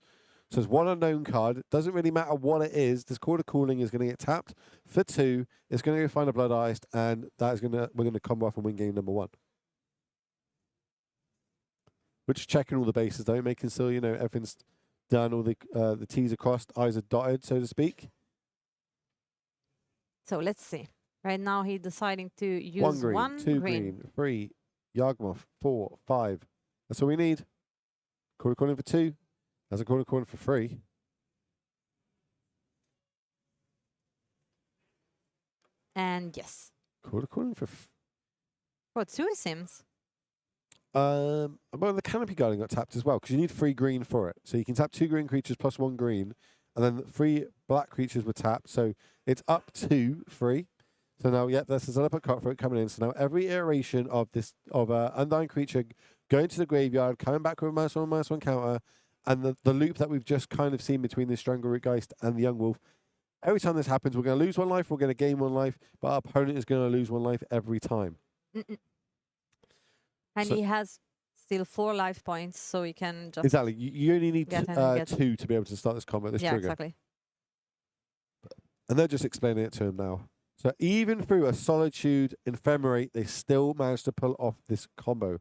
So there's 1 unknown card. It doesn't really matter what it is. This Call to Calling is going to get tapped for 2. It's going to go find a Blood Artist, and we're going to come off and win game number 1. We're just checking all the bases, though, making sure everything's done, all the T's are crossed, I's are dotted, so to speak. So let's see. Right now he's deciding to use 1 green, 1 2 green, 3 Yawgmoth, 4, 5. That's all we need. Call to Calling for 2. That's a Call to Calling for 3. And yes. Call to Calling for For two, it seems. Well, the Canopy Garden got tapped as well because you need 3 green for it. So you can tap 2 green creatures plus 1 green, and then 3 black creatures were tapped. So it's up to 3. So now, this is an upper cut for it coming in. So now every iteration of this Undying creature going to the graveyard, coming back with a -1/-1 counter, and the loop that we've just kind of seen between the Strangleroot Geist and the Young Wolf. Every time this happens, we're going to lose 1 life, we're going to gain 1 life, but our opponent is going to lose 1 life every time. And So- he has still 4 life points, so he can just... Exactly. You only need Get in and get- 2 to be able to start this combo, this yeah, trigger. exactly. And they're just explaining it to him now. So even through a Solitude Ephemerate, they still managed to pull off this combo.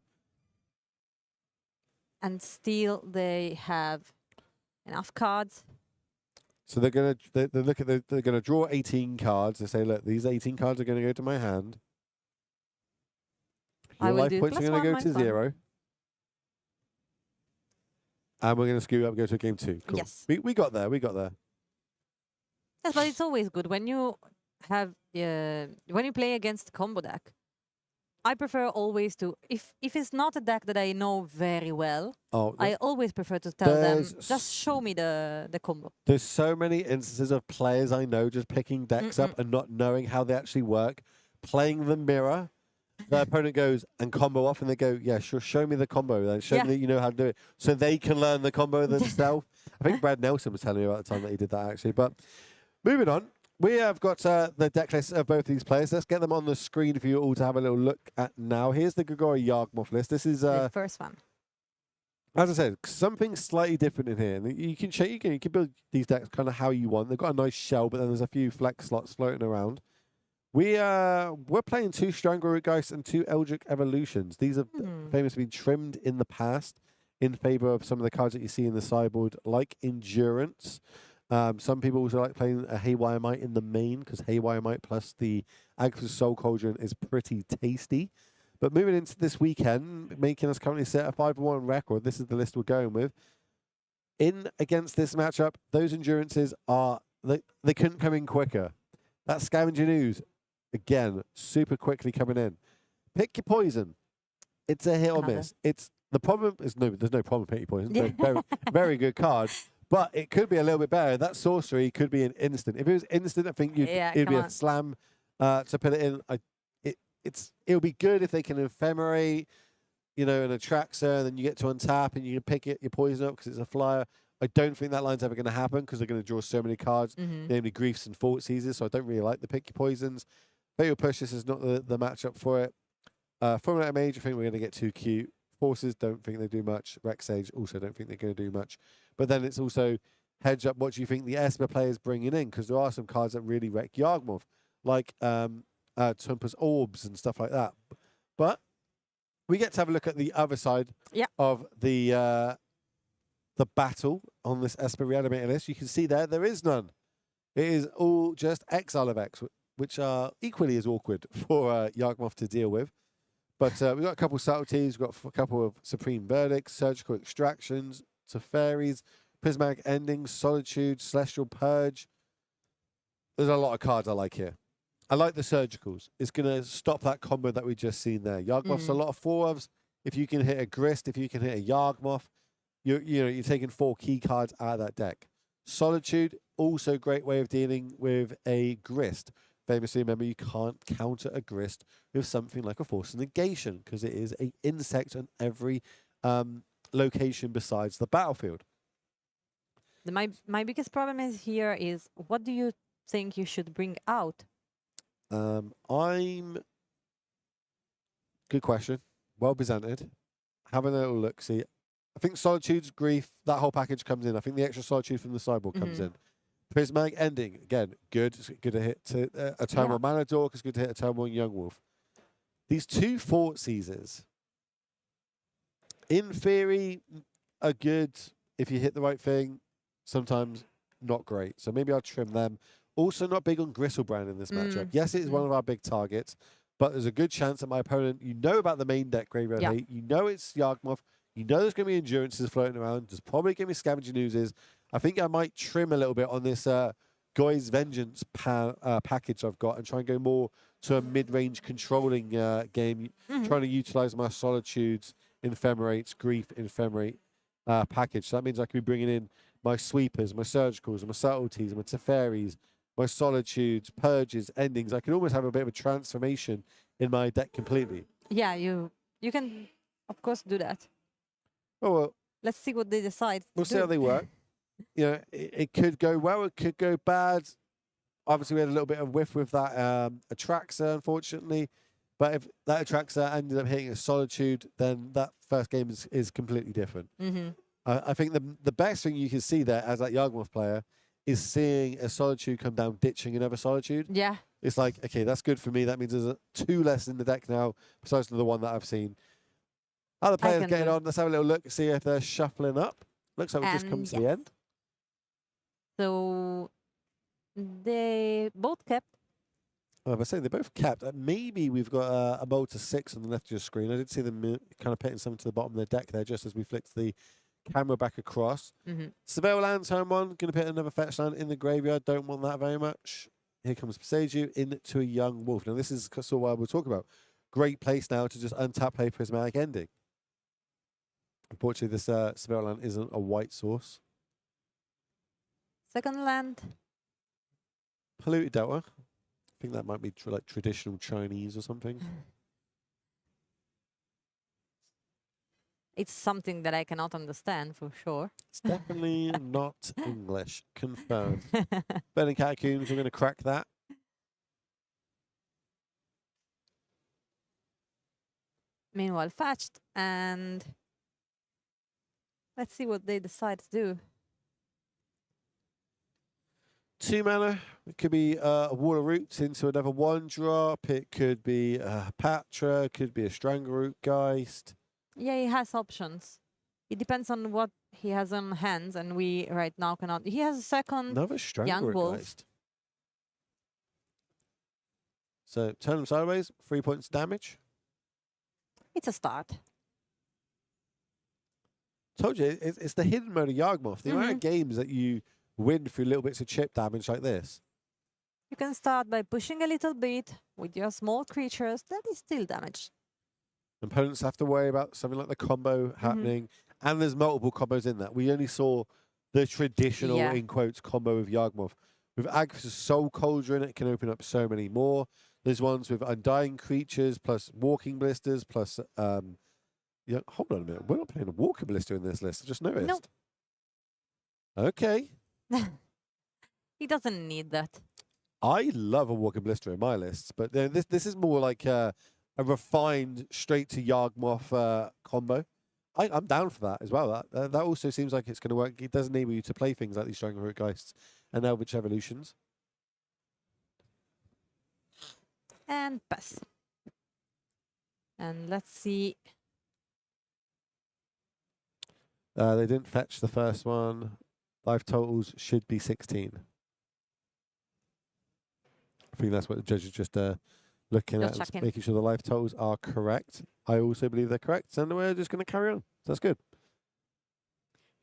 And still they have enough cards. So they're gonna they're gonna draw 18 cards. They say, look, these 18 cards are gonna go to my hand. I Your will life do points are +1 gonna go to -1. 0. And we're gonna scoot up and go to game 2. Cool. Yes. We got there. We got there. Yes, but it's always good when you have when you play against combo deck. I prefer always to if it's not a deck that I know very well, Oh, I always prefer to tell them There's just show me the combo. there's so many instances of players I know just picking decks up and not knowing how they actually work, playing the mirror. The opponent goes and combo off, and they go, "Yeah, sure, show me the combo, then show Yeah. me that you know how to do it," so they can learn the combo themselves. I think Brad Nelson was telling me about the time that he did that actually. But moving on, we have got the deck lists of both these players. Let's get them on the screen for you all to have a little look at now. Here's the Grigori Yargmoth list. This is The first one. as I said, something slightly different in here. And you can build these decks kind of how you want. They've got a nice shell, but then there's a few flex slots floating around. We're playing 2 Strangleroot Geists and 2 Eldritch Evolutions. These have famously been trimmed in the past in favor of some of the cards that you see in the sideboard, like Endurance. Some people also like playing a Haywire Might in the main because Haywire Might plus the Agha's Soul Cauldron is pretty tasty. But moving into this weekend, making us currently set a 5-1 record, this is the list we're going with. In against this matchup, those Endurances they couldn't come in quicker. That Scavenger Ooze, again, super quickly coming in. Pick your poison. It's a hit or Another. miss. The problem is there's no problem with Pick Your Poison. They're very, very good card. But it could be a little bit better. That sorcery could be an instant. If it was instant, I think it'd be come a on. slam to put it in. It'll be good if they can ephemerate, an Atraxa, and then you get to untap and you can pick your poison up because it's a flyer. I don't think that line's ever going to happen because they're going to draw so many cards, namely Griefs and Thought Seizers, so I don't really like the Pick Your Poisons. Fatal Push, this is not the matchup for it. Formulator Mage, I think we're going to get too cute. Forces, don't think they do much. Rex Sage, also don't think they're going to do much. But then it's also hedge up what do you think the Esper player's bringing in, because there are some cards that really wreck Yargmoth, like Tumpa's Orbs and stuff like that. But we get to have a look at the other side of the battle on this Esper Reanimator list. You can see there is none. It is all just Exile of X, which are equally as awkward for Yargmoth to deal with. But we've got a couple of subtleties. We've got a couple of Supreme Verdicts, Surgical Extractions, Teferis, Prismatic Endings, Solitude, Celestial Purge. There's a lot of cards I like here. I like the Surgicals. It's going to stop that combo that we just seen there. Yargmoth's a lot of 4-ofs. If you can hit a Grist, if you can hit a Yargmoth, you're taking 4 key cards out of that deck. Solitude, also a great way of dealing with a Grist. Famously, remember, you can't counter a Grist with something like a Force of Negation because it is an insect on every location besides the battlefield. My biggest problem is what do you think you should bring out? Good question. Well presented. Having a little look. See, I think Solitude's Grief, that whole package comes in. I think the extra Solitude from the sideboard comes in. Prismatic Ending, again, good. It's good to hit a turn 1 Mana Dork. It's good to hit a turn 1 Young Wolf. These 2 Thought Seizers, in theory, are good if you hit the right thing. Sometimes not great. So maybe I'll trim them. Also not big on Gristlebrand in this matchup. Yes, it is one of our big targets, but there's a good chance that my opponent, about the main deck Graveyard Hate, it's Yargmoth, there's going to be Endurances floating around, there's probably going to be Scavenging Oozes. I think I might trim a little bit on this Goy's Vengeance package I've got and try and go more to a mid-range controlling game, trying to utilize my Solitudes, Ephemerates, Grief, Ephemerate package. So that means I could be bringing in my Sweepers, my Surgicals, my Subtleties, my Teferis, my Solitudes, Purges, Endings. I can almost have a bit of a transformation in my deck completely. Yeah, you can, of course, do that. Oh, well, Let's see what they decide. we'll see how they work. You know, it could go well, it could go bad. Obviously, we had a little bit of whiff with that Atraxa, unfortunately. But if that Atraxa ended up hitting a Solitude, then that first game is completely different. I think the best thing you can see there as that Yawgmoth player is seeing a Solitude come down, ditching another Solitude. Yeah. It's like, okay, that's good for me. That means there's two less in the deck now, besides the one that I've seen. Other players getting on. Let's have a little look, see if they're shuffling up. Looks like we've just come to the end. So they both kept. I was saying they both kept. Maybe we've got a Motor 6 on the left of your screen. I did see them kind of putting something to the bottom of their deck there just as we flicked the camera back across. Surveil Land's home one. Going to put another fetch land in the graveyard. Don't want that very much. Here comes Passeju into a Young Wolf. Now, this is sort of what we'll talk about. Great place now to just untap, play Prismatic Ending. Unfortunately, this Surveil Land isn't a white source. Second land. Polluted Delta. I think that might be like traditional Chinese or something. It's something that I cannot understand for sure. It's definitely not English. Confirmed. Burning Catacombs, we're going to crack that. Meanwhile, fetched, and let's see what they decide to do. 2 mana. It could be a Wall of Roots into another 1-drop. It could be a Patra. Could be a Strangleroot Geist. Yeah, he has options. It depends on what he has on hands, and we right now cannot. He has a second Another Young Strangleroot Wolf. Geist. So turn them sideways. 3 points damage. It's a start. Told you, it's the hidden mode of Yawgmoth. The amount of games that you win through little bits of chip damage like this. You can start by pushing a little bit with your small creatures. That is still damage. Opponents have to worry about something like the combo happening, and there's multiple combos in that. We only saw the traditional, in quotes, combo of Yawgmoth. With Agris's Soul Cauldron, it can open up so many more. There's ones with Undying Creatures, plus Walking Blisters, plus... yeah, hold on a minute. We're not playing a Walking Blister in this list. I just noticed. Nope. Okay. He doesn't need that. I love a Walking Blister in my lists, but this is more like a refined straight to Yawgmoth combo. I'm down for that as well. That also seems like it's going to work. It does enable you to play things like these Strangleroot Geists and Eldritch Evolutions. And pass. And let's see. They didn't fetch the first one. Life totals should be 16. I think that's what the judge is just looking Just at, checking. making sure the life totals are correct. I also believe they're correct, and we're just going to carry on. So that's good.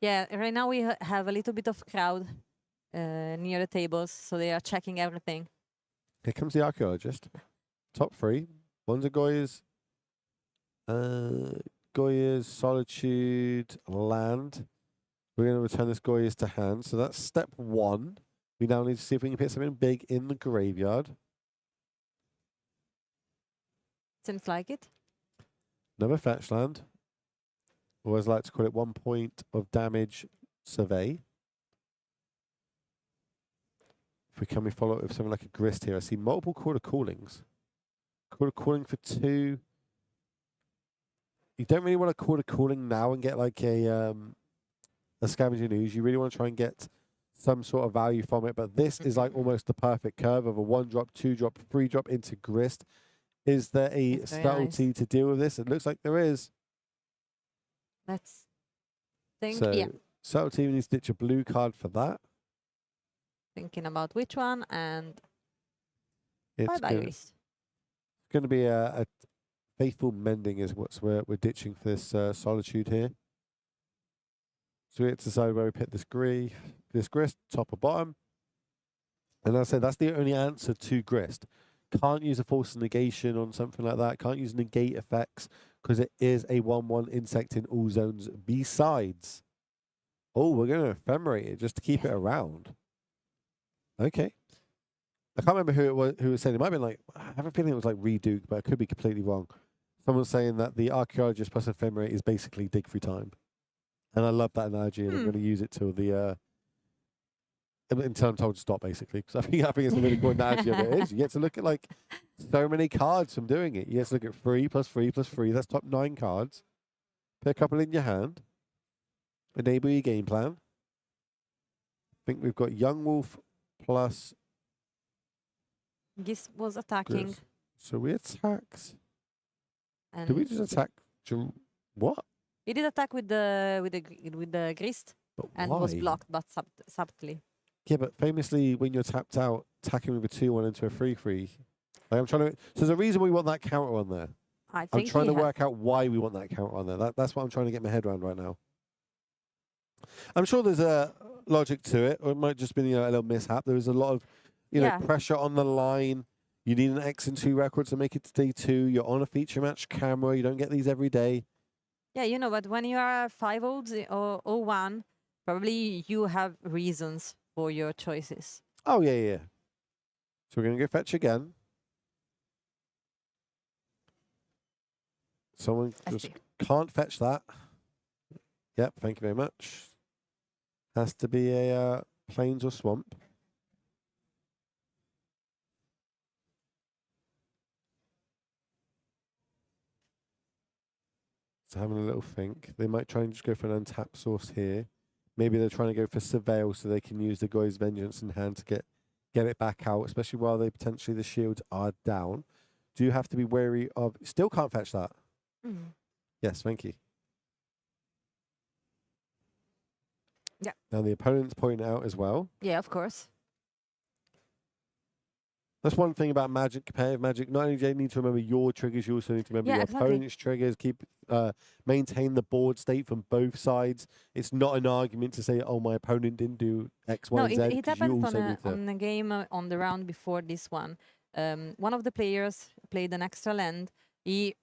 Yeah, right now we have a little bit of crowd near the tables, so they are checking everything. Here comes the Archaeologist. Top 3. One's a Goya's. Goya's, Solitude, Land. We're going to return this Goya's to hand. So that's step 1. We now need to see if we can put something big in the graveyard. Seems like it. Another fetch land. Always like to call it 1 point of damage survey. If we can, we follow it with something like a Grist here. I see multiple Quarter Callings. Quarter Calling for 2. You don't really want a Quarter Calling now and get like a Scavenging Ooze. You really want to try and get some sort of value from it. But this is like almost the perfect curve of a 1-drop, 2-drop, 3-drop into Grist. Is there a subtlety to deal with this? It looks like there is. Let's think. So, Yeah. subtlety, we need to ditch a blue card for that. Thinking about which one, and It's bye-bye, Grist. going to be a Faithful Mending is what we're ditching for this Solitude here. So we have to decide where we put this Grist, top or bottom. And as I said, that's the only answer to Grist. Can't use a force negation on something like that. Can't use negate effects because it is a 1/1 insect in all zones. Besides, oh, we're going to ephemerate it just to keep it around. Okay. I can't remember who was saying it. Might have been like, I have a feeling it was like Reduke, but I could be completely wrong. Someone was saying that the archaeologist plus ephemerate is basically dig through time. And I love that analogy, and I'm going to use it till the until I'm told to stop, basically, because I think it's a really good analogy of it. Is you get to look at like so many cards from doing it. You get to look at 3 plus 3 plus 3. That's top 9 cards. Put a couple in your hand. Enable your game plan. I think we've got Young Wolf plus. This was attacking. Gris. So we attacked. And Did we just attack? What? he did attack with the grist But and why? was blocked, but subtly. Yeah, but famously, when you're tapped out, attacking with a 2/1 into a 3/3. Like I'm trying to. So there's a reason we want that counter on there. I I'm think trying he to had- work out why we want that counter on there. That's what I'm trying to get my head around right now. I'm sure there's a logic to it, or it might just be a little mishap. There was a lot of Yeah. pressure on the line. You need an X and 2 record to make it to day 2. You're on a feature match camera. You don't get these every day. Yeah, but when you are 5-0 or 0-1, probably you have reasons for your choices. Oh yeah. So we're gonna go fetch again. Someone I just see. can't fetch that. Yep, thank you very much. Has to be a plains or swamp. So having a little think. They might try and just go for an untapped source here. Maybe they're trying to go for Surveil so they can use the Goy's Vengeance in hand to get it back out, especially while they potentially the shields are down. Do you have to be wary of... Still can't fetch that. Mm. Yes, thank you. Yeah. Now the opponent's pointing out as well. Yeah, of course. That's one thing about Magic, competitive Magic. Not only do you need to remember your triggers, you also need to remember Yeah, your exactly. opponent's triggers. Maintain the board state from both sides. It's not an argument to say, "Oh, my opponent didn't do X, Y, No, Z." it 'Cause you happened also need to. on a game on the round before this one. One of the players played an extra land. He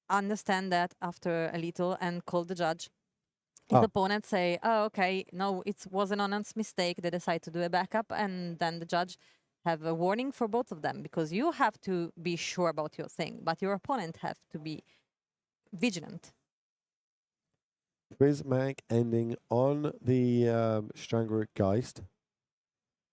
understand that after a little and called the judge. His Oh. opponent say, "Oh, okay, no, it was an honest mistake." They decide to do a backup, and then the judge have a warning for both of them because you have to be sure about your thing, but your opponent have to be vigilant. Prismatic ending on the Strangler Geist.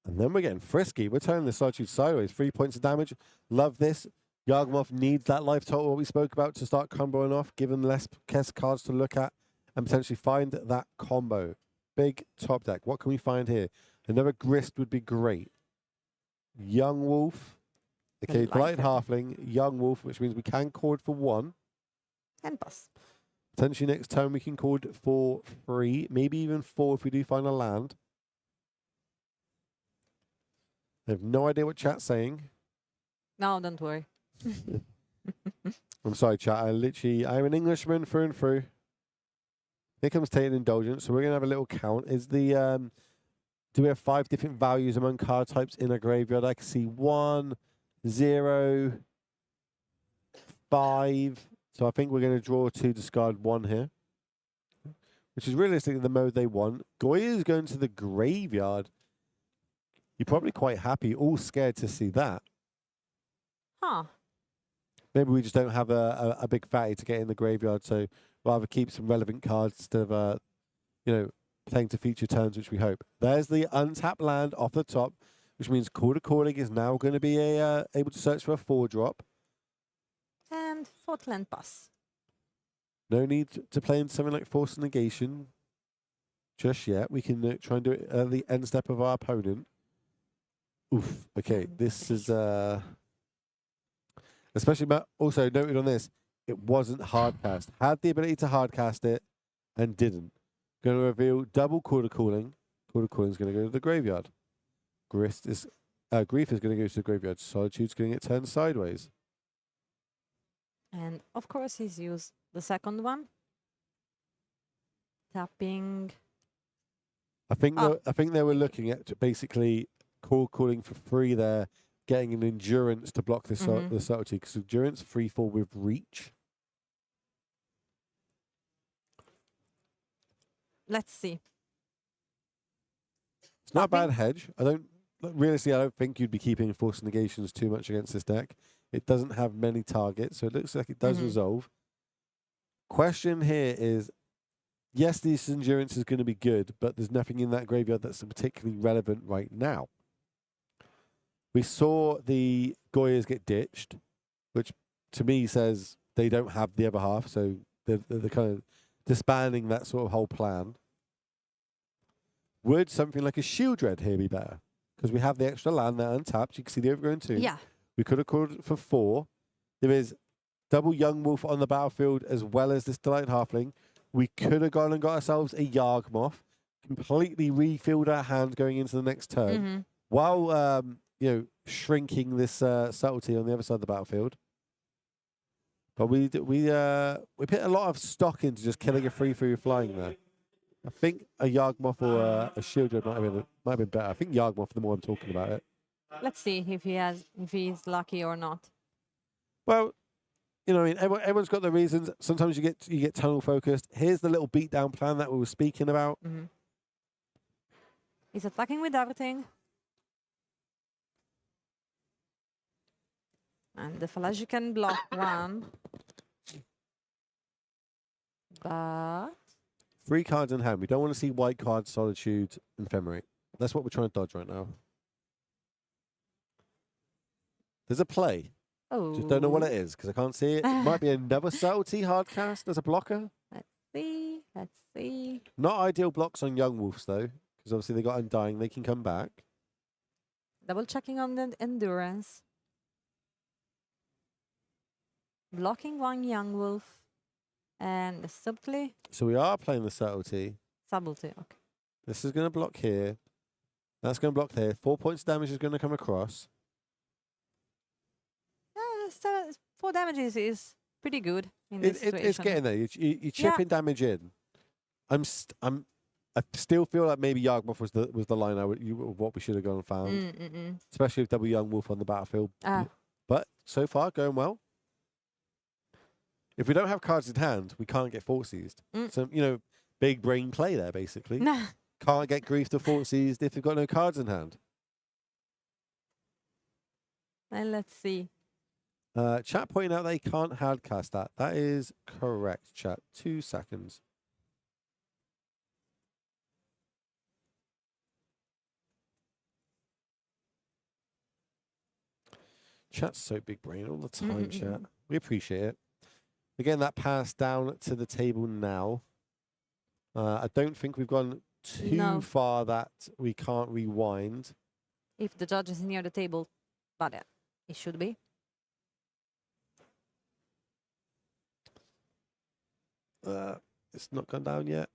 And then we're getting frisky. We're turning the Solitude sideways. 3 points of damage. Love this. Yargmoth needs that life total, what we spoke about, to start comboing off, given less cards to look at, and potentially find that combo. Big top deck. What can we find here? Another Grist would be great. Young Wolf. Okay, like Polite it. Halfling. Young Wolf, which means we can cord for 1. And pass. Potentially next turn we can cord for 3, maybe even 4 if we do find a land. I have no idea what chat's saying. No, don't worry. I'm sorry, chat. I'm an Englishman through and through. Here comes taking indulgence. So we're gonna have a little count. Is the do we have 5 different values among card types in a graveyard? I can see 1, 0, 5. So I think we're going to draw 2, discard 1 here, which is realistically the mode they want. Goya is going to the graveyard. You're probably quite happy, all scared to see that. Huh. Maybe we just don't have a big fatty to get in the graveyard, so rather keep some relevant cards instead of, playing to future turns, which we hope. There's the untapped land off the top, which means Quarter Calling is now going to be able to search for a 4-drop. And 4th land pass. No need to play in something like Force Negation just yet. We can try and do it at the end step of our opponent. Oof. Okay, this is... especially, but also noted on this, it wasn't hardcast. Had the ability to hardcast it and didn't. Going to reveal double Quarter Calling. Quarter Calling is going to go to the graveyard. Grief is going to go to the graveyard. Solitude's going to get turned sideways. And of course, he's used the second one. Tapping. I think they were looking at basically calling for 3 there getting an endurance to block this the subtlety, because endurance 3/4 with reach. Let's see. It's not a Stopping? bad hedge. Realistically, I don't think you'd be keeping force negations too much against this deck. It doesn't have many targets, so it looks like it does resolve. Question here is, yes, this endurance is going to be good, but there's nothing in that graveyard that's particularly relevant right now. We saw the Goyas get ditched, which to me says they don't have the other half, so they're kind of disbanding that sort of whole plan. Would something like a Shield Red here be better? Because we have the extra land there untapped. You can see the Overgrown Tomb. Yeah. We could have called it for 4. There is double Young Wolf on the battlefield as well as this Delight Halfling. We could have gone and got ourselves a Yargmoth, completely refilled our hand going into the next turn, while shrinking this subtlety on the other side of the battlefield. But we put a lot of stock into just killing a 3/3 flying there. I think a Yargmoth or a Shield Red might have been better. I think Yargmoth, the more I'm talking about it. Let's see if he's lucky or not. Well, everyone's got their reasons. Sometimes you get tunnel focused. Here's the little beatdown plan that we were speaking about. He's attacking with everything. And the Fallagy can block one. But 3 cards in hand. We don't want to see white cards, Solitude, Ephemerate. That's what we're trying to dodge right now. There's a play. Just don't know what it is because I can't see it. It might be another subtlety hard cast as a blocker. Let's see. Not ideal blocks on Young Wolves though, because obviously they got Undying. They can come back. Double checking on the endurance. Blocking one Young Wolf. And the subtlety. So we are playing the subtlety. Subtlety, okay. This is going to block here. That's going to block there. 4 points damage is going to come across. So 4 damages is pretty good in this situation. It's getting there. You're chipping damage in. I still feel like maybe Yargmoth was the line what we should have gone and found. Especially with double Young Wolf on the battlefield. But so far, going well. If we don't have cards in hand, we can't get fort seized. So, big brain play there, basically. Can't get grief to fort seized if they've got no cards in hand. And let's see. Chat pointing out they can't hard cast that. That is correct, chat. 2 seconds. Chat's so big brain all the time, chat. We appreciate it. Again, that pass down to the table now. I don't think we've gone too far that we can't rewind. If the judge is near the table, but it should be. It's not gone down yet.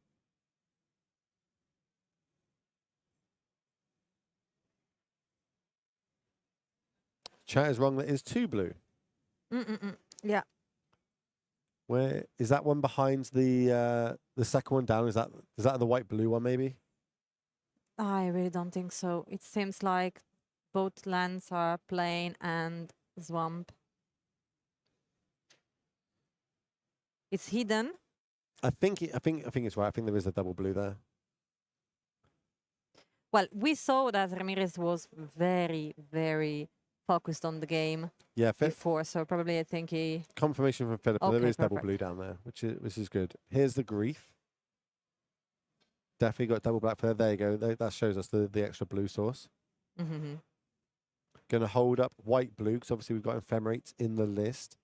Chat is wrong. That is 2 blue. Yeah. Where is that one behind the second one down? Is that the white blue one maybe? I really don't think so. It seems like both lands are plain and swamp. It's hidden. I think it's right. I think there is a double blue there. Well, we saw that Ramirez was very, very focused on the game before, so probably I think he... Confirmation from Philip, there is double blue down there, which is good. Here's the grief. Definitely got double black for there. There you go. That shows us the extra blue source. Going to hold up white blue, because obviously we've got Ephemerates in the list.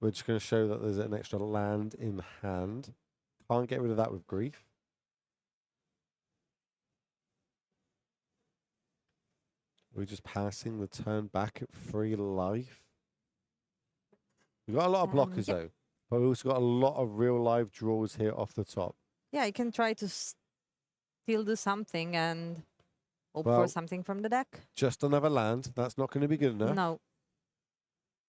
We're just going to show that there's an extra land in hand. Can't get rid of that with grief. We're just passing the turn back at 3 life. We've got a lot of blockers though, but we've also got a lot of real live draws here off the top. Yeah, you can try to still do something and hope for something from the deck. Just another land. That's not going to be good enough. No.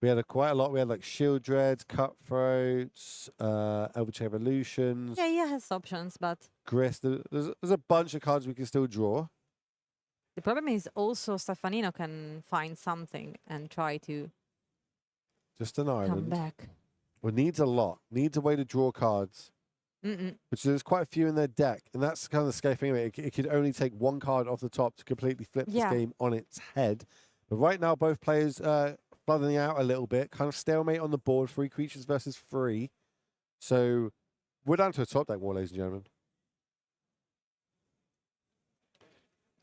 We had quite a lot. We had like Shield Dreads, Cutthroats, Eldritch Evolutions. Yeah, he has options, but... Grist. There's a bunch of cards we can still draw. The problem is also Stefanino can find something and try to Just an come island. back. Well, needs a lot. Needs a way to draw cards, which there's quite a few in their deck. And that's kind of the scary thing. It could only take one card off the top to completely flip this Yeah. game on its head. But right now, both players flooding out a little bit. Kind of stalemate on the board. 3 creatures versus 3. So we're down to a top deck war, ladies and gentlemen.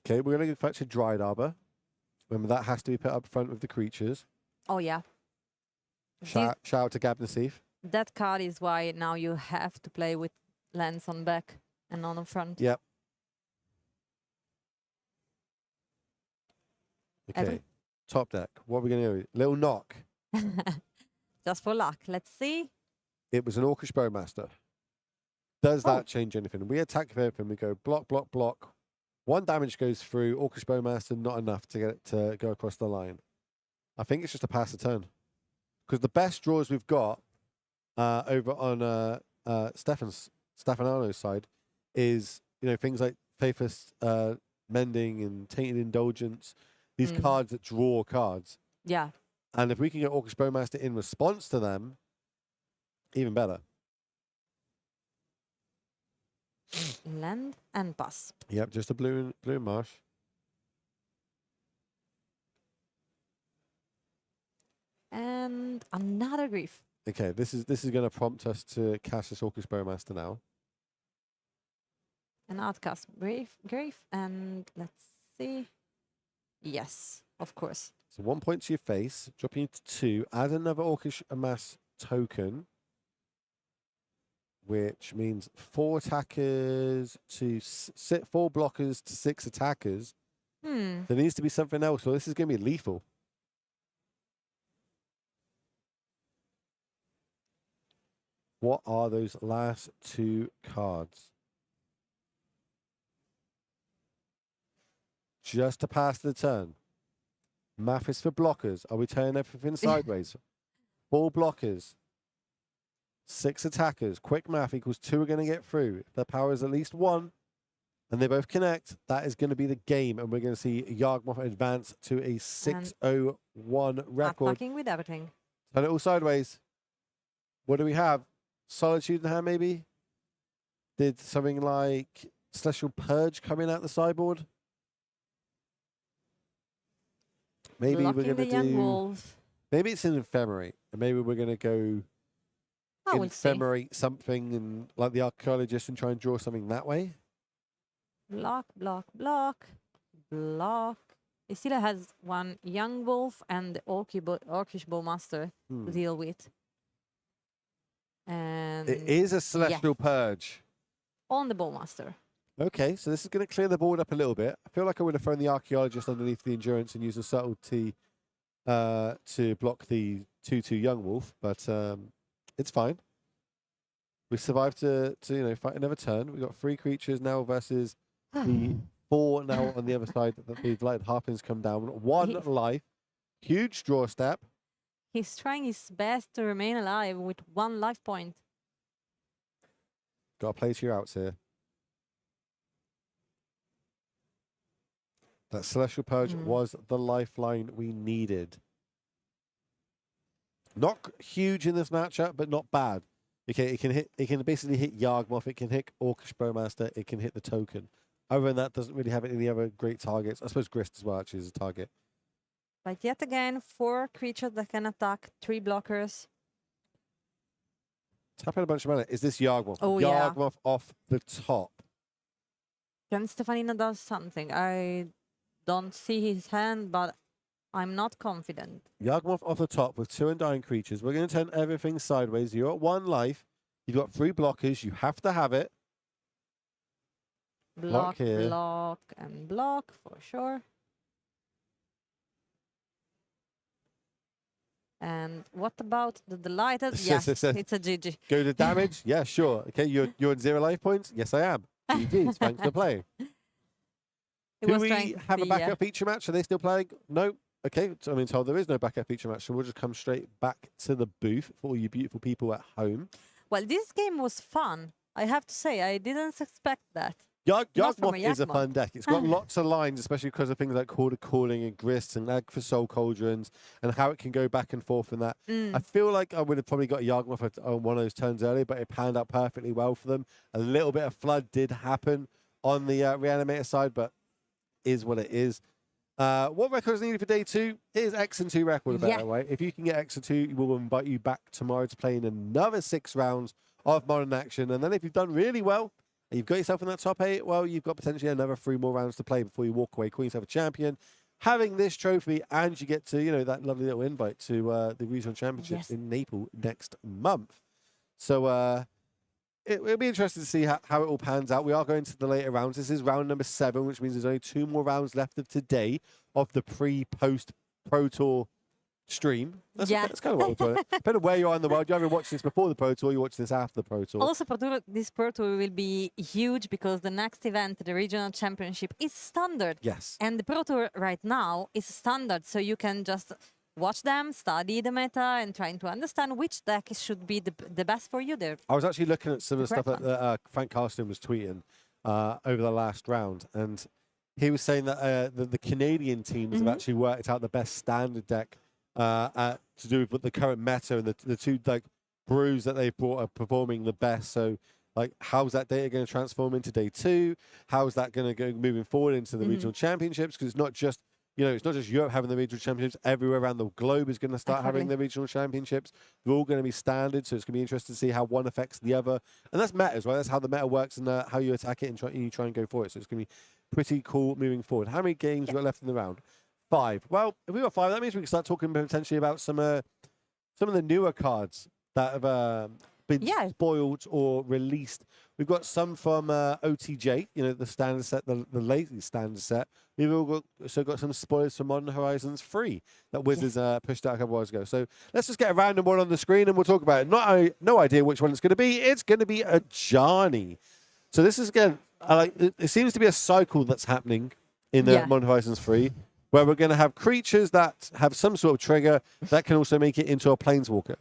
Okay, we're going to fetch a Dryad Arbor. Remember, that has to be put up front with the creatures. Oh yeah. Shout out to Gab Nassif. That card is why now you have to play with lands on back and not on front. Yep. Okay, Every- top deck. What are we going to do? Little knock. Just for luck. Let's see. It was an Orcish Bowmaster. Does Oh. that change anything? We attack with everything. We go block, block, block. 1 damage goes through. Orcish Bowmaster, not enough to get it to go across the line. I think it's just a pass the turn. Because the best draws we've got over on Stefanano's side is, things like Faithless Mending and Tainted Indulgence. These cards that draw cards. Yeah. And if we can get Orcish Bowmaster in response to them, even better. Land and pass. Yep, just a blue and marsh. And another grief. Okay, this is going to prompt us to cast this Orcish Bowmaster now. An outcast grief. And let's see. Yes, of course. So 1 point to your face, dropping you to 2. Add another Orcish Amass token, which means 4 attackers to 4 blockers to 6 attackers. There needs to be something else, so this is going to be lethal. What are those last 2 cards? Just to pass the turn. Math is for blockers. Are we turning everything sideways? 4 blockers. 6 attackers. Quick math equals 2 are going to get through. If their power is at least 1 and they both connect, that is going to be the game. And we're going to see Yawgmoth advance to a 6-0-1 record. Attacking with everything. Turn it all sideways. What do we have? Solitude in hand, maybe? Did something like Celestial Purge come in out the sideboard? Maybe Blocking we're the going to young do... wolf. Maybe it's an Ephemerate. And maybe we're going to go I will see. Ephemerate something and like the Archaeologist and try and draw something that way. Block, block, block, block. It still has 1 young wolf and the Orcish Bowmaster to deal with. And It is a Celestial Purge. on the Bowmaster. Okay, so this is going to clear the board up a little bit. I feel like I would have thrown the Archaeologist underneath the Endurance and used a Subtlety to block the 2/2 Young Wolf, but it's fine. We survived to fight another turn. We've got 3 creatures now versus the 4 now on the other side that the Light Harpins come down. 1 life. Huge draw step. He's trying his best to remain alive with 1 life point. Got to play to your outs here. That Celestial Purge was the lifeline we needed. Not huge in this matchup, but not bad. Okay, it can basically hit Yawgmoth, it can hit Orcish Bowmaster, it can hit the token. Other than that, doesn't really have any other great targets. I suppose Grist as well actually is a target. But yet again, 4 creatures that can attack, 3 blockers. Tap in a bunch of mana. Is this Yawgmoth? Oh, yeah. Yawgmoth off the top. Then Stefanino does something. I don't see his hand, but I'm not confident. Yawgmoth off the top with 2 Undying creatures. We're going to turn everything sideways. You're at 1 life. You've got 3 blockers. You have to have it. Block, here. block, and block for sure. And what about the delighted? Yes, it's a GG. Go to damage? Yeah, sure. Okay, you're at 0 life points? Yes, I am. GG's. Thanks for playing. Do we have a backup feature match? Are they still playing? No. Okay, so I'm told there is no backup feature match, so we'll just come straight back to the booth for all you beautiful people at home. Well, this game was fun. I have to say, I didn't expect that. Not from a Yawgmoth is a Yawgmoth. fun deck. It's got lots of lines, especially because of things like Quarter Calling and Grist and Egg for Soul Cauldrons and how it can go back and forth in that. I feel like I would have probably got Yawgmoth on one of those turns earlier, but it panned out perfectly well for them. A little bit of Flood did happen on the Reanimator side, but is what it is. What record is needed for day 2? It is X and 2 record, a better way. If you can get X and 2, we'll invite you back tomorrow to play in another 6 rounds of Modern Action. And then if you've done really well, and you've got yourself in that top 8, well, you've got potentially another 3 more rounds to play before you walk away, call yourself a champion, having this trophy, and you get to, you know, that lovely little invite to the regional championships in Naples next month. So it'll be interesting to see how it all pans out. We are going to the later rounds. This is round number 7, which means there's only 2 more rounds left of today of the pre-post Pro Tour stream. That's kind of what we're doing. Depending on where you are in the world, you either watch this before the Pro Tour, you watch this after the Pro Tour. Also, this Pro Tour will be huge because the next event, the regional championship, is standard. Yes. And the Pro Tour right now is standard, so you can just watch them, study the meta, and trying to understand which deck should be the best for you there. I was actually looking at some of the stuff that Frank Carlson was tweeting over the last round, and he was saying that the Canadian teams have actually worked out the best standard deck to do with the current meta, and the 2 like brews that they've brought are performing the best. So, like, how's that data going to transform into day 2? How's that going to go moving forward into the regional championships? Because it's not just, you know, it's not just Europe having the regional championships. Everywhere around the globe is going to start having the regional championships. They're all going to be standard, so it's going to be interesting to see how one affects the other. And that's metas, right? That's how the meta works and how you attack it and you try and go for it. So it's going to be pretty cool moving forward. How many games we got left in the round? 5. Well, if we got 5, that means we can start talking potentially about some of the newer cards that have been spoiled or released. We've got some from OTJ, you know, the standard set, the latest standard set. We've also got some spoilers from Modern Horizons 3 that Wizards pushed out a couple hours ago. So let's just get a random one on the screen and we'll talk about it. No idea which one it's going to be. It's going to be a Johnny. So this is, again, it seems to be a cycle that's happening in Modern Horizons 3, where we're going to have creatures that have some sort of trigger that can also make it into a planeswalker.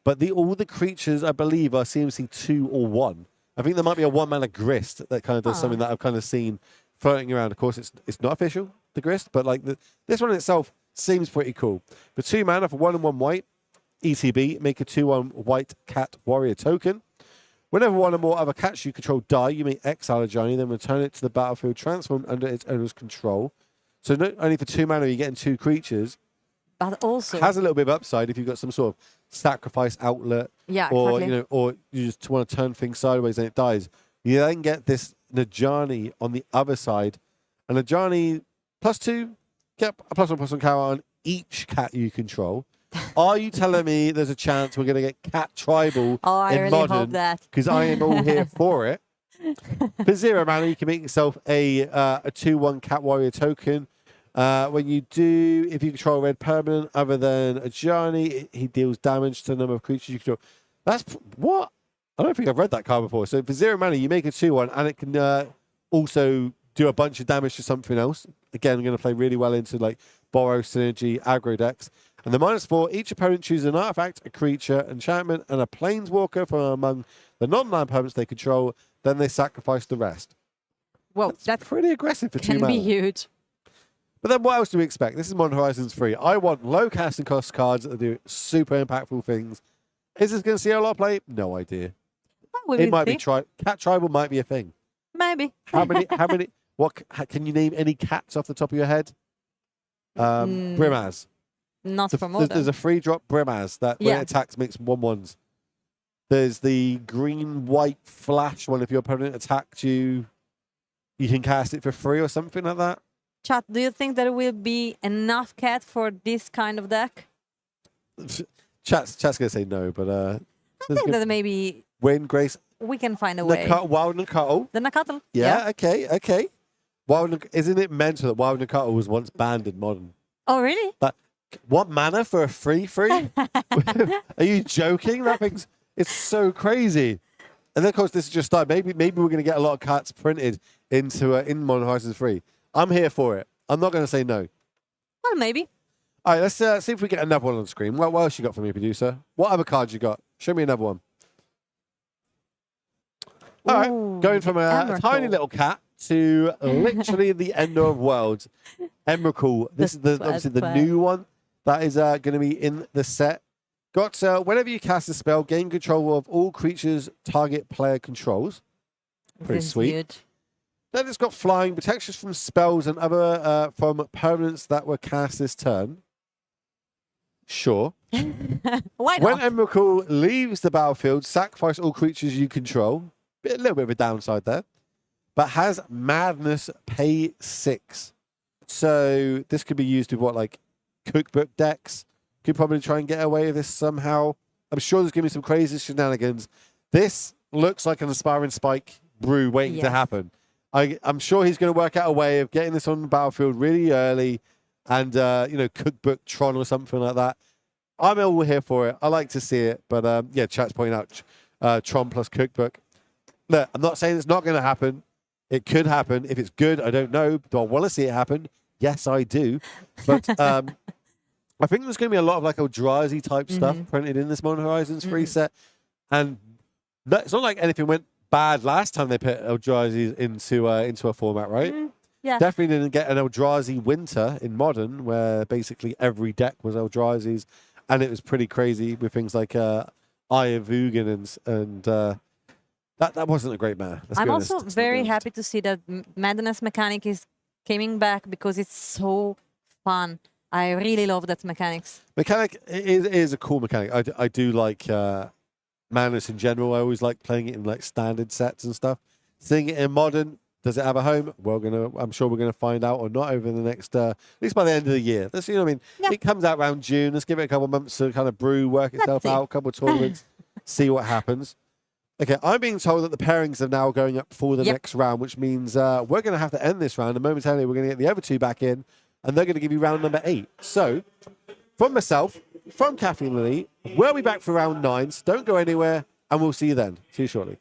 But all the creatures, I believe, are CMC 2 or 1. I think there might be a 1-mana Grist that kind of does something that I've kind of seen floating around. Of course, it's not official, the Grist, but like this one itself seems pretty cool. For 2 mana, for 1 and 1 white, ETB, make a 2/1 white cat warrior token. Whenever 1 or more other cats you control die, you may exile a Johnny, then return it to the battlefield transformed under its owner's control. So not only for 2 mana, you're getting 2 creatures, but also has a little bit of upside if you've got some sort of sacrifice outlet, or you know, or you just want to turn things sideways and it dies. You then get this Najani on the other side, and Najani +2, get a +1/+1 counter on each cat you control. Are you telling me there's a chance we're going to get cat tribal I in really Modern? hope that. Because I am all here for it. For 0 mana, you can make yourself a 2/1 cat warrior token. When you do, if you control a red permanent other than a Johnny, he deals damage to the number of creatures you control. That's what? I don't think I've read that card before. So for 0 mana, you make a 2/1, and it can also do a bunch of damage to something else. Again, I'm going to play really well into like Borrow, Synergy, aggro decks. And the -4, each opponent chooses an artifact, a creature, enchantment, and a planeswalker from among the non-land permanents they control. Then they sacrifice the rest. Well, that's pretty aggressive for 2 can mana. be huge. But then what else do we expect? This is Modern Horizons 3. I want low casting cost cards that do super impactful things. Is this going to see a lot of play? No idea. It might be cat tribal might be a thing. Maybe. How many? Can you name any cats off the top of your head? Brimaz. Not for Modern. There's a 3-drop Brimaz that when it attacks makes 1/1s. There's the green-white flash one. If your opponent attacked you, you can cast it for free or something like that. Chat, do you think there will be enough cat for this kind of deck? Chat's going to say no, but I think that maybe Wind, Grace, we can find a way. Wild Nakatl. The Nakatl. Yeah, okay. Isn't it mental that Wild Nakatl was once banned in Modern? Oh, really? But what mana for a free? Are you joking? It's so crazy. And then, of course, this is just start. Maybe we're going to get a lot of cards printed into in Modern Horizons 3. I'm here for it. I'm not going to say no. Well, maybe. All right, let's see if we get another one on the screen. What else you got for me, producer? What other cards you got? Show me another one. All right, Ooh, going the from a tiny Emrakul. little cat to literally the end of worlds. Emrakul. This is obviously the new one that is going to be in the set. Got whenever you cast a spell, gain control of all creatures target player controls. Pretty This is sweet. huge. Then it's got flying, protections from spells and other from permanents that were cast this turn. Sure. Why When not? Emrakul leaves the battlefield, sacrifice all creatures you control. A little bit of a downside there. But has Madness pay 6. So this could be used with what, like cookbook decks? Could probably try and get away with this somehow. I'm sure there's going to be some crazy shenanigans. This looks like an Aspiring Spike brew waiting to Yes. happen. I'm sure he's going to work out a way of getting this on the battlefield really early and, cookbook Tron or something like that. I'm all here for it. I like to see it. But, yeah, chat's pointing out Tron plus cookbook. Look, I'm not saying it's not going to happen. It could happen. If it's good, I don't know. Do I want to see it happen? Yes, I do. But I think there's going to be a lot of like Eldrazi type stuff printed in this Modern Horizons free set. And it's not like anything went bad last time they put Eldrazi into a format, right? Yeah. Definitely didn't get an Eldrazi winter in Modern where basically every deck was Eldrazi's. And it was pretty crazy with things like Eye of Ugin and that wasn't a great mana. Let's I'm be honest. also Let's not be very honest. happy to see that Madness mechanic is coming back because it's so fun. I really love that mechanics. Mechanic is a cool mechanic. I do like Madness in general. I always like playing it in like standard sets and stuff. Seeing it in Modern, does it have a home? I'm sure we're gonna find out or not over the next, at least by the end of the year. Let's see. I mean, Yeah. it comes out around June. Let's give it a couple of months to kind of brew, work itself see. out, a couple of tournaments, see what happens. Okay, I'm being told that the pairings are now going up for the next round, which means we're going to have to end this round. And momentarily, we're going to get the other two back in, and they're going to give you round number 8. So, from myself, from Kathy and Lily, we'll be back for round 9. So don't go anywhere, and we'll see you then. See you shortly.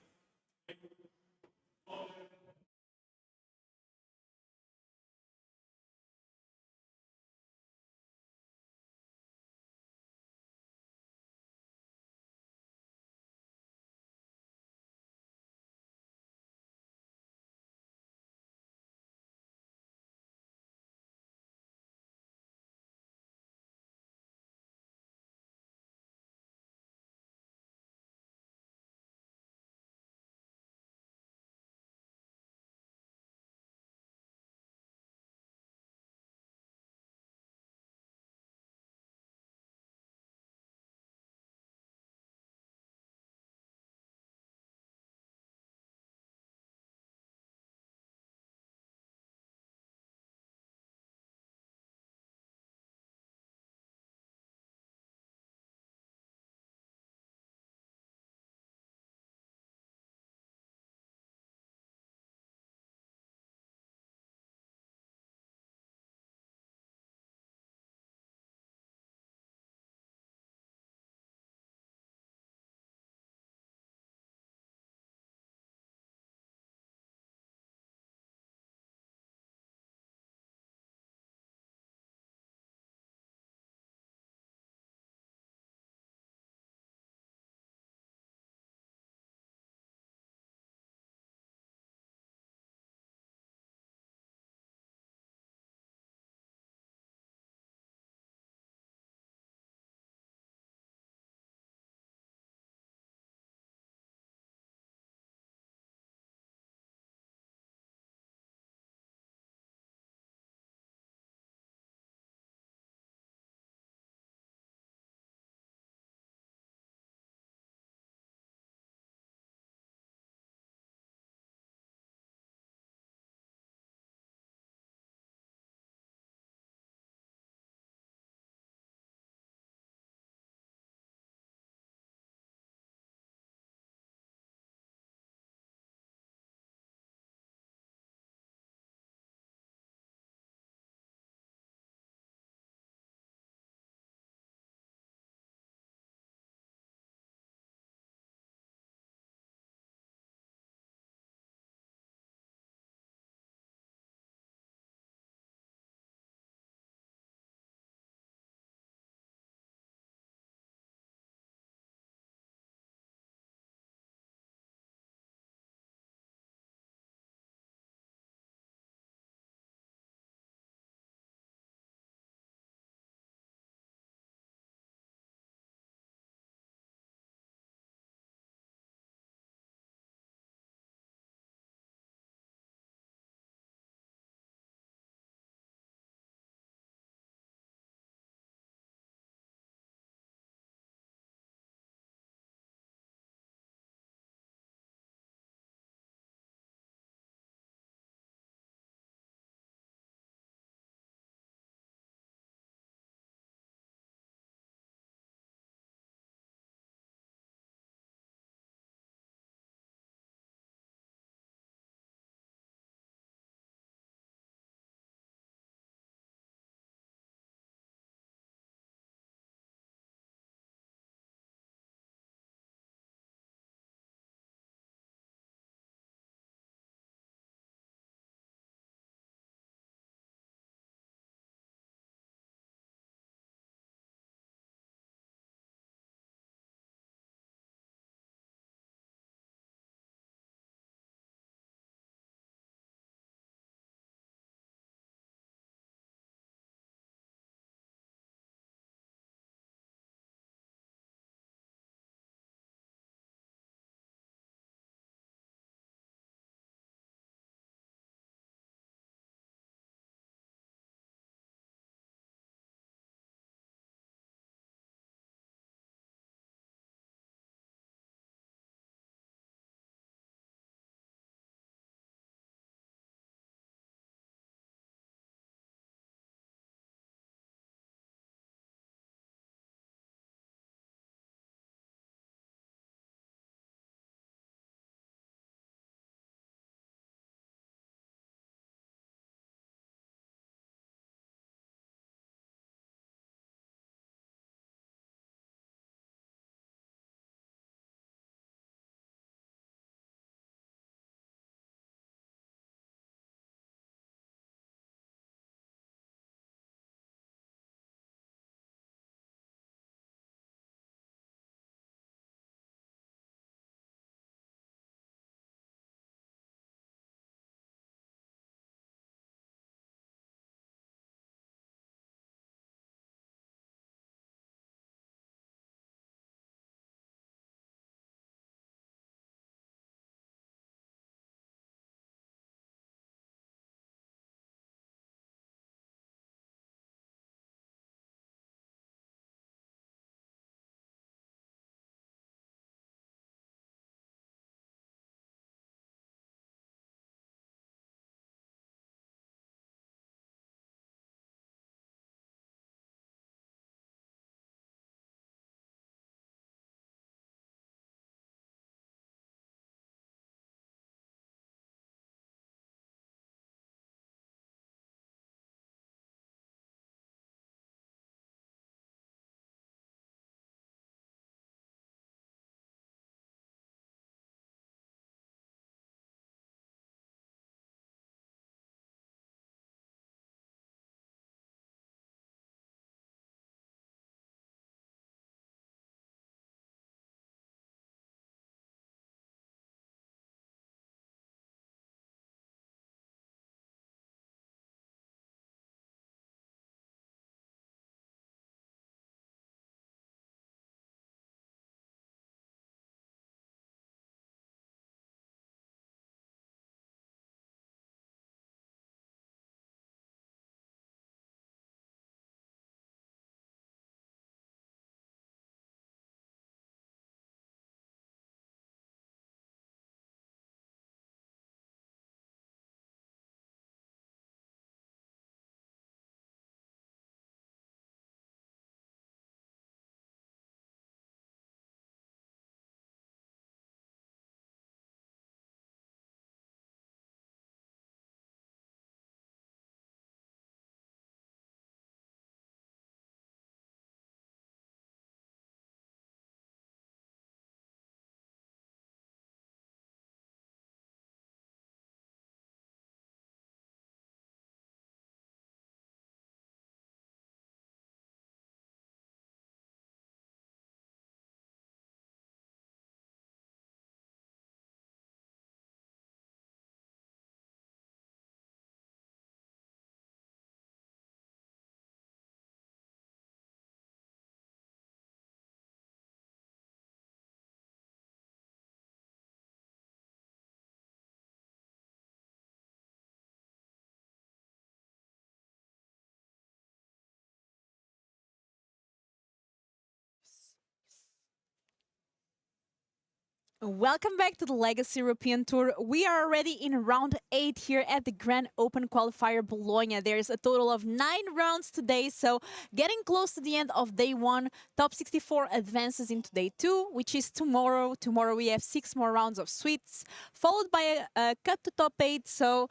Welcome back to the Legacy European Tour. We are already in round 8 here at the Grand Open Qualifier Bologna. There's a total of 9 rounds today, so getting close to the end of day 1. Top 64 advances into day 2, which is tomorrow. Tomorrow we have 6 more rounds of sweeps, followed by a cut to top 8. So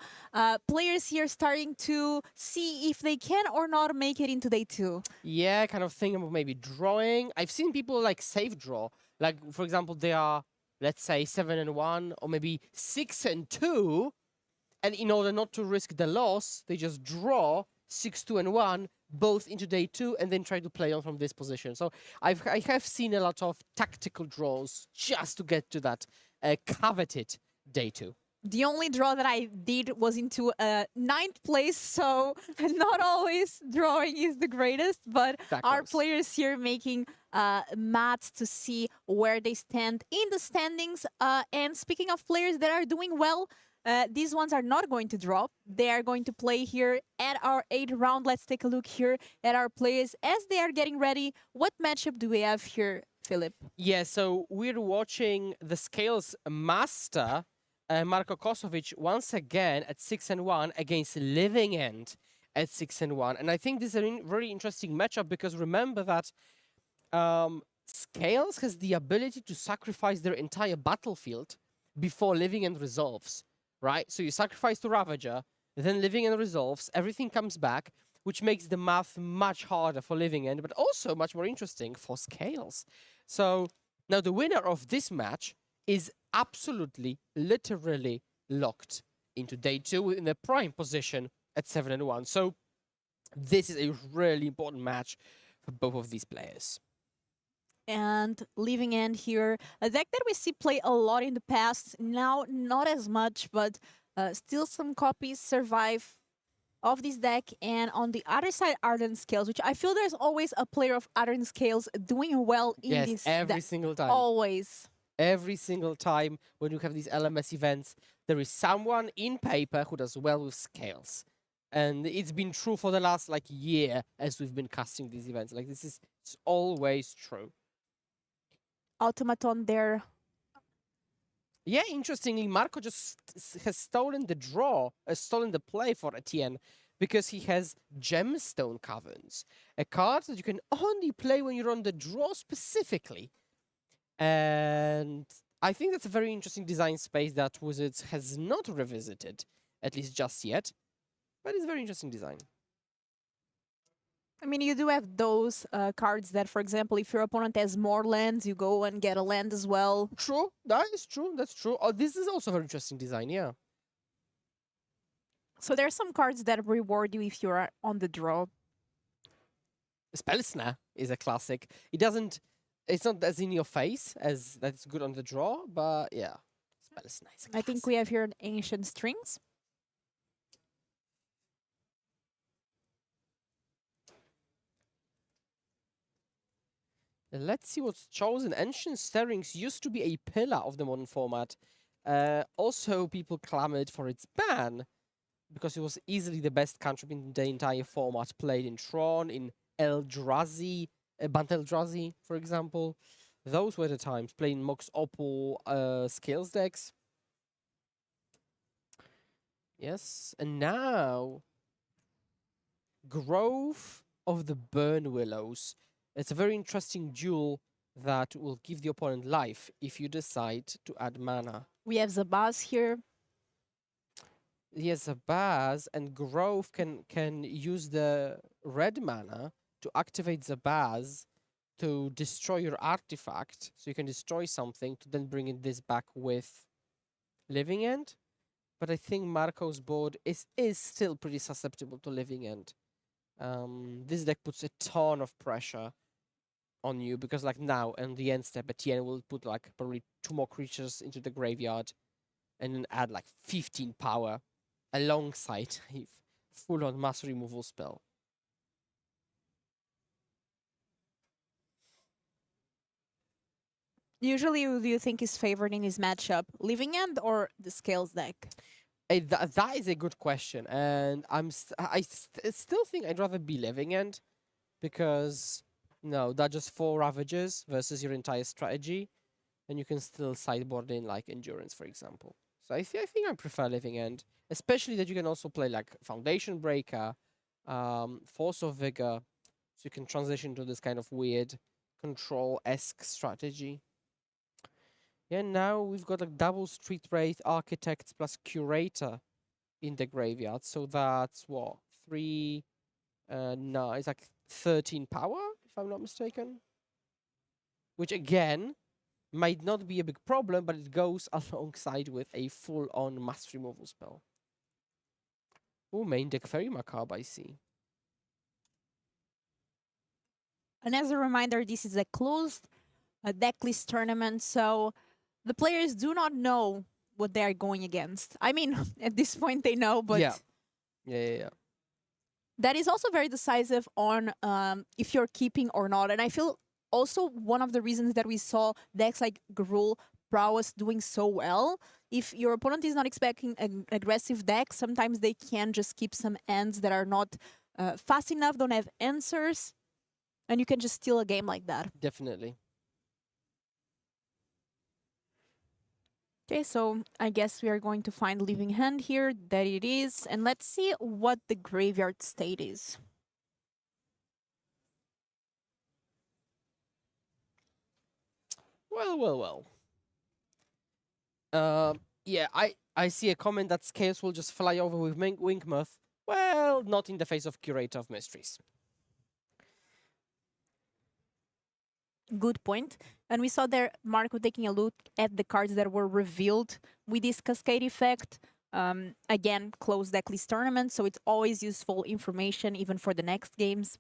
players here starting to see if they can or not make it into day 2. Yeah, kind of thinking of maybe drawing. I've seen people like safe draw. Like, for example, they are, let's say, 7-1 or maybe 6-2. And in order not to risk the loss, they just draw 6-2-1 both into day 2 and then try to play on from this position. So I have seen a lot of tactical draws just to get to that coveted day 2. The only draw that I did was into 9th place, so not always drawing is the greatest, but That our goes. players here making maths to see where they stand in the standings. And speaking of players that are doing well, these ones are not going to drop. They are going to play here at our 8th round. Let's take a look here at our players as they are getting ready. What matchup do we have here, Philip? Yeah, so we're watching the Scales Master, Marko Kosovic, once again at 6-1 against Living End at 6-1. And I think this is a very interesting matchup because remember that Scales has the ability to sacrifice their entire battlefield before Living End resolves, right? So you sacrifice to Ravager, then Living End resolves, everything comes back, which makes the math much harder for Living End, but also much more interesting for Scales. So now the winner of this match is absolutely, literally locked into day 2 in the prime position at 7-1. So this is a really important match for both of these players. And Living End here, a deck that we see play a lot in the past, now not as much, but still some copies survive of this deck. And on the other side, Ardent Scales, which I feel there's always a player of Ardent Scales doing well in Yes, this every deck. single time. Always. Every single time when you have these LMS events, there is someone in paper who does well with Scales. And it's been true for the last year as we've been casting these events. This is it's always true. Automaton there. Yeah, interestingly, Marco just has stolen the draw, stolen the play for Etienne because he has Gemstone Caverns, a card that you can only play when you're on the draw specifically. And I think that's a very interesting design space that Wizards has not revisited, at least just yet. But it's a very interesting design. I mean, you do have those cards that, for example, if your opponent has more lands, you go and get a land as well. True, that is true, that's true. Oh, this is also a very interesting design, yeah. So there are some cards that reward you if you're on the draw. Spellsna is a classic. It's not as in your face as that's good on the draw, but yeah. Spellsna is a I think classic. we have here an Ancient Strings. Let's see what's chosen. Ancient Stirrings used to be a pillar of the modern format. Also, people clamored for its ban because it was easily the best cantrip in the entire format. Played in Tron, in Eldrazi, Bant Eldrazi, for example. Those were the times. Playing Mox Opal Scales decks. Yes, and now Grove of the Burn Willows. It's a very interesting duel that will give the opponent life if you decide to add mana. We have Zabaz here. Yes, Zabaz and Grove can use the red mana to activate Zabaz to destroy your artifact. So you can destroy something to then bring in this back with Living End. But I think Marco's board is still pretty susceptible to Living End. This deck puts a ton of pressure on you because now and the end step Etienne will put probably 2 more creatures into the graveyard and then add 15 power alongside a full-on mass removal spell. Usually, who do you think is favored in this matchup? Living End or the Scales deck? That is a good question, and I still think I'd rather be Living End because no, that just 4 Ravagers versus your entire strategy. and you can still sideboard in like Endurance, for example. So I think I prefer Living End, especially that you can also play like Foundation Breaker, Force of Vigor, so you can transition to this kind of weird control-esque strategy. Yeah, now we've got a double Street Wraith, Architect plus Curator in the graveyard, so that's what, 3, no, it's like 13 power, if I'm not mistaken. Which again, might not be a big problem, but it goes alongside with a full-on mass removal spell. Oh, main deck very macabre, I see. And as a reminder, this is a closed deck list tournament, so the players do not know what they are going against. I mean, at this point they know, but Yeah. that is also very decisive on if you're keeping or not. And I feel also one of the reasons that we saw decks like Gruul Prowess doing so well, if your opponent is not expecting an aggressive deck, sometimes they can just keep some ends that are not fast enough, don't have answers, and you can just steal a game like that. Definitely. Okay, so I guess we are going to find Living Hand here. That it is. And let's see what the graveyard state is. Well. Yeah, I see a comment that Scales will just fly over with Winkmuth. Well, not in the face of Curator of Mysteries. Good point. And we saw there Marco taking a look at the cards that were revealed with this Cascade effect. Again, closed deck list tournament, so it's always useful information even for the next games.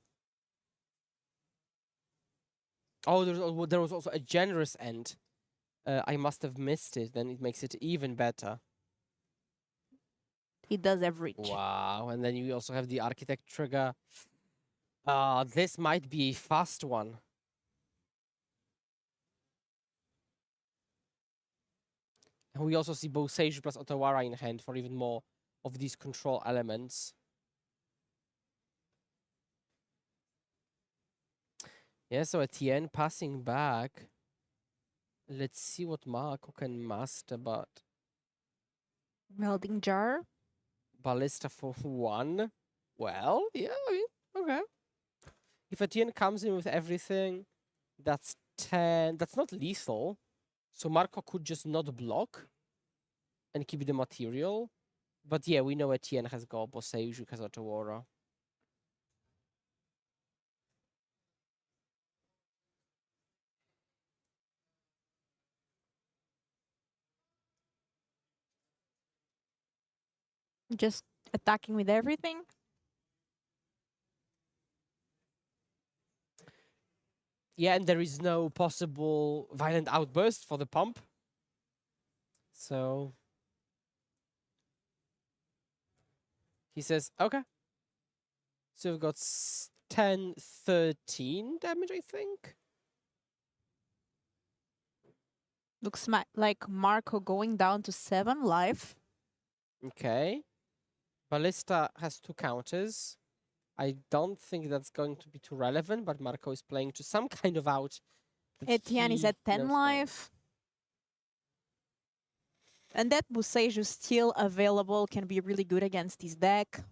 Oh, there was also a generous end. I must have missed it, then it makes it even better. It does have reach. Wow, and then you also have the Architect trigger. This might be a fast one. And we also see both Sage plus Otawara in hand for even more of these control elements. Yeah, so Etienne passing back. Let's see what Marco can master, but Melding Jar. Ballista for 1. Well, yeah, I mean, okay. If Etienne comes in with everything, that's 10. That's not lethal. So Marco could just not block and keep the material. But yeah, we know Etienne has got Boseiju, has Otawara. Just attacking with everything. Yeah, and there is no possible violent outburst for the pump. So he says, okay. So we've got 10, 13 damage, I think. Looks like Marco going down to 7 life. Okay. Ballista has 2 counters. I don't think that's going to be too relevant, but Marco is playing to some kind of out. Etienne is at 10 knows life. And that Boseiju still available can be really good against this deck.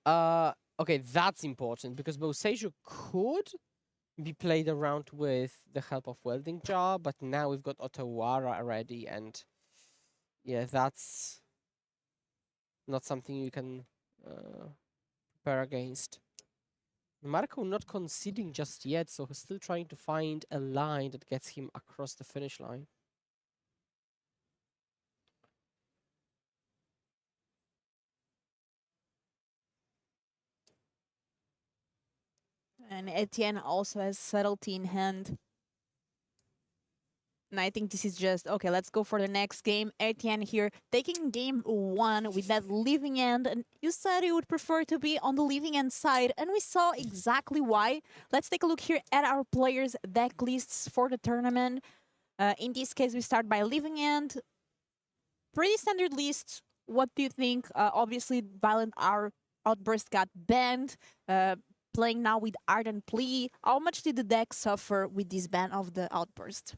Okay, that's important because Boseiju could be played around with the help of Welding Jar, but now we've got Otawara already, and yeah, that's not something you can prepare against. Marco not conceding just yet, so he's still trying to find a line that gets him across the finish line. And Etienne also has subtlety in hand. And I think this is just, okay, let's go for the next game. Etienne here taking game 1 with that Living End. And you said you would prefer to be on the Living End side. And we saw exactly why. Let's take a look here at our players' deck lists for the tournament. In this case, we start by Living End. Pretty standard list. What do you think? Obviously, Violent Outburst got banned. Playing now with Ardent Plea. How much did the deck suffer with this ban of the Outburst?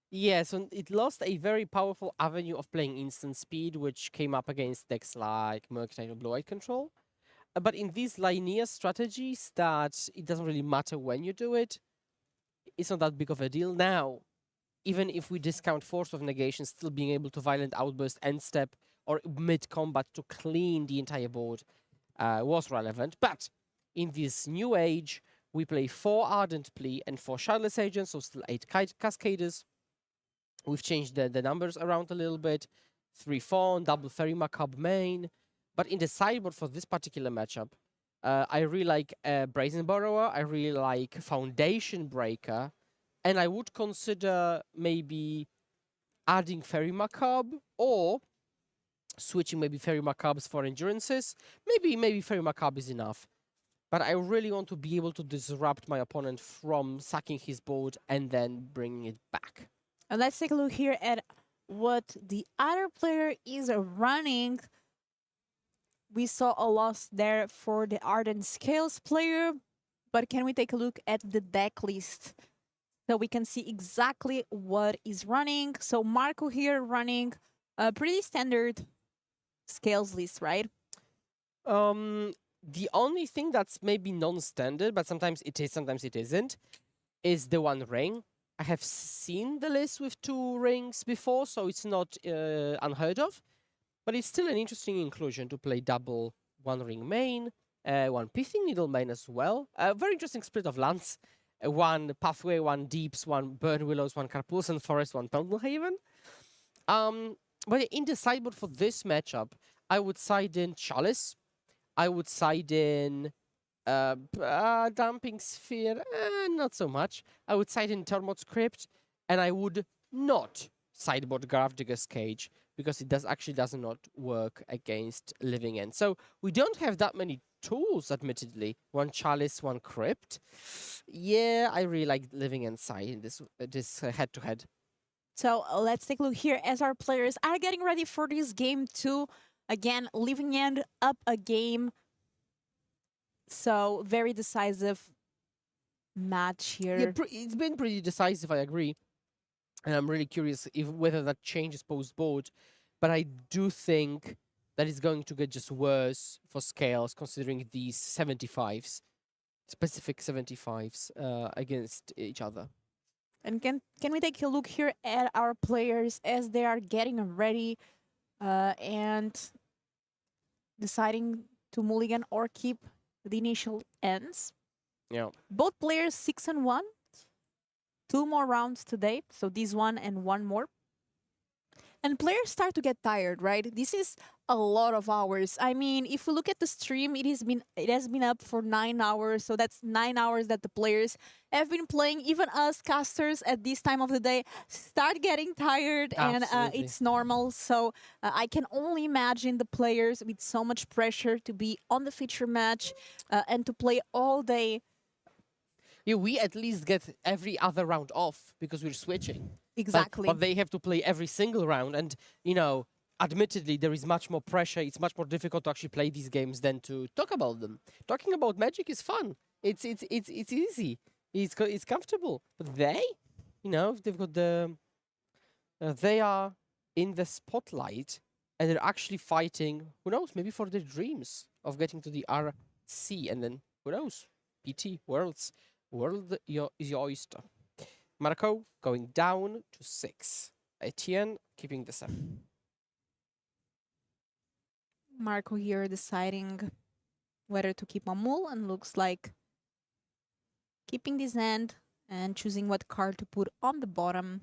Yes, and it lost a very powerful avenue of playing instant speed, which came up against decks like Merc Knight or Blue-White Control. But in these linear strategies that it doesn't really matter when you do it, it's not that big of a deal. Now, even if we discount Force of Negation, still being able to Violent Outburst end step or mid-combat to clean the entire board was relevant. But in this new age, we play 4 Ardent Plea and 4 Shardless Agents, so still 8 Cascaders. We've changed the numbers around a little bit. 3 Fawn, double Fairy Macabre main. But in the sideboard for this particular matchup, I really like Brazen Borrower, I really like Foundation Breaker, and I would consider maybe adding Fairy Macabre or switching maybe Fairy Macabres for Endurances. Maybe Fairy Macabre is enough. But I really want to be able to disrupt my opponent from sacking his board and then bringing it back. And let's take a look here at what the other player is running. We saw a loss there for the Ardent Scales player, but can we take a look at the deck list so we can see exactly what is running? So Marco here running a pretty standard Scales list, right? The only thing that's maybe non-standard, but sometimes it is, sometimes it isn't, is the One Ring. I have seen the list with 2 rings before, so it's not unheard of. But it's still an interesting inclusion to play double One Ring main, 1 Pithing Needle main as well. A very interesting split of lands. 1 Pathway, 1 Deeps, 1 Burn Willows, 1 Carpulsan Forest, 1 Pendlehaven. But in the sideboard for this matchup, I would side in Chalice. I would side in Damping Sphere, not so much. I would side in Tormod's Crypt, and I would not sideboard Gravedigger's Cage, because it does not work against Living End. So we don't have that many tools, admittedly. 1 Chalice, 1 Crypt. Yeah, I really like Living End side in this head-to-head. So let's take a look here as our players are getting ready for this game 2. Again, Living End up a game. So very decisive match here. Yeah, it's been pretty decisive, I agree. And I'm really curious whether that changes post-board. But I do think that it's going to get just worse for Scales, considering these 75s, specific 75s against each other. And can we take a look here at our players as they are getting ready and deciding to mulligan or keep the initial ends? Yeah. Both players 6-1. 2 more rounds today, so this one and 1 more. And players start to get tired, right? This is a lot of hours. I mean, if we look at the stream, it has been up for 9 hours, so that's 9 hours that the players have been playing. Even us casters at this time of the day start getting tired, and it's normal. So I can only imagine the players with so much pressure to be on the feature match and to play all day. Yeah, we at least get every other round off because we're switching. Exactly. But they have to play every single round, and admittedly, there is much more pressure. It's much more difficult to actually play these games than to talk about them. Talking about Magic is fun. It's easy. It's comfortable. But they've got they are in the spotlight, and they're actually fighting. Who knows? Maybe for their dreams of getting to the RC, and then who knows? PT Worlds. World is your oyster. Marco going down to 6. Etienne keeping the 7. Marco here deciding whether to keep a mule, and looks like keeping this hand and choosing what card to put on the bottom.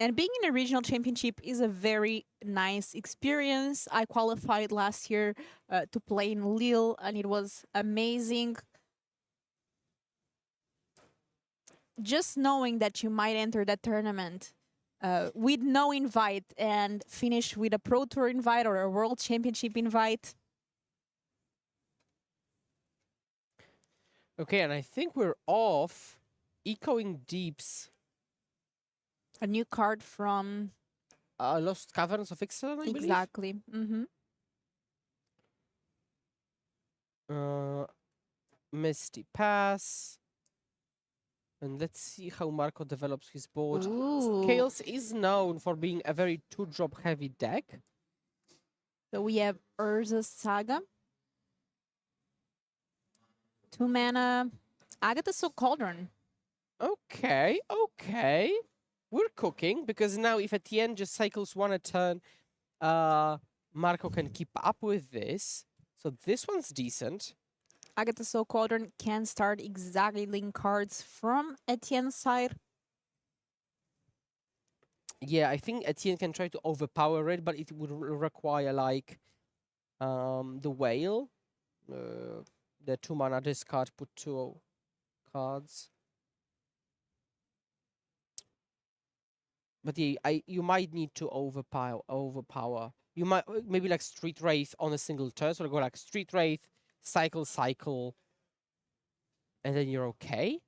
And being in a regional championship is a very nice experience. I qualified last year to play in Lille, and it was amazing. Just knowing that you might enter that tournament with no invite and finish with a Pro Tour invite or a World Championship invite. Okay, and I think we're off. Echoing Deeps. A new card from... Lost Caverns of Ixalan, I believe? Exactly. Mm-hmm. Misty Pass. And let's see how Marco develops his board. Ooh. Scales is known for being a very 2-drop heavy deck. So we have Urza Saga. 2 mana. Agatha Soul Cauldron. Okay, okay. We're cooking, because now if Etienne just cycles 1 a turn, Marco can keep up with this. So this one's decent. Agatha Soul Cauldron can start exiling cards from Etienne's side. Yeah, I think Etienne can try to overpower it, but it would require like the whale. The 2 mana discard, put 2 cards. But yeah, you might need to overpower. You might maybe like Street Wraith on a single turn, so go like Street Wraith, cycle, and then you're okay.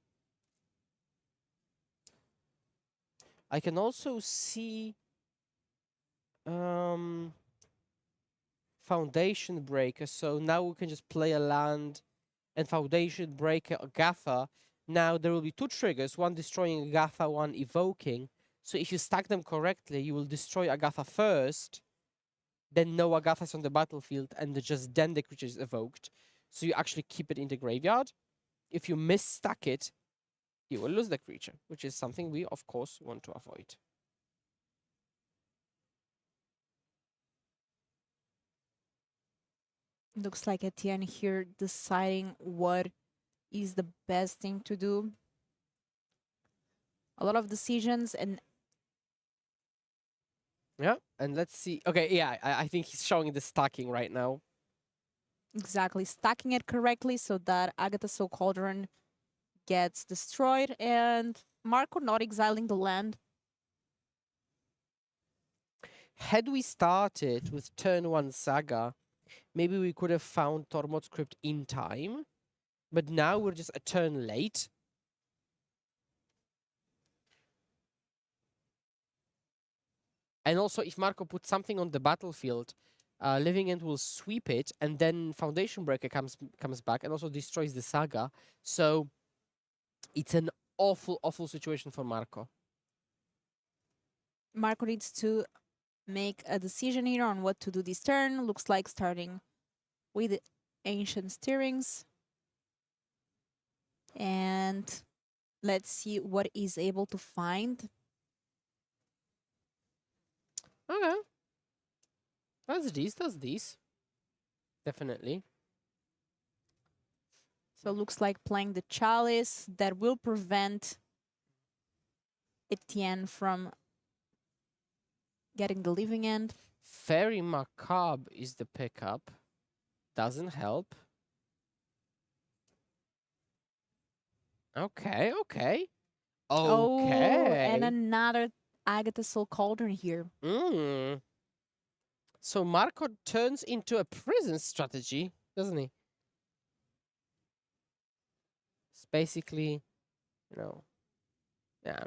I can also see Foundation Breaker, so now we can just play a land and Foundation Breaker Agatha. Now there will be 2 triggers, one destroying Agatha, one evoking. So if you stack them correctly, you will destroy Agatha first, then no Agathas on the battlefield, and just then the creature is evoked. So you actually keep it in the graveyard. If you misstack it, you will lose the creature, which is something we, of course, want to avoid. Looks like Etienne here deciding what is the best thing to do. A lot of decisions, and Yeah, and let's see. Okay, yeah, I think he's showing the stacking right now. exactly stacking it correctly so that Agatha Soul Cauldron gets destroyed and Marco not exiling the land. Had we started with turn 1 Saga, maybe we could have found Tormod's Crypt in time, but now we're just a turn late. And also, if Marco puts something on the battlefield, Living End will sweep it, and then Foundation Breaker comes back and also destroys the Saga. So it's an awful situation for Marco. Marco needs to make a decision here on what to do this turn. Looks like starting with Ancient Stirrings. And let's see what he's able to find. Okay. That's these. Definitely. So looks like playing the Chalice that will prevent Etienne from getting the Living End. Fairy Macabre is the pickup. Doesn't help. Okay, okay. Oh, Okay. and another Agatha Soul Cauldron here. So Marco turns into a prison strategy, doesn't he? It's basically,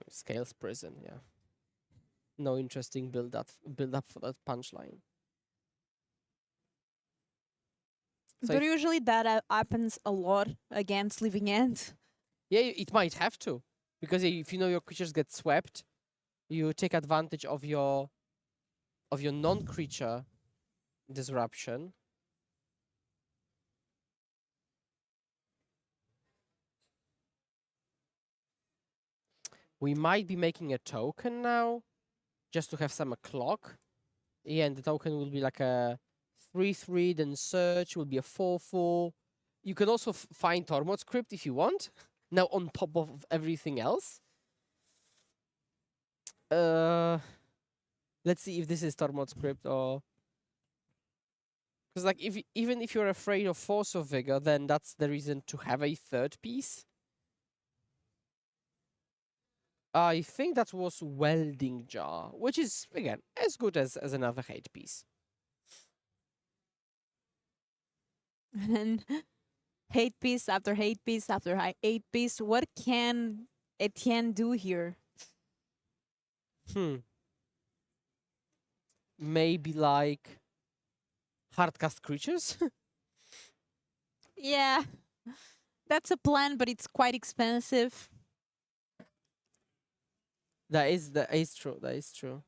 Scales prison, yeah. No interesting build up for that punchline. So But usually that happens a lot against Living End. yeah, it might have to, because if you know your creatures get swept, you take advantage of your non-creature disruption. We might be making a token now, just to have some clock. Yeah, and the token will be like a 3/3, then search will be a 4/4. You can also find Tormod's Crypt if you want. Now on top of everything else. Let's see if this is Tormod's Crypt or... Because like even if you're afraid of Force of Vigor, then that's the reason to have a third piece. I think that was Welding Jar, which is, again, as good as another hate piece. And hate piece after hate piece after hate piece. What can Etienne do here? Maybe like hardcast creatures? Yeah. That's a plan, but it's quite expensive. That is true. That is true.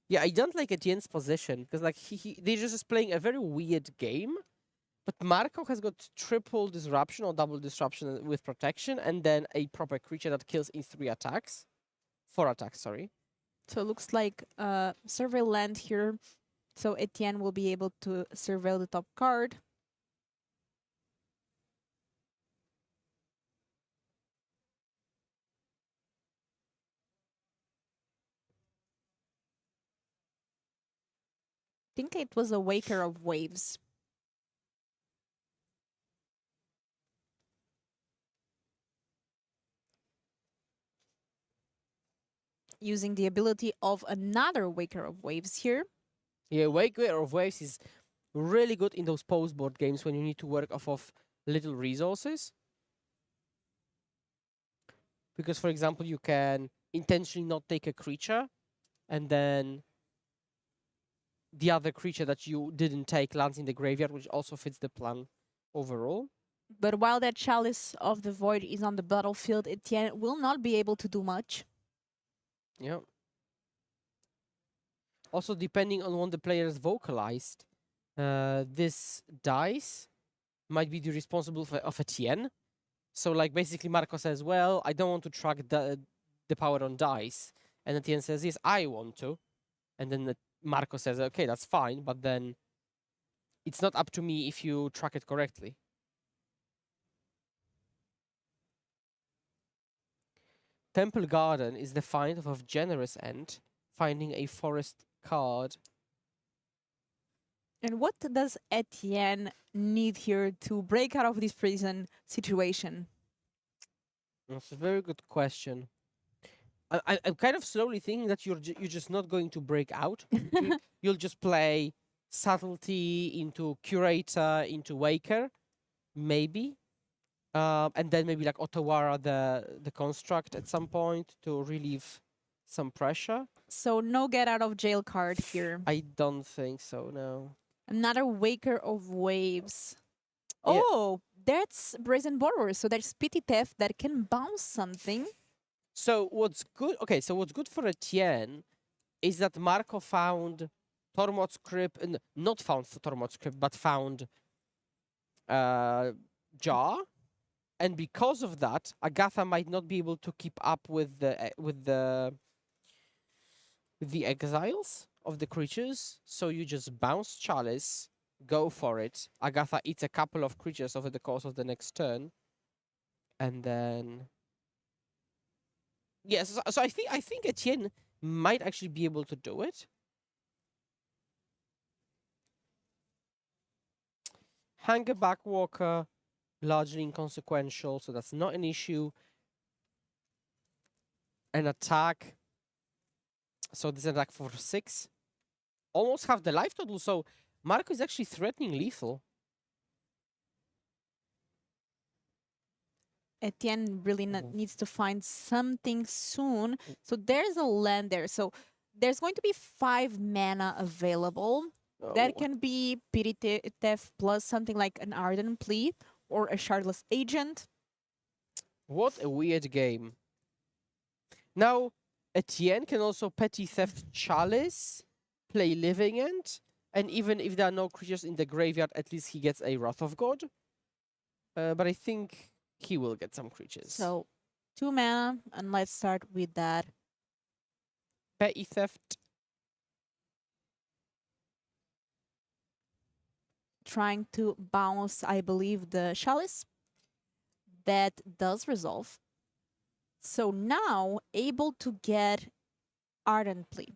Yeah, I don't like Etienne's position because like they're just playing a very weird game. But Marco has got triple disruption or double disruption with protection, and then a proper creature that kills in 3 attacks. 4 attacks, sorry. So it looks like survey land here. So Etienne will be able to surveil the top card. I think it was a Waker of Waves. Using the ability of another Waker of Waves here. Yeah, Waker of Waves is really good in those post board games when you need to work off of little resources. Because, for example, you can intentionally not take a creature, and then the other creature that you didn't take lands in the graveyard, which also fits the plan overall. But while that Chalice of the Void is on the battlefield, Etienne will not be able to do much. Yeah. Also, depending on what the players vocalized, this dice might be the responsible for, of Etienne. So, like, basically, Marco says, well, I don't want to track the power on dice. And Etienne says, yes, I want to. And then Marco says, okay, that's fine, but then it's not up to me if you track it correctly. Temple Garden is the find of a generous end, finding a forest card. And what does Etienne need here to break out of this prison situation? That's a very good question. I'm kind of slowly thinking that you're just not going to break out. You'll just play subtlety into curator into waker, maybe, and then maybe like Otawara the construct at some point to relieve some pressure. So no get out of jail card here. I don't think so. No. Another Waker of Waves. Yeah. Oh, that's Brazen Borrower. So there's Pity Theft that can bounce something. So what's good? Okay, so what's good for Etienne is that Marco found Tormod's Crypt, not found Tormod's Crypt, but found Jar, and because of that, Agatha might not be able to keep up with the exiles of the creatures. So you just bounce Chalice, go for it. Agatha eats a couple of creatures over the course of the next turn, and then yes. So I think Etienne might actually be able to do it. Hanger Backwalker, largely inconsequential, so that's not an issue. An attack. So this is an attack for 6. Almost half the life total, so Marco is actually threatening lethal. Etienne really needs to find something soon. So there's a land there. So there's going to be 5 mana available. That Oh. can be Pity Theft plus something like an Ardent Plea or a Shardless Agent. What a weird game. Now, Etienne can also Petty Theft Chalice, play Living End, and even if there are no creatures in the graveyard, at least he gets a Wrath of God. But I think he will get some creatures. So 2 mana, and let's start with that. Petty Theft. Trying to bounce, I believe, the Chalice. That does resolve. So now able to get Ardent Plea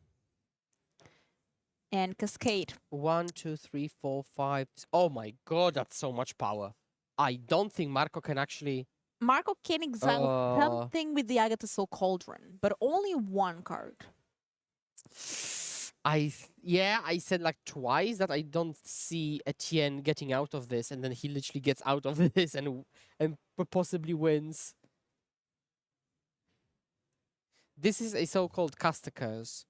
and Cascade. 1, 2, 3, 4, 5. Oh my god, that's so much power. I don't think Marco can actually. Marco can exile something with the Agatha Soul Cauldron, but only 1 card. I said like twice that I don't see Etienne getting out of this, and then he literally gets out of this and possibly wins. This is a so-called Caster Curse.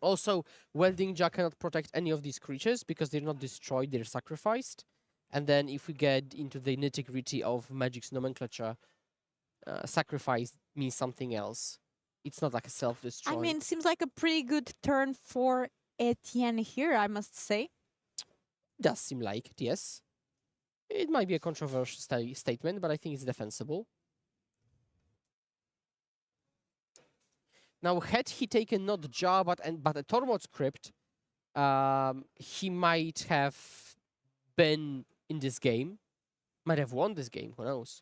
Also, Welding Jaw cannot protect any of these creatures because they're not destroyed, they're sacrificed. And then if we get into the nitty-gritty of Magic's nomenclature, sacrifice means something else. It's not like a self-destroy. I mean, it seems like a pretty good turn for Etienne here, I must say. Does seem like it, yes. It might be a controversial statement, but I think it's defensible. Now, had he taken not Jaw, but a Tormod script, he might have been in this game, might have won this game, who knows.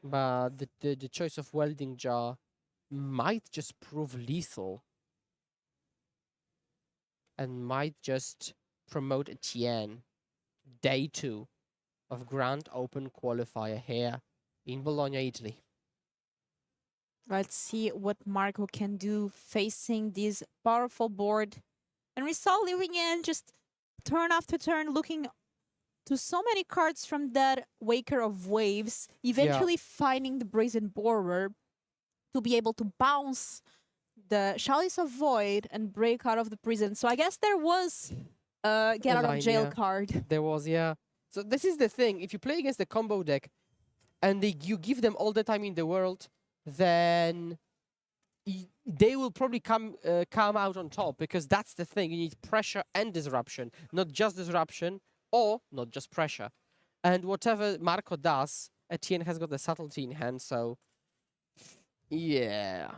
But the choice of Welding Jaw might just prove lethal and might just promote Etienne day 2 of Grand Open qualifier here in Bologna, Italy. Let's see what Marco can do facing this powerful board. And we saw Living In just turn after turn looking to so many cards from that Waker of Waves, eventually finding the Brazen Borer to be able to bounce the Chalice of Void and break out of the prison. So I guess there was a get out of jail card. There was, yeah. So this is the thing. If you play against the combo deck and you give them all the time in the world, then they will probably come out on top, because that's the thing. You need pressure and disruption, not just disruption or not just pressure. And whatever Marco does, Etienne has got the subtlety in hand, so yeah.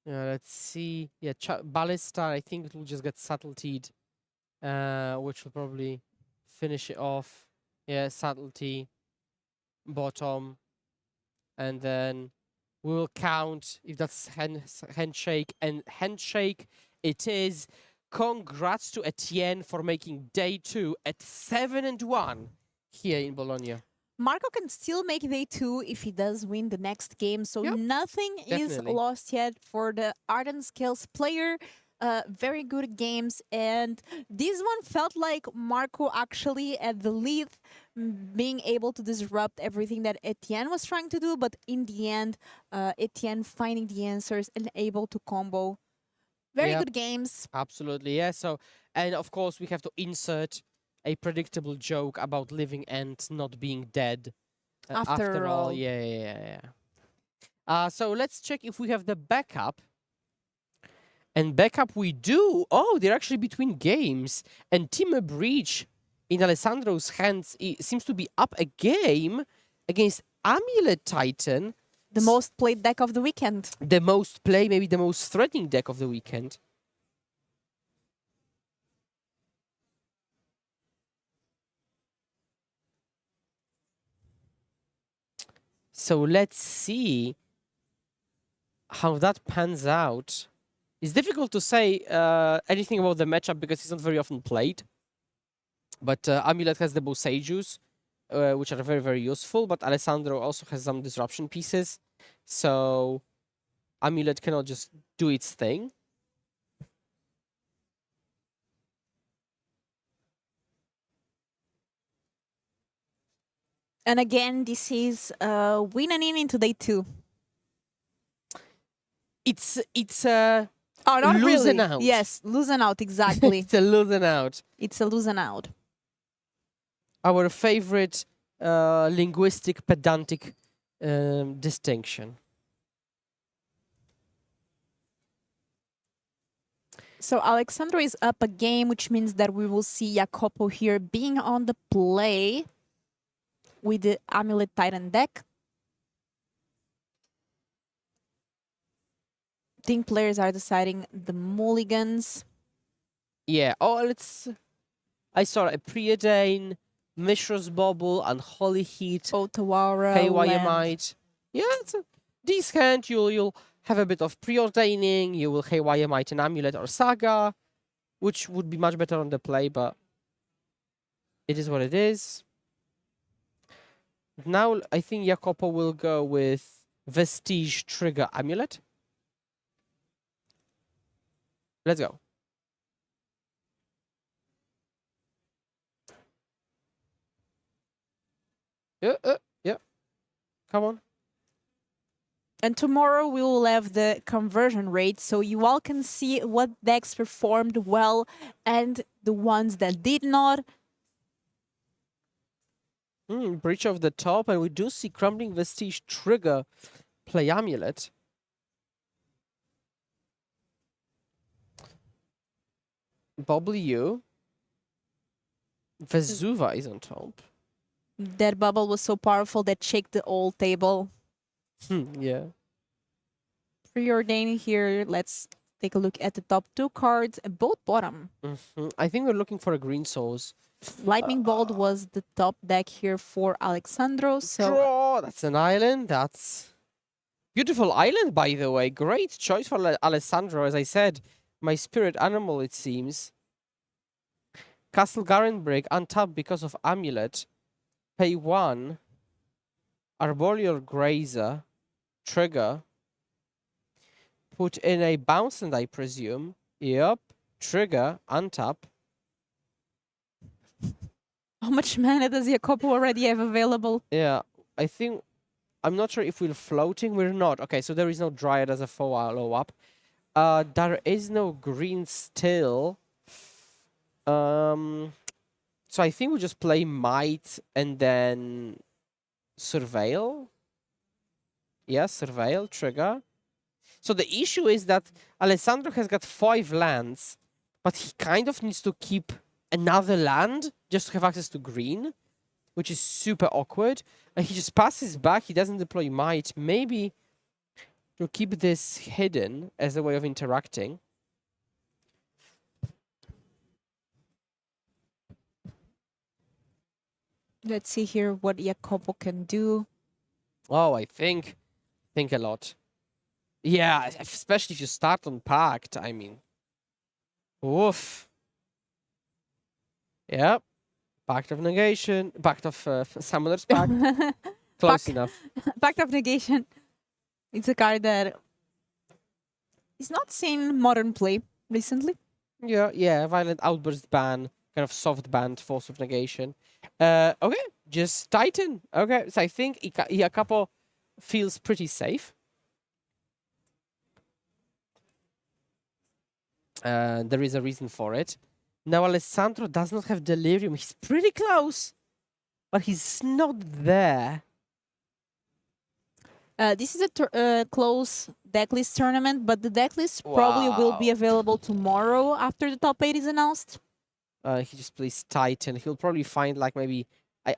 Let's see. Yeah, Ballista, I think it will just get subtletied, which will probably finish it off. Yeah, subtlety, bottom, and then we will count if that's handshake, and handshake it is. Congrats to Etienne for making day 2 at 7-1 here in Bologna. Marco can still make day 2 if he does win the next game, so nothing is lost yet for the Ardent Scales player. Very good games, and this one felt like Marco actually at the lead, being able to disrupt everything that Etienne was trying to do, but in the end, Etienne finding the answers and able to combo. Very good games. Absolutely, yeah. So, and of course, we have to insert a predictable joke about living and not being dead. After all, yeah. So let's check if we have the backup. And backup we do. Oh, they're actually between games. And Team Breach in Alessandro's hands seems to be up a game against Amulet Titan. The most played deck of the weekend. The most played, maybe the most threatening deck of the weekend. So let's see how that pans out. It's difficult to say anything about the matchup because it's not very often played. But Amulet has the Bosejus, which are very, very useful. But Alessandro also has some disruption pieces. So Amulet cannot just do its thing. And again, this is win and in into day 2. It's oh, not losing really. out. Yes, losing out, exactly. It's a losing out. It's a losing out. Our favorite linguistic pedantic distinction. So Alexandro is up a game, which means that we will see Jacopo here being on the play with the Amulet Titan deck. I think players are deciding the mulligans. Yeah. Oh, I saw a Preordain, Mishra's Bauble, Unholy Heat, Otawara, Haywire. Yeah, it's a decent hand. You'll have a bit of Preordaining. You will Haywire Might and Amulet or Saga, which would be much better on the play, but it is what it is. Now I think Jacopo will go with Vestige Trigger Amulet. Let's go. Yeah. Come on. And tomorrow we will have the conversion rate, so you all can see what decks performed well and the ones that did not. Breach of the top, and we do see Crumbling Vestige Trigger play Amulet. W. Vesuva is on top. That bubble was so powerful that shook the old table. Yeah. Preordain here. Let's take a look at the top two cards, both bottom. I think we're looking for a green source. Lightning Bolt was the top deck here for Alexandro. So Draw. That's an island. That's beautiful island, by the way. Great choice for Alessandro. As I said, my spirit animal, it seems. Castle Garenbrig untapped because of Amulet. Pay 1. Arboreal Grazer. Trigger. Put in a bounce land, I presume. Yep. Trigger. Untap. how much mana does Jacopo already have available? Yeah. I think... I'm not sure if we're floating. We're not. Okay, so there is no Dryad as a follow-up. There is no green still. So I think we just play Might and then Surveil. Yeah, Surveil, Trigger. So the issue is that Alessandro has got 5 lands, but he kind of needs to keep another land just to have access to green, which is super awkward. And he just passes back, he doesn't deploy Might. Maybe to keep this hidden as a way of interacting. Let's see here what Jacopo can do. Oh, I think a lot. Yeah, especially if you start on Pact, I mean. Oof. Yep. Pact of Negation. Pact of Summoner's Pact. Close enough. Pact of Negation. It's a card that is not seen modern play recently. Yeah. Violent Outburst ban. Kind of soft banned Force of Negation. Okay, just Titan. Okay, so I think Jacopo feels pretty safe. There is a reason for it. Now Alessandro does not have Delirium. He's pretty close, but he's not there. This is a close decklist tournament, but the decklist probably will be Wow. available tomorrow after the top 8 is announced. He just plays Titan. He'll probably find like maybe...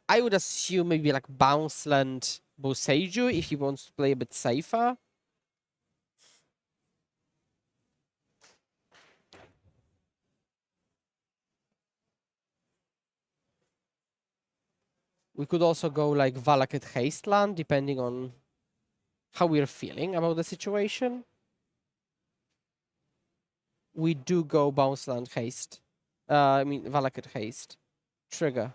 I would assume maybe like Bounce Land Boseiju if he wants to play a bit safer. We could also go like Valakut Hasteland, depending on how we're feeling about the situation. We do go Bounce Land Haste. I mean, Valakut Haste. Trigger.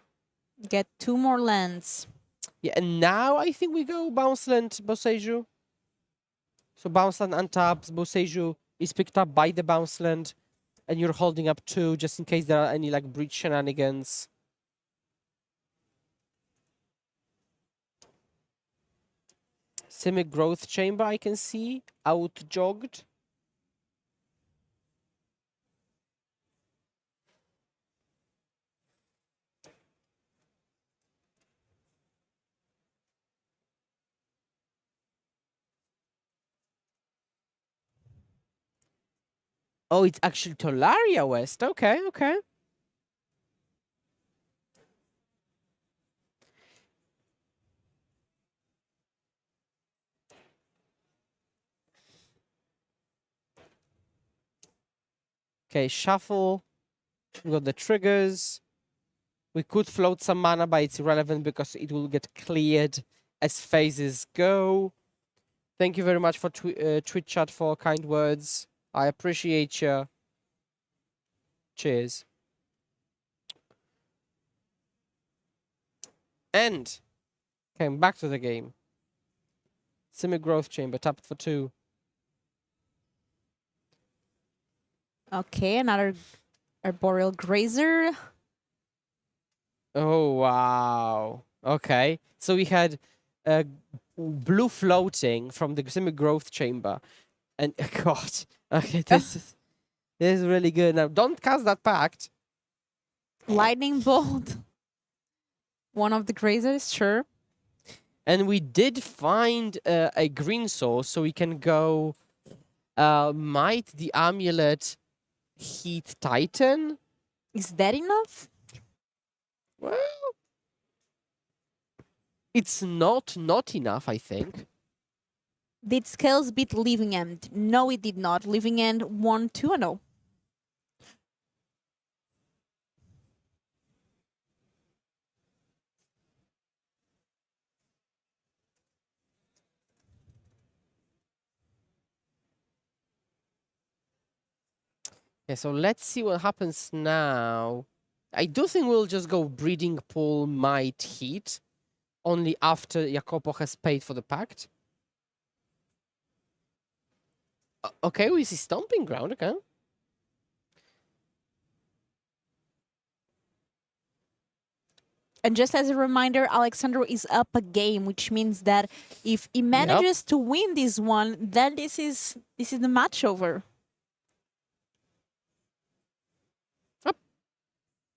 Get 2 more lands. Yeah, and now I think we go Bounce Land Boseiju. So Bounce Land untaps, Boseiju is picked up by the Bounce Land, and you're holding up 2 just in case there are any like breach shenanigans. Simic Growth Chamber I can see, out-jogged. Oh, it's actually Tolaria West. Okay. Okay, shuffle. We got the triggers. We could float some mana, but it's irrelevant because it will get cleared as phases go. Thank you very much for Twitch chat for kind words. I appreciate you. Cheers. And Came back to the game. Semi-growth chamber, tapped for 2. Okay, another arboreal grazer. Oh, wow. Okay. So we had blue floating from the semi-growth chamber. And, God. Okay, this is really good. Now, don't cast that pact. Lightning bolt. One of the grazers, sure. And we did find a green source, so we can go Might the Amulet, Heat Titan. Is that enough? Well, it's not enough, I think. Did Scales beat Living End? No, it did not. Living End won 2-0. Yeah, so let's see what happens now. I do think we'll just go Breeding Pool, Might, Heat, only after Jacopo has paid for the pact. Okay, we see Stomping Ground, okay. And just as a reminder, Alexander is up a game, which means that if he manages to win this one, then this is the match over.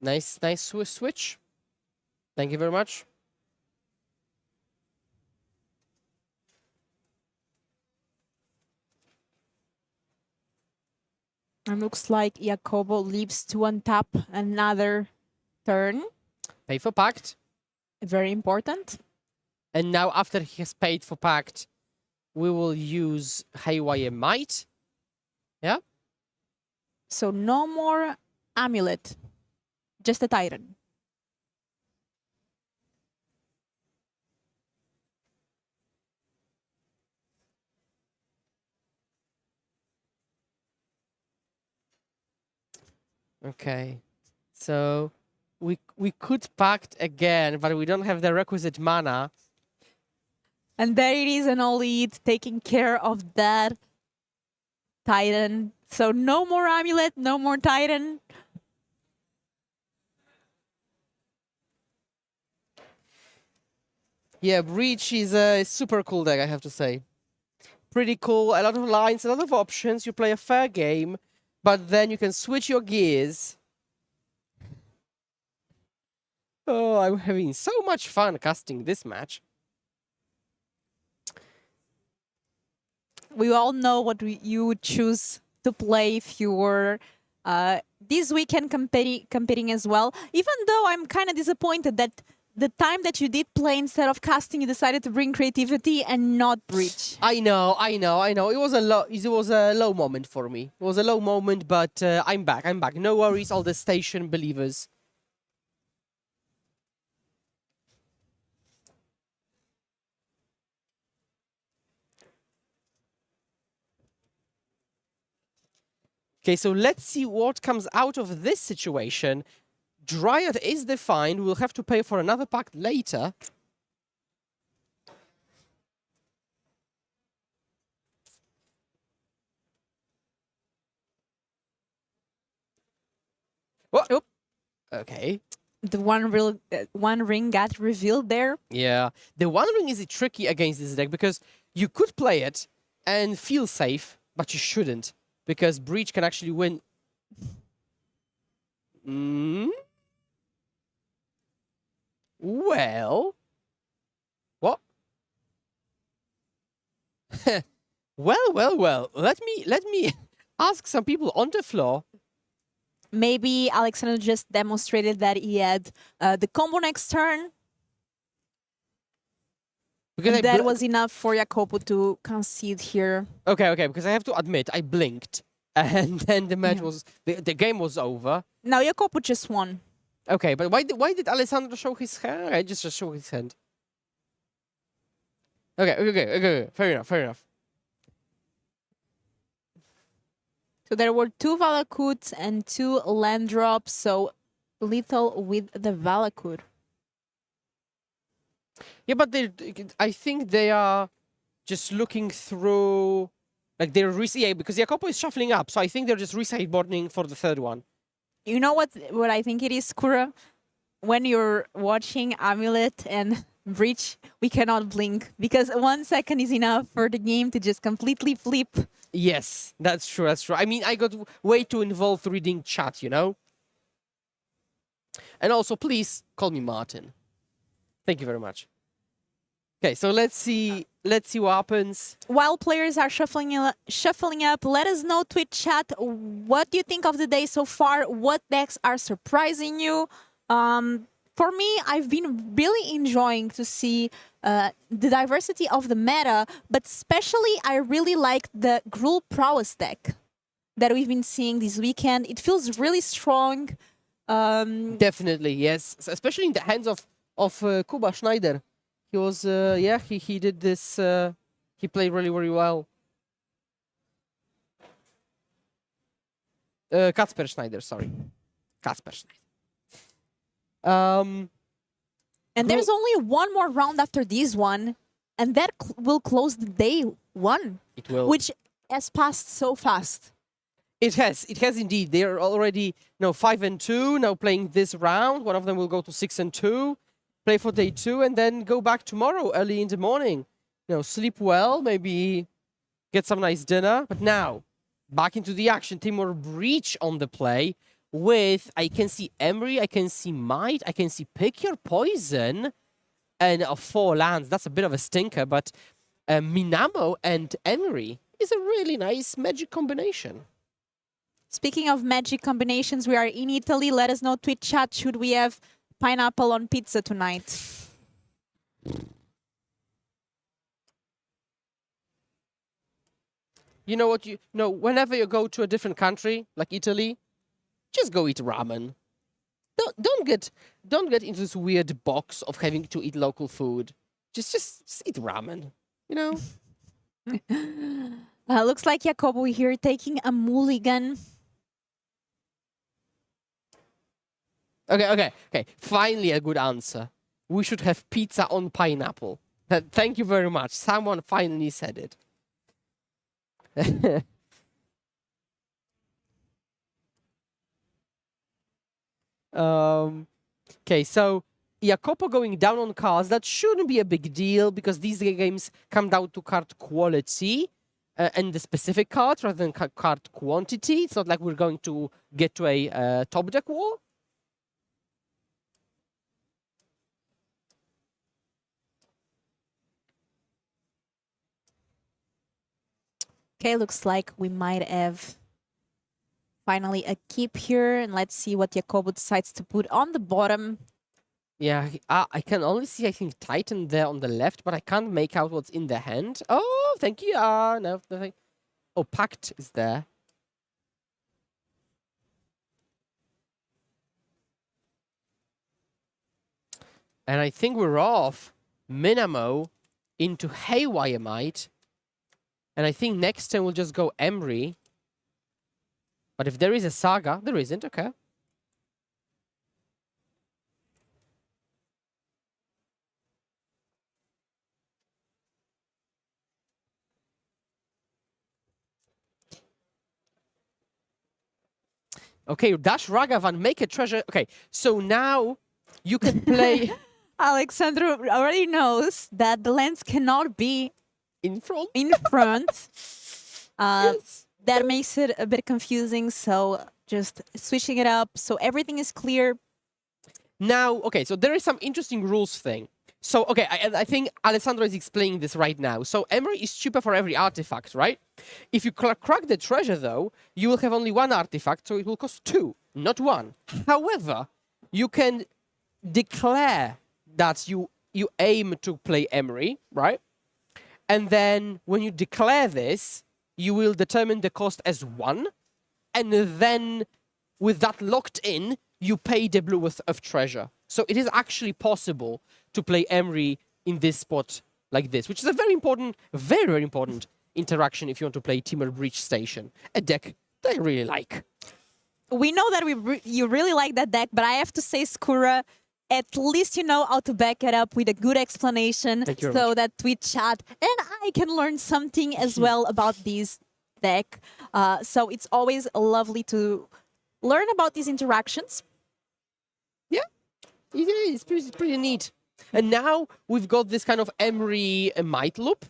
Nice switch. Thank you very much. And looks like Jacopo leaves to untap another turn. Pay for pact. Very important. And now after he has paid for pact, we will use Haywire Might. Yeah? So no more amulet. Just a Titan. Okay. So we could pact again, but we don't have the requisite mana. And there it is, an all elite taking care of that Titan. So no more amulet, no more Titan. Yeah, Breach is a super cool deck, I have to say. Pretty cool, a lot of lines, a lot of options. You play a fair game, but then you can switch your gears. Oh, I'm having so much fun casting this match. We all know what you would choose to play if you were this weekend competing as well. Even though I'm kind of disappointed that the time that you did play instead of casting, you decided to bring creativity and not Breach. I know. It was a low moment for me. It was a low moment, but I'm back. No worries, all the station believers. Okay, so let's see what comes out of this situation. Dryad is defined. We'll have to pay for another pact later. What? Oop. Okay. The one ring got revealed there. Yeah. The One Ring is tricky against this deck because you could play it and feel safe, but you shouldn't because Breach can actually win. Well. What? Well. Let me ask some people on the floor. Maybe Alexander just demonstrated that he had the combo next turn. Because that was enough for Jacopo to concede here. Okay, because I have to admit, I blinked. And then the match was... The game was over. Now Jacopo just won. Okay, but why did Alessandro show his hand? I just show his hand. Okay. Fair enough. So there were 2 Valakuts and 2 land drops, so lethal with the Valakut. Yeah, but I think they are just looking through, like they're yeah, because Jacopo is shuffling up, so I think they're just resideboarding for the third one. You know what I think it is, Skura? When you're watching Amulet and Breach, we cannot blink because 1 second is enough for the game to just completely flip. Yes, that's true. That's true. I mean, I got way too involved reading chat, you know. And also, please call me Martin. Thank you very much. Okay, so let's see what happens. While players are shuffling up, let us know, Twitch chat, what do you think of the day so far? What decks are surprising you? For me, I've been really enjoying to see the diversity of the meta, but especially I really like the Gruul Prowess deck that we've been seeing this weekend. It feels really strong. Definitely, yes. Especially in the hands of Kuba Schneider. He was, yeah, he did this, he played really, really well. Kacper Schneider, sorry. Kacper Schneider. And there's only one more round after this one, and that will close the day one. It will. Which has passed so fast. It has indeed. They are already 5-2 now playing this round. One of them will go to 6-2, play for day 2, and then go back tomorrow early in the morning. Sleep well, maybe get some nice dinner. But now, back into the action. Timur Breach on the play with, I can see Emery, I can see Might, I can see Pick Your Poison, and 4 lands. That's a bit of a stinker, but Minamo and Emery is a really nice magic combination. Speaking of magic combinations, we are in Italy. Let us know, Twitch chat, should we have pineapple on pizza tonight? You know what? Whenever you go to a different country, like Italy, just go eat ramen. Don't get into this weird box of having to eat local food. Just eat ramen, you know? Looks like Jacopo here taking a mulligan. Okay. Finally a good answer. We should have pizza on pineapple. Thank you very much. Someone finally said it. Okay, so Jacopo going down on cards, that shouldn't be a big deal because these games come down to card quality and the specific cards rather than card quantity. It's not like we're going to get to a top deck war. Okay, looks like we might have finally a keep here. And let's see what Jacopo decides to put on the bottom. Yeah, I can only see, I think, Titan there on the left, but I can't make out what's in the hand. Oh, thank you. No, nothing. Oh, Pact is there. And I think we're off Minamo into Haywire Might. And I think next turn we'll just go Emery. But if there is a Saga, there isn't, okay. Okay, Dash Ragavan, make a treasure. Okay, so now you can play... Alexandru already knows that the lands cannot be in front. Yes. That makes it a bit confusing, so just switching it up so everything is clear. Now, okay, so there is some interesting rules thing. So, okay, I think Alessandro is explaining this right now. So Emery is cheaper for every artifact, right? If you crack the treasure, though, you will have only 1 artifact, so it will cost 2, not 1. However, you can declare that you aim to play Emery, right? And then when you declare this, you will determine the cost as 1. And then with that locked in, you pay the blue of treasure. So it is actually possible to play Emery in this spot like this, which is a very important, very, very important interaction if you want to play Timur Breach Station, a deck that I really like. We know that you really like that deck, but I have to say, Skura, At least you know how to back it up with a good explanation Thank you very so much. that we chat and I can learn something as well about this deck. So it's always lovely to learn about these interactions. Yeah, it is. It's pretty neat. And now we've got this kind of Emery might loop.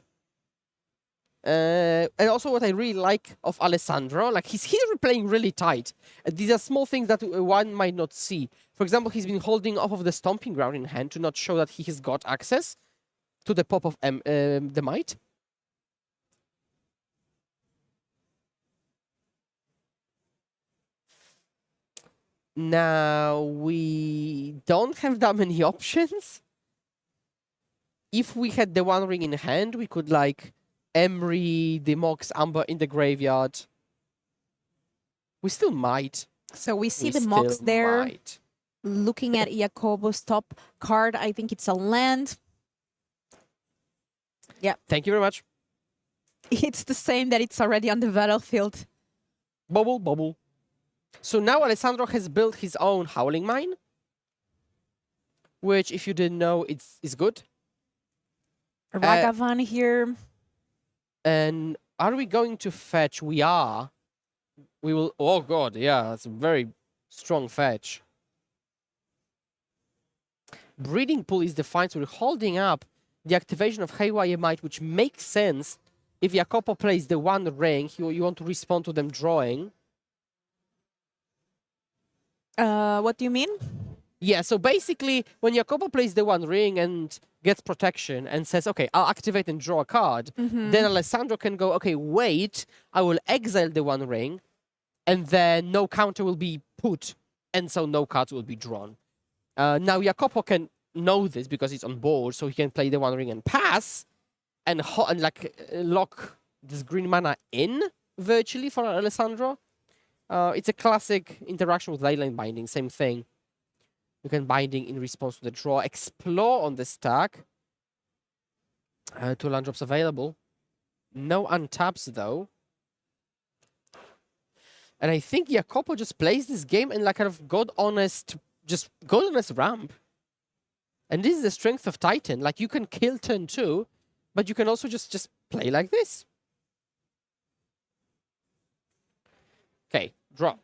And also what I really like of Alessandro, like he's playing really tight. These are small things that one might not see. For example, he's been holding off of the stomping ground in hand to not show that he has got access to the pop of the might. Now we don't have that many options. If we had the One Ring in hand, we could like Emery, the Mox, Amber in the graveyard. We still might. So we see We the Mox still there. might. Looking at Jacobo's top card, I think it's a land. Thank you very much. It's the same that it's already on the battlefield. Bubble, bubble. So now Alessandro has built his own Howling Mine, which, if you didn't know, is good. Ragavan here. And are we going to fetch? We are. We will. Oh god, yeah, that's a very strong fetch. Breeding Pool is defined, so we're holding up the activation of Haywire Might, which makes sense if Jacopo plays the One Ring. You want to respond to them drawing. What do you mean? Yeah, so basically, when Jacopo plays the One Ring and gets protection and says, okay, I'll activate and draw a card, then Alessandro can go, okay, wait, I will exile the One Ring, and then no counter will be put, and so no cards will be drawn. Now, Jacopo can know this because he's on board, so he can play the One Ring and pass, and lock this green mana in, virtually, for Alessandro. It's a classic interaction with Leyline Binding, same thing. You can binding in response to the draw. Explore on the stack. 2 land drops available. No untaps though. And I think Jacopo just plays this game in like kind of God honest ramp. And this is the strength of Titan. Like you can kill turn 2, but you can also just play like this. Okay, draw.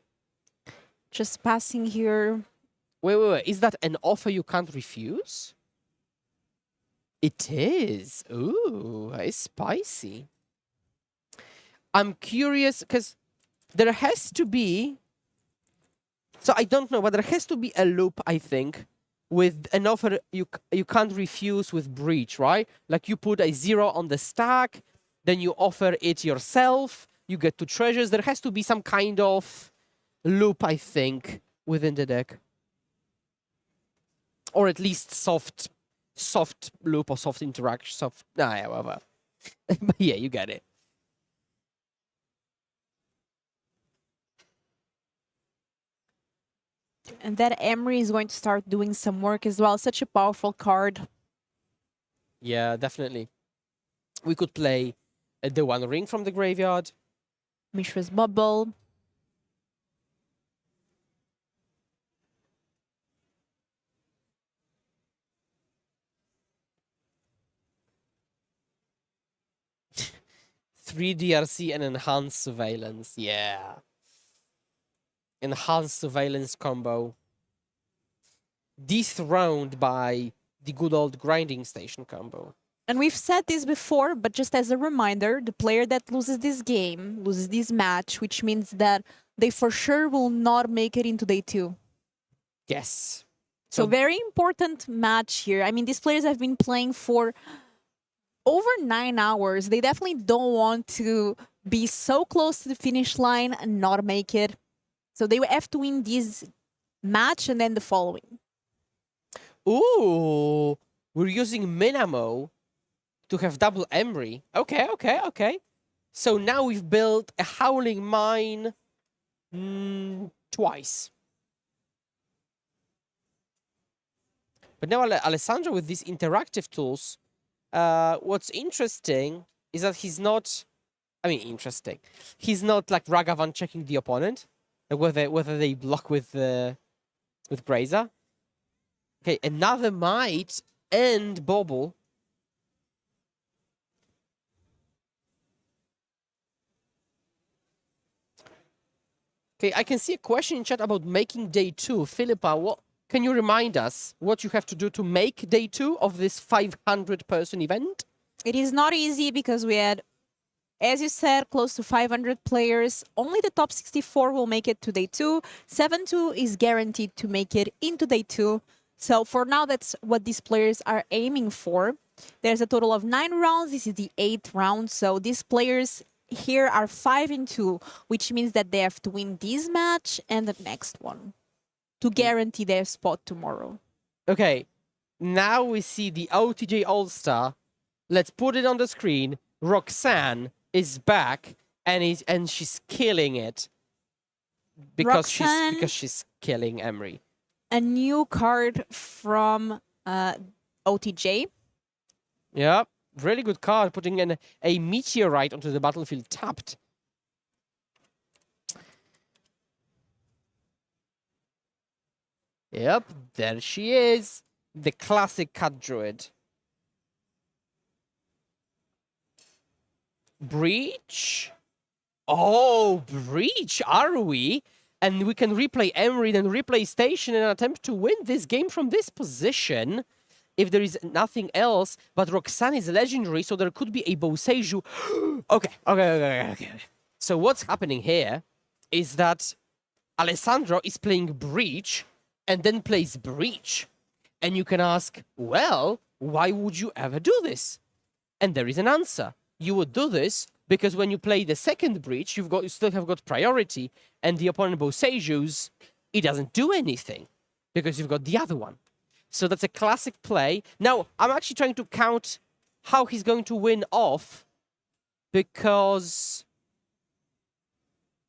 Just passing here. Wait. Is that an offer you can't refuse? It is. Ooh, it's spicy. I'm curious because there has to be. So I don't know, but there has to be a loop, I think, with an offer you can't refuse with Breach, right? Like you put a 0 on the stack, then you offer it yourself, you get 2 treasures. There has to be some kind of loop, I think, within the deck. Or at least soft loop or soft interaction, yeah, whatever. But yeah, you get it. And that Emery is going to start doing some work as well. Such a powerful card. Yeah, definitely. We could play the One Ring from the graveyard. Mishra's Bubble. Three DRC and enhanced surveillance. Yeah. Enhanced surveillance combo. Dethroned by the good old grinding station combo. And we've said this before, but just as a reminder, the player that loses this game, loses this match, which means that they for sure will not make it into day 2. Yes. So very important match here. I mean, these players have been playing for over 9 hours. They definitely don't want to be so close to the finish line and not make it. So they will have to win this match and then the following. Ooh, we're using Minamo to have double Emery. Okay. So now we've built a Howling Mine twice. But now Alessandro with these interactive tools, what's interesting is that he's not, he's not like Ragavan checking the opponent, like whether they block with Grazer. Okay, another Might and Bobble. Okay, I can see a question in chat about making day 2. Philippa, what can you remind us what you have to do to make day 2 of this 500-person event? It is not easy because we had, as you said, close to 500 players. Only the top 64 will make it to day 2. 7-2 is guaranteed to make it into day 2. So for now, that's what these players are aiming for. There's a total of 9 rounds. This is the 8th round. So these players here are 5-2, which means that they have to win this match and the next one to guarantee their spot tomorrow. Okay, now we see the OTJ All-Star. Let's put it on the screen. Roxanne is back and she's killing it because Roxanne- she's killing Emery. A new card from OTJ. Yep, really good card, putting a meteorite onto the battlefield tapped. Yep, there she is, the classic cat druid. Breach? Oh, Breach, are we? And we can replay Emery and replay Station and attempt to win this game from this position. If there is nothing else, but Roxanne is legendary, so there could be a Boseiju. Okay. So what's happening here is that Alessandro is playing Breach and then plays Breach. And you can ask, well, why would you ever do this? And there is an answer. You would do this because when you play the second Breach, you still have got priority, and the opponent Boseiju's, it doesn't do anything because you've got the other one. So that's a classic play. Now, I'm actually trying to count how he's going to win off because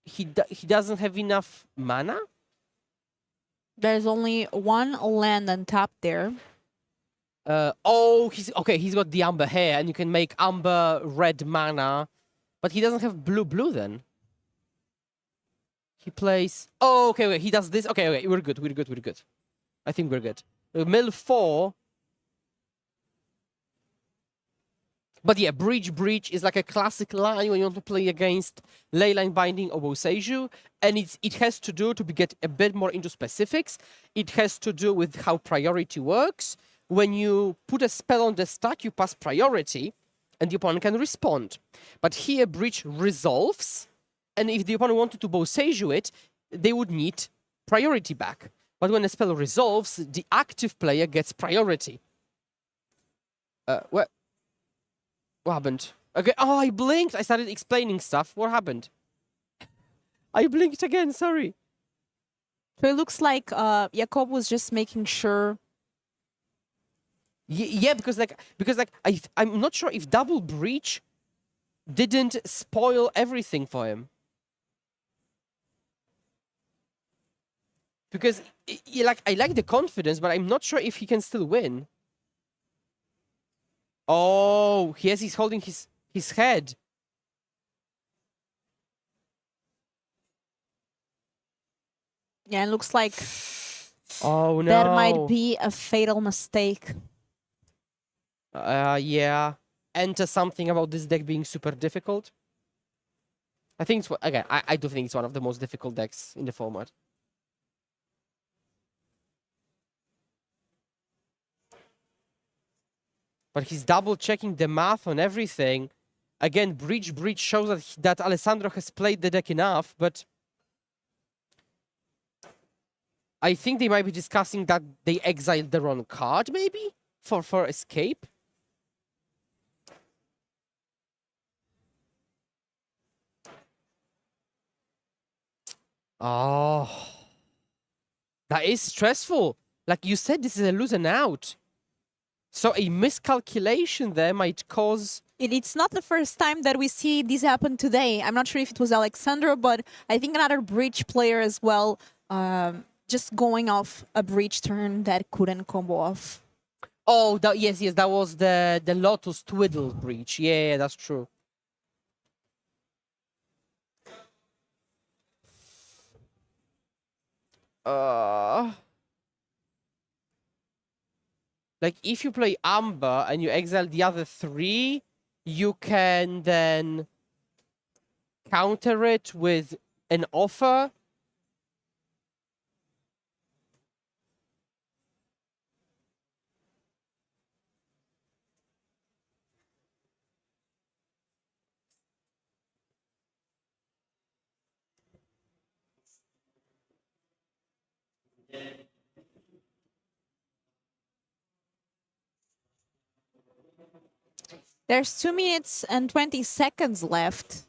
he doesn't have enough mana. There's only one land untapped there. He's got the Amber hair, and you can make Amber red mana, but he doesn't have blue then. He plays... Oh, okay, he does this. Okay, we're good. I think we're good. Mill 4. But yeah, Breach is like a classic line when you want to play against Leyline Binding or Boseiju, and it has to do, to get a bit more into specifics, it has to do with how priority works. When you put a spell on the stack, you pass priority, and the opponent can respond. But here, Breach resolves, and if the opponent wanted to Boseiju it, they would need priority back. But when a spell resolves, the active player gets priority. What happened? Okay, oh, I blinked. I started explaining stuff. What happened? I blinked again, sorry. So it looks like Jakob was just making sure. Yeah, because I'm not sure if double Breach didn't spoil everything for him. Because I like the confidence, but I'm not sure if he can still win. Oh, he's holding his head. Yeah, it looks like Oh no. there might be a fatal mistake. Yeah. Enter something about this deck being super difficult. I think it's again. I do think it's one of the most difficult decks in the format. But he's double checking the math on everything. Again, Breach shows that Alessandro has played the deck enough, but I think they might be discussing that they exiled the wrong card, maybe? For escape? Oh. That is stressful. Like you said, this is a lose and out. So a miscalculation there might cause... It's not the first time that we see this happen today. I'm not sure if it was Alexandra, but I think another Breach player as well, just going off a Breach turn that couldn't combo off. Oh, yes, that was the Lotus Twiddle Breach. Yeah, that's true. like if you play Amber and you exile the other 3, you can then counter it with an offer. There's 2 minutes and 20 seconds left.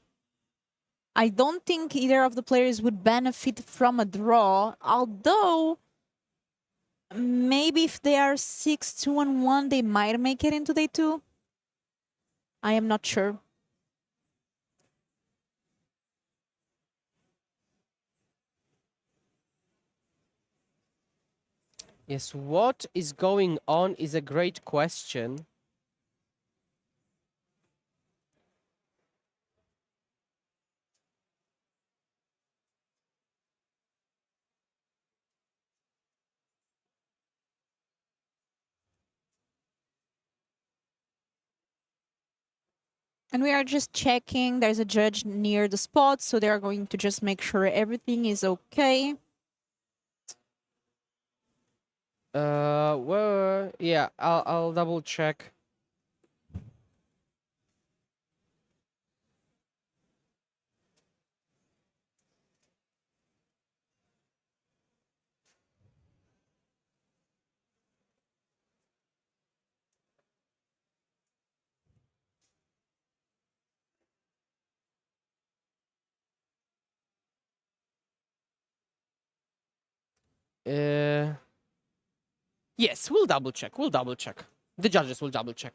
I don't think either of the players would benefit from a draw, although maybe if they are 6-2-1, they might make it into day 2. I am not sure. Yes, what is going on is a great question. And we are just checking. There's a judge near the spot, so they are going to just make sure everything is okay. Well, yeah, I'll double check. Yes, we'll double check. We'll double check. The judges will double check.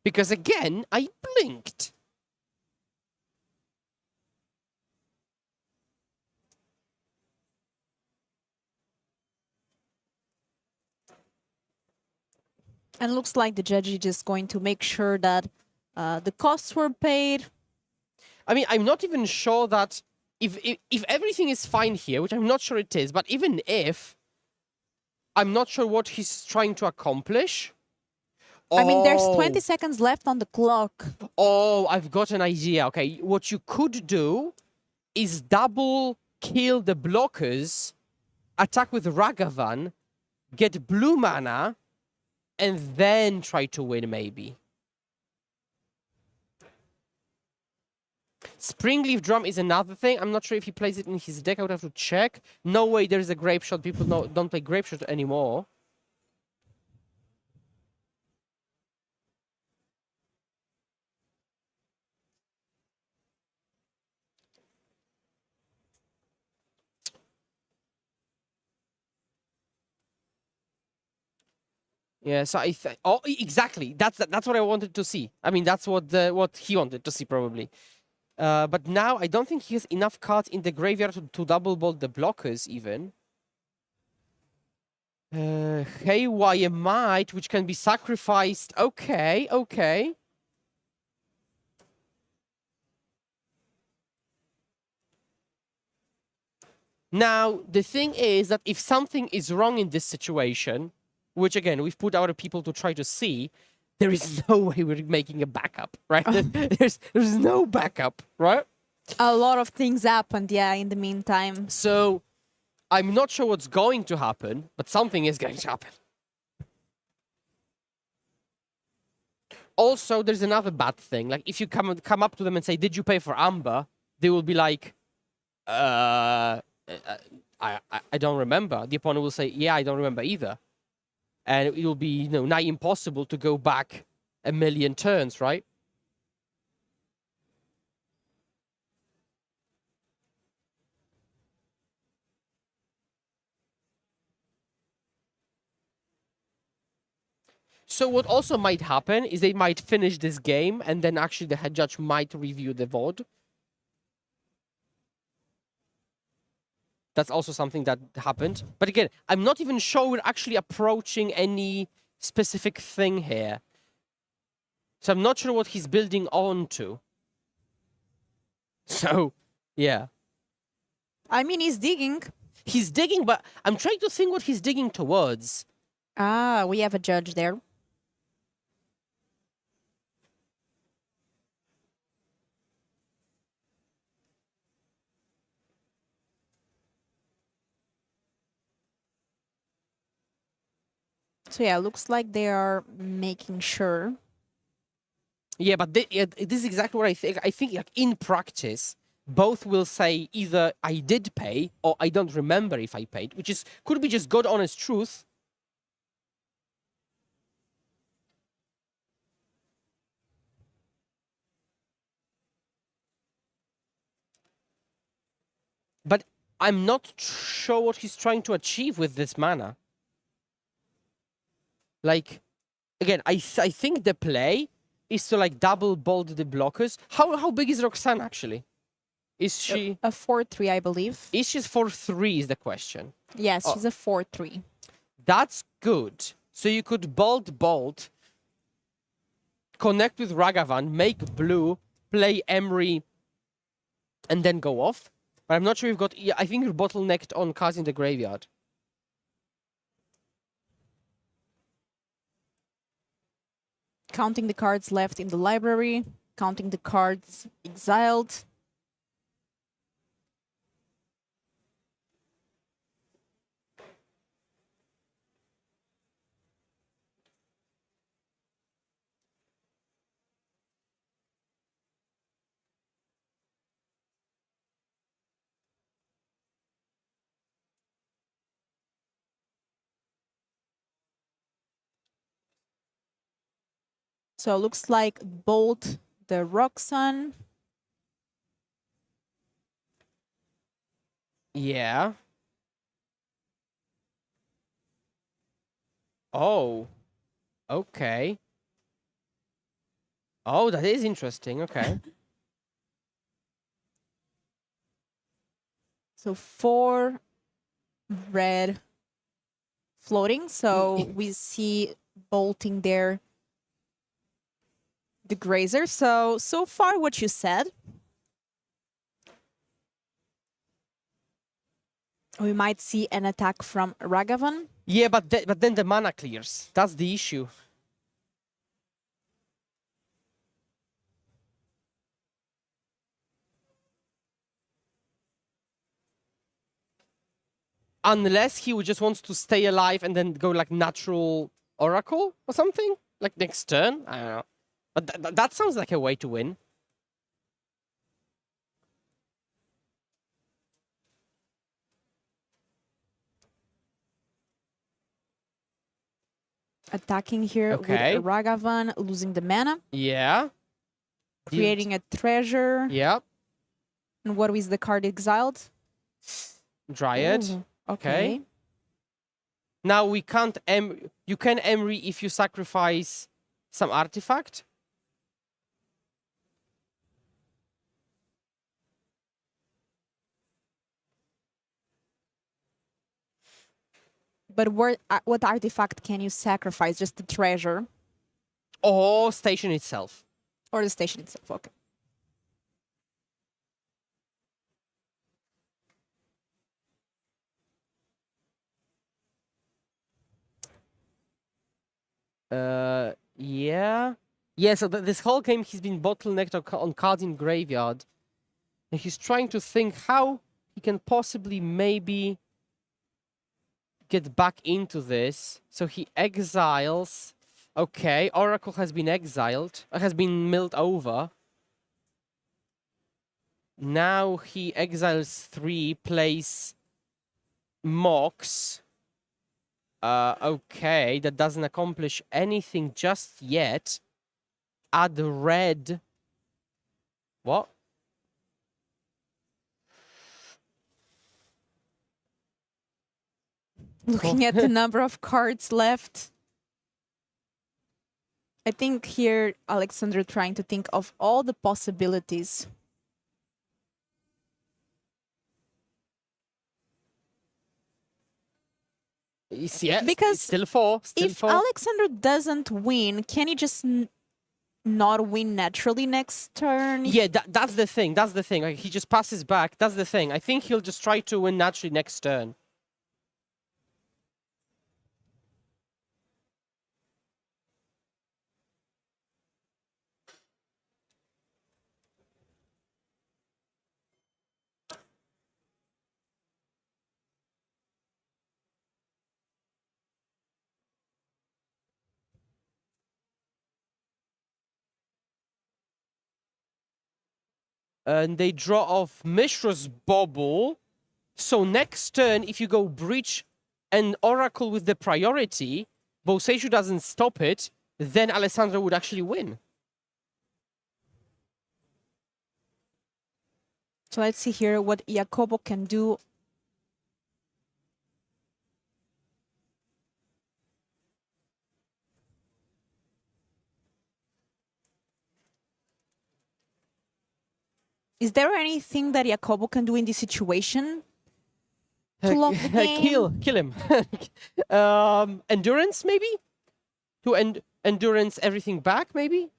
Because again, I blinked. And looks like the judge is just going to make sure that the costs were paid. I mean, I'm not even sure that if everything is fine here, which I'm not sure it is, but even if, I'm not sure what he's trying to accomplish. I mean, there's Oh. 20 seconds left on the clock. Oh, I've got an idea. Okay, what you could do is double kill the blockers, attack with Ragavan, get blue mana, and then try to win, maybe. Springleaf Drum is another thing. I'm not sure if he plays it in his deck. I would have to check. No way there's a Grape Shot. People don't play Grape Shot anymore. Yeah, so oh, exactly. That's what I wanted to see. I mean, that's what he wanted to see probably. But now I don't think he has enough cards in the graveyard to double bolt the blockers even. Haywire Might, which can be sacrificed. Okay, okay. Now, the thing is that if something is wrong in this situation, which again, we've put our people to try to see, there is no way we're making a backup, right? there's no backup, right? A lot of things happened, yeah, in the meantime. So I'm not sure what's going to happen, but something is going to happen. Also, there's another bad thing. Like, if you come up to them and say, "Did you pay for Amber?" They will be like, I don't remember." The opponent will say, "Yeah, I don't remember either." And it will be, nigh impossible to go back a million turns, right? So what also might happen is they might finish this game and then actually the head judge might review the VOD. That's also something that happened. But again, I'm not even sure we're actually approaching any specific thing here. So I'm not sure what he's building on to. So, yeah. I mean, he's digging. He's digging, but I'm trying to think what he's digging towards. Ah, we have a judge there. So yeah, looks like they are making sure. Yeah, but this is exactly what I think. I think like in practice, both will say either I did pay or I don't remember if I paid, which is could be just God honest truth. But I'm not sure what he's trying to achieve with this mana. Like, again, I think the play is to like double bolt the blockers. How big is Roxanne actually? Is she A 4-3, I believe. is she 4-3 is the question. Yes, Oh. she's a 4-3. That's good. So you could bolt, connect with Ragavan, make blue, play Emery, and then go off. But I'm not sure you've got. I think you're bottlenecked on cards in the graveyard. Counting the cards left in the library, counting the cards exiled. So it looks like bolt the Roxanne. Yeah. Oh. Okay. Oh, that is interesting. Okay. So 4 red floating. So we see bolting there the Grazer. So far what you said. We might see an attack from Ragavan. Yeah, but then the mana clears. That's the issue. Unless he would just wants to stay alive and then go like natural Oracle or something? Like next turn? I don't know. But that sounds like a way to win. Attacking here Okay. with Ragavan, losing the mana, Yeah. creating a treasure. Yeah. And what is the card exiled? Dryad. Ooh, Okay. Now we can't you can Emery if you sacrifice some artifact. But what artifact can you sacrifice? Just the treasure Or station itself. or the station itself? Okay. Yeah. Yeah, so this whole game he's been bottlenecked on cards in graveyard. And he's trying to think how he can possibly maybe get back into this. So he exiles. Okay, Oracle has been exiled. Has been milled over. Now he exiles 3, plays Mox. Okay, that doesn't accomplish anything just yet. Add red. What? Looking at the number of cards left. I think here Alexander trying to think of all the possibilities. Yeah, Because still 4. Still If 4. Alexander doesn't win, can he just not win naturally next turn? Yeah, that's the thing. That's the thing. Like, he just passes back. That's the thing. I think he'll just try to win naturally next turn. And they draw off Mishra's Bobble. So next turn, if you go Breach and Oracle with the priority, Boseiju doesn't stop it, then Alessandro would actually win. So let's see here what Jacobo can do. Is there anything that Jacobo can do in this situation? To lock the game? Kill him. Endurance, maybe? To endurance everything back, maybe?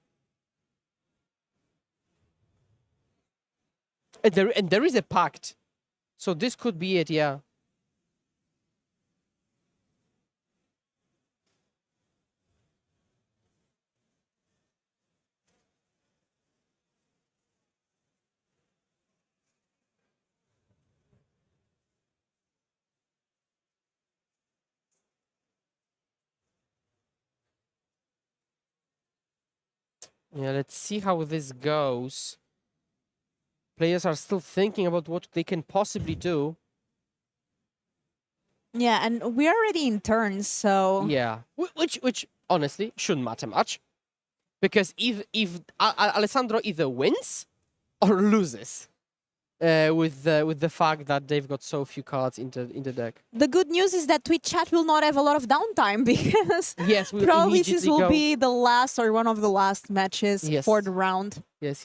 And there is a pact. So this could be it, yeah. Yeah, let's see how this goes. Players are still thinking about what they can possibly do. Yeah, and we're already in turns, so... Yeah, which honestly shouldn't matter much, because if Alessandro either wins or loses, with the fact that they've got so few cards in the deck. The good news is that Twitch chat will not have a lot of downtime because Yes, we'll probably this immediately will go. be the last or one of the last matches Yes. for the round. Yes.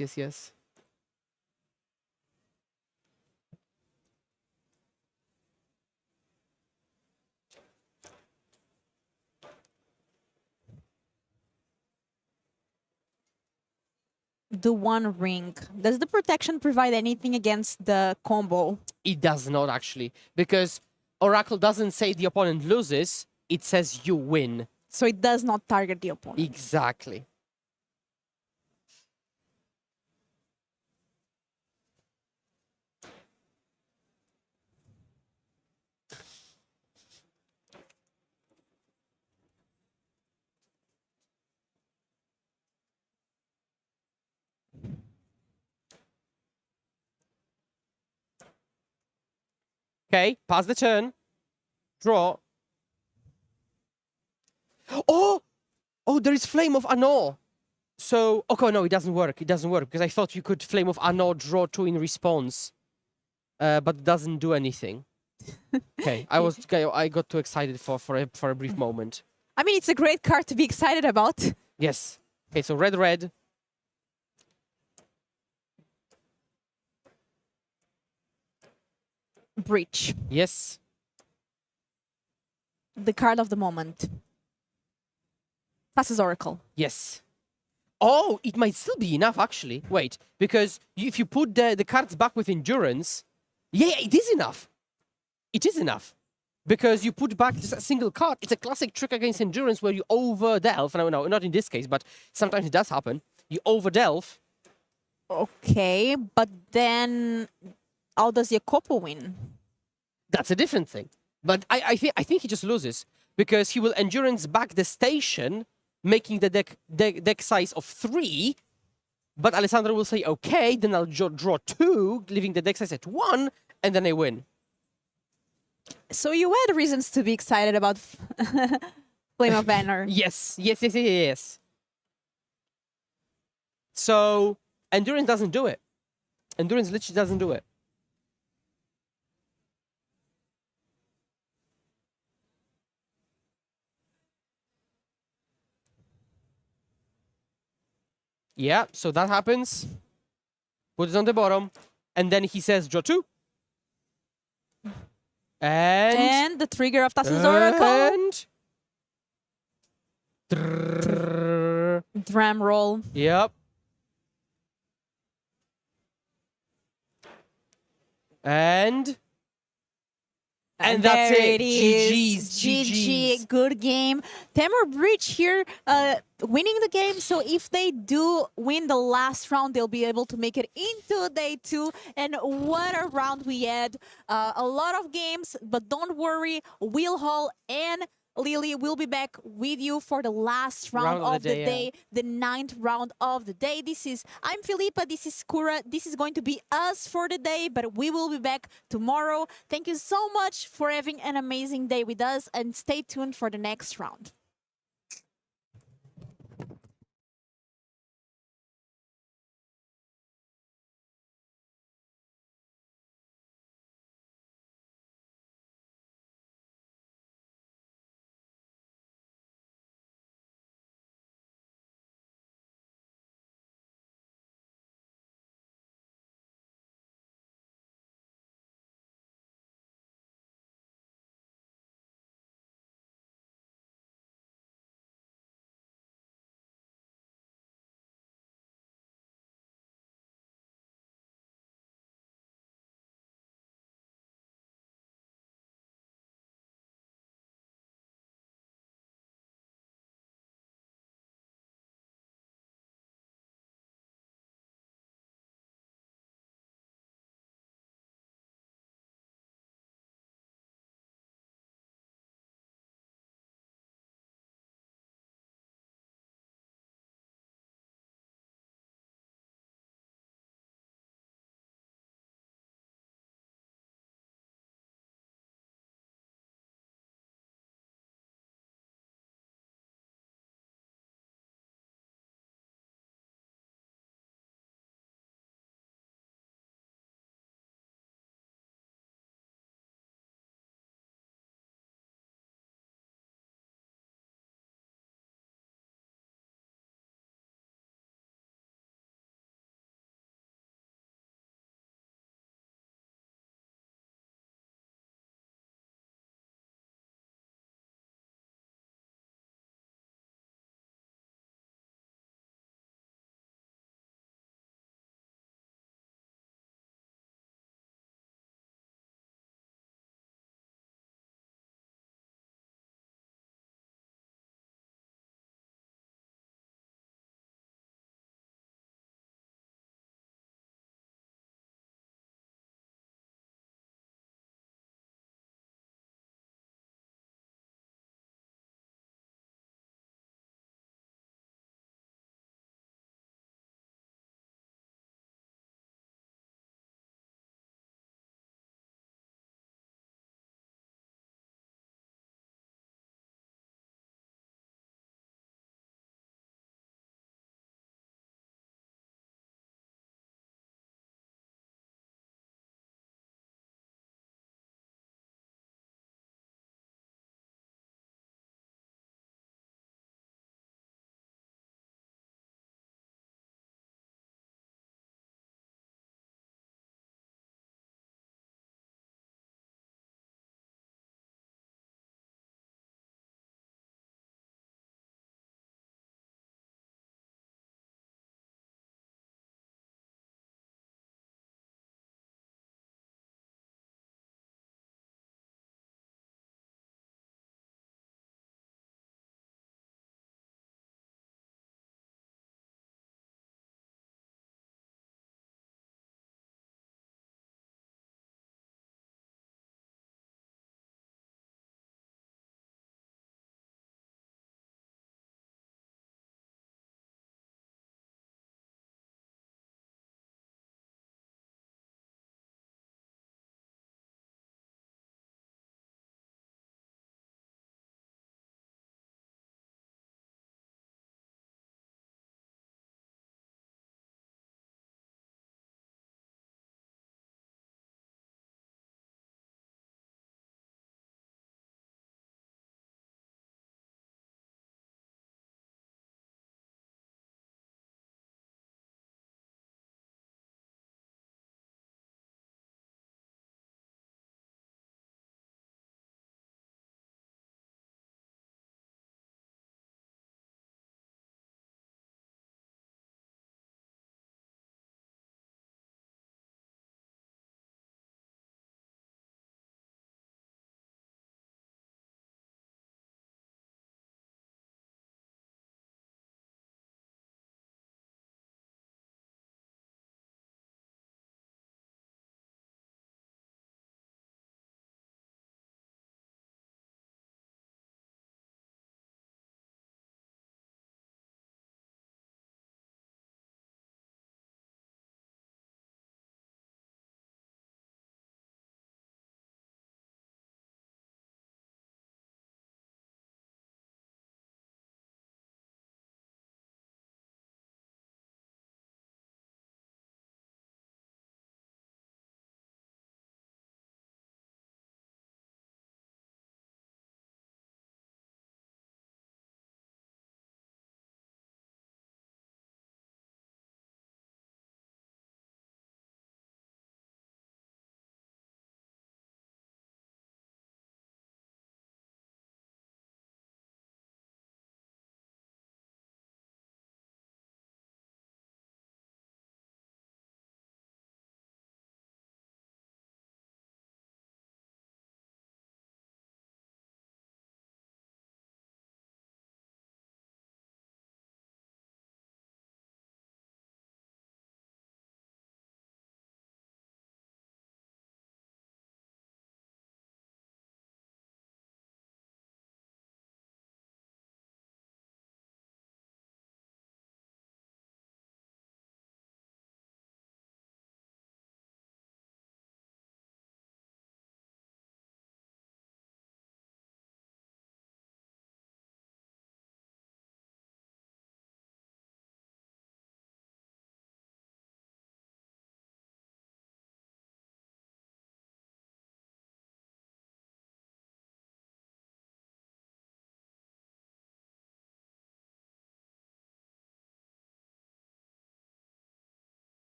The One Ring. Does the protection provide anything against the combo? It does not actually, because Oracle doesn't say the opponent loses, it says you win. So it does not target the opponent. Exactly. Okay, pass the turn. Draw. Oh! Oh, there is Flame of Anor. So, okay, no, it doesn't work. It doesn't work, because I thought you could Flame of Anor draw 2 in response. But it doesn't do anything. Okay, I got too excited for a brief moment. I mean, it's a great card to be excited about. Yes. Okay, so red. Breach. Yes. The card of the moment. Passes Oracle. Yes. Oh, it might still be enough, actually. Wait, because if you put the cards back with Endurance, yeah, it is enough. It is enough. Because you put back just a single card. It's a classic trick against Endurance where you over-delve. No, not in this case, but sometimes it does happen. You over-delve. Okay, but then how does Jacopo win? That's a different thing. But I think he just loses. Because he will Endurance back the station, making the deck size of 3. But Alessandro will say, okay, then I'll draw 2, leaving the deck size at 1, and then I win. So you had reasons to be excited about Flame of Banner. Yes. So, Endurance doesn't do it. Endurance literally doesn't do it. Yeah, so that happens. Put it on the bottom. And then he says, draw 2. And the trigger of Tassa's Oracle. And... Drum roll. Yep. And that's there it. it is. GG's. Good game. Temur Breach here winning the game. So if they do win the last round, they'll be able to make it into day 2. And what a round we had. A lot of games, but don't worry. Will Hall and Lily, we'll be back with you for the last round of the day, the 9th round of the day. I'm Filipa, this is Kura. This is going to be us for the day, but we will be back tomorrow. Thank you so much for having an amazing day with us, and stay tuned for the next round.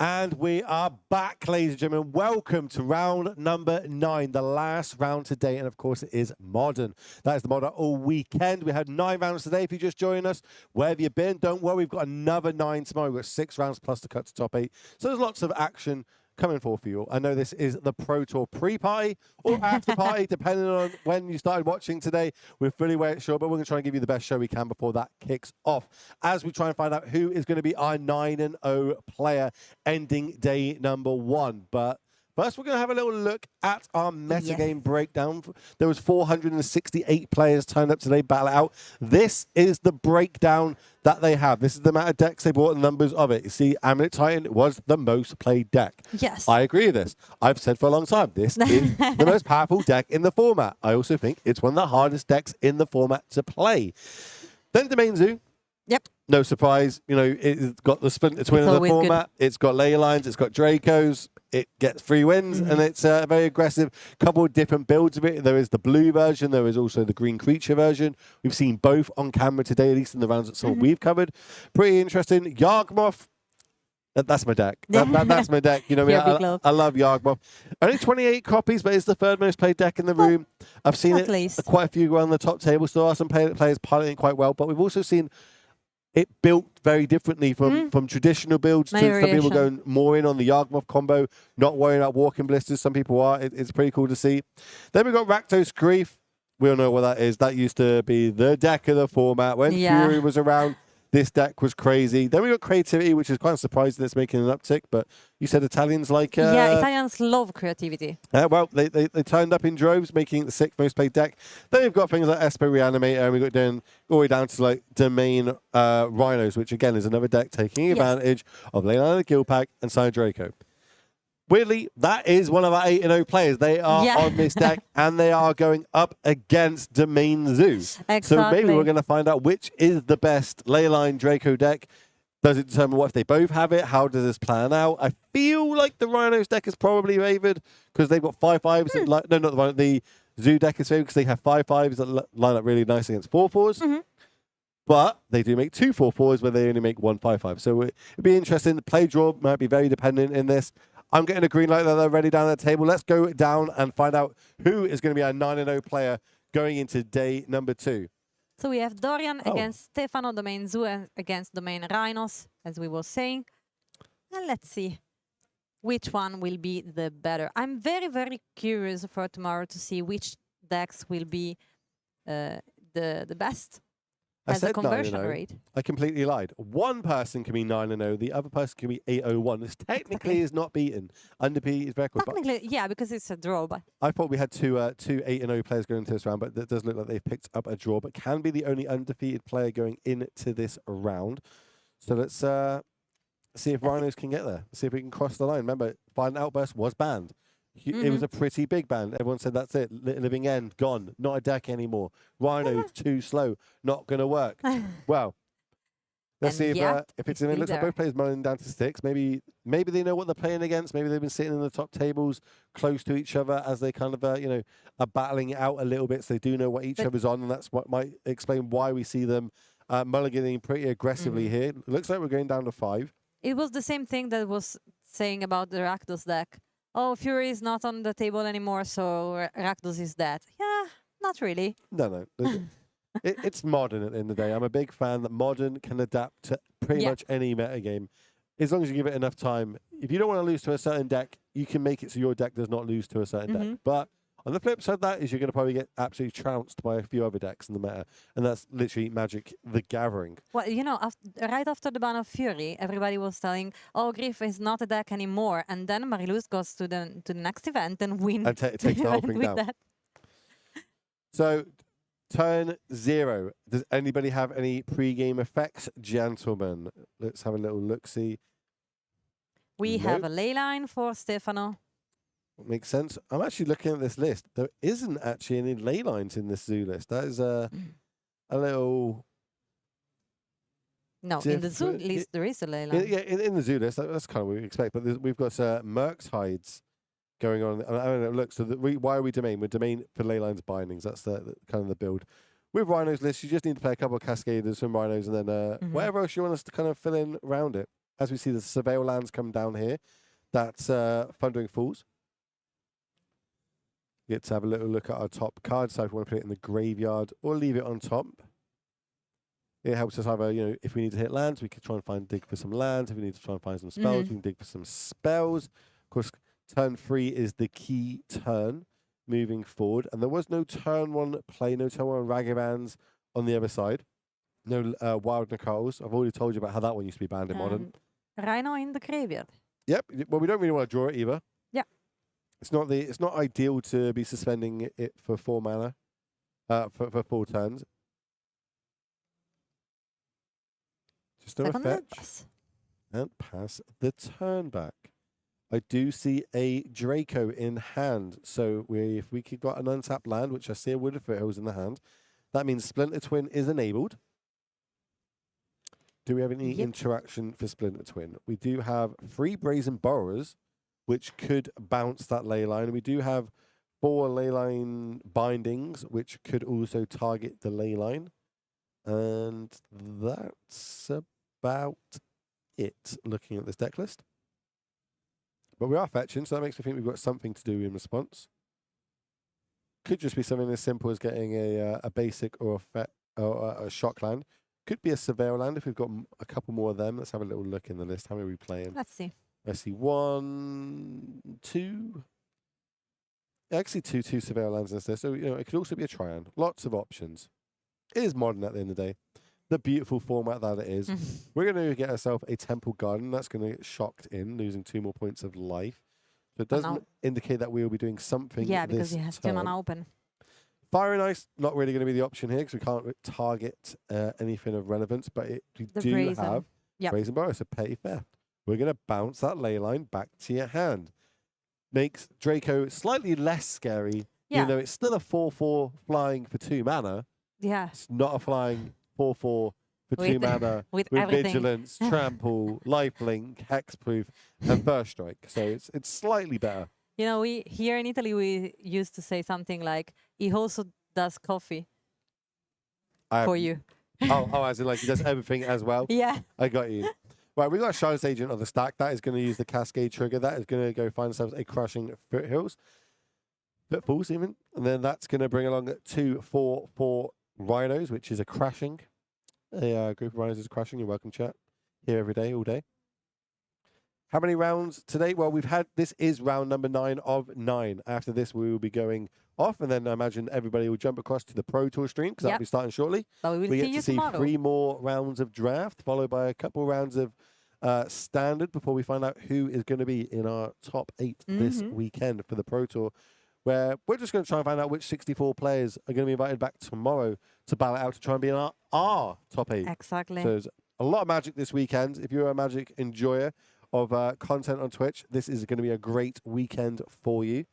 And we are back, ladies and gentlemen. Welcome to round number 9, the last round today. And of course, it is Modern. That is the Modern all weekend. We had 9 rounds today. If you just joined us, wherever you've been, don't worry. We've got another 9 tomorrow. We've got 6 rounds plus to cut to top 8. So there's lots of action coming for you. I know this is the Pro Tour pre-party or after party, depending on when you started watching today. We're fully aware, sure, but we're going to try and give you the best show we can before that kicks off, as we try and find out who is going to be our 9-0 player ending day number 1. But first, we're going to have a little look at our metagame breakdown. There was 468 players turned up today, battle it out. This is the breakdown that they have. This is the amount of decks they bought and the numbers of it. You see, Amulet Titan was the most played deck. Yes. I agree with this. I've said for a long time, this is the most powerful deck in the format. I also think it's one of the hardest decks in the format to play. Then Domain Zoo. Yep. No surprise, you know, it's got the Splinter Twin of the format. Good. It's got ley lines, it's got Dracos, it gets 3 wins, and it's very aggressive. Couple of different builds of it. There is the blue version, there is also the green creature version. We've seen both on camera today, at least in the rounds that we've covered. Pretty interesting. Yargmoth. That's my deck. That's my deck. You know, I love Yargmoth. Only 28 copies, but it's the 3rd most played deck in the room. I've seen it quite a few around the top table. Still are some players piloting quite well, but we've also seen it built very differently from traditional builds to some people going more in on the Yargmoth combo, not worrying about walking blisters. Some people are. It's pretty cool to see. Then we've got Rakdos Grief. We all know what that is. That used to be the deck of the format. When Fury was around, this deck was crazy. Then we got Creativity, which is quite surprising that it's making an uptick. But you said Italians like... yeah, Italians love creativity. Well, they turned up in droves, making it the 6th most played deck. Then we've got things like Esper Reanimator, and we've got all the way down to like Domain Rhinos, which again is another deck taking advantage of Leyline Guild Pack and Sire Draco. Weirdly, that is one of our 8-0 players. They are on this deck, and they are going up against Domain Zoo. Exactly. So maybe we're going to find out which is the best Leyline Draco deck. Does it determine what if they both have it? How does this plan out? I feel like the Rhinos deck is probably favored because they've got 5/5s. No, not the Rhino. The Zoo deck is favored because they have 5/5s that line up really nice against 4/4s. But they do make 2 4/4s where they only make 1 5/5. So it'd be interesting. The play draw might be very dependent in this. I'm getting a green light that they're ready down the table. Let's go down and find out who is going to be our 9-0 player going into day number 2. So we have Dorian against Stefano, Domain Zoo against Domain Rhinos, as we were saying. And let's see which one will be the better. I'm very, very curious for tomorrow to see which decks will be the best. I said a conversion 9-0. rate. I completely lied. One person can be 9-0. The other person can be 8-0-1. This technically is not beaten. Undefeated record. Technically, yeah, because it's a draw. But I thought we had two 8-0 players going into this round, but it does look like they've picked up a draw, but can be the only undefeated player going into this round. So let's see if Rhinos can get there. See if we can cross the line. Remember, Violent Outburst was banned. It was a pretty big ban. Everyone said that's it. Living End, gone. Not a deck anymore. Rhino, too slow. Not going to work. Well, let's see if it's in. It looks like both players mulling down to 6. Maybe they know what they're playing against. Maybe they've been sitting in the top tables close to each other as they kind of, are battling it out a little bit. So they do know what each other's on. And that's what might explain why we see them mulliganing pretty aggressively here. It looks like we're going down to 5. It was the same thing that was saying about the Rakdos deck. Oh, Fury is not on the table anymore, so Rakdos is dead. Yeah, not really. No. It's Modern at the end of the day. I'm a big fan that Modern can adapt to pretty much any metagame. As long as you give it enough time. If you don't want to lose to a certain deck, you can make it so your deck does not lose to a certain deck. But on the flip side of that is you're going to probably get absolutely trounced by a few other decks in the meta. And that's literally Magic the Gathering. Well, right after the ban of Fury, everybody was telling, oh, Griff is not a deck anymore. And then Mariluz goes to the next event and wins. And takes the whole thing down. That. So, turn 0. Does anybody have any pre-game effects, gentlemen? Let's have a little look-see. We have a ley line for Stefano. Makes sense. I'm actually looking at this list. There isn't actually any ley lines in this zoo list. That is a little... No, in the zoo list there is a ley line. Yeah, in the zoo list, that's kind of what we expect. But we've got Merctides going on. I don't know, look, so why are we Domain? We're Domain for ley lines bindings. That's the kind of the build. With Rhinos list, you just need to play a couple of Cascaders from Rhinos and then whatever else you want us to kind of fill in around it. as we see the Surveil lands come down here, that's Thundering Falls. We get to have a little look at our top card, so if we want to put it in the graveyard or leave it on top. It helps us either, if we need to hit lands, we could try and dig for some lands. If we need to try and find some spells, we can dig for some spells. Of course, turn 3 is the key turn moving forward. And there was no turn 1 play, no turn 1 Ragavans on the other side. No Wild Nicoles. I've already told you about how that one used to be banned in Modern. Rhino in the graveyard. Yep. Well, we don't really want to draw it either. Yeah. It's not ideal to be suspending it for 4 mana, for 4 turns. Just do a fetch Pass. and pass the turn back. I do see a Draco in hand. So if we could got an untapped land, which I see a Wood of Foothills in the hand, that means Splinter Twin is enabled. Do we have any interaction for Splinter Twin? We do have 3 Brazen Borrowers, which could bounce that ley line. We do have 4 ley line bindings, which could also target the ley line. And that's about it, looking at this deck list. But we are fetching, so that makes me think we've got something to do in response. Could just be something as simple as getting a basic or a shock land. Could be a Surveil land if we've got a couple more of them. Let's have a little look in the list. How many are we playing? Let's see. I see 1, 2. Actually, two Surveil lands in this list. So, it could also be a Triad. Lots of options. It is Modern at the end of the day. The beautiful format that it is. We're going to get ourselves a Temple Garden. That's going to get shocked in, losing 2 more points of life. So it does indicate that we will be doing something. Yeah, because he has 2 mana open. Fire and Ice, not really going to be the option here because we can't target anything of relevance, but we do have Brazen Borrow, so petty theft. We're going to bounce that ley line back to your hand. Makes Draco slightly less scary, even though it's still a 4/4 flying for 2 mana. Yeah. It's not a flying 4/4 for 2 mana with Vigilance, Trample, Lifelink, Hexproof, and First Strike. So it's slightly better. We here in Italy, we used to say something like, he also does coffee for you. As in he does everything as well? Yeah. I got you. Right, we got a Shines Agent on the stack. That is going to use the Cascade trigger. That is going to go find ourselves a Crushing Footfalls even. And then that's going to bring along 2 4/4 Rhinos, which is a Crashing. A group of Rhinos is crashing. You're welcome, chat. Here every day, all day. How many rounds today? Well, this is round number 9 of 9. After this, we will be going off, and then I imagine everybody will jump across to the Pro Tour stream because that'll be starting shortly. But we get to see tomorrow. 3 more rounds of draft, followed by a couple rounds of standard before we find out who is going to be in our top 8 this weekend for the Pro Tour, where we're just going to try and find out which 64 players are going to be invited back tomorrow to battle out to try and be in our top 8. Exactly. So there's a lot of Magic this weekend. If you're a Magic enjoyer of content on Twitch, this is going to be a great weekend for you.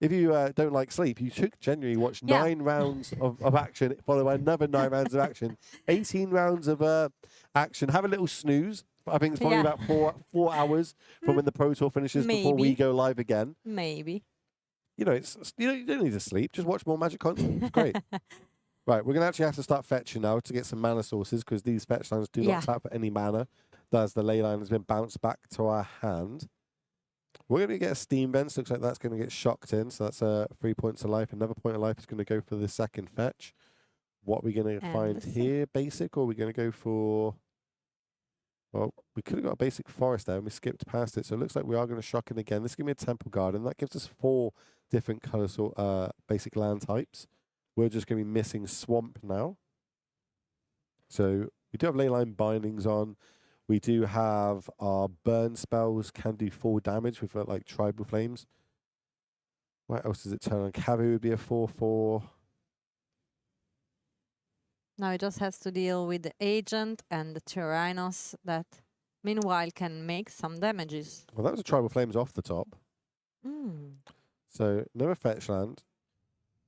If you don't like sleep, you should genuinely watch 9 rounds of action, followed by another 9 rounds of action. 18 rounds of action. Have a little snooze. I think it's probably about 4 hours from when the Pro Tour finishes before we go live again. Maybe. You don't need to sleep. Just watch more Magic content. It's great. Right, we're going to actually have to start fetching now to get some mana sources because these fetch lands do not tap for any mana. As the ley line has been bounced back to our hand. We're going to get a Steam Vent. Looks like that's going to get shocked in. So that's 3 points of life. Another point of life is going to go for the second fetch. What are we going to find here? Basic, or are we going to go for... Well, we could have got a basic forest there and we skipped past it. So it looks like we are going to shock in again. This is going to be a Temple Garden. That gives us 4 different color basic land types. We're just going to be missing Swamp now. So we do have Leyline Bindings on. We do have our burn spells, can do 4 damage with like Tribal Flames. What else does it turn on? Cavu would be a 4/4. Now it just has to deal with the Agent and the Tyrannos that, meanwhile, can make some damages. Well, that was a Tribal Flames off the top. So, no fetch land.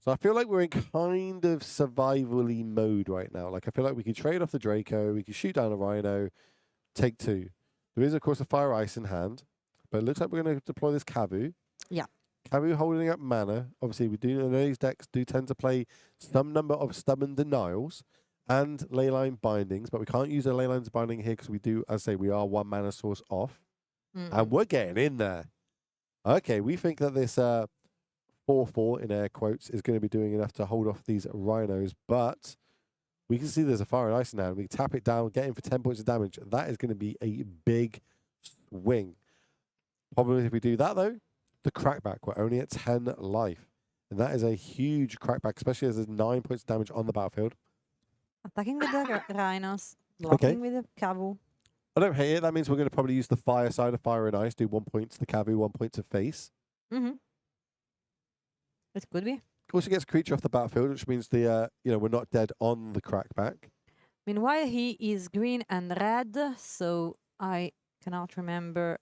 So I feel like we're in kind of survival-y mode right now. Like, I feel like we could trade off the Draco, we could shoot down a Rhino, take 2. There is, of course, a Fire Ice in hand, but it looks like we're going to deploy this Cavu. Yeah. Cavu holding up mana. Obviously, we do know these decks do tend to play some number of Stubborn Denials, and Leyline bindings, but we can't use a Leyline's binding here because we do, as I say, we are 1 mana source off. And we're getting in there. Okay, we think that this 4/4 in air quotes is going to be doing enough to hold off these rhinos, but we can see there's a Fire and Ice now. We tap it down, get in for 10 points of damage. That is going to be a big swing. Problem is, if we do that though, the crackback, we're only at 10 life. And that is a huge crackback, especially as there's 9 points of damage on the battlefield. Attacking with the rhinos, blocking with the Kavu. I don't hate it. That means we're going to probably use the fire side of Fire and Ice, do 1 point to the Kavu, 1 point to face. It could be. Also gets a creature off the battlefield, which means the we're not dead on the crackback. Meanwhile, he is green and red, so I cannot remember.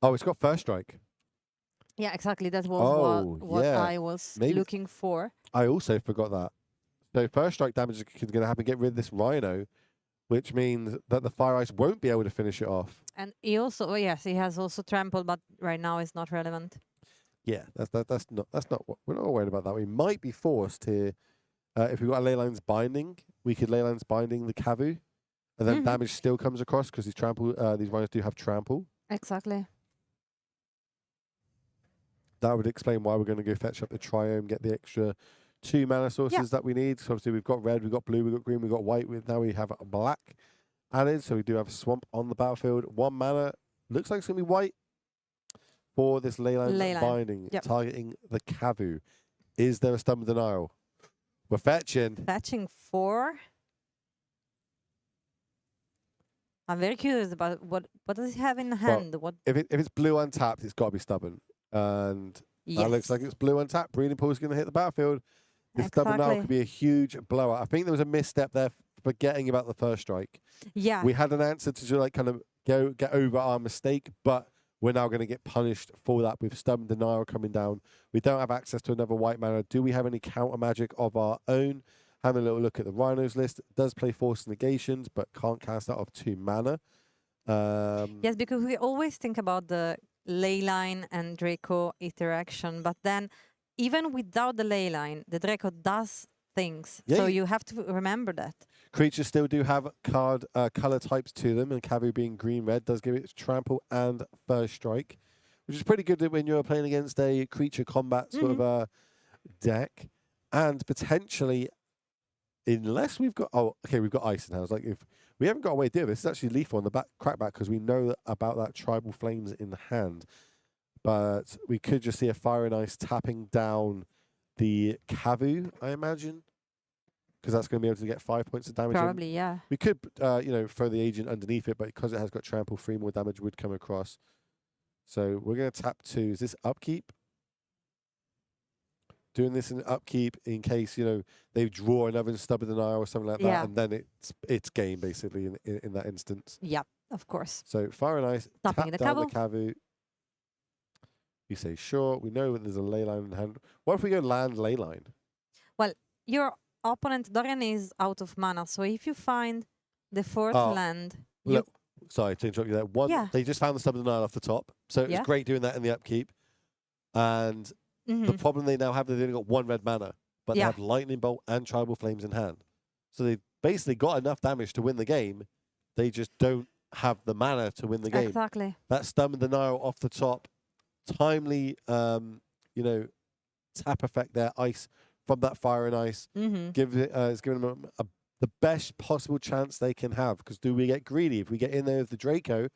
Oh, it's got first strike. Yeah, exactly. That was what yeah. I was Maybe. looking for. I also forgot that. So first strike damage is going to happen. Get rid of this Rhino, which means that the Fire Ice won't be able to finish it off. And he also, yes, he has also trampled, but right now it's not relevant. Yeah, that's not what we're not worried about that. We might be forced here. If we've got a Leyline's binding, we could Leyline's binding the Kavu, and then damage still comes across because these these Rhinos do have trample. Exactly. That would explain why we're going to go fetch up the Triome, get the extra 2 mana sources that we need. So obviously we've got red, we've got blue, we've got green, we've got white. Now we have black added, so we do have a swamp on the battlefield. 1 mana, looks like it's going to be white for this Leyline binding, targeting the Kavu. Is there a stun denial? We're fetching. Fetching 4. I'm very curious about what does he have in hand. Well, if it's blue untapped, it's got to be stubborn. And that looks like it's blue untapped. Breeding Pool is going to hit the battlefield. This stubborn now could be a huge blowout. I think there was a misstep there, forgetting about the first strike. Yeah. We had an answer to like kind of get over our mistake, but we're now going to get punished for that with stubborn denial coming down. We don't have access to another white mana. Do we have any counter magic of our own? Having a little look at the Rhinos list. It does play Force Negations, but can't cast that off 2 mana. Yes, because we always think about the Leyline and Draco interaction, but then even without the Leyline, the Draco does things. Yeah, so you have to remember that. Creatures still do have color types to them, and Kavu being green-red does give it trample and first strike, which is pretty good when you're playing against a creature combat sort of deck. And potentially, unless we've got... Oh, okay, we've got ice in hand. Like, if we haven't got a way to do this, it's actually lethal on the crackback because we know about that Tribal Flames in hand. But we could just see a Fire and Ice tapping down the Kavu, I imagine. Because that's going to be able to get 5 points of damage. Probably, yeah. We could, throw the agent underneath it, but because it has got trample, 3 more damage would come across. So we're going to tap 2. Is this upkeep? Doing this in upkeep in case, they draw another stubborn denial or something like that, and then it's game, basically, in that instance. Yeah, of course. So Fire and Ice, tap Tapping down the the Kavu. You say, sure, we know that there's a Leyline in hand. What if we go land Leyline? Well, your opponent, Dorian, is out of mana, so if you find the 4th land... Look, sorry to interrupt you there. They just found the stubborn denial off the top, so it's great doing that in the upkeep. And... The problem they now have, they've only got 1 red mana, but they have Lightning Bolt and Tribal Flames in hand. So they've basically got enough damage to win the game. They just don't have the mana to win the game. Exactly. that Stun and Denial off the top, timely, tap effect there, ice from that Fire and Ice. It's giving them the best possible chance they can have. Because do we get greedy? If we get in there with the Draco,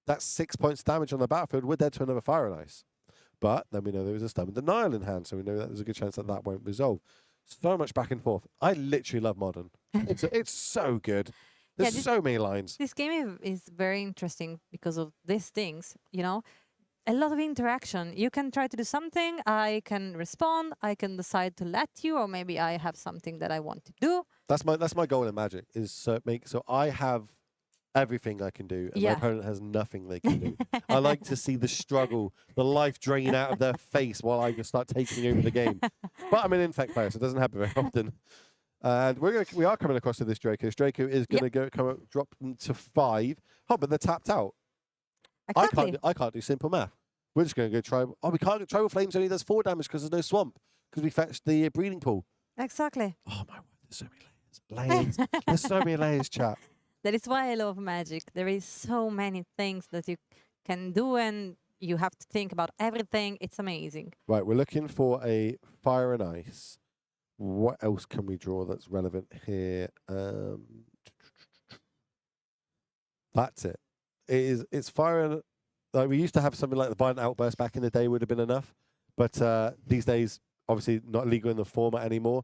that's 6 points damage on the battlefield. We're dead to another Fire and Ice. But then we know there was a stun and denial in hand, so we know that there's a good chance that that won't resolve. So much back and forth. I literally love Modern. It's so good. There's so many lines. This game is very interesting because of these things, A lot of interaction. You can try to do something, I can respond, I can decide to let you, or maybe I have something that I want to do. That's my goal in Magic, is so I have everything I can do, and my opponent has nothing they can do. I like to see the struggle, the life drain out of their face while I just start taking over the game. But I'm an Infect player, so it doesn't happen very often. And we are coming across to this Draco. This Draco is going to drop them to 5. Oh, but they're tapped out. Exactly. I can't do simple math. We're just going to go try. Oh, we can't. Tribal Flames only does 4 damage because there's no swamp, because we fetched the Breeding Pool. Exactly. Oh my word, there's so many layers. Layers. There's so many layers, chat. That is why I love Magic. There is so many things that you can do, and you have to think about everything. It's amazing. Right, we're looking for a fire and ice. What else can we draw that's relevant here? That's it. It's fire and like we used to have something like the violent outburst back in the day would have been enough, but these days obviously not legal in the format anymore.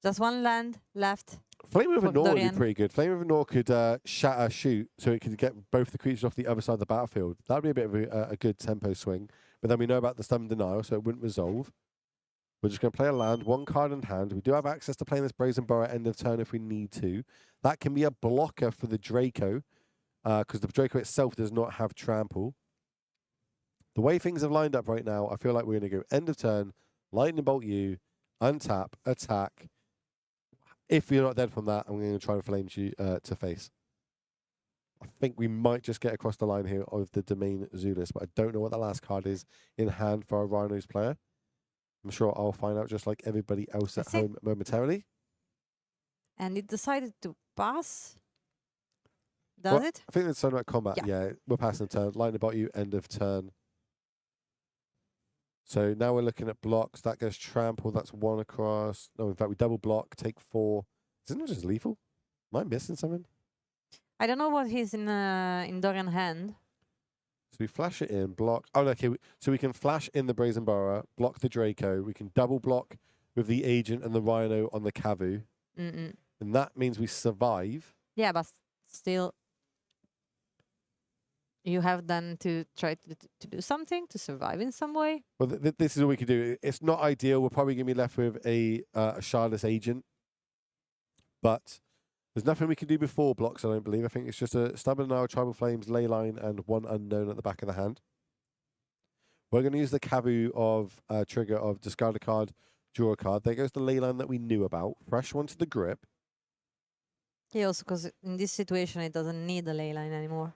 Just one land left. Flame of For Anor would be Dorian. pretty good. Flame of Anor could shatter shoot, so it could get both the creatures off the other side of the battlefield. That would be a bit of a good tempo swing. But then we know about the stun denial, so it wouldn't resolve. We're just going to play a land, one card in hand. We do have access to playing this Brazen Burrow at end of turn if we need to. That can be a blocker for the Draco, because the Draco itself does not have trample. The way things have lined up right now, I feel like we're going to go end of turn, Lightning Bolt you, untap, attack. If you're not dead from that, I'm going to try and flame you to face. I think we might just get across the line here of the Domain Zulus, but I don't know what the last card is in hand for a Rhinos player. I'm sure I'll find out just like everybody else at That's it. home momentarily. And it decided to pass. Does Well, it? I think it's something like combat. Yeah. Yeah, we're passing the turn. Lightning Bolt you, end of turn. So now we're looking at blocks. That goes trample. That's one across. No, in fact, we double block, take 4. Isn't it just lethal? Am I missing something? I don't know what he's in Dorian hand. So we flash it in, block. Oh, no, okay. So we can flash in the Brazen Burrower, block the Draco. We can double block with the Agent and the Rhino on the Cavu. Mm-mm. And that means we survive. Yeah, but still, you have then to try to do something to survive in some way. Well, this is all we can do. It's not ideal. We're probably going to be left with a Shardless Agent. But there's nothing we can do before blocks, I don't believe. I think it's just a Stubborn Nile, Tribal Flames, Leyline, and one unknown at the back of the hand. We're going to use the Cavu of trigger of discard a card, draw a card. There goes the Leyline that we knew about. Fresh one to the grip. Yeah, also because in this situation, it doesn't need the ley line anymore.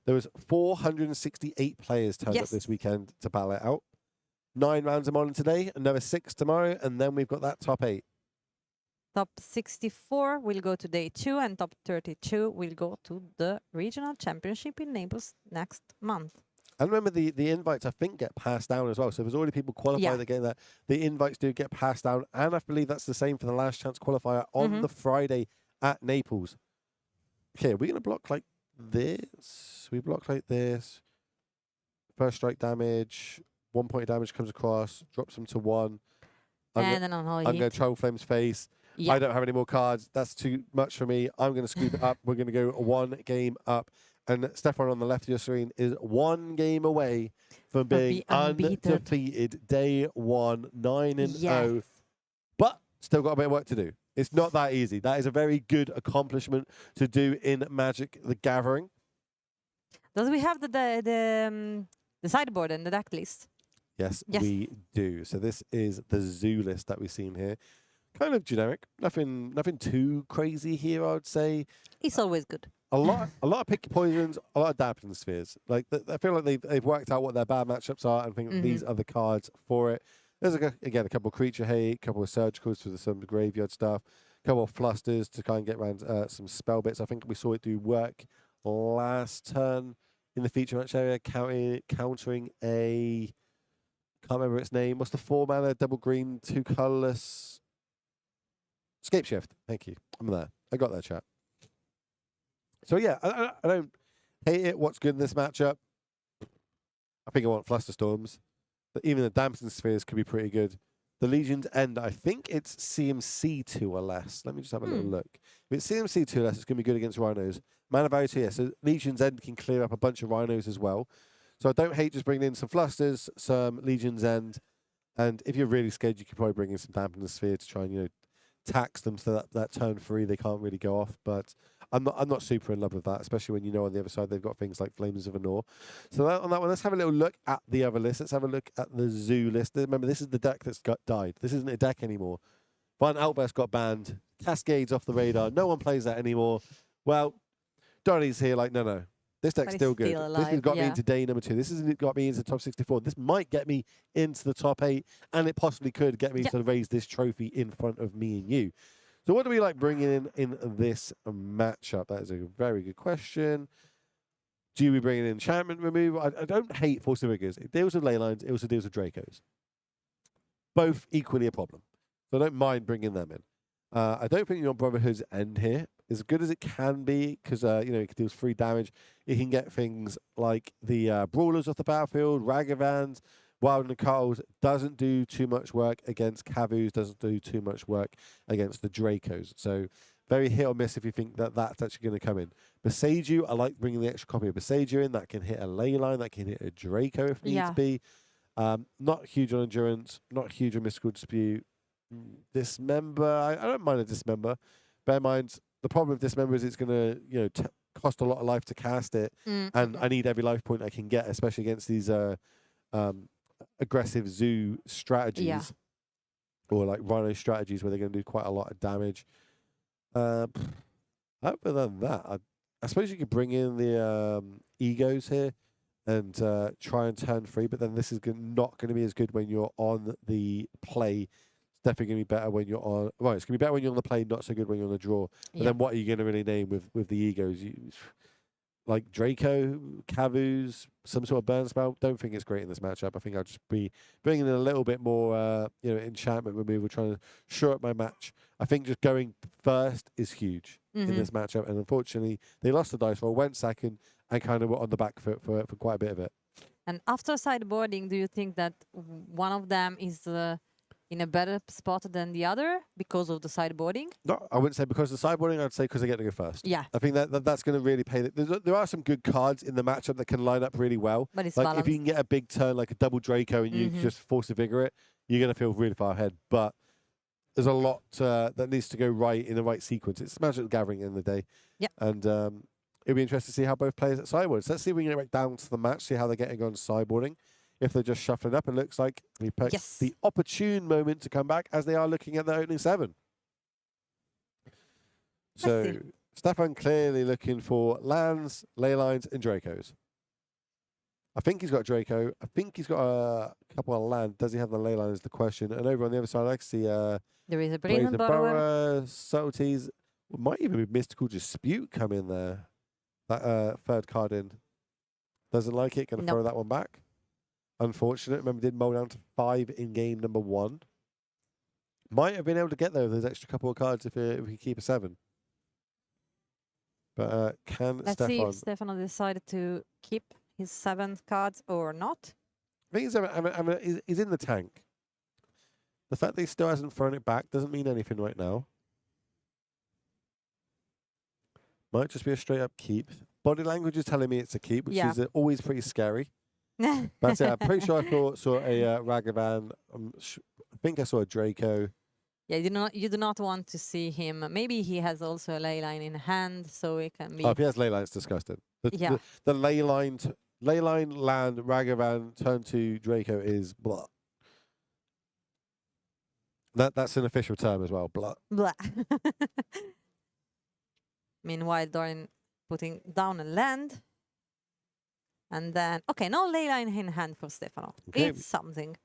There was 468 players turned up Yes. this weekend to battle it out. 9 rounds of Modern today, another 6 tomorrow, and then we've got that top 8. Top 64 will go to day 2, and top 32 will go to the regional championship in Naples next month. And remember, the invites, I think, get passed down as well. So there's already people qualified that get that. The invites do get passed down. And I believe that's the same for the last chance qualifier on the Friday at Naples. Okay, are we going to block like this? We block like this. First strike damage. 1 point of damage comes across. Drops them to 1. And then on all I'm going hit. to Trouble Flames face. Yeah. I don't have any more cards. That's too much for me. I'm going to scoop it up. We're going to go 1 game up. And Stefan on the left of your screen is 1 game away from being undefeated. Day 1, 9-0. But still got a bit of work to do. It's not that easy. That is a very good accomplishment to do in Magic the Gathering. Does we have the sideboard and the deck list? Yes, Yes. we do. So this is the zoo list that we've seen here. Kind of generic. Nothing too crazy here, I would say. It's always good. A lot of pick your poisons, a lot of dampening spheres. Like I feel like they've worked out what their bad matchups are and think these are the cards for it. There's again a couple of creature hate, a couple of surgicals for some graveyard stuff, a couple of flusters to kind of get around some spell bits. I think we saw it do work last turn in the feature match area, countering a can't remember its name. What's the 4-mana double green 2 colorless Scape Shift? Thank you. I'm there. I got that, chat. So yeah, I don't hate it. What's good in this matchup? I think I want Flusterstorms. But even the Damson Spheres could be pretty good. The Legion's End, I think it's CMC2 or less. Let me just have a little look. If it's CMC2 or less, it's going to be good against Rhinos. Mana Value 2, yes. So Legion's End can clear up a bunch of Rhinos as well. So I don't hate just bringing in some Flusters, some Legion's End. And if you're really scared, you could probably bring in some Dampener Sphere to try and, tax them so that turn 3 they can't really go off. But I'm not super in love with that, especially when you know on the other side they've got things like Flames of Anor. So on that one, let's have a little look at the other list. Let's have a look at the zoo list. Remember, this is the deck that's died. This isn't a deck anymore. Violent Outburst got banned. Cascades off the radar. No one plays that anymore. Well, Donnie's here like, no. This deck's it's still good. still This has alive, got me yeah. into day number 2. This has got me into the top 64. This might get me into the top 8, and it possibly could get me Yep. to raise this trophy in front of me and you. So what do we like bringing in this matchup? That is a very good question. Do we bring in enchantment removal? I don't hate Force of Vigors. It deals with ley lines. It also deals with Dracos. Both equally a problem. So I don't mind bringing them in. I don't think your Brotherhood's end here as good as it can be because it deals 3 damage. It can get things like the Brawlers off the battlefield, Ragavans, Wild Nicoles. Doesn't do too much work against Cavus. Doesn't do too much work against the Dracos. So very hit or miss if you think that that's actually going to come in. Beseiju, I like bringing the extra copy of Beseiju in. That can hit a ley line. That can hit a Draco if needs be. Not huge on endurance. Not huge on mystical dispute. Dismember, I don't mind a dismember. Bear in mind, the problem with dismember is it's going to cost a lot of life to cast it, and I need every life point I can get, especially against these aggressive zoo strategies or like rhino strategies where they're going to do quite a lot of damage. Other than that, I suppose you could bring in the egos here and try and turn 3, but then this is not going to be as good when you're on the play. Definitely going to be better when you're on. Right, it's going to be better when you're on the play, not so good when you're on the draw. But then what are you going to really name with the egos? Like Draco, Cavus, some sort of burn spell. Don't think it's great in this matchup. I think I'll just be bringing in a little bit more, enchantment removal, trying to shore up my match. I think just going first is huge in this matchup. And unfortunately, they lost the dice roll, went second, and kind of were on the back foot for quite a bit of it. And after sideboarding, do you think that one of them is in a better spot than the other because of the sideboarding? No, I wouldn't say because of the sideboarding. I'd say because they get to go first. Yeah. I think that's going to really pay. There are some good cards in the matchup that can line up really well. But it's like balanced. if you can get a big turn like a double Draco and you just Force of Vigor it, you're going to feel really far ahead. But there's a lot that needs to go right in the right sequence. It's Magic the Gathering in the day. Yeah. And it'll be interesting to see how both players at sideboard. So let's see if we can get back down to the match, see how they're getting on sideboarding. If they're just shuffling up, it looks like we picked the opportune moment to come back as they are looking at the opening 7. So Stefan clearly looking for lands, ley lines, and Dracos. I think he's got Draco. I think he's got a couple of land. Does he have the ley line is the question. And over on the other side, I can see there is a Brazen Brazen Borrower. Subtleties. Might even be Mystical Dispute come in there. That third card in. Doesn't like it. Going to throw that one back. Unfortunate. Remember, did mull down to 5 in game number 1. Might have been able to get there with those extra couple of cards if we keep a 7. But Let's see if Stefano decided to keep his 7 cards or not. I think he's in the tank. The fact that he still hasn't thrown it back doesn't mean anything right now. Might just be a straight up keep. Body language is telling me it's a keep, which is always pretty scary. That's it. I'm pretty sure I saw a Ragavan. I think I saw a Draco. Yeah, you do not want to see him. Maybe he has also a ley line in hand, so it can be. Oh, if he has ley line, it's disgusting. The ley line land Ragavan turn to Draco is blah. That's an official term as well. Blah. Blah. Meanwhile, Dorian putting down a land. And then, no ley line in hand for Stefano. Okay. It's something.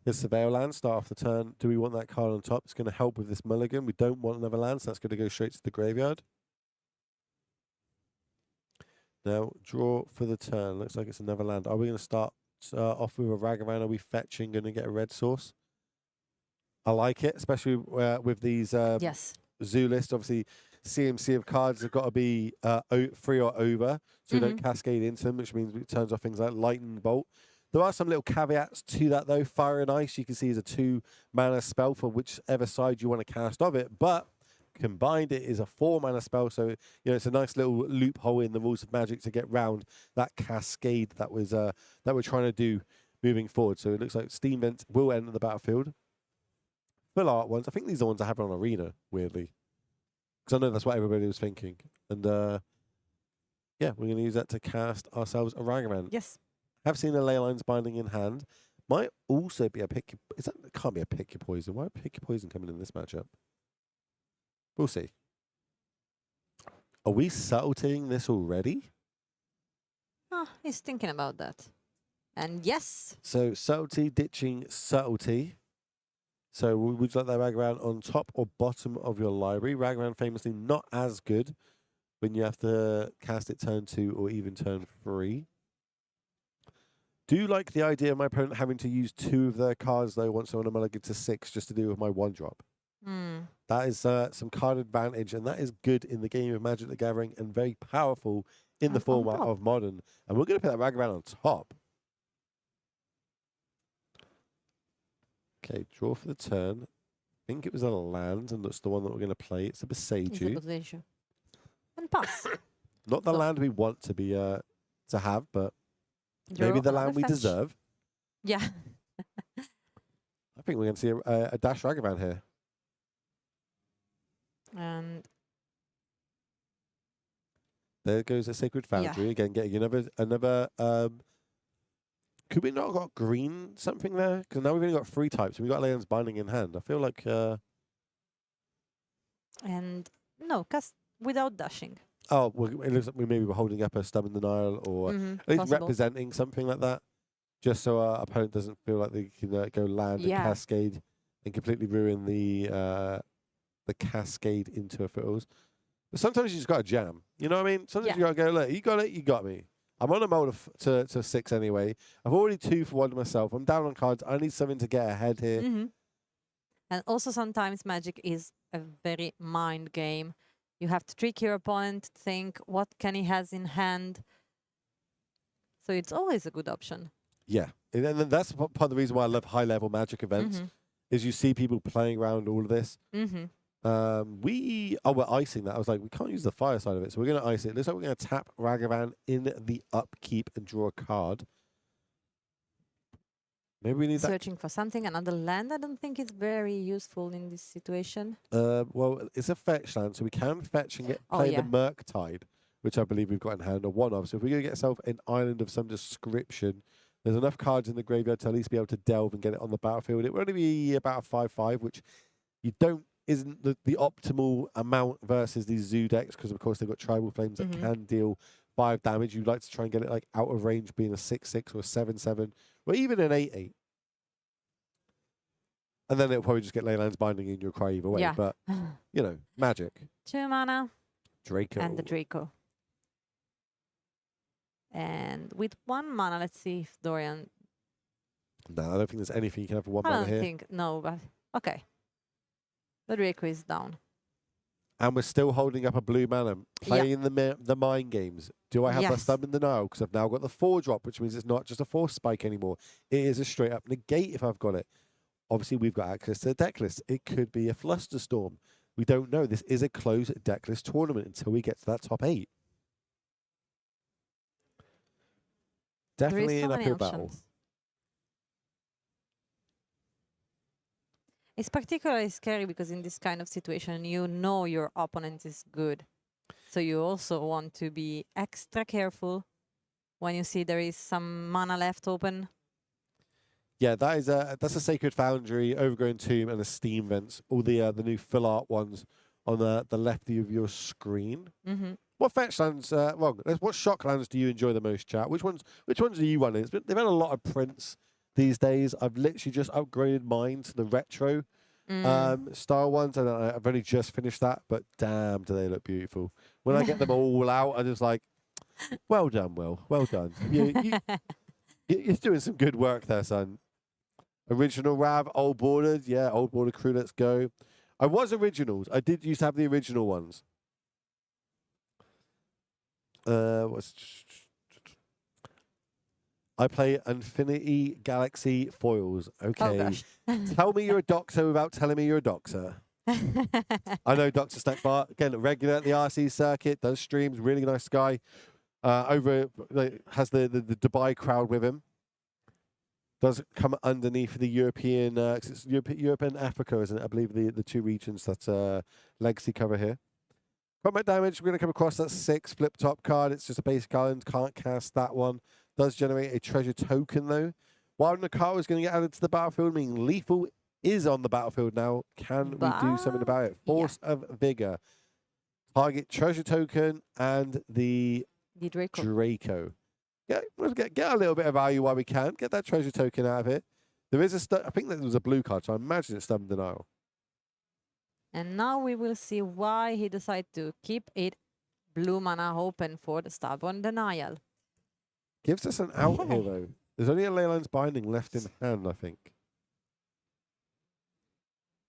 It's Surveil land, start off the turn. Do we want that card on top? It's going to help with this mulligan. We don't want another land, so that's going to go straight to the graveyard. Now, draw for the turn. Looks like it's another land. Are we going to start off with a Ragavan? Are we fetching, going to get a red source? I like it, especially with these zoo lists. Obviously, CMC of cards have got to be 3 or over, so we don't cascade into them, which means it turns off things like Lightning Bolt. There are some little caveats to that, though. Fire and Ice, you can see, is a 2-mana spell for whichever side you want to cast of it, but combined, it is a 4-mana spell, so it's a nice little loophole in the rules of Magic to get round that cascade that was that we're trying to do moving forward. So it looks like Steam Vent will enter the battlefield. Full art ones. I think these are the ones I have on Arena, weirdly. Because I know that's what everybody was thinking. And we're going to use that to cast ourselves a Ragavan. Yes. Have seen a Ley Lines Binding in hand. Might also be a Pick Your... It can't be a Pick Your Poison. Why Pick Your Poison coming in this matchup? We'll see. Are we subtleting this already? He's thinking about that. And yes, So subtlety ditching subtlety. So would you like that Ragavan on top or bottom of your library? Ragavan famously not as good when you have to cast it turn 2 or even turn 3. Do you like the idea of my opponent having to use 2 of their cards though once I want to mulligan to 6 just to do with my 1-drop? That is some card advantage, and that is good in the game of Magic the Gathering and very powerful in the On format top. of Modern. And we're going to put that Ragavan on top. Okay, draw for the turn. I think it was a land, and that's the one that we're going to play. It's a it's a Beseiju. position. And pass. Not the So- land we want to be to have, but Draw maybe the another land we fetch. deserve. Yeah. I think we're going to see a Dash Ragavan here. And There goes a Sacred Foundry again, getting another. Could we not have got green something there? Because now we've only got 3 types, and we've got Leyland's Binding in hand. I feel like and no, cast without dashing. well, it looks like we maybe were holding up a Stub in Denial, or at least Possible. representing something like that, just so our opponent doesn't feel like they can go land Yeah. and cascade and completely ruin the cascade into a footles. But sometimes you just got to jam. You know what I mean? Sometimes you got to go, look, you got it, you got me. I'm on a mold to 6 anyway. I've already 2 for 1 myself. I'm down on cards. I need something to get ahead here. And also sometimes Magic is a very mind game. You have to trick your opponent, think what can he has in hand. So it's always a good option. Yeah. And then that's part of the reason why I love high-level Magic events, is you see people playing around all of this. We're icing that. I was like, we can't use the fire side of it, so we're going to ice it. Looks like we're going to tap Ragavan in the upkeep and draw a card. Maybe we need that. Searching for something, another land. I don't think it's very useful in this situation. Well, it's a fetch land, so we can fetch and play the Murktide, which I believe we've got in hand, or one of. So if we're going to get ourselves an island of some description, there's enough cards in the graveyard to at least be able to delve and get it on the battlefield. It will only be about a 5/5, which isn't the optimal amount versus these Zoo decks, because of course they've got Tribal Flames that can deal 5 damage. You'd like to try and get it like out of range, being a 6/6 or a 7/7, or even an 8/8. And then it'll probably just get Leyland's Binding in your cry either way. Yeah. But, you know, Magic. 2 mana Draco. and the Draco. And with 1 mana, let's see if Dorian... No, I don't think there's anything you can have for 1 I mana don't here. think, no, but okay. The Draco is down. And we're still holding up a blue mana, playing the mind games. Do I have the Yes. Stub in Denial? Because I've now got the 4-drop, which means it's not just a Force Spike anymore. It is a straight up negate if I've got it. Obviously, we've got access to the deck list. It could be a Flusterstorm. We don't know. This is a closed deck list tournament until we get to that top 8. Definitely There an is so many uphill battle. options. It's particularly scary because in this kind of situation, you know your opponent is good. So you also want to be extra careful when you see there is some mana left open. Yeah, that's a Sacred Foundry, Overgrown Tomb, and a Steam Vents. All the new full art ones on the left of your screen. What fetch lands? What shock lands do you enjoy the most, chat? Which ones do you run in? They've had a lot of prints these days. I've literally just upgraded mine to the retro style ones, and I've only just finished that. But damn, do they look beautiful! When I get them all out, I'm just like, well done, Will. Well done. You're doing some good work there, son. Original Rav, old bordered. Yeah, old border crew, let's go. I was originals. I did used to have the original ones. I play Infinity Galaxy Foils. Okay. Oh gosh. Tell me you're a doctor without telling me you're a doctor. I know Dr. Snackbar, again, regular at the RC circuit, does streams, really nice guy. Has the Dubai crowd with him. Does come underneath the European, it's Europe and Africa, isn't it? I believe the 2 regions that Legacy cover here. Combat damage, we're going to come across that 6 flip top card. It's just a basic island, can't cast that one. Does generate a treasure token though. Wild Nakara is going to get added to the battlefield, meaning lethal is on the battlefield now. Can we do something about it? Force of Vigor. Target treasure token and the The Draco. Draco. get a little bit of value while we can. Get that treasure token out of it. There is I think that was a blue card, so I imagine it's Stubborn Denial. And now we will see why he decided to keep it blue mana open for the Stubborn Denial. Gives us an out here, though. There's only a Leyline's Binding left in hand, I think.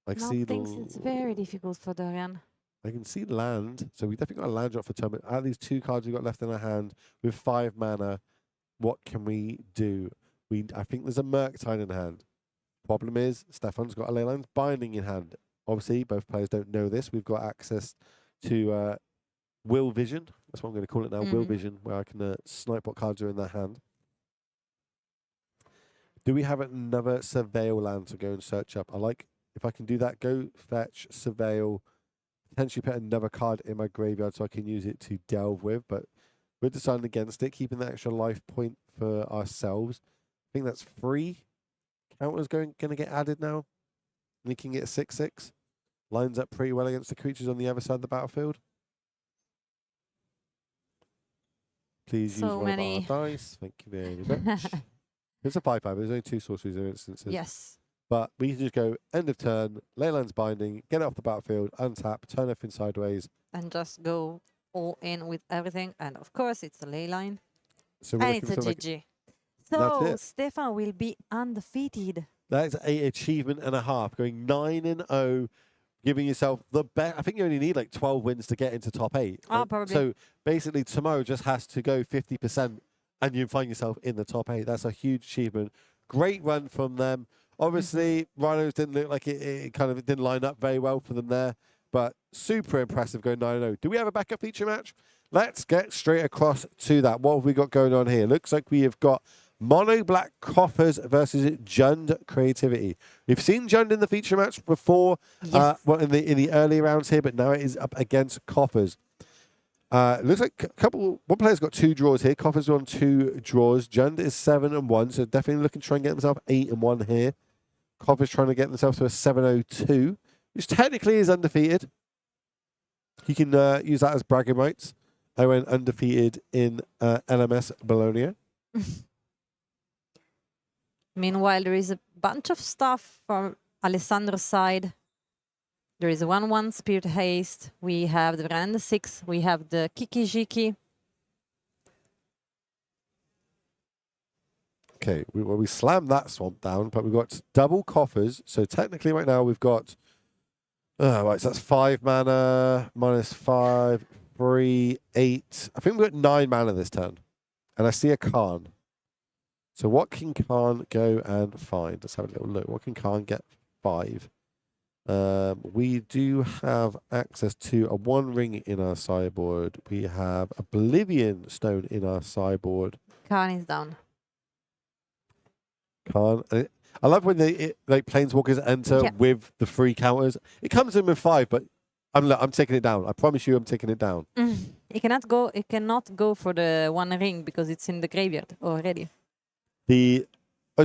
I Now see things it's very difficult for Dorian. I can see land, so we definitely got a land drop for turn. But out of these 2 cards we've got left in our hand with 5 mana, what can we do? I think there's a Murktide in hand. Problem is, Stefan's got a Leyline's Binding in hand. Obviously, both players don't know this. We've got access to Will Vision. That's what I'm going to call it now, Will Vision, where I can snipe what cards are in their hand. Do we have another Surveil land to go and search up? I like, if I can do that, go fetch, Surveil, potentially put another card in my graveyard so I can use it to delve with, but we're deciding against it, keeping that extra life point for ourselves. I think that's 3 counters going to get added now. Making it a 6/6. Lines up pretty well against the creatures on the other side of the battlefield. Please use one of our dice. Thank you very much. It's a 5/5. There's only 2 sorceries in instances. Yes. But we can just go end of turn, Leyline's Binding, get it off the battlefield, untap, turn everything sideways. And just go all in with everything. And of course, it's a Leyline. So And it's a GG. So Stefan will be undefeated. That is an achievement and a half, going 9-0, giving yourself the best. I think you only need like 12 wins to get into top 8. Oh, probably. So basically, tomorrow just has to go 50%, and you find yourself in the top 8. That's a huge achievement. Great run from them. Obviously, Rhinos didn't look like it kind of didn't line up very well for them there, but super impressive going 9-0. Do we have a backup feature match? Let's get straight across to that. What have we got going on here? Looks like we have got Mono Black Coffers versus Jund Creativity. We've seen Jund in the feature match before, yes. well, in the early rounds here, but now it is up against Coffers. Looks like one player's got 2 draws here. Coffers on 2 draws. Jund is 7-1, so definitely looking to try and get himself 8-1 here. Coffers trying to get themselves to a 7-0-2, which technically is undefeated. He can use that as bragging rights. I went undefeated in LMS Bologna. Meanwhile, there is a bunch of stuff from Alessandro's side. There is a 1-1 Spirit Haste. We have the Veranda 6. We have the Kiki Jiki. Okay, we slammed that swamp down, but we've got double Coffers. So technically right now we've got... right, so that's 5 mana, -5, 3, 8. I think we've got 9 mana this turn. And I see a Khan. So what can Khan go and find? Let's have a little look. What can Khan get? 5. We do have access to a 1 ring in our sideboard. We have Oblivion Stone in our sideboard. Khan is down. Khan. I love when like Planeswalkers enter with the 3 counters. It comes in with 5, but I'm taking it down. I promise you I'm taking it down. It cannot go for the 1 ring because it's in the graveyard already.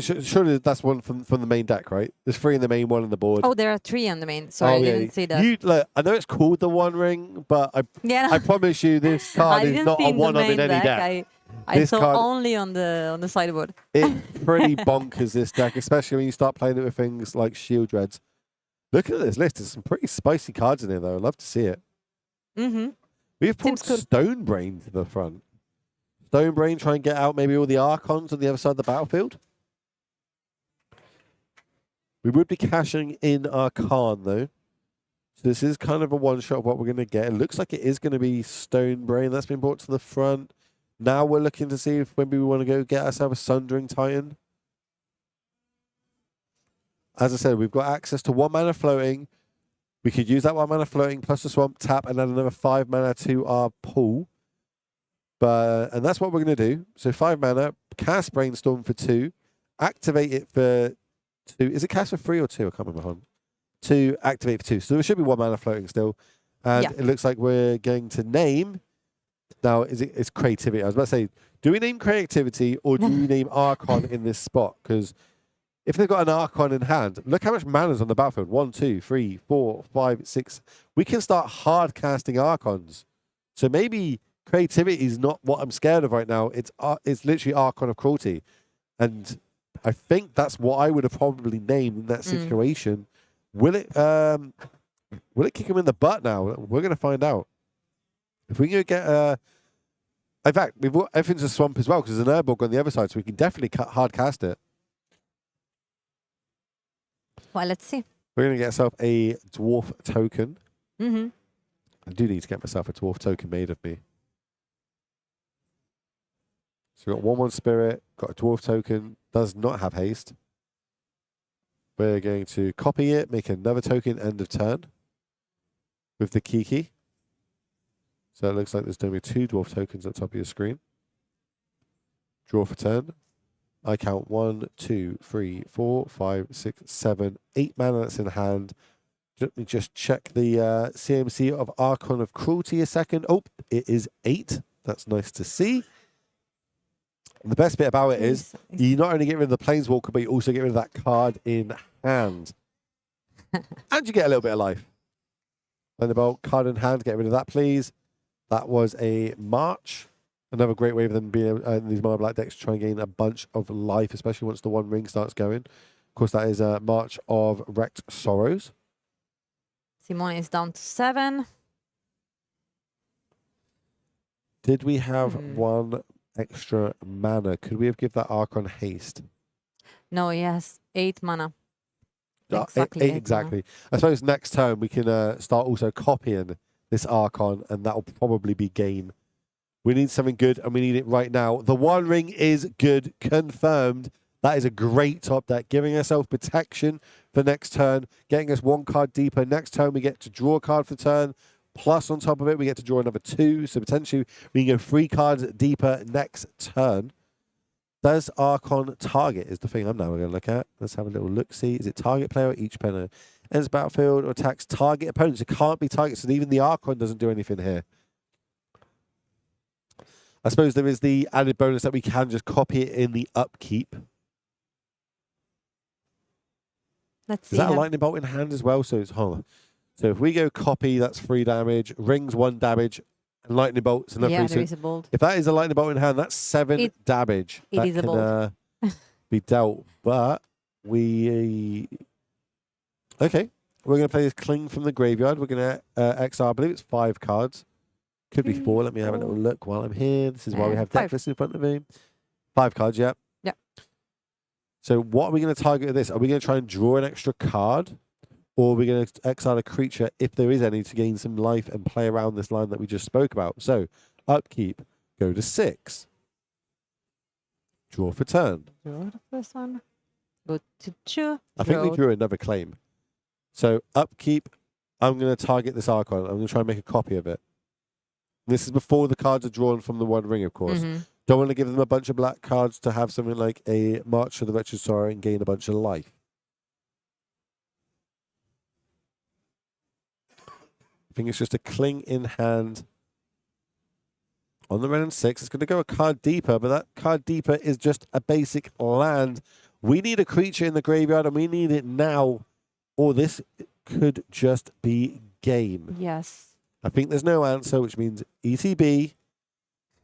Surely that's one from the main deck, right? There's 3 in the main, 1 on the board. Oh, there are 3 on the main. Sorry, I didn't see that. Look, I know it's called the 1 ring, but I promise you this card is not a 1 of in any deck. I saw only on the sideboard. It's pretty bonkers, this deck, especially when you start playing it with things like Shield Dreads. Look at this list. There's some pretty spicy cards in here, though. I'd love to see it. We've pulled Stonebrain to the front. Stonebrain, try and get out maybe all the Archons on the other side of the battlefield. We would be cashing in our Khan, though. So this is kind of a one-shot of what we're going to get. It looks like it is going to be Stonebrain. That's been brought to the front. Now we're looking to see if maybe we want to go get ourselves a Sundering Titan. As I said, we've got access to 1 mana floating. We could use that 1 mana floating plus the swamp tap and add another 5 mana to our pool. And that's what we're going to do. So 5 mana, cast Brainstorm for 2, activate it for 2. Is it cast for 3 or 2? I can't remember. Hold on. 2, activate for 2. So there should be 1 mana floating still. And it looks like we're going to name. Now, it's creativity. I was about to say, do we name creativity or do we name Archon in this spot? Because if they've got an Archon in hand, look how much mana's on the battlefield. 1, 2, 3, 4, 5, 6. We can start hard casting Archons. So maybe creativity is not what I'm scared of right now. It's literally Archon of Cruelty. And I think that's what I would have probably named in that situation. Will it kick him in the butt now? We're going to find out. If we can get in fact, everything's a swamp as well because there's an Urborg on the other side, so we can definitely hard cast it. Well, let's see. We're going to get ourselves a dwarf token. Mm-hmm. I do need to get myself a dwarf token made of me. So we've got 1/1 spirit, got a dwarf token, does not have haste. We're going to copy it, make another token end of turn with the key. So it looks like there's going to be 2 dwarf tokens at the top of your screen. Draw for turn. I count 1, 2, 3, 4, 5, 6, 7, 8 mana that's in hand. Let me just check the CMC of Archon of Cruelty a second. Oh, it is 8. That's nice to see. And the best bit about it is you not only get rid of the Planeswalker, but you also get rid of that card in hand. And you get a little bit of life. And about card in hand, get rid of that, please. That was a March. Another great way of them being in these mono black decks to try and gain a bunch of life, especially once the One Ring starts going. Of course, that is a March of Wrecked Sorrows. Simone is down to 7. Did we have 1 extra mana? Could we have given that Archon haste? No, he has 8 mana. Exactly. Eight mana. Exactly. I suppose next turn we can start also copying this Archon, and that will probably be game. We need something good, and we need it right now. The One Ring is good, confirmed. That is a great top deck, giving ourselves protection for next turn, getting us 1 card deeper. Next turn, we get to draw a card for turn. Plus, on top of it, we get to draw another 2. So potentially, we can go 3 cards deeper next turn. Does Archon target is the thing I'm now going to look at. Let's have a little look-see. Is it target player or each player? Enters battlefield or attacks target opponents. It can't be targets, so even the Archon doesn't do anything here. I suppose there is the added bonus that we can just copy it in the upkeep. Let's see. Is that a lightning bolt in hand as well? So it's So if we go copy, that's 3 damage. Rings 1 damage. And lightning bolts another 3. Yeah, So there is a bolt. if that is a lightning bolt in hand, that's 7 damage. It that is a can bolt. be dealt. But we... Okay. We're going to play this Cling from the Graveyard. We're going to exile, I believe it's 5 cards. Could be 4. Let me have a little look while I'm here. This is why we have deck 5. lists in front of me. 5 cards, yeah. Yeah. So what are we going to target with this? Are we going to try and draw an extra card? Or are we going to exile a creature, if there is any, to gain some life and play around this line that we just spoke about? So, upkeep, go to 6. Draw for turn. Draw the first one. Go to 2. I think we drew another claim. So, upkeep, I'm going to target this Archon. I'm going to try and make a copy of it. This is before the cards are drawn from the One Ring, of course. Don't want to give them a bunch of black cards to have something like a March of the Wretched Sorrow and gain a bunch of life. I think it's just a Cling in hand. On the red and 6, it's going to go a card deeper, but that card deeper is just a basic land. We need a creature in the graveyard, and we need it now, or this could just be game. Yes. I think there's no answer, which means ETB,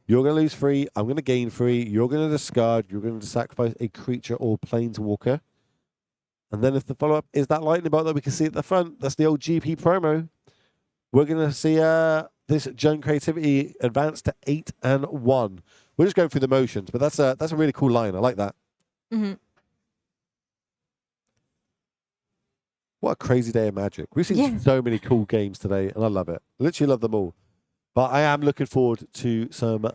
you're going to lose 3, I'm going to gain 3, you're going to discard, you're going to sacrifice a creature or planeswalker. And then if the follow-up is that lightning bolt that we can see at the front, that's the old GP promo. We're going to see this Junk Creativity advance to 8 and 1. We're just going through the motions, but that's a really cool line. I like that. What a crazy day of Magic. We've seen so many cool games today, and I love it. I literally love them all. But I am looking forward to some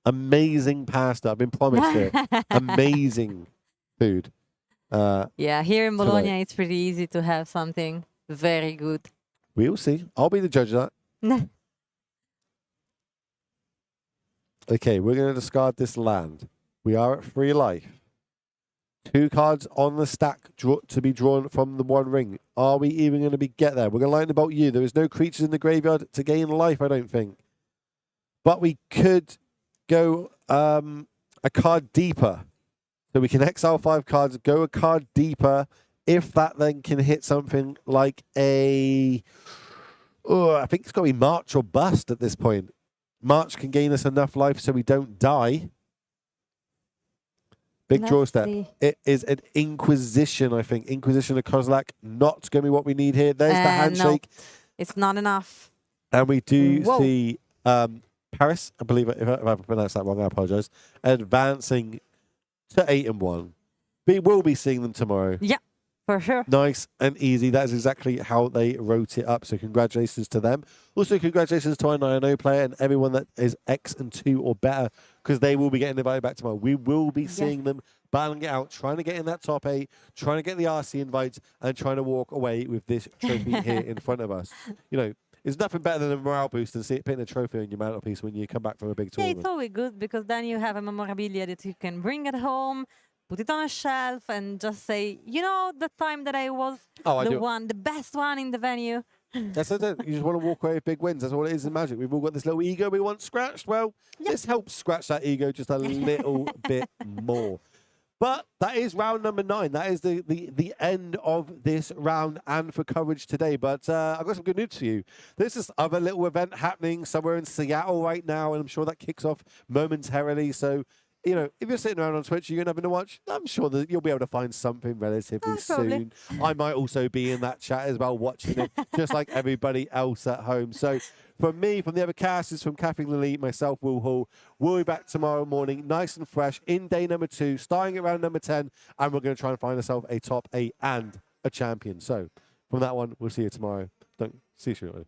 amazing pasta. I've been promised it. Amazing food. Yeah, here in Bologna, tonight. it's pretty easy to have something very good. We'll see. I'll be the judge of that. Okay, we're going to discard this land. We are at 3 life. 2 cards on the stack to be drawn from the One Ring. Are we even going to get there? We're going to lightning bolt you. There is no creatures in the graveyard to gain life, I don't think. But we could go a card deeper. So we can exile 5 cards, go a card deeper. If that then can hit something like a... I think it's got to be March or Bust at this point. March can gain us enough life so we don't die. Big draw Let's step. see. It is an Inquisition, I think. Inquisition of Kozlak, not going to be what we need here. There's the No, handshake. it's not enough. And we do Whoa. see Paris, I believe, if I pronounced that wrong, I apologize, advancing to 8-1. We will be seeing them tomorrow. Yeah, for sure. Nice and easy. That is exactly how they wrote it up. So congratulations to them. Also, congratulations to our 9-0 player and everyone that is X and 2 or better, because they will be getting invited back tomorrow. We will be seeing them battling it out, trying to get in that top 8, trying to get the RC invites, and trying to walk away with this trophy here in front of us. You know, it's nothing better than a morale boost and putting a trophy on your mantelpiece when you come back from a big Yeah, tournament. it's always good because then you have a memorabilia that you can bring at home, put it on a shelf, and just say, you know, the time that I was the best one in the venue. That's it. You just want to walk away with big wins. That's all it is in Magic. We've all got this little ego we want scratched. Well, this helps scratch that ego just a little bit more. But that is round number 9. That is the end of this round and for coverage today. But I've got some good news for you. There's this other little event happening somewhere in Seattle right now, and I'm sure that kicks off momentarily. So, you know, if you're sitting around on Twitch, you're going to have to watch, I'm sure that you'll be able to find something relatively soon. I might also be in that chat as well, watching it, just like everybody else at home. So from me, from the other casters, from Kathy Lilly, myself, Will Hall, we'll be back tomorrow morning, nice and fresh, in day number 2, starting at round number 10, and we're going to try and find ourselves a top 8 and a champion. So from that one, we'll see you tomorrow. See you shortly.